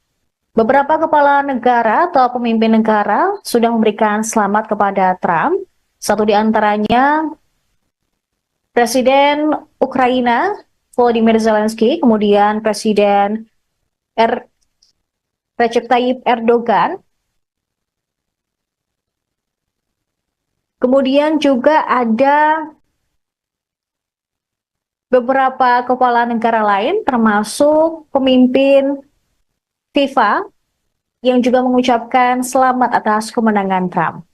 Beberapa kepala negara atau pemimpin negara sudah memberikan selamat kepada Trump. Satu di antaranya Presiden Ukraina Volodymyr Zelensky, kemudian Presiden Recep Tayyip Erdogan, kemudian juga ada beberapa kepala negara lain termasuk pemimpin FIFA yang juga mengucapkan selamat atas kemenangan Trump.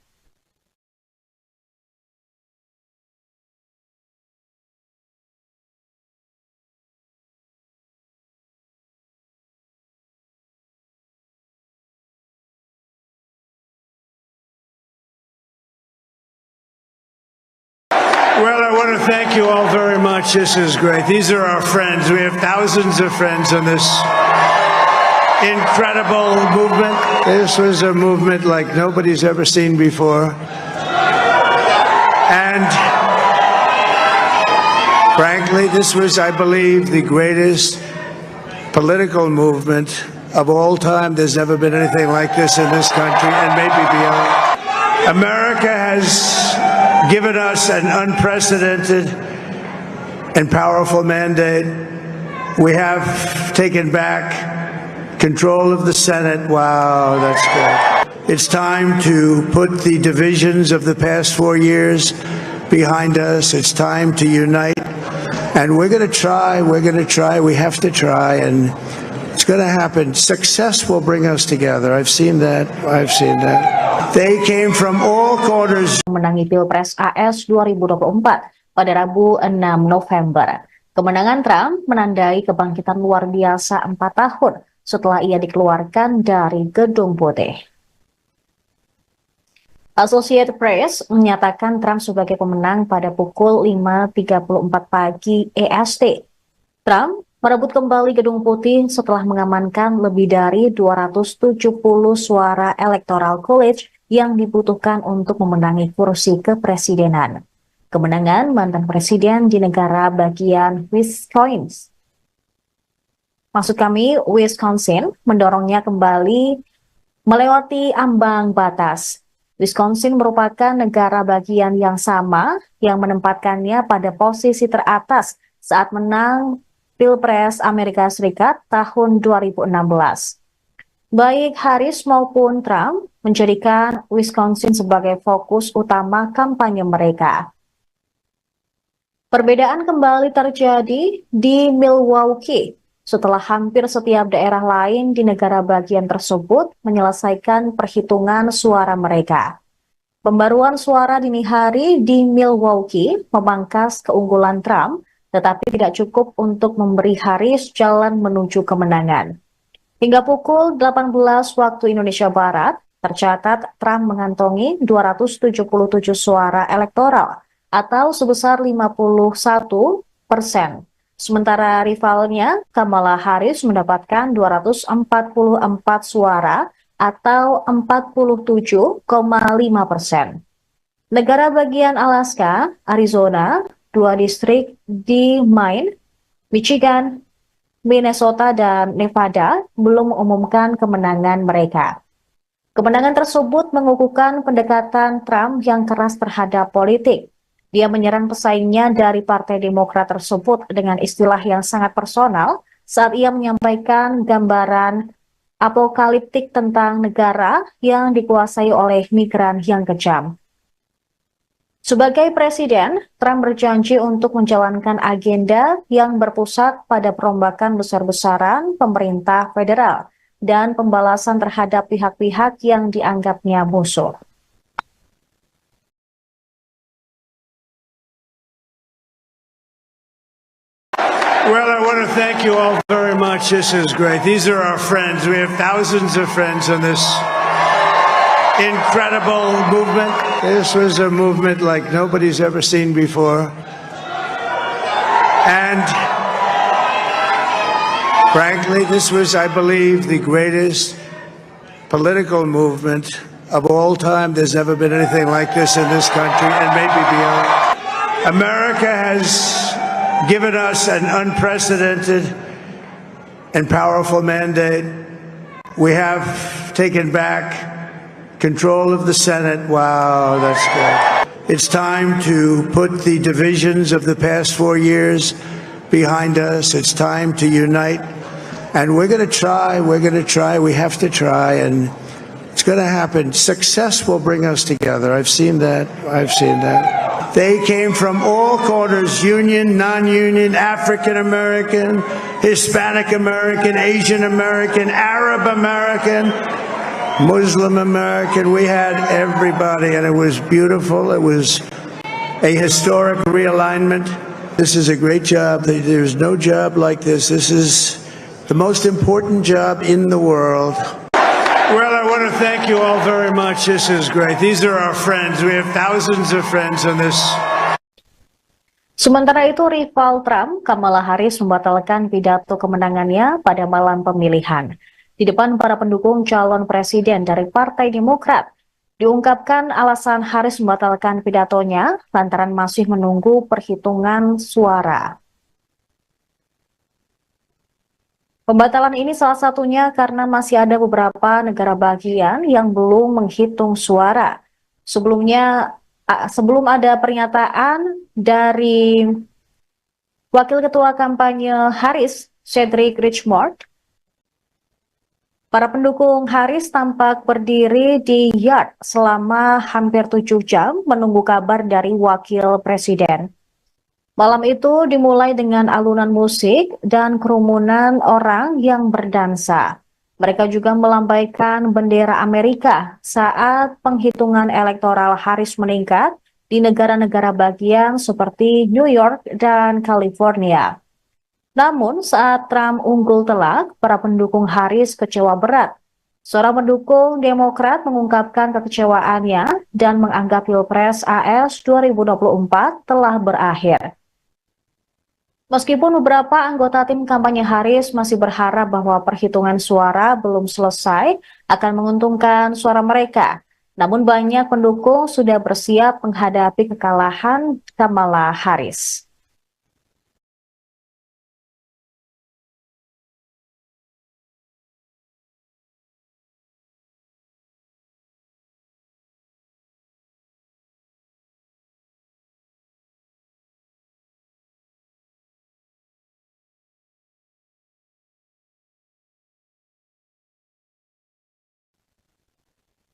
Well, I want to thank you all very much. This is great. These are our friends. We have thousands of friends on this incredible movement. This was a movement like nobody's ever seen before. And frankly, this was, I believe, the greatest political movement of all time. There's never been anything like this in this country and maybe beyond. America has given us an unprecedented and powerful mandate. We have taken back control of the Senate. Wow, that's good. It's time to put the divisions of the past 4 years behind us. It's time to unite. And we're going to try, we have to try, and it's going to happen. Success will bring us together. I've seen that. They came from all corners. Menangi Pilpres AS 2024 pada Rabu 6 November. Kemenangan Trump menandai kebangkitan luar biasa 4 tahun setelah ia dikeluarkan dari Gedung Putih. Associated Press menyatakan Trump sebagai pemenang pada pukul 5.34 pagi EST. Trump merebut kembali Gedung Putih setelah mengamankan lebih dari 270 suara Electoral College yang dibutuhkan untuk memenangi kursi kepresidenan. Kemenangan mantan presiden di negara bagian Wisconsin mendorongnya kembali melewati ambang batas. Wisconsin merupakan negara bagian yang sama yang menempatkannya pada posisi teratas saat menang Pilpres Amerika Serikat tahun 2016. Baik Harris maupun Trump menjadikan Wisconsin sebagai fokus utama kampanye mereka. Perbedaan kembali terjadi di Milwaukee setelah hampir setiap daerah lain di negara bagian tersebut menyelesaikan perhitungan suara mereka. Pembaruan suara dini hari di Milwaukee memangkas keunggulan Trump, tetapi tidak cukup untuk memberi Harris jalan menuju kemenangan. Hingga pukul 18 waktu Indonesia Barat, tercatat Trump mengantongi 277 suara elektoral atau sebesar 51%. Sementara rivalnya, Kamala Harris mendapatkan 244 suara atau 47,5%. Negara bagian Alaska, Arizona, 2 distrik di Maine, Michigan, Minnesota, dan Nevada belum mengumumkan kemenangan mereka. Kemenangan tersebut mengukuhkan pendekatan Trump yang keras terhadap politik. Dia menyerang pesaingnya dari Partai Demokrat tersebut dengan istilah yang sangat personal saat ia menyampaikan gambaran apokaliptik tentang negara yang dikuasai oleh migran yang kejam. Sebagai presiden, Trump berjanji untuk menjalankan agenda yang berpusat pada perombakan besar-besaran pemerintah federal dan pembalasan terhadap pihak-pihak yang dianggapnya musuh. Well, I want to thank you all very much. This is great. These are our friends. We have thousands of friends on this incredible movement. This was a movement like nobody's ever seen before. And frankly, this was, I believe, the greatest political movement of all time. There's never been anything like this in this country and maybe beyond. America has given us an unprecedented and powerful mandate. We have taken back control of the Senate. Wow, that's good. It's time to put the divisions of the past 4 years behind us. It's time to unite. And we're going to try, we have to try, and it's going to happen. Success will bring us together. I've seen that. They came from all corners, union, non-union, African American, Hispanic American, Asian American, Arab American, Muslim American. We had everybody, and it was beautiful. It was a historic realignment. This is a great job. There's no job like this. This is the most important job in the world. Well, I want to thank you all very much. This is great. These are our friends. We have thousands of friends on this. Sementara itu, rival Trump, Kamala Harris, membatalkan pidato kemenangannya pada malam pemilihan. Di depan para pendukung calon presiden dari Partai Demokrat, diungkapkan alasan Harris membatalkan pidatonya lantaran masih menunggu perhitungan suara. Pembatalan ini salah satunya karena masih ada beberapa negara bagian yang belum menghitung suara. Sebelum ada pernyataan dari Wakil Ketua Kampanye Harris, Cedric Richmond, para pendukung Harris tampak berdiri di yard selama hampir 7 jam menunggu kabar dari Wakil Presiden. Malam itu dimulai dengan alunan musik dan kerumunan orang yang berdansa. Mereka juga melambaikan bendera Amerika saat penghitungan elektoral Harris meningkat di negara-negara bagian seperti New York dan California. Namun saat Trump unggul telak, para pendukung Harris kecewa berat. Seorang pendukung Demokrat mengungkapkan kekecewaannya dan menganggap Pilpres AS 2024 telah berakhir. Meskipun beberapa anggota tim kampanye Harris masih berharap bahwa perhitungan suara belum selesai akan menguntungkan suara mereka, namun banyak pendukung sudah bersiap menghadapi kekalahan Kamala Harris.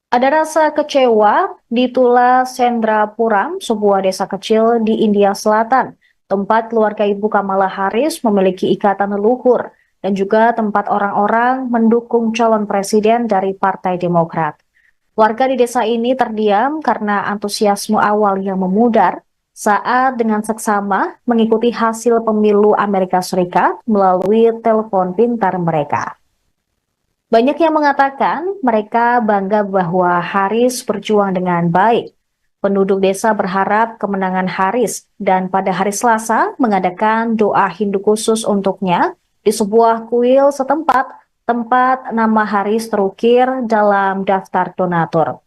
Ada rasa kecewa di Tula Sendrapuram, sebuah desa kecil di India Selatan, tempat keluarga Ibu Kamala Harris memiliki ikatan leluhur dan juga tempat orang-orang mendukung calon presiden dari Partai Demokrat. Warga di desa ini terdiam karena antusiasme awal yang memudar saat dengan seksama mengikuti hasil pemilu Amerika Serikat melalui telepon pintar mereka. Banyak yang mengatakan mereka bangga bahwa Harris berjuang dengan baik. Penduduk desa berharap kemenangan Harris dan pada hari Selasa mengadakan doa Hindu khusus untuknya di sebuah kuil setempat tempat nama Harris terukir dalam daftar donatur.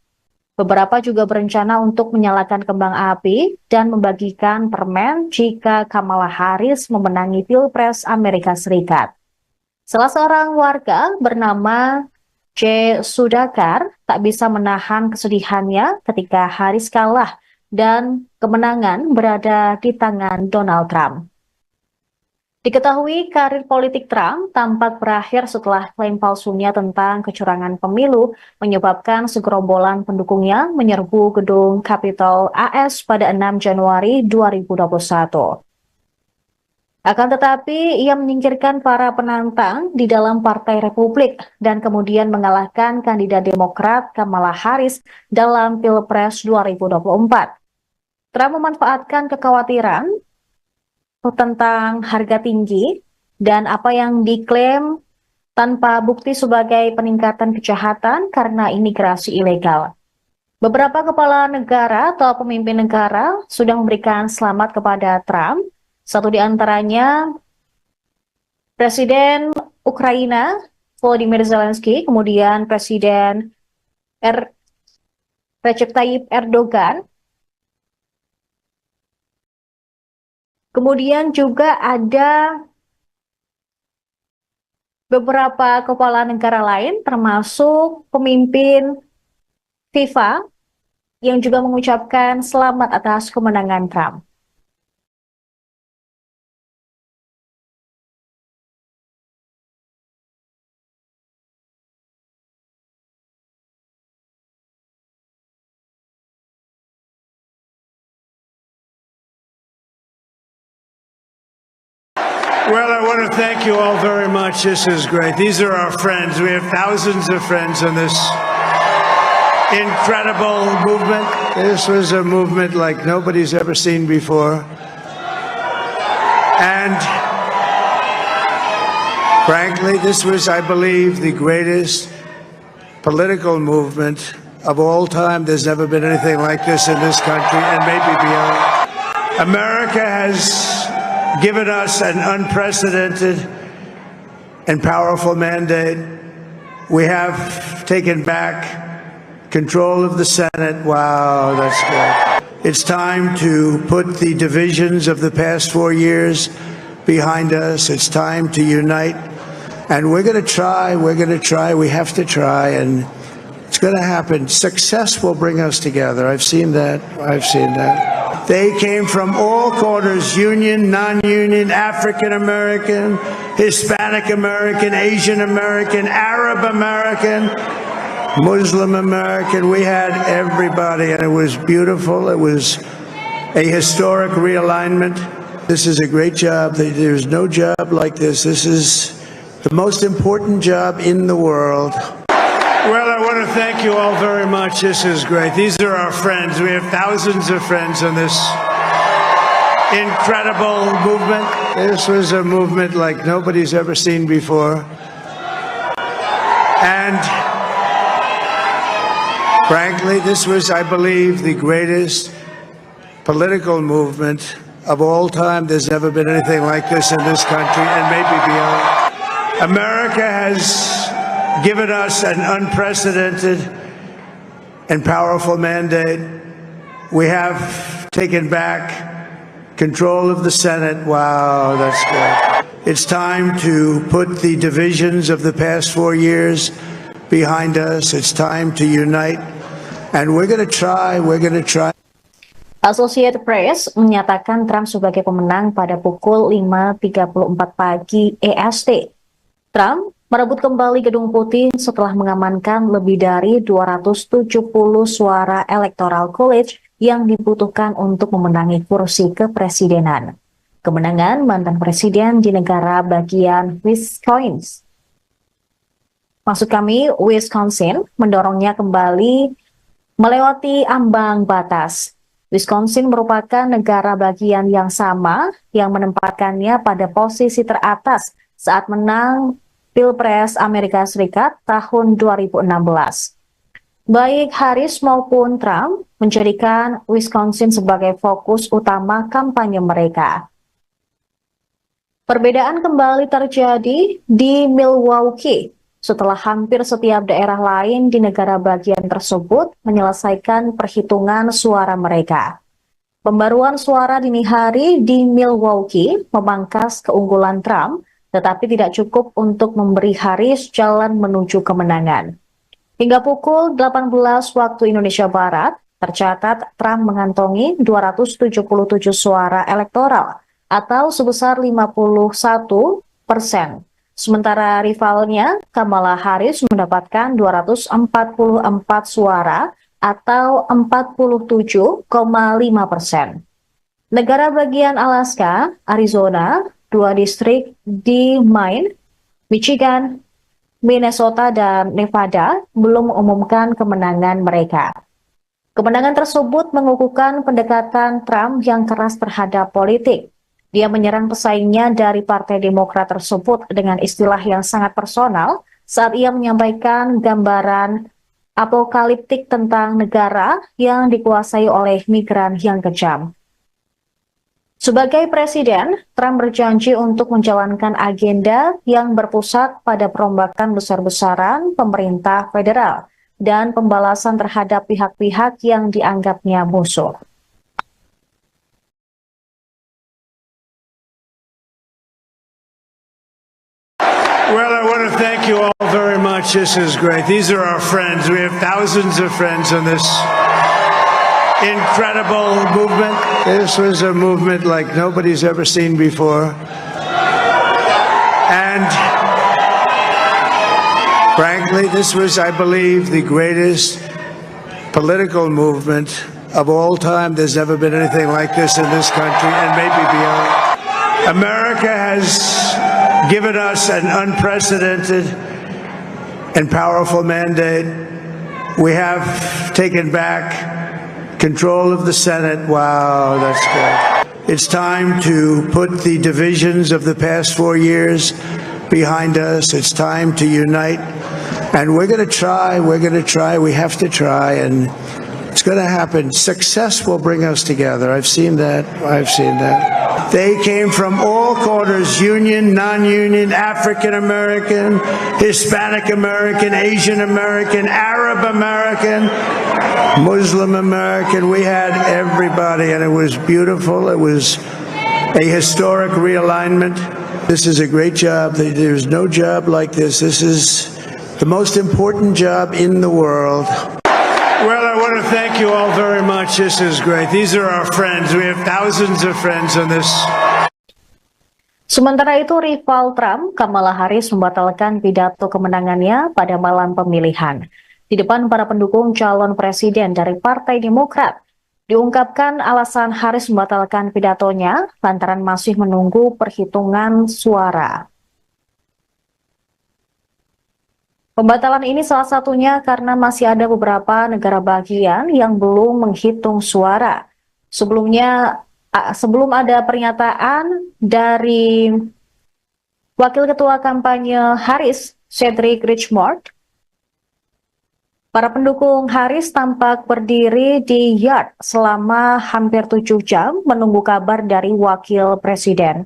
Beberapa juga berencana untuk menyalakan kembang api dan membagikan permen jika Kamala Harris memenangi Pilpres Amerika Serikat. Salah seorang warga bernama J. Sudakar tak bisa menahan kesedihannya ketika Harris kalah dan kemenangan berada di tangan Donald Trump. Diketahui karir politik Trump tampak berakhir setelah klaim palsunya tentang kecurangan pemilu menyebabkan segerombolan pendukungnya menyerbu gedung Capitol AS pada 6 Januari 2021. Akan tetapi, ia menyingkirkan para penantang di dalam Partai Republik dan kemudian mengalahkan kandidat Demokrat Kamala Harris dalam Pilpres 2024. Trump memanfaatkan kekhawatiran tentang harga tinggi dan apa yang diklaim tanpa bukti sebagai peningkatan kejahatan karena imigrasi ilegal. Beberapa kepala negara atau pemimpin negara sudah memberikan selamat kepada Trump. Satu di antaranya Presiden Ukraina Volodymyr Zelensky, kemudian Presiden Recep Tayyip Erdogan, kemudian juga ada beberapa kepala negara lain termasuk pemimpin FIFA yang juga mengucapkan selamat atas kemenangan Trump. Well, I want to thank you all very much. This is great. These are our friends. We have thousands of friends in this incredible movement. This was a movement like nobody's ever seen before. And frankly, this was, I believe, the greatest political movement of all time. There's never been anything like this in this country and maybe beyond. America has given us an unprecedented and powerful mandate. We have taken back control of the Senate. Wow, that's good. It's time to put the divisions of the past 4 years behind us. It's time to unite. And we're going to try, we have to try, and it's going to happen. Success will bring us together. I've seen that. They came from all corners, union, non-union, African American, Hispanic American, Asian American, Arab American, Muslim American. We had everybody, and it was beautiful. It was a historic realignment. This is a great job. There's no job like this. This is the most important job in the world. Well, I want to thank you all very much. This is great. These are our friends. We have thousands of friends in this incredible movement. This was a movement like nobody's ever seen before. And frankly, this was, I believe, the greatest political movement of all time. There's never been anything like this in this country and maybe beyond. America has given us an unprecedented and powerful mandate. We have taken back control of the Senate. Wow, that's good. It's time to put the divisions of the past 4 years behind us. It's time to unite. And we're going to try. Associated Press menyatakan Trump sebagai pemenang pada pukul 5.34 pagi EST. Trump merebut kembali Gedung Putih setelah mengamankan lebih dari 270 suara Electoral College yang dibutuhkan untuk memenangi kursi kepresidenan. Kemenangan mantan presiden di negara bagian Wisconsin mendorongnya kembali melewati ambang batas. Wisconsin merupakan negara bagian yang sama yang menempatkannya pada posisi teratas saat menang Pilpres Amerika Serikat tahun 2016. Baik Harris maupun Trump menjadikan Wisconsin sebagai fokus utama kampanye mereka. Perbedaan kembali terjadi di Milwaukee setelah hampir setiap daerah lain di negara bagian tersebut menyelesaikan perhitungan suara mereka. Pembaruan suara dini hari di Milwaukee memangkas keunggulan Trump, tetapi tidak cukup untuk memberi Harris jalan menuju kemenangan. Hingga pukul 18 waktu Indonesia Barat, tercatat Trump mengantongi 277 suara elektoral atau sebesar 51%. Sementara rivalnya, Kamala Harris mendapatkan 244 suara atau 47,5%. Negara bagian Alaska, Arizona, 2 distrik di Maine, Michigan, Minnesota, dan Nevada belum mengumumkan kemenangan mereka. Kemenangan tersebut mengukuhkan pendekatan Trump yang keras terhadap politik. Dia menyerang pesaingnya dari Partai Demokrat tersebut dengan istilah yang sangat personal saat ia menyampaikan gambaran apokaliptik tentang negara yang dikuasai oleh migran yang kejam. Sebagai presiden, Trump berjanji untuk menjalankan agenda yang berpusat pada perombakan besar-besaran pemerintah federal dan pembalasan terhadap pihak-pihak yang dianggapnya musuh. Well, I want to thank you all very much. This is great. These are our friends. We have thousands of friends in this incredible movement. This was a movement like nobody's ever seen before. And frankly, this was, I believe, the greatest political movement of all time. There's never been anything like this in this country and maybe beyond. America has given us an unprecedented and powerful mandate. We have taken back control of the Senate. Wow, that's good. It's time to put the divisions of the past 4 years behind us. It's time to unite. And we're going to try. We have to try. And it's going to happen. Success will bring us together. I've seen that. They came from all corners, union, non-union, African American, Hispanic American, Asian American, Arab American, Muslim American. We had everybody, and it was beautiful. It was a historic realignment. This is a great job. There's no job like this. This is the most important job in the world. Well, I want to thank you all very much. This is great. These are our friends. We have thousands of friends on this. Sementara itu, rival Trump, Kamala Harris membatalkan pidato kemenangannya pada malam pemilihan. Di depan para pendukung calon presiden dari Partai Demokrat, diungkapkan alasan Harris membatalkan pidatonya lantaran masih menunggu perhitungan suara. Pembatalan ini salah satunya karena masih ada beberapa negara bagian yang belum menghitung suara. Sebelum ada pernyataan dari Wakil Ketua Kampanye Harris, Cedric Richmond, para pendukung Harris tampak berdiri di yard selama hampir 7 jam menunggu kabar dari Wakil Presiden.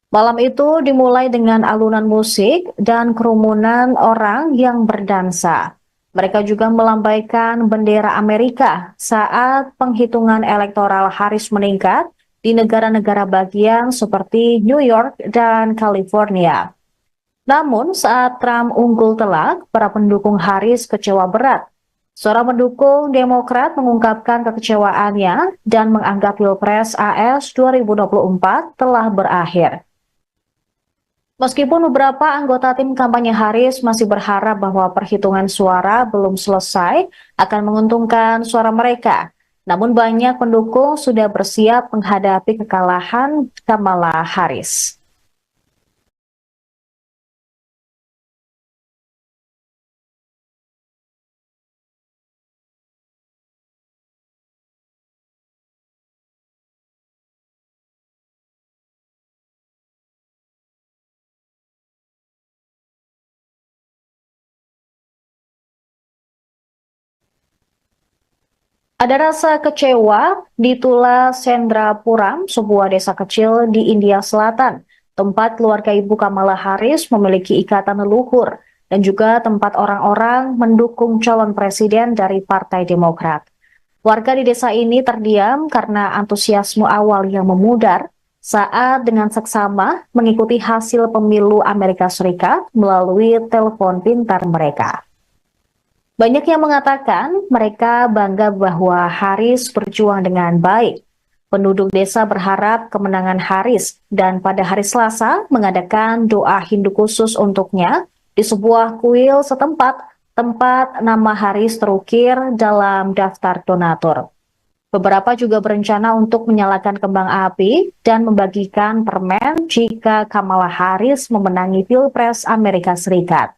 Malam itu dimulai dengan alunan musik dan kerumunan orang yang berdansa. Mereka juga melambaikan bendera Amerika saat penghitungan elektoral Harris meningkat di negara-negara bagian seperti New York dan California. Namun saat Trump unggul telak, para pendukung Harris kecewa berat. Seorang pendukung Demokrat mengungkapkan kekecewaannya dan menganggap Pilpres AS 2024 telah berakhir. Meskipun beberapa anggota tim kampanye Harris masih berharap bahwa perhitungan suara belum selesai akan menguntungkan suara mereka, namun banyak pendukung sudah bersiap menghadapi kekalahan Kamala Harris. Ada rasa kecewa di Tula Sendrapuram, sebuah desa kecil di India Selatan, tempat keluarga Ibu Kamala Harris memiliki ikatan leluhur dan juga tempat orang-orang mendukung calon presiden dari Partai Demokrat. Warga di desa ini terdiam karena antusiasme awal yang memudar saat dengan seksama mengikuti hasil pemilu Amerika Serikat melalui telepon pintar mereka. Banyak yang mengatakan mereka bangga bahwa Harris berjuang dengan baik. Penduduk desa berharap kemenangan Harris dan pada hari Selasa mengadakan doa Hindu khusus untuknya di sebuah kuil setempat tempat nama Harris terukir dalam daftar donatur. Beberapa juga berencana untuk menyalakan kembang api dan membagikan permen jika Kamala Harris memenangi Pilpres Amerika Serikat.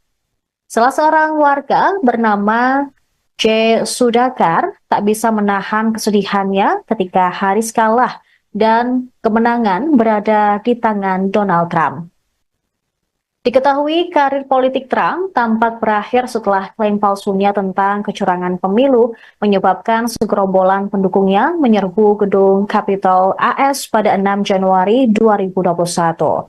Salah seorang warga bernama J. Sudakar tak bisa menahan kesedihannya ketika Harris kalah dan kemenangan berada di tangan Donald Trump. Diketahui karir politik Trump tampak berakhir setelah klaim palsunya tentang kecurangan pemilu menyebabkan segerombolan pendukungnya menyerbu gedung Capitol AS pada 6 Januari 2021.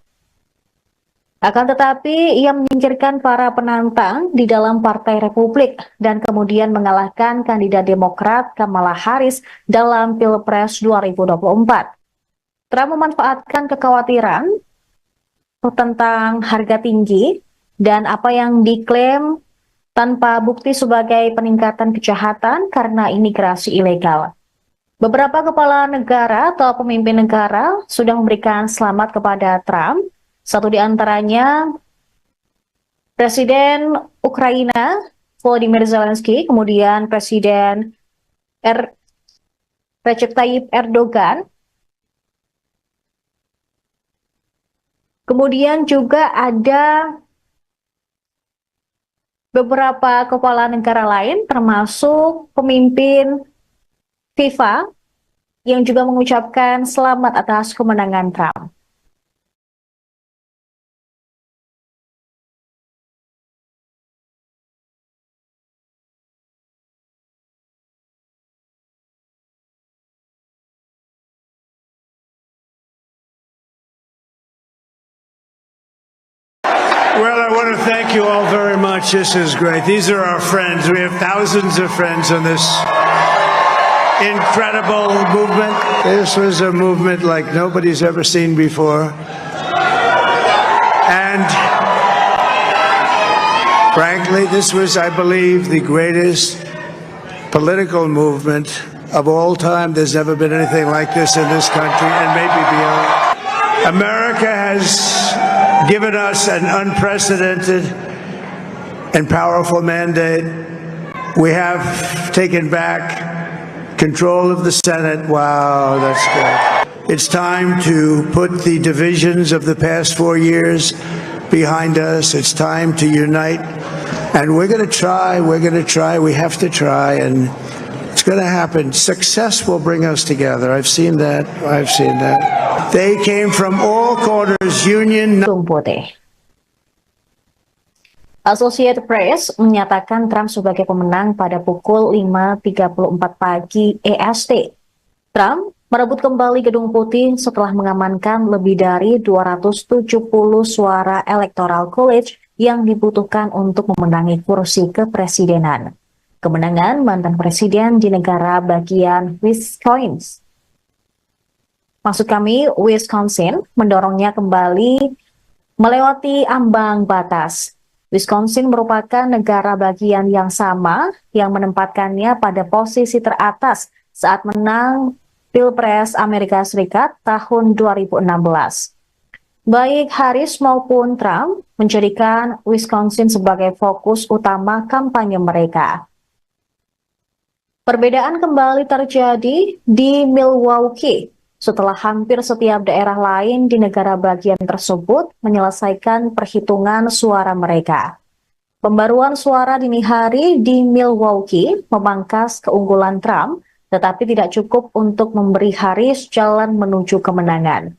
Akan tetapi, ia menyingkirkan para penantang di dalam Partai Republik dan kemudian mengalahkan kandidat Demokrat Kamala Harris dalam Pilpres 2024. Trump memanfaatkan kekhawatiran tentang harga tinggi dan apa yang diklaim tanpa bukti sebagai peningkatan kejahatan karena imigrasi ilegal. Beberapa kepala negara atau pemimpin negara sudah memberikan selamat kepada Trump. Satu di antaranya Presiden Ukraina Volodymyr Zelensky, kemudian Presiden Recep Tayyip Erdogan, kemudian juga ada beberapa kepala negara lain termasuk pemimpin FIFA yang juga mengucapkan selamat atas kemenangan Trump. Well, I want to thank you all very much. This is great. These are our friends. We have thousands of friends on this incredible movement. This was a movement like nobody's ever seen before. And frankly, this was, I believe, the greatest political movement of all time. There's never been anything like this in this country and maybe beyond. America has given us an unprecedented and powerful mandate. We have taken back control of the Senate. Wow, that's good. It's time to put the divisions of the past 4 years behind us. It's time to unite. And we're going to try, we have to try, and it's going to happen. Success will bring us together. I've seen that. They came from all corners, union. Associated Press menyatakan Trump sebagai pemenang pada pukul 5.34 pagi EST. Trump merebut kembali Gedung Putih setelah mengamankan lebih dari 270 suara Electoral College yang dibutuhkan untuk memenangi kursi kepresidenan. Kemenangan mantan presiden di negara bagian Wisconsin mendorongnya kembali melewati ambang batas. Wisconsin merupakan negara bagian yang sama yang menempatkannya pada posisi teratas saat menang Pilpres Amerika Serikat tahun 2016. Baik Harris maupun Trump menjadikan Wisconsin sebagai fokus utama kampanye mereka. Perbedaan kembali terjadi di Milwaukee setelah hampir setiap daerah lain di negara bagian tersebut menyelesaikan perhitungan suara mereka. Pembaruan suara dini hari di Milwaukee memangkas keunggulan Trump, tetapi tidak cukup untuk memberi Harris jalan menuju kemenangan.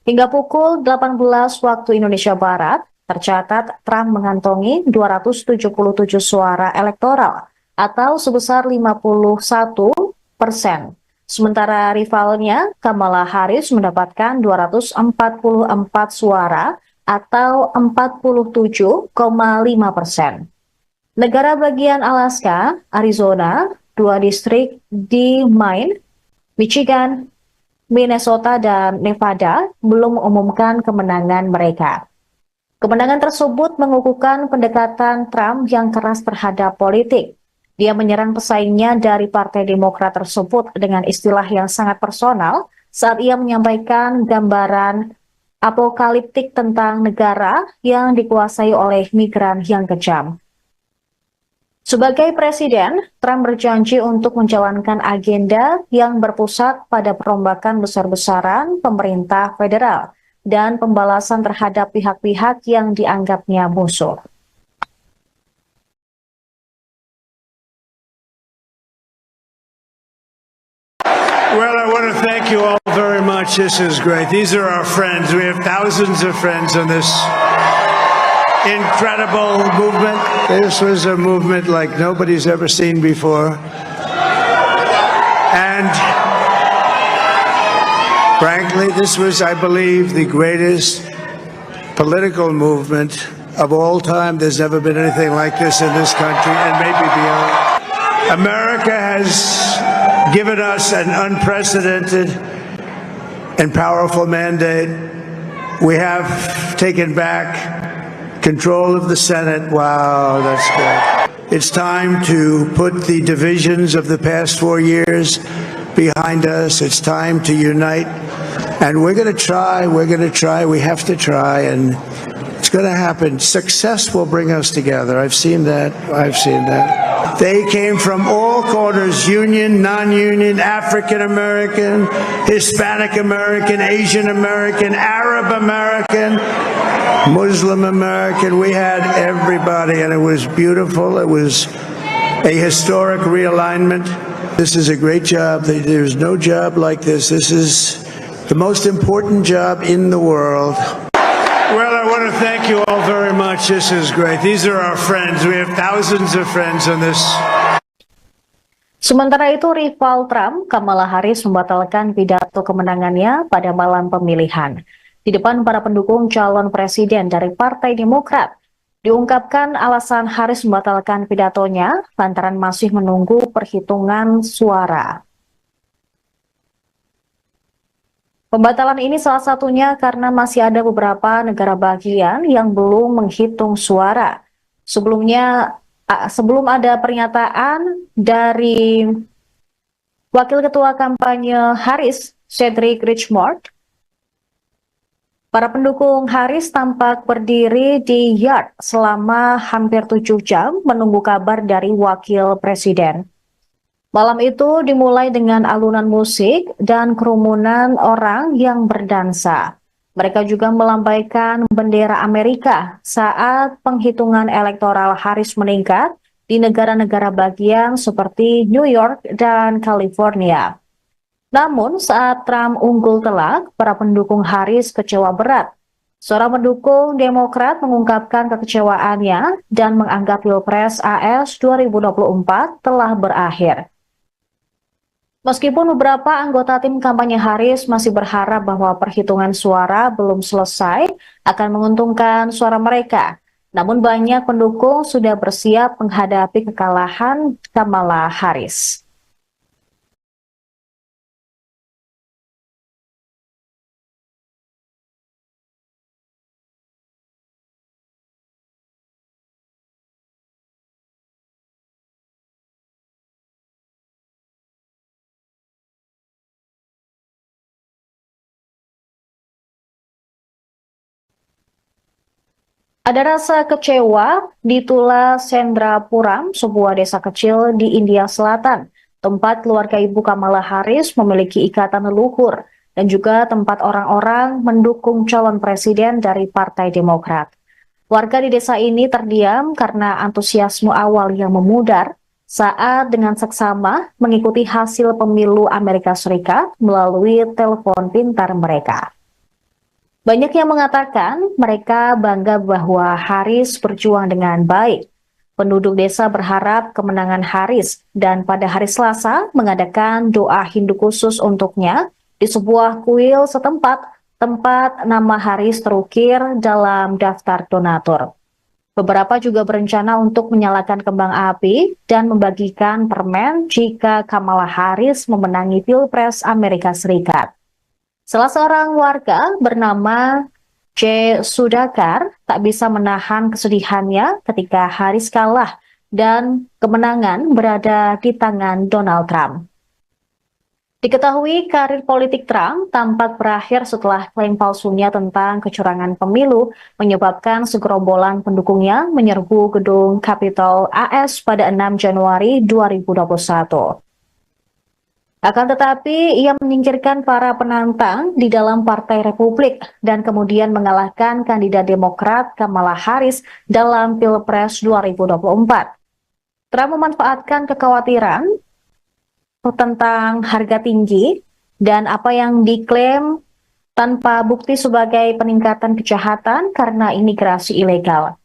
Hingga pukul 18 waktu Indonesia Barat, tercatat Trump mengantongi 277 suara elektoral atau sebesar 51,02% Sementara rivalnya, Kamala Harris mendapatkan 244 suara atau 47,5%. Negara bagian Alaska, Arizona, 2 distrik di Maine, Michigan, Minnesota, dan Nevada belum mengumumkan kemenangan mereka. Kemenangan tersebut mengukuhkan pendekatan Trump yang keras terhadap politik. Dia menyerang pesaingnya dari Partai Demokrat tersebut dengan istilah yang sangat personal saat ia menyampaikan gambaran apokaliptik tentang negara yang dikuasai oleh migran yang kejam. Sebagai presiden, Trump berjanji untuk menjalankan agenda yang berpusat pada perombakan besar-besaran pemerintah federal dan pembalasan terhadap pihak-pihak yang dianggapnya musuh. Well, I want to thank you all very much. This is great. These are our friends. We have thousands of friends on this incredible movement. This was a movement like nobody's ever seen before. And frankly, this was, I believe, the greatest political movement of all time. There's never been anything like this in this country and maybe beyond. America has given us an unprecedented and powerful mandate. We have taken back control of the Senate. Wow, that's good. It's time to put the divisions of the past 4 years behind us. It's time to unite. And we're going to try, we have to try, and it's going to happen. Success will bring us together. I've seen that. They came from all corners, union, non-union, African American, Hispanic American, Asian American, Arab American, Muslim American. We had everybody, and it was beautiful. It was a historic realignment. This is a great job. There's no job like this. This is the most important job in the world. Well, I want to thank you all very much. This is great. These are our friends. We have thousands of friends on this. Sementara itu, rival Trump, Kamala Harris, membatalkan pidato kemenangannya pada malam pemilihan. Di depan para pendukung calon presiden dari Partai Demokrat, diungkapkan alasan Harris membatalkan pidatonya lantaran masih menunggu perhitungan suara. Pembatalan ini salah satunya karena masih ada beberapa negara bagian yang belum menghitung suara. Sebelum ada pernyataan dari Wakil Ketua Kampanye Harris, Cedric Richmond, para pendukung Harris tampak berdiri di yard selama hampir 7 jam menunggu kabar dari Wakil Presiden. Malam itu dimulai dengan alunan musik dan kerumunan orang yang berdansa. Mereka juga melambaikan bendera Amerika saat penghitungan elektoral Harris meningkat di negara-negara bagian seperti New York dan California. Namun saat Trump unggul telak, para pendukung Harris kecewa berat. Seorang pendukung Demokrat mengungkapkan kekecewaannya dan menganggap Pilpres AS 2024 telah berakhir. Meskipun beberapa anggota tim kampanye Harris masih berharap bahwa perhitungan suara belum selesai akan menguntungkan suara mereka, namun banyak pendukung sudah bersiap menghadapi kekalahan Kamala Harris. Ada rasa kecewa di Tula Sendrapuram, sebuah desa kecil di India Selatan, tempat keluarga ibu Kamala Harris memiliki ikatan leluhur dan juga tempat orang-orang mendukung calon presiden dari Partai Demokrat. Warga di desa ini terdiam karena antusiasme awal yang memudar saat dengan seksama mengikuti hasil pemilu Amerika Serikat melalui telepon pintar mereka. Banyak yang mengatakan mereka bangga bahwa Harris berjuang dengan baik. Penduduk desa berharap kemenangan Harris dan pada hari Selasa mengadakan doa Hindu khusus untuknya di sebuah kuil setempat tempat nama Harris terukir dalam daftar donatur. Beberapa juga berencana untuk menyalakan kembang api dan membagikan permen jika Kamala Harris memenangi Pilpres Amerika Serikat. Salah seorang warga bernama J. Sudakar tak bisa menahan kesedihannya ketika Harris kalah dan kemenangan berada di tangan Donald Trump. Diketahui karir politik Trump tampak berakhir setelah klaim palsunya tentang kecurangan pemilu menyebabkan segerombolan pendukungnya menyerbu gedung Capitol AS pada 6 Januari 2021. Akan tetapi, ia menyingkirkan para penantang di dalam Partai Republik dan kemudian mengalahkan kandidat Demokrat Kamala Harris dalam Pilpres 2024. Trump memanfaatkan kekhawatiran tentang harga tinggi dan apa yang diklaim tanpa bukti sebagai peningkatan kejahatan karena imigrasi ilegal.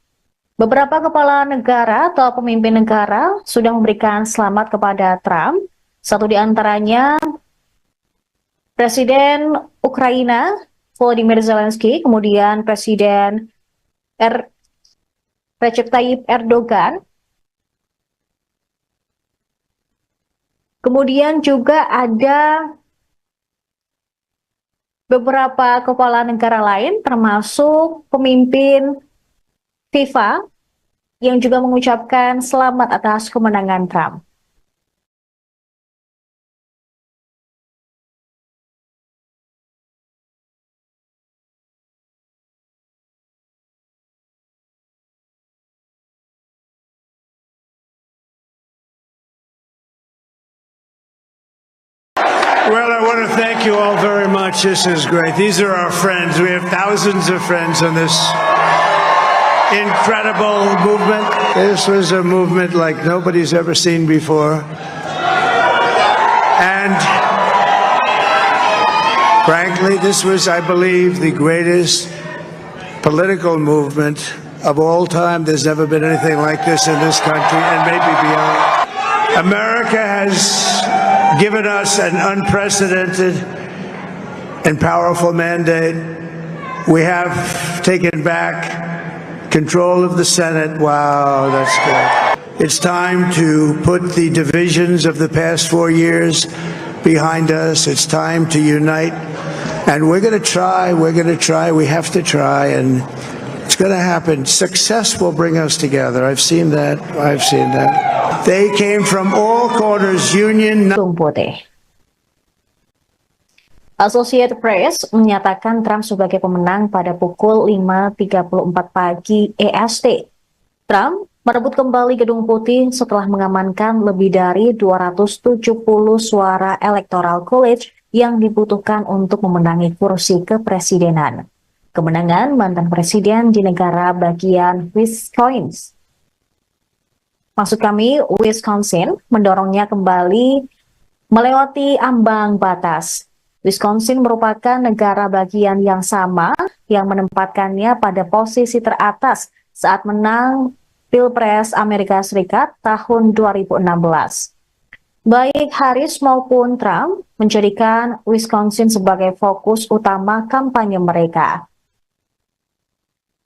Beberapa kepala negara atau pemimpin negara sudah memberikan selamat kepada Trump. Satu di antaranya Presiden Ukraina Volodymyr Zelensky, kemudian Presiden Recep Tayyip Erdogan, kemudian juga ada beberapa kepala negara lain termasuk pemimpin FIFA yang juga mengucapkan selamat atas kemenangan Trump. Well, I want to thank you all very much. This is great. These are our friends. We have thousands of friends on this incredible movement. This was a movement like nobody's ever seen before. And frankly, this was, I believe, the greatest political movement of all time. There's never been anything like this in this country and maybe beyond. America has given us an unprecedented and powerful mandate. We have taken back control of the Senate. Wow, that's good. It's time to put the divisions of the past 4 years behind us. It's time to unite. And we're going to try, we have to try, and it's going to happen. Success will bring us together. I've seen that. They came from all corners, union. Associated Press menyatakan Trump sebagai pemenang pada pukul 5.34 pagi EST. Trump merebut kembali Gedung Putih setelah mengamankan lebih dari 270 suara Electoral College yang dibutuhkan untuk memenangi kursi kepresidenan. Kemenangan mantan presiden di negara bagian Wisconsin mendorongnya kembali melewati ambang batas. Wisconsin merupakan negara bagian yang sama yang menempatkannya pada posisi teratas saat menang Pilpres Amerika Serikat tahun 2016. Baik Harris maupun Trump menjadikan Wisconsin sebagai fokus utama kampanye mereka.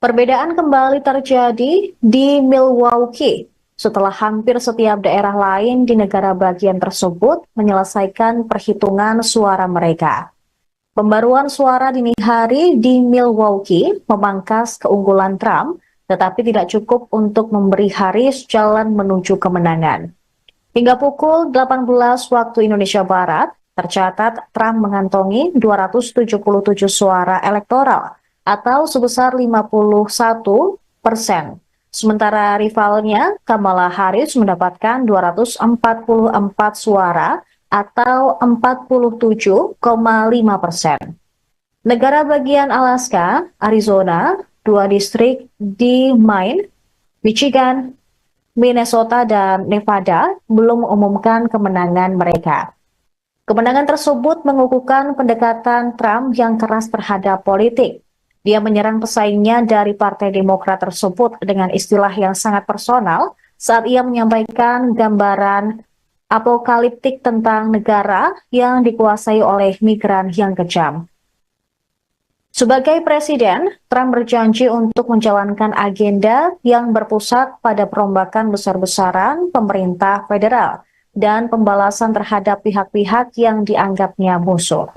Perbedaan kembali terjadi di Milwaukee setelah hampir setiap daerah lain di negara bagian tersebut menyelesaikan perhitungan suara mereka. Pembaruan suara dini hari di Milwaukee memangkas keunggulan Trump, tetapi tidak cukup untuk memberi Harris jalan menuju kemenangan. Hingga pukul 18 waktu Indonesia Barat, tercatat Trump mengantongi 277 suara elektoral atau sebesar 51%. Sementara rivalnya, Kamala Harris mendapatkan 244 suara atau 47,5%. Negara bagian Alaska, Arizona, 2 distrik di Maine, Michigan, Minnesota, dan Nevada belum mengumumkan kemenangan mereka. Kemenangan tersebut mengukuhkan pendekatan Trump yang keras terhadap politik. Dia menyerang pesaingnya dari Partai Demokrat tersebut dengan istilah yang sangat personal saat ia menyampaikan gambaran apokaliptik tentang negara yang dikuasai oleh migran yang kejam. Sebagai presiden, Trump berjanji untuk menjalankan agenda yang berpusat pada perombakan besar-besaran pemerintah federal dan pembalasan terhadap pihak-pihak yang dianggapnya musuh.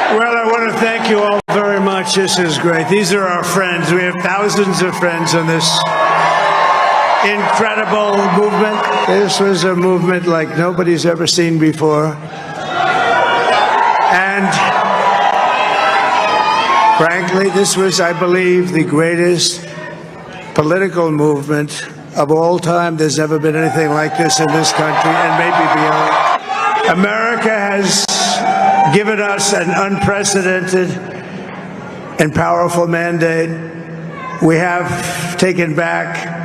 Well, I want to thank you all very much. This is great. These are our friends. We have thousands of friends on this incredible movement. This was a movement like nobody's ever seen before. And frankly, this was, I believe, the greatest political movement of all time. There's never been anything like this in this country and maybe beyond. America has given us an unprecedented and powerful mandate. We have taken back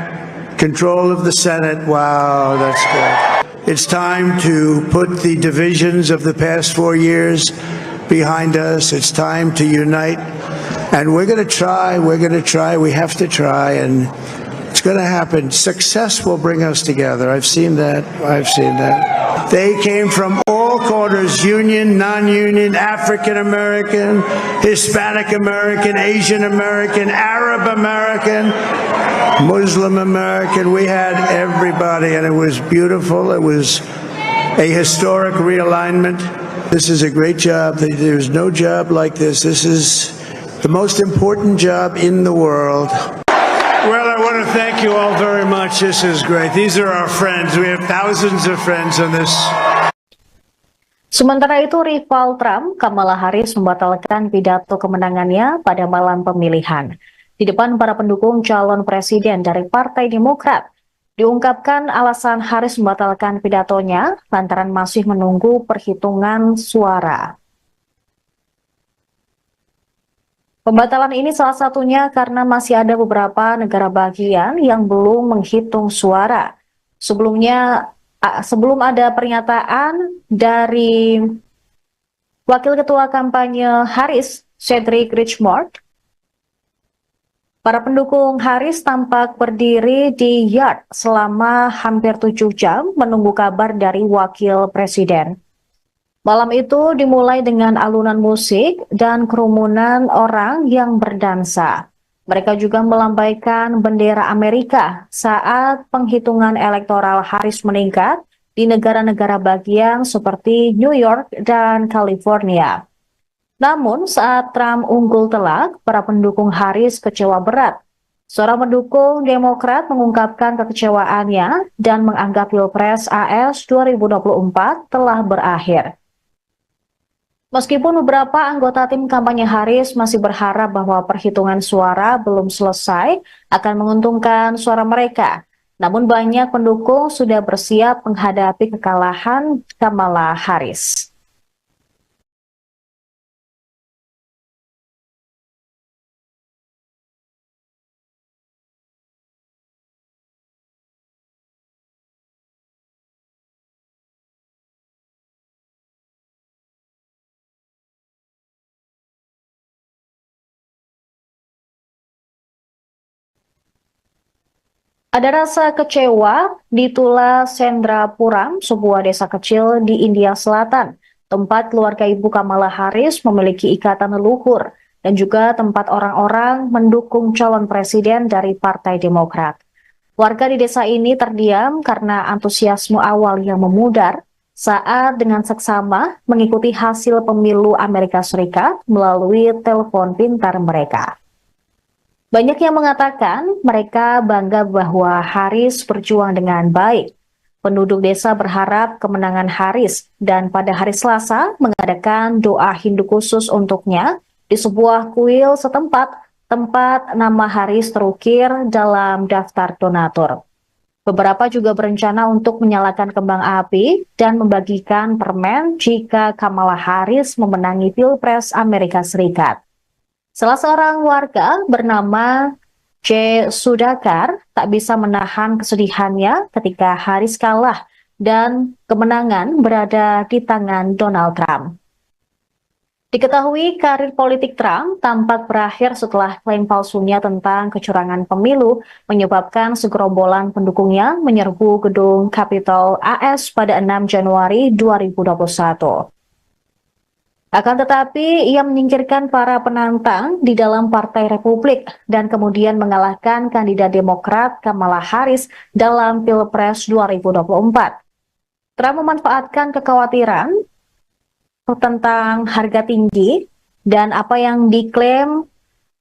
control of the Senate. Wow, that's good. It's time to put the divisions of the past 4 years behind us. It's time to unite. And we're going to try, we have to try, and it's going to happen. Success will bring us together. I've seen that. They came from all corners, union, non-union, African American, Hispanic American, Asian American, Arab American, Muslim American. We had everybody, and it was beautiful. It was a historic realignment. This is a great job. There's no job like this. This is the most important job in the world. Well, I want to thank you all very much. This is great. These are our friends. We have thousands of friends on this. Sementara itu, rival Trump, Kamala Harris, membatalkan pidato kemenangannya pada malam pemilihan. Di depan para pendukung calon presiden dari Partai Demokrat, diungkapkan alasan Harris membatalkan pidatonya lantaran masih menunggu perhitungan suara. Pembatalan ini salah satunya karena masih ada beberapa negara bagian yang belum menghitung suara. Sebelum ada pernyataan dari Wakil Ketua Kampanye Harris, Cedric Richmond, para pendukung Harris tampak berdiri di yard selama hampir 7 jam menunggu kabar dari Wakil Presiden. Malam itu dimulai dengan alunan musik dan kerumunan orang yang berdansa. Mereka juga melambaikan bendera Amerika saat penghitungan elektoral Harris meningkat di negara-negara bagian seperti New York dan California. Namun saat Trump unggul telak, para pendukung Harris kecewa berat. Seorang pendukung Demokrat mengungkapkan kekecewaannya dan menganggap Pilpres AS 2024 telah berakhir. Meskipun beberapa anggota tim kampanye Harris masih berharap bahwa perhitungan suara belum selesai akan menguntungkan suara mereka, namun banyak pendukung sudah bersiap menghadapi kekalahan Kamala Harris. Ada rasa kecewa di Tula Sendrapuram, sebuah desa kecil di India Selatan, tempat keluarga ibu Kamala Harris memiliki ikatan leluhur, dan juga tempat orang-orang mendukung calon presiden dari Partai Demokrat. Warga di desa ini terdiam karena antusiasme awal yang memudar saat dengan seksama mengikuti hasil pemilu Amerika Serikat melalui telepon pintar mereka. Banyak yang mengatakan mereka bangga bahwa Harris berjuang dengan baik. Penduduk desa berharap kemenangan Harris dan pada hari Selasa mengadakan doa Hindu khusus untuknya di sebuah kuil setempat tempat nama Harris terukir dalam daftar donatur. Beberapa juga berencana untuk menyalakan kembang api dan membagikan permen jika Kamala Harris memenangi Pilpres Amerika Serikat. Salah seorang warga bernama J. Sudhakar tak bisa menahan kesedihannya ketika Harris kalah dan kemenangan berada di tangan Donald Trump. Diketahui karir politik Trump tampak berakhir setelah klaim palsunya tentang kecurangan pemilu menyebabkan segerombolan pendukungnya menyerbu gedung Capitol AS pada 6 Januari 2021. Akan tetapi, ia menyingkirkan para penantang di dalam Partai Republik dan kemudian mengalahkan kandidat Demokrat Kamala Harris dalam Pilpres 2024. Trump memanfaatkan kekhawatiran tentang harga tinggi dan apa yang diklaim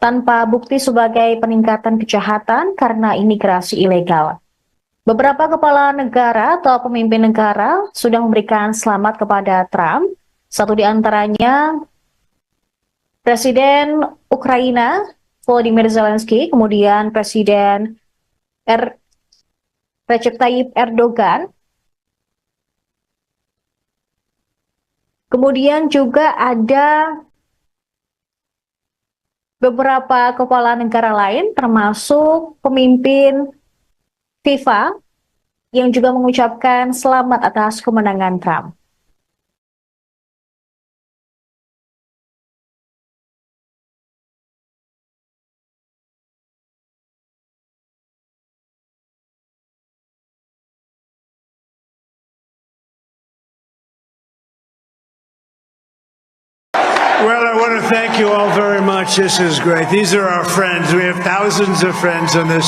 tanpa bukti sebagai peningkatan kejahatan karena imigrasi ilegal. Beberapa kepala negara atau pemimpin negara sudah memberikan selamat kepada Trump. Satu di antaranya Presiden Ukraina Volodymyr Zelensky, kemudian Presiden Recep Tayyip Erdogan, kemudian juga ada beberapa kepala negara lain termasuk pemimpin FIFA yang juga mengucapkan selamat atas kemenangan Trump. Well, I want to thank you all very much. This is great. These are our friends. We have thousands of friends in this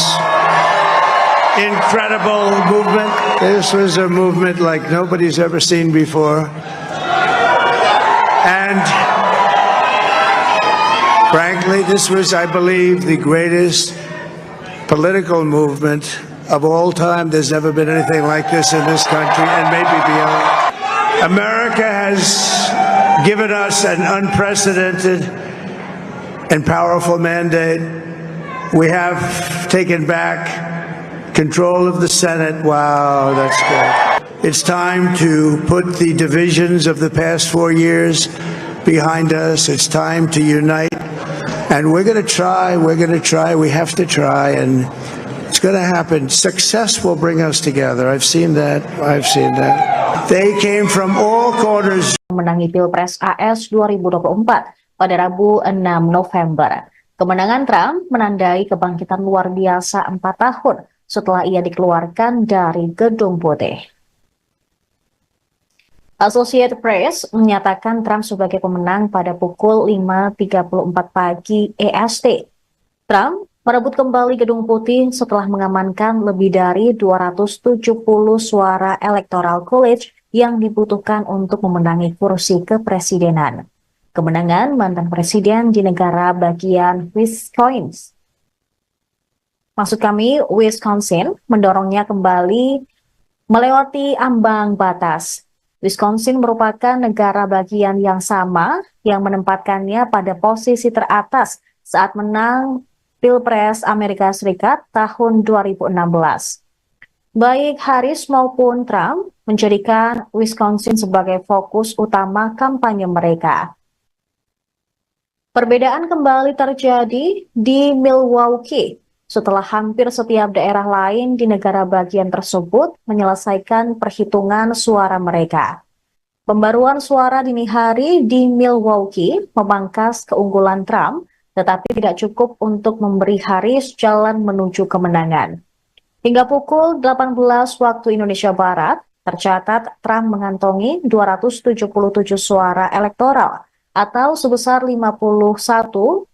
incredible movement. This was a movement like nobody's ever seen before. And frankly, this was, I believe, the greatest political movement of all time. There's never been anything like this in this country and maybe beyond. America has given us an unprecedented and powerful mandate. We have taken back control of the Senate. Wow, that's good. It's time to put the divisions of the past 4 years behind us. It's time to unite. And we're going to try, we have to try, and it's going to happen. Success will bring us together. I've seen that. They came from all corners. Menangi Pilpres AS 2024 pada Rabu 6 November. Kemenangan Trump menandai kebangkitan luar biasa 4 tahun setelah ia dikeluarkan dari Gedung Putih. Associated Press menyatakan Trump sebagai pemenang pada pukul 5.34 pagi EST. Trump merebut kembali Gedung Putih setelah mengamankan lebih dari 270 suara Electoral College yang dibutuhkan untuk memenangi kursi kepresidenan. Kemenangan mantan presiden di negara bagian Wisconsin mendorongnya kembali melewati ambang batas. Wisconsin merupakan negara bagian yang sama yang menempatkannya pada posisi teratas saat menang Pilpres Amerika Serikat tahun 2016. Baik Harris maupun Trump menjadikan Wisconsin sebagai fokus utama kampanye mereka. Perbedaan kembali terjadi di Milwaukee setelah hampir setiap daerah lain di negara bagian tersebut menyelesaikan perhitungan suara mereka. Pembaruan suara dini hari di Milwaukee memangkas keunggulan Trump, tetapi tidak cukup untuk memberi Harris jalan menuju kemenangan. Hingga pukul 18 waktu Indonesia Barat, tercatat Trump mengantongi 277 suara elektoral atau sebesar 51%.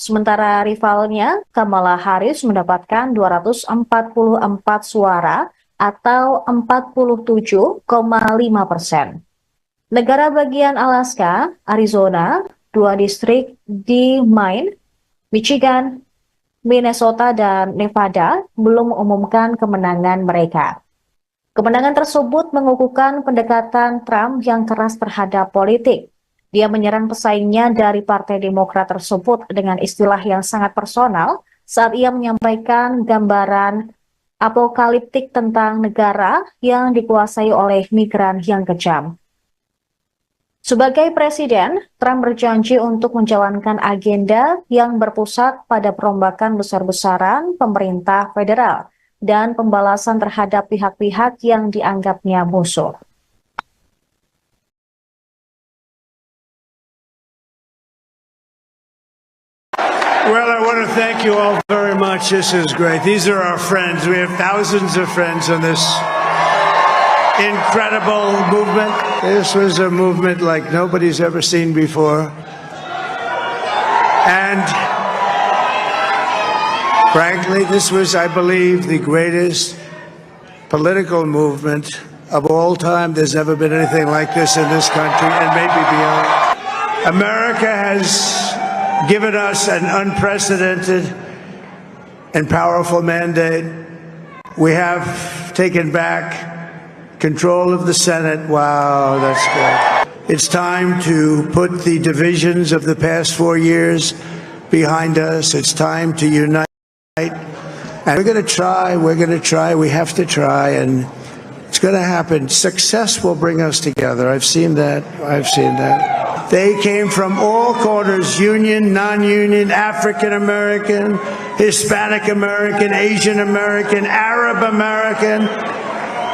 Sementara rivalnya, Kamala Harris mendapatkan 244 suara atau 47,5%. Negara bagian Alaska, Arizona, 2 distrik di Maine, Michigan, Minnesota, dan Nevada belum mengumumkan kemenangan mereka. Kemenangan tersebut mengukuhkan pendekatan Trump yang keras terhadap politik. Dia menyerang pesaingnya dari Partai Demokrat tersebut dengan istilah yang sangat personal saat ia menyampaikan gambaran apokaliptik tentang negara yang dikuasai oleh migran yang kejam. Sebagai presiden, Trump berjanji untuk menjalankan agenda yang berpusat pada perombakan besar-besaran pemerintah federal dan pembalasan terhadap pihak-pihak yang dianggapnya musuh. Well, I want to thank you all very much. This is great. These are our friends. We have thousands of friends on this incredible movement. This was a movement like nobody's ever seen before. And frankly, this was, I believe, the greatest political movement of all time. There's never been anything like this in this country and maybe beyond. America has given us an unprecedented and powerful mandate. We have taken back control of the Senate. Wow, that's good. It's time to put the divisions of the past 4 years behind us. It's time to unite. And we're going to try, we have to try, and it's going to happen. Success will bring us together. I've seen that. They came from all corners, union, non-union, African American, Hispanic American, Asian American, Arab American,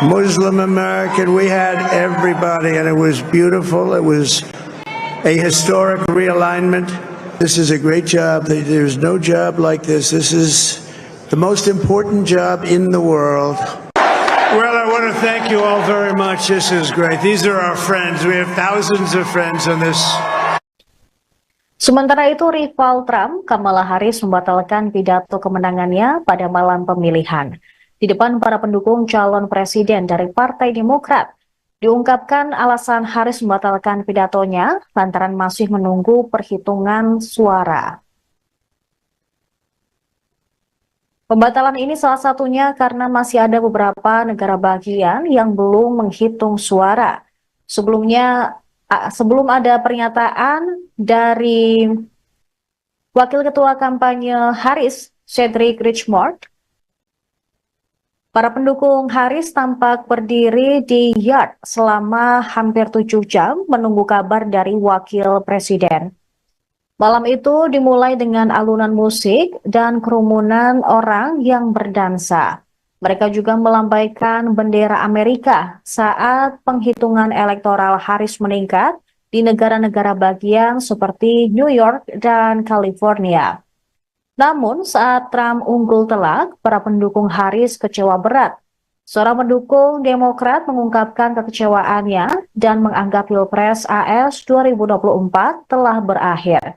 Muslim American. We had everybody, and it was beautiful. It was a historic realignment. This is a great job. There's no job like this. This is the most important job in the world. Well, I want to thank you all very much. This is great. These are our friends. We have thousands of friends on this. Sementara itu, rival Trump, Kamala Harris membatalkan pidato kemenangannya pada malam pemilihan. Di depan para pendukung calon presiden dari Partai Demokrat, diungkapkan alasan Harris membatalkan pidatonya lantaran masih menunggu perhitungan suara. Pembatalan ini salah satunya karena masih ada beberapa negara bagian yang belum menghitung suara. Sebelum ada pernyataan dari Wakil Ketua Kampanye Harris, Cedric Richmond, para pendukung Harris tampak berdiri di yard selama hampir 7 jam menunggu kabar dari Wakil Presiden. Malam itu dimulai dengan alunan musik dan kerumunan orang yang berdansa. Mereka juga melambaikan bendera Amerika saat penghitungan elektoral Harris meningkat di negara-negara bagian seperti New York dan California. Namun saat Trump unggul telak, para pendukung Harris kecewa berat. Seorang pendukung Demokrat mengungkapkan kekecewaannya dan menganggap Pilpres AS 2024 telah berakhir.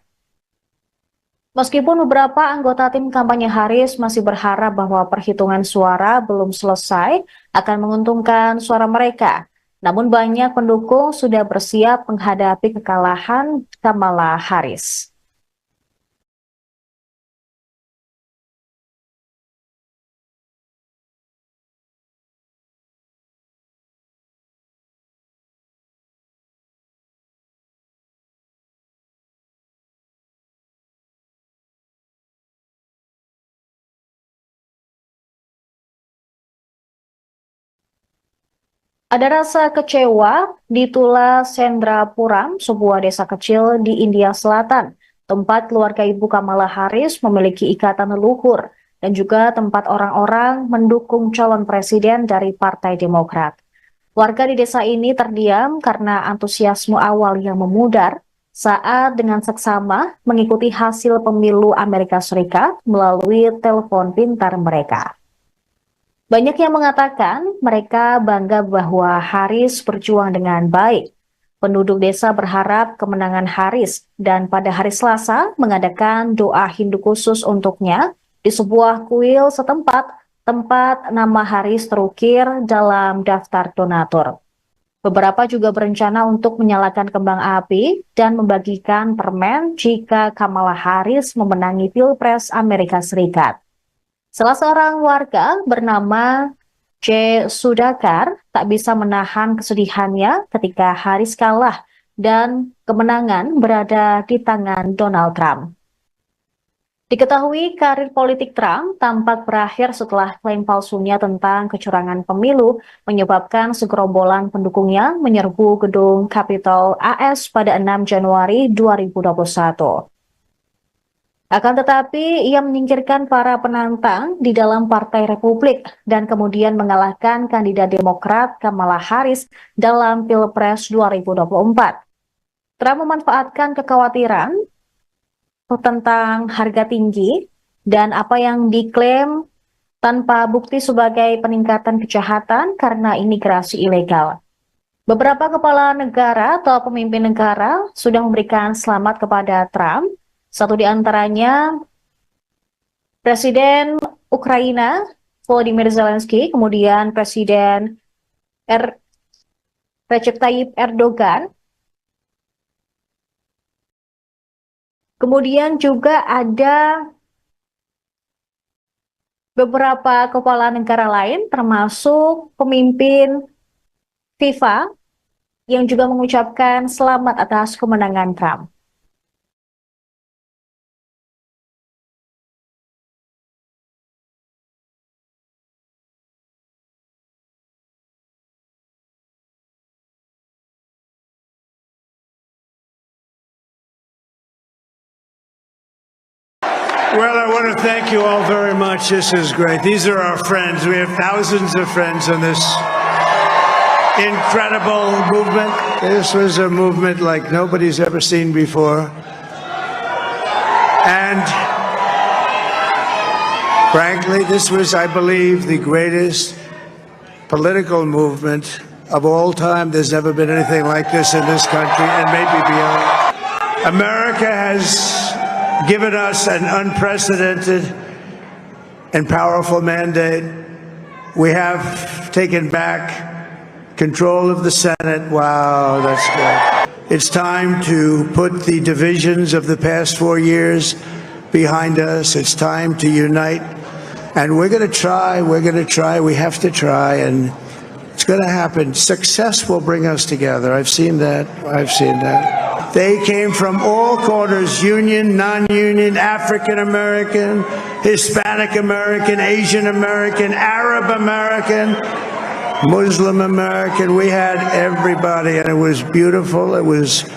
Meskipun beberapa anggota tim kampanye Harris masih berharap bahwa perhitungan suara belum selesai akan menguntungkan suara mereka, namun banyak pendukung sudah bersiap menghadapi kekalahan Kamala Harris. Ada rasa kecewa di Tula Sendrapuram, sebuah desa kecil di India Selatan, tempat keluarga ibu Kamala Harris memiliki ikatan leluhur, dan juga tempat orang-orang mendukung calon presiden dari Partai Demokrat. Warga di desa ini terdiam karena antusiasme awal yang memudar saat dengan seksama mengikuti hasil pemilu Amerika Serikat melalui telepon pintar mereka. Banyak yang mengatakan mereka bangga bahwa Harris berjuang dengan baik. Penduduk desa berharap kemenangan Harris dan pada hari Selasa mengadakan doa Hindu khusus untuknya di sebuah kuil setempat tempat nama Harris terukir dalam daftar donatur. Beberapa juga berencana untuk menyalakan kembang api dan membagikan permen jika Kamala Harris memenangi Pilpres Amerika Serikat. Salah seorang warga bernama J. Sudakar tak bisa menahan kesedihannya ketika Harris kalah dan kemenangan berada di tangan Donald Trump. Diketahui karir politik Trump tampak berakhir setelah klaim palsunya tentang kecurangan pemilu menyebabkan segerombolan pendukungnya menyerbu gedung Capitol AS pada 6 Januari 2021. Akan tetapi, ia menyingkirkan para penantang di dalam Partai Republik dan kemudian mengalahkan kandidat Demokrat Kamala Harris dalam Pilpres 2024. Trump memanfaatkan kekhawatiran tentang harga tinggi dan apa yang diklaim tanpa bukti sebagai peningkatan kejahatan karena imigrasi ilegal. Beberapa kepala negara atau pemimpin negara sudah memberikan selamat kepada Trump. Satu di antaranya Presiden Ukraina Volodymyr Zelensky, kemudian Presiden Recep Tayyip Erdogan, kemudian juga ada beberapa kepala negara lain termasuk pemimpin FIFA yang juga mengucapkan selamat atas kemenangan Trump. Well, I want to thank you all very much. This is great. These are our friends. We have thousands of friends in this incredible movement. This was a movement like nobody's ever seen before. And frankly, this was, I believe, the greatest political movement of all time. There's never been anything like this in this country and maybe beyond. America has given us an unprecedented and powerful mandate. We have taken back control of the Senate. Wow, that's good. It's time to put the divisions of the past 4 years behind us. It's time to unite. And we're going to try, we have to try, and it's going to happen. Success will bring us together. I've seen that. They came from all corners, union, non-union, African American, Hispanic American, Asian American, Arab American, Muslim American. We had everybody, and it was beautiful. It was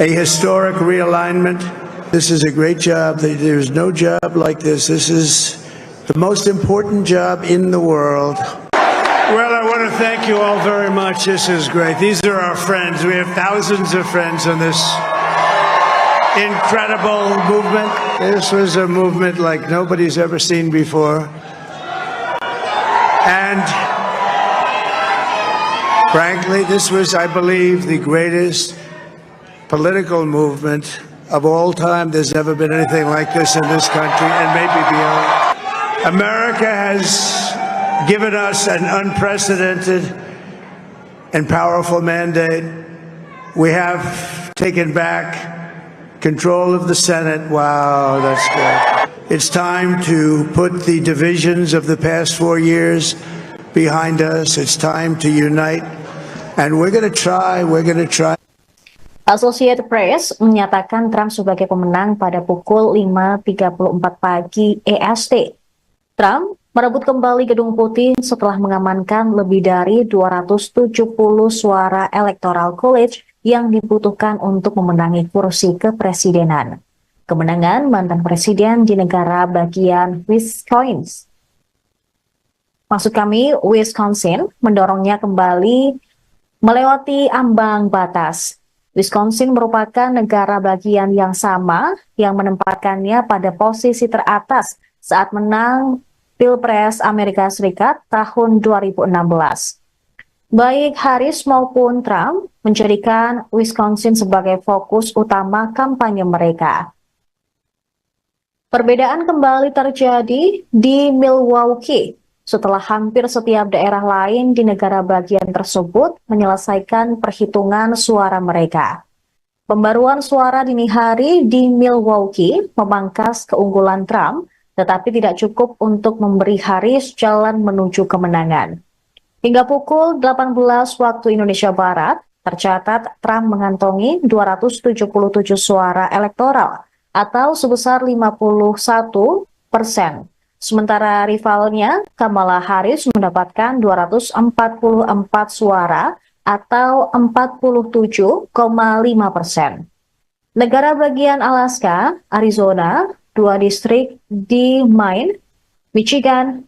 a historic realignment. This is a great job. There's no job like this. This is the most important job in the world. Well, I want to thank you all very much. This is great. These are our friends. We have thousands of friends in this incredible movement. This was a movement like nobody's ever seen before. And frankly, this was, I believe, the greatest political movement of all time. There's never been anything like this in this country and maybe beyond. America has given us an unprecedented and powerful mandate. We have taken back control of the Senate. Wow, that's good. It's time to put the divisions of the past 4 years behind us. It's time to unite. And we're going to try. Associated Press menyatakan Trump sebagai pemenang pada pukul 5.34 pagi EST. Trump merebut kembali Gedung Putih setelah mengamankan lebih dari 270 suara Electoral College yang dibutuhkan untuk memenangi kursi kepresidenan. Kemenangan mantan presiden di negara bagian Wisconsin mendorongnya kembali melewati ambang batas. Wisconsin merupakan negara bagian yang sama yang menempatkannya pada posisi teratas saat menang Pilpres Amerika Serikat tahun 2016. Baik Harris maupun Trump menjadikan Wisconsin sebagai fokus utama kampanye mereka. Perbedaan kembali terjadi di Milwaukee setelah hampir setiap daerah lain di negara bagian tersebut menyelesaikan perhitungan suara mereka. Pembaruan suara dini hari di Milwaukee memangkas keunggulan Trump, tetapi tidak cukup untuk memberi Harris jalan menuju kemenangan. Hingga pukul 18 waktu Indonesia Barat, tercatat Trump mengantongi 277 suara elektoral atau sebesar 51%. Sementara rivalnya, Kamala Harris mendapatkan 244 suara atau 47,5%. Negara bagian Alaska, Arizona, 2 distrik di Maine, Michigan,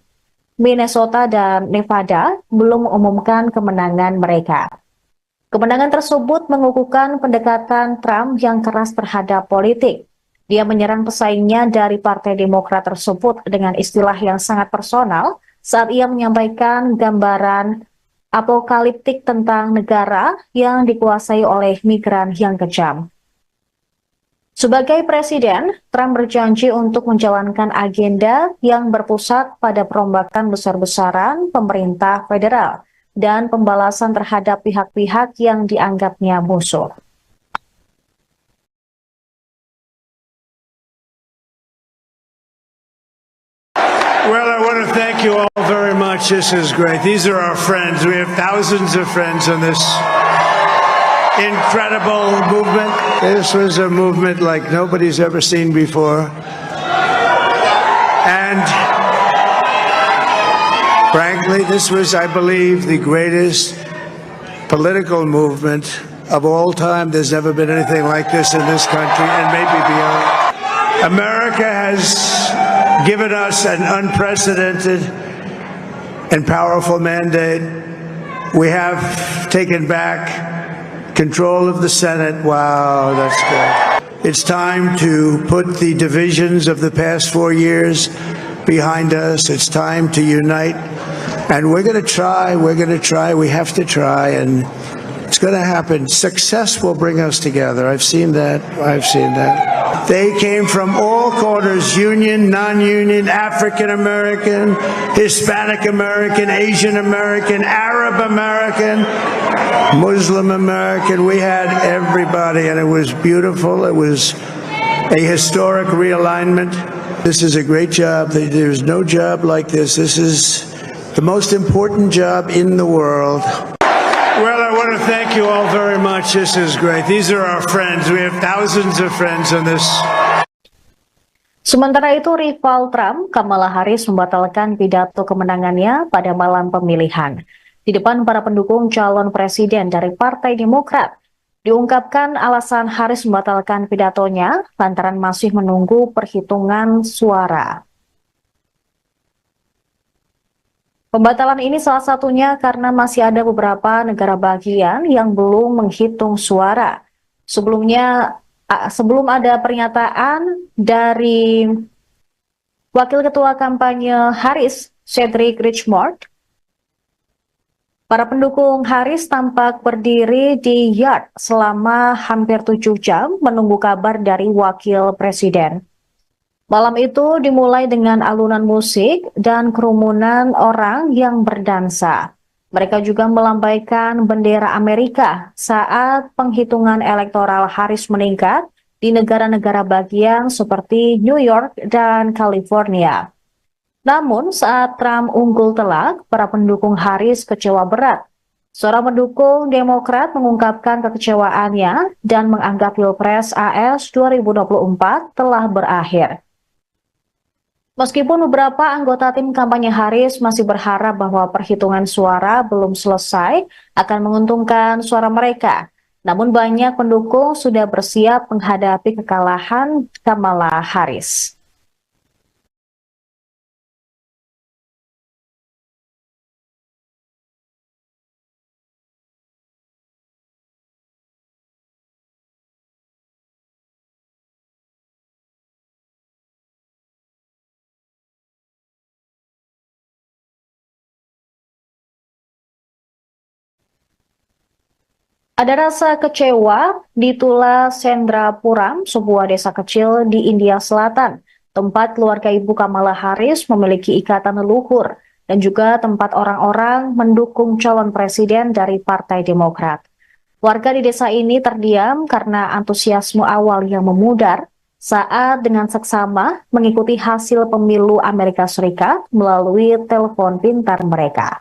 Minnesota, dan Nevada belum mengumumkan kemenangan mereka. Kemenangan tersebut mengukuhkan pendekatan Trump yang keras terhadap politik. Dia menyerang pesaingnya dari Partai Demokrat tersebut dengan istilah yang sangat personal saat ia menyampaikan gambaran apokaliptik tentang negara yang dikuasai oleh migran yang kejam. Sebagai presiden, Trump berjanji untuk menjalankan agenda yang berpusat pada perombakan besar-besaran pemerintah federal dan pembalasan terhadap pihak-pihak yang dianggapnya musuh. Well, I want to thank you all very much. This is great. These are our friends. We have thousands of friends in this incredible movement. This was a movement like nobody's ever seen before. And frankly, this was, I believe, the greatest political movement of all time. There's never been anything like this in this country and maybe beyond. America has given us an unprecedented and powerful mandate. We have taken back control of the Senate. Wow, that's good. It's time to put the divisions of the past 4 years behind us. It's time to unite. And we're going to try. We have to try. And it's going to happen. Success will bring us together. I've seen that. They came from all corners, union, non-union, African American, Hispanic American, Asian American, Arab American, Muslim American. We had everybody, and it was beautiful. It was a historic realignment. This is a great job. There's no job like this. This is the most important job in the world. Well, I want to thank you all very much. This is great. These are our friends. We have thousands of friends in this. Sementara itu, rival Trump, Kamala Harris, membatalkan pidato kemenangannya pada malam pemilihan. Di depan para pendukung calon presiden dari Partai Demokrat, diungkapkan alasan Harris membatalkan pidatonya lantaran masih menunggu perhitungan suara. Pembatalan ini salah satunya karena masih ada beberapa negara bagian yang belum menghitung suara. Sebelum ada pernyataan dari Wakil Ketua Kampanye Harris, Cedric Richmond, para pendukung Harris tampak berdiri di yard selama hampir 7 jam menunggu kabar dari Wakil Presiden. Malam itu dimulai dengan alunan musik dan kerumunan orang yang berdansa. Mereka juga melambaikan bendera Amerika saat penghitungan elektoral Harris meningkat di negara-negara bagian seperti New York dan California. Namun saat Trump unggul telak, para pendukung Harris kecewa berat. Seorang pendukung Demokrat mengungkapkan kekecewaannya dan menganggap Pilpres AS 2024 telah berakhir. Meskipun beberapa anggota tim kampanye Harris masih berharap bahwa perhitungan suara belum selesai akan menguntungkan suara mereka, namun banyak pendukung sudah bersiap menghadapi kekalahan Kamala Harris. Ada rasa kecewa di Tula Sendrapuram, sebuah desa kecil di India Selatan, tempat keluarga Ibu Kamala Harris memiliki ikatan leluhur, dan juga tempat orang-orang mendukung calon presiden dari Partai Demokrat. Warga di desa ini terdiam karena antusiasme awal yang memudar saat dengan seksama mengikuti hasil pemilu Amerika Serikat melalui telepon pintar mereka.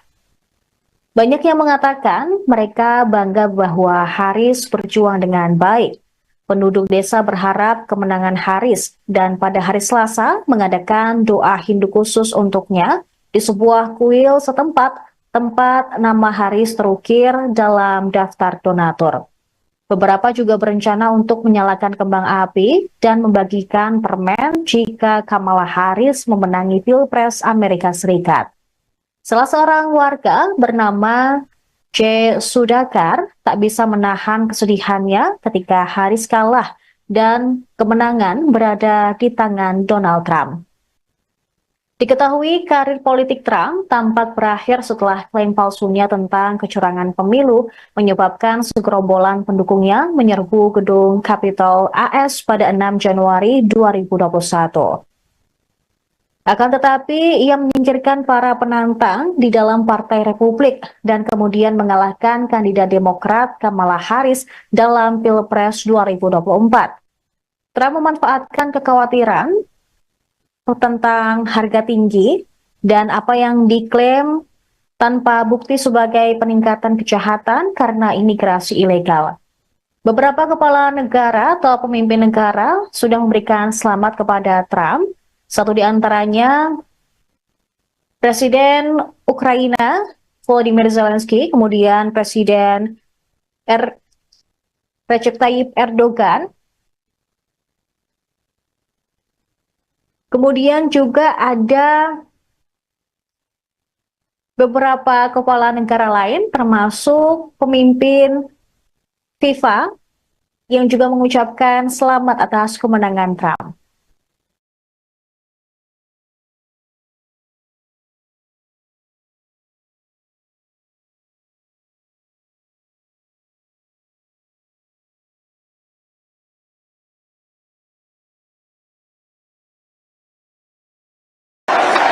Banyak yang mengatakan mereka bangga bahwa Harris berjuang dengan baik. Penduduk desa berharap kemenangan Harris dan pada hari Selasa mengadakan doa Hindu khusus untuknya di sebuah kuil setempat tempat nama Harris terukir dalam daftar donatur. Beberapa juga berencana untuk menyalakan kembang api dan membagikan permen jika Kamala Harris memenangi Pilpres Amerika Serikat. Salah seorang warga bernama J. Sudakar tak bisa menahan kesedihannya ketika Harris kalah dan kemenangan berada di tangan Donald Trump. Diketahui karir politik Trump tampak berakhir setelah klaim palsunya tentang kecurangan pemilu menyebabkan segerombolan pendukungnya menyerbu gedung Capitol AS pada 6 Januari 2021. Akan tetapi, ia menyingkirkan para penantang di dalam Partai Republik dan kemudian mengalahkan kandidat Demokrat Kamala Harris dalam Pilpres 2024. Trump memanfaatkan kekhawatiran tentang harga tinggi dan apa yang diklaim tanpa bukti sebagai peningkatan kejahatan karena imigrasi ilegal. Beberapa kepala negara atau pemimpin negara sudah memberikan selamat kepada Trump. Satu di antaranya Presiden Ukraina Volodymyr Zelensky, kemudian Presiden Recep Tayyip Erdogan. Kemudian juga ada beberapa kepala negara lain termasuk pemimpin FIFA yang juga mengucapkan selamat atas kemenangan Trump.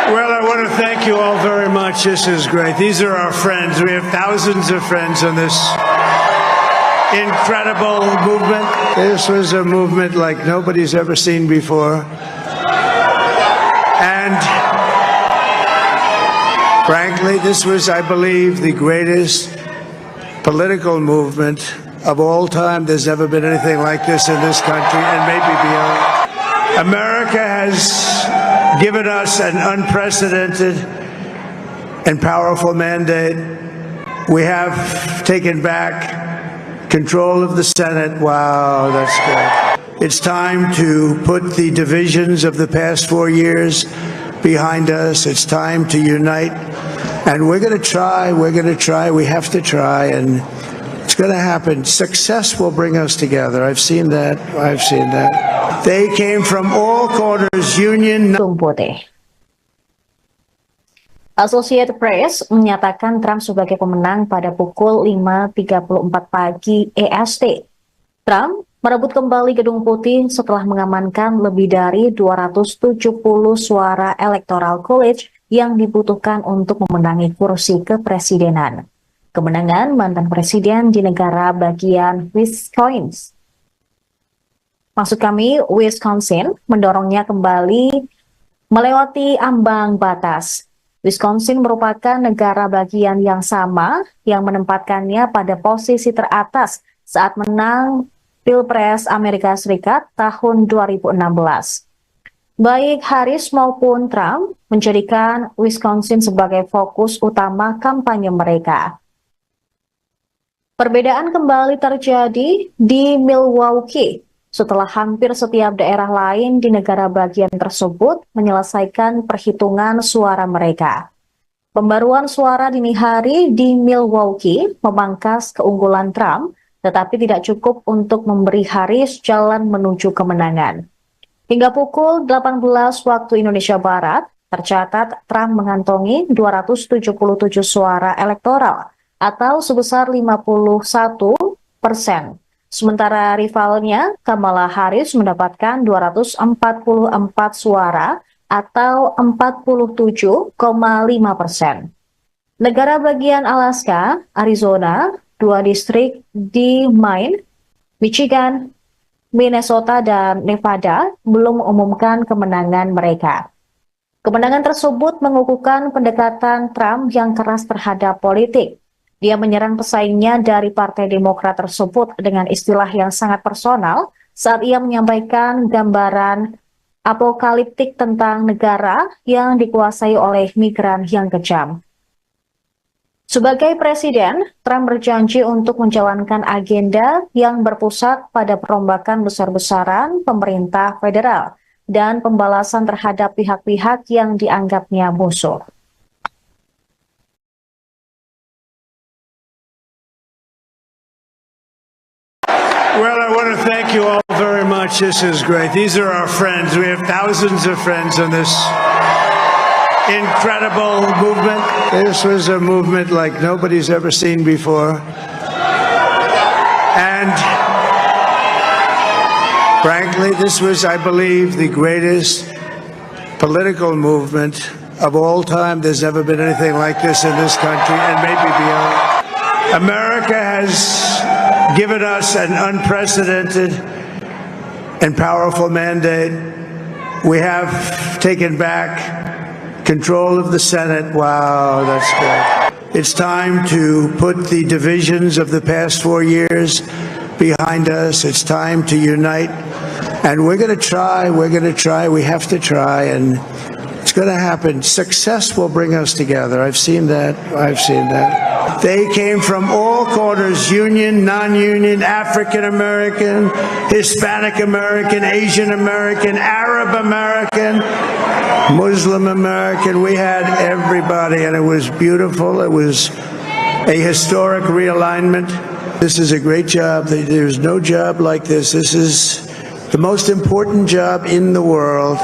Well, I want to thank you all very much. This is great. These are our friends. We have thousands of friends in this incredible movement. This was a movement like nobody's ever seen before. And frankly, this was, I believe, the greatest political movement of all time. There's never been anything like this in this country and maybe beyond. America has given us an unprecedented and powerful mandate. We have taken back control of the Senate. Wow, that's good. It's time to put the divisions of the past 4 years behind us. It's time to unite. And we're going to try, we have to try, and it's going to happen. Success will bring us together. I've seen that. They came from all corners, union. Associated Press menyatakan Trump sebagai pemenang pada pukul 5.34 pagi EST. Trump merebut kembali Gedung Putih setelah mengamankan lebih dari 270 suara Electoral College yang dibutuhkan untuk memenangi kursi kepresidenan. Kemenangan mantan presiden di negara bagian Wisconsin mendorongnya kembali melewati ambang batas. Wisconsin merupakan negara bagian yang sama yang menempatkannya pada posisi teratas saat menang Pilpres Amerika Serikat tahun 2016. Baik Harris maupun Trump menjadikan Wisconsin sebagai fokus utama kampanye mereka. Perbedaan kembali terjadi di Milwaukee setelah hampir setiap daerah lain di negara bagian tersebut menyelesaikan perhitungan suara mereka. Pembaruan suara dini hari di Milwaukee memangkas keunggulan Trump, tetapi tidak cukup untuk memberi Harris jalan menuju kemenangan. Hingga pukul 18 waktu Indonesia Barat, tercatat Trump mengantongi 277 suara elektoral atau sebesar 51%. Sementara rivalnya, Kamala Harris mendapatkan 244 suara atau 47,5%. Negara bagian Alaska, Arizona, 2 distrik di Maine, Michigan, Minnesota, dan Nevada belum mengumumkan kemenangan mereka. Kemenangan tersebut mengukuhkan pendekatan Trump yang keras terhadap politik. Dia menyerang pesaingnya dari Partai Demokrat tersebut dengan istilah yang sangat personal saat ia menyampaikan gambaran apokaliptik tentang negara yang dikuasai oleh migran yang kejam. Sebagai presiden, Trump berjanji untuk menjalankan agenda yang berpusat pada perombakan besar-besaran pemerintah federal dan pembalasan terhadap pihak-pihak yang dianggapnya musuh. Well, I want to thank you all very much. much. This is great. These are our friends. We have thousands of friends in this incredible movement. This was a movement like nobody's ever seen before. And frankly, this was, I believe, the greatest political movement of all time. There's never been anything like this in this country and maybe beyond. America has given us an unprecedented and powerful mandate. We have taken back control of the Senate. Wow, that's good. It's time to put the divisions of the past 4 years behind us. It's time to unite. And we're going to try, we have to try, and it's going to happen. Success will bring us together. I've seen that. They came from all corners, union, non-union, African American, Hispanic American, Asian American, Arab American, Muslim American. We had everybody, and it was beautiful. It was a historic realignment. This is a great job. There's no job like this. This is the most important job in the world.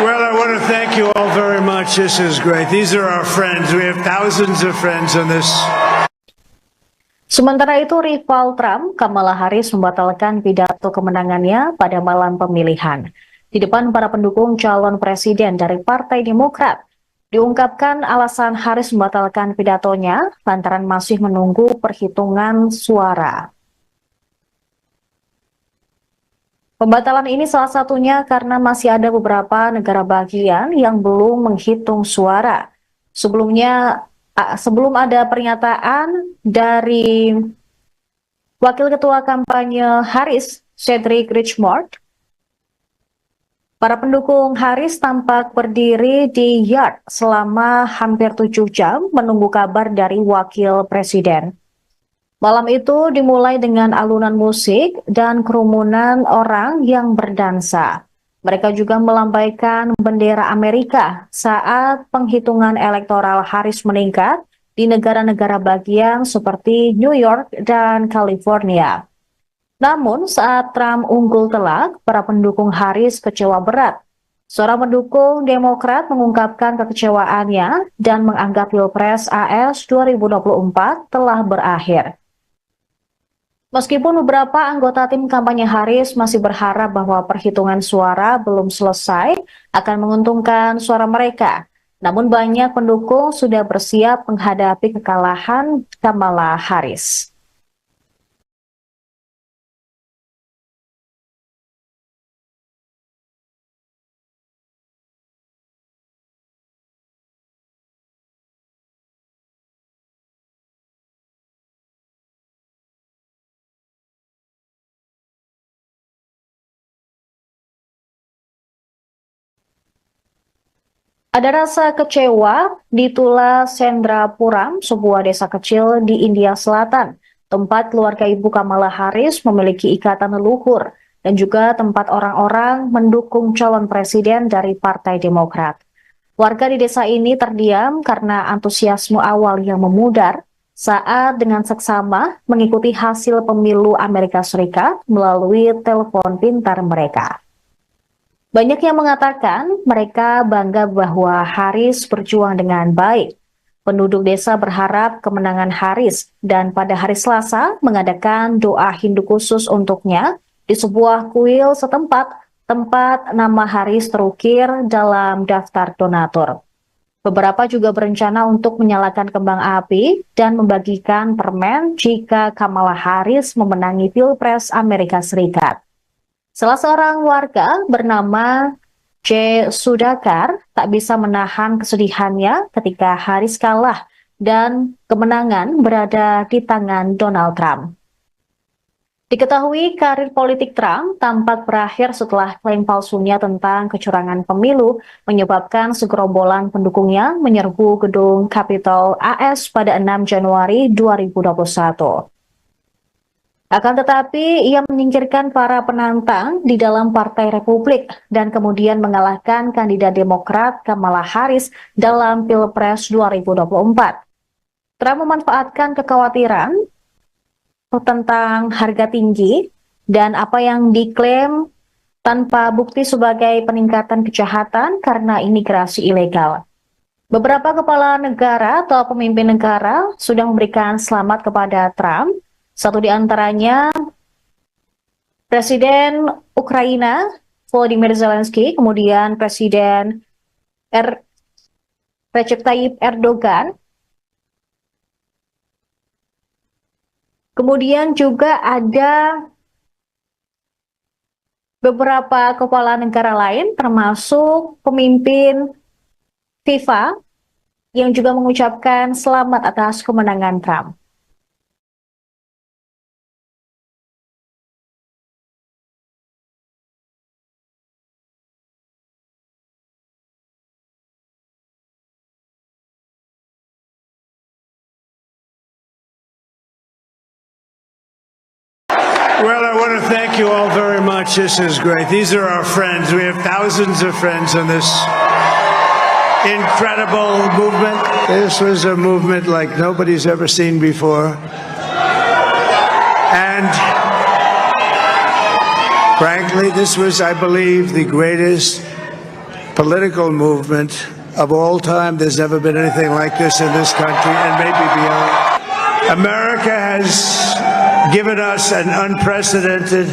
Well, I want to thank you all very much. This is great. These are our friends. We have thousands of friends on this. Sementara itu, rival Trump, Kamala Harris membatalkan pidato kemenangannya pada malam pemilihan. Di depan para pendukung calon presiden dari Partai Demokrat, diungkapkan alasan Harris membatalkan pidatonya lantaran masih menunggu perhitungan suara. Pembatalan ini salah satunya karena masih ada beberapa negara bagian yang belum menghitung suara. Sebelum ada pernyataan dari Wakil Ketua Kampanye Harris, Cedric Richmond, para pendukung Harris tampak berdiri di yard selama hampir 7 jam menunggu kabar dari Wakil Presiden. Malam itu dimulai dengan alunan musik dan kerumunan orang yang berdansa. Mereka juga melambaikan bendera Amerika saat penghitungan elektoral Harris meningkat di negara-negara bagian seperti New York dan California. Namun saat Trump unggul telak, para pendukung Harris kecewa berat. Seorang pendukung Demokrat mengungkapkan kekecewaannya dan menganggap Pilpres AS 2024 telah berakhir. Meskipun beberapa anggota tim kampanye Harris masih berharap bahwa perhitungan suara belum selesai akan menguntungkan suara mereka, namun banyak pendukung sudah bersiap menghadapi kekalahan Kamala Harris. Ada rasa kecewa di Tula Sendrapuram, sebuah desa kecil di India Selatan, tempat keluarga ibu Kamala Harris memiliki ikatan leluhur, dan juga tempat orang-orang mendukung calon presiden dari Partai Demokrat. Warga di desa ini terdiam karena antusiasme awal yang memudar saat dengan seksama mengikuti hasil pemilu Amerika Serikat melalui telepon pintar mereka. Banyak yang mengatakan mereka bangga bahwa Harris berjuang dengan baik. Penduduk desa berharap kemenangan Harris dan pada hari Selasa mengadakan doa Hindu khusus untuknya di sebuah kuil setempat tempat nama Harris terukir dalam daftar donatur. Beberapa juga berencana untuk menyalakan kembang api dan membagikan permen jika Kamala Harris memenangi Pilpres Amerika Serikat. Salah seorang warga bernama J. Sudakar tak bisa menahan kesedihannya ketika Harris kalah dan kemenangan berada di tangan Donald Trump. Diketahui karir politik Trump tampak berakhir setelah klaim palsunya tentang kecurangan pemilu menyebabkan segerombolan pendukungnya menyerbu gedung Capitol AS pada 6 Januari 2021. Akan tetapi, ia menyingkirkan para penantang di dalam Partai Republik dan kemudian mengalahkan kandidat Demokrat Kamala Harris dalam Pilpres 2024. Trump memanfaatkan kekhawatiran tentang harga tinggi dan apa yang diklaim tanpa bukti sebagai peningkatan kejahatan karena imigrasi ilegal. Beberapa kepala negara atau pemimpin negara sudah memberikan selamat kepada Trump. Satu di antaranya Presiden Ukraina Volodymyr Zelensky, kemudian Presiden Recep Tayyip Erdogan, kemudian juga ada beberapa kepala negara lain termasuk pemimpin FIFA yang juga mengucapkan selamat atas kemenangan Trump. Well, I want to thank you all very much. This is great. These are our friends. We have thousands of friends in this incredible movement. This was a movement like nobody's ever seen before. And frankly, this was, I believe, the greatest political movement of all time. There's never been anything like this in this country and maybe beyond. America has given us an unprecedented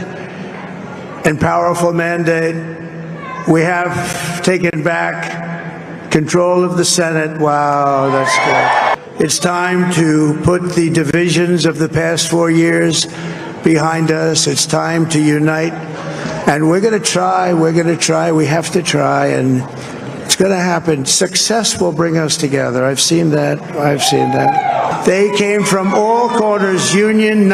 and powerful mandate. We have taken back control of the Senate. Wow, that's good. It's time to put the divisions of the past 4 years behind us. It's time to unite. And we're going to try, we have to try, and it's going to happen. Success will bring us together. I've seen that. They came from all corners, union.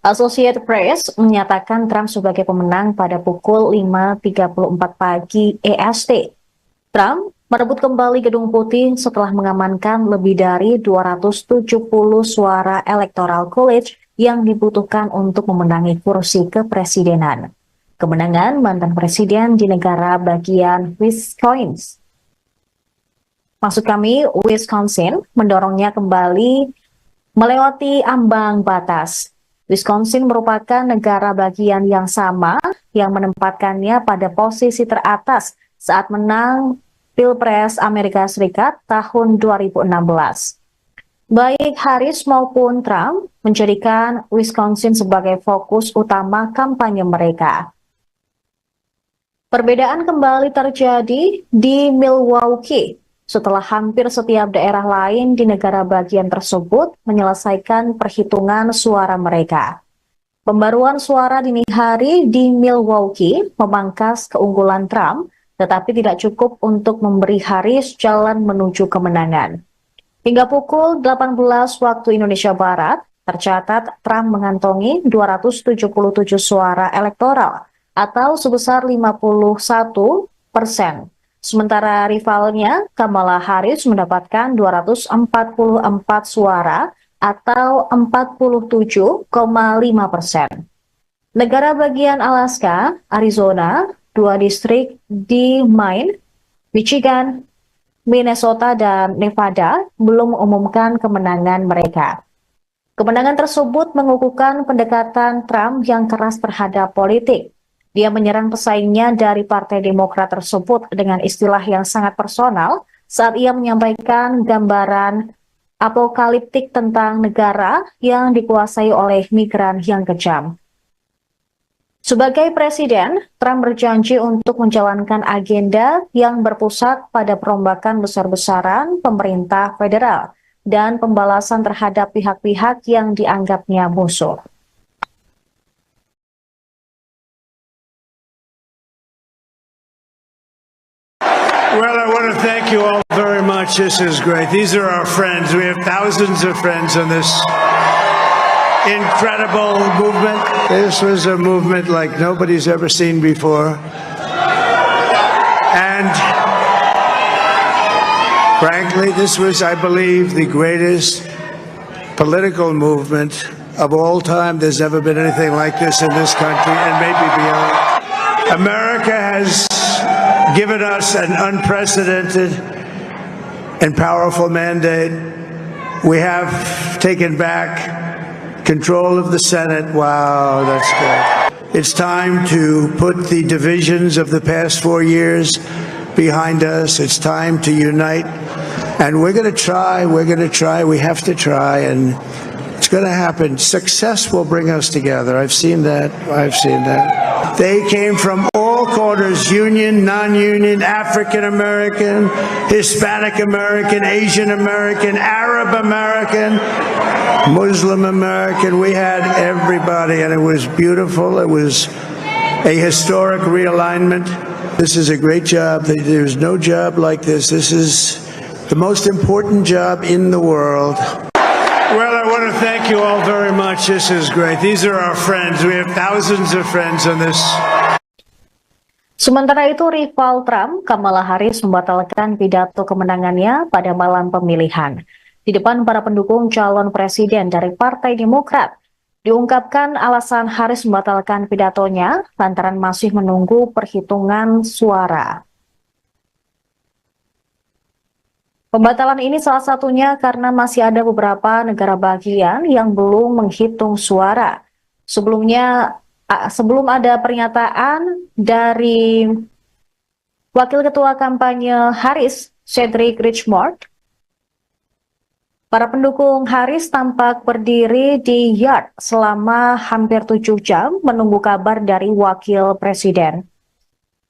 Associated Press menyatakan Trump sebagai pemenang pada pukul 5.34 pagi EST. Trump merebut kembali Gedung Putih setelah mengamankan lebih dari 270 suara Electoral College yang dibutuhkan untuk memenangi kursi kepresidenan. Kemenangan mantan presiden di negara bagian Wisconsin mendorongnya kembali melewati ambang batas. Wisconsin merupakan negara bagian yang sama yang menempatkannya pada posisi teratas saat menang Pilpres Amerika Serikat tahun 2016. Baik Harris maupun Trump menjadikan Wisconsin sebagai fokus utama kampanye mereka. Perbedaan kembali terjadi di Milwaukee setelah hampir setiap daerah lain di negara bagian tersebut menyelesaikan perhitungan suara mereka. Pembaruan suara dini hari di Milwaukee memangkas keunggulan Trump, tetapi tidak cukup untuk memberi Harris jalan menuju kemenangan. Hingga pukul 18 waktu Indonesia Barat, tercatat Trump mengantongi 277 suara elektoral atau sebesar 51%. Sementara rivalnya, Kamala Harris mendapatkan 244 suara atau 47,5%. Negara bagian Alaska, Arizona, 2 distrik di Maine, Michigan, Minnesota, dan Nevada belum mengumumkan kemenangan mereka. Kemenangan tersebut mengukuhkan pendekatan Trump yang keras terhadap politik. Dia menyerang pesaingnya dari Partai Demokrat tersebut dengan istilah yang sangat personal saat ia menyampaikan gambaran apokaliptik tentang negara yang dikuasai oleh migran yang kejam. Sebagai presiden, Trump berjanji untuk menjalankan agenda yang berpusat pada perombakan besar-besaran pemerintah federal dan pembalasan terhadap pihak-pihak yang dianggapnya musuh. Well, I want to thank you all very much. This is great. These are our friends. We have thousands of friends in this incredible movement. This was a movement like nobody's ever seen before. And frankly, this was, I believe, the greatest political movement of all time. There's never been anything like this in this country and maybe beyond. America has given us an unprecedented and powerful mandate. We have taken back control of the Senate. Wow, that's good. It's time to put the divisions of the past 4 years behind us. It's time to unite. And we're going to try. We have to try. And it's going to happen. Success will bring us together. I've seen that. They came from all corners, union, non-union, African American, Hispanic American, Asian American, Arab American, Muslim American. We had everybody, and it was beautiful. It was a historic realignment. This is a great job. There's no job like this. This is the most important job in the world. Well, I want to thank you all very much. This is great. These are our friends. We have thousands of friends on this. Sementara itu, rival Trump, Kamala Harris, membatalkan pidato kemenangannya pada malam pemilihan. Di depan para pendukung calon presiden dari Partai Demokrat, diungkapkan alasan Harris membatalkan pidatonya lantaran masih menunggu perhitungan suara. Pembatalan ini salah satunya karena masih ada beberapa negara bagian yang belum menghitung suara. Sebelum ada pernyataan dari Wakil Ketua Kampanye Harris, Cedric Richmond, para pendukung Harris tampak berdiri di yard selama hampir 7 jam menunggu kabar dari Wakil Presiden.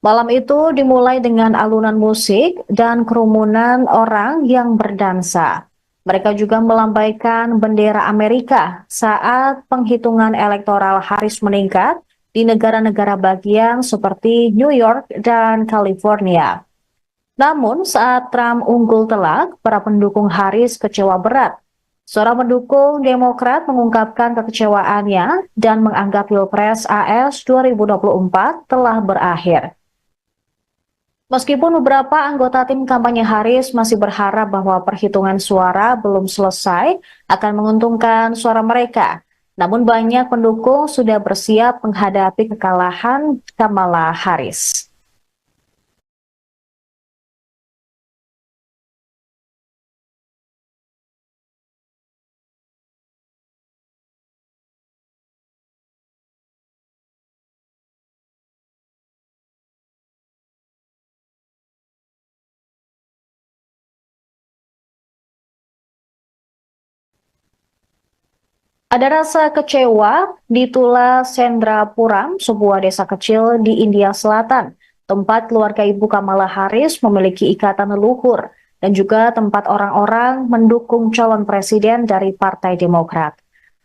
Malam itu dimulai dengan alunan musik dan kerumunan orang yang berdansa. Mereka juga melambaikan bendera Amerika saat penghitungan elektoral Harris meningkat di negara-negara bagian seperti New York dan California. Namun saat Trump unggul telak, para pendukung Harris kecewa berat. Seorang pendukung Demokrat mengungkapkan kekecewaannya dan menganggap Pilpres AS 2024 telah berakhir. Meskipun beberapa anggota tim kampanye Harris masih berharap bahwa perhitungan suara belum selesai akan menguntungkan suara mereka, namun banyak pendukung sudah bersiap menghadapi kekalahan Kamala Harris. Ada rasa kecewa di Tula Sendrapuram, sebuah desa kecil di India Selatan, tempat keluarga Ibu Kamala Harris memiliki ikatan leluhur dan juga tempat orang-orang mendukung calon presiden dari Partai Demokrat.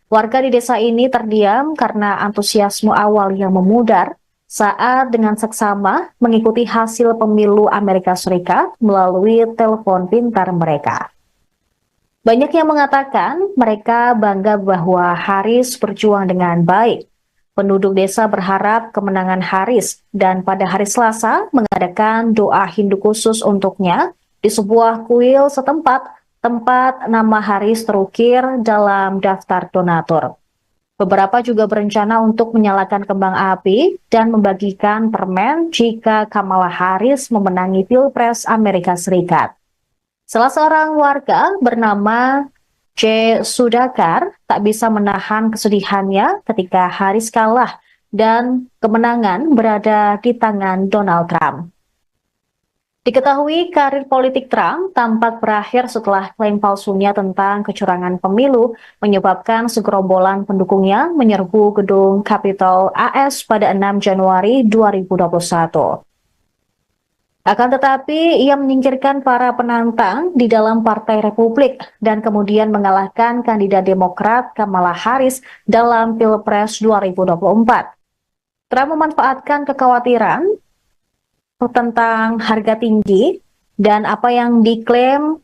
Warga di desa ini terdiam karena antusiasme awal yang memudar saat dengan seksama mengikuti hasil pemilu Amerika Serikat melalui telepon pintar mereka. Banyak yang mengatakan mereka bangga bahwa Harris berjuang dengan baik. Penduduk desa berharap kemenangan Harris dan pada hari Selasa mengadakan doa Hindu khusus untuknya di sebuah kuil setempat tempat nama Harris terukir dalam daftar donatur. Beberapa juga berencana untuk menyalakan kembang api dan membagikan permen jika Kamala Harris memenangi Pilpres Amerika Serikat. Salah seorang warga bernama J. Sudhakar tak bisa menahan kesedihannya ketika Harris kalah dan kemenangan berada di tangan Donald Trump. Diketahui karir politik Trump tampak berakhir setelah klaim palsunya tentang kecurangan pemilu menyebabkan segerombolan pendukungnya menyerbu gedung Capitol AS pada 6 Januari 2021. Akan tetapi, ia menyingkirkan para penantang di dalam Partai Republik dan kemudian mengalahkan kandidat Demokrat Kamala Harris dalam Pilpres 2024. Trump memanfaatkan kekhawatiran tentang harga tinggi dan apa yang diklaim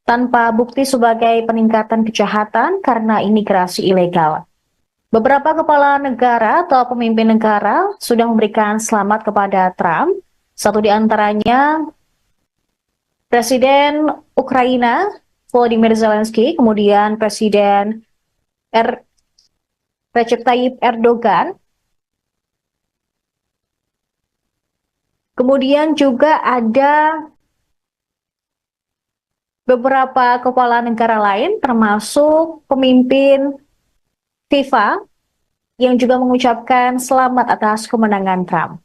tanpa bukti sebagai peningkatan kejahatan karena imigrasi ilegal. Beberapa kepala negara atau pemimpin negara sudah memberikan selamat kepada Trump. Satu di antaranya Presiden Ukraina Volodymyr Zelensky, kemudian Presiden Recep Tayyip Erdogan, kemudian juga ada beberapa kepala negara lain termasuk pemimpin FIFA yang juga mengucapkan selamat atas kemenangan Trump.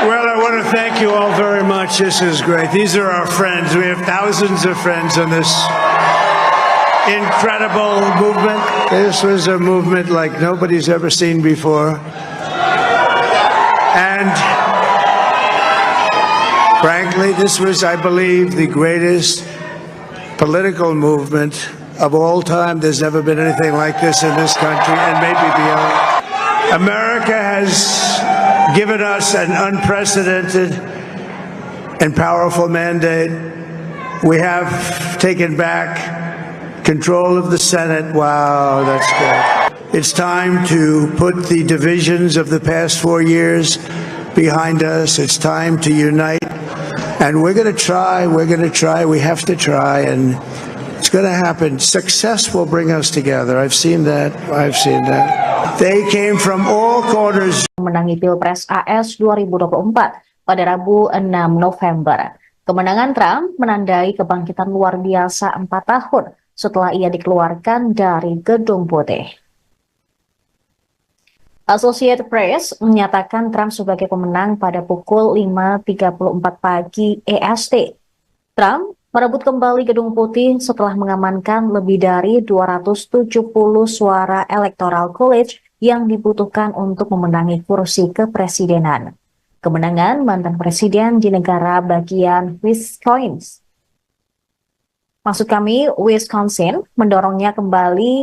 Well, I want to thank you all very much. This is great. These are our friends. We have thousands of friends on this incredible movement. This was a movement like nobody's ever seen before. And frankly, this was, I believe, the greatest political movement of all time. There's never been anything like this in this country and maybe beyond. America has given us an unprecedented and powerful mandate. We have taken back control of the Senate. Wow, that's good. It's time to put the divisions of the past 4 years behind us. It's time to unite. And we're going to try, we have to try, and it's going to happen. Success will bring us together. I've seen that. They came from all corners. Menangi Pilpres AS 2024 pada Rabu 6 November. Kemenangan Trump menandai kebangkitan luar biasa 4 tahun setelah ia dikeluarkan dari Gedung Putih. Associated Press menyatakan Trump sebagai pemenang pada pukul 5.34 pagi EST. Trump merebut kembali Gedung Putih setelah mengamankan lebih dari 270 suara Electoral College yang dibutuhkan untuk memenangi kursi kepresidenan. Kemenangan mantan presiden di negara bagian Wisconsin mendorongnya kembali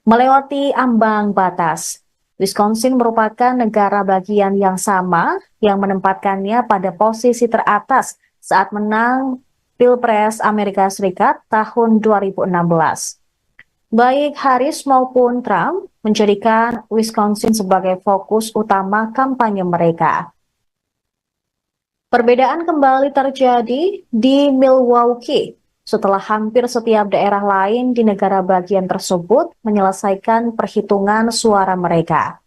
melewati ambang batas. Wisconsin merupakan negara bagian yang sama yang menempatkannya pada posisi teratas saat menang Pilpres Amerika Serikat tahun 2016. Baik Harris maupun Trump menjadikan Wisconsin sebagai fokus utama kampanye mereka. Perbedaan kembali terjadi di Milwaukee setelah hampir setiap daerah lain di negara bagian tersebut menyelesaikan perhitungan suara mereka.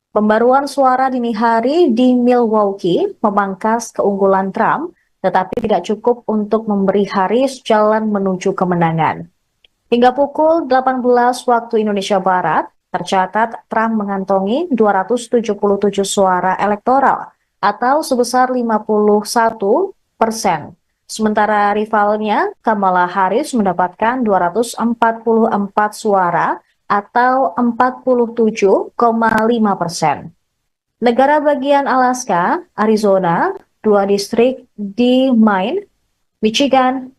Pembaruan suara dini hari di Milwaukee memangkas keunggulan Trump, tetapi tidak cukup untuk memberi Harris jalan menuju kemenangan. Hingga pukul 18 waktu Indonesia Barat, tercatat Trump mengantongi 277 suara elektoral atau sebesar 51%. Sementara rivalnya, Kamala Harris mendapatkan 244 suara atau 47,5%. Negara bagian Alaska, Arizona, 2 distrik di Maine, Michigan,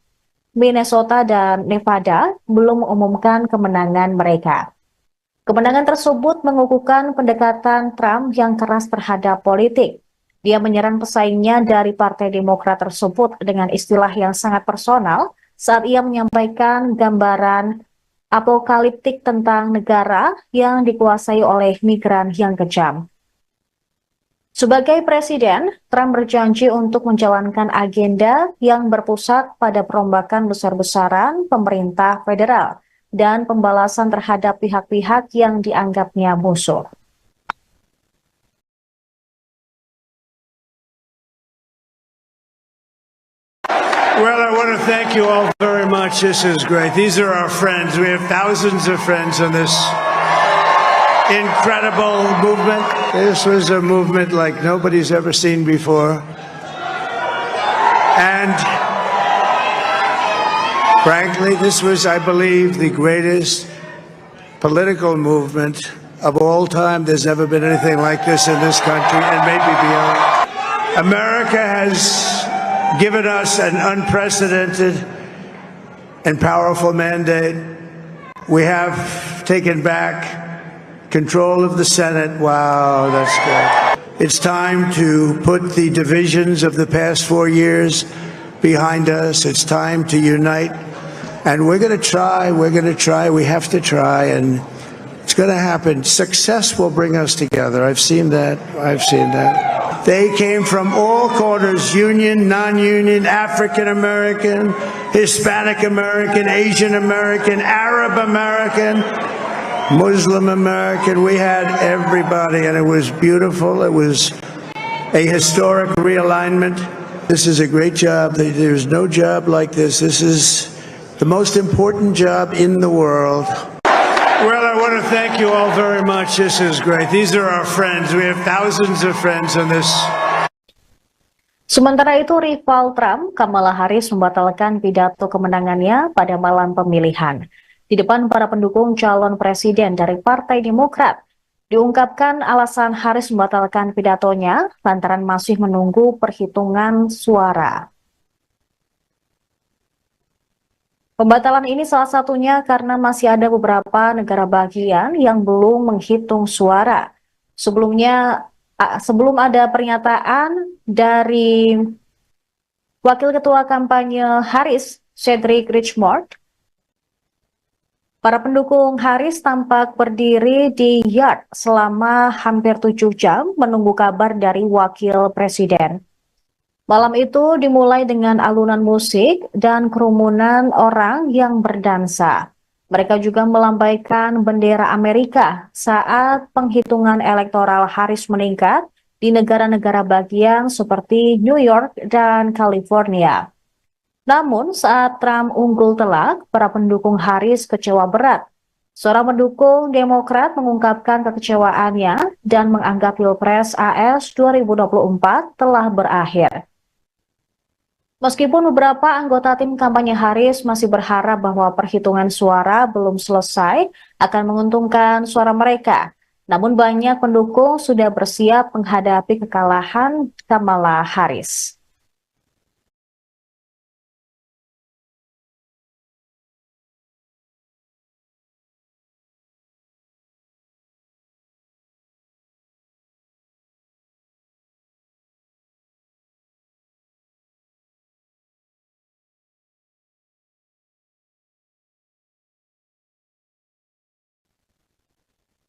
Minnesota, dan Nevada belum mengumumkan kemenangan mereka. Kemenangan tersebut mengukuhkan pendekatan Trump yang keras terhadap politik. Dia menyerang pesaingnya dari Partai Demokrat tersebut dengan istilah yang sangat personal saat ia menyampaikan gambaran apokaliptik tentang negara yang dikuasai oleh migran yang kejam. Sebagai presiden, Trump berjanji untuk menjalankan agenda yang berpusat pada perombakan besar-besaran pemerintah federal dan pembalasan terhadap pihak-pihak yang dianggapnya musuh. Well, I want to thank you all very much. This is great. These are our friends. We have thousands of friends on this incredible movement. This was a movement like nobody's ever seen before. And frankly, this was, I believe, the greatest political movement of all time. There's never been anything like this in this country and maybe beyond. America has given us an unprecedented and powerful mandate. We have taken back control of the Senate. Wow, that's good. It's time to put the divisions of the past 4 years behind us. It's time to unite. And we're going to try, we have to try, and it's going to happen. Success will bring us together. I've seen that. They came from all corners, union, non-union, African American, Hispanic American, Asian American, Arab American, Muslim American. We had everybody, and it was beautiful. It was a historic realignment. This is a great job. There's no job like this. This is the most important job in the world. Well, I want to thank you all very much. This is great. These are our friends. We have thousands of friends on this. Sementara itu, rival Trump, Kamala Harris membatalkan pidato kemenangannya pada malam pemilihan. Di depan para pendukung calon presiden dari Partai Demokrat, diungkapkan alasan Harris membatalkan pidatonya lantaran masih menunggu perhitungan suara. Pembatalan ini salah satunya karena masih ada beberapa negara bagian yang belum menghitung suara. Sebelum ada pernyataan dari Wakil Ketua Kampanye Harris, Cedric Richmond, para pendukung Harris tampak berdiri di yard selama hampir 7 jam menunggu kabar dari Wakil Presiden. Malam itu dimulai dengan alunan musik dan kerumunan orang yang berdansa. Mereka juga melambaikan bendera Amerika saat penghitungan elektoral Harris meningkat di negara-negara bagian seperti New York dan California. Namun saat Trump unggul telak, para pendukung Harris kecewa berat. Seorang pendukung Demokrat mengungkapkan kekecewaannya dan menganggap Pilpres AS 2024 telah berakhir. Meskipun beberapa anggota tim kampanye Harris masih berharap bahwa perhitungan suara belum selesai akan menguntungkan suara mereka, namun banyak pendukung sudah bersiap menghadapi kekalahan Kamala Harris.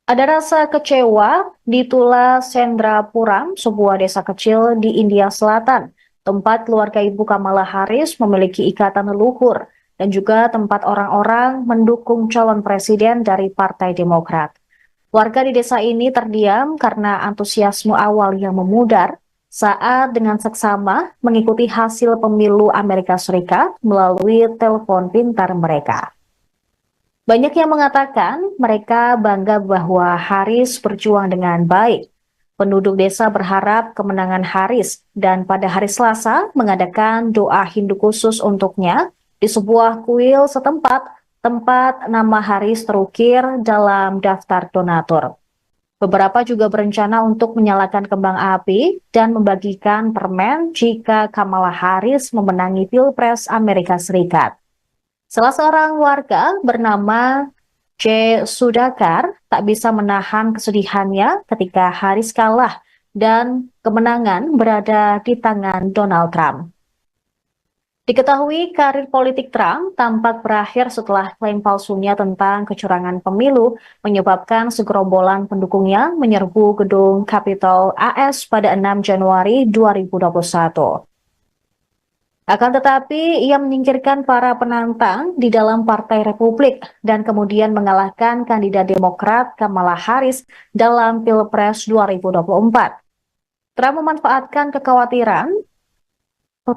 Ada rasa kecewa di Tula Sendrapuram, sebuah desa kecil di India Selatan, tempat keluarga ibu Kamala Harris memiliki ikatan leluhur dan juga tempat orang-orang mendukung calon presiden dari Partai Demokrat. Warga di desa ini terdiam karena antusiasme awal yang memudar saat dengan seksama mengikuti hasil pemilu Amerika Serikat melalui telepon pintar mereka. Banyak yang mengatakan mereka bangga bahwa Harris berjuang dengan baik. Penduduk desa berharap kemenangan Harris dan pada hari Selasa mengadakan doa Hindu khusus untuknya di sebuah kuil setempat tempat nama Harris terukir dalam daftar donatur. Beberapa juga berencana untuk menyalakan kembang api dan membagikan permen jika Kamala Harris memenangi Pilpres Amerika Serikat. Salah seorang warga bernama J. Sudhakar tak bisa menahan kesedihannya ketika Harris kalah dan kemenangan berada di tangan Donald Trump. Diketahui karir politik Trump tampak berakhir setelah klaim palsunya tentang kecurangan pemilu menyebabkan segerombolan pendukungnya menyerbu gedung Capitol AS pada 6 Januari 2021. Akan tetapi, ia menyingkirkan para penantang di dalam Partai Republik dan kemudian mengalahkan kandidat Demokrat Kamala Harris dalam Pilpres 2024. Trump memanfaatkan kekhawatiran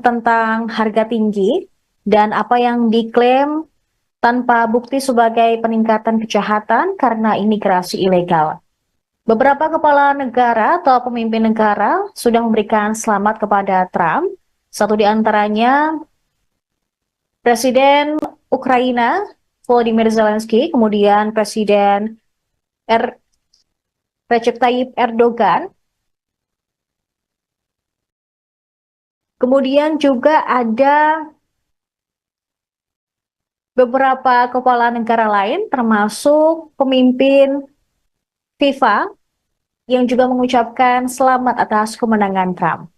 tentang harga tinggi dan apa yang diklaim tanpa bukti sebagai peningkatan kejahatan karena imigrasi ilegal. Beberapa kepala negara atau pemimpin negara sudah memberikan selamat kepada Trump. Satu di antaranya Presiden Ukraina Volodymyr Zelensky, kemudian Presiden Recep Tayyip Erdogan, kemudian juga ada beberapa kepala negara lain termasuk pemimpin FIFA yang juga mengucapkan selamat atas kemenangan Trump.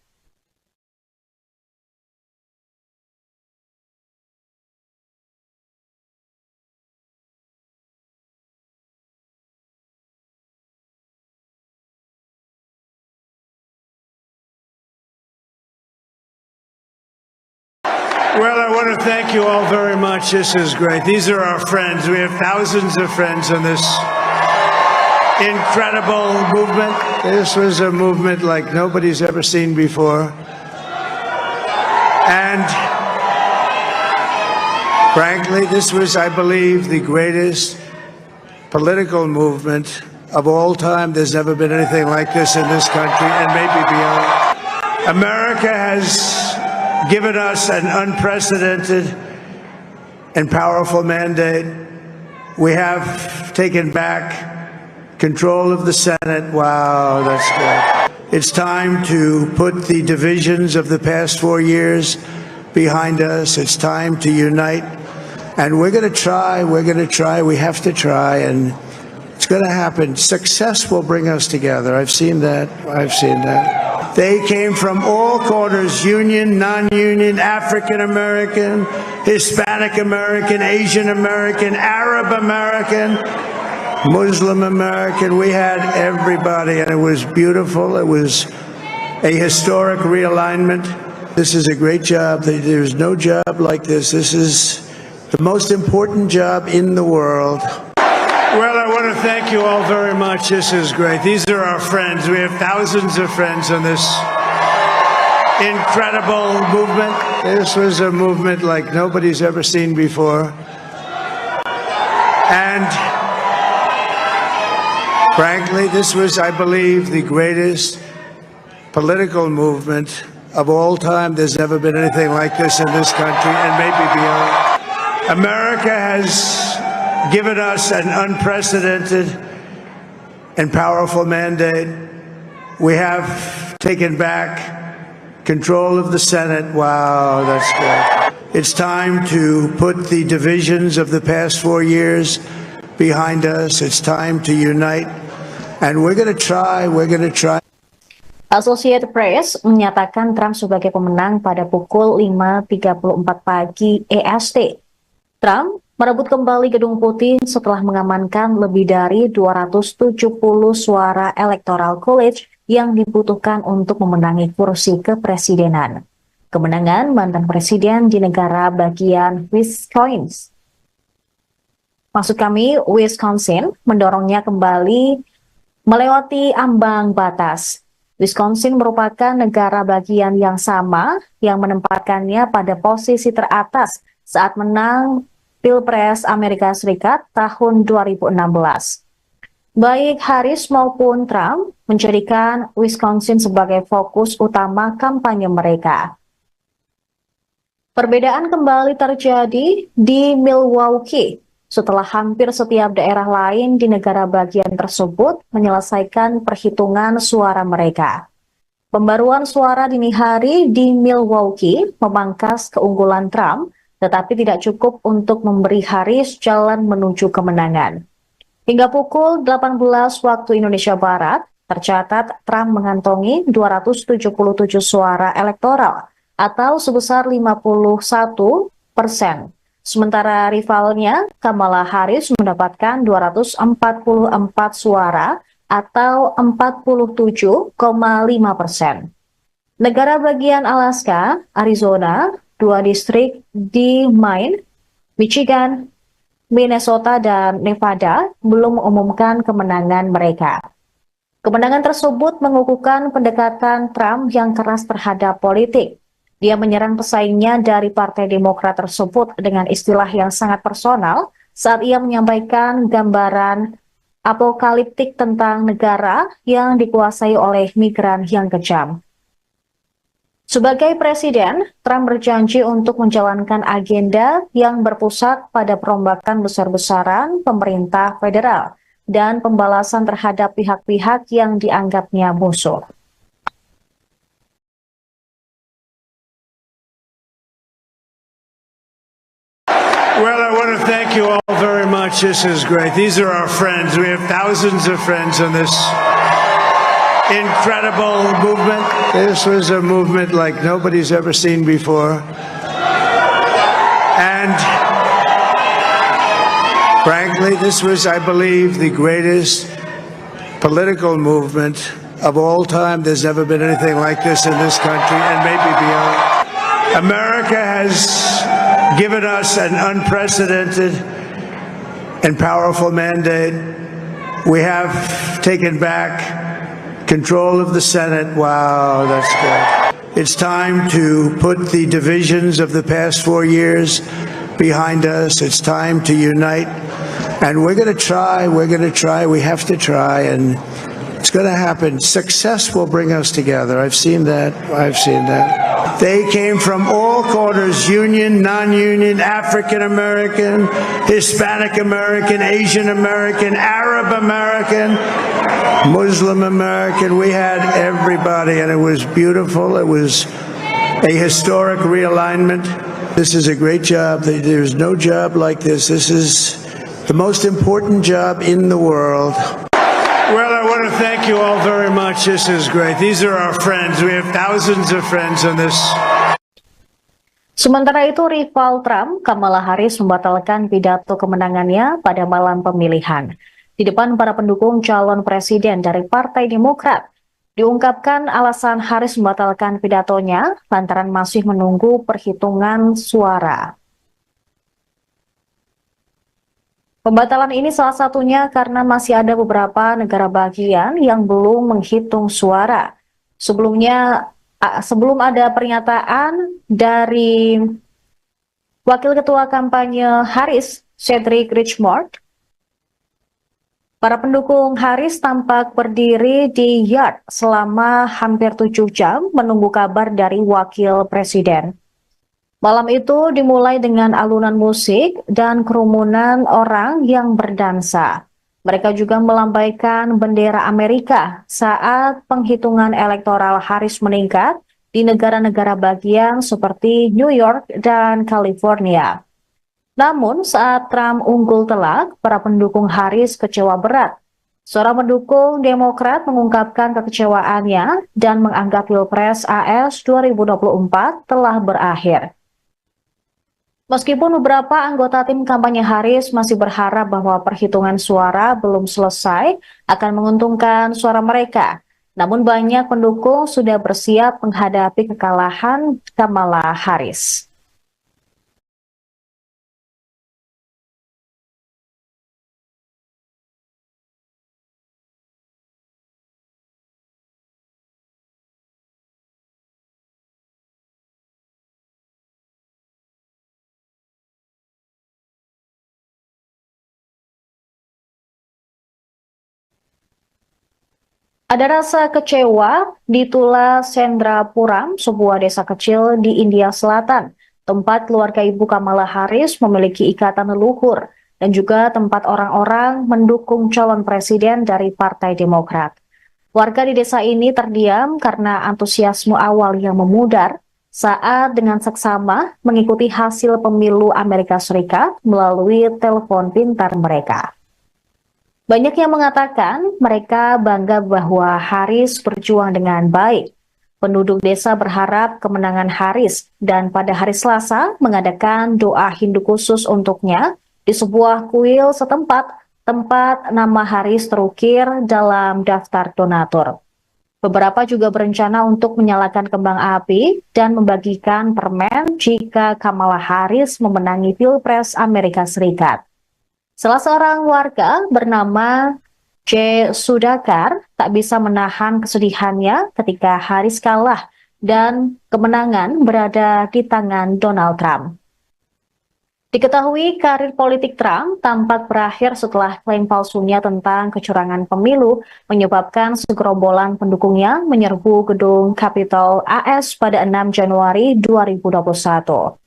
Well, I want to thank you all very much. This is great. These are our friends. We have thousands of friends in this incredible movement. This was a movement like nobody's ever seen before. And frankly, this was, I believe, the greatest political movement of all time. There's never been anything like this in this country and maybe beyond. America has given us an unprecedented and powerful mandate. We have taken back control of the Senate. Wow, that's good. It's time to put the divisions of the past 4 years behind us. It's time to unite. And we're going to try, we have to try, and it's going to happen. Success will bring us together. I've seen that. They came from all corners, union, non-union, African American, Hispanic American, Asian American, Arab American, Muslim American. We had everybody, and it was beautiful. It was a historic realignment. This is a great job. There's no job like this. This is the most important job in the world. Well, I want to thank you all very much. This is great. These are our friends. We have thousands of friends in this incredible movement. This was a movement like nobody's ever seen before. And frankly, this was, I believe, the greatest political movement of all time. There's never been anything like this in this country and maybe beyond. America has given us an unprecedented and powerful mandate. We have taken back control of the Senate. Wow, that's good. It's time to put the divisions of the past 4 years behind us. It's time to unite. And we're going to try. Associated Press menyatakan Trump sebagai pemenang pada pukul 5.34 pagi EST. Trump merebut kembali Gedung Putih setelah mengamankan lebih dari 270 suara Electoral College yang dibutuhkan untuk memenangi kursi kepresidenan. Kemenangan mantan presiden di negara bagian Wisconsin mendorongnya kembali melewati ambang batas. Wisconsin merupakan negara bagian yang sama yang menempatkannya pada posisi teratas saat menang Pilpres Amerika Serikat tahun 2016. Baik Harris maupun Trump menjadikan Wisconsin sebagai fokus utama kampanye mereka. Perbedaan kembali terjadi di Milwaukee setelah hampir setiap daerah lain di negara bagian tersebut menyelesaikan perhitungan suara mereka. Pembaruan suara dini hari di Milwaukee memangkas keunggulan Trump, tetapi tidak cukup untuk memberi Harris jalan menuju kemenangan. Hingga pukul 18 waktu Indonesia Barat, tercatat Trump mengantongi 277 suara elektoral atau sebesar 51%. Sementara rivalnya, Kamala Harris mendapatkan 244 suara atau 47,5%. Negara bagian Alaska, Arizona, 2 distrik di Maine, Michigan, Minnesota, dan Nevada belum mengumumkan kemenangan mereka. Kemenangan tersebut mengukuhkan pendekatan Trump yang keras terhadap politik. Dia menyerang pesaingnya dari Partai Demokrat tersebut dengan istilah yang sangat personal saat ia menyampaikan gambaran apokaliptik tentang negara yang dikuasai oleh migran yang kejam. Sebagai presiden, Trump berjanji untuk menjalankan agenda yang berpusat pada perombakan besar-besaran pemerintah federal dan pembalasan terhadap pihak-pihak yang dianggapnya musuh. Well, I want to thank you all very much. This is great. These are our friends. We have thousands of friends in this incredible movement. This was a movement like nobody's ever seen before. And frankly, this was, I believe, the greatest political movement of all time. There's never been anything like this in this country and maybe beyond. America has given us an unprecedented and powerful mandate. We have taken back control of the Senate. Wow, that's good. It's time to put the divisions of the past 4 years behind us. It's time to unite. And we're going to try, we have to try, and it's going to happen. Success will bring us together. I've seen that. They came from all quarters, union, non-union, African American, Hispanic American, Asian American, Arab American, Muslim American. We had everybody, and it was beautiful. It was a historic realignment. This is a great job. There's no job like this. This is the most important job in the world. Well, I want to thank you all very much. This is great. These are our friends. We have thousands of friends on this. Sementara itu, rival Trump, Kamala Harris, membatalkan pidato kemenangannya pada malam pemilihan. Di depan para pendukung calon presiden dari Partai Demokrat, diungkapkan alasan Harris membatalkan pidatonya lantaran masih menunggu perhitungan suara. Pembatalan ini salah satunya karena masih ada beberapa negara bagian yang belum menghitung suara. Sebelum ada pernyataan dari Wakil Ketua Kampanye Harris, Cedric Richmond, para pendukung Harris tampak berdiri di yard selama hampir 7 jam menunggu kabar dari Wakil Presiden. Malam itu dimulai dengan alunan musik dan kerumunan orang yang berdansa. Mereka juga melambaikan bendera Amerika saat penghitungan elektoral Harris meningkat di negara-negara bagian seperti New York dan California. Namun saat Trump unggul telak, para pendukung Harris kecewa berat. Seorang pendukung Demokrat mengungkapkan kekecewaannya dan menganggap Pilpres AS 2024 telah berakhir. Meskipun beberapa anggota tim kampanye Harris masih berharap bahwa perhitungan suara belum selesai akan menguntungkan suara mereka, namun banyak pendukung sudah bersiap menghadapi kekalahan Kamala Harris. Ada rasa kecewa di Tula Sendrapuram, sebuah desa kecil di India Selatan, tempat keluarga Ibu Kamala Harris memiliki ikatan leluhur dan juga tempat orang-orang mendukung calon presiden dari Partai Demokrat. Warga di desa ini terdiam karena antusiasme awal yang memudar saat dengan seksama mengikuti hasil pemilu Amerika Serikat melalui telepon pintar mereka. Banyak yang mengatakan mereka bangga bahwa Harris berjuang dengan baik. Penduduk desa berharap kemenangan Harris dan pada hari Selasa mengadakan doa Hindu khusus untuknya di sebuah kuil setempat tempat nama Harris terukir dalam daftar donatur. Beberapa juga berencana untuk menyalakan kembang api dan membagikan permen jika Kamala Harris memenangi Pilpres Amerika Serikat. Salah seorang warga bernama J. Sudakar tak bisa menahan kesedihannya ketika Harris kalah dan kemenangan berada di tangan Donald Trump. Diketahui karir politik Trump tampak berakhir setelah klaim palsunya tentang kecurangan pemilu menyebabkan segerombolan pendukungnya menyerbu gedung Capitol AS pada 6 Januari 2021.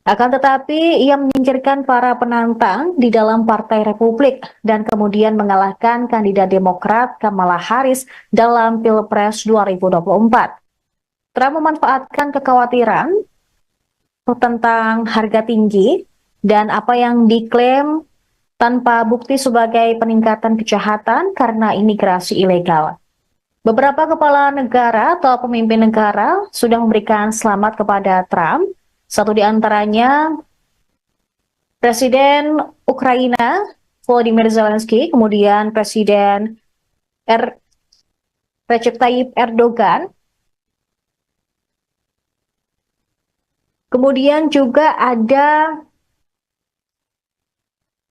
Akan tetapi, ia menyingkirkan para penantang di dalam Partai Republik dan kemudian mengalahkan kandidat Demokrat Kamala Harris dalam Pilpres 2024. Trump memanfaatkan kekhawatiran tentang harga tinggi dan apa yang diklaim tanpa bukti sebagai peningkatan kejahatan karena imigrasi ilegal. Beberapa kepala negara atau pemimpin negara sudah memberikan selamat kepada Trump. Satu di antaranya Presiden Ukraina Volodymyr Zelensky, kemudian Presiden Recep Tayyip Erdogan, Kemudian juga ada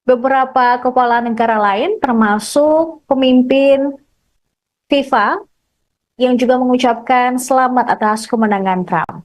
beberapa kepala negara lain, termasuk pemimpin FIFA yang juga mengucapkan selamat atas kemenangan Trump.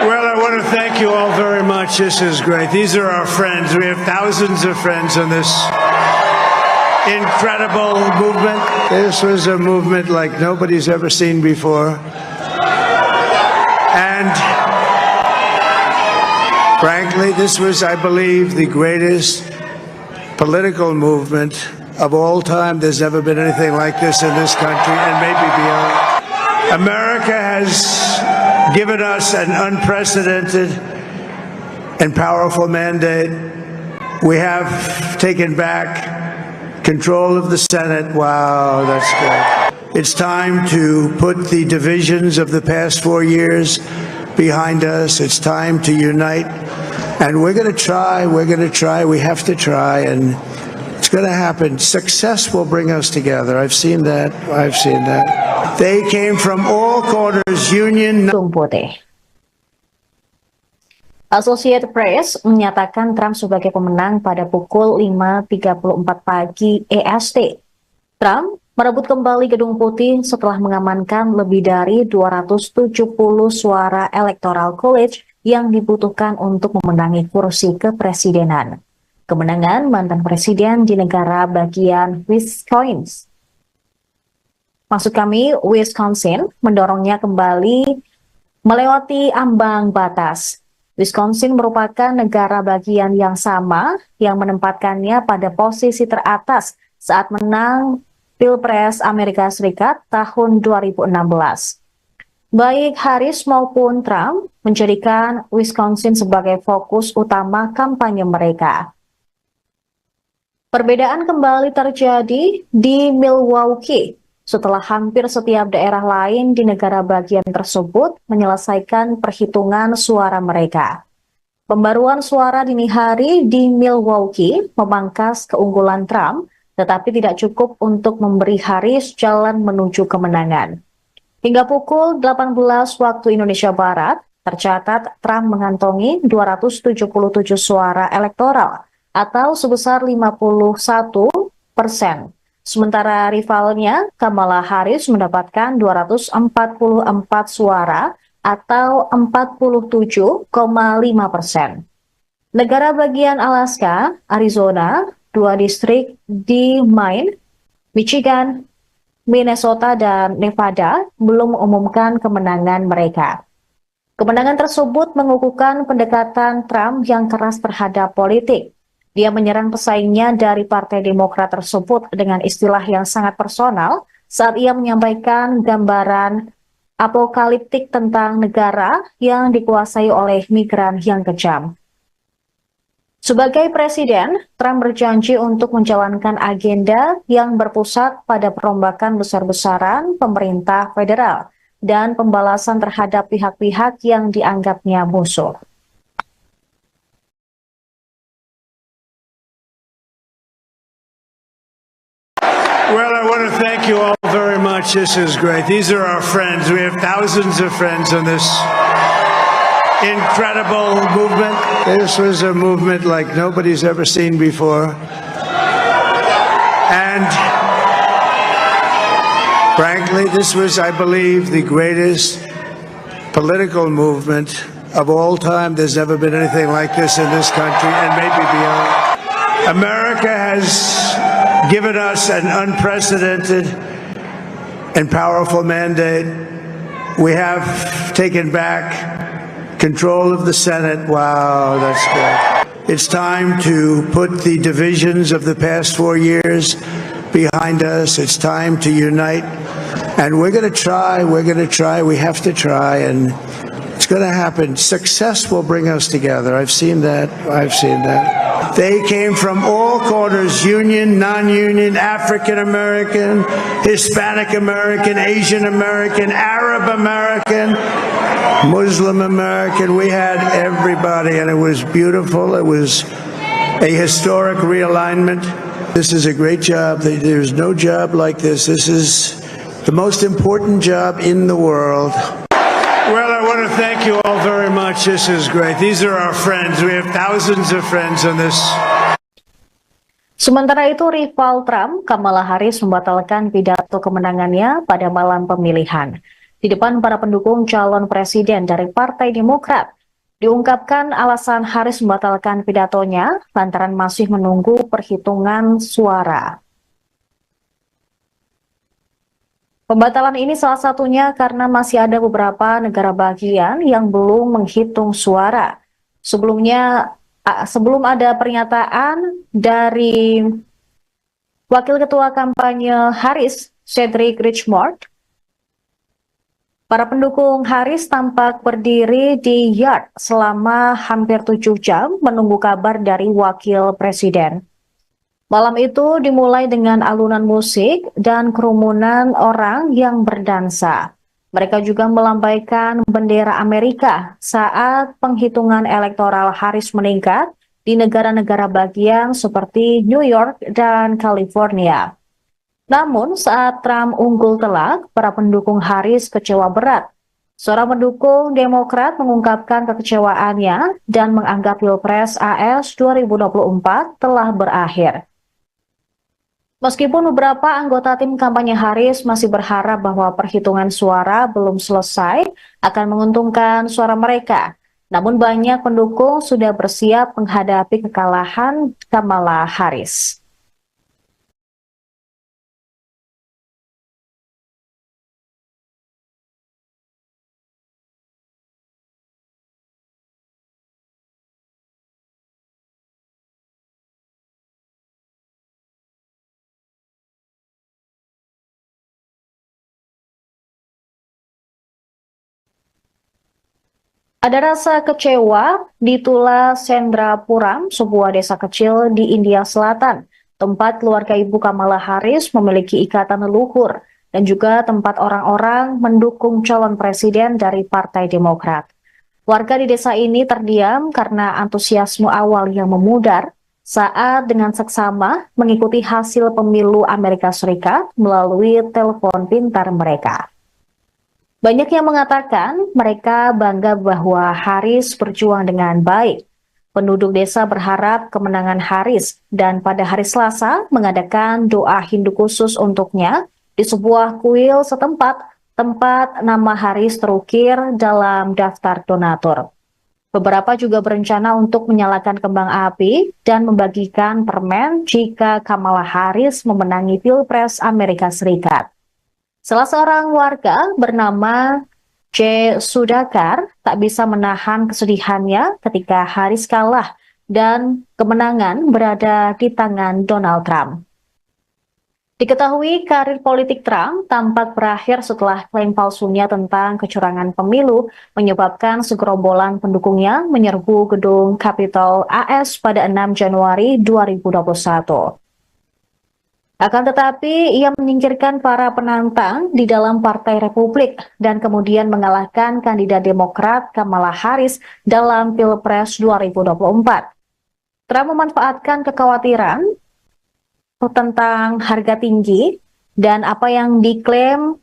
Well, I want to thank you all very much. This is great. These are our friends. We have thousands of friends in this incredible movement. This was a movement like nobody's ever seen before. And frankly, this was, I believe, the greatest political movement of all time. There's never been anything like this in this country and maybe beyond. America has given us an unprecedented and powerful mandate. We have taken back control of the Senate. Wow, that's good. It's time to put the divisions of the past 4 years behind us. It's time to unite. And we're going to try, we have to try, and it's going to happen. Success will bring us together. I've seen that. They came from all corners, union. Associated Press menyatakan Trump sebagai pemenang pada pukul 5.34 pagi EST. Trump merebut kembali Gedung Putih setelah mengamankan lebih dari 270 suara Electoral College yang dibutuhkan untuk memenangi kursi kepresidenan. Kemenangan mantan presiden di negara bagian Wisconsin mendorongnya kembali melewati ambang batas. Wisconsin merupakan negara bagian yang sama yang menempatkannya pada posisi teratas saat menang Pilpres Amerika Serikat tahun 2016. Baik Harris maupun Trump menjadikan Wisconsin sebagai fokus utama kampanye mereka. Perbedaan kembali terjadi di Milwaukee setelah hampir setiap daerah lain di negara bagian tersebut menyelesaikan perhitungan suara mereka. Pembaruan suara dini hari di Milwaukee memangkas keunggulan Trump, tetapi tidak cukup untuk memberi Harris jalan menuju kemenangan. Hingga pukul 18 waktu Indonesia Barat, tercatat Trump mengantongi 277 suara elektoral atau sebesar 51%. Sementara rivalnya, Kamala Harris mendapatkan 244 suara atau 47,5%. Negara bagian Alaska, Arizona, 2 distrik di Maine, Michigan, Minnesota, dan Nevada belum mengumumkan kemenangan mereka. Kemenangan tersebut mengukuhkan pendekatan Trump yang keras terhadap politik. Dia menyerang pesaingnya dari Partai Demokrat tersebut dengan istilah yang sangat personal saat ia menyampaikan gambaran apokaliptik tentang negara yang dikuasai oleh migran yang kejam. Sebagai presiden, Trump berjanji untuk menjalankan agenda yang berpusat pada perombakan besar-besaran pemerintah federal dan pembalasan terhadap pihak-pihak yang dianggapnya musuh. Well, I want to thank you all very much. This is great. These are our friends. We have thousands of friends in this incredible movement. This was a movement like nobody's ever seen before. And frankly, this was, I believe, the greatest political movement of all time. There's never been anything like this in this country and maybe beyond. America has given us an unprecedented and powerful mandate. We have taken back control of the Senate. Wow, that's good. It's time to put the divisions of the past 4 years behind us. It's time to unite. And we're going to try, we have to try, and it's going to happen. Success will bring us together. I've seen that. They came from all corners, union, non-union, African American, Hispanic American, Asian American, Arab American, Muslim American. We had everybody, and it was beautiful. It was a historic realignment. This is a great job. There's no job like this. This is the most important job in the world. Well, I want to thank you all very much. This is great. These are our friends. We have thousands of friends on this. Sementara itu, rival Trump, Kamala Harris membatalkan pidato kemenangannya pada malam pemilihan. Di depan para pendukung calon presiden dari Partai Demokrat, diungkapkan alasan Harris membatalkan pidatonya lantaran masih menunggu perhitungan suara. Pembatalan ini salah satunya karena masih ada beberapa negara bagian yang belum menghitung suara. Sebelum ada pernyataan dari Wakil Ketua Kampanye Harris, Cedric Richmond, para pendukung Harris tampak berdiri di yard selama hampir 7 jam menunggu kabar dari Wakil Presiden. Malam itu dimulai dengan alunan musik dan kerumunan orang yang berdansa. Mereka juga melambaikan bendera Amerika saat penghitungan elektoral Harris meningkat di negara-negara bagian seperti New York dan California. Namun saat Trump unggul telak, para pendukung Harris kecewa berat. Seorang pendukung Demokrat mengungkapkan kekecewaannya dan menganggap Pilpres AS 2024 telah berakhir. Meskipun beberapa anggota tim kampanye Harris masih berharap bahwa perhitungan suara belum selesai akan menguntungkan suara mereka, namun banyak pendukung sudah bersiap menghadapi kekalahan Kamala Harris. Ada rasa kecewa di Tula Sendrapuram, sebuah desa kecil di India Selatan, tempat keluarga ibu Kamala Harris memiliki ikatan leluhur dan juga tempat orang-orang mendukung calon presiden dari Partai Demokrat. Warga di desa ini terdiam karena antusiasme awal yang memudar saat dengan seksama mengikuti hasil pemilu Amerika Serikat melalui telepon pintar mereka. Banyak yang mengatakan mereka bangga bahwa Harris berjuang dengan baik. Penduduk desa berharap kemenangan Harris dan pada hari Selasa mengadakan doa Hindu khusus untuknya di sebuah kuil setempat tempat nama Harris terukir dalam daftar donatur. Beberapa juga berencana untuk menyalakan kembang api dan membagikan permen jika Kamala Harris memenangi Pilpres Amerika Serikat. Salah seorang warga bernama J. Sudhakar tak bisa menahan kesedihannya ketika Harris kalah dan kemenangan berada di tangan Donald Trump. Diketahui karir politik Trump tampak berakhir setelah klaim palsunya tentang kecurangan pemilu menyebabkan segerombolan pendukungnya menyerbu gedung Capitol AS pada 6 Januari 2021. Akan tetapi, ia menyingkirkan para penantang di dalam Partai Republik dan kemudian mengalahkan kandidat Demokrat Kamala Harris dalam Pilpres 2024. Trump memanfaatkan kekhawatiran tentang harga tinggi dan apa yang diklaim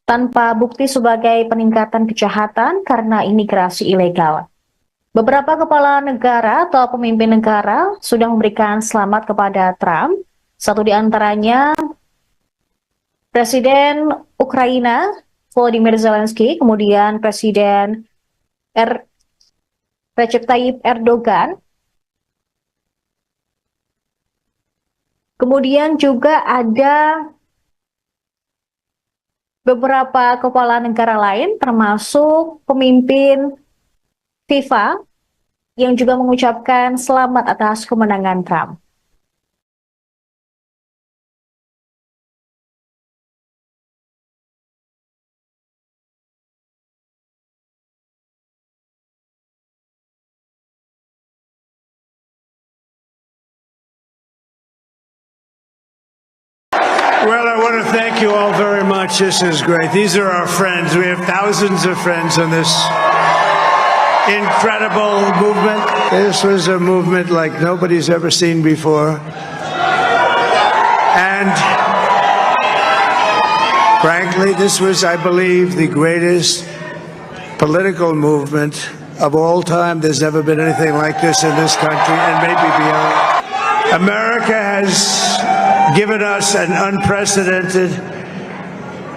tanpa bukti sebagai peningkatan kejahatan karena imigrasi ilegal. Beberapa kepala negara atau pemimpin negara sudah memberikan selamat kepada Trump. Satu di antaranya Presiden Ukraina Volodymyr Zelensky, kemudian Presiden Recep Tayyip Erdogan, kemudian juga ada beberapa kepala negara lain termasuk pemimpin FIFA yang juga mengucapkan selamat atas kemenangan Trump. Well, I want to thank you all very much. This is great. These are our friends. We have thousands of friends in this incredible movement. This was a movement like nobody's ever seen before. And frankly, this was, I believe, the greatest political movement of all time. There's never been anything like this in this country and maybe beyond. America has given us an unprecedented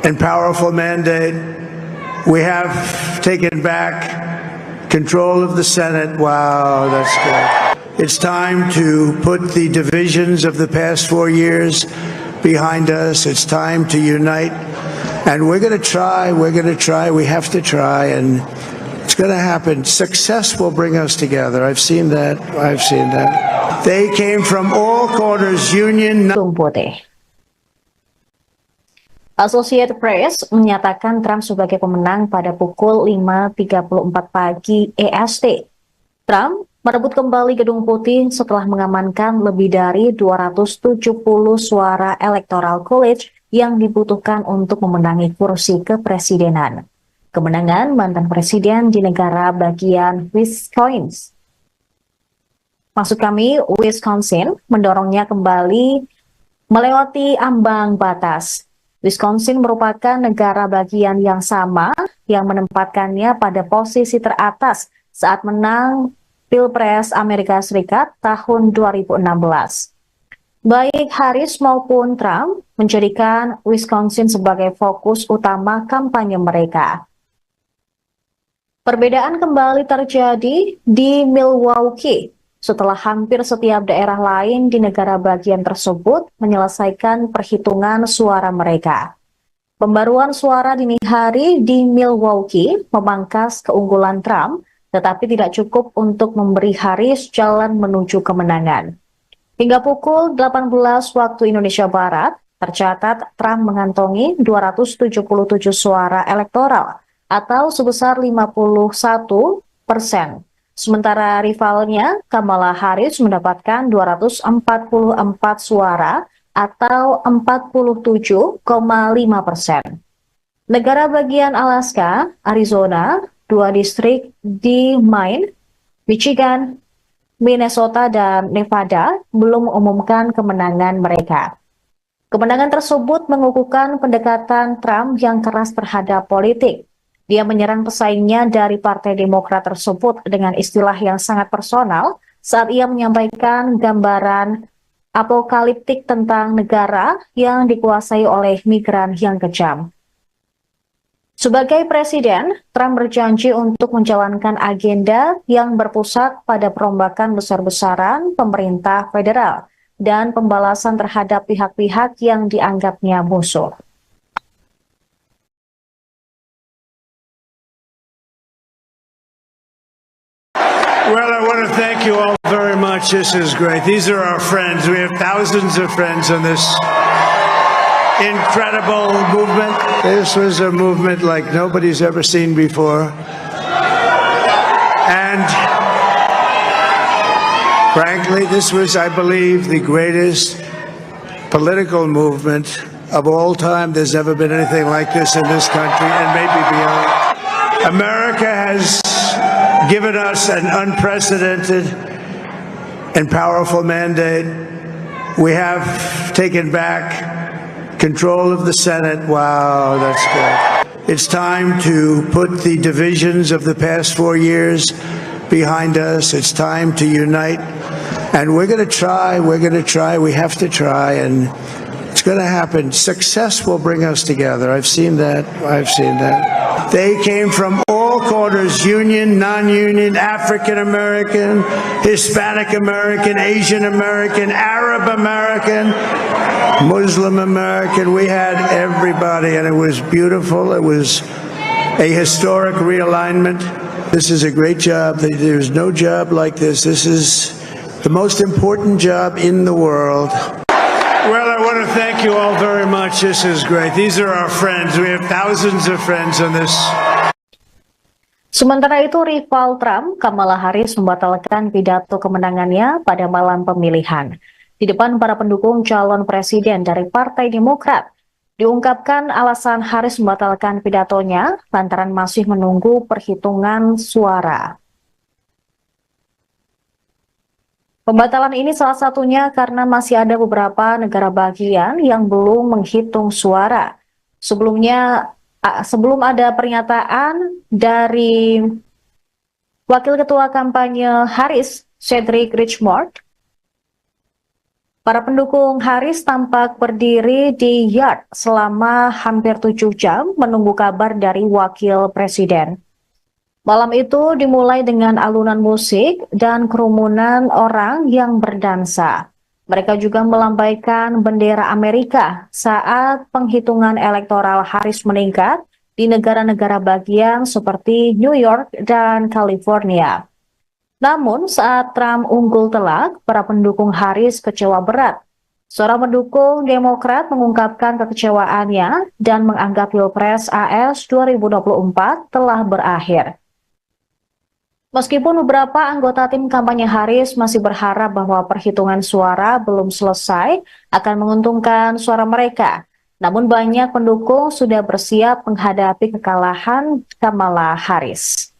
and powerful mandate. We have taken back control of the Senate. Wow, that's good. It's time to put the divisions of the past 4 years behind us. It's time to unite. And we're going to try, we have to try, and it's going to happen. Success will bring us together. I've seen that. They came from all corners, union. Associated Press menyatakan Trump sebagai pemenang pada pukul 5.34 pagi EST. Trump merebut kembali Gedung Putih setelah mengamankan lebih dari 270 suara Electoral College yang dibutuhkan untuk memenangi kursi kepresidenan. Kemenangan mantan presiden di negara bagian Wisconsin mendorongnya kembali melewati ambang batas. Wisconsin merupakan negara bagian yang sama yang menempatkannya pada posisi teratas saat menang Pilpres Amerika Serikat tahun 2016. Baik Harris maupun Trump menjadikan Wisconsin sebagai fokus utama kampanye mereka. Perbedaan kembali terjadi di Milwaukee setelah hampir setiap daerah lain di negara bagian tersebut menyelesaikan perhitungan suara mereka. Pembaruan suara dini hari di Milwaukee memangkas keunggulan Trump, tetapi tidak cukup untuk memberi Harris jalan menuju kemenangan. Hingga pukul 18 waktu Indonesia Barat, tercatat Trump mengantongi 277 suara elektoral atau sebesar 51%. Sementara rivalnya, Kamala Harris mendapatkan 244 suara atau 47,5%. Negara bagian Alaska, Arizona, 2 distrik di Maine, Michigan, Minnesota, dan Nevada belum mengumumkan kemenangan mereka. Kemenangan tersebut mengukuhkan pendekatan Trump yang keras terhadap politik. Dia menyerang pesaingnya dari Partai Demokrat tersebut dengan istilah yang sangat personal saat ia menyampaikan gambaran apokaliptik tentang negara yang dikuasai oleh migran yang kejam. Sebagai presiden, Trump berjanji untuk menjalankan agenda yang berpusat pada perombakan besar-besaran pemerintah federal dan pembalasan terhadap pihak-pihak yang dianggapnya musuh. Well, I want to thank you all very much. This is great. These are our friends. We have thousands of friends in this incredible movement. This was a movement like nobody's ever seen before. And frankly, this was, I believe, the greatest political movement of all time. There's never been anything like this in this country and maybe beyond. America has given us an unprecedented and powerful mandate. We have taken back control of the Senate. Wow, that's good. It's time to put the divisions of the past 4 years behind us. It's time to unite. And we're going to try, we have to try, and it's going to happen. Success will bring us together. I've seen that. They came from all corners, union, non-union, African American, Hispanic American, Asian American, Arab American, Muslim American. We had everybody, and it was beautiful. It was a historic realignment. This is a great job. There's no job like this. This is the most important job in the world. Well, I want to thank you all very much. This is great. These are our friends. We have thousands of friends in this. Sementara itu, rival Trump, Kamala Harris, membatalkan pidato kemenangannya pada malam pemilihan. di depan para pendukung calon presiden dari Partai Demokrat. Diungkapkan alasan Harris membatalkan pidatonya lantaran masih menunggu perhitungan suara. Pembatalan ini salah satunya karena masih ada beberapa negara bagian yang belum menghitung suara. Sebelum ada pernyataan dari Wakil Ketua Kampanye Harris, Cedric Richmond, para pendukung Harris tampak berdiri di yard selama hampir 7 jam menunggu kabar dari Wakil Presiden. Malam itu dimulai dengan alunan musik dan kerumunan orang yang berdansa. Mereka juga melambaikan bendera Amerika saat penghitungan elektoral Harris meningkat di negara-negara bagian seperti New York dan California. Namun saat Trump unggul telak, para pendukung Harris kecewa berat. Seorang pendukung Demokrat mengungkapkan kekecewaannya dan menganggap Pilpres AS 2024 telah berakhir. Meskipun beberapa anggota tim kampanye Harris masih berharap bahwa perhitungan suara belum selesai akan menguntungkan suara mereka, namun banyak pendukung sudah bersiap menghadapi kekalahan Kamala Harris.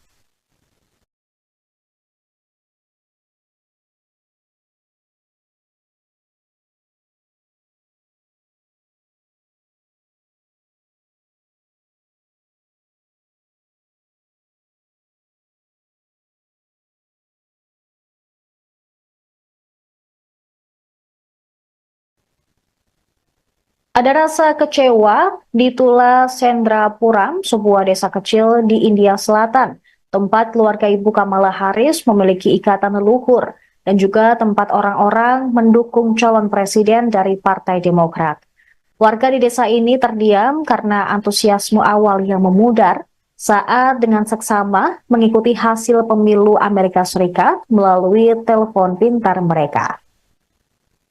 Ada rasa kecewa di Tula Sendrapuram, sebuah desa kecil di India Selatan, tempat keluarga ibu Kamala Harris memiliki ikatan leluhur dan juga tempat orang-orang mendukung calon presiden dari Partai Demokrat. Warga di desa ini terdiam karena antusiasme awal yang memudar saat dengan seksama mengikuti hasil pemilu Amerika Serikat melalui telepon pintar mereka.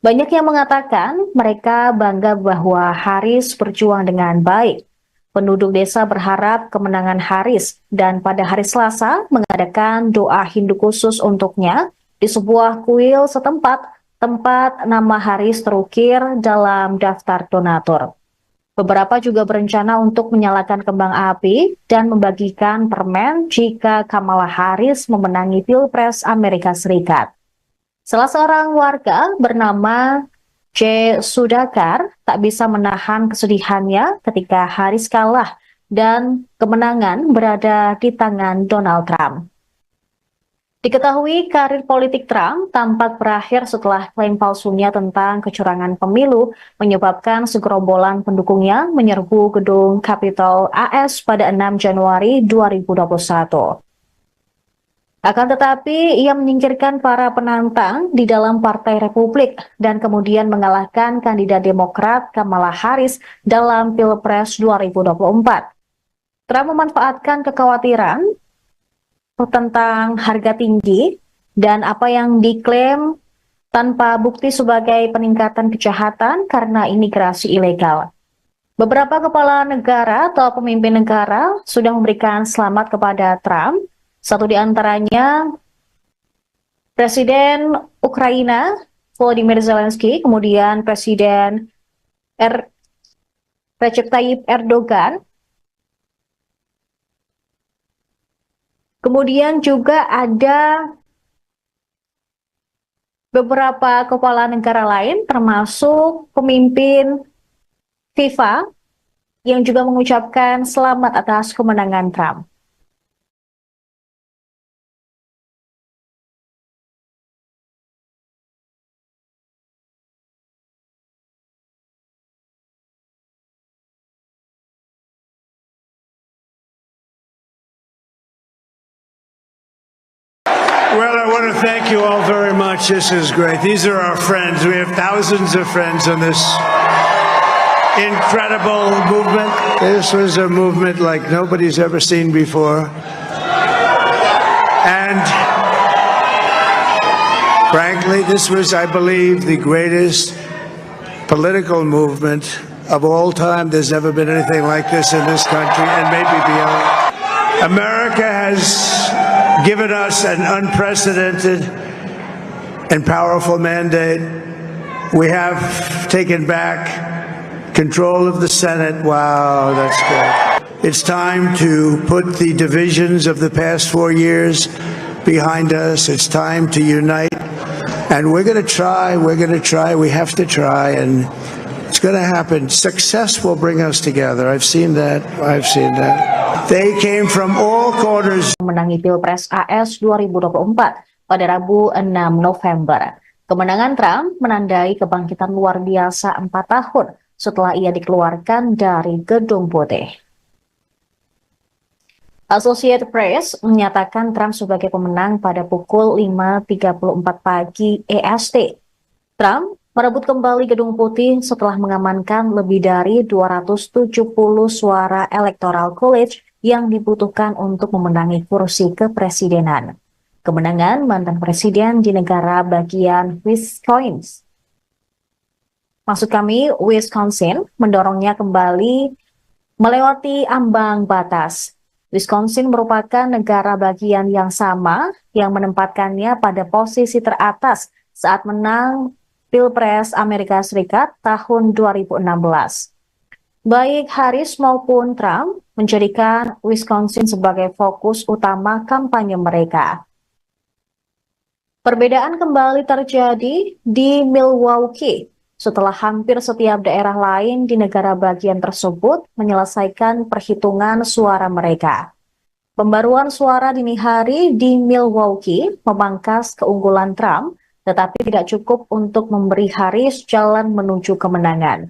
Banyak yang mengatakan mereka bangga bahwa Harris berjuang dengan baik. Penduduk desa berharap kemenangan Harris dan pada hari Selasa mengadakan doa Hindu khusus untuknya di sebuah kuil setempat tempat nama Harris terukir dalam daftar donatur. Beberapa juga berencana untuk menyalakan kembang api dan membagikan permen jika Kamala Harris memenangi Pilpres Amerika Serikat. Salah seorang warga bernama J. Sudhakar tak bisa menahan kesedihannya ketika Harris kalah dan kemenangan berada di tangan Donald Trump. Diketahui karir politik Trump tampak berakhir setelah klaim palsunya tentang kecurangan pemilu menyebabkan segerombolan pendukungnya menyerbu gedung Capitol AS pada 6 Januari 2021. Akan tetapi, ia menyingkirkan para penantang di dalam Partai Republik dan kemudian mengalahkan kandidat Demokrat Kamala Harris dalam Pilpres 2024. Trump memanfaatkan kekhawatiran tentang harga tinggi dan apa yang diklaim tanpa bukti sebagai peningkatan kejahatan karena imigrasi ilegal. Beberapa kepala negara atau pemimpin negara sudah memberikan selamat kepada Trump. Satu di antaranya Presiden Ukraina Volodymyr Zelensky, kemudian Presiden Recep Tayyip Erdogan, kemudian juga ada beberapa kepala negara lain termasuk pemimpin FIFA yang juga mengucapkan selamat atas kemenangan Trump. Well, I want to thank you all very much. This is great. These are our friends. We have thousands of friends on this incredible movement. This was a movement like nobody's ever seen before. And frankly, this was, I believe, the greatest political movement of all time. There's never been anything like this in this country and maybe beyond. America has given us an unprecedented and powerful mandate We have taken back control of the Senate. Wow, that's good. It's time to put the divisions of the past 4 years behind us. It's time to unite. And we're going to try, we have to try, and it's going to happen. Success will bring us together. I've seen that. They came from all corners. Menangi Pilpres AS 2024 pada Rabu 6 November. Kemenangan Trump menandai kebangkitan luar biasa 4 tahun setelah ia dikeluarkan dari Gedung Putih. Associated Press menyatakan Trump sebagai pemenang pada pukul 5.34 pagi EST. Trump merebut kembali Gedung Putih setelah mengamankan lebih dari 270 suara Electoral College yang dibutuhkan untuk memenangi kursi kepresidenan. Kemenangan mantan presiden di negara bagian Wisconsin mendorongnya kembali melewati ambang batas. Wisconsin merupakan negara bagian yang sama yang menempatkannya pada posisi teratas saat menang Pilpres Amerika Serikat tahun 2016. Baik Harris maupun Trump menjadikan Wisconsin sebagai fokus utama kampanye mereka. Perbedaan kembali terjadi di Milwaukee setelah hampir setiap daerah lain di negara bagian tersebut menyelesaikan perhitungan suara mereka. Pembaruan suara dini hari di Milwaukee memangkas keunggulan Trump, tetapi tidak cukup untuk memberi Harris jalan menuju kemenangan.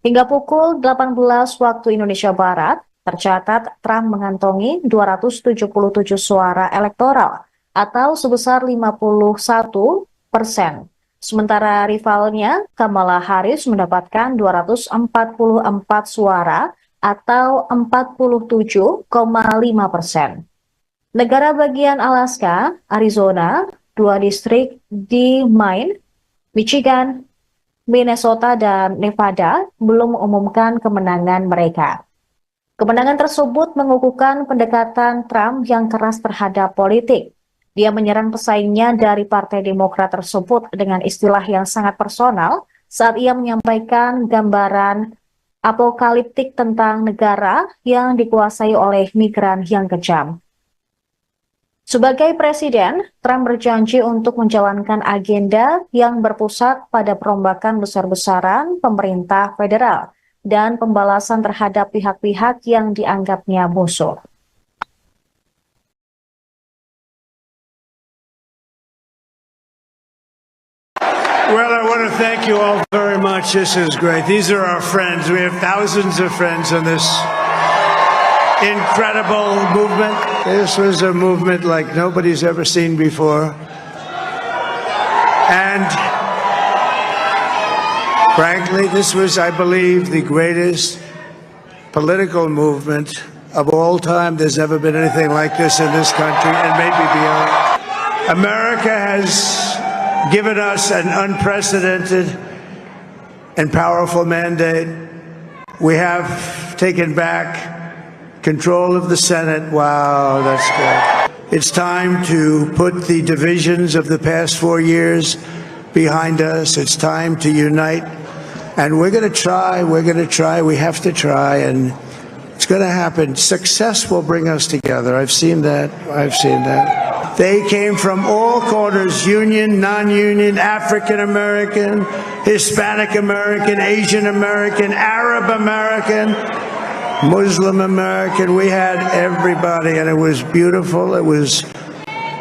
Hingga pukul 18 waktu Indonesia Barat, tercatat Trump mengantongi 277 suara elektoral atau sebesar 51%. Sementara rivalnya, Kamala Harris mendapatkan 244 suara atau 47,5%. Negara bagian Alaska, Arizona, 2 distrik di Maine, Michigan, Minnesota, dan Nevada belum mengumumkan kemenangan mereka. Kemenangan tersebut mengukuhkan pendekatan Trump yang keras terhadap politik. Dia menyerang pesaingnya dari Partai Demokrat tersebut dengan istilah yang sangat personal saat ia menyampaikan gambaran apokaliptik tentang negara yang dikuasai oleh migran yang kejam. Sebagai presiden, Trump berjanji untuk menjalankan agenda yang berpusat pada perombakan besar-besaran pemerintah federal dan pembalasan terhadap pihak-pihak yang dianggapnya musuh. Well, I want to thank you all very much. This is great. These are our friends. We have thousands of friends in this incredible movement. This was a movement like nobody's ever seen before. And frankly, this was, I believe, the greatest political movement of all time. There's never been anything like this in this country and maybe beyond. America has given us an unprecedented and powerful mandate. We have taken back control of the Senate. Wow, that's good. It's time to put the divisions of the past 4 years behind us. It's time to unite. And we're going to try, we have to try, and it's going to happen. Success will bring us together. I've seen that. They came from all corners, union, non-union, African American, Hispanic American, Asian American, Arab American, Muslim American. We had everybody, and it was beautiful. It was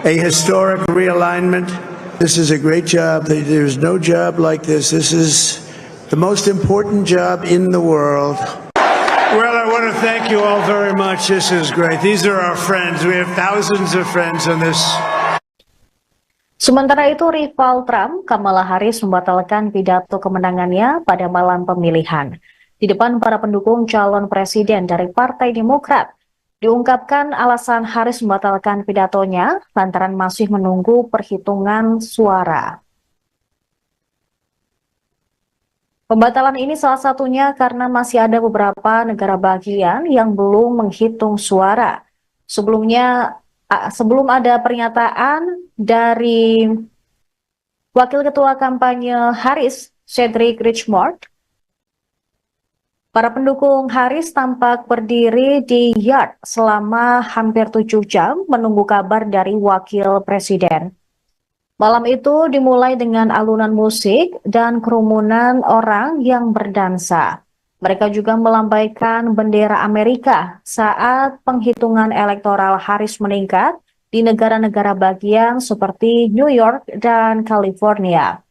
a historic realignment. This is a great job. There's no job like this. This is the most important job in the world. Well, I want to thank you all very much. This is great. These are our friends. We have thousands of friends in this. Sementara itu, rival Trump, Kamala Harris membatalkan pidato kemenangannya pada malam pemilihan. Di depan para pendukung calon presiden dari Partai Demokrat, diungkapkan alasan Harris membatalkan pidatonya lantaran masih menunggu perhitungan suara. Pembatalan ini salah satunya karena masih ada beberapa negara bagian yang belum menghitung suara. Sebelum ada pernyataan dari Wakil Ketua Kampanye Harris, Cedric Richmond. Para pendukung Harris tampak berdiri di yard selama hampir 7 jam menunggu kabar dari wakil presiden. Malam itu dimulai dengan alunan musik dan kerumunan orang yang berdansa. Mereka juga melambaikan bendera Amerika saat penghitungan elektoral Harris meningkat di negara-negara bagian seperti New York dan California.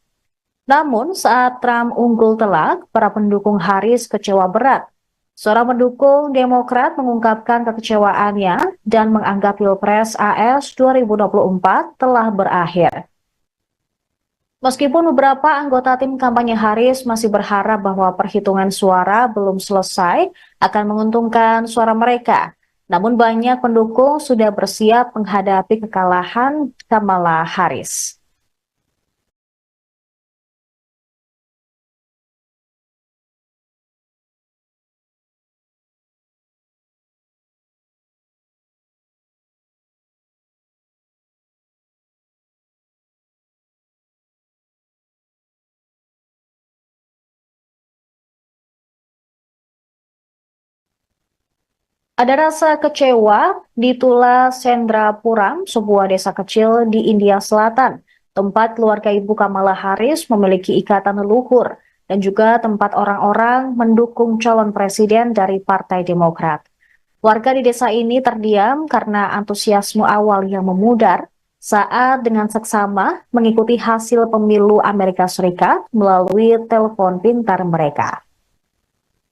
Namun saat Trump unggul telak, para pendukung Harris kecewa berat. Seorang pendukung Demokrat mengungkapkan kekecewaannya dan menganggap Pilpres AS 2024 telah berakhir. Meskipun beberapa anggota tim kampanye Harris masih berharap bahwa perhitungan suara belum selesai akan menguntungkan suara mereka, namun banyak pendukung sudah bersiap menghadapi kekalahan Kamala Harris. Ada rasa kecewa di Tula Sendrapuram, sebuah desa kecil di India Selatan, tempat keluarga ibu Kamala Harris memiliki ikatan leluhur dan juga tempat orang-orang mendukung calon presiden dari Partai Demokrat. Warga di desa ini terdiam karena antusiasme awal yang memudar saat dengan seksama mengikuti hasil pemilu Amerika Serikat melalui telepon pintar mereka.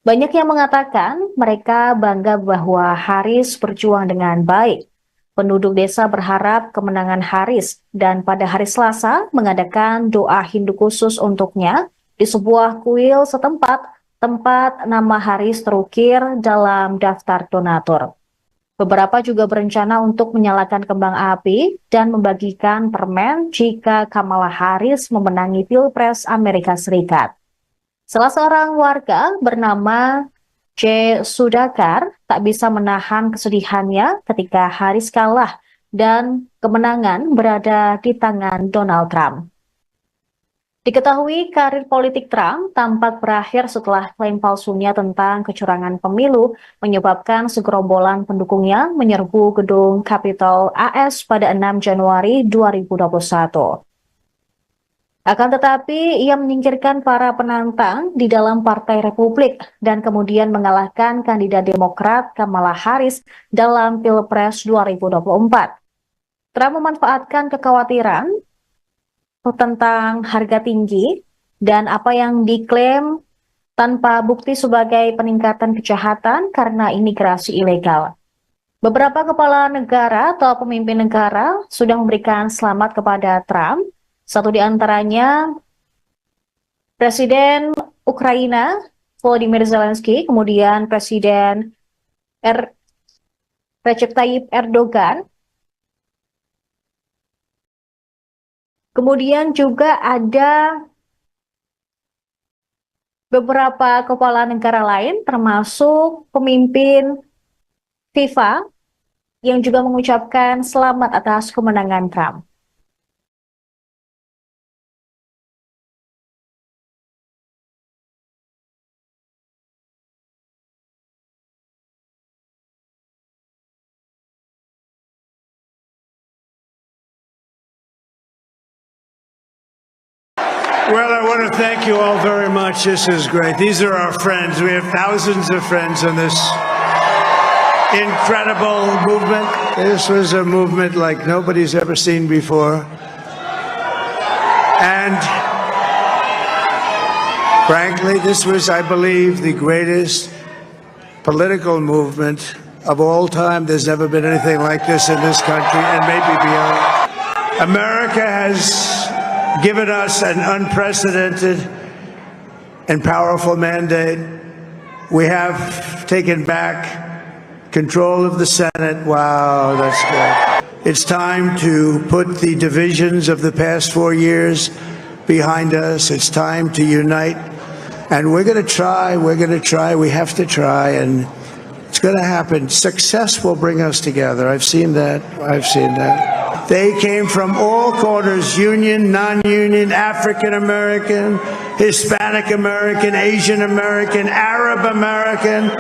Banyak yang mengatakan mereka bangga bahwa Harris berjuang dengan baik. Penduduk desa berharap kemenangan Harris dan pada hari Selasa mengadakan doa Hindu khusus untuknya di sebuah kuil setempat tempat nama Harris terukir dalam daftar donatur. Beberapa juga berencana untuk menyalakan kembang api dan membagikan permen jika Kamala Harris memenangi Pilpres Amerika Serikat. Salah seorang warga bernama J. Sudhakar tak bisa menahan kesedihannya ketika Harris kalah dan kemenangan berada di tangan Donald Trump. Diketahui karir politik Trump tampak berakhir setelah klaim palsunya tentang kecurangan pemilu menyebabkan segerombolan pendukungnya menyerbu gedung Capitol AS pada 6 Januari 2021. Akan tetapi, ia menyingkirkan para penantang di dalam Partai Republik dan kemudian mengalahkan kandidat Demokrat Kamala Harris dalam Pilpres 2024. Trump memanfaatkan kekhawatiran tentang harga tinggi dan apa yang diklaim tanpa bukti sebagai peningkatan kejahatan karena imigrasi ilegal. Beberapa kepala negara atau pemimpin negara sudah memberikan selamat kepada Trump. Satu di antaranya Presiden Ukraina Volodymyr Zelensky, kemudian Presiden Recep Tayyip Erdogan, kemudian juga ada beberapa kepala negara lain termasuk pemimpin FIFA yang juga mengucapkan selamat atas kemenangan Trump. Well, I want to thank you all very much. This is great. These are our friends. We have thousands of friends in this incredible movement. This was a movement like nobody's ever seen before. And frankly, this was, I believe, the greatest political movement of all time. There's never been anything like this in this country and maybe beyond. America has given us an unprecedented and powerful mandate. We have taken back control of the Senate. Wow, that's good. It's time to put the divisions of the past 4 years behind us. It's time to unite. And we're going to try, we have to try, and it's going to happen. Success will bring us together. I've seen that. They came from all corners, union, non-union, African American, Hispanic American, Asian American, Arab American,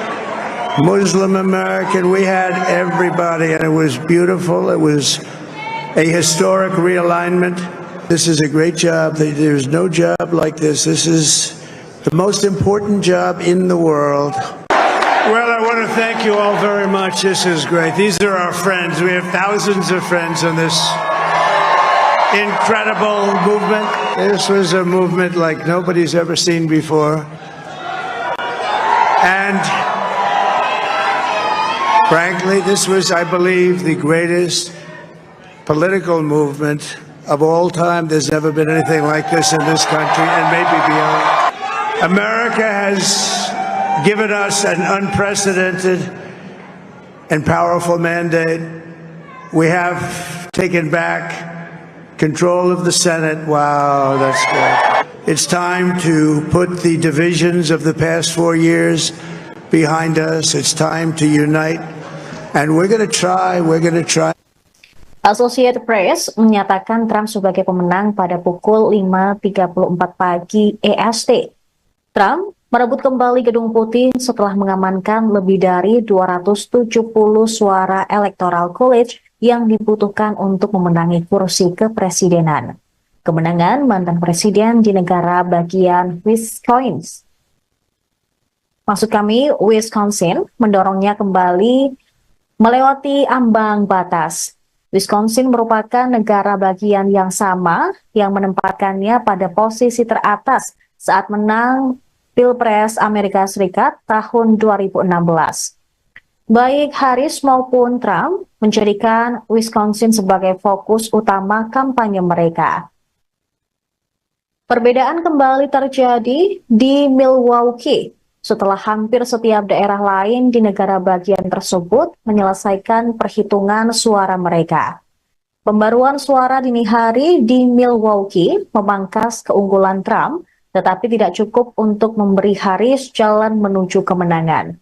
Muslim American. We had everybody, and it was beautiful. It was a historic realignment. This is a great job. There's no job like this. This is the most important job in the world. Well, I want to thank you all very much. This is great. These are our friends. We have thousands of friends in this incredible movement. This was a movement like nobody's ever seen before. And frankly, this was, I believe, the greatest political movement of all time. There's never been anything like this in this country and maybe beyond. America has given us an unprecedented and powerful mandate. We have taken back control of the Senate. Wow, that's good. It's time to put the divisions of the past 4 years behind us. It's time to unite. And we're going to try. Associated Press menyatakan Trump sebagai pemenang pada pukul 5.34 pagi EST. Trump merebut kembali Gedung Putih setelah mengamankan lebih dari 270 suara Electoral College yang dibutuhkan untuk memenangi kursi kepresidenan. Kemenangan mantan presiden di negara bagian Wisconsin mendorongnya kembali melewati ambang batas. Wisconsin merupakan negara bagian yang sama yang menempatkannya pada posisi teratas saat menang Pilpres Amerika Serikat tahun 2016. Baik Harris maupun Trump menjadikan Wisconsin sebagai fokus utama kampanye mereka. Perbedaan kembali terjadi di Milwaukee setelah hampir setiap daerah lain di negara bagian tersebut menyelesaikan perhitungan suara mereka. Pembaruan suara dini hari di Milwaukee memangkas keunggulan Trump, tetapi tidak cukup untuk memberi Harris jalan menuju kemenangan.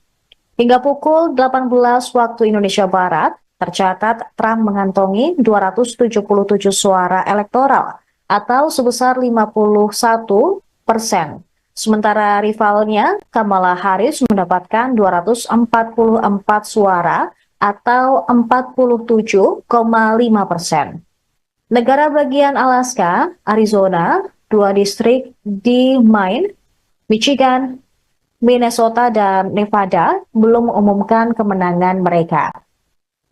Hingga pukul 18 waktu Indonesia Barat, tercatat Trump mengantongi 277 suara elektoral atau sebesar 51%. Sementara rivalnya, Kamala Harris mendapatkan 244 suara atau 47,5%. Negara bagian Alaska, Arizona, 2 distrik di Maine, Michigan, Minnesota, dan Nevada belum mengumumkan kemenangan mereka.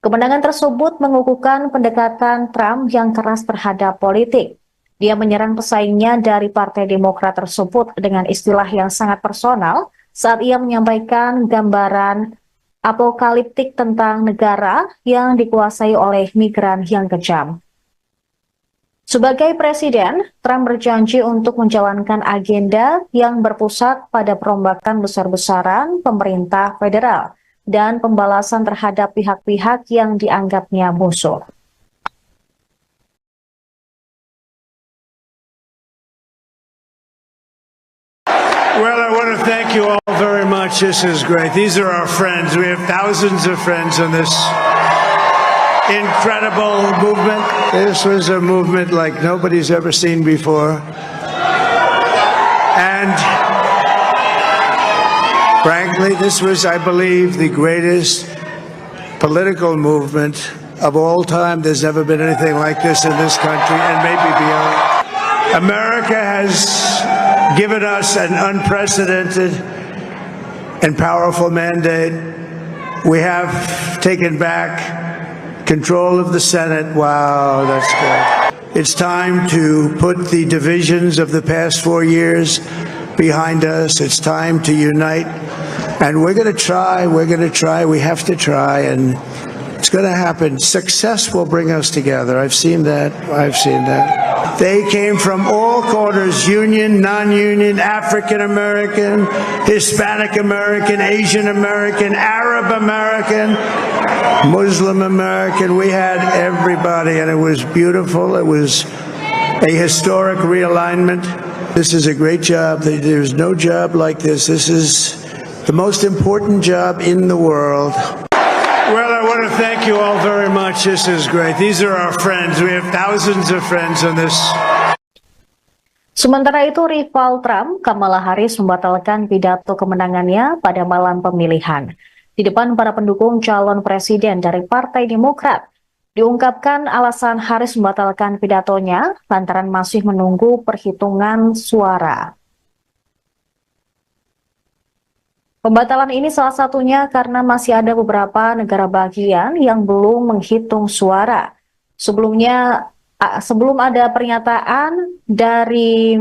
Kemenangan tersebut mengukuhkan pendekatan Trump yang keras terhadap politik. Dia menyerang pesaingnya dari Partai Demokrat tersebut dengan istilah yang sangat personal saat ia menyampaikan gambaran apokaliptik tentang negara yang dikuasai oleh migran yang kejam. Sebagai presiden, Trump berjanji untuk menjalankan agenda yang berpusat pada perombakan besar-besaran pemerintah federal dan pembalasan terhadap pihak-pihak yang dianggapnya musuh. Well, I want to thank you all very much. This is great. These are our friends. We have thousands of friends in this incredible movement. This was a movement like nobody's ever seen before. And frankly, this was, I believe, the greatest political movement of all time. There's never been anything like this in this country and maybe beyond. America has given us an unprecedented and powerful mandate. We have taken back control of the Senate. Wow, that's good. It's time to put the divisions of the past 4 years behind us. It's time to unite. And we're going to try. We have to try. And it's going to happen. Success will bring us together. I've seen that. They came from all corners, union, non-union, African American, Hispanic American, Asian American, Arab American, Muslim American. We had everybody, and it was beautiful. It was a historic realignment. This is a great job. There's no job like this. This is the most important job in the world. Well, I want to thank you all very much. This is great. These are our friends. We have thousands of friends on this. Sementara itu, rival Trump, Kamala Harris membatalkan pidato kemenangannya pada malam pemilihan. Di depan para pendukung calon presiden dari Partai Demokrat, diungkapkan alasan Harris membatalkan pidatonya lantaran masih menunggu perhitungan suara. Pembatalan ini salah satunya karena masih ada beberapa negara bagian yang belum menghitung suara. Sebelum ada pernyataan dari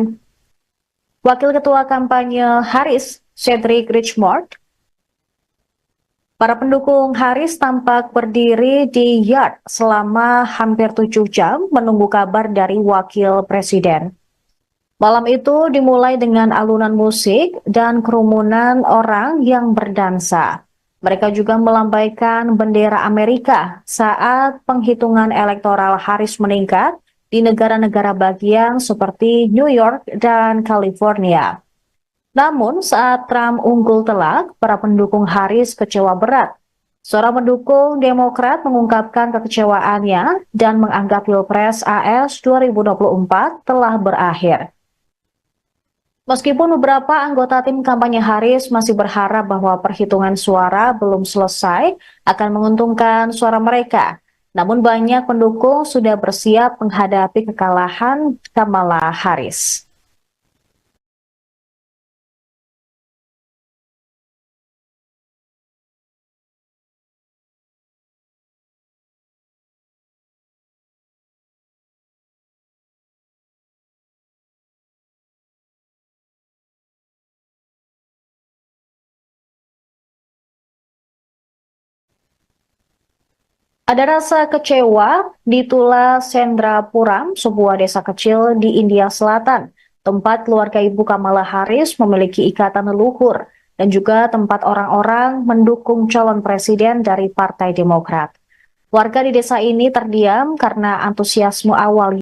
Wakil Ketua Kampanye Harris, Cedric Richmond, para pendukung Harris tampak berdiri di yard selama hampir 7 jam menunggu kabar dari Wakil Presiden. Malam itu dimulai dengan alunan musik dan kerumunan orang yang berdansa. Mereka juga melambaikan bendera Amerika saat penghitungan elektoral Harris meningkat di negara-negara bagian seperti New York dan California. Namun saat Trump unggul telak, para pendukung Harris kecewa berat. Seorang pendukung Demokrat mengungkapkan kekecewaannya dan menganggap Pilpres AS 2024 telah berakhir. Meskipun beberapa anggota tim kampanye Harris masih berharap bahwa perhitungan suara belum selesai akan menguntungkan suara mereka, namun banyak pendukung sudah bersiap menghadapi kekalahan Kamala Harris. Ada rasa kecewa di Tula Sendrapuram, sebuah desa kecil di India Selatan, tempat keluarga Ibu Kamala Harris memiliki ikatan leluhur dan juga tempat orang-orang mendukung calon presiden dari Partai Demokrat. Warga di desa ini terdiam karena antusiasme awal